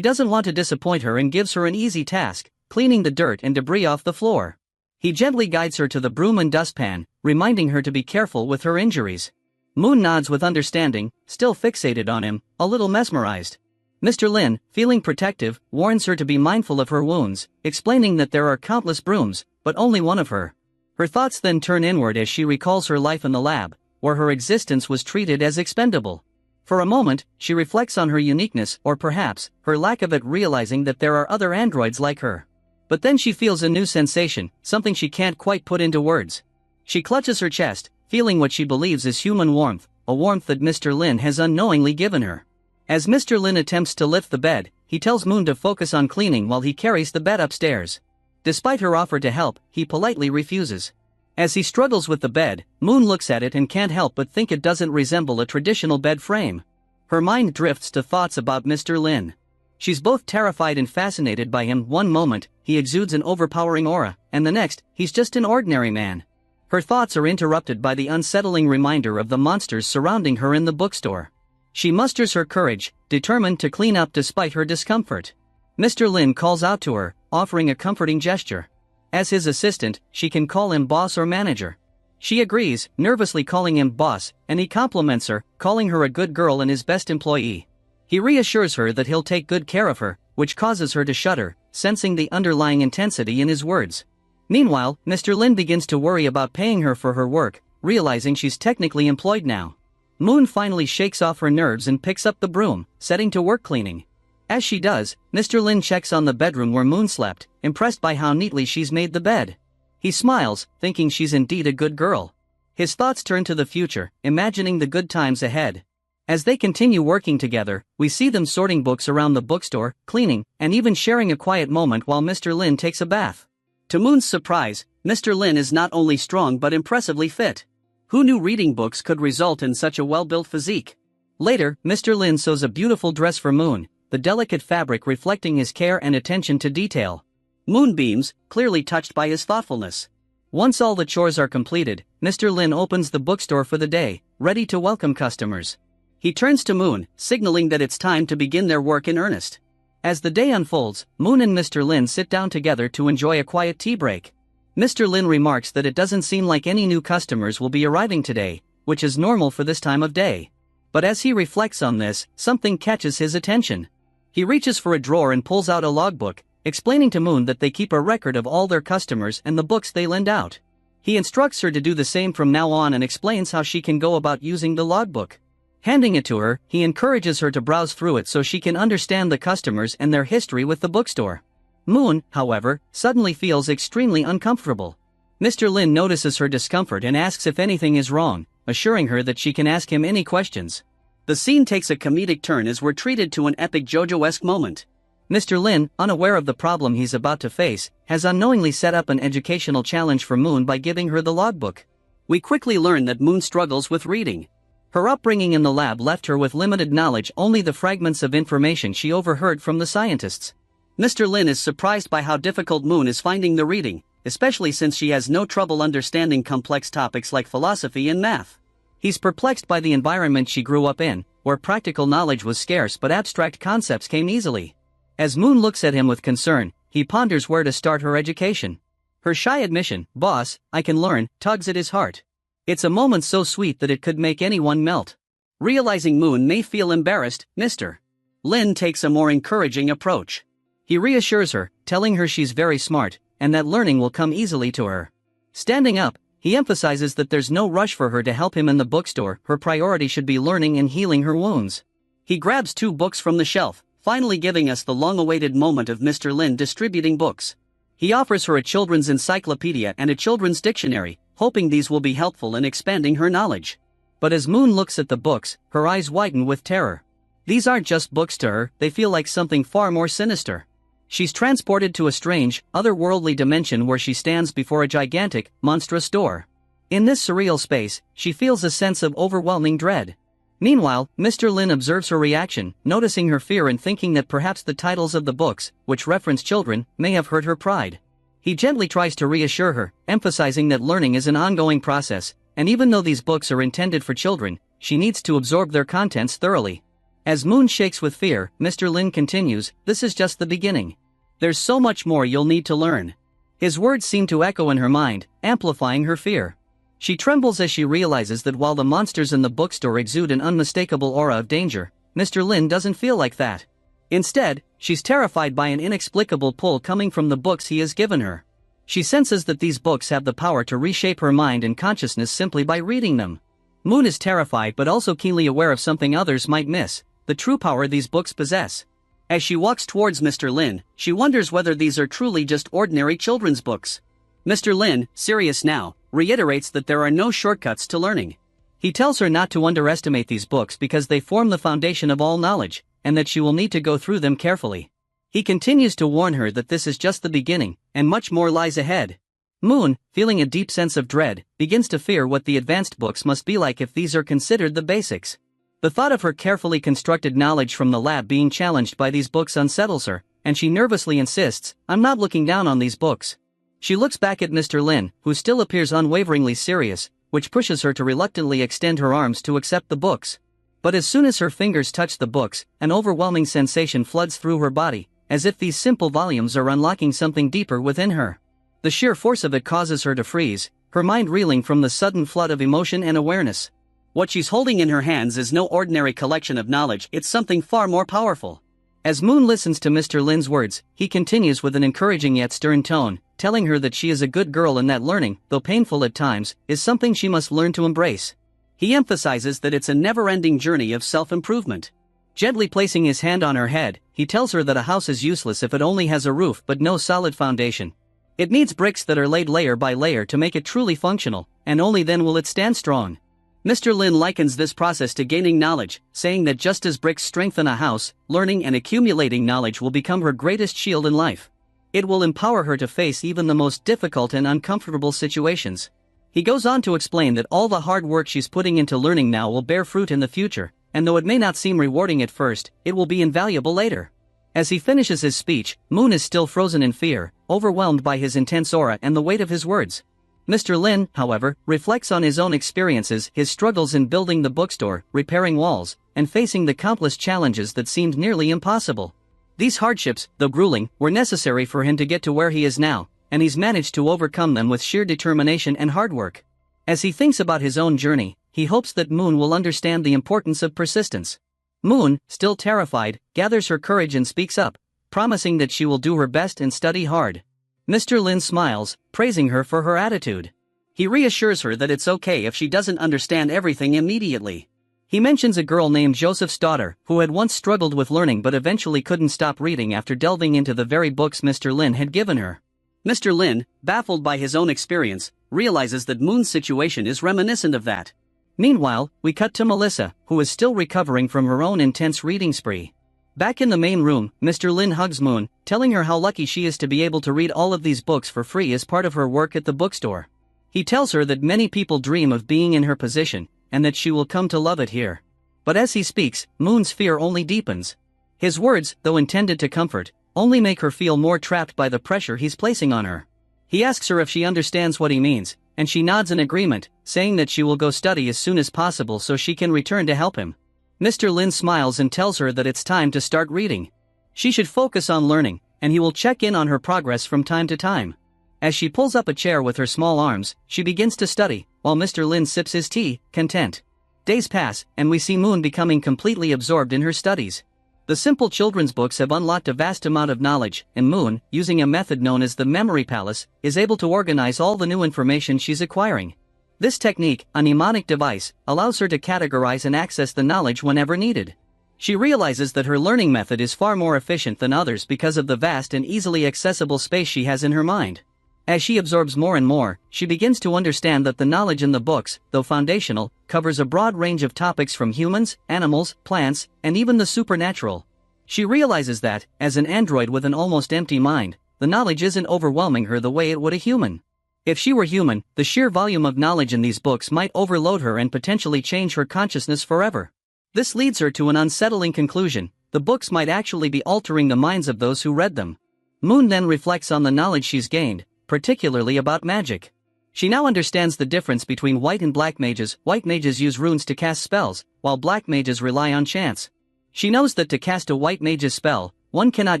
doesn't want to disappoint her and gives her an easy task, cleaning the dirt and debris off the floor. He gently guides her to the broom and dustpan, reminding her to be careful with her injuries. Moon nods with understanding, still fixated on him, a little mesmerized. Mr. Lin, feeling protective, warns her to be mindful of her wounds, explaining that there are countless brooms, but only one of her. Her thoughts then turn inward as she recalls her life in the lab, where her existence was treated as expendable. For a moment, she reflects on her uniqueness or perhaps, her lack of it, realizing that there are other androids like her. But then she feels a new sensation, something she can't quite put into words. She clutches her chest, feeling what she believes is human warmth, a warmth that Mr. Lin has unknowingly given her. As Mr. Lin attempts to lift the bed, he tells Moon to focus on cleaning while he carries the bed upstairs. Despite her offer to help, he politely refuses. As he struggles with the bed, Moon looks at it and can't help but think it doesn't resemble a traditional bed frame. Her mind drifts to thoughts about Mr. Lin. She's both terrified and fascinated by him. One moment, he exudes an overpowering aura, and the next, he's just an ordinary man. Her thoughts are interrupted by the unsettling reminder of the monsters surrounding her in the bookstore. She musters her courage, determined to clean up despite her discomfort. Mr. Lin calls out to her, offering a comforting gesture. As his assistant, she can call him boss or manager. She agrees, nervously calling him boss, and he compliments her, calling her a good girl and his best employee. He reassures her that he'll take good care of her, which causes her to shudder, sensing the underlying intensity in his words. Meanwhile, Mr. Lin begins to worry about paying her for her work, realizing she's technically employed now. Moon finally shakes off her nerves and picks up the broom, setting to work cleaning. As she does, Mr. Lin checks on the bedroom where Moon slept, impressed by how neatly she's made the bed. He smiles, thinking she's indeed a good girl. His thoughts turn to the future, imagining the good times ahead. As they continue working together, we see them sorting books around the bookstore, cleaning, and even sharing a quiet moment while Mr. Lin takes a bath. To Moon's surprise, Mr. Lin is not only strong but impressively fit. Who knew reading books could result in such a well-built physique? Later, Mr. Lin sews a beautiful dress for Moon, the delicate fabric reflecting his care and attention to detail. Moon beams, clearly touched by his thoughtfulness. Once all the chores are completed, Mr. Lin opens the bookstore for the day, ready to welcome customers. He turns to Moon, signaling that it's time to begin their work in earnest. As the day unfolds, Moon and Mr. Lin sit down together to enjoy a quiet tea break. Mr. Lin remarks that it doesn't seem like any new customers will be arriving today, which is normal for this time of day. But as he reflects on this, something catches his attention. He reaches for a drawer and pulls out a logbook, explaining to Moon that they keep a record of all their customers and the books they lend out. He instructs her to do the same from now on and explains how she can go about using the logbook. Handing it to her, he encourages her to browse through it so she can understand the customers and their history with the bookstore. Moon, however, suddenly feels extremely uncomfortable. Mr. Lin notices her discomfort and asks if anything is wrong, assuring her that she can ask him any questions. The scene takes a comedic turn as we're treated to an epic JoJo-esque moment. Mr. Lin, unaware of the problem he's about to face, has unknowingly set up an educational challenge for Moon by giving her the logbook. We quickly learn that Moon struggles with reading. Her upbringing in the lab left her with limited knowledge, only the fragments of information she overheard from the scientists. Mr. Lin is surprised by how difficult Moon is finding the reading, especially since she has no trouble understanding complex topics like philosophy and math. He's perplexed by the environment she grew up in, where practical knowledge was scarce but abstract concepts came easily. As Moon looks at him with concern, he ponders where to start her education. Her shy admission, "Boss, I can learn," tugs at his heart. It's a moment so sweet that it could make anyone melt. Realizing Moon may feel embarrassed, Mr. Lin takes a more encouraging approach. He reassures her, telling her she's very smart, and that learning will come easily to her. Standing up, he emphasizes that there's no rush for her to help him in the bookstore. Her priority should be learning and healing her wounds. He grabs 2 books from the shelf, finally giving us the long-awaited moment of Mr. Lin distributing books. He offers her a children's encyclopedia and a children's dictionary, hoping these will be helpful in expanding her knowledge. But as Moon looks at the books, her eyes widen with terror. These aren't just books to her, they feel like something far more sinister. She's transported to a strange, otherworldly dimension where she stands before a gigantic, monstrous door. In this surreal space, she feels a sense of overwhelming dread. Meanwhile, Mr. Lin observes her reaction, noticing her fear and thinking that perhaps the titles of the books, which reference children, may have hurt her pride. He gently tries to reassure her, emphasizing that learning is an ongoing process, and even though these books are intended for children, she needs to absorb their contents thoroughly. As Moon shakes with fear, Mr. Lin continues, "This is just the beginning. There's so much more you'll need to learn." His words seem to echo in her mind, amplifying her fear. She trembles as she realizes that while the monsters in the bookstore exude an unmistakable aura of danger, Mr. Lin doesn't feel like that. Instead, she's terrified by an inexplicable pull coming from the books he has given her. She senses that these books have the power to reshape her mind and consciousness simply by reading them. Moon is terrified but also keenly aware of something others might miss: the true power these books possess. As she walks towards Mr. Lin, she wonders whether these are truly just ordinary children's books. Mr. Lin, serious now, reiterates that there are no shortcuts to learning. He tells her not to underestimate these books because they form the foundation of all knowledge, and that she will need to go through them carefully. He continues to warn her that this is just the beginning, and much more lies ahead. Moon, feeling a deep sense of dread, begins to fear what the advanced books must be like if these are considered the basics. The thought of her carefully constructed knowledge from the lab being challenged by these books unsettles her, and she nervously insists, "I'm not looking down on these books." She looks back at Mr. Lin, who still appears unwaveringly serious, which pushes her to reluctantly extend her arms to accept the books. But as soon as her fingers touch the books, an overwhelming sensation floods through her body, as if these simple volumes are unlocking something deeper within her. The sheer force of it causes her to freeze, her mind reeling from the sudden flood of emotion and awareness. What she's holding in her hands is no ordinary collection of knowledge, it's something far more powerful. As Moon listens to Mr. Lin's words, he continues with an encouraging yet stern tone, telling her that she is a good girl and that learning, though painful at times, is something she must learn to embrace. He emphasizes that it's a never-ending journey of self-improvement. Gently placing his hand on her head, he tells her that a house is useless if it only has a roof but no solid foundation. It needs bricks that are laid layer by layer to make it truly functional, and only then will it stand strong. Mr. Lin likens this process to gaining knowledge, saying that just as bricks strengthen a house, learning and accumulating knowledge will become her greatest shield in life. It will empower her to face even the most difficult and uncomfortable situations. He goes on to explain that all the hard work she's putting into learning now will bear fruit in the future, and though it may not seem rewarding at first, it will be invaluable later. As he finishes his speech, Moon is still frozen in fear, overwhelmed by his intense aura and the weight of his words. Mr. Lin, however, reflects on his own experiences, his struggles in building the bookstore, repairing walls, and facing the countless challenges that seemed nearly impossible. These hardships, though grueling, were necessary for him to get to where he is now, and he's managed to overcome them with sheer determination and hard work. As he thinks about his own journey, he hopes that Moon will understand the importance of persistence. Moon, still terrified, gathers her courage and speaks up, promising that she will do her best and study hard. Mr. Lin smiles, praising her for her attitude. He reassures her that it's okay if she doesn't understand everything immediately. He mentions a girl named Joseph's daughter, who had once struggled with learning but eventually couldn't stop reading after delving into the very books Mr. Lin had given her. Mr. Lin, baffled by his own experience, realizes that Moon's situation is reminiscent of that. Meanwhile, we cut to Melissa, who is still recovering from her own intense reading spree. Back in the main room, Mr. Lin hugs Moon, telling her how lucky she is to be able to read all of these books for free as part of her work at the bookstore. He tells her that many people dream of being in her position, and that she will come to love it here. But as he speaks, Moon's fear only deepens. His words, though intended to comfort, only make her feel more trapped by the pressure he's placing on her. He asks her if she understands what he means, and she nods in agreement, saying that she will go study as soon as possible so she can return to help him. Mr. Lin smiles and tells her that it's time to start reading. She should focus on learning, and he will check in on her progress from time to time. As she pulls up a chair with her small arms, she begins to study, while Mr. Lin sips his tea, content. Days pass, and we see Moon becoming completely absorbed in her studies. The simple children's books have unlocked a vast amount of knowledge, and Moon, using a method known as the Memory Palace, is able to organize all the new information she's acquiring. This technique, a mnemonic device, allows her to categorize and access the knowledge whenever needed. She realizes that her learning method is far more efficient than others because of the vast and easily accessible space she has in her mind. As she absorbs more and more, she begins to understand that the knowledge in the books, though foundational, covers a broad range of topics from humans, animals, plants, and even the supernatural. She realizes that, as an android with an almost empty mind, the knowledge isn't overwhelming her the way it would a human. If she were human, the sheer volume of knowledge in these books might overload her and potentially change her consciousness forever. This leads her to an unsettling conclusion: the books might actually be altering the minds of those who read them. Moon then reflects on the knowledge she's gained, particularly about magic. She now understands the difference between white and black mages. White mages use runes to cast spells, while black mages rely on chance. She knows that to cast a white mage's spell, one cannot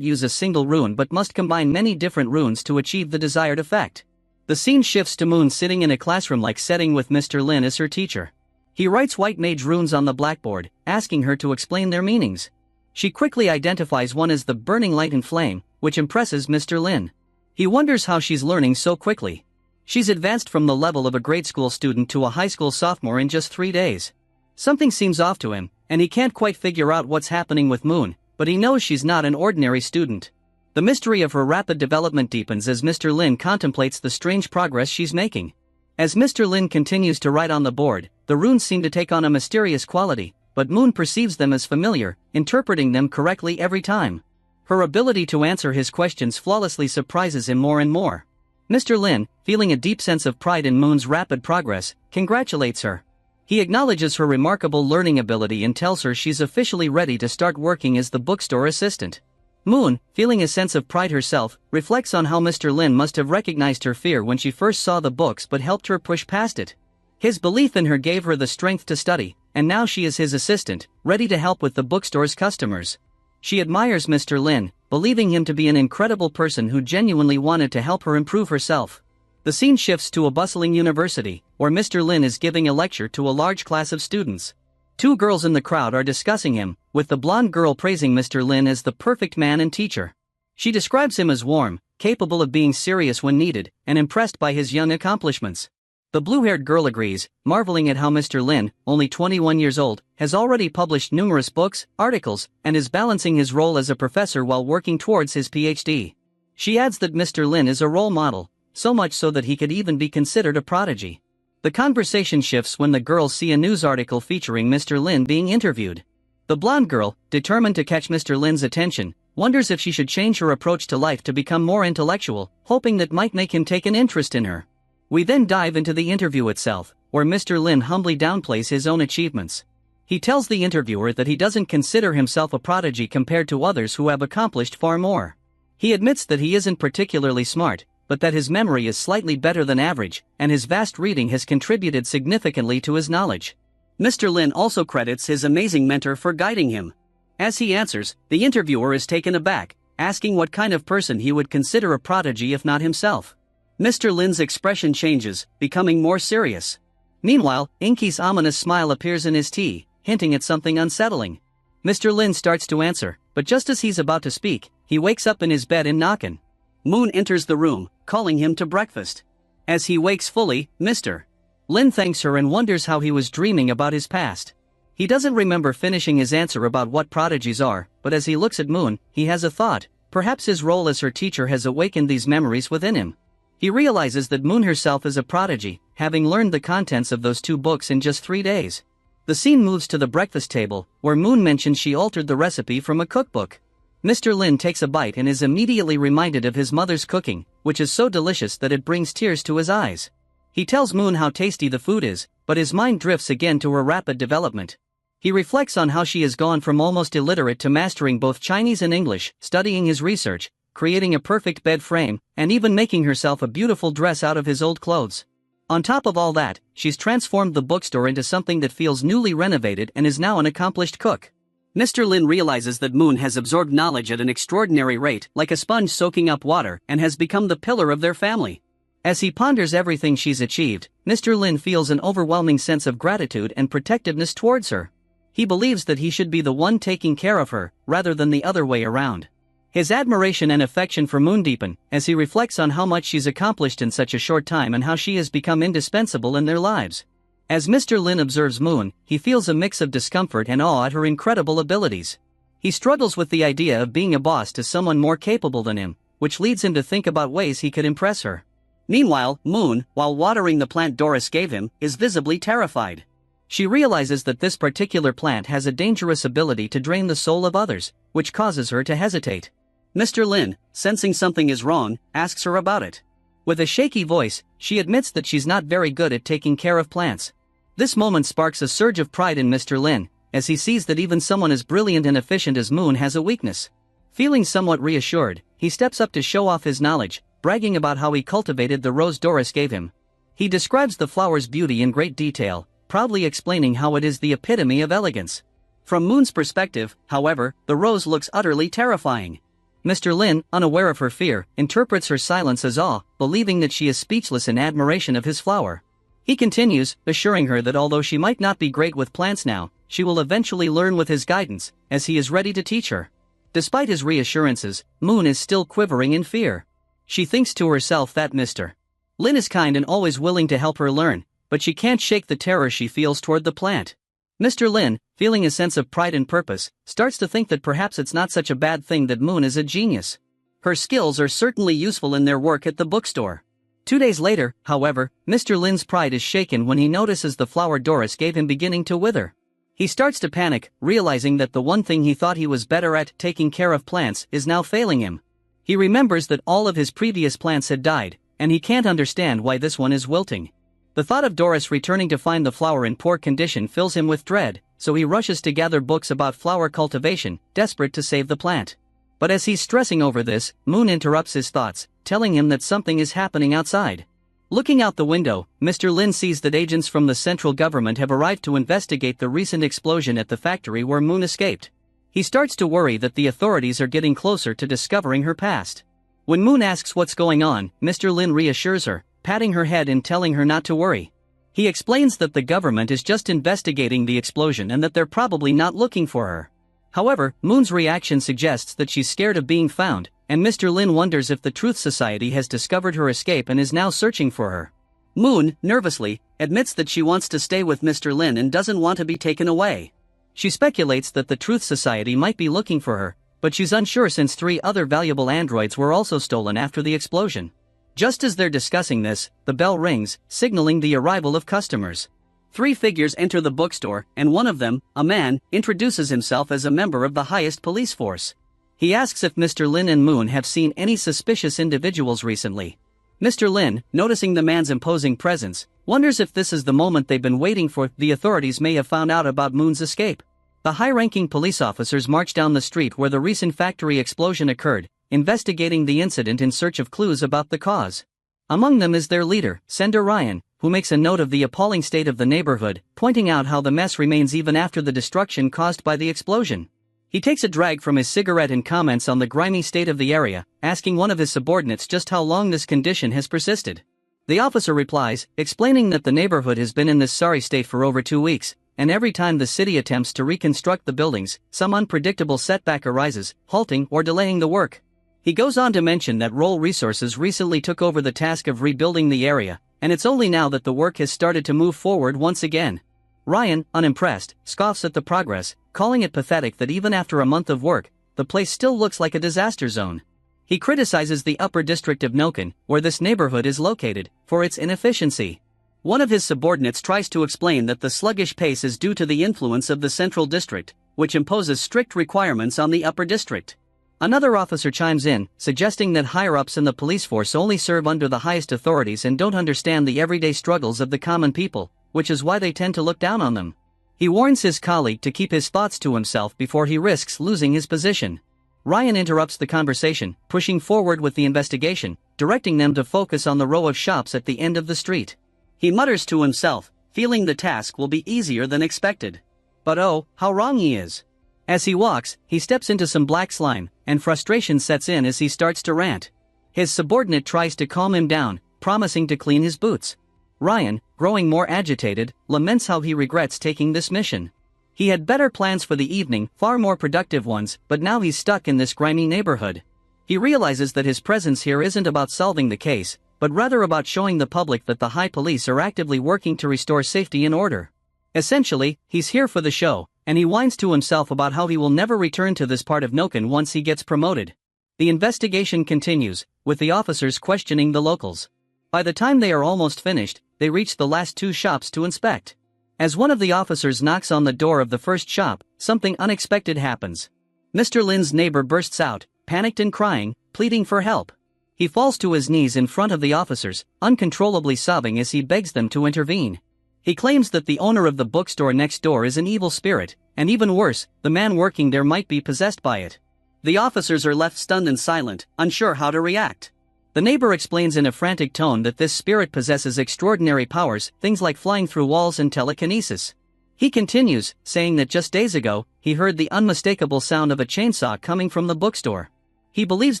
use a single rune but must combine many different runes to achieve the desired effect. The scene shifts to Moon sitting in a classroom-like setting with Mr. Lin as her teacher. He writes white mage runes on the blackboard, asking her to explain their meanings. She quickly identifies one as the burning light and flame, which impresses Mr. Lin. He wonders how she's learning so quickly. She's advanced from the level of a grade school student to a high school sophomore in just 3 days. Something seems off to him, and he can't quite figure out what's happening with Moon, but he knows she's not an ordinary student. The mystery of her rapid development deepens as Mr. Lin contemplates the strange progress she's making. As Mr. Lin continues to write on the board, the runes seem to take on a mysterious quality, but Moon perceives them as familiar, interpreting them correctly every time. Her ability to answer his questions flawlessly surprises him more and more. Mr. Lin, feeling a deep sense of pride in Moon's rapid progress, congratulates her. He acknowledges her remarkable learning ability and tells her she's officially ready to start working as the bookstore assistant. Moon, feeling a sense of pride herself, reflects on how Mr. Lin must have recognized her fear when she first saw the books but helped her push past it. His belief in her gave her the strength to study, and now she is his assistant, ready to help with the bookstore's customers. She admires Mr. Lin, believing him to be an incredible person who genuinely wanted to help her improve herself. The scene shifts to a bustling university, where Mr. Lin is giving a lecture to a large class of students. Two girls in the crowd are discussing him, with the blonde girl praising Mr. Lin as the perfect man and teacher. She describes him as warm, capable of being serious when needed, and impressed by his young accomplishments. The blue-haired girl agrees, marveling at how Mr. Lin, only 21 years old, has already published numerous books, articles, and is balancing his role as a professor while working towards his PhD. She adds that Mr. Lin is a role model, so much so that he could even be considered a prodigy. The conversation shifts when the girls see a news article featuring Mr. Lin being interviewed. The blonde girl, determined to catch Mr. Lin's attention, wonders if she should change her approach to life to become more intellectual, hoping that might make him take an interest in her. We then dive into the interview itself, where Mr. Lin humbly downplays his own achievements. He tells the interviewer that he doesn't consider himself a prodigy compared to others who have accomplished far more. He admits that he isn't particularly smart, but that his memory is slightly better than average, and his vast reading has contributed significantly to his knowledge. Mr. Lin also credits his amazing mentor for guiding him. As he answers, the interviewer is taken aback, asking what kind of person he would consider a prodigy if not himself. Mr. Lin's expression changes, becoming more serious. Meanwhile, Inky's ominous smile appears in his tea, hinting at something unsettling. Mr. Lin starts to answer, but just as he's about to speak, he wakes up in his bed in Nakan. Moon enters the room, calling him to breakfast. As he wakes fully, Mr. Lin thanks her and wonders how he was dreaming about his past. He doesn't remember finishing his answer about what prodigies are, but as he looks at Moon, he has a thought. Perhaps his role as her teacher has awakened these memories within him. He realizes that Moon herself is a prodigy, having learned the contents of those 2 books in just 3 days. The scene moves to the breakfast table, where Moon mentions she altered the recipe from a cookbook. Mr. Lin takes a bite and is immediately reminded of his mother's cooking, which is so delicious that it brings tears to his eyes. He tells Moon how tasty the food is, but his mind drifts again to her rapid development. He reflects on how she has gone from almost illiterate to mastering both Chinese and English, studying his research, creating a perfect bed frame, and even making herself a beautiful dress out of his old clothes. On top of all that, she's transformed the bookstore into something that feels newly renovated and is now an accomplished cook. Mr. Lin realizes that Moon has absorbed knowledge at an extraordinary rate, like a sponge soaking up water, and has become the pillar of their family. As he ponders everything she's achieved, Mr. Lin feels an overwhelming sense of gratitude and protectiveness towards her. He believes that he should be the one taking care of her, rather than the other way around. His admiration and affection for Moon deepen, as he reflects on how much she's accomplished in such a short time and how she has become indispensable in their lives. As Mr. Lin observes Moon, he feels a mix of discomfort and awe at her incredible abilities. He struggles with the idea of being a boss to someone more capable than him, which leads him to think about ways he could impress her. Meanwhile, Moon, while watering the plant Doris gave him, is visibly terrified. She realizes that this particular plant has a dangerous ability to drain the soul of others, which causes her to hesitate. Mr. Lin, sensing something is wrong, asks her about it. With a shaky voice, she admits that she's not very good at taking care of plants. This moment sparks a surge of pride in Mr. Lin, as he sees that even someone as brilliant and efficient as Moon has a weakness. Feeling somewhat reassured, he steps up to show off his knowledge, bragging about how he cultivated the rose Doris gave him. He describes the flower's beauty in great detail, proudly explaining how it is the epitome of elegance. From Moon's perspective, however, the rose looks utterly terrifying. Mr. Lin, unaware of her fear, interprets her silence as awe, believing that she is speechless in admiration of his flower. He continues, assuring her that although she might not be great with plants now, she will eventually learn with his guidance, as he is ready to teach her. Despite his reassurances, Moon is still quivering in fear. She thinks to herself that Mr. Lin is kind and always willing to help her learn, but she can't shake the terror she feels toward the plant. Mr. Lin, feeling a sense of pride and purpose, starts to think that perhaps it's not such a bad thing that Moon is a genius. Her skills are certainly useful in their work at the bookstore. 2 days later, however, Mr. Lin's pride is shaken when he notices the flower Doris gave him beginning to wither. He starts to panic, realizing that the one thing he thought he was better at, taking care of plants, is now failing him. He remembers that all of his previous plants had died, and he can't understand why this one is wilting. The thought of Doris returning to find the flower in poor condition fills him with dread, so he rushes to gather books about flower cultivation, desperate to save the plant. But as he's stressing over this, Moon interrupts his thoughts, telling him that something is happening outside. Looking out the window, Mr. Lin sees that agents from the central government have arrived to investigate the recent explosion at the factory where Moon escaped. He starts to worry that the authorities are getting closer to discovering her past. When Moon asks what's going on, Mr. Lin reassures her, patting her head and telling her not to worry. He explains that the government is just investigating the explosion and that they're probably not looking for her. However, Moon's reaction suggests that she's scared of being found, and Mr. Lin wonders if the Truth Society has discovered her escape and is now searching for her. Moon, nervously, admits that she wants to stay with Mr. Lin and doesn't want to be taken away. She speculates that the Truth Society might be looking for her, but she's unsure since 3 other valuable androids were also stolen after the explosion. Just as they're discussing this, the bell rings, signaling the arrival of customers. 3 figures enter the bookstore, and one of them, a man, introduces himself as a member of the highest police force. He asks if Mr. Lin and Moon have seen any suspicious individuals recently. Mr. Lin, noticing the man's imposing presence, wonders if this is the moment they've been waiting for. The authorities may have found out about Moon's escape. The high-ranking police officers march down the street where the recent factory explosion occurred, investigating the incident in search of clues about the cause. Among them is their leader, Sender Ryan, who makes a note of the appalling state of the neighborhood, pointing out how the mess remains even after the destruction caused by the explosion. He takes a drag from his cigarette and comments on the grimy state of the area, asking one of his subordinates just how long this condition has persisted. The officer replies, explaining that the neighborhood has been in this sorry state for over 2 weeks, and every time the city attempts to reconstruct the buildings, some unpredictable setback arises, halting or delaying the work. He goes on to mention that Roll Resources recently took over the task of rebuilding the area, and it's only now that the work has started to move forward once again. Ryan, unimpressed, scoffs at the progress, calling it pathetic that even after a month of work, the place still looks like a disaster zone. He criticizes the upper district of Noken, where this neighborhood is located, for its inefficiency. One of his subordinates tries to explain that the sluggish pace is due to the influence of the central district, which imposes strict requirements on the upper district. Another officer chimes in, suggesting that higher-ups in the police force only serve under the highest authorities and don't understand the everyday struggles of the common people, which is why they tend to look down on them. He warns his colleague to keep his thoughts to himself before he risks losing his position. Ryan interrupts the conversation, pushing forward with the investigation, directing them to focus on the row of shops at the end of the street. He mutters to himself, feeling the task will be easier than expected. But oh, how wrong he is. As he walks, he steps into some black slime, and frustration sets in as he starts to rant. His subordinate tries to calm him down, promising to clean his boots. Ryan, growing more agitated, laments how he regrets taking this mission. He had better plans for the evening, far more productive ones, but now he's stuck in this grimy neighborhood. He realizes that his presence here isn't about solving the case, but rather about showing the public that the high police are actively working to restore safety and order. Essentially, he's here for the show, and he whines to himself about how he will never return to this part of Noken once he gets promoted. The investigation continues, with the officers questioning the locals. By the time they are almost finished, they reach the last 2 shops to inspect. As one of the officers knocks on the door of the first shop, something unexpected happens. Mr. Lin's neighbor bursts out, panicked and crying, pleading for help. He falls to his knees in front of the officers, uncontrollably sobbing as he begs them to intervene. He claims that the owner of the bookstore next door is an evil spirit, and even worse, the man working there might be possessed by it. The officers are left stunned and silent, unsure how to react. The neighbor explains in a frantic tone that this spirit possesses extraordinary powers, things like flying through walls and telekinesis. He continues, saying that just days ago, he heard the unmistakable sound of a chainsaw coming from the bookstore. He believes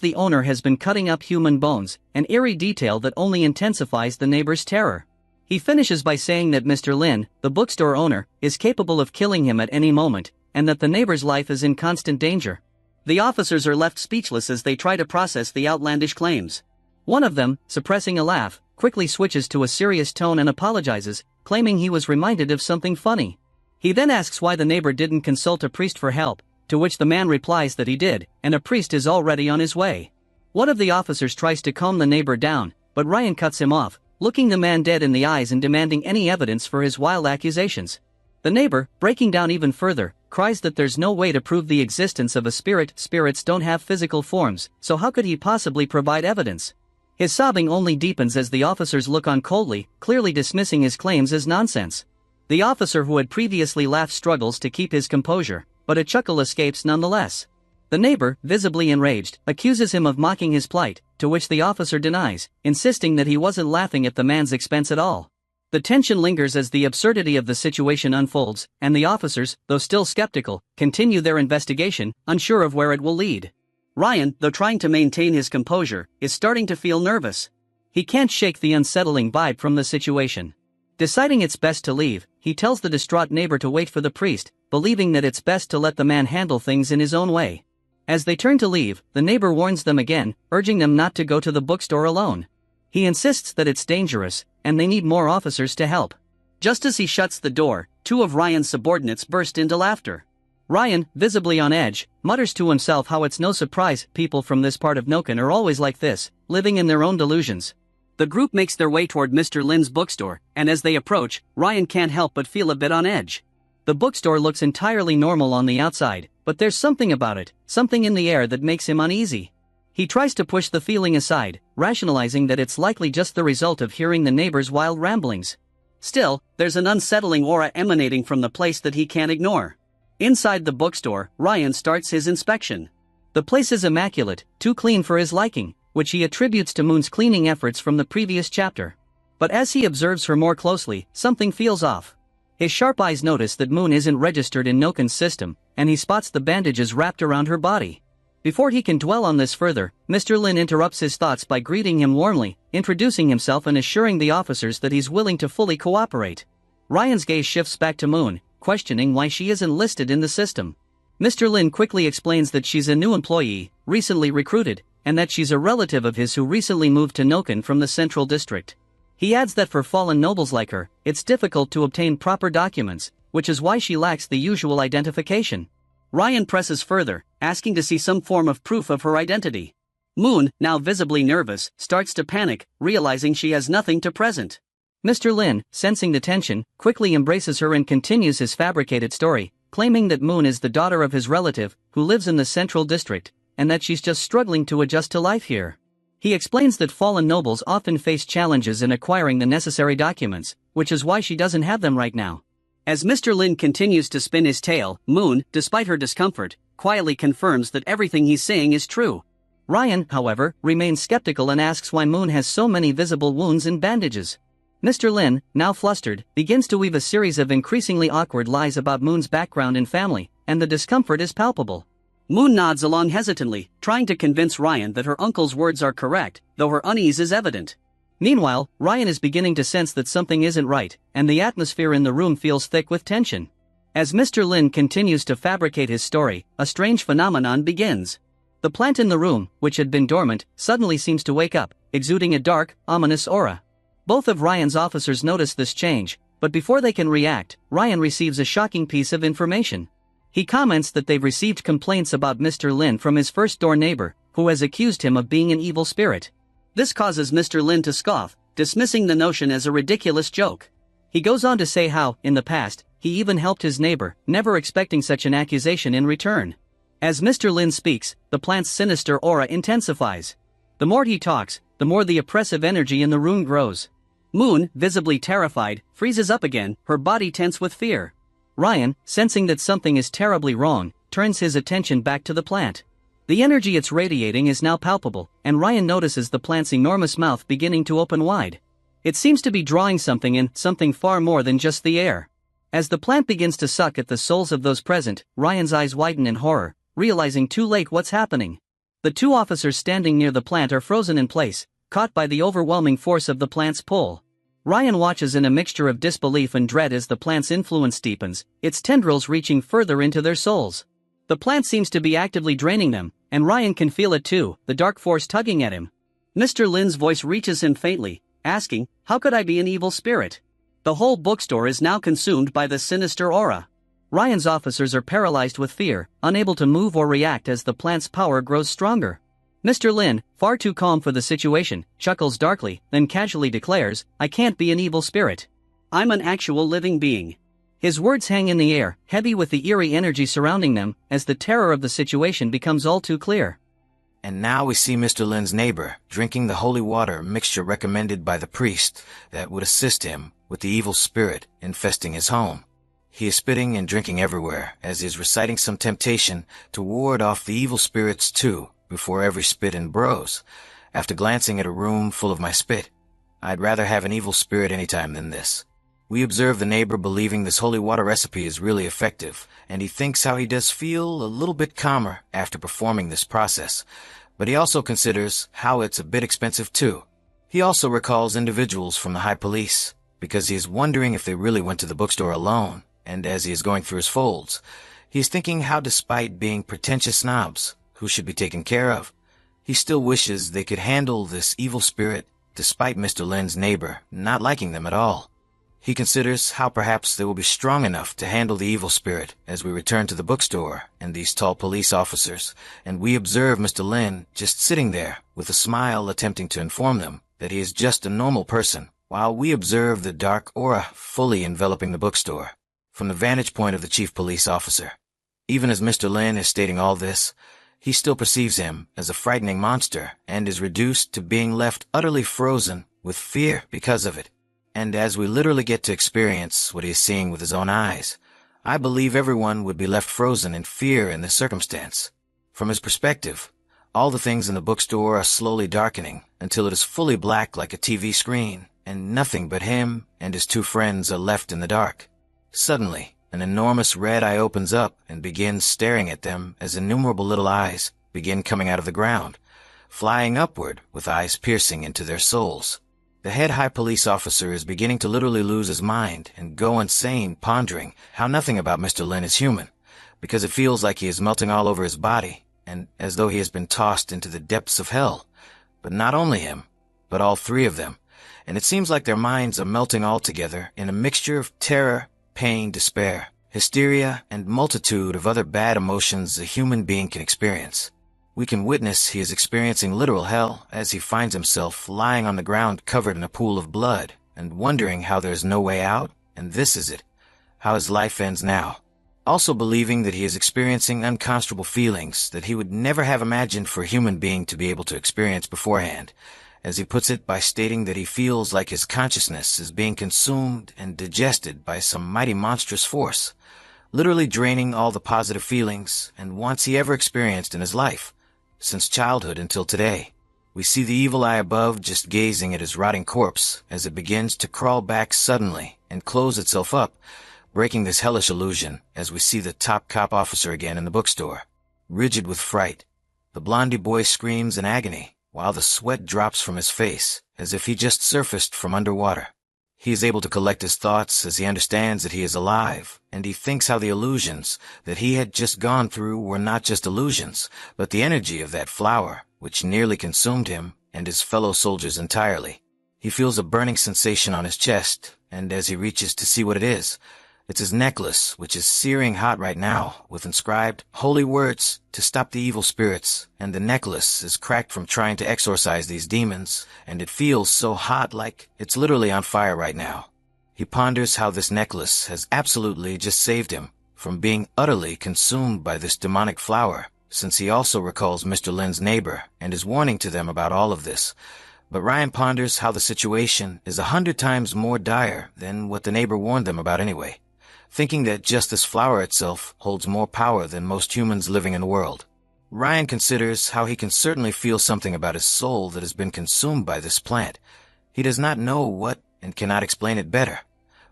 the owner has been cutting up human bones, an eerie detail that only intensifies the neighbor's terror. He finishes by saying that Mr. Lin, the bookstore owner, is capable of killing him at any moment, and that the neighbor's life is in constant danger. The officers are left speechless as they try to process the outlandish claims. One of them, suppressing a laugh, quickly switches to a serious tone and apologizes, claiming he was reminded of something funny. He then asks why the neighbor didn't consult a priest for help, to which the man replies that he did, and a priest is already on his way. One of the officers tries to calm the neighbor down, but Ryan cuts him off, looking the man dead in the eyes and demanding any evidence for his wild accusations. The neighbor, breaking down even further, cries that there's no way to prove the existence of a spirit. Spirits don't have physical forms, so how could he possibly provide evidence? His sobbing only deepens as the officers look on coldly, clearly dismissing his claims as nonsense. The officer who had previously laughed struggles to keep his composure, but a chuckle escapes nonetheless. The neighbor, visibly enraged, accuses him of mocking his plight, to which the officer denies, insisting that he wasn't laughing at the man's expense at all. The tension lingers as the absurdity of the situation unfolds, and the officers, though still skeptical, continue their investigation, unsure of where it will lead. Ryan, though trying to maintain his composure, is starting to feel nervous. He can't shake the unsettling vibe from the situation. Deciding it's best to leave, he tells the distraught neighbor to wait for the priest, believing that it's best to let the man handle things in his own way. As they turn to leave, the neighbor warns them again, urging them not to go to the bookstore alone. He insists that it's dangerous, and they need more officers to help. Just as he shuts the door, two of Ryan's subordinates burst into laughter. Ryan, visibly on edge, mutters to himself how it's no surprise people from this part of Noken are always like this, living in their own delusions. The group makes their way toward Mr. Lin's bookstore, and as they approach, Ryan can't help but feel a bit on edge. The bookstore looks entirely normal on the outside, but there's something about it, something in the air that makes him uneasy. He tries to push the feeling aside, rationalizing that it's likely just the result of hearing the neighbor's wild ramblings. Still, there's an unsettling aura emanating from the place that he can't ignore. Inside the bookstore, Ryan starts his inspection. The place is immaculate, too clean for his liking, which he attributes to Moon's cleaning efforts from the previous chapter. But as he observes her more closely, something feels off. His sharp eyes notice that Moon isn't registered in Noken's system, and he spots the bandages wrapped around her body. Before he can dwell on this further, Mr. Lin interrupts his thoughts by greeting him warmly, introducing himself and assuring the officers that he's willing to fully cooperate. Ryan's gaze shifts back to Moon, questioning why she isn't listed in the system. Mr. Lin quickly explains that she's a new employee, recently recruited, and that she's a relative of his who recently moved to Noken from the Central District. He adds that for fallen nobles like her, it's difficult to obtain proper documents, which is why she lacks the usual identification. Ryan presses further, asking to see some form of proof of her identity. Moon, now visibly nervous, starts to panic, realizing she has nothing to present. Mr. Lin, sensing the tension, quickly embraces her and continues his fabricated story, claiming that Moon is the daughter of his relative, who lives in the Central District, and that she's just struggling to adjust to life here. He explains that fallen nobles often face challenges in acquiring the necessary documents, which is why she doesn't have them right now. As Mr. Lin continues to spin his tale, Moon, despite her discomfort, quietly confirms that everything he's saying is true. Ryan, however, remains skeptical and asks why Moon has so many visible wounds and bandages. Mr. Lin, now flustered, begins to weave a series of increasingly awkward lies about Moon's background and family, and the discomfort is palpable. Moon nods along hesitantly, trying to convince Ryan that her uncle's words are correct, though her unease is evident. Meanwhile, Ryan is beginning to sense that something isn't right, and the atmosphere in the room feels thick with tension. As Mr. Lin continues to fabricate his story, a strange phenomenon begins. The plant in the room, which had been dormant, suddenly seems to wake up, exuding a dark, ominous aura. Both of Ryan's officers notice this change, but before they can react, Ryan receives a shocking piece of information. He comments that they've received complaints about Mr. Lin from his first-door neighbor, who has accused him of being an evil spirit. This causes Mr. Lin to scoff, dismissing the notion as a ridiculous joke. He goes on to say how, in the past, he even helped his neighbor, never expecting such an accusation in return. As Mr. Lin speaks, the plant's sinister aura intensifies. The more he talks, the more the oppressive energy in the room grows. Moon, visibly terrified, freezes up again, her body tense with fear. Ryan, sensing that something is terribly wrong, turns his attention back to the plant. The energy it's radiating is now palpable, and Ryan notices the plant's enormous mouth beginning to open wide. It seems to be drawing something in, something far more than just the air. As the plant begins to suck at the souls of those present, Ryan's eyes widen in horror, realizing too late what's happening. The two officers standing near the plant are frozen in place, caught by the overwhelming force of the plant's pull. Ryan watches in a mixture of disbelief and dread as the plant's influence deepens, its tendrils reaching further into their souls. The plant seems to be actively draining them, and Ryan can feel it too, the dark force tugging at him. Mr. Lin's voice reaches him faintly, asking, "How could I be an evil spirit?" The whole bookstore is now consumed by the sinister aura. Ryan's officers are paralyzed with fear, unable to move or react as the plant's power grows stronger. Mr. Lin, far too calm for the situation, chuckles darkly, then casually declares, "I can't be an evil spirit. I'm an actual living being." His words hang in the air, heavy with the eerie energy surrounding them, as the terror of the situation becomes all too clear. And now we see Mr. Lin's neighbor drinking the holy water mixture recommended by the priest that would assist him with the evil spirit infesting his home. He is spitting and drinking everywhere as he is reciting some temptation to ward off the evil spirits too before every spit and bros. After glancing at a room full of my spit, I'd rather have an evil spirit anytime than this. We observe the neighbor believing this holy water recipe is really effective, and he thinks how he does feel a little bit calmer after performing this process. But he also considers how it's a bit expensive too. He also recalls individuals from the high police, because he is wondering if they really went to the bookstore alone, and as he is going through his folds, he is thinking how despite being pretentious snobs, who should be taken care of, he still wishes they could handle this evil spirit despite Mr. Lin's neighbor not liking them at all. He considers how perhaps they will be strong enough to handle the evil spirit as we return to the bookstore and these tall police officers, and we observe Mr. Lin just sitting there with a smile attempting to inform them that he is just a normal person, while we observe the dark aura fully enveloping the bookstore from the vantage point of the chief police officer. Even as Mr. Lin is stating all this, he still perceives him as a frightening monster and is reduced to being left utterly frozen with fear because of it. And as we literally get to experience what he is seeing with his own eyes, I believe everyone would be left frozen in fear in this circumstance. From his perspective, all the things in the bookstore are slowly darkening until it is fully black like a TV screen, and nothing but him and his two friends are left in the dark. Suddenly, an enormous red eye opens up and begins staring at them as innumerable little eyes begin coming out of the ground, flying upward with eyes piercing into their souls. The head high police officer is beginning to literally lose his mind and go insane, pondering how nothing about Mr. Lin is human, because it feels like he is melting all over his body, and as though he has been tossed into the depths of hell. But not only him, but all three of them, and it seems like their minds are melting all together in a mixture of terror, pain, despair, hysteria, and multitude of other bad emotions a human being can experience. We can witness he is experiencing literal hell as he finds himself lying on the ground covered in a pool of blood and wondering how there is no way out, and this is it, how his life ends now. Also believing that he is experiencing unconscionable feelings that he would never have imagined for a human being to be able to experience beforehand, as he puts it by stating that he feels like his consciousness is being consumed and digested by some mighty monstrous force, literally draining all the positive feelings and wants he ever experienced in his life. Since childhood until today, we see the evil eye above just gazing at his rotting corpse as it begins to crawl back suddenly and close itself up, breaking this hellish illusion as we see the top cop officer again in the bookstore, rigid with fright. The blondie boy screams in agony, while the sweat drops from his face as if he just surfaced from underwater. He is able to collect his thoughts as he understands that he is alive, and he thinks how the illusions that he had just gone through were not just illusions, but the energy of that flower, which nearly consumed him and his fellow soldiers entirely. He feels a burning sensation on his chest, and as he reaches to see what it is, it's his necklace, which is searing hot right now, with inscribed holy words to stop the evil spirits, and the necklace is cracked from trying to exorcise these demons, and it feels so hot like it's literally on fire right now. He ponders how this necklace has absolutely just saved him from being utterly consumed by this demonic flower, since he also recalls Mr. Lin's neighbor and is warning to them about all of this. But Ryan ponders how the situation is 100 times more dire than what the neighbor warned them about anyway, thinking that just this flower itself holds more power than most humans living in the world. Ryan considers how he can certainly feel something about his soul that has been consumed by this plant. He does not know what and cannot explain it better,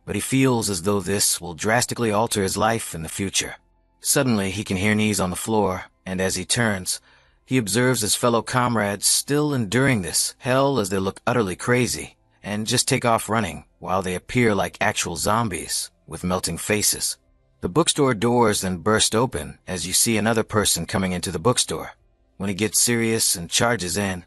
but he feels as though this will drastically alter his life in the future. Suddenly he can hear knees on the floor, and as he turns, he observes his fellow comrades still enduring this hell as they look utterly crazy and just take off running while they appear like actual zombies with melting faces. The bookstore doors then burst open as you see another person coming into the bookstore. When he gets serious and charges in,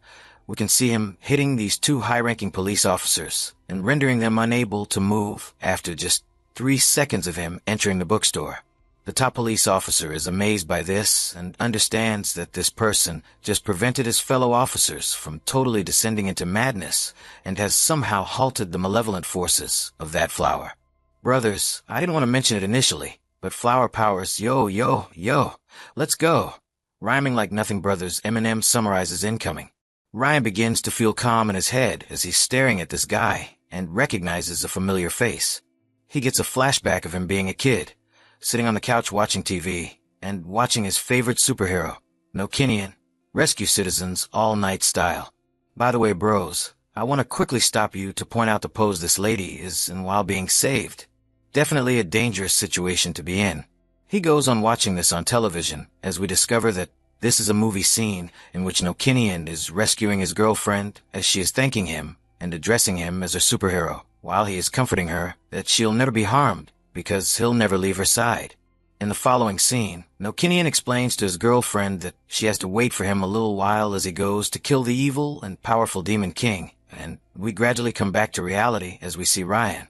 we can see him hitting these two high-ranking police officers and rendering them unable to move after just 3 seconds of him entering the bookstore. The top police officer is amazed by this and understands that this person just prevented his fellow officers from totally descending into madness and has somehow halted the malevolent forces of that flower. Brothers, I didn't want to mention it initially, but flower powers, yo, yo, yo, let's go. Rhyming like nothing, brothers, Eminem summarizes incoming. Ryan begins to feel calm in his head as he's staring at this guy and recognizes a familiar face. He gets a flashback of him being a kid, sitting on the couch watching TV and watching his favorite superhero, Nokinian, rescue citizens all night style. By the way, bros, I want to quickly stop you to point out the pose this lady is in while being saved. Definitely a dangerous situation to be in. He goes on watching this on television as we discover that this is a movie scene in which Nokinian is rescuing his girlfriend as she is thanking him and addressing him as her superhero, while he is comforting her that she'll never be harmed because he'll never leave her side. In the following scene, Nokinian explains to his girlfriend that she has to wait for him a little while as he goes to kill the evil and powerful Demon King, and we gradually come back to reality as we see Ryan,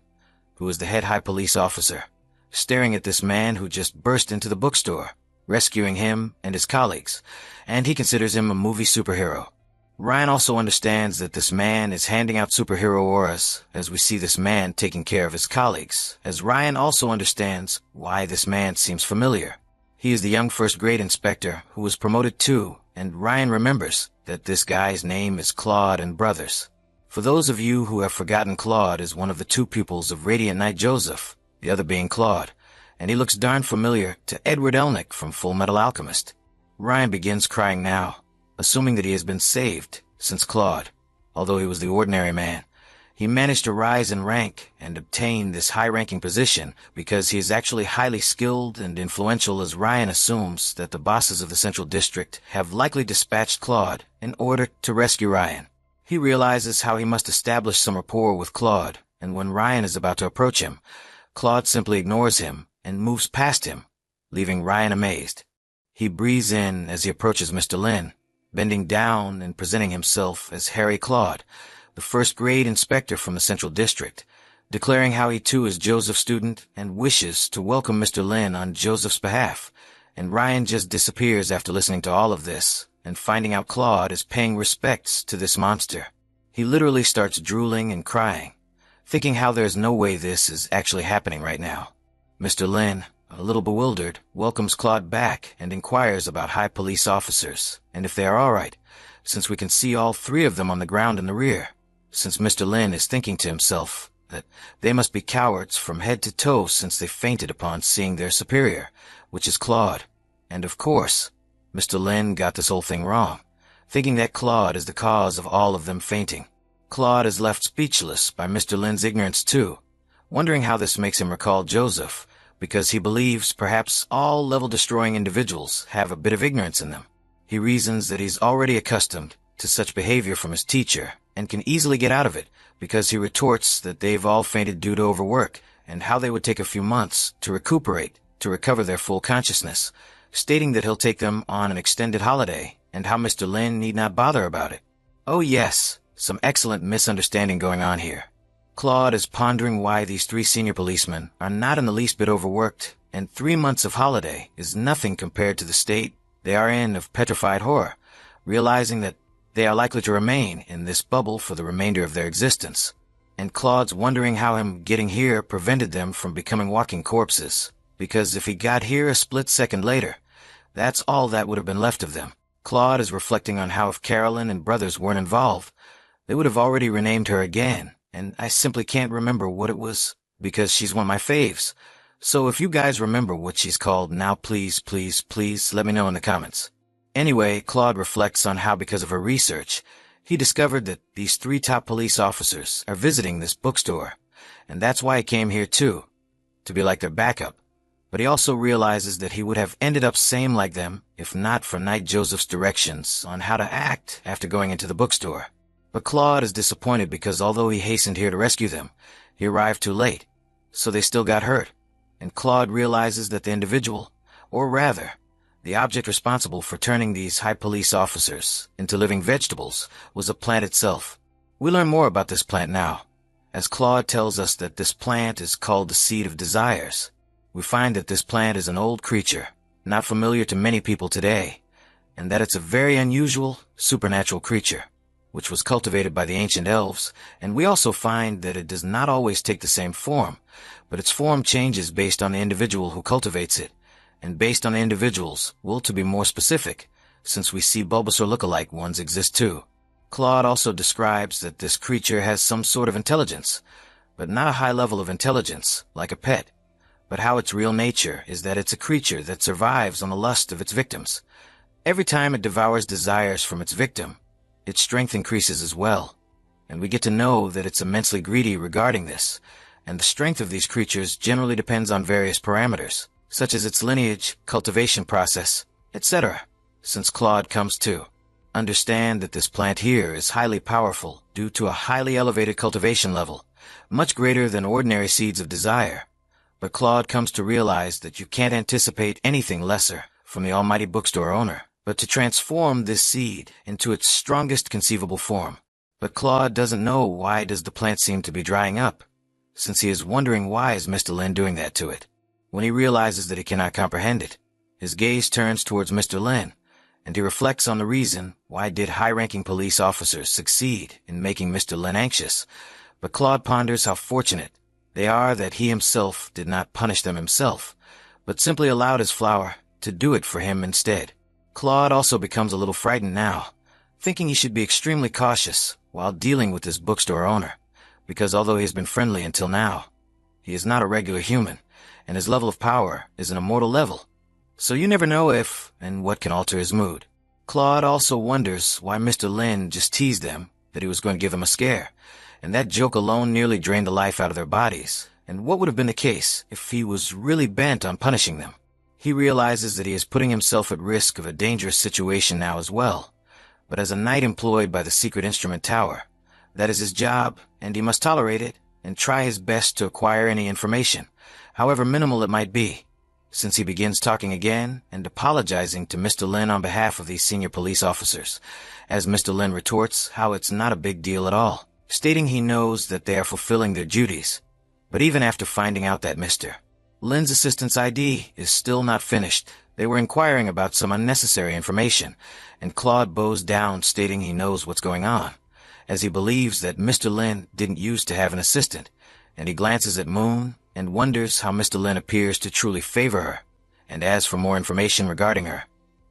who is the head high police officer, staring at this man who just burst into the bookstore, rescuing him and his colleagues, and he considers him a movie superhero. Ryan also understands that this man is handing out superhero auras as we see this man taking care of his colleagues, as Ryan also understands why this man seems familiar. He is the young first-grade inspector who was promoted too, and Ryan remembers that this guy's name is Claude and Brothers. For those of you who have forgotten, Claude is one of the two pupils of Radiant Knight Joseph, the other being Claude, and he looks darn familiar to Edward Elnick from Full Metal Alchemist. Ryan begins crying now, assuming that he has been saved, since Claude, although he was the ordinary man, he managed to rise in rank and obtain this high-ranking position because he is actually highly skilled and influential, as Ryan assumes that the bosses of the Central District have likely dispatched Claude in order to rescue Ryan. He realizes how he must establish some rapport with Claude, and when Ryan is about to approach him, Claude simply ignores him and moves past him, leaving Ryan amazed. He breathes in as he approaches Mr. Lin, bending down and presenting himself as Harry Claude, the first-grade inspector from the Central District, declaring how he too is Joseph's student and wishes to welcome Mr. Lin on Joseph's behalf, and Ryan just disappears after listening to all of this and finding out Claude is paying respects to this monster. He literally starts drooling and crying, thinking how there's no way this is actually happening right now. Mr. Lin, a little bewildered, welcomes Claude back and inquires about high police officers and if they are all right, since we can see all 3 of them on the ground in the rear, since Mr. Lin is thinking to himself that they must be cowards from head to toe since they fainted upon seeing their superior, which is Claude. And of course, Mr. Lin got this whole thing wrong, thinking that Claude is the cause of all of them fainting. Claude is left speechless by Mr. Lin's ignorance too, wondering how this makes him recall Joseph, because he believes perhaps all level-destroying individuals have a bit of ignorance in them. He reasons that he's already accustomed to such behavior from his teacher and can easily get out of it because he retorts that they've all fainted due to overwork and how they would take a few months to recuperate, to recover their full consciousness, stating that he'll take them on an extended holiday and how Mr. Lin need not bother about it. Oh yes, some excellent misunderstanding going on here. Claude is pondering why these 3 senior policemen are not in the least bit overworked, and 3 months of holiday is nothing compared to the state they are in of petrified horror, realizing that they are likely to remain in this bubble for the remainder of their existence. And Claude's wondering how him getting here prevented them from becoming walking corpses, because if he got here a split second later, that's all that would have been left of them. Claude is reflecting on how if Carolyn and Brothers weren't involved, they would have already renamed her again, and I simply can't remember what it was, because she's one of my faves. So if you guys remember what she's called now, please, please, please let me know in the comments. Anyway, Claude reflects on how because of her research, he discovered that these 3 top police officers are visiting this bookstore, and that's why he came here too, to be like their backup. But he also realizes that he would have ended up same like them if not for Knight Joseph's directions on how to act after going into the bookstore. But Claude is disappointed because although he hastened here to rescue them, he arrived too late, so they still got hurt. And Claude realizes that the individual, or rather, The object responsible for turning these high police officers into living vegetables was a plant itself. We learn more about this plant now, as Claude tells us that this plant is called the Seed of Desires. We find that this plant is an old creature, not familiar to many people today, and that it's a very unusual, supernatural creature, which was cultivated by the ancient elves, and we also find that it does not always take the same form, but its form changes based on the individual who cultivates it, and based on the individual's will to be more specific, since we see Bulbasaur look-alike ones exist too. Claude also describes that this creature has some sort of intelligence, but not a high level of intelligence, like a pet, but how its real nature is that it's a creature that survives on the lust of its victims. Every time it devours desires from its victim, its strength increases as well, and we get to know that it's immensely greedy regarding this, and the strength of these creatures generally depends on various parameters, such as its lineage, cultivation process, etc., since Claude comes to understand that this plant here is highly powerful due to a highly elevated cultivation level, much greater than ordinary seeds of desire. But Claude comes to realize that you can't anticipate anything lesser from the almighty bookstore owner, but to transform this seed into its strongest conceivable form. But Claude doesn't know why does the plant seem to be drying up, since he is wondering why is Mr. Lin doing that to it. When he realizes that he cannot comprehend it, his gaze turns towards Mr. Lin, and he reflects on the reason why did high-ranking police officers succeed in making Mr. Lin anxious. But Claude ponders how fortunate they are that he himself did not punish them himself, but simply allowed his flower to do it for him instead. Claude also becomes a little frightened now, thinking he should be extremely cautious while dealing with this bookstore owner, because although he has been friendly until now, he is not a regular human, and his level of power is an immortal level. So you never know if and what can alter his mood. Claude also wonders why Mr. Lin just teased them that he was going to give them a scare, and that joke alone nearly drained the life out of their bodies, and what would have been the case if he was really bent on punishing them. He realizes that he is putting himself at risk of a dangerous situation now as well, but as a knight employed by the Secret Instrument Tower, that is his job, and he must tolerate it and try his best to acquire any information, however minimal it might be, since he begins talking again and apologizing to Mr. Lin on behalf of these senior police officers, as Mr. Lin retorts how it's not a big deal at all, stating he knows that they are fulfilling their duties. But even after finding out that Mr. Lin's assistant's ID is still not finished, they were inquiring about some unnecessary information, and Claude bows down stating he knows what's going on, as he believes that Mr. Lin didn't used to have an assistant, and he glances at Moon and wonders how Mr. Lin appears to truly favor her, and as for more information regarding her,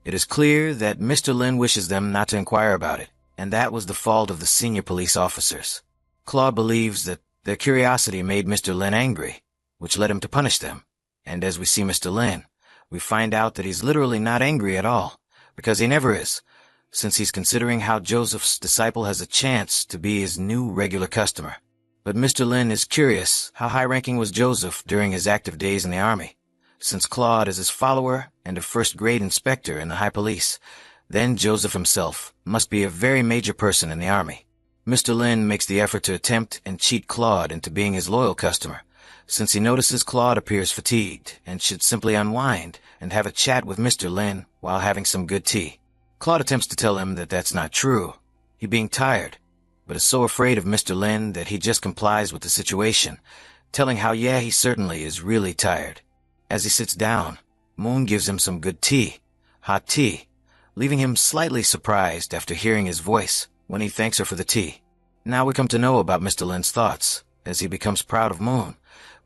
it is clear that Mr. Lin wishes them not to inquire about it, and that was the fault of the senior police officers. Claude believes that their curiosity made Mr. Lin angry, which led him to punish them, and as we see Mr. Lin, we find out that he's literally not angry at all, because he never is, since he's considering how Joseph's disciple has a chance to be his new regular customer. But Mr. Lin is curious how high-ranking was Joseph during his active days in the army, since Claude is his follower and a first-grade inspector in the high police. Then Joseph himself must be a very major person in the army. Mr. Lin makes the effort to attempt and cheat Claude into being his loyal customer, since he notices Claude appears fatigued and should simply unwind and have a chat with Mr. Lin while having some good tea. Claude attempts to tell him that that's not true, he being tired, but is so afraid of Mr. Lin that he just complies with the situation, telling how yeah, he certainly is really tired. As he sits down, Moon gives him some good tea, hot tea, leaving him slightly surprised after hearing his voice when he thanks her for the tea. Now we come to know about Mr. Lin's thoughts, as he becomes proud of Moon,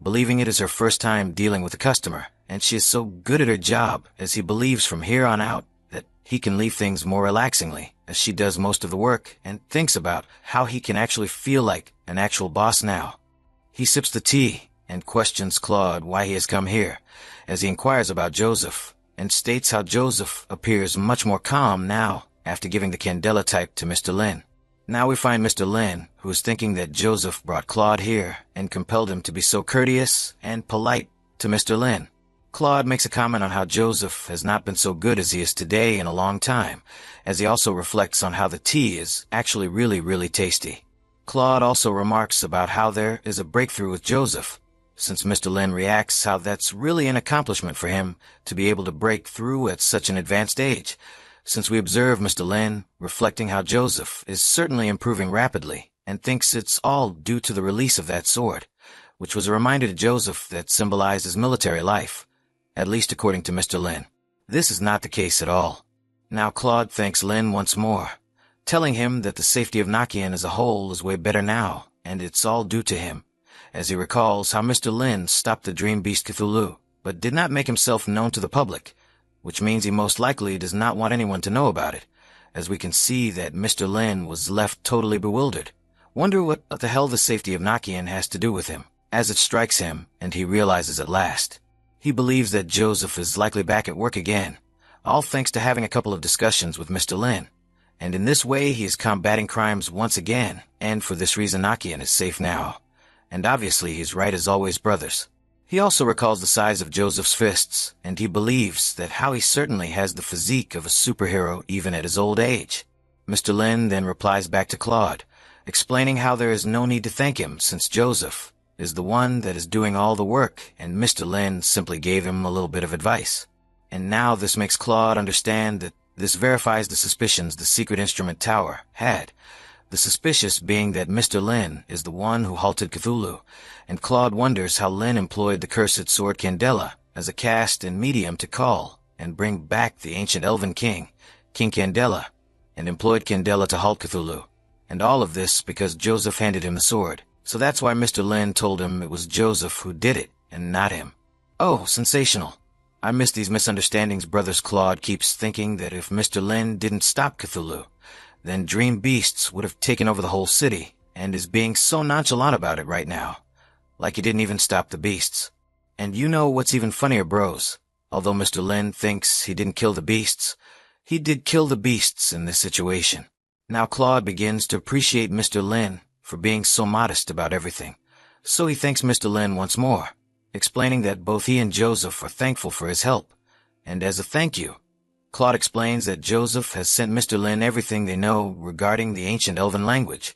believing it is her first time dealing with a customer, and she is so good at her job as he believes from here on out that he can leave things more relaxingly, as she does most of the work, and thinks about how he can actually feel like an actual boss now. He sips the tea and questions Claude why he has come here, as he inquires about Joseph, and states how Joseph appears much more calm now after giving the Candela type to Mr. Lin. Now we find Mr. Lin, who is thinking that Joseph brought Claude here and compelled him to be so courteous and polite to Mr. Lin. Claude makes a comment on how Joseph has not been so good as he is today in a long time, as he also reflects on how the tea is actually really tasty. Claude also remarks about how there is a breakthrough with Joseph, since Mr. Lin reacts how that's really an accomplishment for him to be able to break through at such an advanced age, since we observe Mr. Lin reflecting how Joseph is certainly improving rapidly and thinks it's all due to the release of that sword, which was a reminder to Joseph that symbolizes military life, at least according to Mr. Lin. This is not the case at all. Now Claude thanks Lin once more, telling him that the safety of Nakian as a whole is way better now, and it's all due to him, as he recalls how Mr. Lin stopped the dream beast Cthulhu, but did not make himself known to the public, which means he most likely does not want anyone to know about it, as we can see that Mr. Lin was left totally bewildered. Wonder what the hell the safety of Nakian has to do with him, as it strikes him, and he realizes at last. He believes that Joseph is likely back at work again, all thanks to having a couple of discussions with Mr. Lin, and in this way he is combating crimes once again, and for this reason Nakian is safe now. And obviously he's right as always, brothers. He also recalls the size of Joseph's fists, and he believes that how he certainly has the physique of a superhero even at his old age. Mr. Lin then replies back to Claude, explaining how there is no need to thank him since Joseph is the one that is doing all the work, and Mr. Lin simply gave him a little bit of advice. And now this makes Claude understand that this verifies the suspicions the Secret Instrument Tower had, the suspicious being that Mr. Lin is the one who halted Cthulhu, and Claude wonders how Lin employed the cursed sword Candela as a cast and medium to call and bring back the ancient elven king, King Candela, and employed Candela to halt Cthulhu. And all of this because Joseph handed him the sword. So that's why Mr. Lin told him it was Joseph who did it, and not him. Oh, sensational. I miss these misunderstandings, brothers. Claude keeps thinking that if Mr. Lin didn't stop Cthulhu, then dream beasts would have taken over the whole city, and is being so nonchalant about it right now, like he didn't even stop the beasts. And you know what's even funnier, bros? Although Mr. Lin thinks he didn't kill the beasts, he did kill the beasts in this situation. Now Claude begins to appreciate Mr. Lin for being so modest about everything, so he thanks Mr. Lin once more, explaining that both he and Joseph are thankful for his help, and as a thank you, Claude explains that Joseph has sent Mr. Lin everything they know regarding the ancient elven language,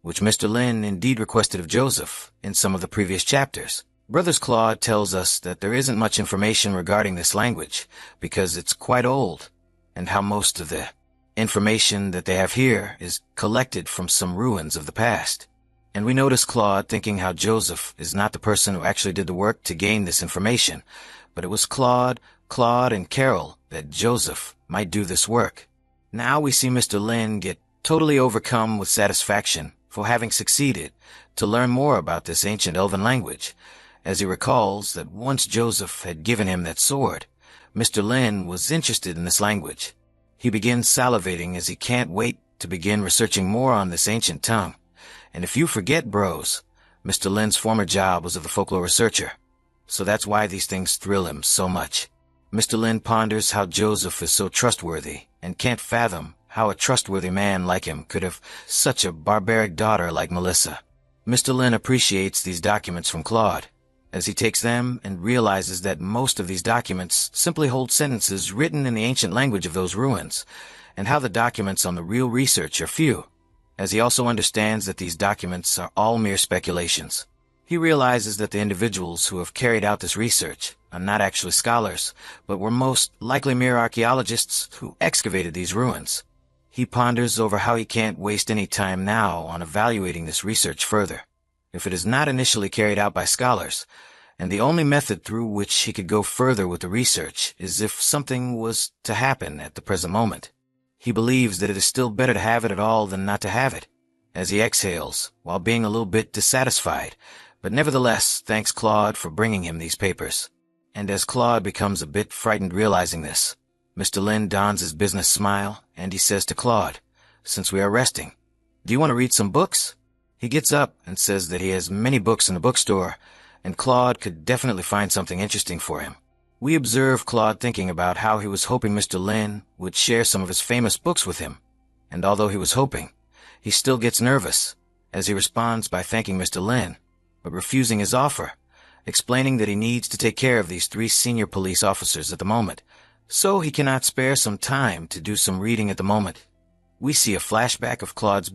which Mr. Lin indeed requested of Joseph in some of the previous chapters. Brothers, Claude tells us that there isn't much information regarding this language, because it's quite old, and how most of the information that they have here is collected from some ruins of the past. And we notice Claude thinking how Joseph is not the person who actually did the work to gain this information, but it was Claude, and Carol that Joseph might do this work. Now we see Mr. Lin get totally overcome with satisfaction for having succeeded to learn more about this ancient elven language, as he recalls that once Joseph had given him that sword, Mr. Lin was interested in this language. He begins salivating as he can't wait to begin researching more on this ancient tongue. And if you forget, bros, Mr. Lin's former job was of a folklore researcher, so that's why these things thrill him so much. Mr. Lin ponders how Joseph is so trustworthy and can't fathom how a trustworthy man like him could have such a barbaric daughter like Melissa. Mr. Lin appreciates these documents from Claude, as he takes them and realizes that most of these documents simply hold sentences written in the ancient language of those ruins, and how the documents on the real research are few, as he also understands that these documents are all mere speculations. He realizes that the individuals who have carried out this research are not actually scholars, but were most likely mere archaeologists who excavated these ruins. He ponders over how he can't waste any time now on evaluating this research further, if it is not initially carried out by scholars, and the only method through which he could go further with the research is if something was to happen at the present moment. He believes that it is still better to have it at all than not to have it, as he exhales while being a little bit dissatisfied, but nevertheless thanks Claude for bringing him these papers. And as Claude becomes a bit frightened realizing this, Mr. Lin dons his business smile, and he says to Claude, "Since we are resting, do you want to read some books?" He gets up and says that he has many books in the bookstore, and Claude could definitely find something interesting for him. We observe Claude thinking about how he was hoping Mr. Lin would share some of his famous books with him, and although he was hoping, he still gets nervous, as he responds by thanking Mr. Lin, but refusing his offer, explaining that he needs to take care of these 3 senior police officers at the moment, so he cannot spare some time to do some reading at the moment. We see a flashback of Claude's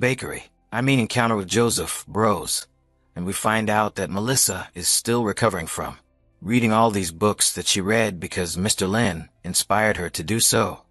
encounter with Joseph, bros, and we find out that Melissa is still recovering from reading all these books that she read because Mr. Lin inspired her to do so.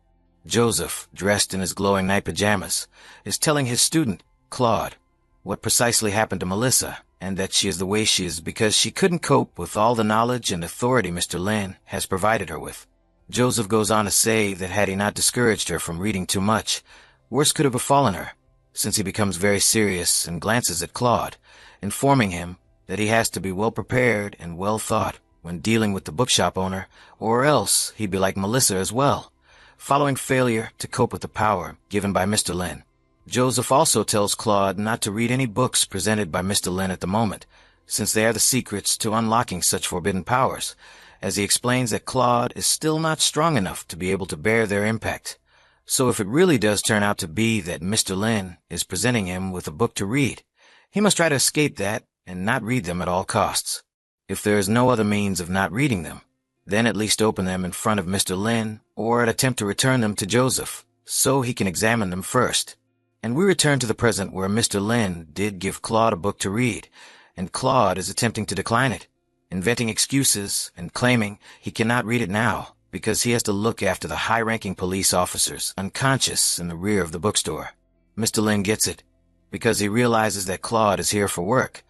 Joseph, dressed in his glowing night pajamas, is telling his student, Claude, what precisely happened to Melissa, and that she is the way she is because she couldn't cope with all the knowledge and authority Mr. Lin has provided her with. Joseph goes on to say that had he not discouraged her from reading too much, worse could have befallen her, since he becomes very serious and glances at Claude, informing him that he has to be well prepared and well thought when dealing with the bookshop owner, or else he'd be like Melissa as well, following failure to cope with the power given by Mr. Lin. Joseph also tells Claude not to read any books presented by Mr. Lin at the moment, since they are the secrets to unlocking such forbidden powers, as he explains that Claude is still not strong enough to be able to bear their impact. So if it really does turn out to be that Mr. Lin is presenting him with a book to read, he must try to escape that and not read them at all costs. If there is no other means of not reading them, then at least open them in front of Mr. Lin or attempt to return them to Joseph, so he can examine them first. And we return to the present where Mr. Lin did give Claude a book to read, and Claude is attempting to decline it, inventing excuses and claiming he cannot read it now because he has to look after the high-ranking police officers unconscious in the rear of the bookstore. Mr. Lin gets it because he realizes that Claude is here for work,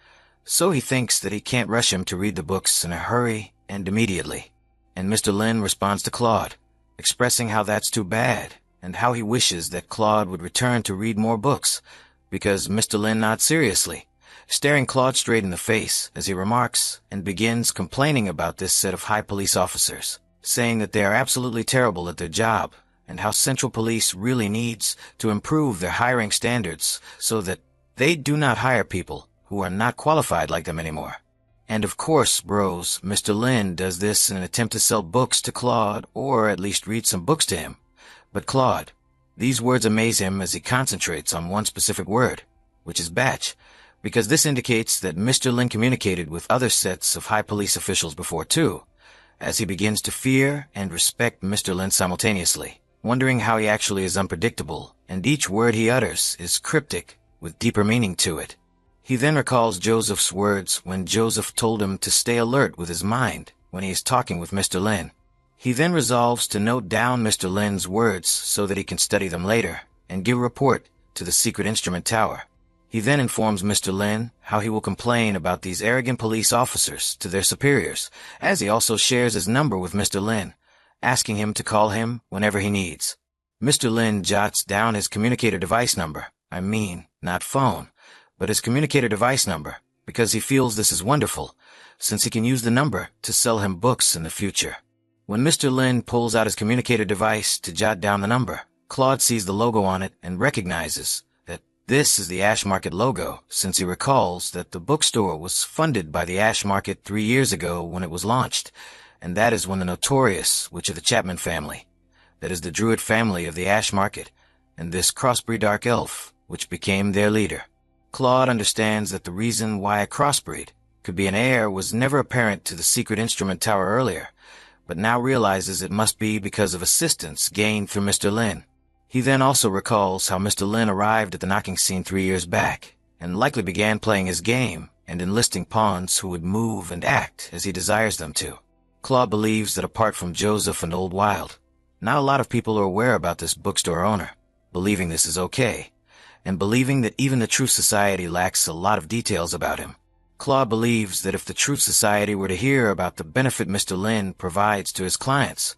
so he thinks that he can't rush him to read the books in a hurry and immediately. And Mr. Lin responds to Claude, expressing how that's too bad and how he wishes that Claude would return to read more books, because Mr. Lin nods seriously, staring Claude straight in the face as he remarks and begins complaining about this set of high police officers, saying that they are absolutely terrible at their job and how Central Police really needs to improve their hiring standards so that they do not hire people who are not qualified like them anymore. And of course, bros, Mr. Lin does this in an attempt to sell books to Claude or at least read some books to him. But Claude, these words amaze him as he concentrates on one specific word, which is batch, because this indicates that Mr. Lin communicated with other sets of high police officials before too, as he begins to fear and respect Mr. Lin simultaneously, wondering how he actually is unpredictable, and each word he utters is cryptic with deeper meaning to it. He then recalls Joseph's words when Joseph told him to stay alert with his mind when he is talking with Mr. Lin. He then resolves to note down Mr. Lin's words so that he can study them later and give a report to the secret instrument tower. He then informs Mr. Lin how he will complain about these arrogant police officers to their superiors, as he also shares his number with Mr. Lin, asking him to call him whenever he needs. Mr. Lin jots down his communicator device number, not phone, but his communicator device number, because he feels this is wonderful, since he can use the number to sell him books in the future. When Mr. Lin pulls out his communicator device to jot down the number, Claude sees the logo on it and recognizes that this is the Ash Market logo, since he recalls that the bookstore was funded by the Ash Market 3 years ago when it was launched, and that is when the notorious Witch of the Chapman family, that is the Druid family of the Ash Market, and this crossbreed dark elf, which became their leader. Claude understands that the reason why a crossbreed could be an heir was never apparent to the secret instrument tower earlier, but now realizes it must be because of assistance gained through Mr. Lin. He then also recalls how Mr. Lin arrived at the knocking scene 3 years back, and likely began playing his game and enlisting pawns who would move and act as he desires them to. Claude believes that apart from Joseph and Old Wild, not a lot of people are aware about this bookstore owner, believing this is okay, and believing that even the Truth Society lacks a lot of details about him. Claude believes that if the Truth Society were to hear about the benefit Mr. Lin provides to his clients,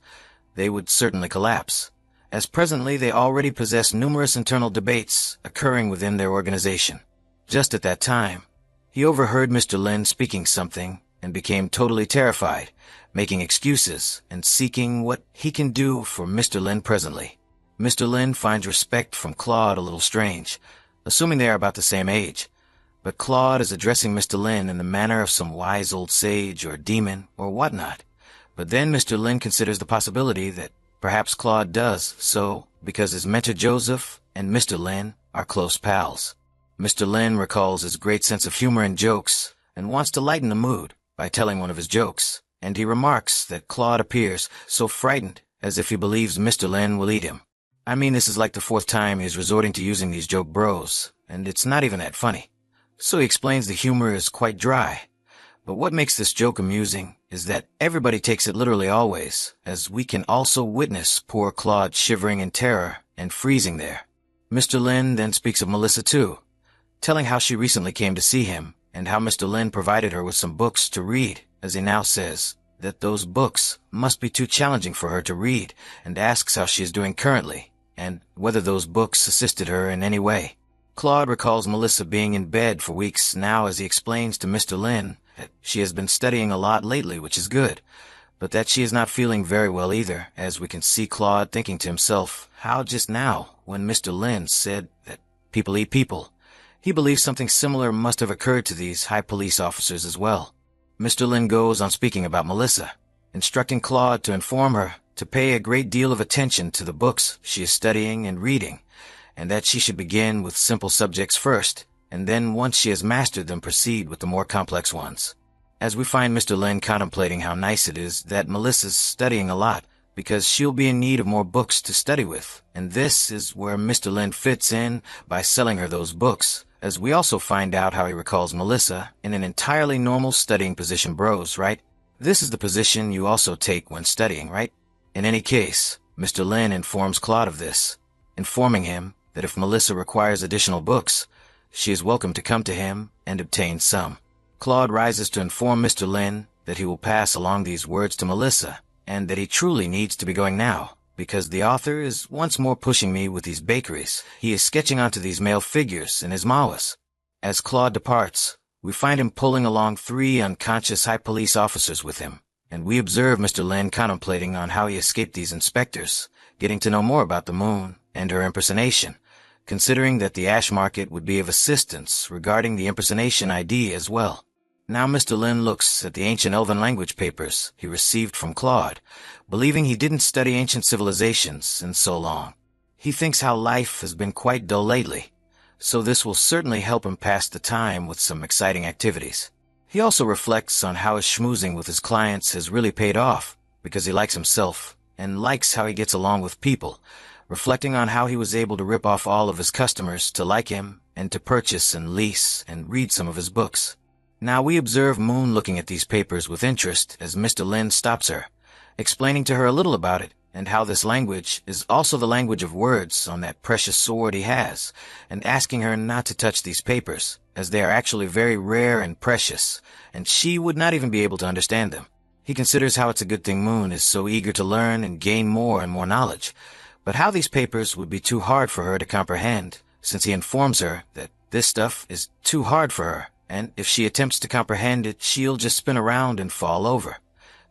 they would certainly collapse, as presently they already possess numerous internal debates occurring within their organization. Just at that time, he overheard Mr. Lin speaking something and became totally terrified, making excuses and seeking what he can do for Mr. Lin presently. Mr. Lin finds respect from Claude a little strange, assuming they are about the same age. But Claude is addressing Mr. Lin in the manner of some wise old sage or demon or whatnot. But then Mr. Lin considers the possibility that perhaps Claude does so because his mentor Joseph and Mr. Lin are close pals. Mr. Lin recalls his great sense of humor and jokes and wants to lighten the mood by telling one of his jokes, and he remarks that Claude appears so frightened as if he believes Mr. Lin will eat him. This is like the 4th time he is resorting to using these joke bros, and it's not even that funny. So he explains the humor is quite dry. But what makes this joke amusing is that everybody takes it literally always, as we can also witness poor Claude shivering in terror and freezing there. Mr. Lin then speaks of Melissa too, telling how she recently came to see him and how Mr. Lin provided her with some books to read, as he now says that those books must be too challenging for her to read, and asks how she is doing currently and whether those books assisted her in any way. Claude recalls Melissa being in bed for weeks now as he explains to Mr. Lin that she has been studying a lot lately, which is good, but that she is not feeling very well either, as we can see Claude thinking to himself how just now, when Mr. Lin said that people eat people, he believes something similar must have occurred to these high police officers as well. Mr. Lin goes on speaking about Melissa, instructing Claude to inform her to pay a great deal of attention to the books she is studying and reading, and that she should begin with simple subjects first, and then once she has mastered them proceed with the more complex ones. As we find Mr. Lin contemplating how nice it is that Melissa's studying a lot, because she'll be in need of more books to study with, and this is where Mr. Lin fits in by selling her those books, as we also find out how he recalls Melissa in an entirely normal studying position. Bros, right? This is the position you also take when studying, right? In any case, Mr. Lin informs Claude of this, informing him that if Melissa requires additional books, she is welcome to come to him and obtain some. Claude rises to inform Mr. Lin that he will pass along these words to Melissa, and that he truly needs to be going now, because the author is once more pushing me with these bakeries. He is sketching onto these male figures in his manhwas. As Claude departs, we find him pulling along 3 unconscious high police officers with him, and we observe Mr. Lin contemplating on how he escaped these inspectors, getting to know more about the moon and her impersonation, considering that the ash market would be of assistance regarding the impersonation ID as well. Now Mr. Lin looks at the ancient elven language papers he received from Claude, believing he didn't study ancient civilizations in so long. He thinks how life has been quite dull lately, so this will certainly help him pass the time with some exciting activities. He also reflects on how his schmoozing with his clients has really paid off, because he likes himself and likes how he gets along with people, reflecting on how he was able to rip off all of his customers to like him and to purchase and lease and read some of his books. Now we observe Moon looking at these papers with interest as Mr. Lin stops her, explaining to her a little about it and how this language is also the language of words on that precious sword he has, and asking her not to touch these papers, as they are actually very rare and precious, and she would not even be able to understand them. He considers how it's a good thing Moon is so eager to learn and gain more and more knowledge, but how these papers would be too hard for her to comprehend, since he informs her that this stuff is too hard for her, and if she attempts to comprehend it, she'll just spin around and fall over,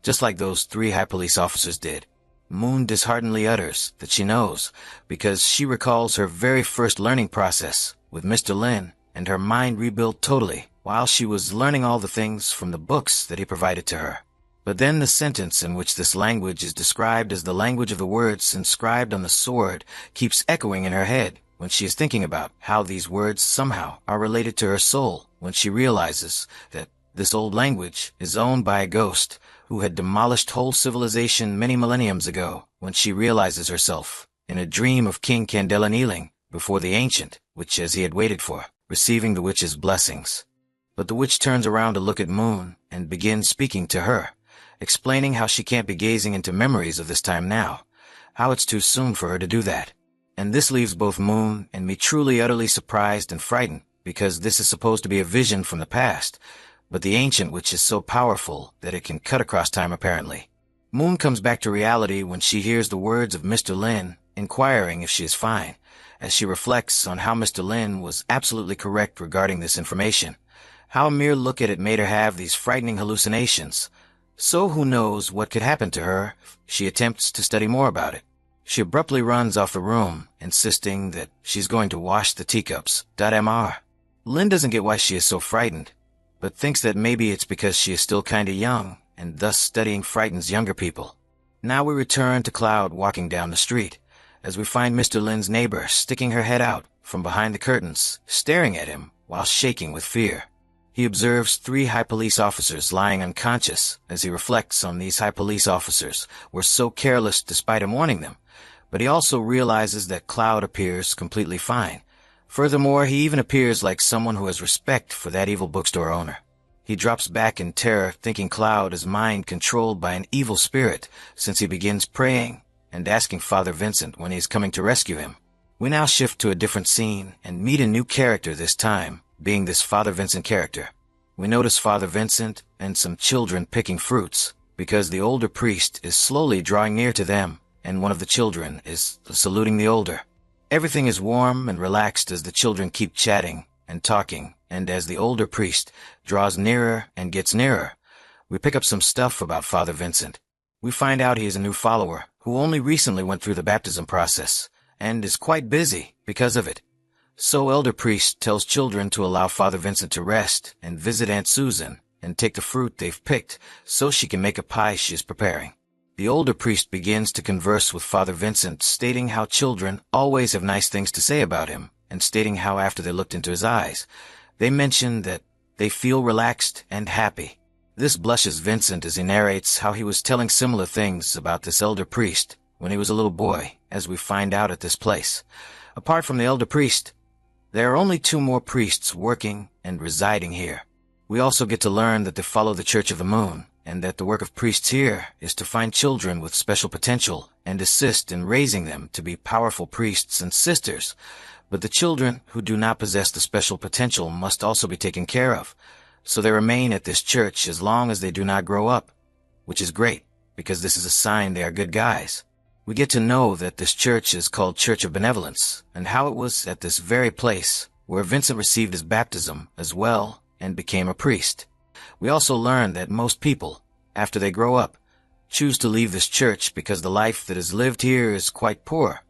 just like those 3 high police officers did. Moon disheartenedly utters that she knows, because she recalls her very first learning process with Mr. Lin, and her mind rebuilt totally while she was learning all the things from the books that he provided to her. But then the sentence in which this language is described as the language of the words inscribed on the sword keeps echoing in her head when she is thinking about how these words somehow are related to her soul, when she realizes that this old language is owned by a ghost who had demolished whole civilization many millenniums ago, when she realizes herself in a dream of King Candela kneeling before the ancient witch as he had waited for, receiving the witch's blessings. But the witch turns around to look at Moon and begins speaking to her, explaining how she can't be gazing into memories of this time now, how it's too soon for her to do that. And this leaves both Moon and me truly utterly surprised and frightened, because this is supposed to be a vision from the past, but the ancient witch is so powerful that it can cut across time apparently. Moon comes back to reality when she hears the words of Mr. Lin, inquiring if she is fine, as she reflects on how Mr. Lin was absolutely correct regarding this information, how a mere look at it made her have these frightening hallucinations. So who knows what could happen to her if she attempts to study more about it. She abruptly runs off the room, insisting that she's going to wash the teacups. Mr. Lin doesn't get why she is so frightened, but thinks that maybe it's because she is still kinda young, and thus studying frightens younger people. Now we return to Cloud walking down the street, as we find Mr. Lin's neighbor sticking her head out from behind the curtains, staring at him while shaking with fear. He observes 3 high police officers lying unconscious, as he reflects on these high police officers were so careless despite him warning them, but he also realizes that Cloud appears completely fine, Furthermore, he even appears like someone who has respect for that evil bookstore owner. He drops back in terror, thinking Cloud is mind controlled by an evil spirit, since he begins praying and asking Father Vincent when he is coming to rescue him. We now shift to a different scene and meet a new character, this time being this Father Vincent character. We notice Father Vincent and some children picking fruits, because the older priest is slowly drawing near to them, and one of the children is saluting the older. Everything is warm and relaxed as the children keep chatting and talking, and as the older priest draws nearer and gets nearer, we pick up some stuff about Father Vincent. We find out he is a new follower who only recently went through the baptism process, and is quite busy because of it. So Elder Priest tells children to allow Father Vincent to rest and visit Aunt Susan and take the fruit they've picked so she can make a pie she is preparing. The older priest begins to converse with Father Vincent, stating how children always have nice things to say about him, and stating how after they looked into his eyes, they mention that they feel relaxed and happy. This blushes Vincent as he narrates how he was telling similar things about this elder priest when he was a little boy, as we find out at this place. Apart from the elder priest, there are only 2 more priests working and residing here. We also get to learn that they follow the Church of the Moon, and that the work of priests here is to find children with special potential and assist in raising them to be powerful priests and sisters. But the children who do not possess the special potential must also be taken care of, so they remain at this church as long as they do not grow up, which is great, because this is a sign they are good guys. We get to know that this church is called Church of Benevolence, and how it was at this very place where Vincent received his baptism as well and became a priest. We also learn that most people, after they grow up, choose to leave this church because the life that is lived here is quite poor.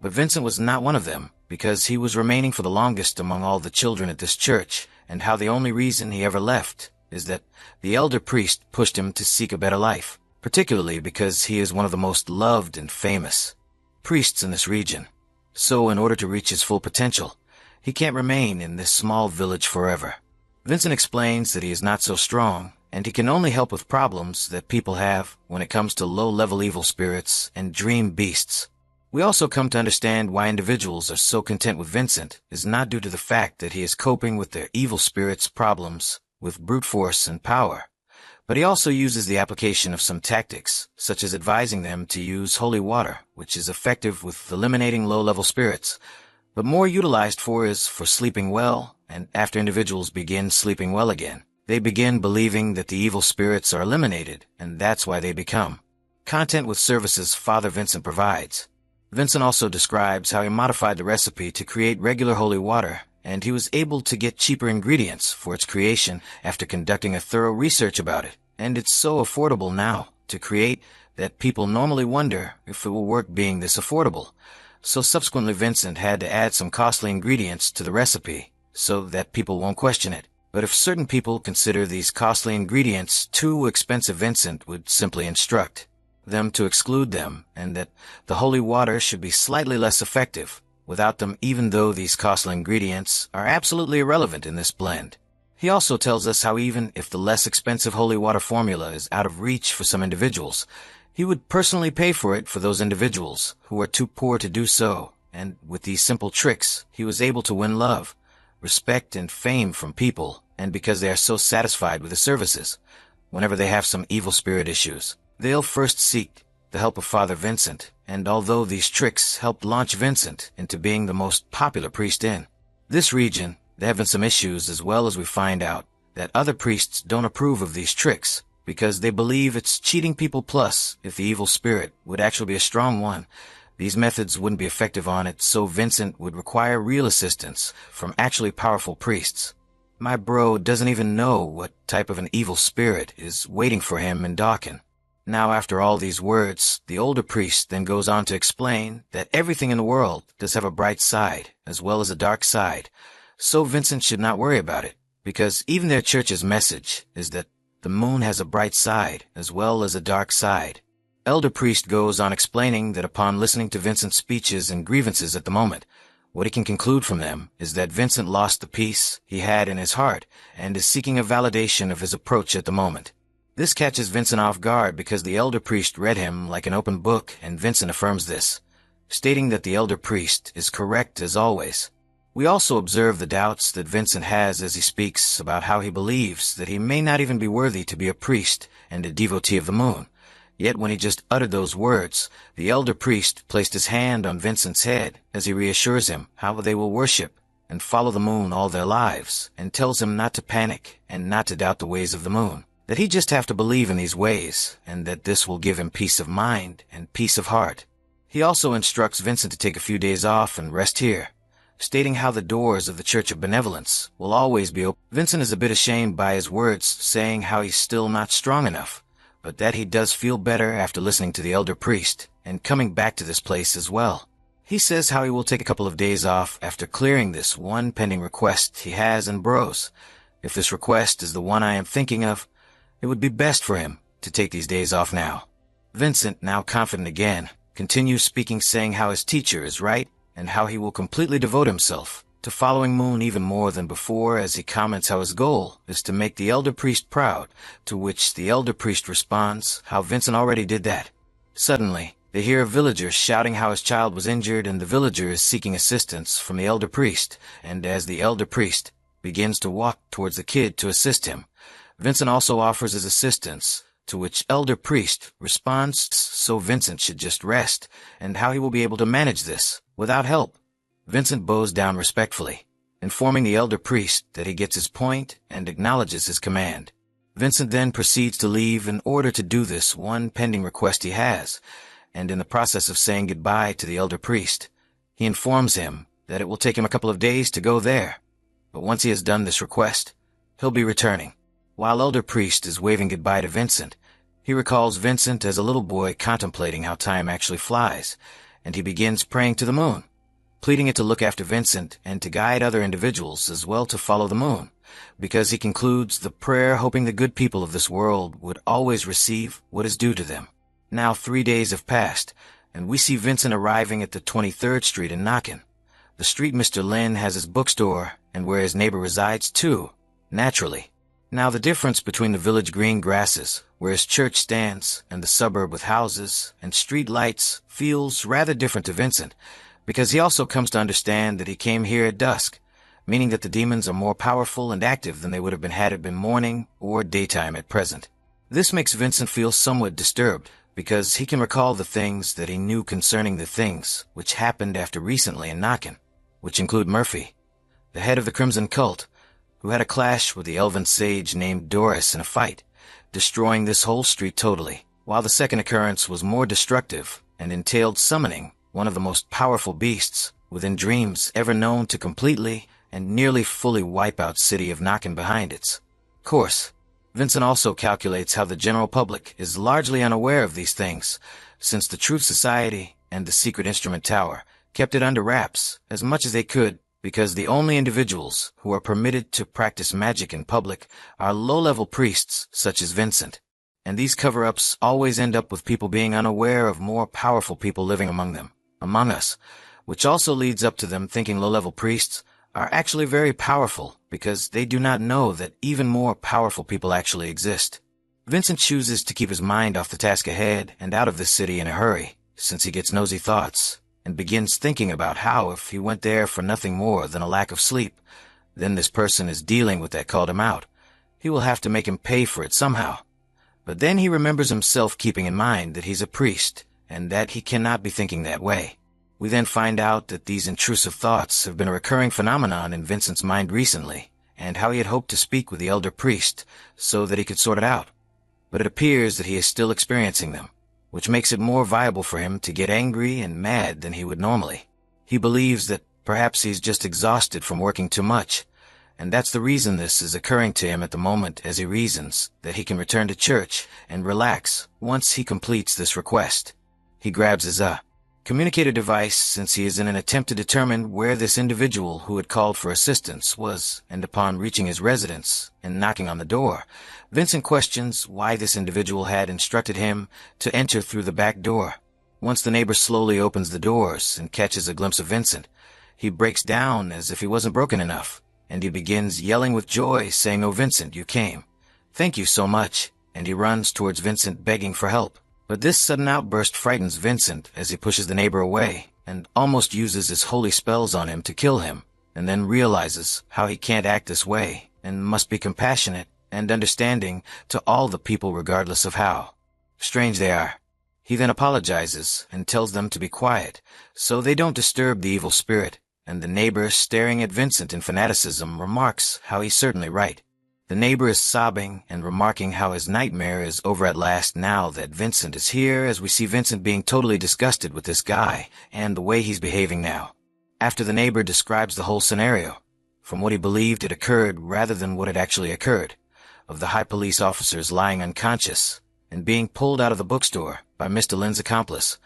But Vincent was not one of them, because he was remaining for the longest among all the children at this church, and how the only reason he ever left is that the elder priest pushed him to seek a better life, particularly because he is one of the most loved and famous priests in this region. So in order to reach his full potential, he can't remain in this small village forever. Vincent explains that he is not so strong, and he can only help with problems that people have when it comes to low-level evil spirits and dream beasts. We also come to understand why individuals are so content with Vincent is not due to the fact that he is coping with their evil spirits' problems with brute force and power, but he also uses the application of some tactics, such as advising them to use holy water, which is effective with eliminating low-level spirits, but more utilized for sleeping well, and after individuals begin sleeping well again, they begin believing that the evil spirits are eliminated, and that's why they become content with services Father Vincent provides. Vincent also describes how he modified the recipe to create regular holy water, and he was able to get cheaper ingredients for its creation after conducting a thorough research about it, and it's so affordable now to create that people normally wonder if it will work being this affordable. So subsequently Vincent had to add some costly ingredients to the recipe so that people won't question it. But if certain people consider these costly ingredients too expensive, Vincent would simply instruct them to exclude them, and that the holy water should be slightly less effective without them, even though these costly ingredients are absolutely irrelevant in this blend. He also tells us how even if the less expensive holy water formula is out of reach for some individuals, he would personally pay for it for those individuals who are too poor to do so, and with these simple tricks, he was able to win love, respect, and fame from people, and because they are so satisfied with his services, whenever they have some evil spirit issues, they'll first seek the help of Father Vincent, and although these tricks helped launch Vincent into being the most popular priest in this region, there have been some issues, as well as we find out that other priests don't approve of these tricks because they believe it's cheating people. Plus, if the evil spirit would actually be a strong one, these methods wouldn't be effective on it, so Vincent would require real assistance from actually powerful priests. My bro doesn't even know what type of an evil spirit is waiting for him in Dawkin. Now, after all these words, the older priest then goes on to explain that everything in the world does have a bright side as well as a dark side, so Vincent should not worry about it, because even their church's message is that the moon has a bright side as well as a dark side. Elder Priest goes on explaining that upon listening to Vincent's speeches and grievances at the moment, what he can conclude from them is that Vincent lost the peace he had in his heart and is seeking a validation of his approach at the moment. This catches Vincent off guard because the elder priest read him like an open book, and Vincent affirms this, stating that the elder priest is correct as always. We also observe the doubts that Vincent has as he speaks about how he believes that he may not even be worthy to be a priest and a devotee of the moon. Yet when he just uttered those words, the elder priest placed his hand on Vincent's head as he reassures him how they will worship and follow the moon all their lives, and tells him not to panic and not to doubt the ways of the moon, that he just have to believe in these ways, and that this will give him peace of mind and peace of heart. He also instructs Vincent to take a few days off and rest here, stating how the doors of the Church of Benevolence will always be open. Vincent is a bit ashamed by his words, saying how he's still not strong enough, but that he does feel better after listening to the elder priest and coming back to this place as well. He says how he will take a couple of days off after clearing this one pending request he has and bros. If this request is the one I am thinking of, it would be best for him to take these days off now. Vincent, now confident again, continues speaking, saying how his teacher is right and how he will completely devote himself to following Moon even more than before, as he comments how his goal is to make the elder priest proud, to which the elder priest responds how Vincent already did that. Suddenly, they hear a villager shouting how his child was injured, and the villager is seeking assistance from the elder priest, and as the elder priest begins to walk towards the kid to assist him, Vincent also offers his assistance, to which elder priest responds so Vincent should just rest, and how he will be able to manage this without help. Vincent bows down respectfully, informing the elder priest that he gets his point and acknowledges his command. Vincent then proceeds to leave in order to do this one pending request he has, and in the process of saying goodbye to the elder priest, he informs him that it will take him a couple of days to go there, but once he has done this request, he'll be returning. While elder priest is waving goodbye to Vincent, he recalls Vincent as a little boy contemplating how time actually flies, and he begins praying to the moon, pleading it to look after Vincent and to guide other individuals as well to follow the moon, because he concludes the prayer hoping the good people of this world would always receive what is due to them. Now 3 days have passed, and we see Vincent arriving at the 23rd Street in Nakin, the street Mr. Lin has his bookstore and where his neighbor resides too, naturally. Now the difference between the village green grasses, where his church stands, and the suburb with houses and street lights feels rather different to Vincent, because he also comes to understand that he came here at dusk, meaning that the demons are more powerful and active than they would have been had it been morning or daytime at present. This makes Vincent feel somewhat disturbed, because he can recall the things that he knew concerning the things which happened after recently in Nakin, which include Murphy, the head of the Crimson Cult, who had a clash with the elven sage named Doris in a fight, destroying this whole street totally, while the second occurrence was more destructive and entailed summoning one of the most powerful beasts within dreams ever known to completely and nearly fully wipe out city of Nakin behind its course. Vincent also calculates how the general public is largely unaware of these things, since the Truth Society and the Secret Instrument Tower kept it under wraps as much as they could, because the only individuals who are permitted to practice magic in public are low-level priests such as Vincent. And these cover-ups always end up with people being unaware of more powerful people living among them, among us, which also leads up to them thinking low-level priests are actually very powerful because they do not know that even more powerful people actually exist. Vincent chooses to keep his mind off the task ahead and out of this city in a hurry, since he gets nosy thoughts, and begins thinking about how if he went there for nothing more than a lack of sleep, then this person is dealing with that called him out. He will have to make him pay for it somehow. But then he remembers himself keeping in mind that he's a priest, and that he cannot be thinking that way. We then find out that these intrusive thoughts have been a recurring phenomenon in Vincent's mind recently, and how he had hoped to speak with the elder priest so that he could sort it out. But it appears that he is still experiencing them, which makes it more viable for him to get angry and mad than he would normally. He believes that perhaps he's just exhausted from working too much, and that's the reason this is occurring to him at the moment, as he reasons that he can return to church and relax once he completes this request. He grabs his communicator device, since he is in an attempt to determine where this individual who had called for assistance was, and upon reaching his residence and knocking on the door, Vincent questions why this individual had instructed him to enter through the back door. Once the neighbor slowly opens the doors and catches a glimpse of Vincent, he breaks down as if he wasn't broken enough, and he begins yelling with joy, saying, "Oh Vincent, you came. Thank you so much," and he runs towards Vincent begging for help. But this sudden outburst frightens Vincent as he pushes the neighbor away and almost uses his holy spells on him to kill him, and then realizes how he can't act this way and must be compassionate and understanding to all the people regardless of how strange they are. He then apologizes and tells them to be quiet so they don't disturb the evil spirit, and the neighbor, staring at Vincent in fanaticism, remarks how he's certainly right. The neighbor is sobbing and remarking how his nightmare is over at last now that Vincent is here, as we see Vincent being totally disgusted with this guy and the way he's behaving now. After the neighbor describes the whole scenario, from what he believed it occurred rather than what had actually occurred, of the high police officers lying unconscious and being pulled out of the bookstore by Mr. Lin's accomplice,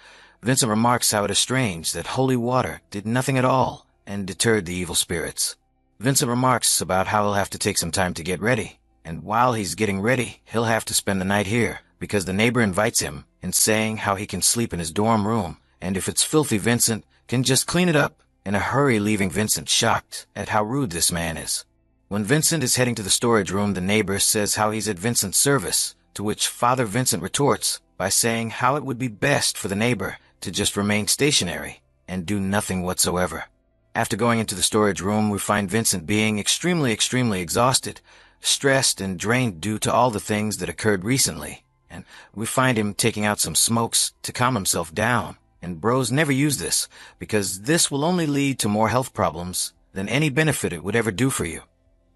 Vincent remarks how it is strange that holy water did nothing at all and deterred the evil spirits. Vincent remarks about how he'll have to take some time to get ready, and while he's getting ready, he'll have to spend the night here because the neighbor invites him and saying how he can sleep in his dorm room, and if it's filthy, Vincent can just clean it up in a hurry, leaving Vincent shocked at how rude this man is. When Vincent is heading to the storage room, the neighbor says how he's at Vincent's service, to which Father Vincent retorts by saying how it would be best for the neighbor to just remain stationary and do nothing whatsoever. After going into the storage room, we find Vincent being extremely exhausted, stressed, and drained due to all the things that occurred recently, and we find him taking out some smokes to calm himself down. And bros, never use this, because this will only lead to more health problems than any benefit it would ever do for you.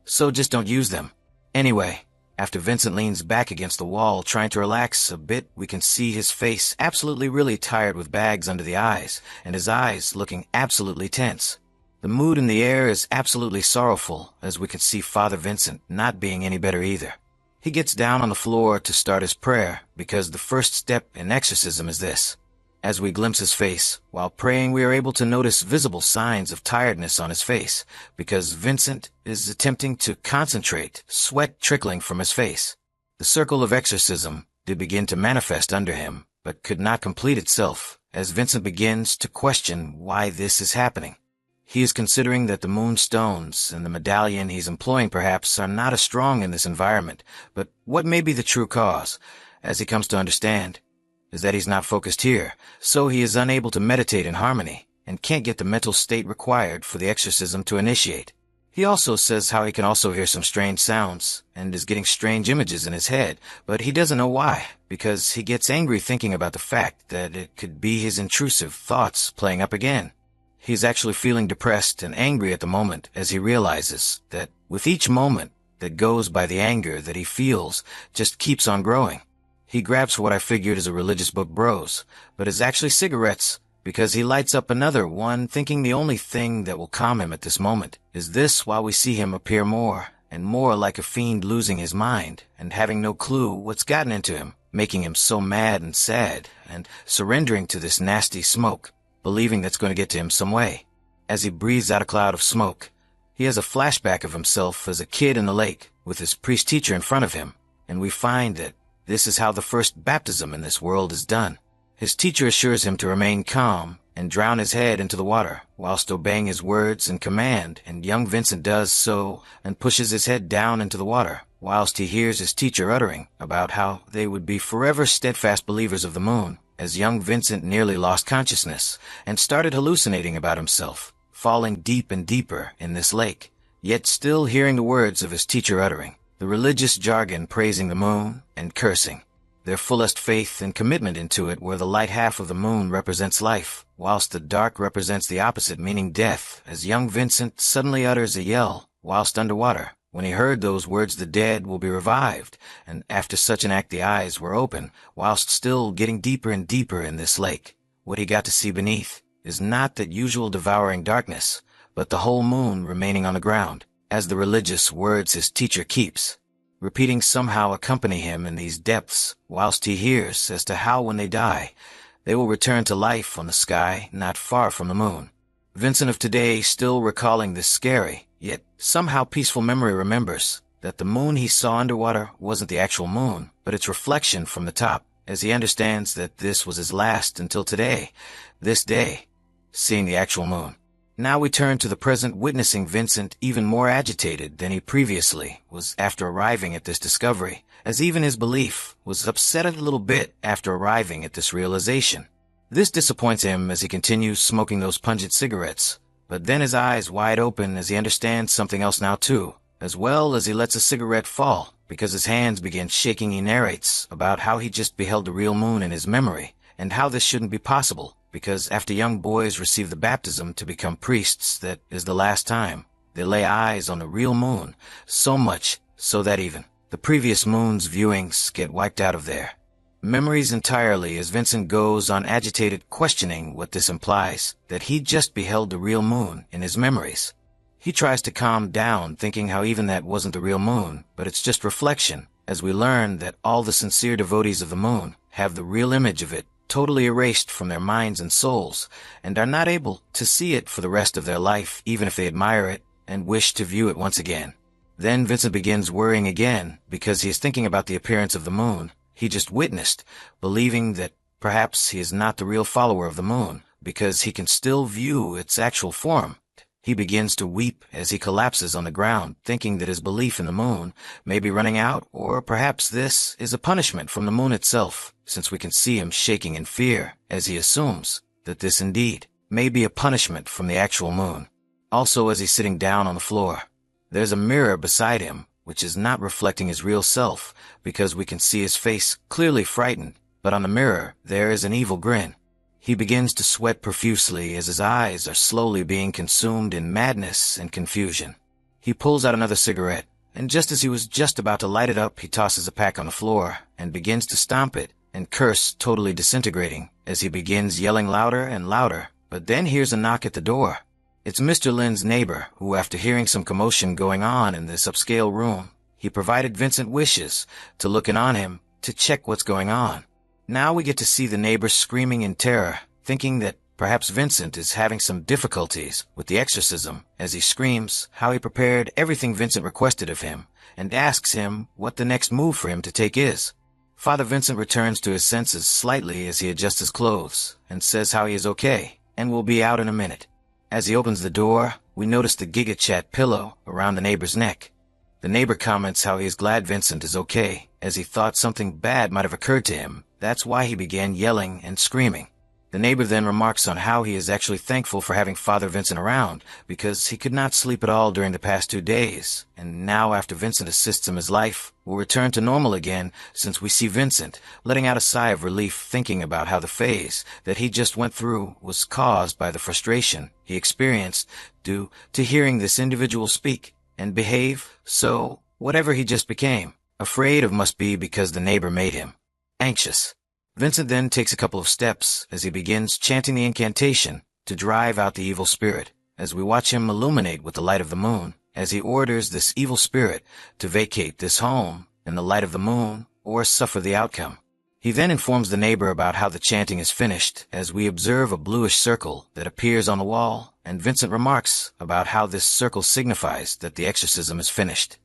So just don't use them. Anyway, after Vincent leans back against the wall trying to relax a bit, we can see his face absolutely really tired with bags under the eyes, and his eyes looking absolutely tense. The mood in the air is absolutely sorrowful, as we can see Father Vincent not being any better either. He gets down on the floor to start his prayer, because the first step in exorcism is this. As we glimpse his face, while praying, we are able to notice visible signs of tiredness on his face, because Vincent is attempting to concentrate, sweat trickling from his face. The circle of exorcism did begin to manifest under him, but could not complete itself, as Vincent begins to question why this is happening. He is considering that the moonstones and the medallion he's employing perhaps are not as strong in this environment, but what may be the true cause, as he comes to understand, is that he's not focused here, so he is unable to meditate in harmony, and can't get the mental state required for the exorcism to initiate. He also says how he can also hear some strange sounds, and is getting strange images in his head, but he doesn't know why, because he gets angry thinking about the fact that it could be his intrusive thoughts playing up again. He's actually feeling depressed and angry at the moment, as he realizes that with each moment that goes by, the anger that he feels just keeps on growing. He grabs what I figured is a religious book, bros, but is actually cigarettes, because he lights up another one, thinking the only thing that will calm him at this moment is this, while we see him appear more and more like a fiend, losing his mind and having no clue what's gotten into him, making him so mad and sad, and surrendering to this nasty smoke, believing that's going to get to him some way. As he breathes out a cloud of smoke, he has a flashback of himself as a kid in the lake with his priest teacher in front of him, and we find that this is how the first baptism in this world is done. His teacher assures him to remain calm and drown his head into the water whilst obeying his words and command, and young Vincent does so and pushes his head down into the water whilst he hears his teacher uttering about how they would be forever steadfast believers of the moon, as young Vincent nearly lost consciousness and started hallucinating about himself, falling deep and deeper in this lake, yet still hearing the words of his teacher uttering the religious jargon, praising the moon and cursing their fullest faith and commitment into it, where the light half of the moon represents life, whilst the dark represents the opposite, meaning death, as young Vincent suddenly utters a yell whilst underwater. When he heard those words, the dead will be revived, and after such an act the eyes were open, whilst still getting deeper and deeper in this lake. What he got to see beneath is not that usual devouring darkness, but the whole moon remaining on the ground, as the religious words his teacher keeps repeating somehow accompany him in these depths, whilst he hears as to how when they die, they will return to life on the sky not far from the moon. Vincent of today, still recalling this scary, yet somehow peaceful memory, remembers that the moon he saw underwater wasn't the actual moon, but its reflection from the top, as he understands that this was his last until today, this day, seeing the actual moon. Now we turn to the present, witnessing Vincent even more agitated than he previously was after arriving at this discovery, as even his belief was upset a little bit after arriving at this realization. This disappoints him as he continues smoking those pungent cigarettes, but then his eyes wide open as he understands something else now too, as well as he lets a cigarette fall, because his hands begin shaking. He narrates about how he just beheld the real moon in his memory, and how this shouldn't be possible, because after young boys receive the baptism to become priests, that is the last time they lay eyes on the real moon, so much so that even the previous moon's viewings get wiped out of their memories entirely, as Vincent goes on agitated, questioning what this implies, that he just beheld the real moon in his memories. He tries to calm down, thinking how even that wasn't the real moon, but it's just reflection, as we learn that all the sincere devotees of the moon have the real image of it totally erased from their minds and souls, and are not able to see it for the rest of their life, even if they admire it and wish to view it once again. Then Vincent begins worrying again, because he is thinking about the appearance of the moon he just witnessed, believing that perhaps he is not the real follower of the moon, because he can still view its actual form. He begins to weep as he collapses on the ground, thinking that his belief in the moon may be running out, or perhaps this is a punishment from the moon itself, since we can see him shaking in fear as he assumes that this indeed may be a punishment from the actual moon. Also, as he's sitting down on the floor, there's a mirror beside him, which is not reflecting his real self, because we can see his face clearly frightened, but on the mirror there is an evil grin. He begins to sweat profusely as his eyes are slowly being consumed in madness and confusion. He pulls out another cigarette, and just as he was just about to light it up, he tosses a pack on the floor and begins to stomp it and curse, totally disintegrating, as he begins yelling louder and louder, but then hears a knock at the door. It's Mr. Lin's neighbor, who, after hearing some commotion going on in this upscale room, he provided Vincent wishes to look in on him to check what's going on. Now we get to see the neighbor screaming in terror, thinking that perhaps Vincent is having some difficulties with the exorcism, as he screams how he prepared everything Vincent requested of him, and asks him what the next move for him to take is. Father Vincent returns to his senses slightly as he adjusts his clothes, and says how he is okay, and will be out in a minute. As he opens the door, we notice the Giga Chat pillow around the neighbor's neck. The neighbor comments how he is glad Vincent is okay, as he thought something bad might have occurred to him. That's why he began yelling and screaming. The neighbor then remarks on how he is actually thankful for having Father Vincent around, because he could not sleep at all during the past 2 days, and now after Vincent assists him, his life will return to normal again, since we see Vincent letting out a sigh of relief, thinking about how the phase that he just went through was caused by the frustration he experienced due to hearing this individual speak and behave so whatever he just became afraid of must be because the neighbor made him anxious. Vincent then takes a couple of steps as he begins chanting the incantation to drive out the evil spirit, as we watch him illuminate with the light of the moon, as he orders this evil spirit to vacate this home in the light of the moon or suffer the outcome. He then informs the neighbor about how the chanting is finished, as we observe a bluish circle that appears on the wall, and Vincent remarks about how this circle signifies that the exorcism is finished.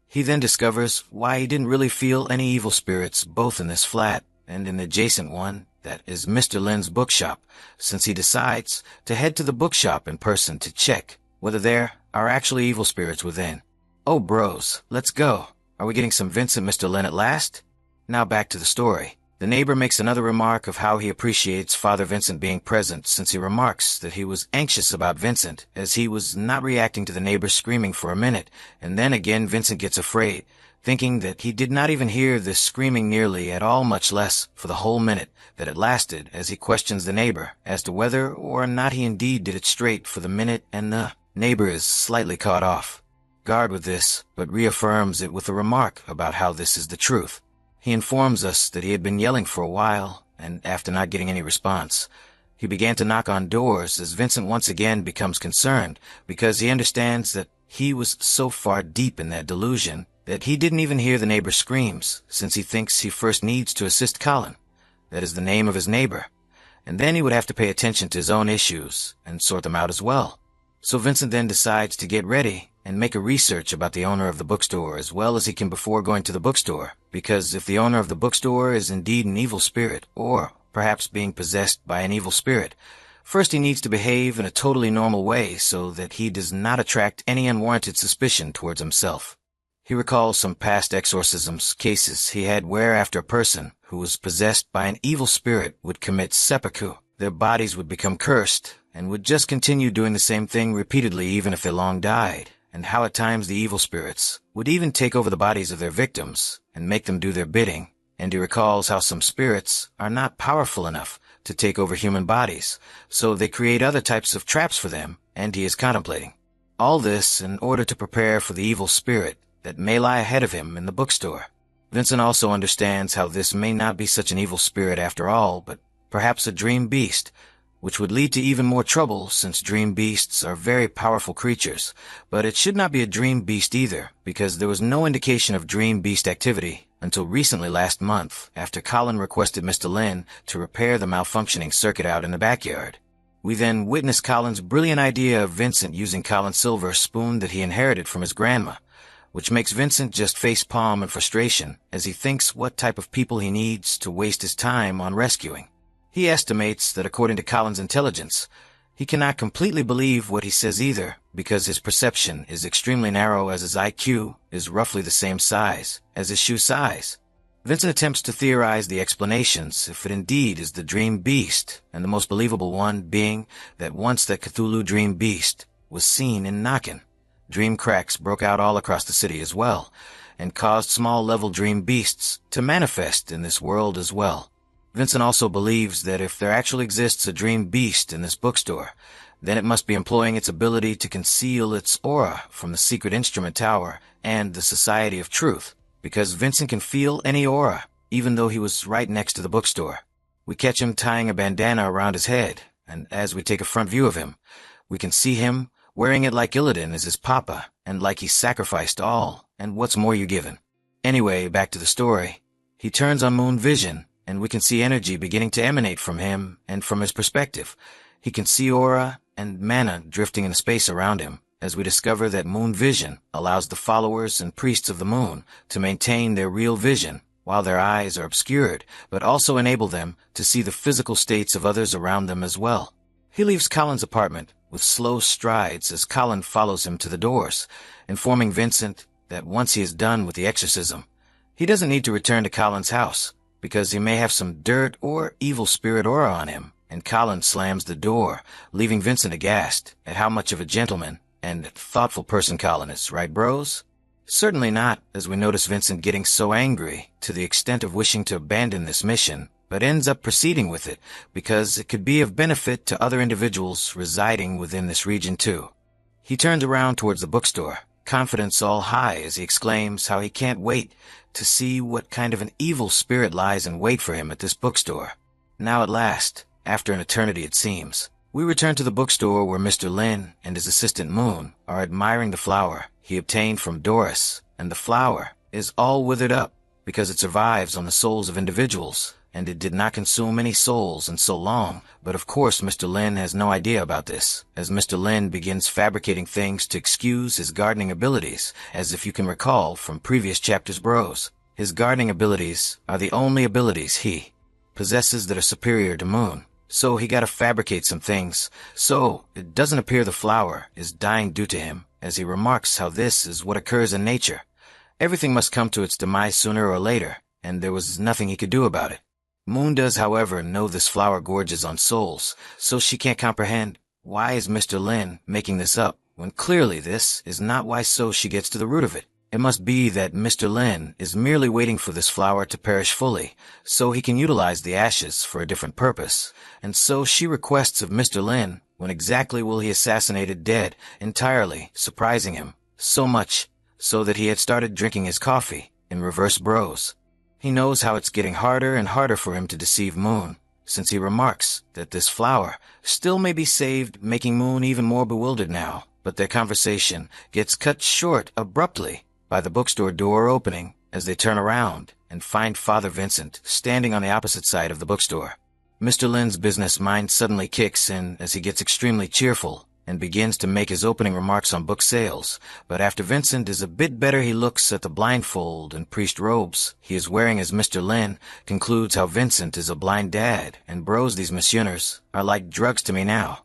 He then discovers why he didn't really feel any evil spirits both in this flat and in the adjacent one, that is Mr. Lin's bookshop, since he decides to head to the bookshop in person to check whether there are actually evil spirits within. Oh bros, let's go. Are we getting some Vincent Mr. Lin at last? Now back to the story. The neighbor makes another remark of how he appreciates Father Vincent being present, since he remarks that he was anxious about Vincent, as he was not reacting to the neighbor screaming for a minute, and then again Vincent gets afraid, thinking that he did not even hear this screaming nearly at all, much less for the whole minute that it lasted, as he questions the neighbor as to whether or not he indeed did it straight for the minute, and the neighbor is slightly caught off guard with this, but reaffirms it with a remark about how this is the truth. He informs us that he had been yelling for a while, and after not getting any response, he began to knock on doors, as Vincent once again becomes concerned, because he understands that he was so far deep in that delusion that he didn't even hear the neighbor's screams, since he thinks he first needs to assist Colin. That is the name of his neighbor, and then he would have to pay attention to his own issues and sort them out as well. So Vincent then decides to get ready and make a research about the owner of the bookstore as well as he can before going to the bookstore, because if the owner of the bookstore is indeed an evil spirit, or perhaps being possessed by an evil spirit, first he needs to behave in a totally normal way so that he does not attract any unwarranted suspicion towards himself. He recalls some past exorcisms cases he had where after a person who was possessed by an evil spirit would commit seppuku, their bodies would become cursed and would just continue doing the same thing repeatedly even if they long died, and how at times the evil spirits would even take over the bodies of their victims and make them do their bidding. And he recalls how some spirits are not powerful enough to take over human bodies, so they create other types of traps for them, and he is contemplating all this in order to prepare for the evil spirit that may lie ahead of him in the bookstore. Vincent also understands how this may not be such an evil spirit after all, but perhaps a dream beast, which would lead to even more trouble since dream beasts are very powerful creatures. But it should not be a dream beast either, because there was no indication of dream beast activity until recently last month, after Colin requested Mr. Lin to repair the malfunctioning circuit out in the backyard. We then witnessed Colin's brilliant idea of Vincent using Colin's silver spoon that he inherited from his grandma, which makes Vincent just face-palm in frustration as he thinks what type of people he needs to waste his time on rescuing. He estimates that according to Colin's intelligence, he cannot completely believe what he says either, because his perception is extremely narrow as his IQ is roughly the same size as his shoe size. Vincent attempts to theorize the explanations if it indeed is the dream beast, and the most believable one being that once that Cthulhu dream beast was seen in Nakin, dream cracks broke out all across the city as well, and caused small-level dream beasts to manifest in this world as well. Vincent also believes that if there actually exists a dream beast in this bookstore, then it must be employing its ability to conceal its aura from the secret instrument tower and the Society of Truth, because Vincent can feel any aura, even though he was right next to the bookstore. We catch him tying a bandana around his head, and as we take a front view of him, we can see him wearing it like Illidan is his papa, and like he sacrificed all, and what's more you given. Anyway, back to the story. He turns on Moon Vision, and we can see energy beginning to emanate from him, and from his perspective, he can see aura and mana drifting in space around him, as we discover that Moon Vision allows the followers and priests of the moon to maintain their real vision while their eyes are obscured, but also enable them to see the physical states of others around them as well. He leaves Colin's apartment with slow strides as Colin follows him to the doors, informing Vincent that once he is done with the exorcism, he doesn't need to return to Colin's house, because he may have some dirt or evil spirit aura on him, and Colin slams the door, leaving Vincent aghast at how much of a gentleman and thoughtful person Colin is, right bros? Certainly not, as we notice Vincent getting so angry to the extent of wishing to abandon this mission, but ends up proceeding with it because it could be of benefit to other individuals residing within this region too. He turns around towards the bookstore, confidence all high as he exclaims how he can't wait to see what kind of an evil spirit lies in wait for him at this bookstore. Now at last, after an eternity it seems, we return to the bookstore where Mr. Lin and his assistant Moon are admiring the flower he obtained from Doris, and the flower is all withered up because it survives on the souls of individuals, and it did not consume any souls in so long. But of course Mr. Lin has no idea about this, as Mr. Lin begins fabricating things to excuse his gardening abilities, as if you can recall from previous chapters bros. His gardening abilities are the only abilities he possesses that are superior to Moon. So he gotta fabricate some things, so it doesn't appear the flower is dying due to him, as he remarks how this is what occurs in nature. Everything must come to its demise sooner or later, and there was nothing he could do about it. Moon does, however, know this flower gorges on souls, so she can't comprehend why is Mr. Lin making this up, when clearly this is not why, so she gets to the root of it. It must be that Mr. Lin is merely waiting for this flower to perish fully, so he can utilize the ashes for a different purpose. And so she requests of Mr. Lin when exactly will he assassinated dead, entirely surprising him, so much so that he had started drinking his coffee in reverse bros. He knows how it's getting harder and harder for him to deceive Moon, since he remarks that this flower still may be saved, making Moon even more bewildered now. But their conversation gets cut short abruptly by the bookstore door opening as they turn around and find Father Vincent standing on the opposite side of the bookstore. Mr. Lin's business mind suddenly kicks in as he gets extremely cheerful and begins to make his opening remarks on book sales, but after Vincent is a bit better, he looks at the blindfold and priest robes he is wearing as Mr. Lin concludes how Vincent is a blind dad, and bros, these missioners are like drugs to me now.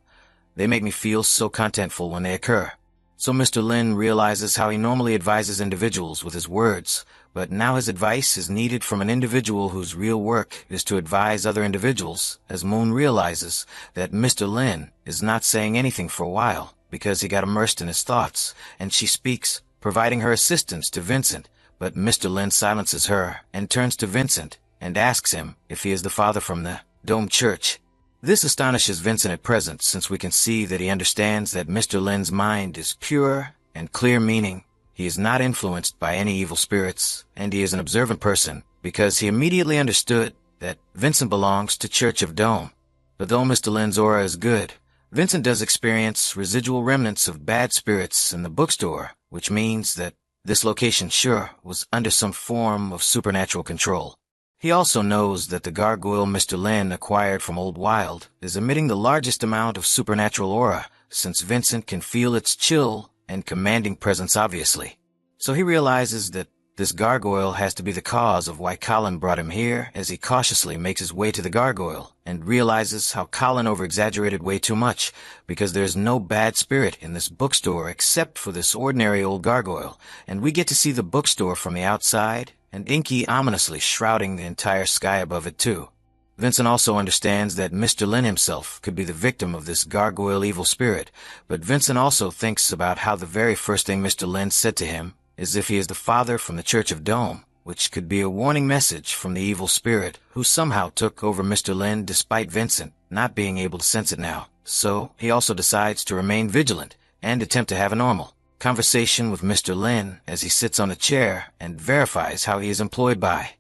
They make me feel so contentful when they occur. So Mr. Lin realizes how he normally advises individuals with his words, but now his advice is needed from an individual whose real work is to advise other individuals, as Moon realizes that Mr. Lin is not saying anything for a while because he got immersed in his thoughts, and she speaks, providing her assistance to Vincent, but Mr. Lin silences her and turns to Vincent and asks him if he is the father from the Dome Church. This astonishes Vincent at present, since we can see that he understands that Mr. Lin's mind is pure and clear, meaning he is not influenced by any evil spirits, and he is an observant person, because he immediately understood that Vincent belongs to Church of Dome. But though Mr. Lin's aura is good, Vincent does experience residual remnants of bad spirits in the bookstore, which means that this location sure was under some form of supernatural control. He also knows that the gargoyle Mr. Lin acquired from Old Wild is emitting the largest amount of supernatural aura, since Vincent can feel its chill and commanding presence obviously. So he realizes that this gargoyle has to be the cause of why Colin brought him here, as he cautiously makes his way to the gargoyle, and realizes how Colin over-exaggerated way too much, because there's no bad spirit in this bookstore except for this ordinary old gargoyle, and we get to see the bookstore from the outside, and inky ominously shrouding the entire sky above it too. Vincent also understands that Mr. Lin himself could be the victim of this gargoyle evil spirit, but Vincent also thinks about how the very first thing Mr. Lin said to him is if he is the father from the Church of Dome, which could be a warning message from the evil spirit who somehow took over Mr. Lin despite Vincent not being able to sense it now. So he also decides to remain vigilant and attempt to have a normal conversation with Mr. Lin as he sits on a chair and verifies how he is employed by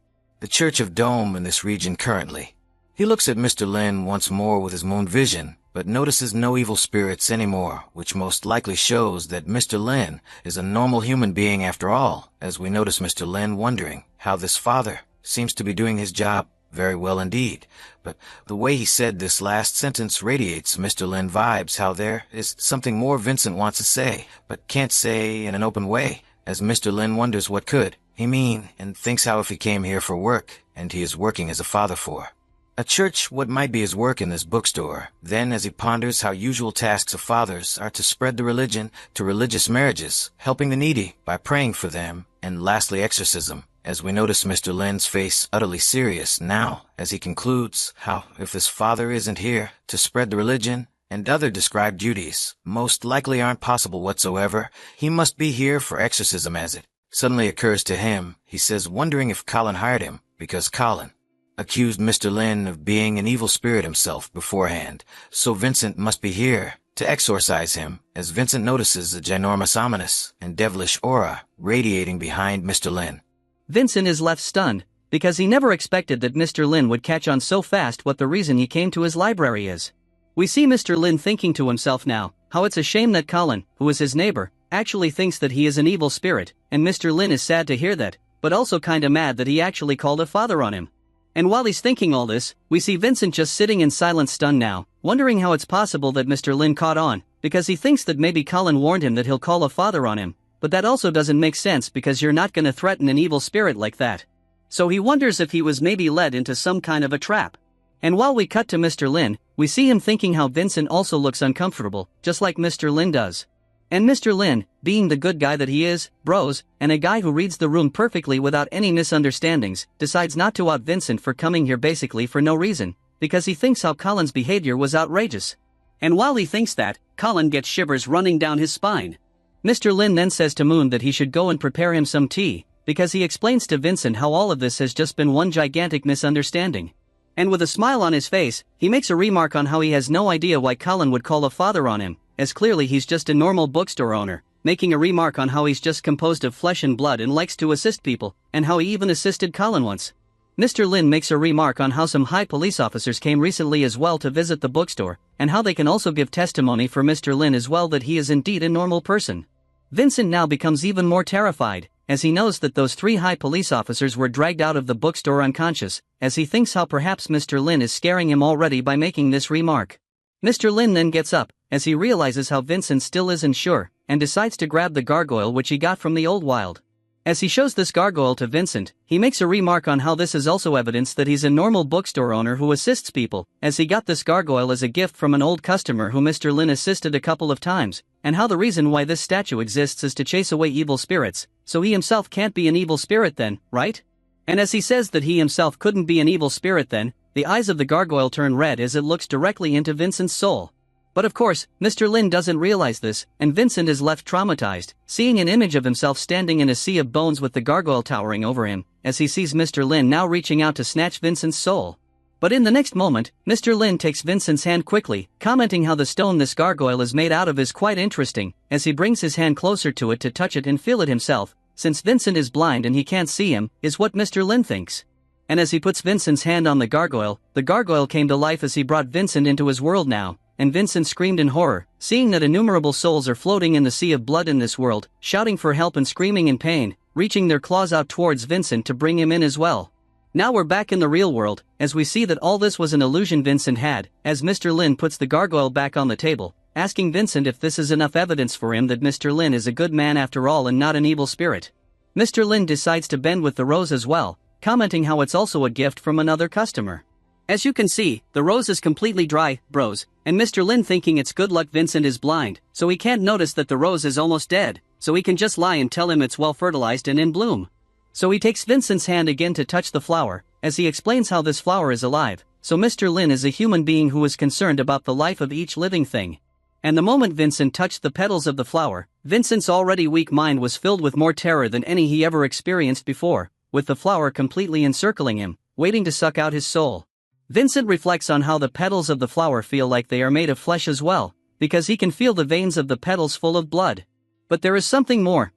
the Church of Dome in this region currently. He looks at Mr. Lin once more with his moon vision, but notices no evil spirits anymore, which most likely shows that Mr. Lin is a normal human being after all, as we notice Mr. Lin wondering how this father seems to be doing his job very well indeed. But the way he said this last sentence radiates Mr. Lin vibes, how there is something more Vincent wants to say, but can't say in an open way, as Mr. Lin wonders what could he mean, and thinks how if he came here for work, and he is working as a father for a church, what might be his work in this bookstore. Then as he ponders how usual tasks of fathers are to spread the religion to religious marriages, helping the needy by praying for them, and lastly exorcism, as we notice Mr. Lin's face utterly serious now, as he concludes how if his father isn't here to spread the religion, and other described duties most likely aren't possible whatsoever, he must be here for exorcism. As it suddenly occurs to him, he says, wondering if Colin hired him, because Colin accused Mr. Lin of being an evil spirit himself beforehand, so Vincent must be here to exorcise him, as Vincent notices a ginormous ominous and devilish aura radiating behind Mr. Lin. Vincent is left stunned, because he never expected that Mr. Lin would catch on so fast what the reason he came to his library is. We see Mr. Lin thinking to himself now, how it's a shame that Colin, who is his neighbor, actually thinks that he is an evil spirit, and Mr. Lin is sad to hear that, but also kinda mad that he actually called a father on him. And while he's thinking all this, we see Vincent just sitting in silent stun now, wondering how it's possible that Mr. Lin caught on, because he thinks that maybe Colin warned him that he'll call a father on him, but that also doesn't make sense because you're not gonna threaten an evil spirit like that. So he wonders if he was maybe led into some kind of a trap. And while we cut to Mr. Lin, we see him thinking how Vincent also looks uncomfortable, just like Mr. Lin does. And Mr. Lin, being the good guy that he is, bros, and a guy who reads the room perfectly without any misunderstandings, decides not to out Vincent for coming here basically for no reason, because he thinks how Colin's behavior was outrageous. And while he thinks that, Colin gets shivers running down his spine. Mr. Lin then says to Moon that he should go and prepare him some tea, because he explains to Vincent how all of this has just been one gigantic misunderstanding. And with a smile on his face, he makes a remark on how he has no idea why Colin would call a father on him, as clearly he's just a normal bookstore owner, making a remark on how he's just composed of flesh and blood and likes to assist people, and how he even assisted Colin once. Mr. Lin makes a remark on how some high police officers came recently as well to visit the bookstore, and how they can also give testimony for Mr. Lin as well that he is indeed a normal person. Vincent now becomes even more terrified, as he knows that those 3 high police officers were dragged out of the bookstore unconscious, as he thinks how perhaps Mr. Lin is scaring him already by making this remark. Mr. Lin then gets up, as he realizes how Vincent still isn't sure, and decides to grab the gargoyle which he got from the Old Wild. As he shows this gargoyle to Vincent, he makes a remark on how this is also evidence that he's a normal bookstore owner who assists people, as he got this gargoyle as a gift from an old customer who Mr. Lin assisted a couple of times, and how the reason why this statue exists is to chase away evil spirits, so he himself can't be an evil spirit then, right? And as he says that he himself couldn't be an evil spirit then, the eyes of the gargoyle turn red as it looks directly into Vincent's soul. But of course, Mr. Lin doesn't realize this, and Vincent is left traumatized, seeing an image of himself standing in a sea of bones with the gargoyle towering over him, as he sees Mr. Lin now reaching out to snatch Vincent's soul. But in the next moment, Mr. Lin takes Vincent's hand quickly, commenting how the stone this gargoyle is made out of is quite interesting, as he brings his hand closer to it to touch it and feel it himself, since Vincent is blind and he can't see him, is what Mr. Lin thinks. And as he puts Vincent's hand on the gargoyle came to life as he brought Vincent into his world now. And Vincent screamed in horror, seeing that innumerable souls are floating in the sea of blood in this world, shouting for help and screaming in pain, reaching their claws out towards Vincent to bring him in as well. Now we're back in the real world, as we see that all this was an illusion Vincent had, as Mr. Lin puts the gargoyle back on the table, asking Vincent if this is enough evidence for him that Mr. Lin is a good man after all and not an evil spirit. Mr. Lin decides to bend with the rose as well, commenting how it's also a gift from another customer. As you can see, the rose is completely dry, bros, and Mr. Lin thinking it's good luck Vincent is blind, so he can't notice that the rose is almost dead, so he can just lie and tell him it's well fertilized and in bloom. So he takes Vincent's hand again to touch the flower, as he explains how this flower is alive, so Mr. Lin is a human being who is concerned about the life of each living thing. And the moment Vincent touched the petals of the flower, Vincent's already weak mind was filled with more terror than any he ever experienced before, with the flower completely encircling him, waiting to suck out his soul. Vincent reflects on how the petals of the flower feel like they are made of flesh as well, because he can feel the veins of the petals full of blood. But there is something more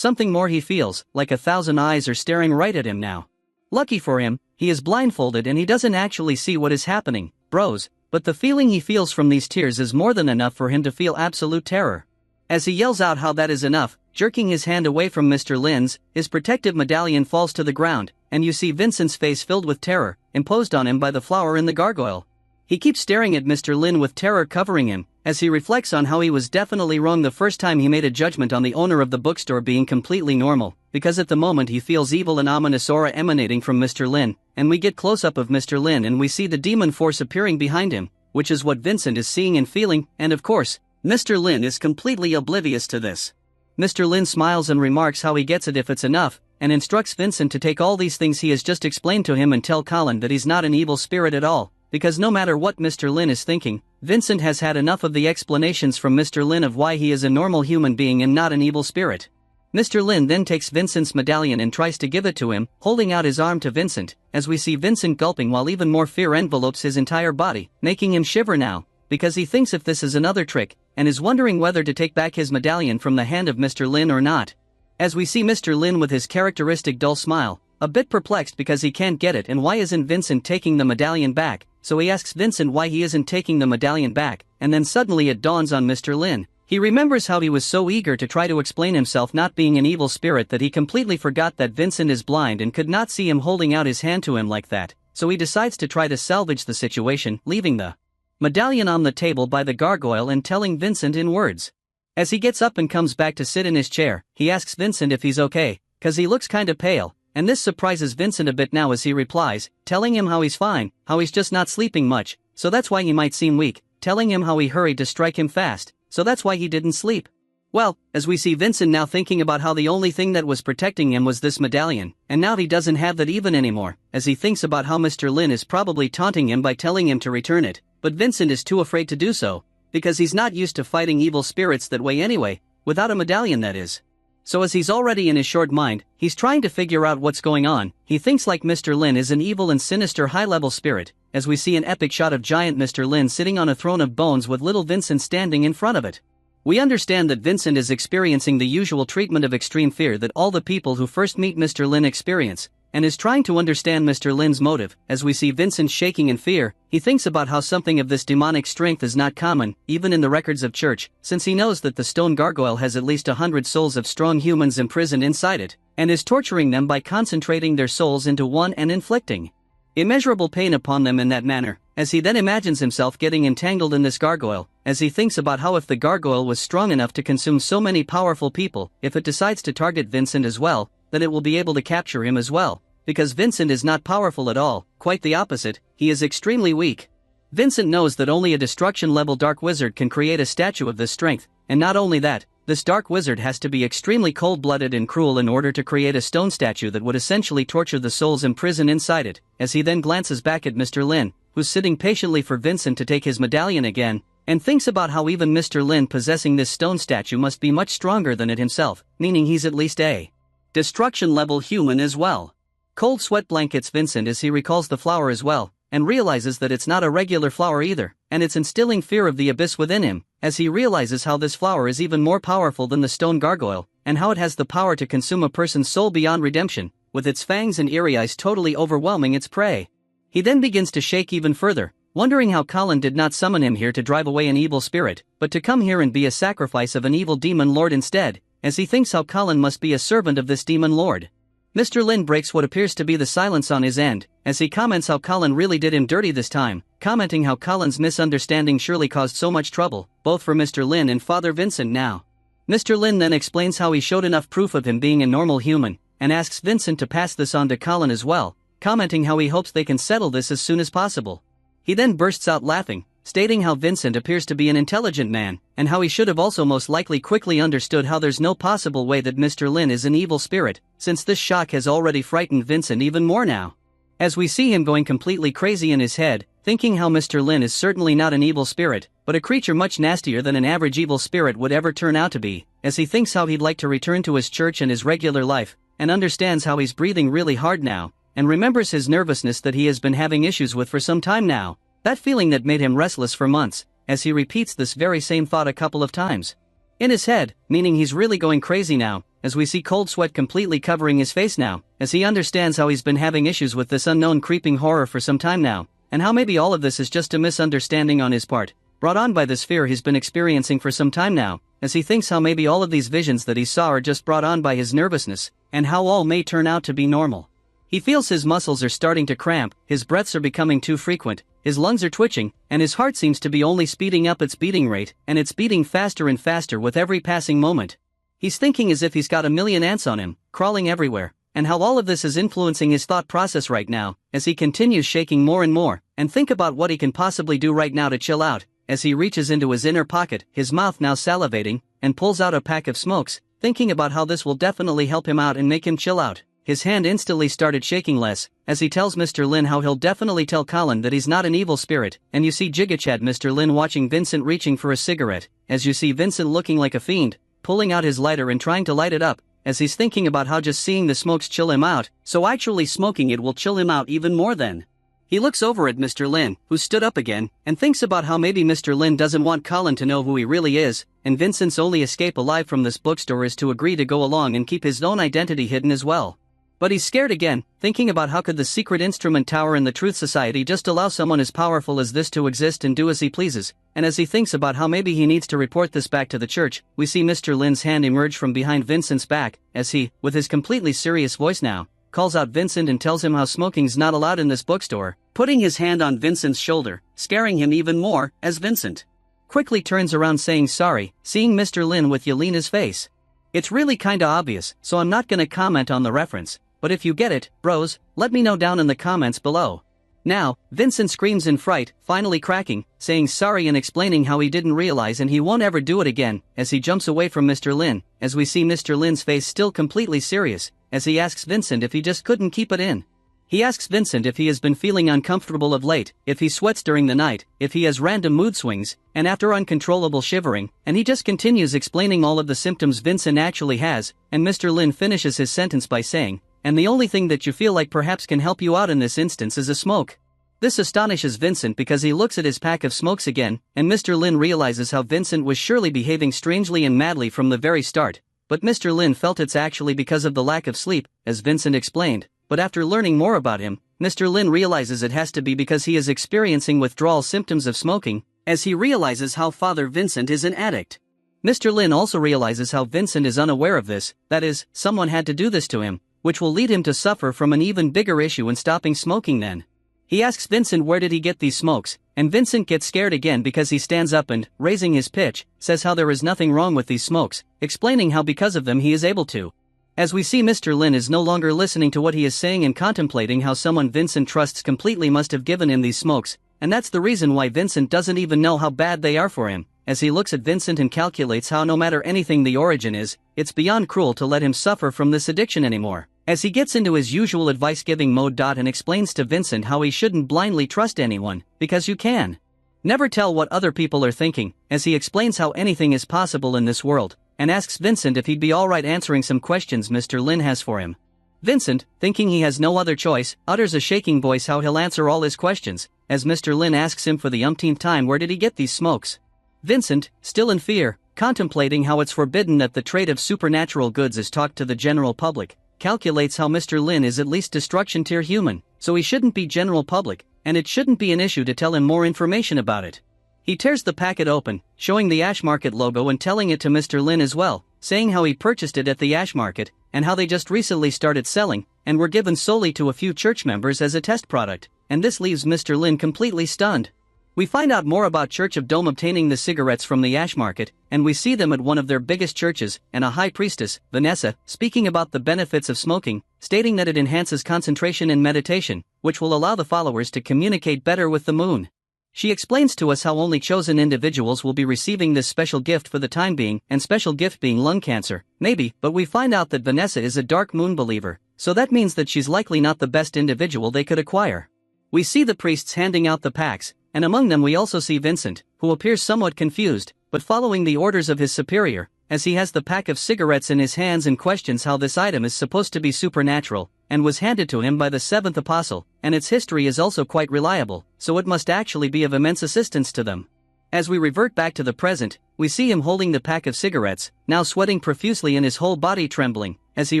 he feels, like 1,000 eyes are staring right at him now. Lucky for him, he is blindfolded and he doesn't actually see what is happening, bros, but the feeling he feels from these tears is more than enough for him to feel absolute terror. As he yells out how that is enough, jerking his hand away from Mr. Lin's, his protective medallion falls to the ground, and you see Vincent's face filled with terror, imposed on him by the flower in the gargoyle. He keeps staring at Mr. Lin with terror covering him, as he reflects on how he was definitely wrong the first time he made a judgment on the owner of the bookstore being completely normal, because at the moment he feels evil and ominous aura emanating from Mr. Lin, and we get close-up of Mr. Lin and we see the demon force appearing behind him, which is what Vincent is seeing and feeling, and of course, Mr. Lin is completely oblivious to this. Mr. Lin smiles and remarks how he gets it if it's enough, and instructs Vincent to take all these things he has just explained to him and tell Colin that he's not an evil spirit at all, because no matter what Mr. Lin is thinking, Vincent has had enough of the explanations from Mr. Lin of why he is a normal human being and not an evil spirit. Mr. Lin then takes Vincent's medallion and tries to give it to him, holding out his arm to Vincent, as we see Vincent gulping while even more fear envelopes his entire body, making him shiver now, because he thinks if this is another trick, and is wondering whether to take back his medallion from the hand of Mr. Lin or not. As we see Mr. Lin with his characteristic dull smile, a bit perplexed because he can't get it and why isn't Vincent taking the medallion back, so he asks Vincent why he isn't taking the medallion back, and then suddenly it dawns on Mr. Lin. He remembers how he was so eager to try to explain himself not being an evil spirit that he completely forgot that Vincent is blind and could not see him holding out his hand to him like that, so he decides to try to salvage the situation, leaving the medallion on the table by the gargoyle and telling Vincent in words. As he gets up and comes back to sit in his chair, he asks Vincent if he's okay, cause he looks kinda pale, and this surprises Vincent a bit now as he replies, telling him how he's fine, how he's just not sleeping much, so that's why he might seem weak, telling him how he hurried to strike him fast, so that's why he didn't sleep. Well, as we see Vincent now thinking about how the only thing that was protecting him was this medallion, and now he doesn't have that even anymore, as he thinks about how Mr. Lin is probably taunting him by telling him to return it, but Vincent is too afraid to do so, because he's not used to fighting evil spirits that way anyway, without a medallion that is. So as he's already in his short mind, he's trying to figure out what's going on. He thinks like Mr. Lin is an evil and sinister high-level spirit, as we see an epic shot of giant Mr. Lin sitting on a throne of bones with little Vincent standing in front of it. We understand that Vincent is experiencing the usual treatment of extreme fear that all the people who first meet Mr. Lin experience, and is trying to understand Mr. Lin's motive. As we see Vincent shaking in fear, he thinks about how something of this demonic strength is not common, even in the records of church, since he knows that the stone gargoyle has at least 100 souls of strong humans imprisoned inside it, and is torturing them by concentrating their souls into one and inflicting immeasurable pain upon them in that manner, as he then imagines himself getting entangled in this gargoyle, as he thinks about how if the gargoyle was strong enough to consume so many powerful people, if it decides to target Vincent as well, that it will be able to capture him as well, because Vincent is not powerful at all, quite the opposite, he is extremely weak. Vincent knows that only a destruction-level dark wizard can create a statue of this strength, and not only that, this dark wizard has to be extremely cold-blooded and cruel in order to create a stone statue that would essentially torture the souls imprisoned inside it, as he then glances back at Mr. Lin, who's sitting patiently for Vincent to take his medallion again, and thinks about how even Mr. Lin possessing this stone statue must be much stronger than it himself, meaning he's at least a destruction-level human as well. Cold sweat blankets Vincent as he recalls the flower as well, and realizes that it's not a regular flower either, and it's instilling fear of the abyss within him, as he realizes how this flower is even more powerful than the stone gargoyle, and how it has the power to consume a person's soul beyond redemption, with its fangs and eerie eyes totally overwhelming its prey. He then begins to shake even further, wondering how Colin did not summon him here to drive away an evil spirit, but to come here and be a sacrifice of an evil demon lord instead, as he thinks how Colin must be a servant of this demon lord. Mr. Lin breaks what appears to be the silence on his end, as he comments how Colin really did him dirty this time, commenting how Colin's misunderstanding surely caused so much trouble, both for Mr. Lin and Father Vincent now. Mr. Lin then explains how he showed enough proof of him being a normal human, and asks Vincent to pass this on to Colin as well, commenting how he hopes they can settle this as soon as possible. He then bursts out laughing, stating how Vincent appears to be an intelligent man, and how he should have also most likely quickly understood how there's no possible way that Mr. Lin is an evil spirit, since this shock has already frightened Vincent even more now. As we see him going completely crazy in his head, thinking how Mr. Lin is certainly not an evil spirit, but a creature much nastier than an average evil spirit would ever turn out to be, as he thinks how he'd like to return to his church and his regular life, and understands how he's breathing really hard now, and remembers his nervousness that he has been having issues with for some time now. That feeling that made him restless for months, as he repeats this very same thought a couple of times. In his head, meaning he's really going crazy now, as we see cold sweat completely covering his face now, as he understands how he's been having issues with this unknown creeping horror for some time now, and how maybe all of this is just a misunderstanding on his part, brought on by this fear he's been experiencing for some time now, as he thinks how maybe all of these visions that he saw are just brought on by his nervousness, and how all may turn out to be normal. He feels his muscles are starting to cramp, his breaths are becoming too frequent, his lungs are twitching, and his heart seems to be only speeding up its beating rate, and it's beating faster and faster with every passing moment. He's thinking as if he's got a million ants on him, crawling everywhere, and how all of this is influencing his thought process right now, as he continues shaking more and more, and think about what he can possibly do right now to chill out, as he reaches into his inner pocket, his mouth now salivating, and pulls out a pack of smokes, thinking about how this will definitely help him out and make him chill out. His hand instantly started shaking less, as he tells Mr. Lin how he'll definitely tell Colin that he's not an evil spirit, and you see Gigachad Mr. Lin watching Vincent reaching for a cigarette, as you see Vincent looking like a fiend, pulling out his lighter and trying to light it up, as he's thinking about how just seeing the smokes chill him out, so actually smoking it will chill him out even more then. He looks over at Mr. Lin, who stood up again, and thinks about how maybe Mr. Lin doesn't want Colin to know who he really is, and Vincent's only escape alive from this bookstore is to agree to go along and keep his own identity hidden as well. But he's scared again, thinking about how could the secret instrument tower in the Truth Society just allow someone as powerful as this to exist and do as he pleases, and as he thinks about how maybe he needs to report this back to the church, we see Mr. Lin's hand emerge from behind Vincent's back, as he, with his completely serious voice now, calls out Vincent and tells him how smoking's not allowed in this bookstore, putting his hand on Vincent's shoulder, scaring him even more, as Vincent quickly turns around saying sorry, seeing Mr. Lin with Yelena's face. It's really kinda obvious, so I'm not gonna comment on the reference. But if you get it, bros, let me know down in the comments below. Now, Vincent screams in fright, finally cracking, saying sorry and explaining how he didn't realize and he won't ever do it again, as he jumps away from Mr. Lin, as we see Mr. Lin's face still completely serious, as he asks Vincent if he just couldn't keep it in. He asks Vincent if he has been feeling uncomfortable of late, if he sweats during the night, if he has random mood swings, and after uncontrollable shivering, and he just continues explaining all of the symptoms Vincent actually has, and Mr. Lin finishes his sentence by saying, and the only thing that you feel like perhaps can help you out in this instance is a smoke. This astonishes Vincent because he looks at his pack of smokes again, and Mr. Lin realizes how Vincent was surely behaving strangely and madly from the very start, but Mr. Lin felt it's actually because of the lack of sleep, as Vincent explained, but after learning more about him, Mr. Lin realizes it has to be because he is experiencing withdrawal symptoms of smoking, as he realizes how Father Vincent is an addict. Mr. Lin also realizes how Vincent is unaware of this, that is, someone had to do this to him, which will lead him to suffer from an even bigger issue in stopping smoking then. He asks Vincent where did he get these smokes, and Vincent gets scared again because he stands up and, raising his pitch, says how there is nothing wrong with these smokes, explaining how because of them he is able to As we see, Mr. Lin is no longer listening to what he is saying and contemplating how someone Vincent trusts completely must have given him these smokes, and that's the reason why Vincent doesn't even know how bad they are for him. As he looks at Vincent and calculates how no matter anything the origin is, it's beyond cruel to let him suffer from this addiction anymore. As he gets into his usual advice-giving mode. And explains to Vincent how he shouldn't blindly trust anyone, because you can never tell what other people are thinking, as he explains how anything is possible in this world, and asks Vincent if he'd be alright answering some questions Mr. Lin has for him. Vincent, thinking he has no other choice, utters a shaking voice how he'll answer all his questions, as Mr. Lin asks him for the umpteenth time where did he get these smokes. Vincent, still in fear, contemplating how it's forbidden that the trade of supernatural goods is taught to the general public, calculates how Mr. Lin is at least destruction tier human, so he shouldn't be general public, and it shouldn't be an issue to tell him more information about it. He tears the packet open, showing the Ash Market logo and telling it to Mr. Lin as well, saying how he purchased it at the Ash Market, and how they just recently started selling, and were given solely to a few church members as a test product, and this leaves Mr. Lin completely stunned. We find out more about Church of Dome obtaining the cigarettes from the Ash Market, and we see them at one of their biggest churches, and a high priestess, Vanessa, speaking about the benefits of smoking, stating that it enhances concentration and meditation, which will allow the followers to communicate better with the moon. She explains to us how only chosen individuals will be receiving this special gift for the time being, and special gift being lung cancer, maybe, but we find out that Vanessa is a dark moon believer, so that means that she's likely not the best individual they could acquire. We see the priests handing out the packs, and among them we also see Vincent, who appears somewhat confused, but following the orders of his superior, as he has the pack of cigarettes in his hands and questions how this item is supposed to be supernatural, and was handed to him by the seventh apostle, and its history is also quite reliable, so it must actually be of immense assistance to them. As we revert back to the present, we see him holding the pack of cigarettes, now sweating profusely and his whole body trembling, as he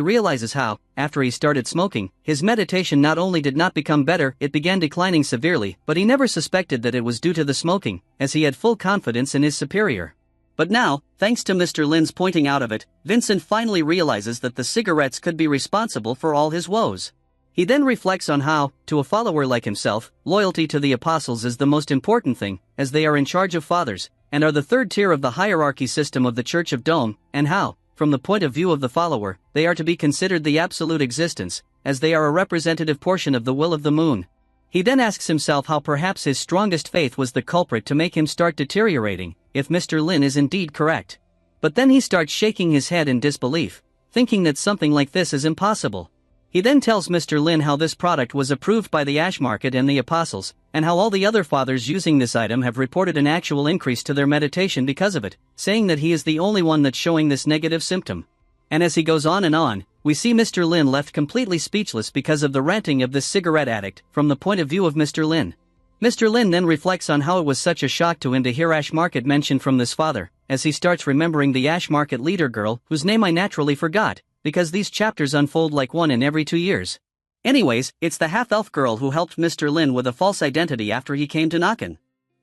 realizes how, after he started smoking, his meditation not only did not become better, it began declining severely, but he never suspected that it was due to the smoking, as he had full confidence in his superior. But now, thanks to Mr. Lin's pointing out of it, Vincent finally realizes that the cigarettes could be responsible for all his woes. He then reflects on how, to a follower like himself, loyalty to the apostles is the most important thing, as they are in charge of fathers, and are the third tier of the hierarchy system of the Church of Dome, and how, from the point of view of the follower, they are to be considered the absolute existence, as they are a representative portion of the will of the moon. He then asks himself how perhaps his strongest faith was the culprit to make him start deteriorating, if Mr. Lin is indeed correct. But then he starts shaking his head in disbelief, thinking that something like this is impossible. He then tells Mr. Lin how this product was approved by the Ash Market and the Apostles, and how all the other fathers using this item have reported an actual increase to their meditation because of it, saying that he is the only one that's showing this negative symptom. And as he goes on, we see Mr. Lin left completely speechless because of the ranting of this cigarette addict, from the point of view of Mr. Lin. Mr. Lin then reflects on how it was such a shock to him to hear Ash Market mentioned from this father, as he starts remembering the Ash Market leader girl, whose name I naturally forgot, because these chapters unfold like one in every 2 years. Anyways, it's the half-elf girl who helped Mr. Lin with a false identity after he came to Nakan.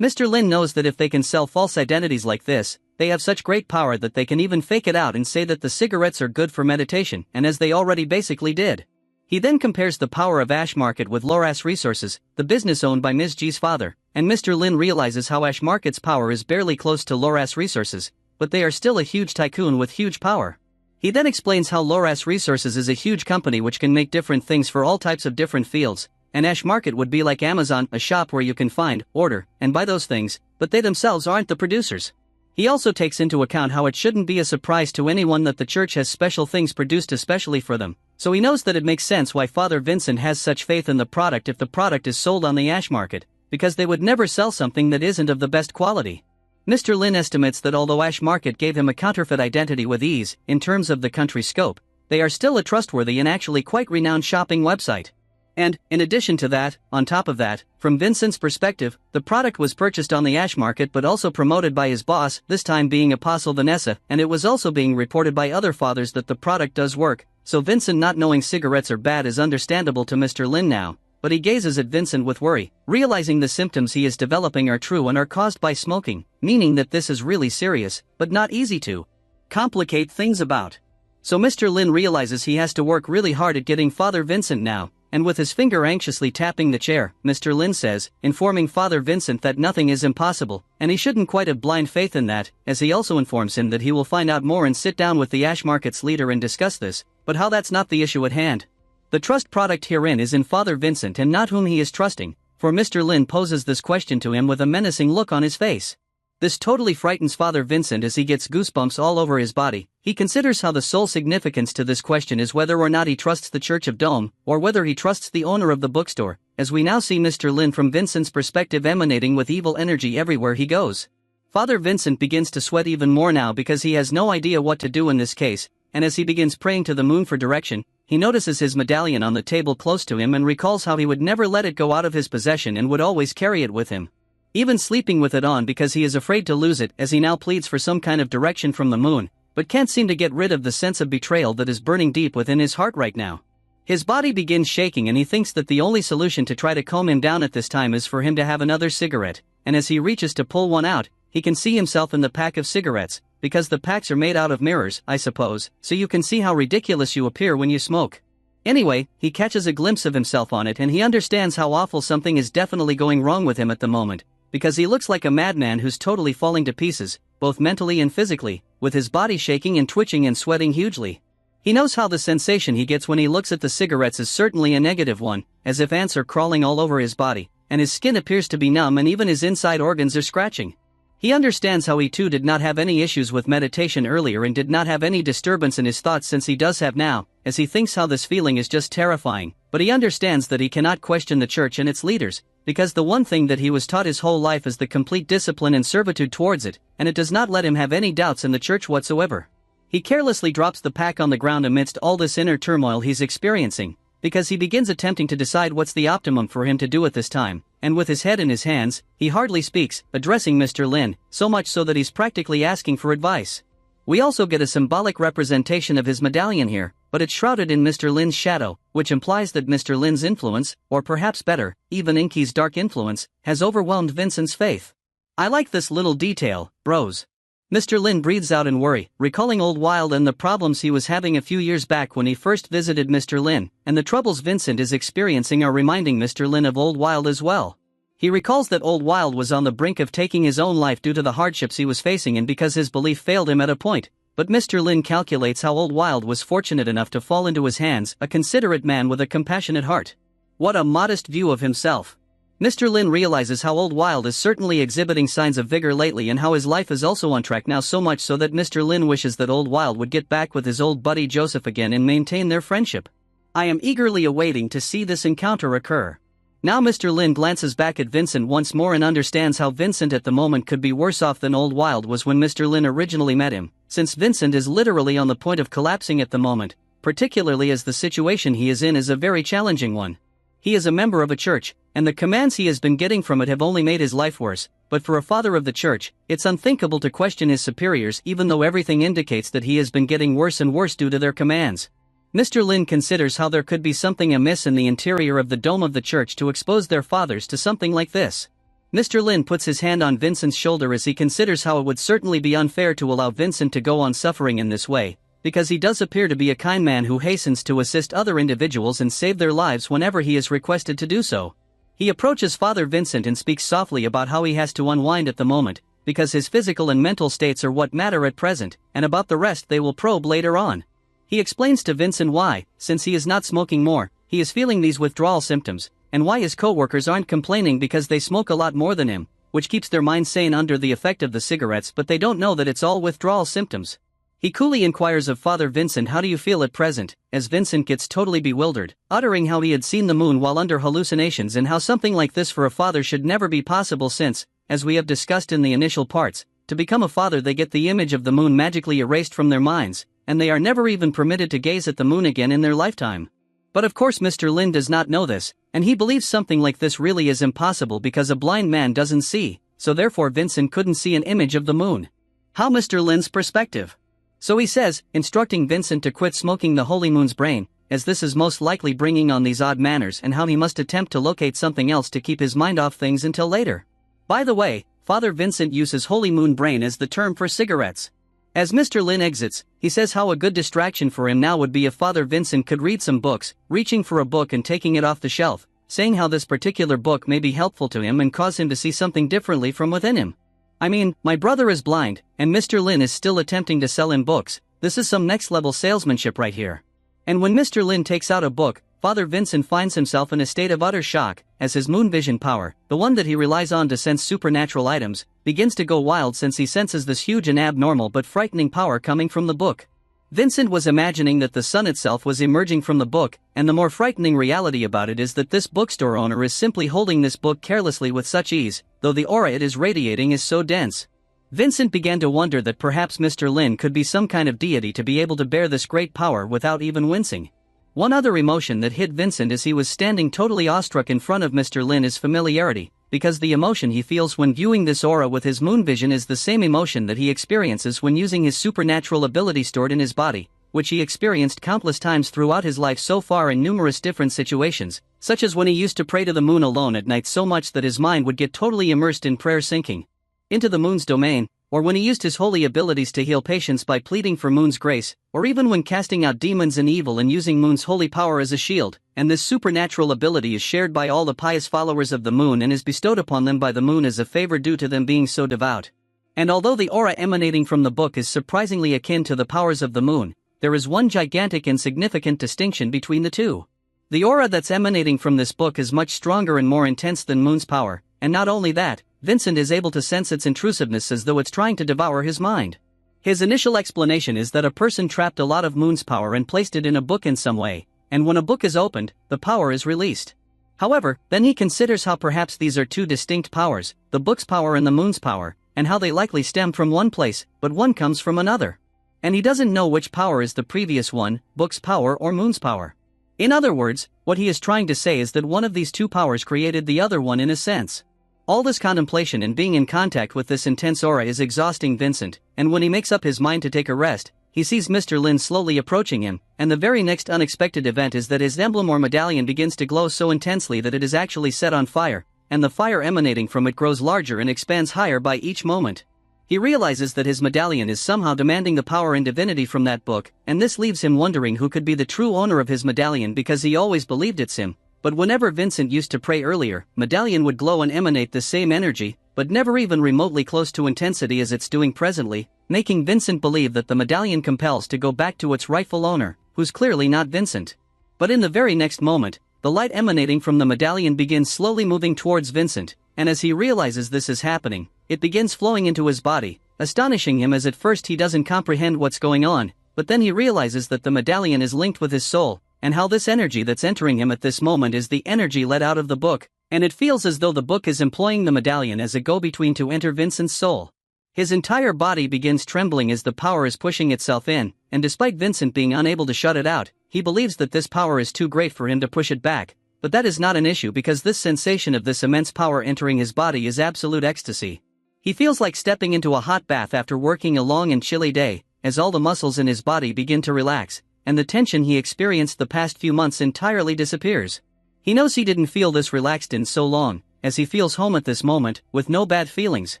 Mr. Lin knows that if they can sell false identities like this, they have such great power that they can even fake it out and say that the cigarettes are good for meditation, and as they already basically did. He then compares the power of Ash Market with Loras Resources, the business owned by Ms. G's father, and Mr. Lin realizes how Ash Market's power is barely close to Loras Resources, but they are still a huge tycoon with huge power. He then explains how Loras Resources is a huge company which can make different things for all types of different fields, and Ash Market would be like Amazon, a shop where you can find, order, and buy those things, but they themselves aren't the producers. He also takes into account how it shouldn't be a surprise to anyone that the church has special things produced especially for them, so he knows that it makes sense why Father Vincent has such faith in the product if the product is sold on the Ash Market, because they would never sell something that isn't of the best quality. Mr. Lin estimates that although Ash Market gave him a counterfeit identity with ease, in terms of the country's scope, they are still a trustworthy and actually quite renowned shopping website. And, in addition to that, on top of that, from Vincent's perspective, the product was purchased on the Ash Market but also promoted by his boss, this time being Apostle Vanessa, and it was also being reported by other fathers that the product does work, so Vincent not knowing cigarettes are bad is understandable to Mr. Lin now, but he gazes at Vincent with worry, realizing the symptoms he is developing are true and are caused by smoking, meaning that this is really serious, but not easy to complicate things about. So Mr. Lin realizes he has to work really hard at getting Father Vincent now, and with his finger anxiously tapping the chair, Mr. Lin says, informing Father Vincent that nothing is impossible, and he shouldn't quite have blind faith in that, as he also informs him that he will find out more and sit down with the Ash Market's leader and discuss this, but how that's not the issue at hand. The trust product herein is in Father Vincent and not whom he is trusting, for Mr. Lin poses this question to him with a menacing look on his face. This totally frightens Father Vincent as he gets goosebumps all over his body. He considers how the sole significance to this question is whether or not he trusts the Church of Dome, or whether he trusts the owner of the bookstore, as we now see Mr. Lin from Vincent's perspective emanating with evil energy everywhere he goes. Father Vincent begins to sweat even more now because he has no idea what to do in this case, and as he begins praying to the moon for direction, he notices his medallion on the table close to him and recalls how he would never let it go out of his possession and would always carry it with him, even sleeping with it on because he is afraid to lose it, as he now pleads for some kind of direction from the moon, but can't seem to get rid of the sense of betrayal that is burning deep within his heart right now. His body begins shaking and he thinks that the only solution to try to calm him down at this time is for him to have another cigarette, and as he reaches to pull one out, he can see himself in the pack of cigarettes, because the packs are made out of mirrors, I suppose, so you can see how ridiculous you appear when you smoke. Anyway, he catches a glimpse of himself on it and he understands how awful something is definitely going wrong with him at the moment, because he looks like a madman who's totally falling to pieces, both mentally and physically, with his body shaking and twitching and sweating hugely. He knows how the sensation he gets when he looks at the cigarettes is certainly a negative one, as if ants are crawling all over his body, and his skin appears to be numb and even his inside organs are scratching. He understands how he too did not have any issues with meditation earlier and did not have any disturbance in his thoughts since he does have now, as he thinks how this feeling is just terrifying, but he understands that he cannot question the church and its leaders, because the one thing that he was taught his whole life is the complete discipline and servitude towards it, and it does not let him have any doubts in the church whatsoever. He carelessly drops the pack on the ground amidst all this inner turmoil he's experiencing, because he begins attempting to decide what's the optimum for him to do at this time, and with his head in his hands, he hardly speaks, addressing Mr. Lin, so much so that he's practically asking for advice. We also get a symbolic representation of his medallion here, but it's shrouded in Mr. Lin's shadow, which implies that Mr. Lin's influence, or perhaps better, even Inky's dark influence, has overwhelmed Vincent's faith. I like this little detail, bros. Mr. Lin breathes out in worry, recalling Old Wild and the problems he was having a few years back when he first visited Mr. Lin, and the troubles Vincent is experiencing are reminding Mr. Lin of Old Wild as well. He recalls that Old Wild was on the brink of taking his own life due to the hardships he was facing and because his belief failed him at a point, but Mr. Lin calculates how Old Wild was fortunate enough to fall into his hands, a considerate man with a compassionate heart. What a modest view of himself. Mr. Lin realizes how Old Wild is certainly exhibiting signs of vigor lately and how his life is also on track now, so much so that Mr. Lin wishes that Old Wild would get back with his old buddy Joseph again and maintain their friendship. I am eagerly awaiting to see this encounter occur. Now Mr. Lin glances back at Vincent once more and understands how Vincent at the moment could be worse off than Old Wild was when Mr. Lin originally met him, since Vincent is literally on the point of collapsing at the moment, particularly as the situation he is in is a very challenging one. He is a member of a church, and the commands he has been getting from it have only made his life worse, but for a father of the church, it's unthinkable to question his superiors even though everything indicates that he has been getting worse and worse due to their commands. Mr. Lin considers how there could be something amiss in the interior of the dome of the church to expose their fathers to something like this. Mr. Lin puts his hand on Vincent's shoulder as he considers how it would certainly be unfair to allow Vincent to go on suffering in this way, because he does appear to be a kind man who hastens to assist other individuals and save their lives whenever he is requested to do so. He approaches Father Vincent and speaks softly about how he has to unwind at the moment, because his physical and mental states are what matter at present, and about the rest they will probe later on. He explains to Vincent why, since he is not smoking more, he is feeling these withdrawal symptoms, and why his co-workers aren't complaining because they smoke a lot more than him, which keeps their minds sane under the effect of the cigarettes, but they don't know that it's all withdrawal symptoms. He coolly inquires of Father Vincent, how do you feel at present, as Vincent gets totally bewildered, uttering how he had seen the moon while under hallucinations and how something like this for a father should never be possible since, as we have discussed in the initial parts, to become a father they get the image of the moon magically erased from their minds, and they are never even permitted to gaze at the moon again in their lifetime. But of course Mr. Lin does not know this, and he believes something like this really is impossible because a blind man doesn't see, so therefore Vincent couldn't see an image of the moon. How Mr. Lin's perspective? So he says, instructing Vincent to quit smoking the holy moon's brain, as this is most likely bringing on these odd manners, and how he must attempt to locate something else to keep his mind off things until later. By the way, Father Vincent uses holy moon brain as the term for cigarettes. As Mr. Lin exits, he says how a good distraction for him now would be if Father Vincent could read some books, reaching for a book and taking it off the shelf, saying how this particular book may be helpful to him and cause him to see something differently from within him. I mean, my brother is blind, and Mr. Lin is still attempting to sell him books. This is some next level salesmanship right here. And when Mr. Lin takes out a book, Father Vincent finds himself in a state of utter shock, as his moon vision power, the one that he relies on to sense supernatural items, begins to go wild since he senses this huge and abnormal but frightening power coming from the book. Vincent was imagining that the sun itself was emerging from the book, and the more frightening reality about it is that this bookstore owner is simply holding this book carelessly with such ease, though the aura it is radiating is so dense. Vincent began to wonder that perhaps Mr. Lin could be some kind of deity to be able to bear this great power without even wincing. One other emotion that hit Vincent as he was standing totally awestruck in front of Mr. Lin is familiarity, because the emotion he feels when viewing this aura with his moon vision is the same emotion that he experiences when using his supernatural ability stored in his body, which he experienced countless times throughout his life so far in numerous different situations, such as when he used to pray to the moon alone at night so much that his mind would get totally immersed in prayer, sinking into the moon's domain, or when he used his holy abilities to heal patients by pleading for moon's grace, or even when casting out demons and evil and using moon's holy power as a shield. And this supernatural ability is shared by all the pious followers of the moon and is bestowed upon them by the moon as a favor due to them being so devout. And although the aura emanating from the book is surprisingly akin to the powers of the moon, there is one gigantic and significant distinction between the two. The aura that's emanating from this book is much stronger and more intense than moon's power, and not only that, Vincent is able to sense its intrusiveness as though it's trying to devour his mind. His initial explanation is that a person trapped a lot of moon's power and placed it in a book in some way, and when a book is opened, the power is released. However, then he considers how perhaps these are two distinct powers, the book's power and the moon's power, and how they likely stem from one place, but one comes from another. And he doesn't know which power is the previous one, book's power or moon's power. In other words, what he is trying to say is that one of these two powers created the other one in a sense. All this contemplation and being in contact with this intense aura is exhausting Vincent, and when he makes up his mind to take a rest, he sees Mr. Lin slowly approaching him, and the very next unexpected event is that his emblem or medallion begins to glow so intensely that it is actually set on fire, and the fire emanating from it grows larger and expands higher by each moment. He realizes that his medallion is somehow demanding the power and divinity from that book, and this leaves him wondering who could be the true owner of his medallion because he always believed it's him. But whenever Vincent used to pray earlier, medallion would glow and emanate the same energy, but never even remotely close to intensity as it's doing presently, making Vincent believe that the medallion compels to go back to its rightful owner, who's clearly not Vincent. But in the very next moment, the light emanating from the medallion begins slowly moving towards Vincent, and as he realizes this is happening, it begins flowing into his body, astonishing him as at first he doesn't comprehend what's going on, but then he realizes that the medallion is linked with his soul, and how this energy that's entering him at this moment is the energy let out of the book, and it feels as though the book is employing the medallion as a go-between to enter Vincent's soul. His entire body begins trembling as the power is pushing itself in, and despite Vincent being unable to shut it out, he believes that this power is too great for him to push it back, but that is not an issue because this sensation of this immense power entering his body is absolute ecstasy. He feels like stepping into a hot bath after working a long and chilly day, as all the muscles in his body begin to relax, and the tension he experienced the past few months entirely disappears. He knows he didn't feel this relaxed in so long, as he feels home at this moment, with no bad feelings.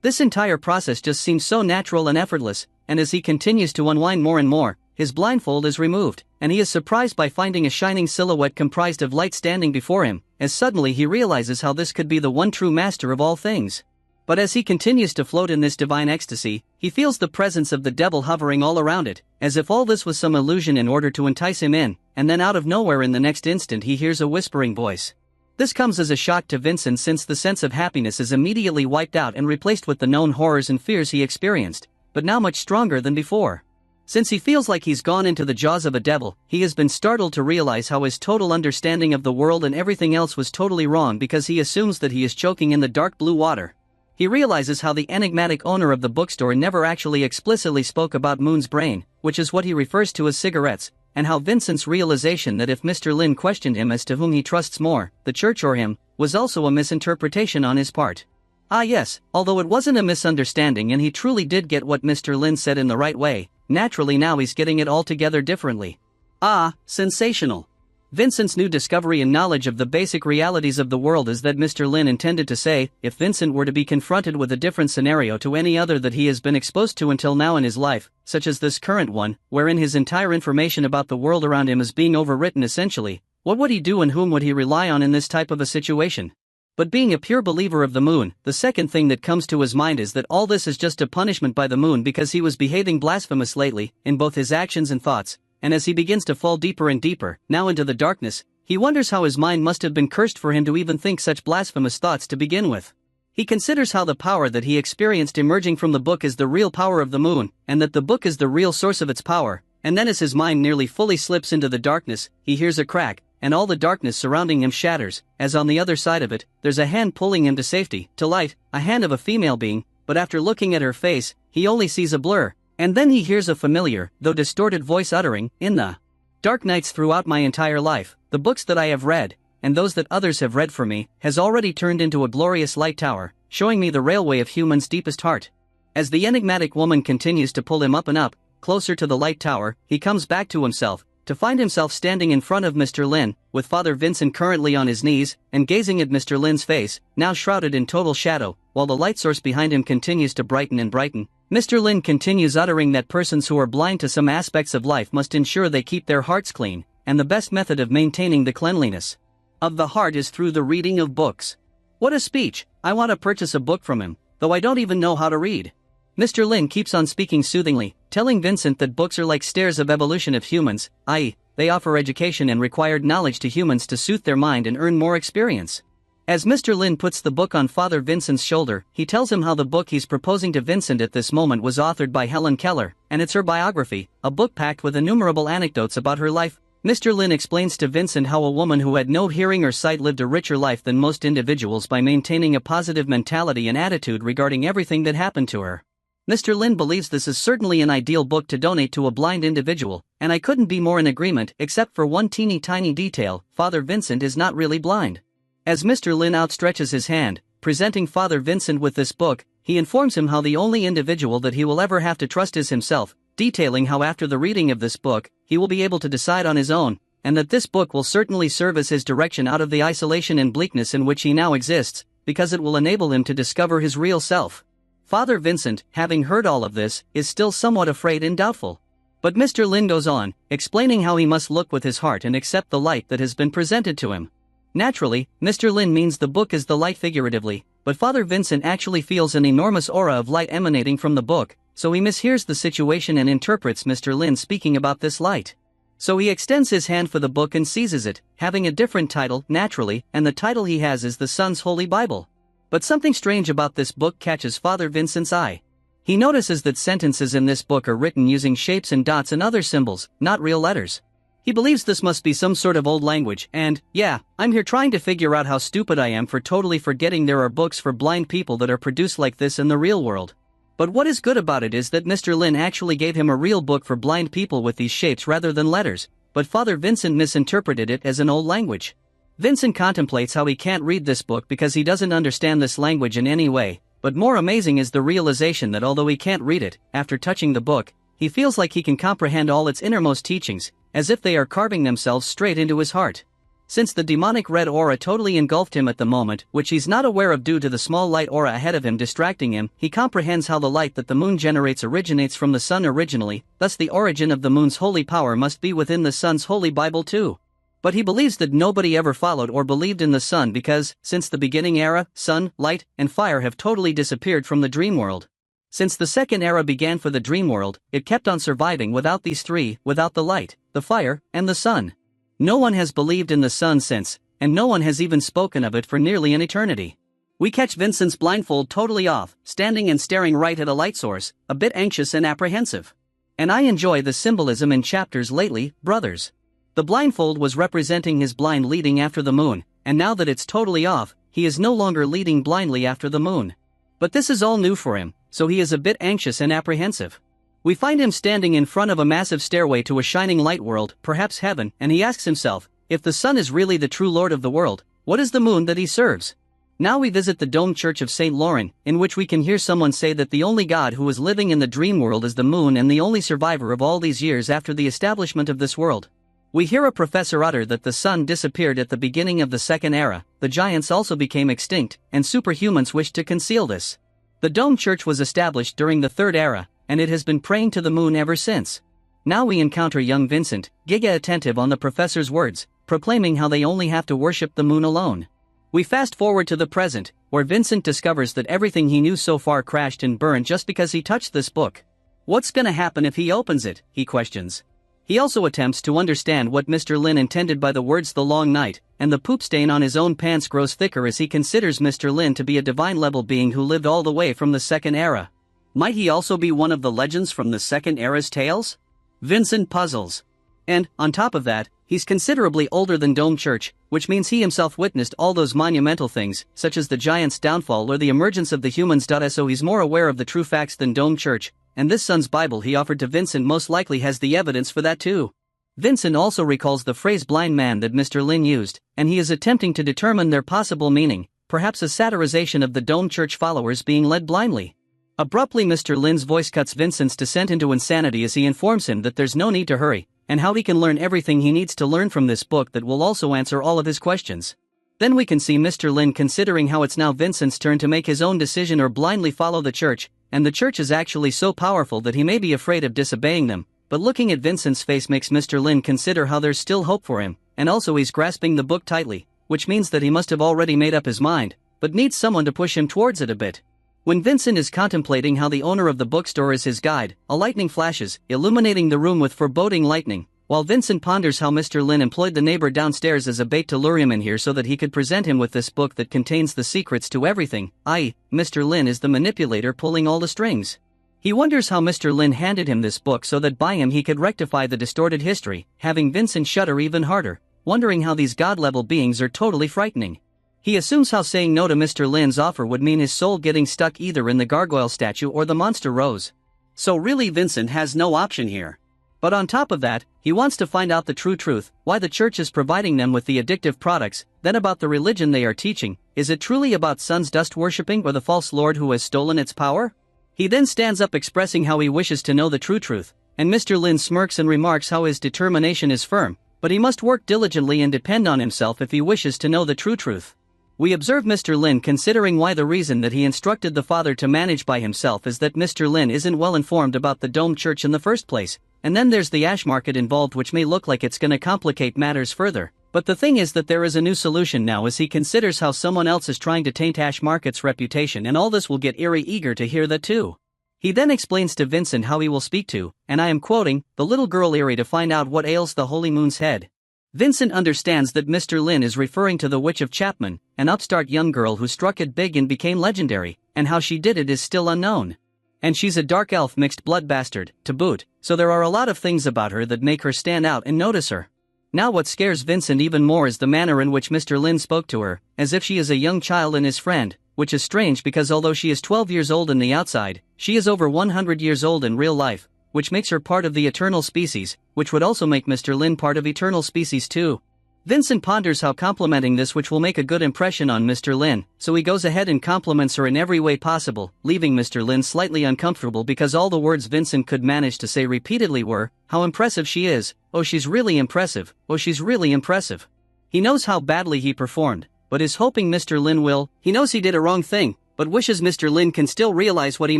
This entire process just seems so natural and effortless, and as he continues to unwind more and more, his blindfold is removed, and he is surprised by finding a shining silhouette comprised of light standing before him, as suddenly he realizes how this could be the one true master of all things. But as he continues to float in this divine ecstasy, he feels the presence of the devil hovering all around it, as if all this was some illusion in order to entice him in, and then out of nowhere in the next instant he hears a whispering voice. This comes as a shock to Vincent since the sense of happiness is immediately wiped out and replaced with the known horrors and fears he experienced, but now much stronger than before. Since he feels like he's gone into the jaws of a devil, he has been startled to realize how his total understanding of the world and everything else was totally wrong because he assumes that he is choking in the dark blue water. He realizes how the enigmatic owner of the bookstore never actually explicitly spoke about Moon's brain, which is what he refers to as cigarettes, and how Vincent's realization that if Mr. Lin questioned him as to whom he trusts more, the church or him, was also a misinterpretation on his part. Ah yes, although it wasn't a misunderstanding and he truly did get what Mr. Lin said in the right way, naturally now he's getting it altogether differently. Ah, sensational. Vincent's new discovery and knowledge of the basic realities of the world is that Mr. Lin intended to say, if Vincent were to be confronted with a different scenario to any other that he has been exposed to until now in his life, such as this current one, wherein his entire information about the world around him is being overwritten essentially, what would he do and whom would he rely on in this type of a situation? But being a pure believer of the moon, the second thing that comes to his mind is that all this is just a punishment by the moon because he was behaving blasphemous lately, in both his actions and thoughts. And as he begins to fall deeper and deeper, now into the darkness, he wonders how his mind must have been cursed for him to even think such blasphemous thoughts to begin with. He considers how the power that he experienced emerging from the book is the real power of the moon, and that the book is the real source of its power, and then as his mind nearly fully slips into the darkness, he hears a crack, and all the darkness surrounding him shatters, as on the other side of it, there's a hand pulling him to safety, to light, a hand of a female being, but after looking at her face, he only sees a blur. And then he hears a familiar, though distorted voice uttering, in the dark nights throughout my entire life, the books that I have read, and those that others have read for me, has already turned into a glorious light tower, showing me the railway of human's deepest heart. As the enigmatic woman continues to pull him up and up, closer to the light tower, he comes back to himself, to find himself standing in front of Mr. Lin, with Father Vincent currently on his knees, and gazing at Mr. Lin's face, now shrouded in total shadow, while the light source behind him continues to brighten and brighten. Mr. Lin continues uttering that persons who are blind to some aspects of life must ensure they keep their hearts clean, and the best method of maintaining the cleanliness of the heart is through the reading of books. What a speech! I want to purchase a book from him, though I don't even know how to read. Mr. Lin keeps on speaking soothingly, telling Vincent that books are like stairs of evolution of humans, i.e., they offer education and required knowledge to humans to suit their mind and earn more experience. As Mr. Lin puts the book on Father Vincent's shoulder, he tells him how the book he's proposing to Vincent at this moment was authored by Helen Keller, and it's her biography, a book packed with innumerable anecdotes about her life. Mr. Lin explains to Vincent how a woman who had no hearing or sight lived a richer life than most individuals by maintaining a positive mentality and attitude regarding everything that happened to her. Mr. Lin believes this is certainly an ideal book to donate to a blind individual, and I couldn't be more in agreement except for one teeny tiny detail: Father Vincent is not really blind. As Mr. Lin outstretches his hand, presenting Father Vincent with this book, he informs him how the only individual that he will ever have to trust is himself, detailing how after the reading of this book, he will be able to decide on his own, and that this book will certainly serve as his direction out of the isolation and bleakness in which he now exists, because it will enable him to discover his real self. Father Vincent, having heard all of this, is still somewhat afraid and doubtful. But Mr. Lin goes on, explaining how he must look with his heart and accept the light that has been presented to him. Naturally, Mr. Lin means the book is the light figuratively, but Father Vincent actually feels an enormous aura of light emanating from the book, so he mishears the situation and interprets Mr. Lin speaking about this light. So he extends his hand for the book and seizes it, having a different title, naturally, and the title he has is the Son's Holy Bible. But something strange about this book catches Father Vincent's eye. He notices that sentences in this book are written using shapes and dots and other symbols, not real letters. He believes this must be some sort of old language, and, yeah, I'm here trying to figure out how stupid I am for totally forgetting there are books for blind people that are produced like this in the real world. But what is good about it is that Mr. Lin actually gave him a real book for blind people with these shapes rather than letters, but Father Vincent misinterpreted it as an old language. Vincent contemplates how he can't read this book because he doesn't understand this language in any way, but more amazing is the realization that although he can't read it, after touching the book, he feels like he can comprehend all its innermost teachings, as if they are carving themselves straight into his heart. Since the demonic red aura totally engulfed him at the moment, which he's not aware of due to the small light aura ahead of him distracting him, he comprehends how the light that the moon generates originates from the sun originally, thus the origin of the moon's holy power must be within the sun's holy Bible too. But he believes that nobody ever followed or believed in the sun because, since the beginning era, sun, light, and fire have totally disappeared from the dream world. Since the second era began for the dream world, it kept on surviving without these three, without the light, the fire, and the sun. No one has believed in the sun since, and no one has even spoken of it for nearly an eternity. We catch Vincent's blindfold totally off, standing and staring right at a light source, a bit anxious and apprehensive. And I enjoy the symbolism in chapters lately, brothers. The blindfold was representing his blind leading after the moon, and now that it's totally off, he is no longer leading blindly after the moon. But this is all new for him, so he is a bit anxious and apprehensive. We find him standing in front of a massive stairway to a shining light world, perhaps heaven, and he asks himself, if the sun is really the true lord of the world, what is the moon that he serves? Now we visit the domed church of St. Lauren, in which we can hear someone say that the only god who is living in the dream world is the moon and the only survivor of all these years after the establishment of this world. We hear a professor utter that the sun disappeared at the beginning of the second era, the giants also became extinct, and superhumans wished to conceal this. The Dome Church was established during the third era, and it has been praying to the moon ever since. Now we encounter young Vincent, giga attentive on the professor's words, proclaiming how they only have to worship the moon alone. We fast forward to the present, where Vincent discovers that everything he knew so far crashed and burned just because he touched this book. What's gonna happen if he opens it, he questions. He also attempts to understand what Mr. Lin intended by the words "the long night," and the poop stain on his own pants grows thicker as he considers Mr. Lin to be a divine-level being who lived all the way from the second era. Might he also be one of the legends from the second era's tales? Vincent puzzles. And, on top of that, he's considerably older than Dome Church, which means he himself witnessed all those monumental things, such as the giant's downfall or the emergence of the humans. So he's more aware of the true facts than Dome Church, and this son's Bible he offered to Vincent most likely has the evidence for that too. Vincent also recalls the phrase blind man that Mr. Lin used, and he is attempting to determine their possible meaning, perhaps a satirization of the Dome Church followers being led blindly. Abruptly Mr. Lin's voice cuts Vincent's descent into insanity as he informs him that there's no need to hurry, and how he can learn everything he needs to learn from this book that will also answer all of his questions. Then we can see Mr. Lin considering how it's now Vincent's turn to make his own decision or blindly follow the church, and the church is actually so powerful that he may be afraid of disobeying them, but looking at Vincent's face makes Mr. Lin consider how there's still hope for him, and also he's grasping the book tightly, which means that he must have already made up his mind, but needs someone to push him towards it a bit. When Vincent is contemplating how the owner of the bookstore is his guide, a lightning flashes, illuminating the room with foreboding lightning, while Vincent ponders how Mr. Lin employed the neighbor downstairs as a bait to lure him in here so that he could present him with this book that contains the secrets to everything, i.e., Mr. Lin is the manipulator pulling all the strings. He wonders how Mr. Lin handed him this book so that by him he could rectify the distorted history, having Vincent shudder even harder, wondering how these god-level beings are totally frightening. He assumes how saying no to Mr. Lin's offer would mean his soul getting stuck either in the gargoyle statue or the monster rose. So really Vincent has no option here. But on top of that, he wants to find out the true truth, why the church is providing them with the addictive products, then about the religion they are teaching, is it truly about sun's dust worshipping or the false lord who has stolen its power? He then stands up expressing how he wishes to know the true truth, and Mr. Lin smirks and remarks how his determination is firm, but he must work diligently and depend on himself if he wishes to know the true truth. We observe Mr. Lin considering why the reason that he instructed the father to manage by himself is that Mr. Lin isn't well informed about the Dome Church in the first place, and then there's the ash market involved which may look like it's gonna complicate matters further, but the thing is that there is a new solution now as he considers how someone else is trying to taint ash market's reputation and all this will get Eerie eager to hear that too. He then explains to Vincent how he will speak to, and I am quoting, the little girl Eerie to find out what ails the Holy Moon's head. Vincent understands that Mr. Lin is referring to the Witch of Chapman, an upstart young girl who struck it big and became legendary, and how she did it is still unknown. And she's a dark elf mixed blood bastard, to boot, so there are a lot of things about her that make her stand out and notice her. Now what scares Vincent even more is the manner in which Mr. Lin spoke to her, as if she is a young child and his friend, which is strange because although she is 12 years old in the outside, she is over 100 years old in real life, which makes her part of the eternal species, which would also make Mr. Lin part of eternal species too. Vincent ponders how complimenting this which will make a good impression on Mr. Lin, so he goes ahead and compliments her in every way possible, leaving Mr. Lin slightly uncomfortable because all the words Vincent could manage to say repeatedly were, how impressive she is, oh she's really impressive, oh she's really impressive. He knows how badly he performed, but is hoping Mr. Lin will, he knows he did a wrong thing, but wishes Mr. Lin can still realize what he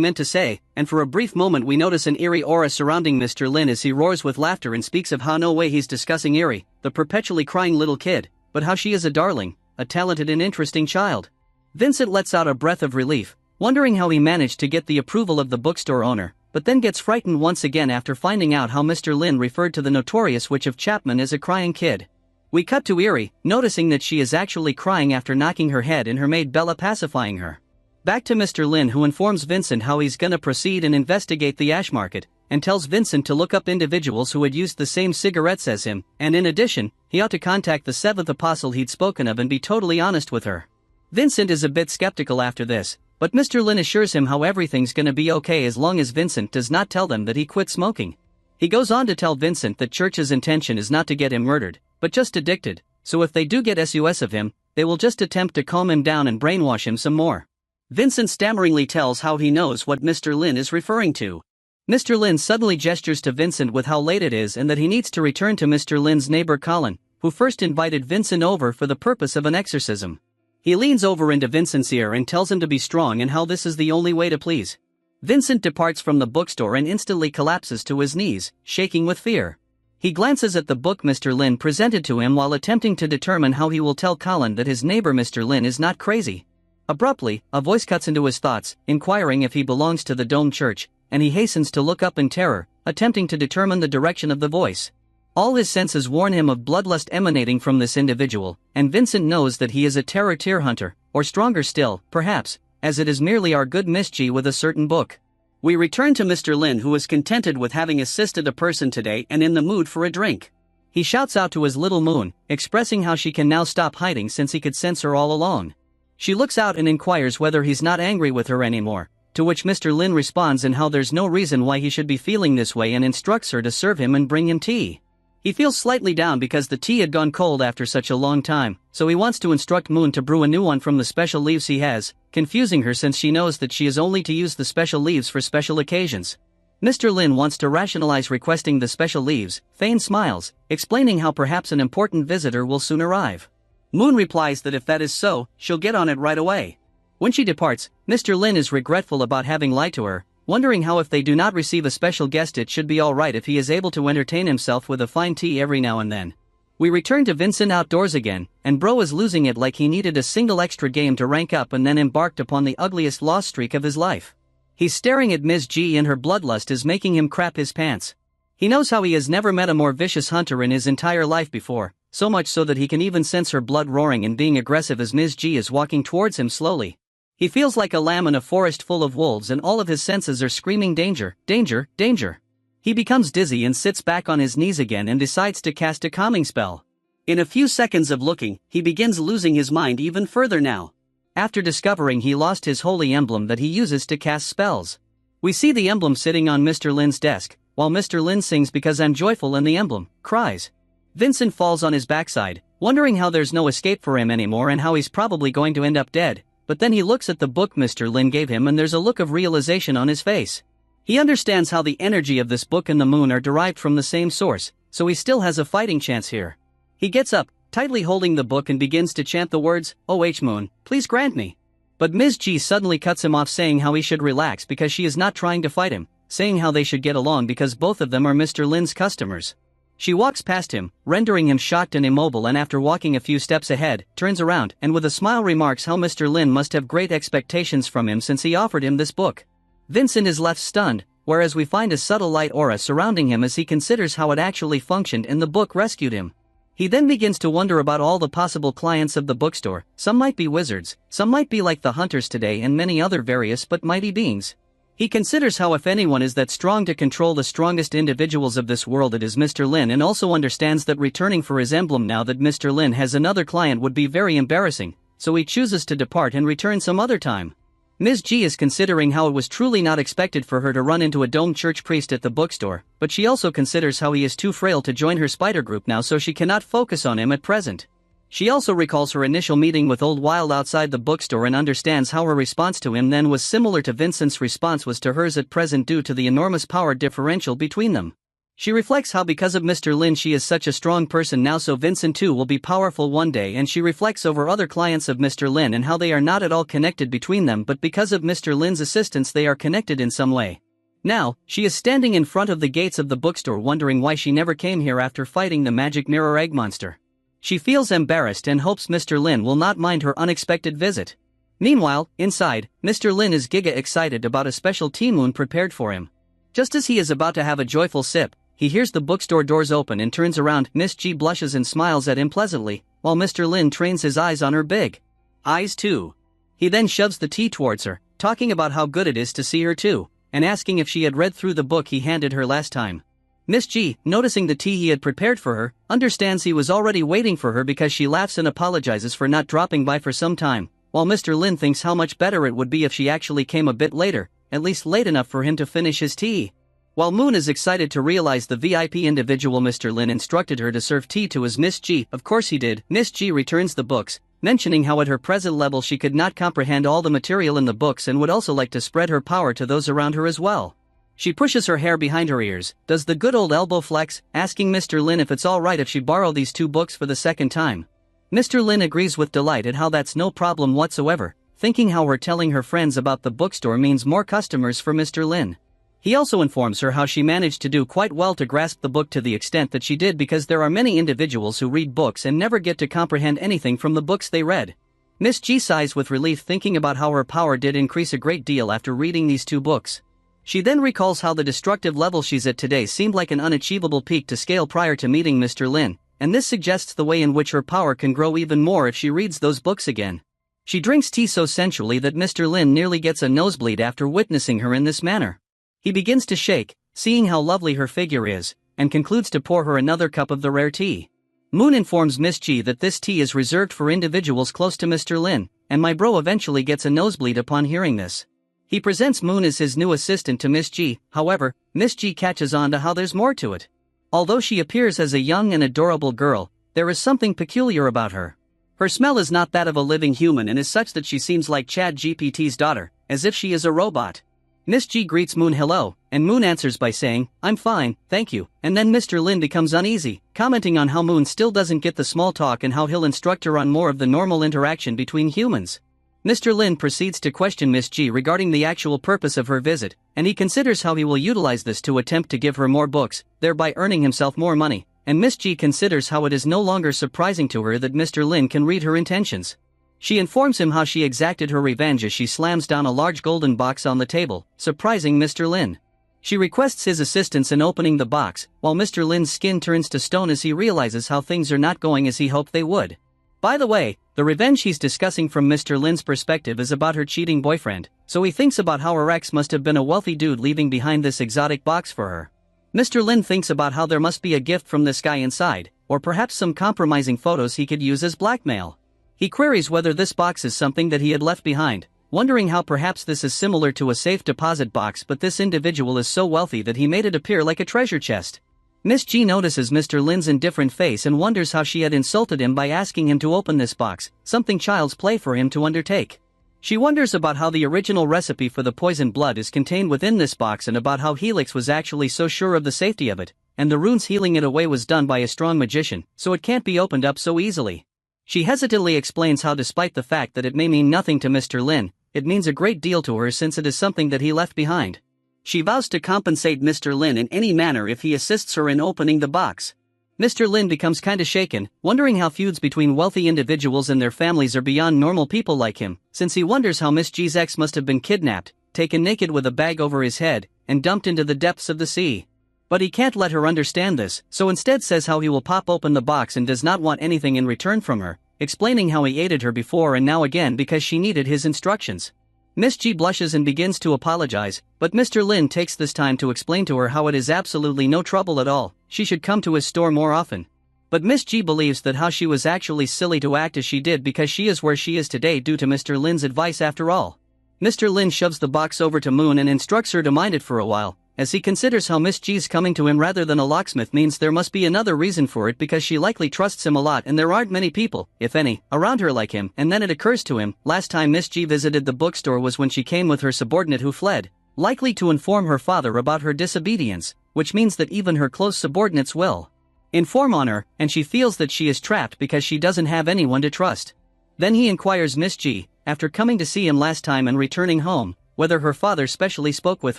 meant to say, and for a brief moment we notice an eerie aura surrounding Mr. Lin as he roars with laughter and speaks of how no way he's discussing Eerie, the perpetually crying little kid, but how she is a darling, a talented and interesting child. Vincent lets out a breath of relief, wondering how he managed to get the approval of the bookstore owner, but then gets frightened once again after finding out how Mr. Lin referred to the notorious Witch of Chapman as a crying kid. We cut to Eerie, noticing that she is actually crying after knocking her head and her maid Bella pacifying her. Back to Mr. Lin who informs Vincent how he's gonna proceed and investigate the ash market, and tells Vincent to look up individuals who had used the same cigarettes as him, and in addition, he ought to contact the seventh apostle he'd spoken of and be totally honest with her. Vincent is a bit skeptical after this, but Mr. Lin assures him how everything's gonna be okay as long as Vincent does not tell them that he quit smoking. He goes on to tell Vincent that Church's intention is not to get him murdered, but just addicted, so if they do get SUS of him, they will just attempt to calm him down and brainwash him some more. Vincent stammeringly tells how he knows what Mr. Lin is referring to. Mr. Lin suddenly gestures to Vincent with how late it is and that he needs to return to Mr. Lin's neighbor Colin, who first invited Vincent over for the purpose of an exorcism. He leans over into Vincent's ear and tells him to be strong and how this is the only way to please. Vincent departs from the bookstore and instantly collapses to his knees, shaking with fear. He glances at the book Mr. Lin presented to him while attempting to determine how he will tell Colin that his neighbor Mr. Lin is not crazy. Abruptly, a voice cuts into his thoughts, inquiring if he belongs to the Dome Church, and he hastens to look up in terror, attempting to determine the direction of the voice. All his senses warn him of bloodlust emanating from this individual, and Vincent knows that he is a terror tear hunter, or stronger still, perhaps, as it is merely our good Miss G with a certain book. We return to Mr. Lin, who is contented with having assisted a person today and in the mood for a drink. He shouts out to his little Moon, expressing how she can now stop hiding since he could sense her all along. She looks out and inquires whether he's not angry with her anymore, to which Mr. Lin responds and how there's no reason why he should be feeling this way and instructs her to serve him and bring him tea. He feels slightly down because the tea had gone cold after such a long time, so he wants to instruct Moon to brew a new one from the special leaves he has, confusing her since she knows that she is only to use the special leaves for special occasions. Mr. Lin wants to rationalize requesting the special leaves, Fane smiles, explaining how perhaps an important visitor will soon arrive. Moon replies that if that is so, she'll get on it right away. When she departs, Mr. Lin is regretful about having lied to her, wondering how if they do not receive a special guest it should be alright if he is able to entertain himself with a fine tea every now and then. We return to Vincent outdoors again, and bro is losing it like he needed a single extra game to rank up and then embarked upon the ugliest loss streak of his life. He's staring at Ms. G and her bloodlust is making him crap his pants. He knows how he has never met a more vicious hunter in his entire life before, so much so that he can even sense her blood roaring and being aggressive as Ms. G is walking towards him slowly. He feels like a lamb in a forest full of wolves and all of his senses are screaming danger, danger, danger. He becomes dizzy and sits back on his knees again and decides to cast a calming spell. In a few seconds of looking, he begins losing his mind even further now. After discovering he lost his holy emblem that he uses to cast spells. We see the emblem sitting on Mr. Lin's desk, while Mr. Lin sings because I'm joyful and the emblem cries. Vincent falls on his backside, wondering how there's no escape for him anymore and how he's probably going to end up dead. But then he looks at the book Mr. Lin gave him and there's a look of realization on his face. He understands how the energy of this book and the moon are derived from the same source, so he still has a fighting chance here. He gets up, tightly holding the book and begins to chant the words, "Oh Moon, please grant me." But Ms. G suddenly cuts him off saying how he should relax because she is not trying to fight him, saying how they should get along because both of them are Mr. Lin's customers. She walks past him, rendering him shocked and immobile, and after walking a few steps ahead, turns around and with a smile remarks how Mr. Lin must have great expectations from him since he offered him this book. Vincent is left stunned, whereas we find a subtle light aura surrounding him as he considers how it actually functioned and the book rescued him. He then begins to wonder about all the possible clients of the bookstore. Some might be wizards, some might be like the hunters today and many other various but mighty beings. He considers how if anyone is that strong to control the strongest individuals of this world it is Mr. Lin, and also understands that returning for his emblem now that Mr. Lin has another client would be very embarrassing, so he chooses to depart and return some other time. Ms. G is considering how it was truly not expected for her to run into a Dome Church priest at the bookstore, but she also considers how he is too frail to join her spider group now, so she cannot focus on him at present. She also recalls her initial meeting with Old Wild outside the bookstore and understands how her response to him then was similar to Vincent's response was to hers at present due to the enormous power differential between them. She reflects how because of Mr. Lin she is such a strong person now, so Vincent too will be powerful one day, and she reflects over other clients of Mr. Lin and how they are not at all connected between them, but because of Mr. Lin's assistance they are connected in some way. Now, she is standing in front of the gates of the bookstore wondering why she never came here after fighting the magic mirror egg monster. She feels embarrassed and hopes Mr. Lin will not mind her unexpected visit. Meanwhile, inside, Mr. Lin is giga excited about a special tea moon prepared for him. Just as he is about to have a joyful sip, he hears the bookstore doors open and turns around. Miss G blushes and smiles at him pleasantly, while Mr. Lin trains his eyes on her big eyes too. He then shoves the tea towards her, talking about how good it is to see her too, and asking if she had read through the book he handed her last time. Miss G, noticing the tea he had prepared for her, understands he was already waiting for her because she laughs and apologizes for not dropping by for some time, while Mr. Lin thinks how much better it would be if she actually came a bit later, at least late enough for him to finish his tea. While Moon is excited to realize the VIP individual Mr. Lin instructed her to serve tea to is Miss G. Of course he did. Miss G returns the books, mentioning how at her present level she could not comprehend all the material in the books and would also like to spread her power to those around her as well. She pushes her hair behind her ears, does the good old elbow flex, asking Mr. Lin if it's alright if she borrow these 2 books for the second time. Mr. Lin agrees with delight at how that's no problem whatsoever, thinking how her telling her friends about the bookstore means more customers for Mr. Lin. He also informs her how she managed to do quite well to grasp the book to the extent that she did because there are many individuals who read books and never get to comprehend anything from the books they read. Miss G sighs with relief thinking about how her power did increase a great deal after reading these 2 books. She then recalls how the destructive level she's at today seemed like an unachievable peak to scale prior to meeting Mr. Lin, and this suggests the way in which her power can grow even more if she reads those books again. She drinks tea so sensually that Mr. Lin nearly gets a nosebleed after witnessing her in this manner. He begins to shake, seeing how lovely her figure is, and concludes to pour her another cup of the rare tea. Moon informs Miss G that this tea is reserved for individuals close to Mr. Lin, and my bro eventually gets a nosebleed upon hearing this. He presents Moon as his new assistant to Miss G, however, Miss G catches on to how there's more to it. Although she appears as a young and adorable girl, there is something peculiar about her. Her smell is not that of a living human and is such that she seems like ChatGPT's daughter, as if she is a robot. Miss G greets Moon hello, and Moon answers by saying, I'm fine, thank you, and then Mr. Lin becomes uneasy, commenting on how Moon still doesn't get the small talk and how he'll instruct her on more of the normal interaction between humans. Mr. Lin proceeds to question Miss G regarding the actual purpose of her visit, and he considers how he will utilize this to attempt to give her more books, thereby earning himself more money, and Miss G considers how it is no longer surprising to her that Mr. Lin can read her intentions. She informs him how she exacted her revenge as she slams down a large golden box on the table, surprising Mr. Lin. She requests his assistance in opening the box, while Mr. Lin's skin turns to stone as he realizes how things are not going as he hoped they would. By the way, the revenge he's discussing from Mr. Lin's perspective is about her cheating boyfriend, so he thinks about how her ex must have been a wealthy dude leaving behind this exotic box for her. Mr. Lin thinks about how there must be a gift from this guy inside, or perhaps some compromising photos he could use as blackmail. He queries whether this box is something that he had left behind, wondering how perhaps this is similar to a safe deposit box, but this individual is so wealthy that he made it appear like a treasure chest. Miss G notices Mr. Lin's indifferent face and wonders how she had insulted him by asking him to open this box, something child's play for him to undertake. She wonders about how the original recipe for the poison blood is contained within this box and about how Helix was actually so sure of the safety of it, and the runes healing it away was done by a strong magician, so it can't be opened up so easily. She hesitantly explains how despite the fact that it may mean nothing to Mr. Lin, it means a great deal to her since it is something that he left behind. She vows to compensate Mr. Lin in any manner if he assists her in opening the box. Mr. Lin becomes kinda shaken, wondering how feuds between wealthy individuals and their families are beyond normal people like him, since he wonders how Miss G's ex must have been kidnapped, taken naked with a bag over his head, and dumped into the depths of the sea. But he can't let her understand this, so instead says how he will pop open the box and does not want anything in return from her, explaining how he aided her before and now again because she needed his instructions. Miss G blushes and begins to apologize, but Mr. Lin takes this time to explain to her how it is absolutely no trouble at all, she should come to his store more often. But Miss G believes that how she was actually silly to act as she did because she is where she is today due to Mr. Lin's advice after all. Mr. Lin shoves the box over to Moon and instructs her to mind it for a while, as he considers how Miss G's coming to him rather than a locksmith means there must be another reason for it because she likely trusts him a lot and there aren't many people, if any, around her like him, and then it occurs to him, last time Miss G visited the bookstore was when she came with her subordinate who fled, likely to inform her father about her disobedience, which means that even her close subordinates will inform on her, and she feels that she is trapped because she doesn't have anyone to trust. Then he inquires Miss G, after coming to see him last time and returning home, whether her father specially spoke with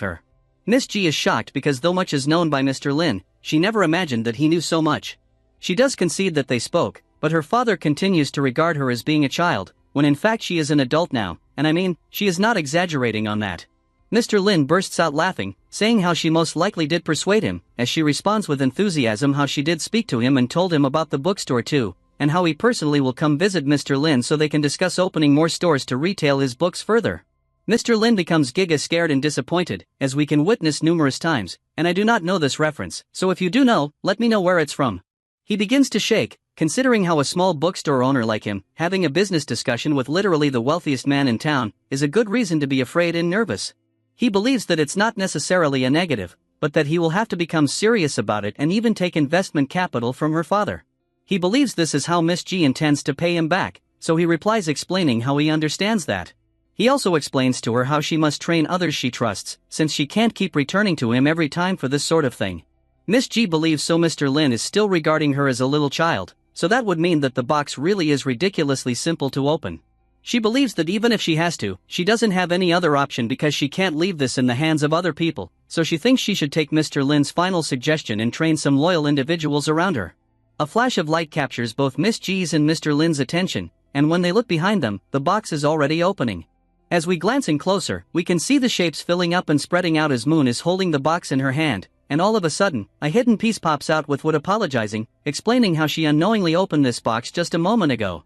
her. Miss G is shocked because though much is known by Mr. Lin, she never imagined that he knew so much. She does concede that they spoke, but her father continues to regard her as being a child, when in fact she is an adult now, and I mean, she is not exaggerating on that. Mr. Lin bursts out laughing, saying how she most likely did persuade him, as she responds with enthusiasm how she did speak to him and told him about the bookstore too, and how he personally will come visit Mr. Lin so they can discuss opening more stores to retail his books further. Mr. Lin becomes giga scared and disappointed, as we can witness numerous times, and I do not know this reference, so if you do know, let me know where it's from. He begins to shake, considering how a small bookstore owner like him, having a business discussion with literally the wealthiest man in town, is a good reason to be afraid and nervous. He believes that it's not necessarily a negative, but that he will have to become serious about it and even take investment capital from her father. He believes this is how Miss G intends to pay him back, so he replies explaining how he understands that. He also explains to her how she must train others she trusts, since she can't keep returning to him every time for this sort of thing. Miss G believes so. Mr. Lin is still regarding her as a little child, so that would mean that the box really is ridiculously simple to open. She believes that even if she has to, she doesn't have any other option because she can't leave this in the hands of other people, so she thinks she should take Mr. Lin's final suggestion and train some loyal individuals around her. A flash of light captures both Miss G's and Mr. Lin's attention, and when they look behind them, the box is already opening. As we glance in closer, we can see the shapes filling up and spreading out as Moon is holding the box in her hand, and all of a sudden, a hidden piece pops out with Wood apologizing, explaining how she unknowingly opened this box just a moment ago.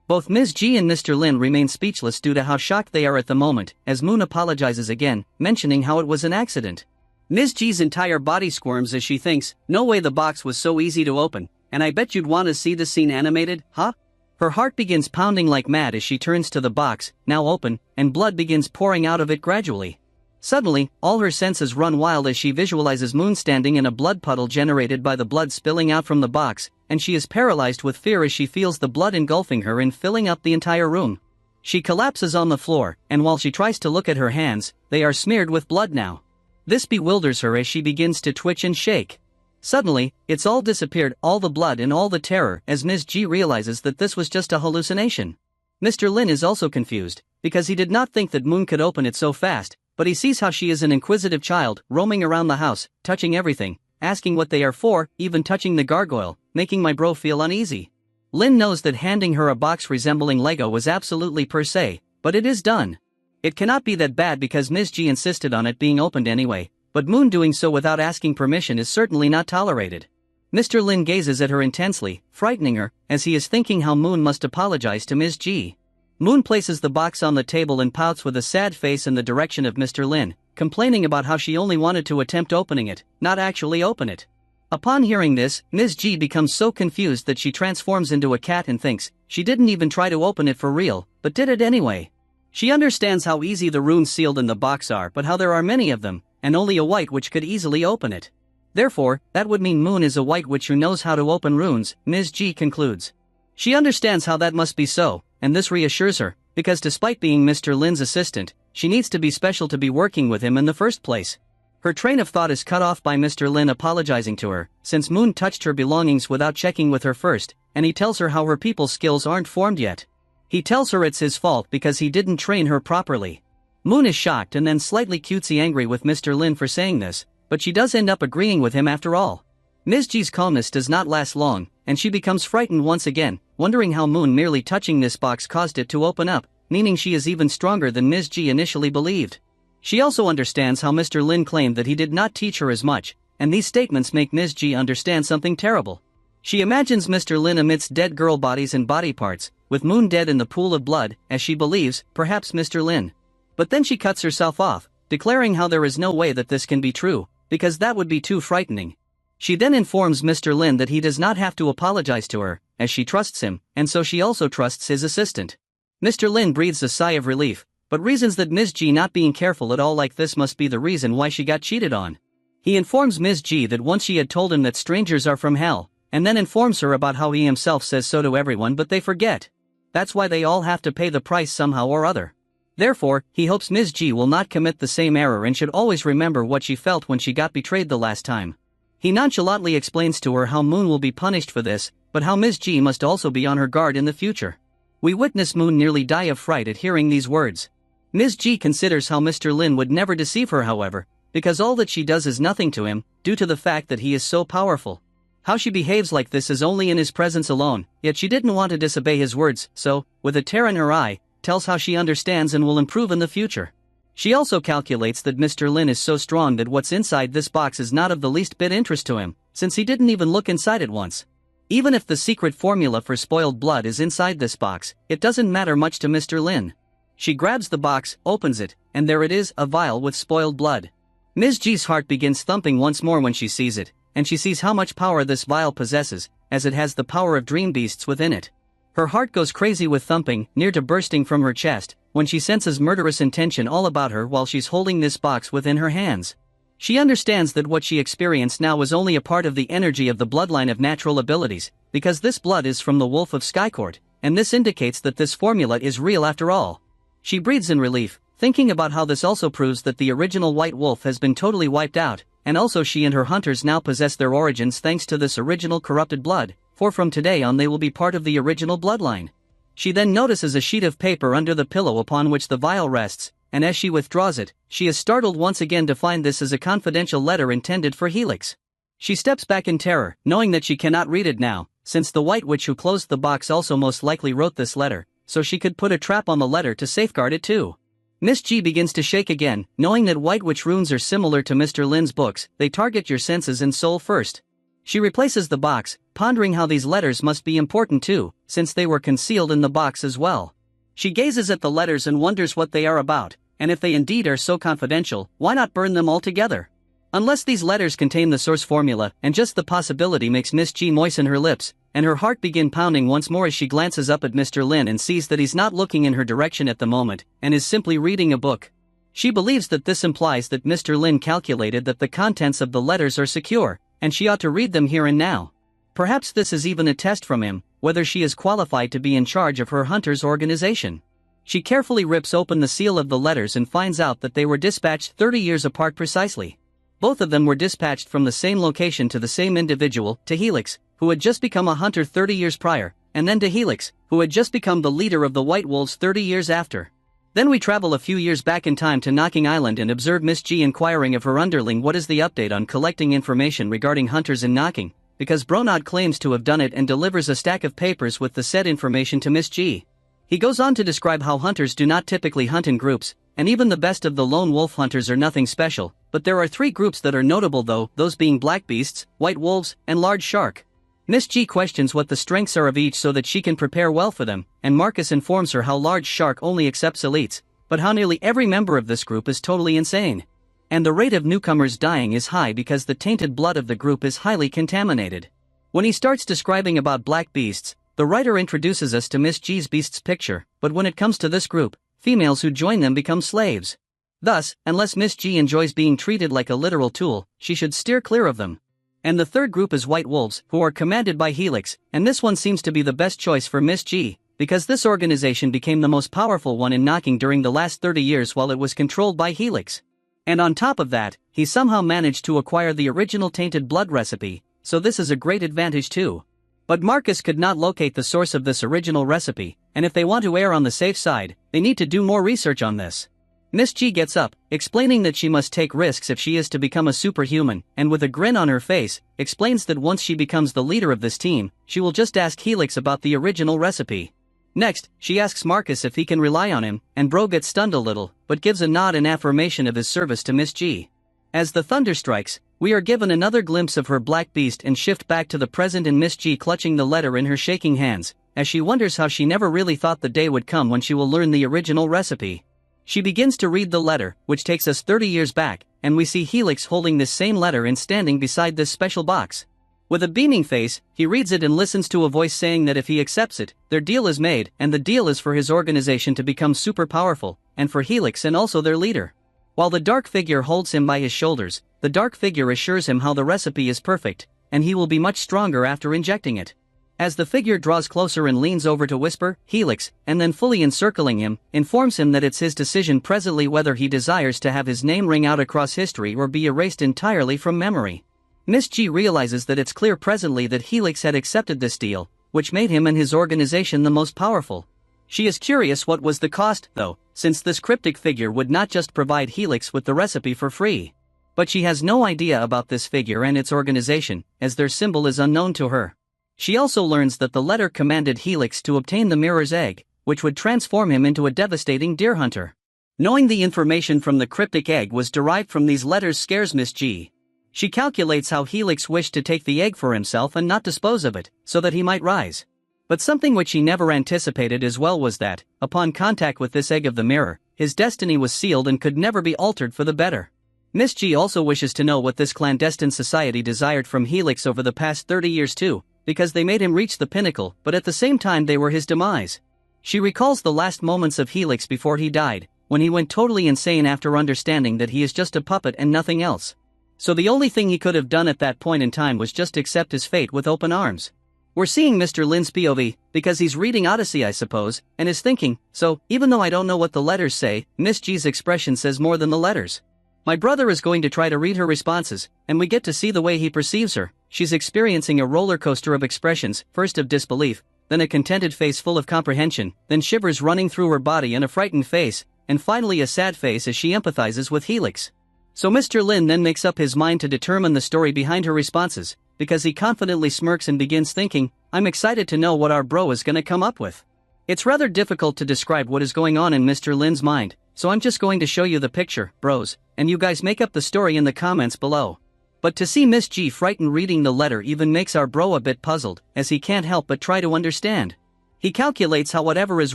Both Ms. G and Mr. Lin remain speechless due to how shocked they are at the moment, as Moon apologizes again, mentioning how it was an accident. Ms. G's entire body squirms as she thinks, no way the box was so easy to open, and I bet you'd want to see the scene animated, huh? Her heart begins pounding like mad as she turns to the box, now open, and blood begins pouring out of it gradually. Suddenly, all her senses run wild as she visualizes Moon standing in a blood puddle generated by the blood spilling out from the box, and she is paralyzed with fear as she feels the blood engulfing her and filling up the entire room. She collapses on the floor, and while she tries to look at her hands, they are smeared with blood now. This bewilders her as she begins to twitch and shake. Suddenly, it's all disappeared, all the blood and all the terror, as Ms. G realizes that this was just a hallucination. Mr. Lin is also confused, because he did not think that Moon could open it so fast, but he sees how she is an inquisitive child, roaming around the house, touching everything, asking what they are for, even touching the gargoyle, making my bro feel uneasy. Lin knows that handing her a box resembling Lego was absolutely per se, but it is done. It cannot be that bad because Ms. G insisted on it being opened anyway, but Moon doing so without asking permission is certainly not tolerated. Mr. Lin gazes at her intensely, frightening her, as he is thinking how Moon must apologize to Ms. G. Moon places the box on the table and pouts with a sad face in the direction of Mr. Lin, complaining about how she only wanted to attempt opening it, not actually open it. Upon hearing this, Ms. G becomes so confused that she transforms into a cat and thinks she didn't even try to open it for real, but did it anyway. She understands how easy the runes sealed in the box are, but how there are many of them, and only a white witch could easily open it. Therefore, that would mean Moon is a white witch who knows how to open runes, Ms. G concludes. She understands how that must be so, and this reassures her, because despite being Mr. Lin's assistant, she needs to be special to be working with him in the first place. Her train of thought is cut off by Mr. Lin apologizing to her, since Moon touched her belongings without checking with her first, and he tells her how her people skills aren't formed yet. He tells her it's his fault because he didn't train her properly. Moon is shocked and then slightly cutesy angry with Mr. Lin for saying this, but she does end up agreeing with him after all. Ms. G's calmness does not last long, and she becomes frightened once again, wondering how Moon merely touching this box caused it to open up, meaning she is even stronger than Ms. G initially believed. She also understands how Mr. Lin claimed that he did not teach her as much, and these statements make Ms. G understand something terrible. She imagines Mr. Lin amidst dead girl bodies and body parts, with Moon dead in the pool of blood, as she believes, perhaps Mr. Lin. But then she cuts herself off, declaring how there is no way that this can be true, because that would be too frightening. She then informs Mr. Lin that he does not have to apologize to her, as she trusts him, and so she also trusts his assistant. Mr. Lin breathes a sigh of relief, but reasons that Ms. G not being careful at all like this must be the reason why she got cheated on. He informs Ms. G that once she had told him that strangers are from hell, and then informs her about how he himself says so to everyone but they forget. That's why they all have to pay the price somehow or other. Therefore, he hopes Ms. G will not commit the same error and should always remember what she felt when she got betrayed the last time. He nonchalantly explains to her how Moon will be punished for this, but how Ms. G must also be on her guard in the future. We witness Moon nearly die of fright at hearing these words. Ms. G considers how Mr. Lin would never deceive her however, because all that she does is nothing to him, due to the fact that he is so powerful. How she behaves like this is only in his presence alone, yet she didn't want to disobey his words, so, with a tear in her eye, tells how she understands and will improve in the future. She also calculates that Mr. Lin is so strong that what's inside this box is not of the least bit interest to him, since he didn't even look inside it once. Even if the secret formula for spoiled blood is inside this box, it doesn't matter much to Mr. Lin. She grabs the box, opens it, and there it is, a vial with spoiled blood. Ms. G's heart begins thumping once more when she sees it, and she sees how much power this vial possesses, as it has the power of dream beasts within it. Her heart goes crazy with thumping, near to bursting from her chest, when she senses murderous intention all about her while she's holding this box within her hands. She understands that what she experienced now was only a part of the energy of the bloodline of natural abilities, because this blood is from the Wolf of Skycourt, and this indicates that this formula is real after all. She breathes in relief, thinking about how this also proves that the original white wolf has been totally wiped out, and also she and her hunters now possess their origins thanks to this original corrupted blood, for from today on they will be part of the original bloodline. She then notices a sheet of paper under the pillow upon which the vial rests, and as she withdraws it, she is startled once again to find this is a confidential letter intended for Helix. She steps back in terror, knowing that she cannot read it now, since the White Witch who closed the box also most likely wrote this letter, so she could put a trap on the letter to safeguard it too. Miss G begins to shake again, knowing that White Witch runes are similar to Mr. Lin's books, they target your senses and soul first. She replaces the box, pondering how these letters must be important too, since they were concealed in the box as well. She gazes at the letters and wonders what they are about, and if they indeed are so confidential, why not burn them all together? Unless these letters contain the source formula, and just the possibility makes Miss G moisten her lips, and her heart begin pounding once more as she glances up at Mr. Lin and sees that he's not looking in her direction at the moment, and is simply reading a book. She believes that this implies that Mr. Lin calculated that the contents of the letters are secure, and she ought to read them here and now. Perhaps this is even a test from him, whether she is qualified to be in charge of her hunter's organization. She carefully rips open the seal of the letters and finds out that they were dispatched 30 years apart precisely. Both of them were dispatched from the same location to the same individual, to Helix, who had just become a hunter 30 years prior, and then to Helix, who had just become the leader of the White Wolves 30 years after. Then we travel a few years back in time to Knocking Island and observe Miss G inquiring of her underling what is the update on collecting information regarding hunters in Knocking, because Bronod claims to have done it and delivers a stack of papers with the said information to Miss G. He goes on to describe how hunters do not typically hunt in groups, and even the best of the lone wolf hunters are nothing special, but there are 3 groups that are notable though, those being black beasts, white wolves, and large shark. Miss G questions what the strengths are of each so that she can prepare well for them, and Marcus informs her how large shark only accepts elites, but how nearly every member of this group is totally insane. And the rate of newcomers dying is high because the tainted blood of the group is highly contaminated. When he starts describing about black beasts, the writer introduces us to Miss G's beasts picture, but when it comes to this group, females who join them become slaves. Thus, unless Miss G enjoys being treated like a literal tool, she should steer clear of them. And the third group is white wolves, who are commanded by Helix, and this one seems to be the best choice for Miss G, because this organization became the most powerful one in Knocking during the last 30 years while it was controlled by Helix. And on top of that, he somehow managed to acquire the original tainted blood recipe, so this is a great advantage too. But Marcus could not locate the source of this original recipe, and if they want to err on the safe side, they need to do more research on this. Miss G gets up, explaining that she must take risks if she is to become a superhuman, and with a grin on her face, explains that once she becomes the leader of this team, she will just ask Helix about the original recipe. Next, she asks Marcus if he can rely on him, and Bro gets stunned a little, but gives a nod in affirmation of his service to Miss G. As the thunder strikes, we are given another glimpse of her black beast and shift back to the present and Miss G clutching the letter in her shaking hands, as she wonders how she never really thought the day would come when she will learn the original recipe. She begins to read the letter, which takes us 30 years back, and we see Helix holding this same letter and standing beside this special box. With a beaming face, he reads it and listens to a voice saying that if he accepts it, their deal is made, and the deal is for his organization to become super powerful, and for Helix and also their leader. While the dark figure holds him by his shoulders, the dark figure assures him how the recipe is perfect, and he will be much stronger after injecting it. As the figure draws closer and leans over to whisper, Helix, and then fully encircling him, informs him that it's his decision presently whether he desires to have his name ring out across history or be erased entirely from memory. Miss G realizes that it's clear presently that Helix had accepted this deal, which made him and his organization the most powerful. She is curious what was the cost, though, since this cryptic figure would not just provide Helix with the recipe for free. But she has no idea about this figure and its organization, as their symbol is unknown to her. She also learns that the letter commanded Helix to obtain the mirror's egg, which would transform him into a devastating deer hunter. Knowing the information from the cryptic egg was derived from these letters scares Miss G. She calculates how Helix wished to take the egg for himself and not dispose of it, so that he might rise. But something which he never anticipated as well was that, upon contact with this egg of the mirror, his destiny was sealed and could never be altered for the better. Miss G also wishes to know what this clandestine society desired from Helix over the past 30 years too, because they made him reach the pinnacle, but at the same time they were his demise. She recalls the last moments of Helix before he died, when he went totally insane after understanding that he is just a puppet and nothing else. So the only thing he could have done at that point in time was just accept his fate with open arms. We're seeing Mr. Lin's POV, because he's reading Odyssey I suppose, and is thinking, so, even though I don't know what the letters say, Miss G's expression says more than the letters. My brother is going to try to read her responses, and we get to see the way he perceives her. She's experiencing a roller coaster of expressions, first of disbelief, then a contented face full of comprehension, then shivers running through her body and a frightened face, and finally a sad face as she empathizes with Helix. So Mr. Lin then makes up his mind to determine the story behind her responses, because he confidently smirks and begins thinking, I'm excited to know what our bro is gonna come up with. It's rather difficult to describe what is going on in Mr. Lin's mind, so I'm just going to show you the picture, bros, and you guys make up the story in the comments below. But to see Miss G frightened reading the letter even makes our bro a bit puzzled, as he can't help but try to understand. He calculates how whatever is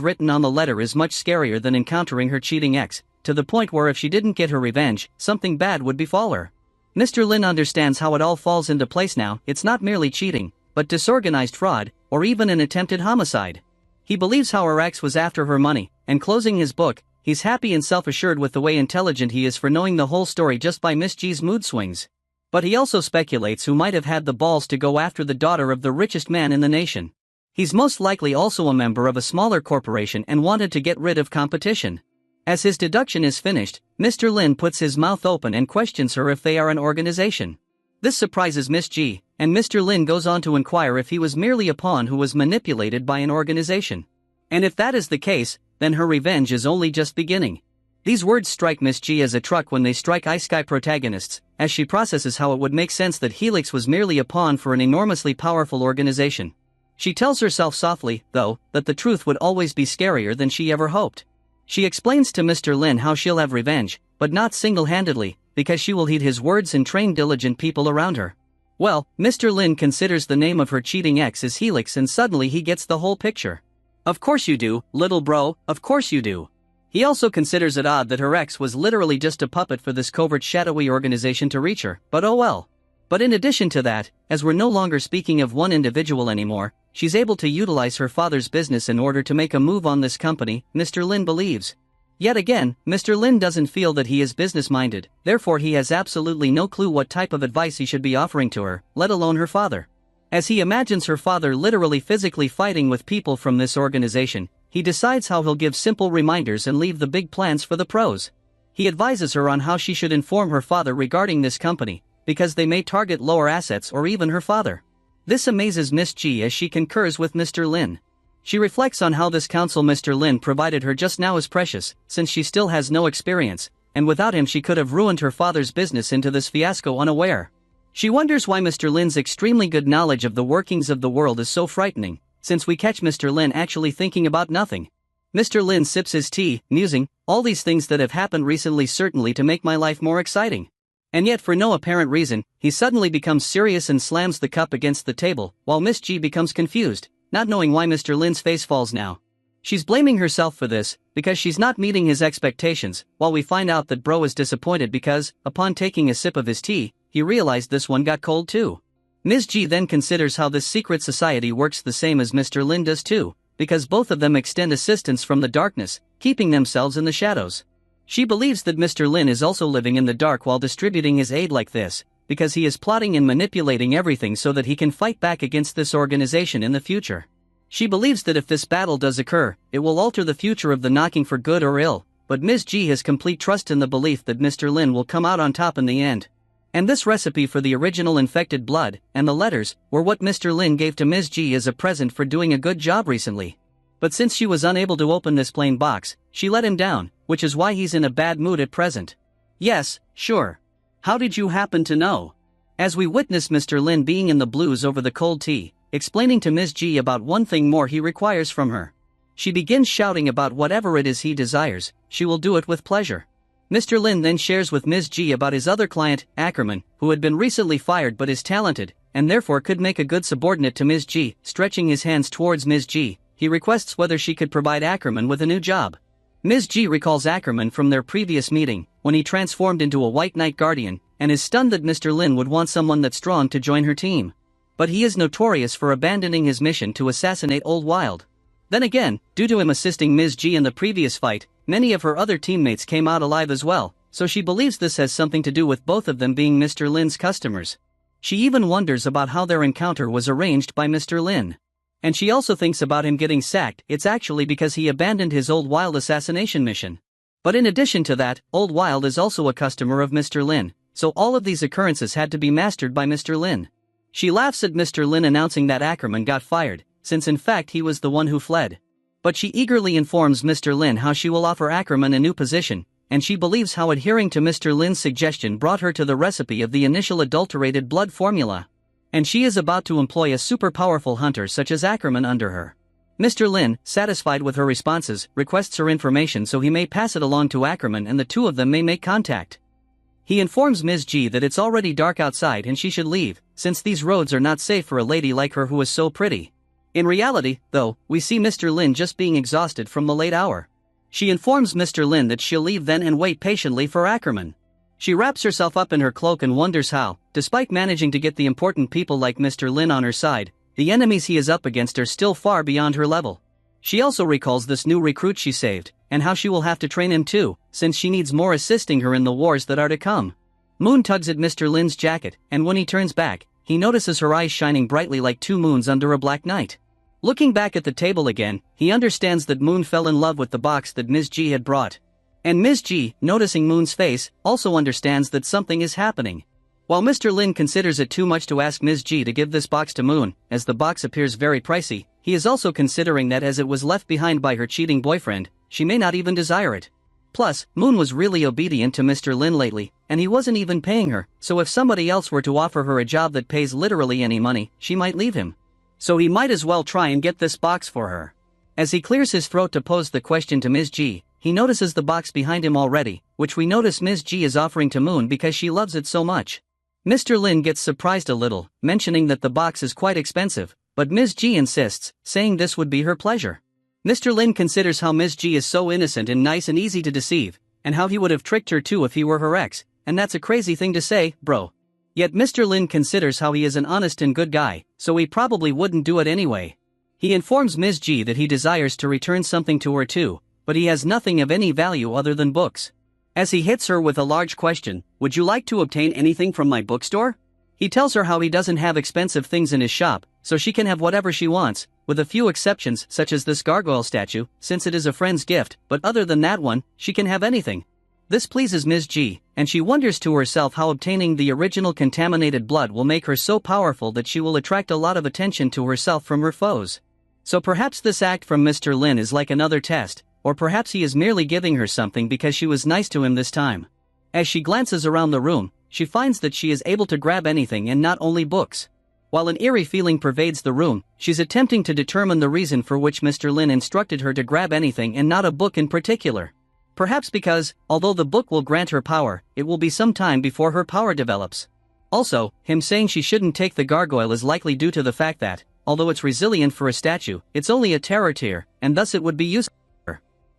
written on the letter is much scarier than encountering her cheating ex, to the point where if she didn't get her revenge, something bad would befall her. Mr. Lin understands how it all falls into place now. It's not merely cheating, but disorganized fraud, or even an attempted homicide. He believes how her ex was after her money, and closing his book, he's happy and self-assured with the way intelligent he is for knowing the whole story just by Miss G's mood swings. But he also speculates who might have had the balls to go after the daughter of the richest man in the nation. He's most likely also a member of a smaller corporation and wanted to get rid of competition. As his deduction is finished, Mr. Lin puts his mouth open and questions her if they are an organization. This surprises Miss G, and Mr. Lin goes on to inquire if he was merely a pawn who was manipulated by an organization. And if that is the case, then her revenge is only just beginning. These words strike Miss G as a truck when they strike Isekai protagonists, as she processes how it would make sense that Helix was merely a pawn for an enormously powerful organization. She tells herself softly, though, that the truth would always be scarier than she ever hoped. She explains to Mr. Lin how she'll have revenge, but not single-handedly, because she will heed his words and train diligent people around her. Well, Mr. Lin considers the name of her cheating ex as Helix and suddenly he gets the whole picture. Of course you do, little bro, of course you do. He also considers it odd that her ex was literally just a puppet for this covert shadowy organization to reach her, but oh well. But in addition to that, as we're no longer speaking of one individual anymore, she's able to utilize her father's business in order to make a move on this company, Mr. Lin believes. Yet again, Mr. Lin doesn't feel that he is business-minded, therefore he has absolutely no clue what type of advice he should be offering to her, let alone her father. As he imagines her father literally physically fighting with people from this organization, he decides how he'll give simple reminders and leave the big plans for the pros. He advises her on how she should inform her father regarding this company, because they may target lower assets or even her father. This amazes Miss G as she concurs with Mr. Lin. She reflects on how this counsel Mr. Lin provided her just now is precious, since she still has no experience, and without him she could have ruined her father's business into this fiasco unaware. She wonders why Mr. Lin's extremely good knowledge of the workings of the world is so frightening, since we catch Mr. Lin actually thinking about nothing. Mr. Lin sips his tea, musing, all these things that have happened recently certainly to make my life more exciting. And yet for no apparent reason, he suddenly becomes serious and slams the cup against the table, while Miss G becomes confused, not knowing why Mr. Lin's face falls now. She's blaming herself for this, because she's not meeting his expectations, while we find out that bro is disappointed because, upon taking a sip of his tea, he realized this one got cold too. Ms. G then considers how this secret society works the same as Mr. Lin does too, because both of them extend assistance from the darkness, keeping themselves in the shadows. She believes that Mr. Lin is also living in the dark while distributing his aid like this, because he is plotting and manipulating everything so that he can fight back against this organization in the future. She believes that if this battle does occur, it will alter the future of the knocking for good or ill, but Ms. G has complete trust in the belief that Mr. Lin will come out on top in the end. And this recipe for the original infected blood, and the letters, were what Mr. Lin gave to Ms. G as a present for doing a good job recently. But since she was unable to open this plain box, she let him down, which is why he's in a bad mood at present. Yes, sure. How did you happen to know? As we witness Mr. Lin being in the blues over the cold tea, explaining to Ms. G about one thing more he requires from her. She begins shouting about whatever it is he desires, she will do it with pleasure. Mr. Lin then shares with Ms. G about his other client, Ackerman, who had been recently fired but is talented, and therefore could make a good subordinate to Ms. G. Stretching his hands towards Ms. G, he requests whether she could provide Ackerman with a new job. Ms. G recalls Ackerman from their previous meeting, when he transformed into a White Knight Guardian, and is stunned that Mr. Lin would want someone that strong to join her team. But he is notorious for abandoning his mission to assassinate Old Wild. Then again, due to him assisting Ms. G in the previous fight, many of her other teammates came out alive as well, so she believes this has something to do with both of them being Mr. Lin's customers. She even wonders about how their encounter was arranged by Mr. Lin. And she also thinks about him getting sacked. It's actually because he abandoned his Old Wild assassination mission. But in addition to that, Old Wild is also a customer of Mr. Lin, so all of these occurrences had to be mastered by Mr. Lin. She laughs at Mr. Lin announcing that Ackerman got fired, since in fact he was the one who fled. But she eagerly informs Mr. Lin how she will offer Ackerman a new position, and she believes how adhering to Mr. Lin's suggestion brought her to the recipe of the initial adulterated blood formula. And she is about to employ a super powerful hunter such as Ackerman under her. Mr. Lin, satisfied with her responses, requests her information so he may pass it along to Ackerman and the two of them may make contact. He informs Ms. G that it's already dark outside and she should leave, since these roads are not safe for a lady like her who is so pretty. In reality, though, we see Mr. Lin just being exhausted from the late hour. She informs Mr. Lin that she'll leave then and wait patiently for Ackerman. She wraps herself up in her cloak and wonders how, despite managing to get the important people like Mr. Lin on her side, the enemies he is up against are still far beyond her level. She also recalls this new recruit she saved, and how she will have to train him too, since she needs more assisting her in the wars that are to come. Moon tugs at Mr. Lin's jacket, and when he turns back, he notices her eyes shining brightly like two moons under a black night. Looking back at the table again, he understands that Moon fell in love with the box that Ms. G had brought. And Ms. G, noticing Moon's face, also understands that something is happening. While Mr. Lin considers it too much to ask Ms. G to give this box to Moon, as the box appears very pricey, he is also considering that as it was left behind by her cheating boyfriend, she may not even desire it. Plus, Moon was really obedient to Mr. Lin lately, and he wasn't even paying her, so if somebody else were to offer her a job that pays literally any money, she might leave him. So he might as well try and get this box for her. As he clears his throat to pose the question to Ms. G, he notices the box behind him already, which we notice Ms. G is offering to Moon because she loves it so much. Mr. Lin gets surprised a little, mentioning that the box is quite expensive, but Ms. G insists, saying this would be her pleasure. Mr. Lin considers how Ms. G is so innocent and nice and easy to deceive, and how he would have tricked her too if he were her ex, and that's a crazy thing to say, bro. Yet Mr. Lin considers how he is an honest and good guy, so he probably wouldn't do it anyway. He informs Ms. G that he desires to return something to her too, but he has nothing of any value other than books. As he hits her with a large question, would you like to obtain anything from my bookstore? He tells her how he doesn't have expensive things in his shop, so she can have whatever she wants, with a few exceptions such as this gargoyle statue, since it is a friend's gift, but other than that one, she can have anything. This pleases Ms. G, and she wonders to herself how obtaining the original contaminated blood will make her so powerful that she will attract a lot of attention to herself from her foes. So perhaps this act from Mr. Lin is like another test, or perhaps he is merely giving her something because she was nice to him this time. As she glances around the room, she finds that she is able to grab anything and not only books. While an eerie feeling pervades the room, she's attempting to determine the reason for which Mr. Lin instructed her to grab anything and not a book in particular. Perhaps because, although the book will grant her power, it will be some time before her power develops. Also, him saying she shouldn't take the gargoyle is likely due to the fact that, although it's resilient for a statue, it's only a terror tier, and thus it would be useless.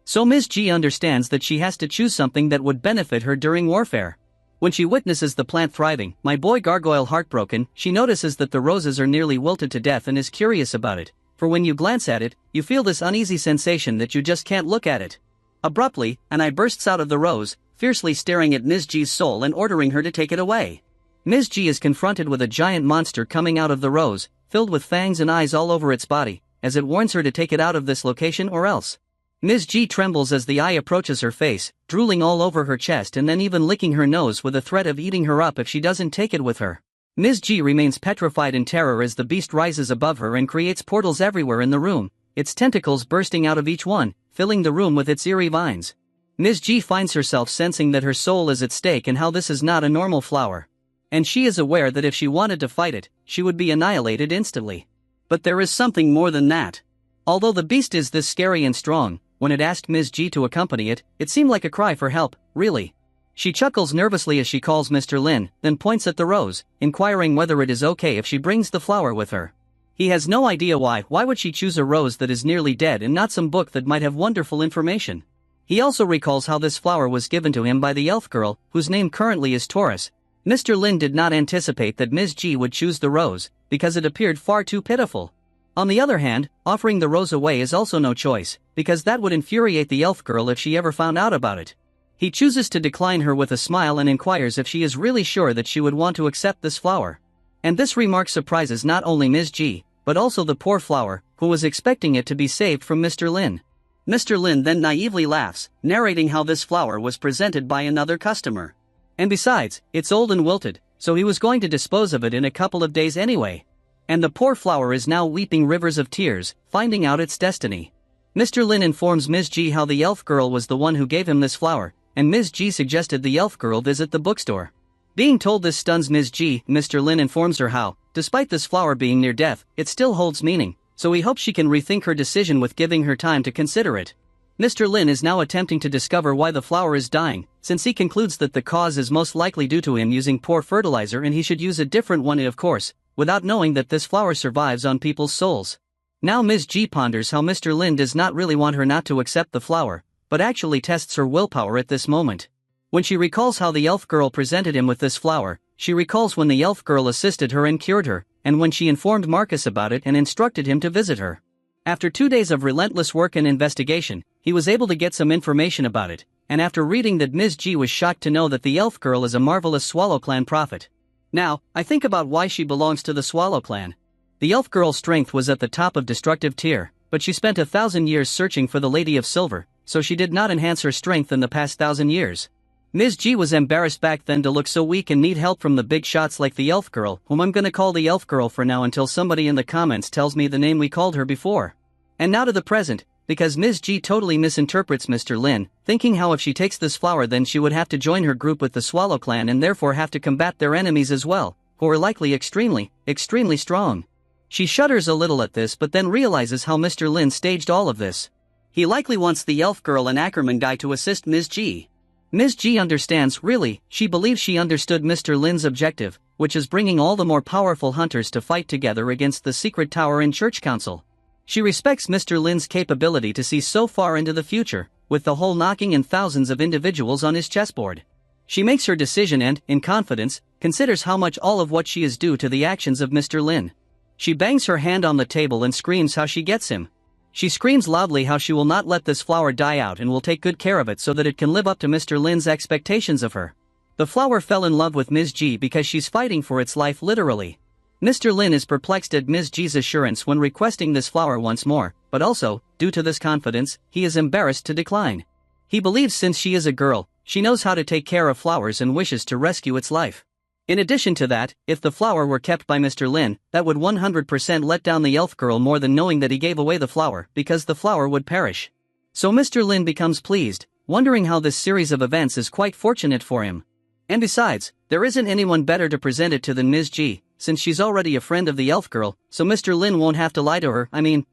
So Ms. G understands that she has to choose something that would benefit her during warfare. When she witnesses the plant thriving, my boy gargoyle heartbroken, she notices that the roses are nearly wilted to death and is curious about it, for when you glance at it, you feel this uneasy sensation that you just can't look at it. Abruptly, an eye bursts out of the rose, fiercely staring at Ms. G's soul and ordering her to take it away. Ms. G is confronted with a giant monster coming out of the rose, filled with fangs and eyes all over its body, as it warns her to take it out of this location or else. Ms. G trembles as the eye approaches her face, drooling all over her chest and then even licking her nose with a threat of eating her up if she doesn't take it with her. Ms. G remains petrified in terror as the beast rises above her and creates portals everywhere in the room, its tentacles bursting out of each one, filling the room with its eerie vines. Ms. G finds herself sensing that her soul is at stake and how this is not a normal flower. And she is aware that if she wanted to fight it, she would be annihilated instantly. But there is something more than that. Although the beast is this scary and strong, when it asked Ms. G to accompany it, it seemed like a cry for help, really. She chuckles nervously as she calls Mr. Lin, then points at the rose, inquiring whether it is okay if she brings the flower with her. He has no idea why would she choose a rose that is nearly dead and not some book that might have wonderful information. He also recalls how this flower was given to him by the elf girl, whose name currently is Taurus. Mr. Lin did not anticipate that Ms. G would choose the rose, because it appeared far too pitiful. On the other hand, offering the rose away is also no choice, because that would infuriate the elf girl if she ever found out about it. He chooses to decline her with a smile and inquires if she is really sure that she would want to accept this flower. And this remark surprises not only Ms. G, but also the poor flower, who was expecting it to be saved from Mr. Lin. Mr. Lin then naively laughs, narrating how this flower was presented by another customer. And besides, it's old and wilted, so he was going to dispose of it in a couple of days anyway. And the poor flower is now weeping rivers of tears, finding out its destiny. Mr. Lin informs Ms. G how the elf girl was the one who gave him this flower, and Ms. G suggested the elf girl visit the bookstore. Being told this stuns Ms. G, Mr. Lin informs her how, despite this flower being near death, it still holds meaning, so he hopes she can rethink her decision with giving her time to consider it. Mr. Lin is now attempting to discover why the flower is dying, since he concludes that the cause is most likely due to him using poor fertilizer and he should use a different one, of course, without knowing that this flower survives on people's souls. Now Ms. G ponders how Mr. Lin does not really want her not to accept the flower, but actually tests her willpower at this moment. When she recalls how the elf girl presented him with this flower, she recalls when the elf girl assisted her and cured her, and when she informed Marcus about it and instructed him to visit her. After 2 days of relentless work and investigation, he was able to get some information about it, and after reading that, Ms. G was shocked to know that the elf girl is a marvelous Swallow Clan prophet. Now, I think about why she belongs to the Swallow Clan. The elf girl's strength was at the top of destructive tier, but she spent 1,000 years searching for the Lady of Silver, so she did not enhance her strength in the past 1,000 years. Ms. G was embarrassed back then to look so weak and need help from the big shots like the elf girl, whom I'm gonna call the elf girl for now until somebody in the comments tells me the name we called her before. And now to the present, because Ms. G totally misinterprets Mr. Lin, thinking how if she takes this flower then she would have to join her group with the Swallow Clan and therefore have to combat their enemies as well, who are likely extremely strong. She shudders a little at this but then realizes how Mr. Lin staged all of this. He likely wants the elf girl and Ackerman guy to assist Ms. G. Ms. G understands, really, she believes she understood Mr. Lin's objective, which is bringing all the more powerful hunters to fight together against the secret tower and church council. She respects Mr. Lin's capability to see so far into the future, with the whole knocking and thousands of individuals on his chessboard. She makes her decision and, in confidence, considers how much all of what she is due to the actions of Mr. Lin. She bangs her hand on the table and screams how she gets him. She screams loudly how she will not let this flower die out and will take good care of it so that it can live up to Mr. Lin's expectations of her. The flower fell in love with Ms. G because she's fighting for its life literally. Mr. Lin is perplexed at Ms. G's assurance when requesting this flower once more, but also, due to this confidence, he is embarrassed to decline. He believes since she is a girl, she knows how to take care of flowers and wishes to rescue its life. In addition to that, if the flower were kept by Mr. Lin, that would 100% let down the elf girl more than knowing that he gave away the flower, because the flower would perish. So Mr. Lin becomes pleased, wondering how this series of events is quite fortunate for him. And besides, there isn't anyone better to present it to than Ms. G, since she's already a friend of the elf girl, so Mr. Lin won't have to lie to her,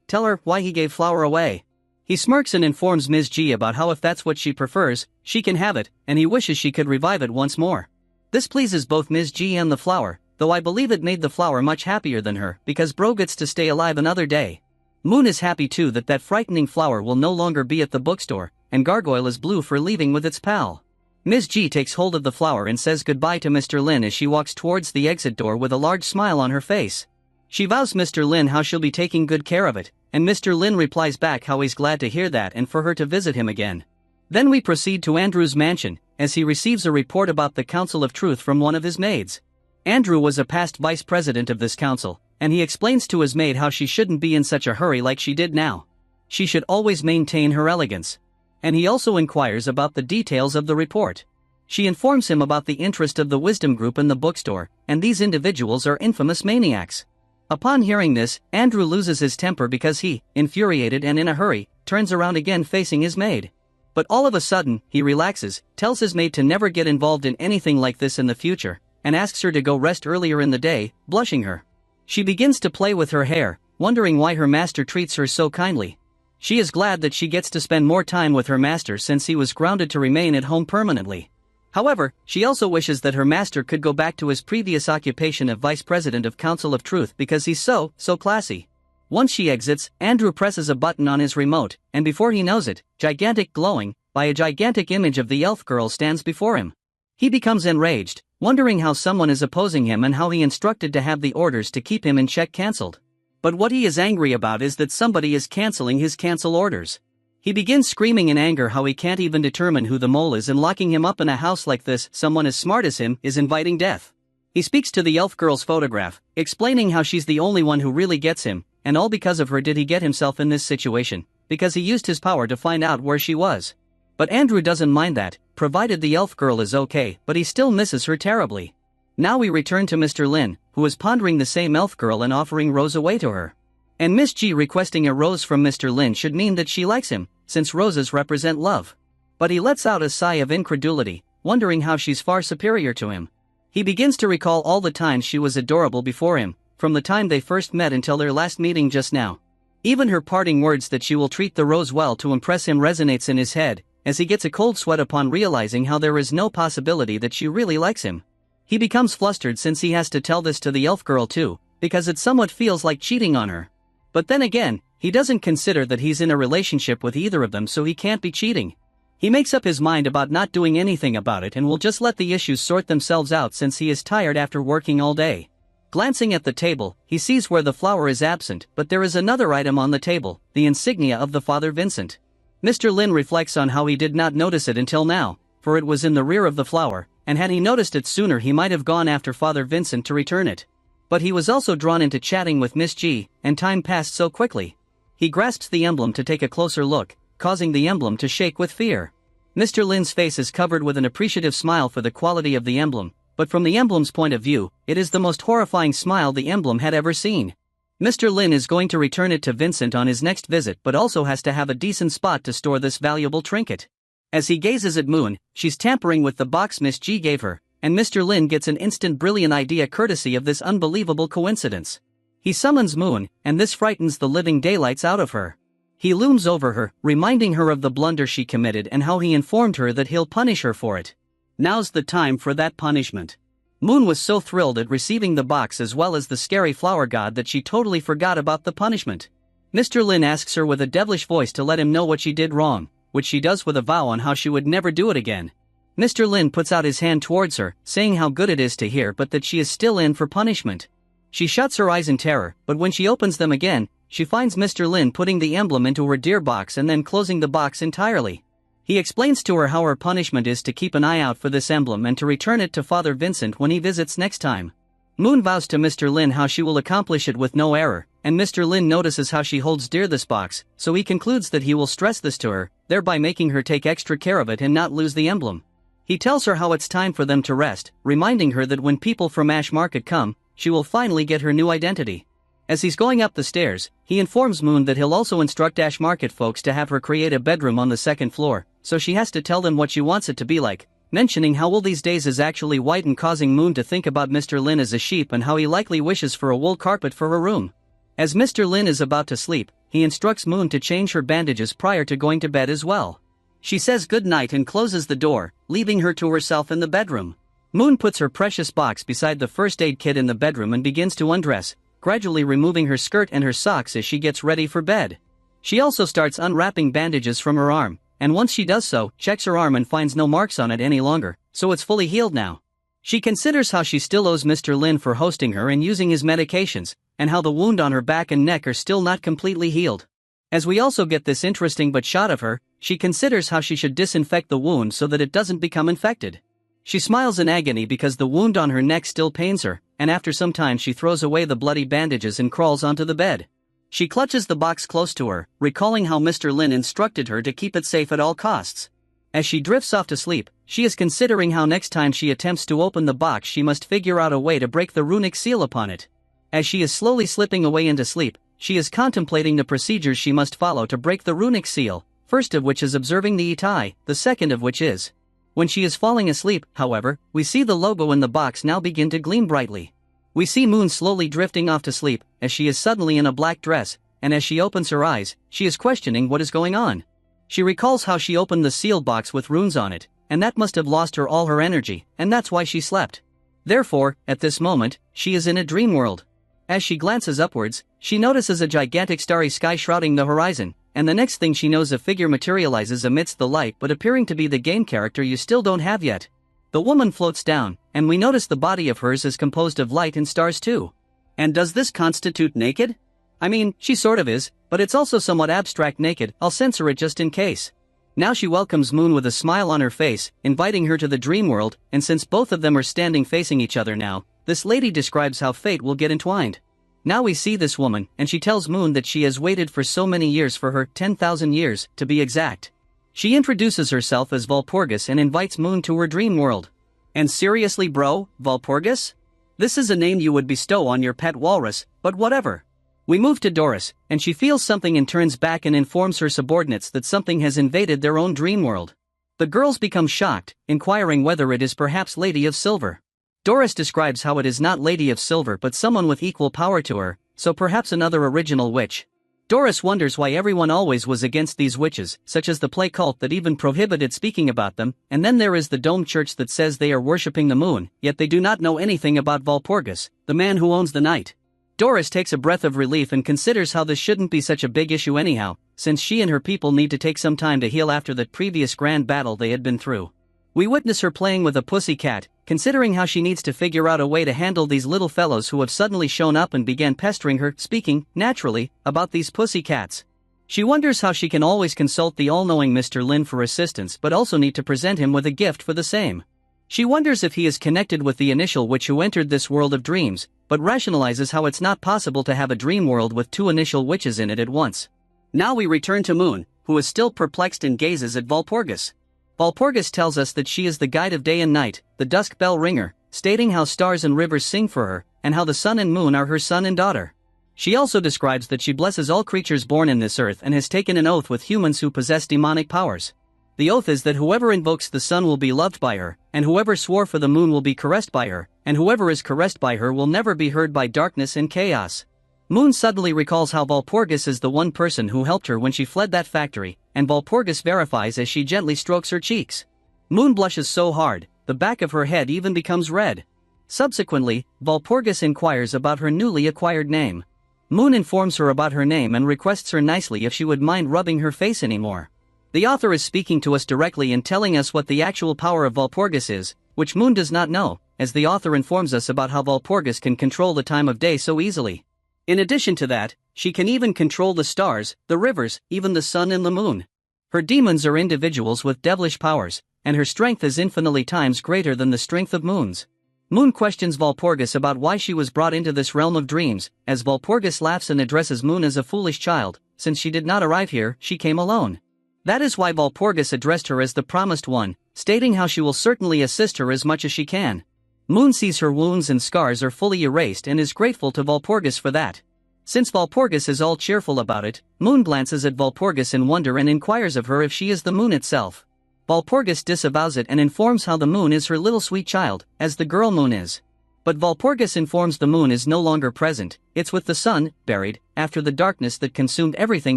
tell her why he gave flower away. He smirks and informs Ms. G about how if that's what she prefers, she can have it, and he wishes she could revive it once more. This pleases both Ms. G and the flower, though I believe it made the flower much happier than her, because bro gets to stay alive another day. Moon is happy too that frightening flower will no longer be at the bookstore, and Gargoyle is blue for leaving with its pal. Ms. G takes hold of the flower and says goodbye to Mr. Lin as she walks towards the exit door with a large smile on her face. She vows Mr. Lin how she'll be taking good care of it, and Mr. Lin replies back how he's glad to hear that and for her to visit him again. Then we proceed to Andrew's mansion, as he receives a report about the Council of Truth from one of his maids. Andrew was a past vice president of this council, and he explains to his maid how she shouldn't be in such a hurry like she did now. She should always maintain her elegance. And he also inquires about the details of the report. She informs him about the interest of the Wisdom Group in the bookstore, and these individuals are infamous maniacs. Upon hearing this, Andrew loses his temper because he, infuriated and in a hurry, turns around again facing his maid. But all of a sudden, he relaxes, tells his maid to never get involved in anything like this in the future, and asks her to go rest earlier in the day, blushing her. She begins to play with her hair, wondering why her master treats her so kindly. She is glad that she gets to spend more time with her master since he was grounded to remain at home permanently. However, she also wishes that her master could go back to his previous occupation of vice president of Council of Truth because he's so classy. Once she exits, Andrew presses a button on his remote, and before he knows it, gigantic glowing, by a gigantic image of the elf girl stands before him. He becomes enraged, wondering how someone is opposing him and how he instructed to have the orders to keep him in check cancelled. But what he is angry about is that somebody is cancelling his cancel orders. He begins screaming in anger how he can't even determine who the mole is, and locking him up in a house like this, someone as smart as him, is inviting death. He speaks to the elf girl's photograph, explaining how she's the only one who really gets him, and all because of her did he get himself in this situation, because he used his power to find out where she was. But Andrew doesn't mind that, provided the elf girl is okay, but he still misses her terribly. Now we return to Mr. Lin, who is pondering the same elf girl and offering Rose away to her. And Miss G requesting a rose from Mr. Lin should mean that she likes him, since roses represent love. But he lets out a sigh of incredulity, wondering how she's far superior to him. He begins to recall all the times she was adorable before him, from the time they first met until their last meeting just now. Even her parting words that she will treat the rose well to impress him resonates in his head, as he gets a cold sweat upon realizing how there is no possibility that she really likes him. He becomes flustered since he has to tell this to the elf girl too, because it somewhat feels like cheating on her. But then again, he doesn't consider that he's in a relationship with either of them, so he can't be cheating. He makes up his mind about not doing anything about it and will just let the issues sort themselves out since he is tired after working all day. Glancing at the table, he sees where the flower is absent, but there is another item on the table, the insignia of the Father Vincent. Mr. Lin reflects on how he did not notice it until now, for it was in the rear of the flower, and had he noticed it sooner he might have gone after Father Vincent to return it. But he was also drawn into chatting with Miss G, and time passed so quickly. He grasps the emblem to take a closer look, causing the emblem to shake with fear. Mr. Lin's face is covered with an appreciative smile for the quality of the emblem, but from the emblem's point of view, it is the most horrifying smile the emblem had ever seen. Mr. Lin is going to return it to Vincent on his next visit but also has to have a decent spot to store this valuable trinket. As he gazes at Moon, she's tampering with the box Miss G gave her, and Mr. Lin gets an instant brilliant idea courtesy of this unbelievable coincidence. He summons Moon, and this frightens the living daylights out of her. He looms over her, reminding her of the blunder she committed and how he informed her that he'll punish her for it. Now's the time for that punishment. Moon was so thrilled at receiving the box as well as the scary flower god that she totally forgot about the punishment. Mr. Lin asks her with a devilish voice to let him know what she did wrong, which she does with a vow on how she would never do it again. Mr. Lin puts out his hand towards her, saying how good it is to hear but that she is still in for punishment. She shuts her eyes in terror, but when she opens them again, she finds Mr. Lin putting the emblem into her dear box and then closing the box entirely. He explains to her how her punishment is to keep an eye out for this emblem and to return it to Father Vincent when he visits next time. Moon vows to Mr. Lin how she will accomplish it with no error, and Mr. Lin notices how she holds dear this box, so he concludes that he will stress this to her, thereby making her take extra care of it and not lose the emblem. He tells her how it's time for them to rest, reminding her that when people from Ash Market come, she will finally get her new identity. As he's going up the stairs, he informs Moon that he'll also instruct Ash Market folks to have her create a bedroom on the second floor, so she has to tell them what she wants it to be like, mentioning how wool these days is actually white and causing Moon to think about Mr. Lin as a sheep and how he likely wishes for a wool carpet for her room. As Mr. Lin is about to sleep, he instructs Moon to change her bandages prior to going to bed as well. She says good night and closes the door, leaving her to herself in the bedroom. Moon puts her precious box beside the first aid kit in the bedroom and begins to undress, gradually removing her skirt and her socks as she gets ready for bed. She also starts unwrapping bandages from her arm, and once she does so, checks her arm and finds no marks on it any longer, so it's fully healed now. She considers how she still owes Mr. Lin for hosting her and using his medications, and how the wound on her back and neck are still not completely healed. As we also get this interesting but shot of her, she considers how she should disinfect the wound so that it doesn't become infected. She smiles in agony because the wound on her neck still pains her, and after some time she throws away the bloody bandages and crawls onto the bed. She clutches the box close to her, recalling how Mr. Lin instructed her to keep it safe at all costs. As she drifts off to sleep, she is considering how next time she attempts to open the box she must figure out a way to break the runic seal upon it. As she is slowly slipping away into sleep, she is contemplating the procedures she must follow to break the runic seal, first of which is observing the itai, the second of which is. When she is falling asleep, however, we see the logo in the box now begin to gleam brightly. We see Moon slowly drifting off to sleep, as she is suddenly in a black dress, and as she opens her eyes, she is questioning what is going on. She recalls how she opened the sealed box with runes on it, and that must have lost her all her energy, and that's why she slept. Therefore, at this moment, she is in a dream world. As she glances upwards, she notices a gigantic starry sky shrouding the horizon, and the next thing she knows a figure materializes amidst the light but appearing to be the game character you still don't have yet. The woman floats down, and we notice the body of hers is composed of light and stars too. And does this constitute naked? I mean, she sort of is, but it's also somewhat abstract naked. I'll censor it just in case. Now she welcomes Moon with a smile on her face, inviting her to the dream world, and since both of them are standing facing each other now, This lady describes how fate will get entwined. Now we see this woman, and she tells Moon that she has waited for so many years for her, 10,000 years, to be exact. She introduces herself as Walpurgis and invites Moon to her dream world. And seriously bro, Walpurgis? This is a name you would bestow on your pet walrus, but whatever. We move to Doris, and she feels something and turns back and informs her subordinates that something has invaded their own dream world. The girls become shocked, inquiring whether it is perhaps Lady of Silver. Doris describes how it is not Lady of Silver but someone with equal power to her, so perhaps another original witch. Doris wonders why everyone always was against these witches, such as the play cult that even prohibited speaking about them, and then there is the dome church that says they are worshipping the moon, yet they do not know anything about Walpurgis, the man who owns the night. Doris takes a breath of relief and considers how this shouldn't be such a big issue anyhow, since she and her people need to take some time to heal after that previous grand battle they had been through. We witness her playing with a pussy cat, considering how she needs to figure out a way to handle these little fellows who have suddenly shown up and began pestering her, speaking, naturally, about these pussy cats. She wonders how she can always consult the all-knowing Mr. Lin for assistance but also need to present him with a gift for the same. She wonders if he is connected with the initial witch who entered this world of dreams, but rationalizes how it's not possible to have a dream world with two initial witches in it at once. Now we return to Moon, who is still perplexed and gazes at Walpurgis. Walpurgis tells us that she is the guide of day and night, the dusk bell ringer, stating how stars and rivers sing for her, and how the sun and moon are her son and daughter. She also describes that she blesses all creatures born in this earth and has taken an oath with humans who possess demonic powers. The oath is that whoever invokes the sun will be loved by her, and whoever swore for the moon will be caressed by her, and whoever is caressed by her will never be heard by darkness and chaos. Moon suddenly recalls how Walpurgis is the one person who helped her when she fled that factory, and Walpurgis verifies as she gently strokes her cheeks. Moon blushes so hard, the back of her head even becomes red. Subsequently, Walpurgis inquires about her newly acquired name. Moon informs her about her name and requests her nicely if she would mind rubbing her face anymore. The author is speaking to us directly and telling us what the actual power of Walpurgis is, which Moon does not know, as the author informs us about how Walpurgis can control the time of day so easily. In addition to that, she can even control the stars, the rivers, even the sun and the moon. Her demons are individuals with devilish powers, and her strength is infinitely times greater than the strength of Moon's. Moon questions Walpurgis about why she was brought into this realm of dreams, as Walpurgis laughs and addresses Moon as a foolish child. Since she did not arrive here, she came alone. That is why Walpurgis addressed her as the promised one, stating how she will certainly assist her as much as she can. Moon sees her wounds and scars are fully erased and is grateful to Walpurgis for that. Since Walpurgis is all cheerful about it, Moon glances at Walpurgis in wonder and inquires of her if she is the moon itself. Walpurgis disavows it and informs how the moon is her little sweet child, as the girl moon is. But Walpurgis informs the moon is no longer present, it's with the sun, buried, after the darkness that consumed everything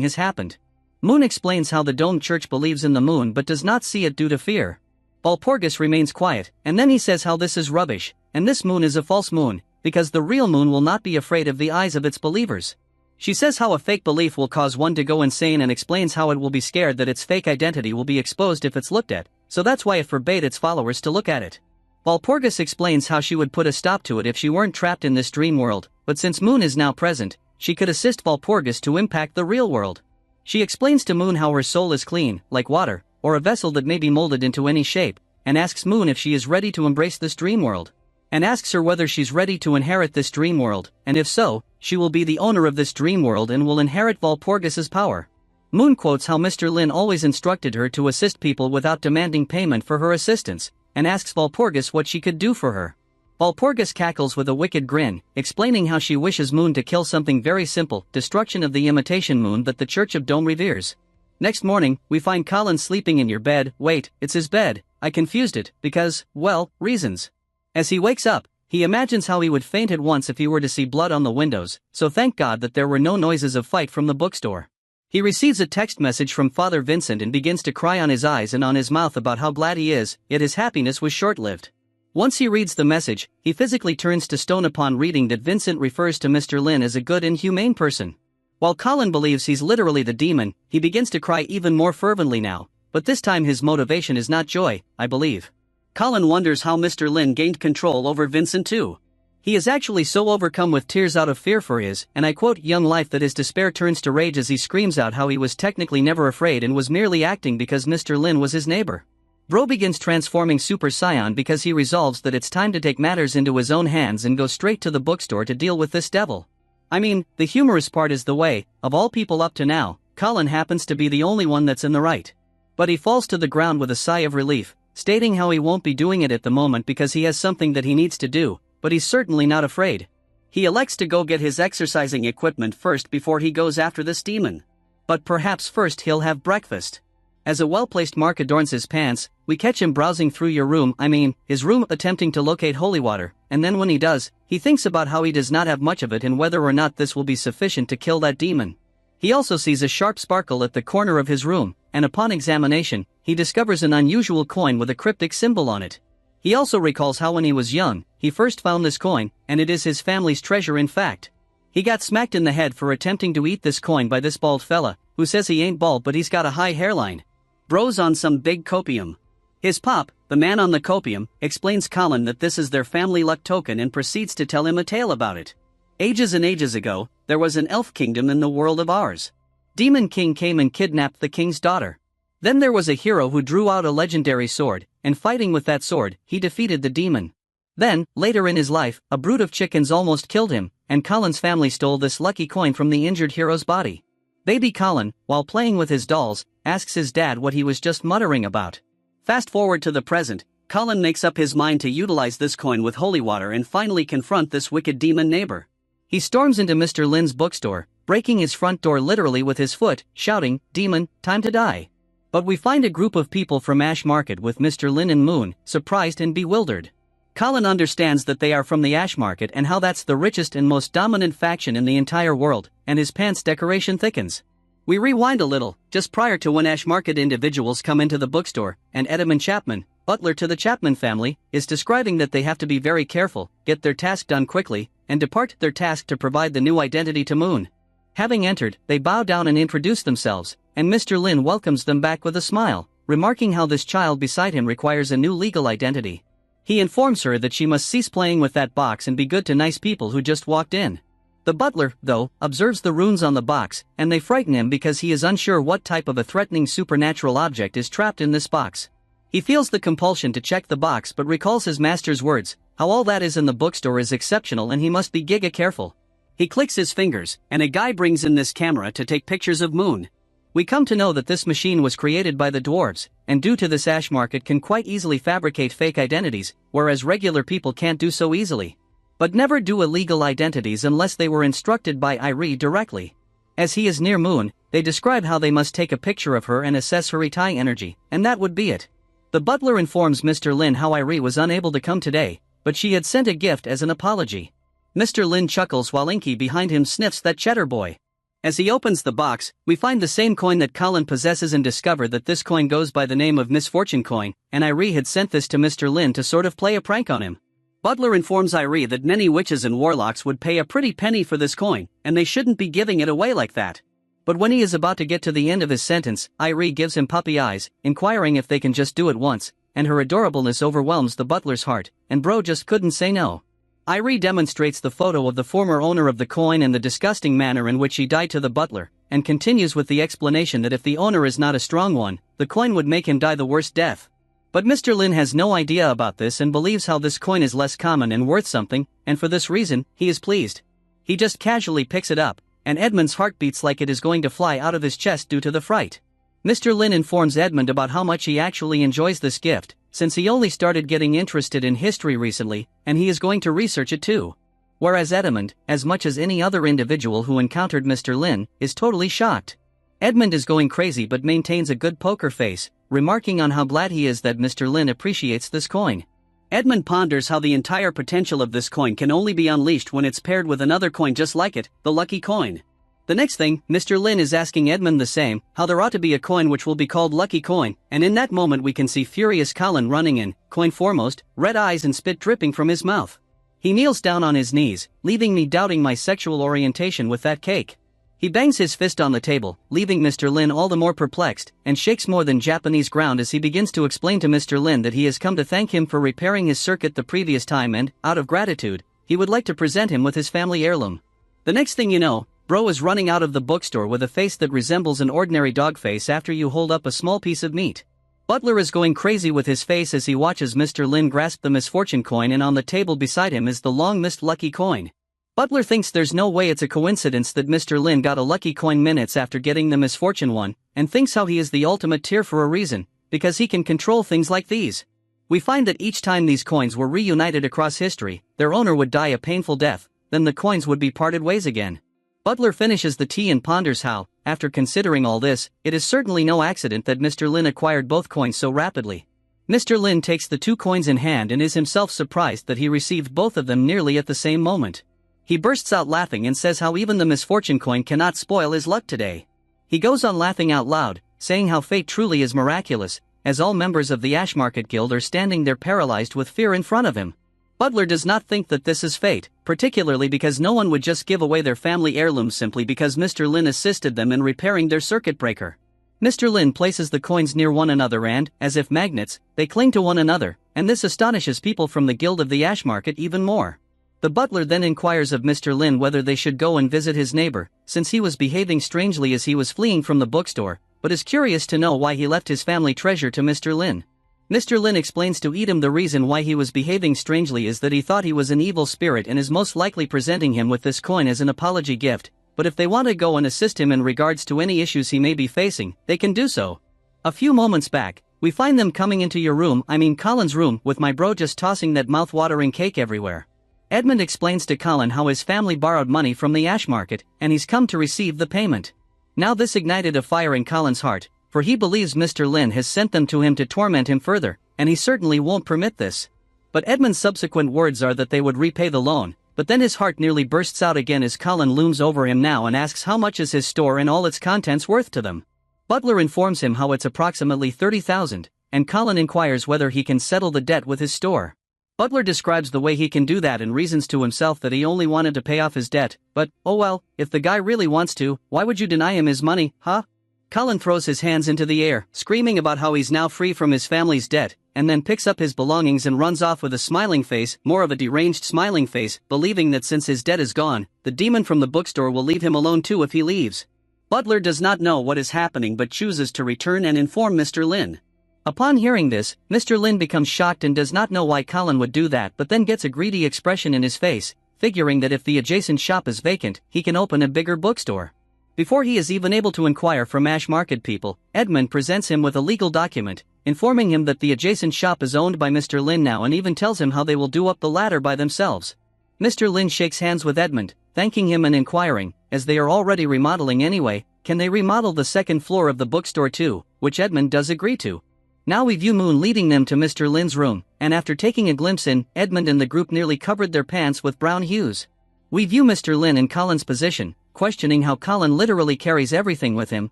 has happened. Moon explains how the Dome Church believes in the moon but does not see it due to fear. Walpurgis remains quiet, and then he says how this is rubbish, and this moon is a false moon, because the real moon will not be afraid of the eyes of its believers. She says how a fake belief will cause one to go insane and explains how it will be scared that its fake identity will be exposed if it's looked at, so that's why it forbade its followers to look at it. Walpurgis explains how she would put a stop to it if she weren't trapped in this dream world, but since Moon is now present, she could assist Walpurgis to impact the real world. She explains to Moon how her soul is clean, like water, or a vessel that may be molded into any shape, and asks Moon if she is ready to embrace this dream world. And asks her whether she's ready to inherit this dream world, and if so, she will be the owner of this dream world and will inherit Walpurgis's power. Moon quotes how Mr. Lin always instructed her to assist people without demanding payment for her assistance, and asks Walpurgis what she could do for her. Walpurgis cackles with a wicked grin, explaining how she wishes Moon to kill something very simple, destruction of the imitation moon that the Church of Dome reveres. Next morning, we find Colin sleeping in your bed. Wait, it's his bed. I confused it, because, well, reasons. As he wakes up, he imagines how he would faint at once if he were to see blood on the windows, so thank God that there were no noises of fight from the bookstore. He receives a text message from Father Vincent and begins to cry on his eyes and on his mouth about how glad he is, yet his happiness was short-lived. Once he reads the message, he physically turns to stone upon reading that Vincent refers to Mr. Lin as a good and humane person. While Colin believes he's literally the demon, he begins to cry even more fervently now, but this time his motivation is not joy, I believe. Colin wonders how Mr. Lin gained control over Vincent too. He is actually so overcome with tears out of fear for his, and I quote, young life that his despair turns to rage as he screams out how he was technically never afraid and was merely acting because Mr. Lin was his neighbor. Bro begins transforming Super Saiyan because he resolves that it's time to take matters into his own hands and go straight to the bookstore to deal with this devil. I mean, the humorous part is the way, of all people up to now, Colin happens to be the only one that's in the right. But he falls to the ground with a sigh of relief, stating how he won't be doing it at the moment because he has something that he needs to do, but he's certainly not afraid. He elects to go get his exercising equipment first before he goes after this demon. But perhaps first he'll have breakfast. As a well-placed mark adorns his pants, we catch him browsing through his room attempting to locate holy water, and then when he does, he thinks about how he does not have much of it and whether or not this will be sufficient to kill that demon. He also sees a sharp sparkle at the corner of his room, and upon examination, he discovers an unusual coin with a cryptic symbol on it. He also recalls how when he was young, he first found this coin, and it is his family's treasure in fact. He got smacked in the head for attempting to eat this coin by this bald fella, who says he ain't bald but he's got a high hairline. Bro's on some big copium. His pop, the man on the copium, explains Colin that this is their family luck token and proceeds to tell him a tale about it. Ages and ages ago, there was an elf kingdom in the world of ours. Demon King came and kidnapped the king's daughter. Then there was a hero who drew out a legendary sword, and fighting with that sword, he defeated the demon. Then, later in his life, a brood of chickens almost killed him, and Colin's family stole this lucky coin from the injured hero's body. Baby Colin, while playing with his dolls, asks his dad what he was just muttering about. Fast forward to the present, Colin makes up his mind to utilize this coin with holy water and finally confront this wicked demon neighbor. He storms into Mr. Lin's bookstore, breaking his front door literally with his foot, shouting, "Demon, time to die." But we find a group of people from Ash Market with Mr. Lin and Moon, surprised and bewildered. Colin understands that they are from the Ash Market and how that's the richest and most dominant faction in the entire world, and his pants decoration thickens. We rewind a little, just prior to when Ash Market individuals come into the bookstore, and Edmund Chapman, butler to the Chapman family, is describing that they have to be very careful, get their task done quickly, and depart their task to provide the new identity to Moon. Having entered, they bow down and introduce themselves, and Mr. Lin welcomes them back with a smile, remarking how this child beside him requires a new legal identity. He informs her that she must cease playing with that box and be good to nice people who just walked in. The butler, though, observes the runes on the box, and they frighten him because he is unsure what type of a threatening supernatural object is trapped in this box. He feels the compulsion to check the box but recalls his master's words, how all that is in the bookstore is exceptional and he must be giga careful. He clicks his fingers, and a guy brings in this camera to take pictures of Moon. We come to know that this machine was created by the dwarves, and due to this Ash Market can quite easily fabricate fake identities, whereas regular people can't do so easily. But never do illegal identities unless they were instructed by Irie directly. As he is near Moon, they describe how they must take a picture of her and assess her Itai energy, and that would be it. The butler informs Mr. Lin how Irie was unable to come today, but she had sent a gift as an apology. Mr. Lin chuckles while Inky behind him sniffs that cheddar boy. As he opens the box, we find the same coin that Colin possesses and discover that this coin goes by the name of Misfortune Coin, and Irie had sent this to Mr. Lin to sort of play a prank on him. Butler informs Irie that many witches and warlocks would pay a pretty penny for this coin, and they shouldn't be giving it away like that. But when he is about to get to the end of his sentence, Irie gives him puppy eyes, inquiring if they can just do it once, and her adorableness overwhelms the butler's heart, and Bro just couldn't say no. Irie demonstrates the photo of the former owner of the coin and the disgusting manner in which he died to the butler, and continues with the explanation that if the owner is not a strong one, the coin would make him die the worst death. But Mr. Lin has no idea about this and believes how this coin is less common and worth something, and for this reason, he is pleased. He just casually picks it up, and Edmund's heart beats like it is going to fly out of his chest due to the fright. Mr. Lin informs Edmund about how much he actually enjoys this gift, since he only started getting interested in history recently, and he is going to research it too. Whereas Edmund, as much as any other individual who encountered Mr. Lin, is totally shocked. Edmund is going crazy but maintains a good poker face, remarking on how glad he is that Mr. Lin appreciates this coin. Edmund ponders how the entire potential of this coin can only be unleashed when it's paired with another coin just like it, the lucky coin. The next thing, Mr. Lin is asking Edmund the same, how there ought to be a coin which will be called Lucky Coin, and in that moment we can see furious Colin running in, coin foremost, red eyes and spit dripping from his mouth. He kneels down on his knees, leaving me doubting my sexual orientation with that cake. He bangs his fist on the table, leaving Mr. Lin all the more perplexed, and shakes more than Japanese ground as he begins to explain to Mr. Lin that he has come to thank him for repairing his circuit the previous time and, out of gratitude, he would like to present him with his family heirloom. The next thing you know, Bro is running out of the bookstore with a face that resembles an ordinary dog face after you hold up a small piece of meat. Butler is going crazy with his face as he watches Mr. Lin grasp the misfortune coin, and on the table beside him is the long-missed lucky coin. Butler thinks there's no way it's a coincidence that Mr. Lin got a lucky coin minutes after getting the misfortune one, and thinks how he is the ultimate tier for a reason, because he can control things like these. We find that each time these coins were reunited across history, their owner would die a painful death, then the coins would be parted ways again. Butler finishes the tea and ponders how, after considering all this, it is certainly no accident that Mr. Lin acquired both coins so rapidly. Mr. Lin takes the two coins in hand and is himself surprised that he received both of them nearly at the same moment. He bursts out laughing and says how even the misfortune coin cannot spoil his luck today. He goes on laughing out loud, saying how fate truly is miraculous, as all members of the Ash Market Guild are standing there paralyzed with fear in front of him. Butler does not think that this is fate, particularly because no one would just give away their family heirlooms simply because Mr. Lin assisted them in repairing their circuit breaker. Mr. Lin places the coins near one another and, as if magnets, they cling to one another, and this astonishes people from the Guild of the Ash Market even more. The butler then inquires of Mr. Lin whether they should go and visit his neighbor, since he was behaving strangely as he was fleeing from the bookstore, but is curious to know why he left his family treasure to Mr. Lin. Mr. Lin explains to Edom the reason why he was behaving strangely is that he thought he was an evil spirit and is most likely presenting him with this coin as an apology gift, but if they want to go and assist him in regards to any issues he may be facing, they can do so. A few moments back, we find them coming into your room, Colin's room, with my bro just tossing that mouth-watering cake everywhere. Edmund explains to Colin how his family borrowed money from the Ash Market, and he's come to receive the payment. Now this ignited a fire in Colin's heart, for he believes Mr. Lin has sent them to him to torment him further, and he certainly won't permit this. But Edmund's subsequent words are that they would repay the loan, but then his heart nearly bursts out again as Colin looms over him now and asks how much is his store and all its contents worth to them. Butler informs him how it's approximately 30,000, and Colin inquires whether he can settle the debt with his store. Butler describes the way he can do that and reasons to himself that he only wanted to pay off his debt, but, oh well, if the guy really wants to, why would you deny him his money, huh? Colin throws his hands into the air, screaming about how he's now free from his family's debt, and then picks up his belongings and runs off with a smiling face, more of a deranged smiling face, believing that since his debt is gone, the demon from the bookstore will leave him alone too if he leaves. Butler does not know what is happening but chooses to return and inform Mr. Lin. Upon hearing this, Mr. Lin becomes shocked and does not know why Colin would do that, but then gets a greedy expression in his face, figuring that if the adjacent shop is vacant, he can open a bigger bookstore. Before he is even able to inquire from Ash Market people, Edmund presents him with a legal document, informing him that the adjacent shop is owned by Mr. Lin now and even tells him how they will do up the ladder by themselves. Mr. Lin shakes hands with Edmund, thanking him and inquiring, as they are already remodeling anyway, can they remodel the second floor of the bookstore too, which Edmund does agree to. Now we view Moon leading them to Mr. Lin's room, and after taking a glimpse in, Edmund and the group nearly covered their pants with brown hues. We view Mr. Lin in Colin's position, questioning how Colin literally carries everything with him,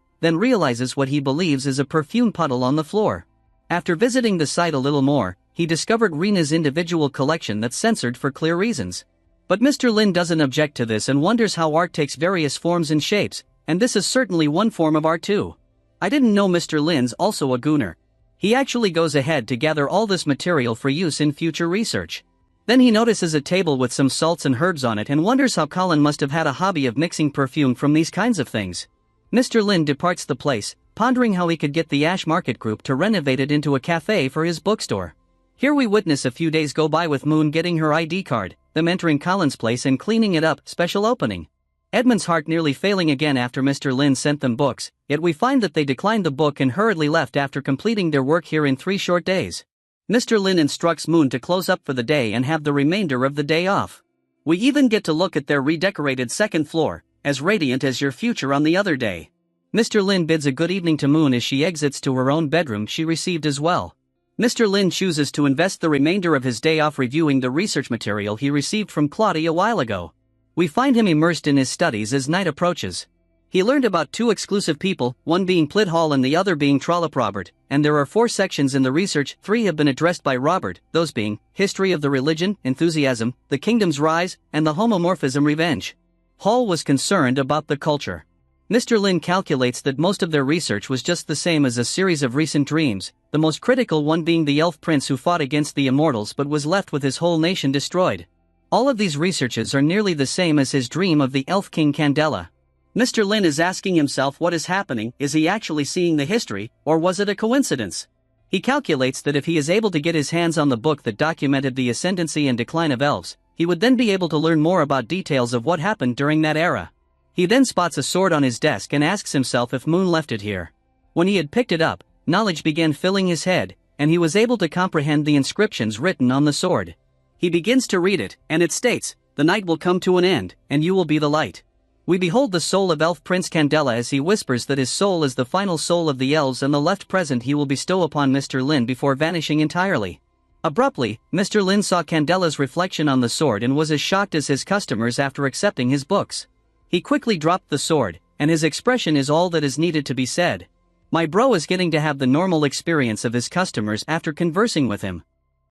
then realizes what he believes is a perfume puddle on the floor. After visiting the site a little more, he discovered Rena's individual collection that's censored for clear reasons. But Mr. Lin doesn't object to this and wonders how art takes various forms and shapes, and this is certainly one form of art too. I didn't know Mr. Lin's also a gooner. He actually goes ahead to gather all this material for use in future research. Then he notices a table with some salts and herbs on it and wonders how Colin must have had a hobby of mixing perfume from these kinds of things. Mr. Lin departs the place, pondering how he could get the Ash Market Group to renovate it into a cafe for his bookstore. Here we witness a few days go by with Moon getting her ID card, them entering Colin's place and cleaning it up, special opening. Edmund's heart nearly failing again after Mr. Lin sent them books, yet we find that they declined the book and hurriedly left after completing their work here in 3 short days. Mr. Lin instructs Moon to close up for the day and have the remainder of the day off. We even get to look at their redecorated second floor, as radiant as your future on the other day. Mr. Lin bids a good evening to Moon as she exits to her own bedroom she received as well. Mr. Lin chooses to invest the remainder of his day off reviewing the research material he received from Claudia a while ago. We find him immersed in his studies as night approaches. He learned about 2 exclusive people, one being Plit Hall and the other being Trollop Robert, and there are 4 sections in the research, 3 have been addressed by Robert, those being, History of the Religion, Enthusiasm, The Kingdom's Rise, and the Homomorphism Revenge. Hall was concerned about the culture. Mr. Lin calculates that most of their research was just the same as a series of recent dreams, the most critical one being the elf prince who fought against the immortals but was left with his whole nation destroyed. All of these researches are nearly the same as his dream of the elf king Candela. Mr. Lin is asking himself what is happening, is he actually seeing the history, or was it a coincidence? He calculates that if he is able to get his hands on the book that documented the ascendancy and decline of elves, he would then be able to learn more about details of what happened during that era. He then spots a sword on his desk and asks himself if Moon left it here. When he had picked it up, knowledge began filling his head, and he was able to comprehend the inscriptions written on the sword. He begins to read it, and it states, "The night will come to an end, and you will be the light." We behold the soul of Elf Prince Candela as he whispers that his soul is the final soul of the elves and the left present he will bestow upon Mr. Lin before vanishing entirely. Abruptly, Mr. Lin saw Candela's reflection on the sword and was as shocked as his customers after accepting his books. He quickly dropped the sword, and his expression is all that is needed to be said. My bro is getting to have the normal experience of his customers after conversing with him.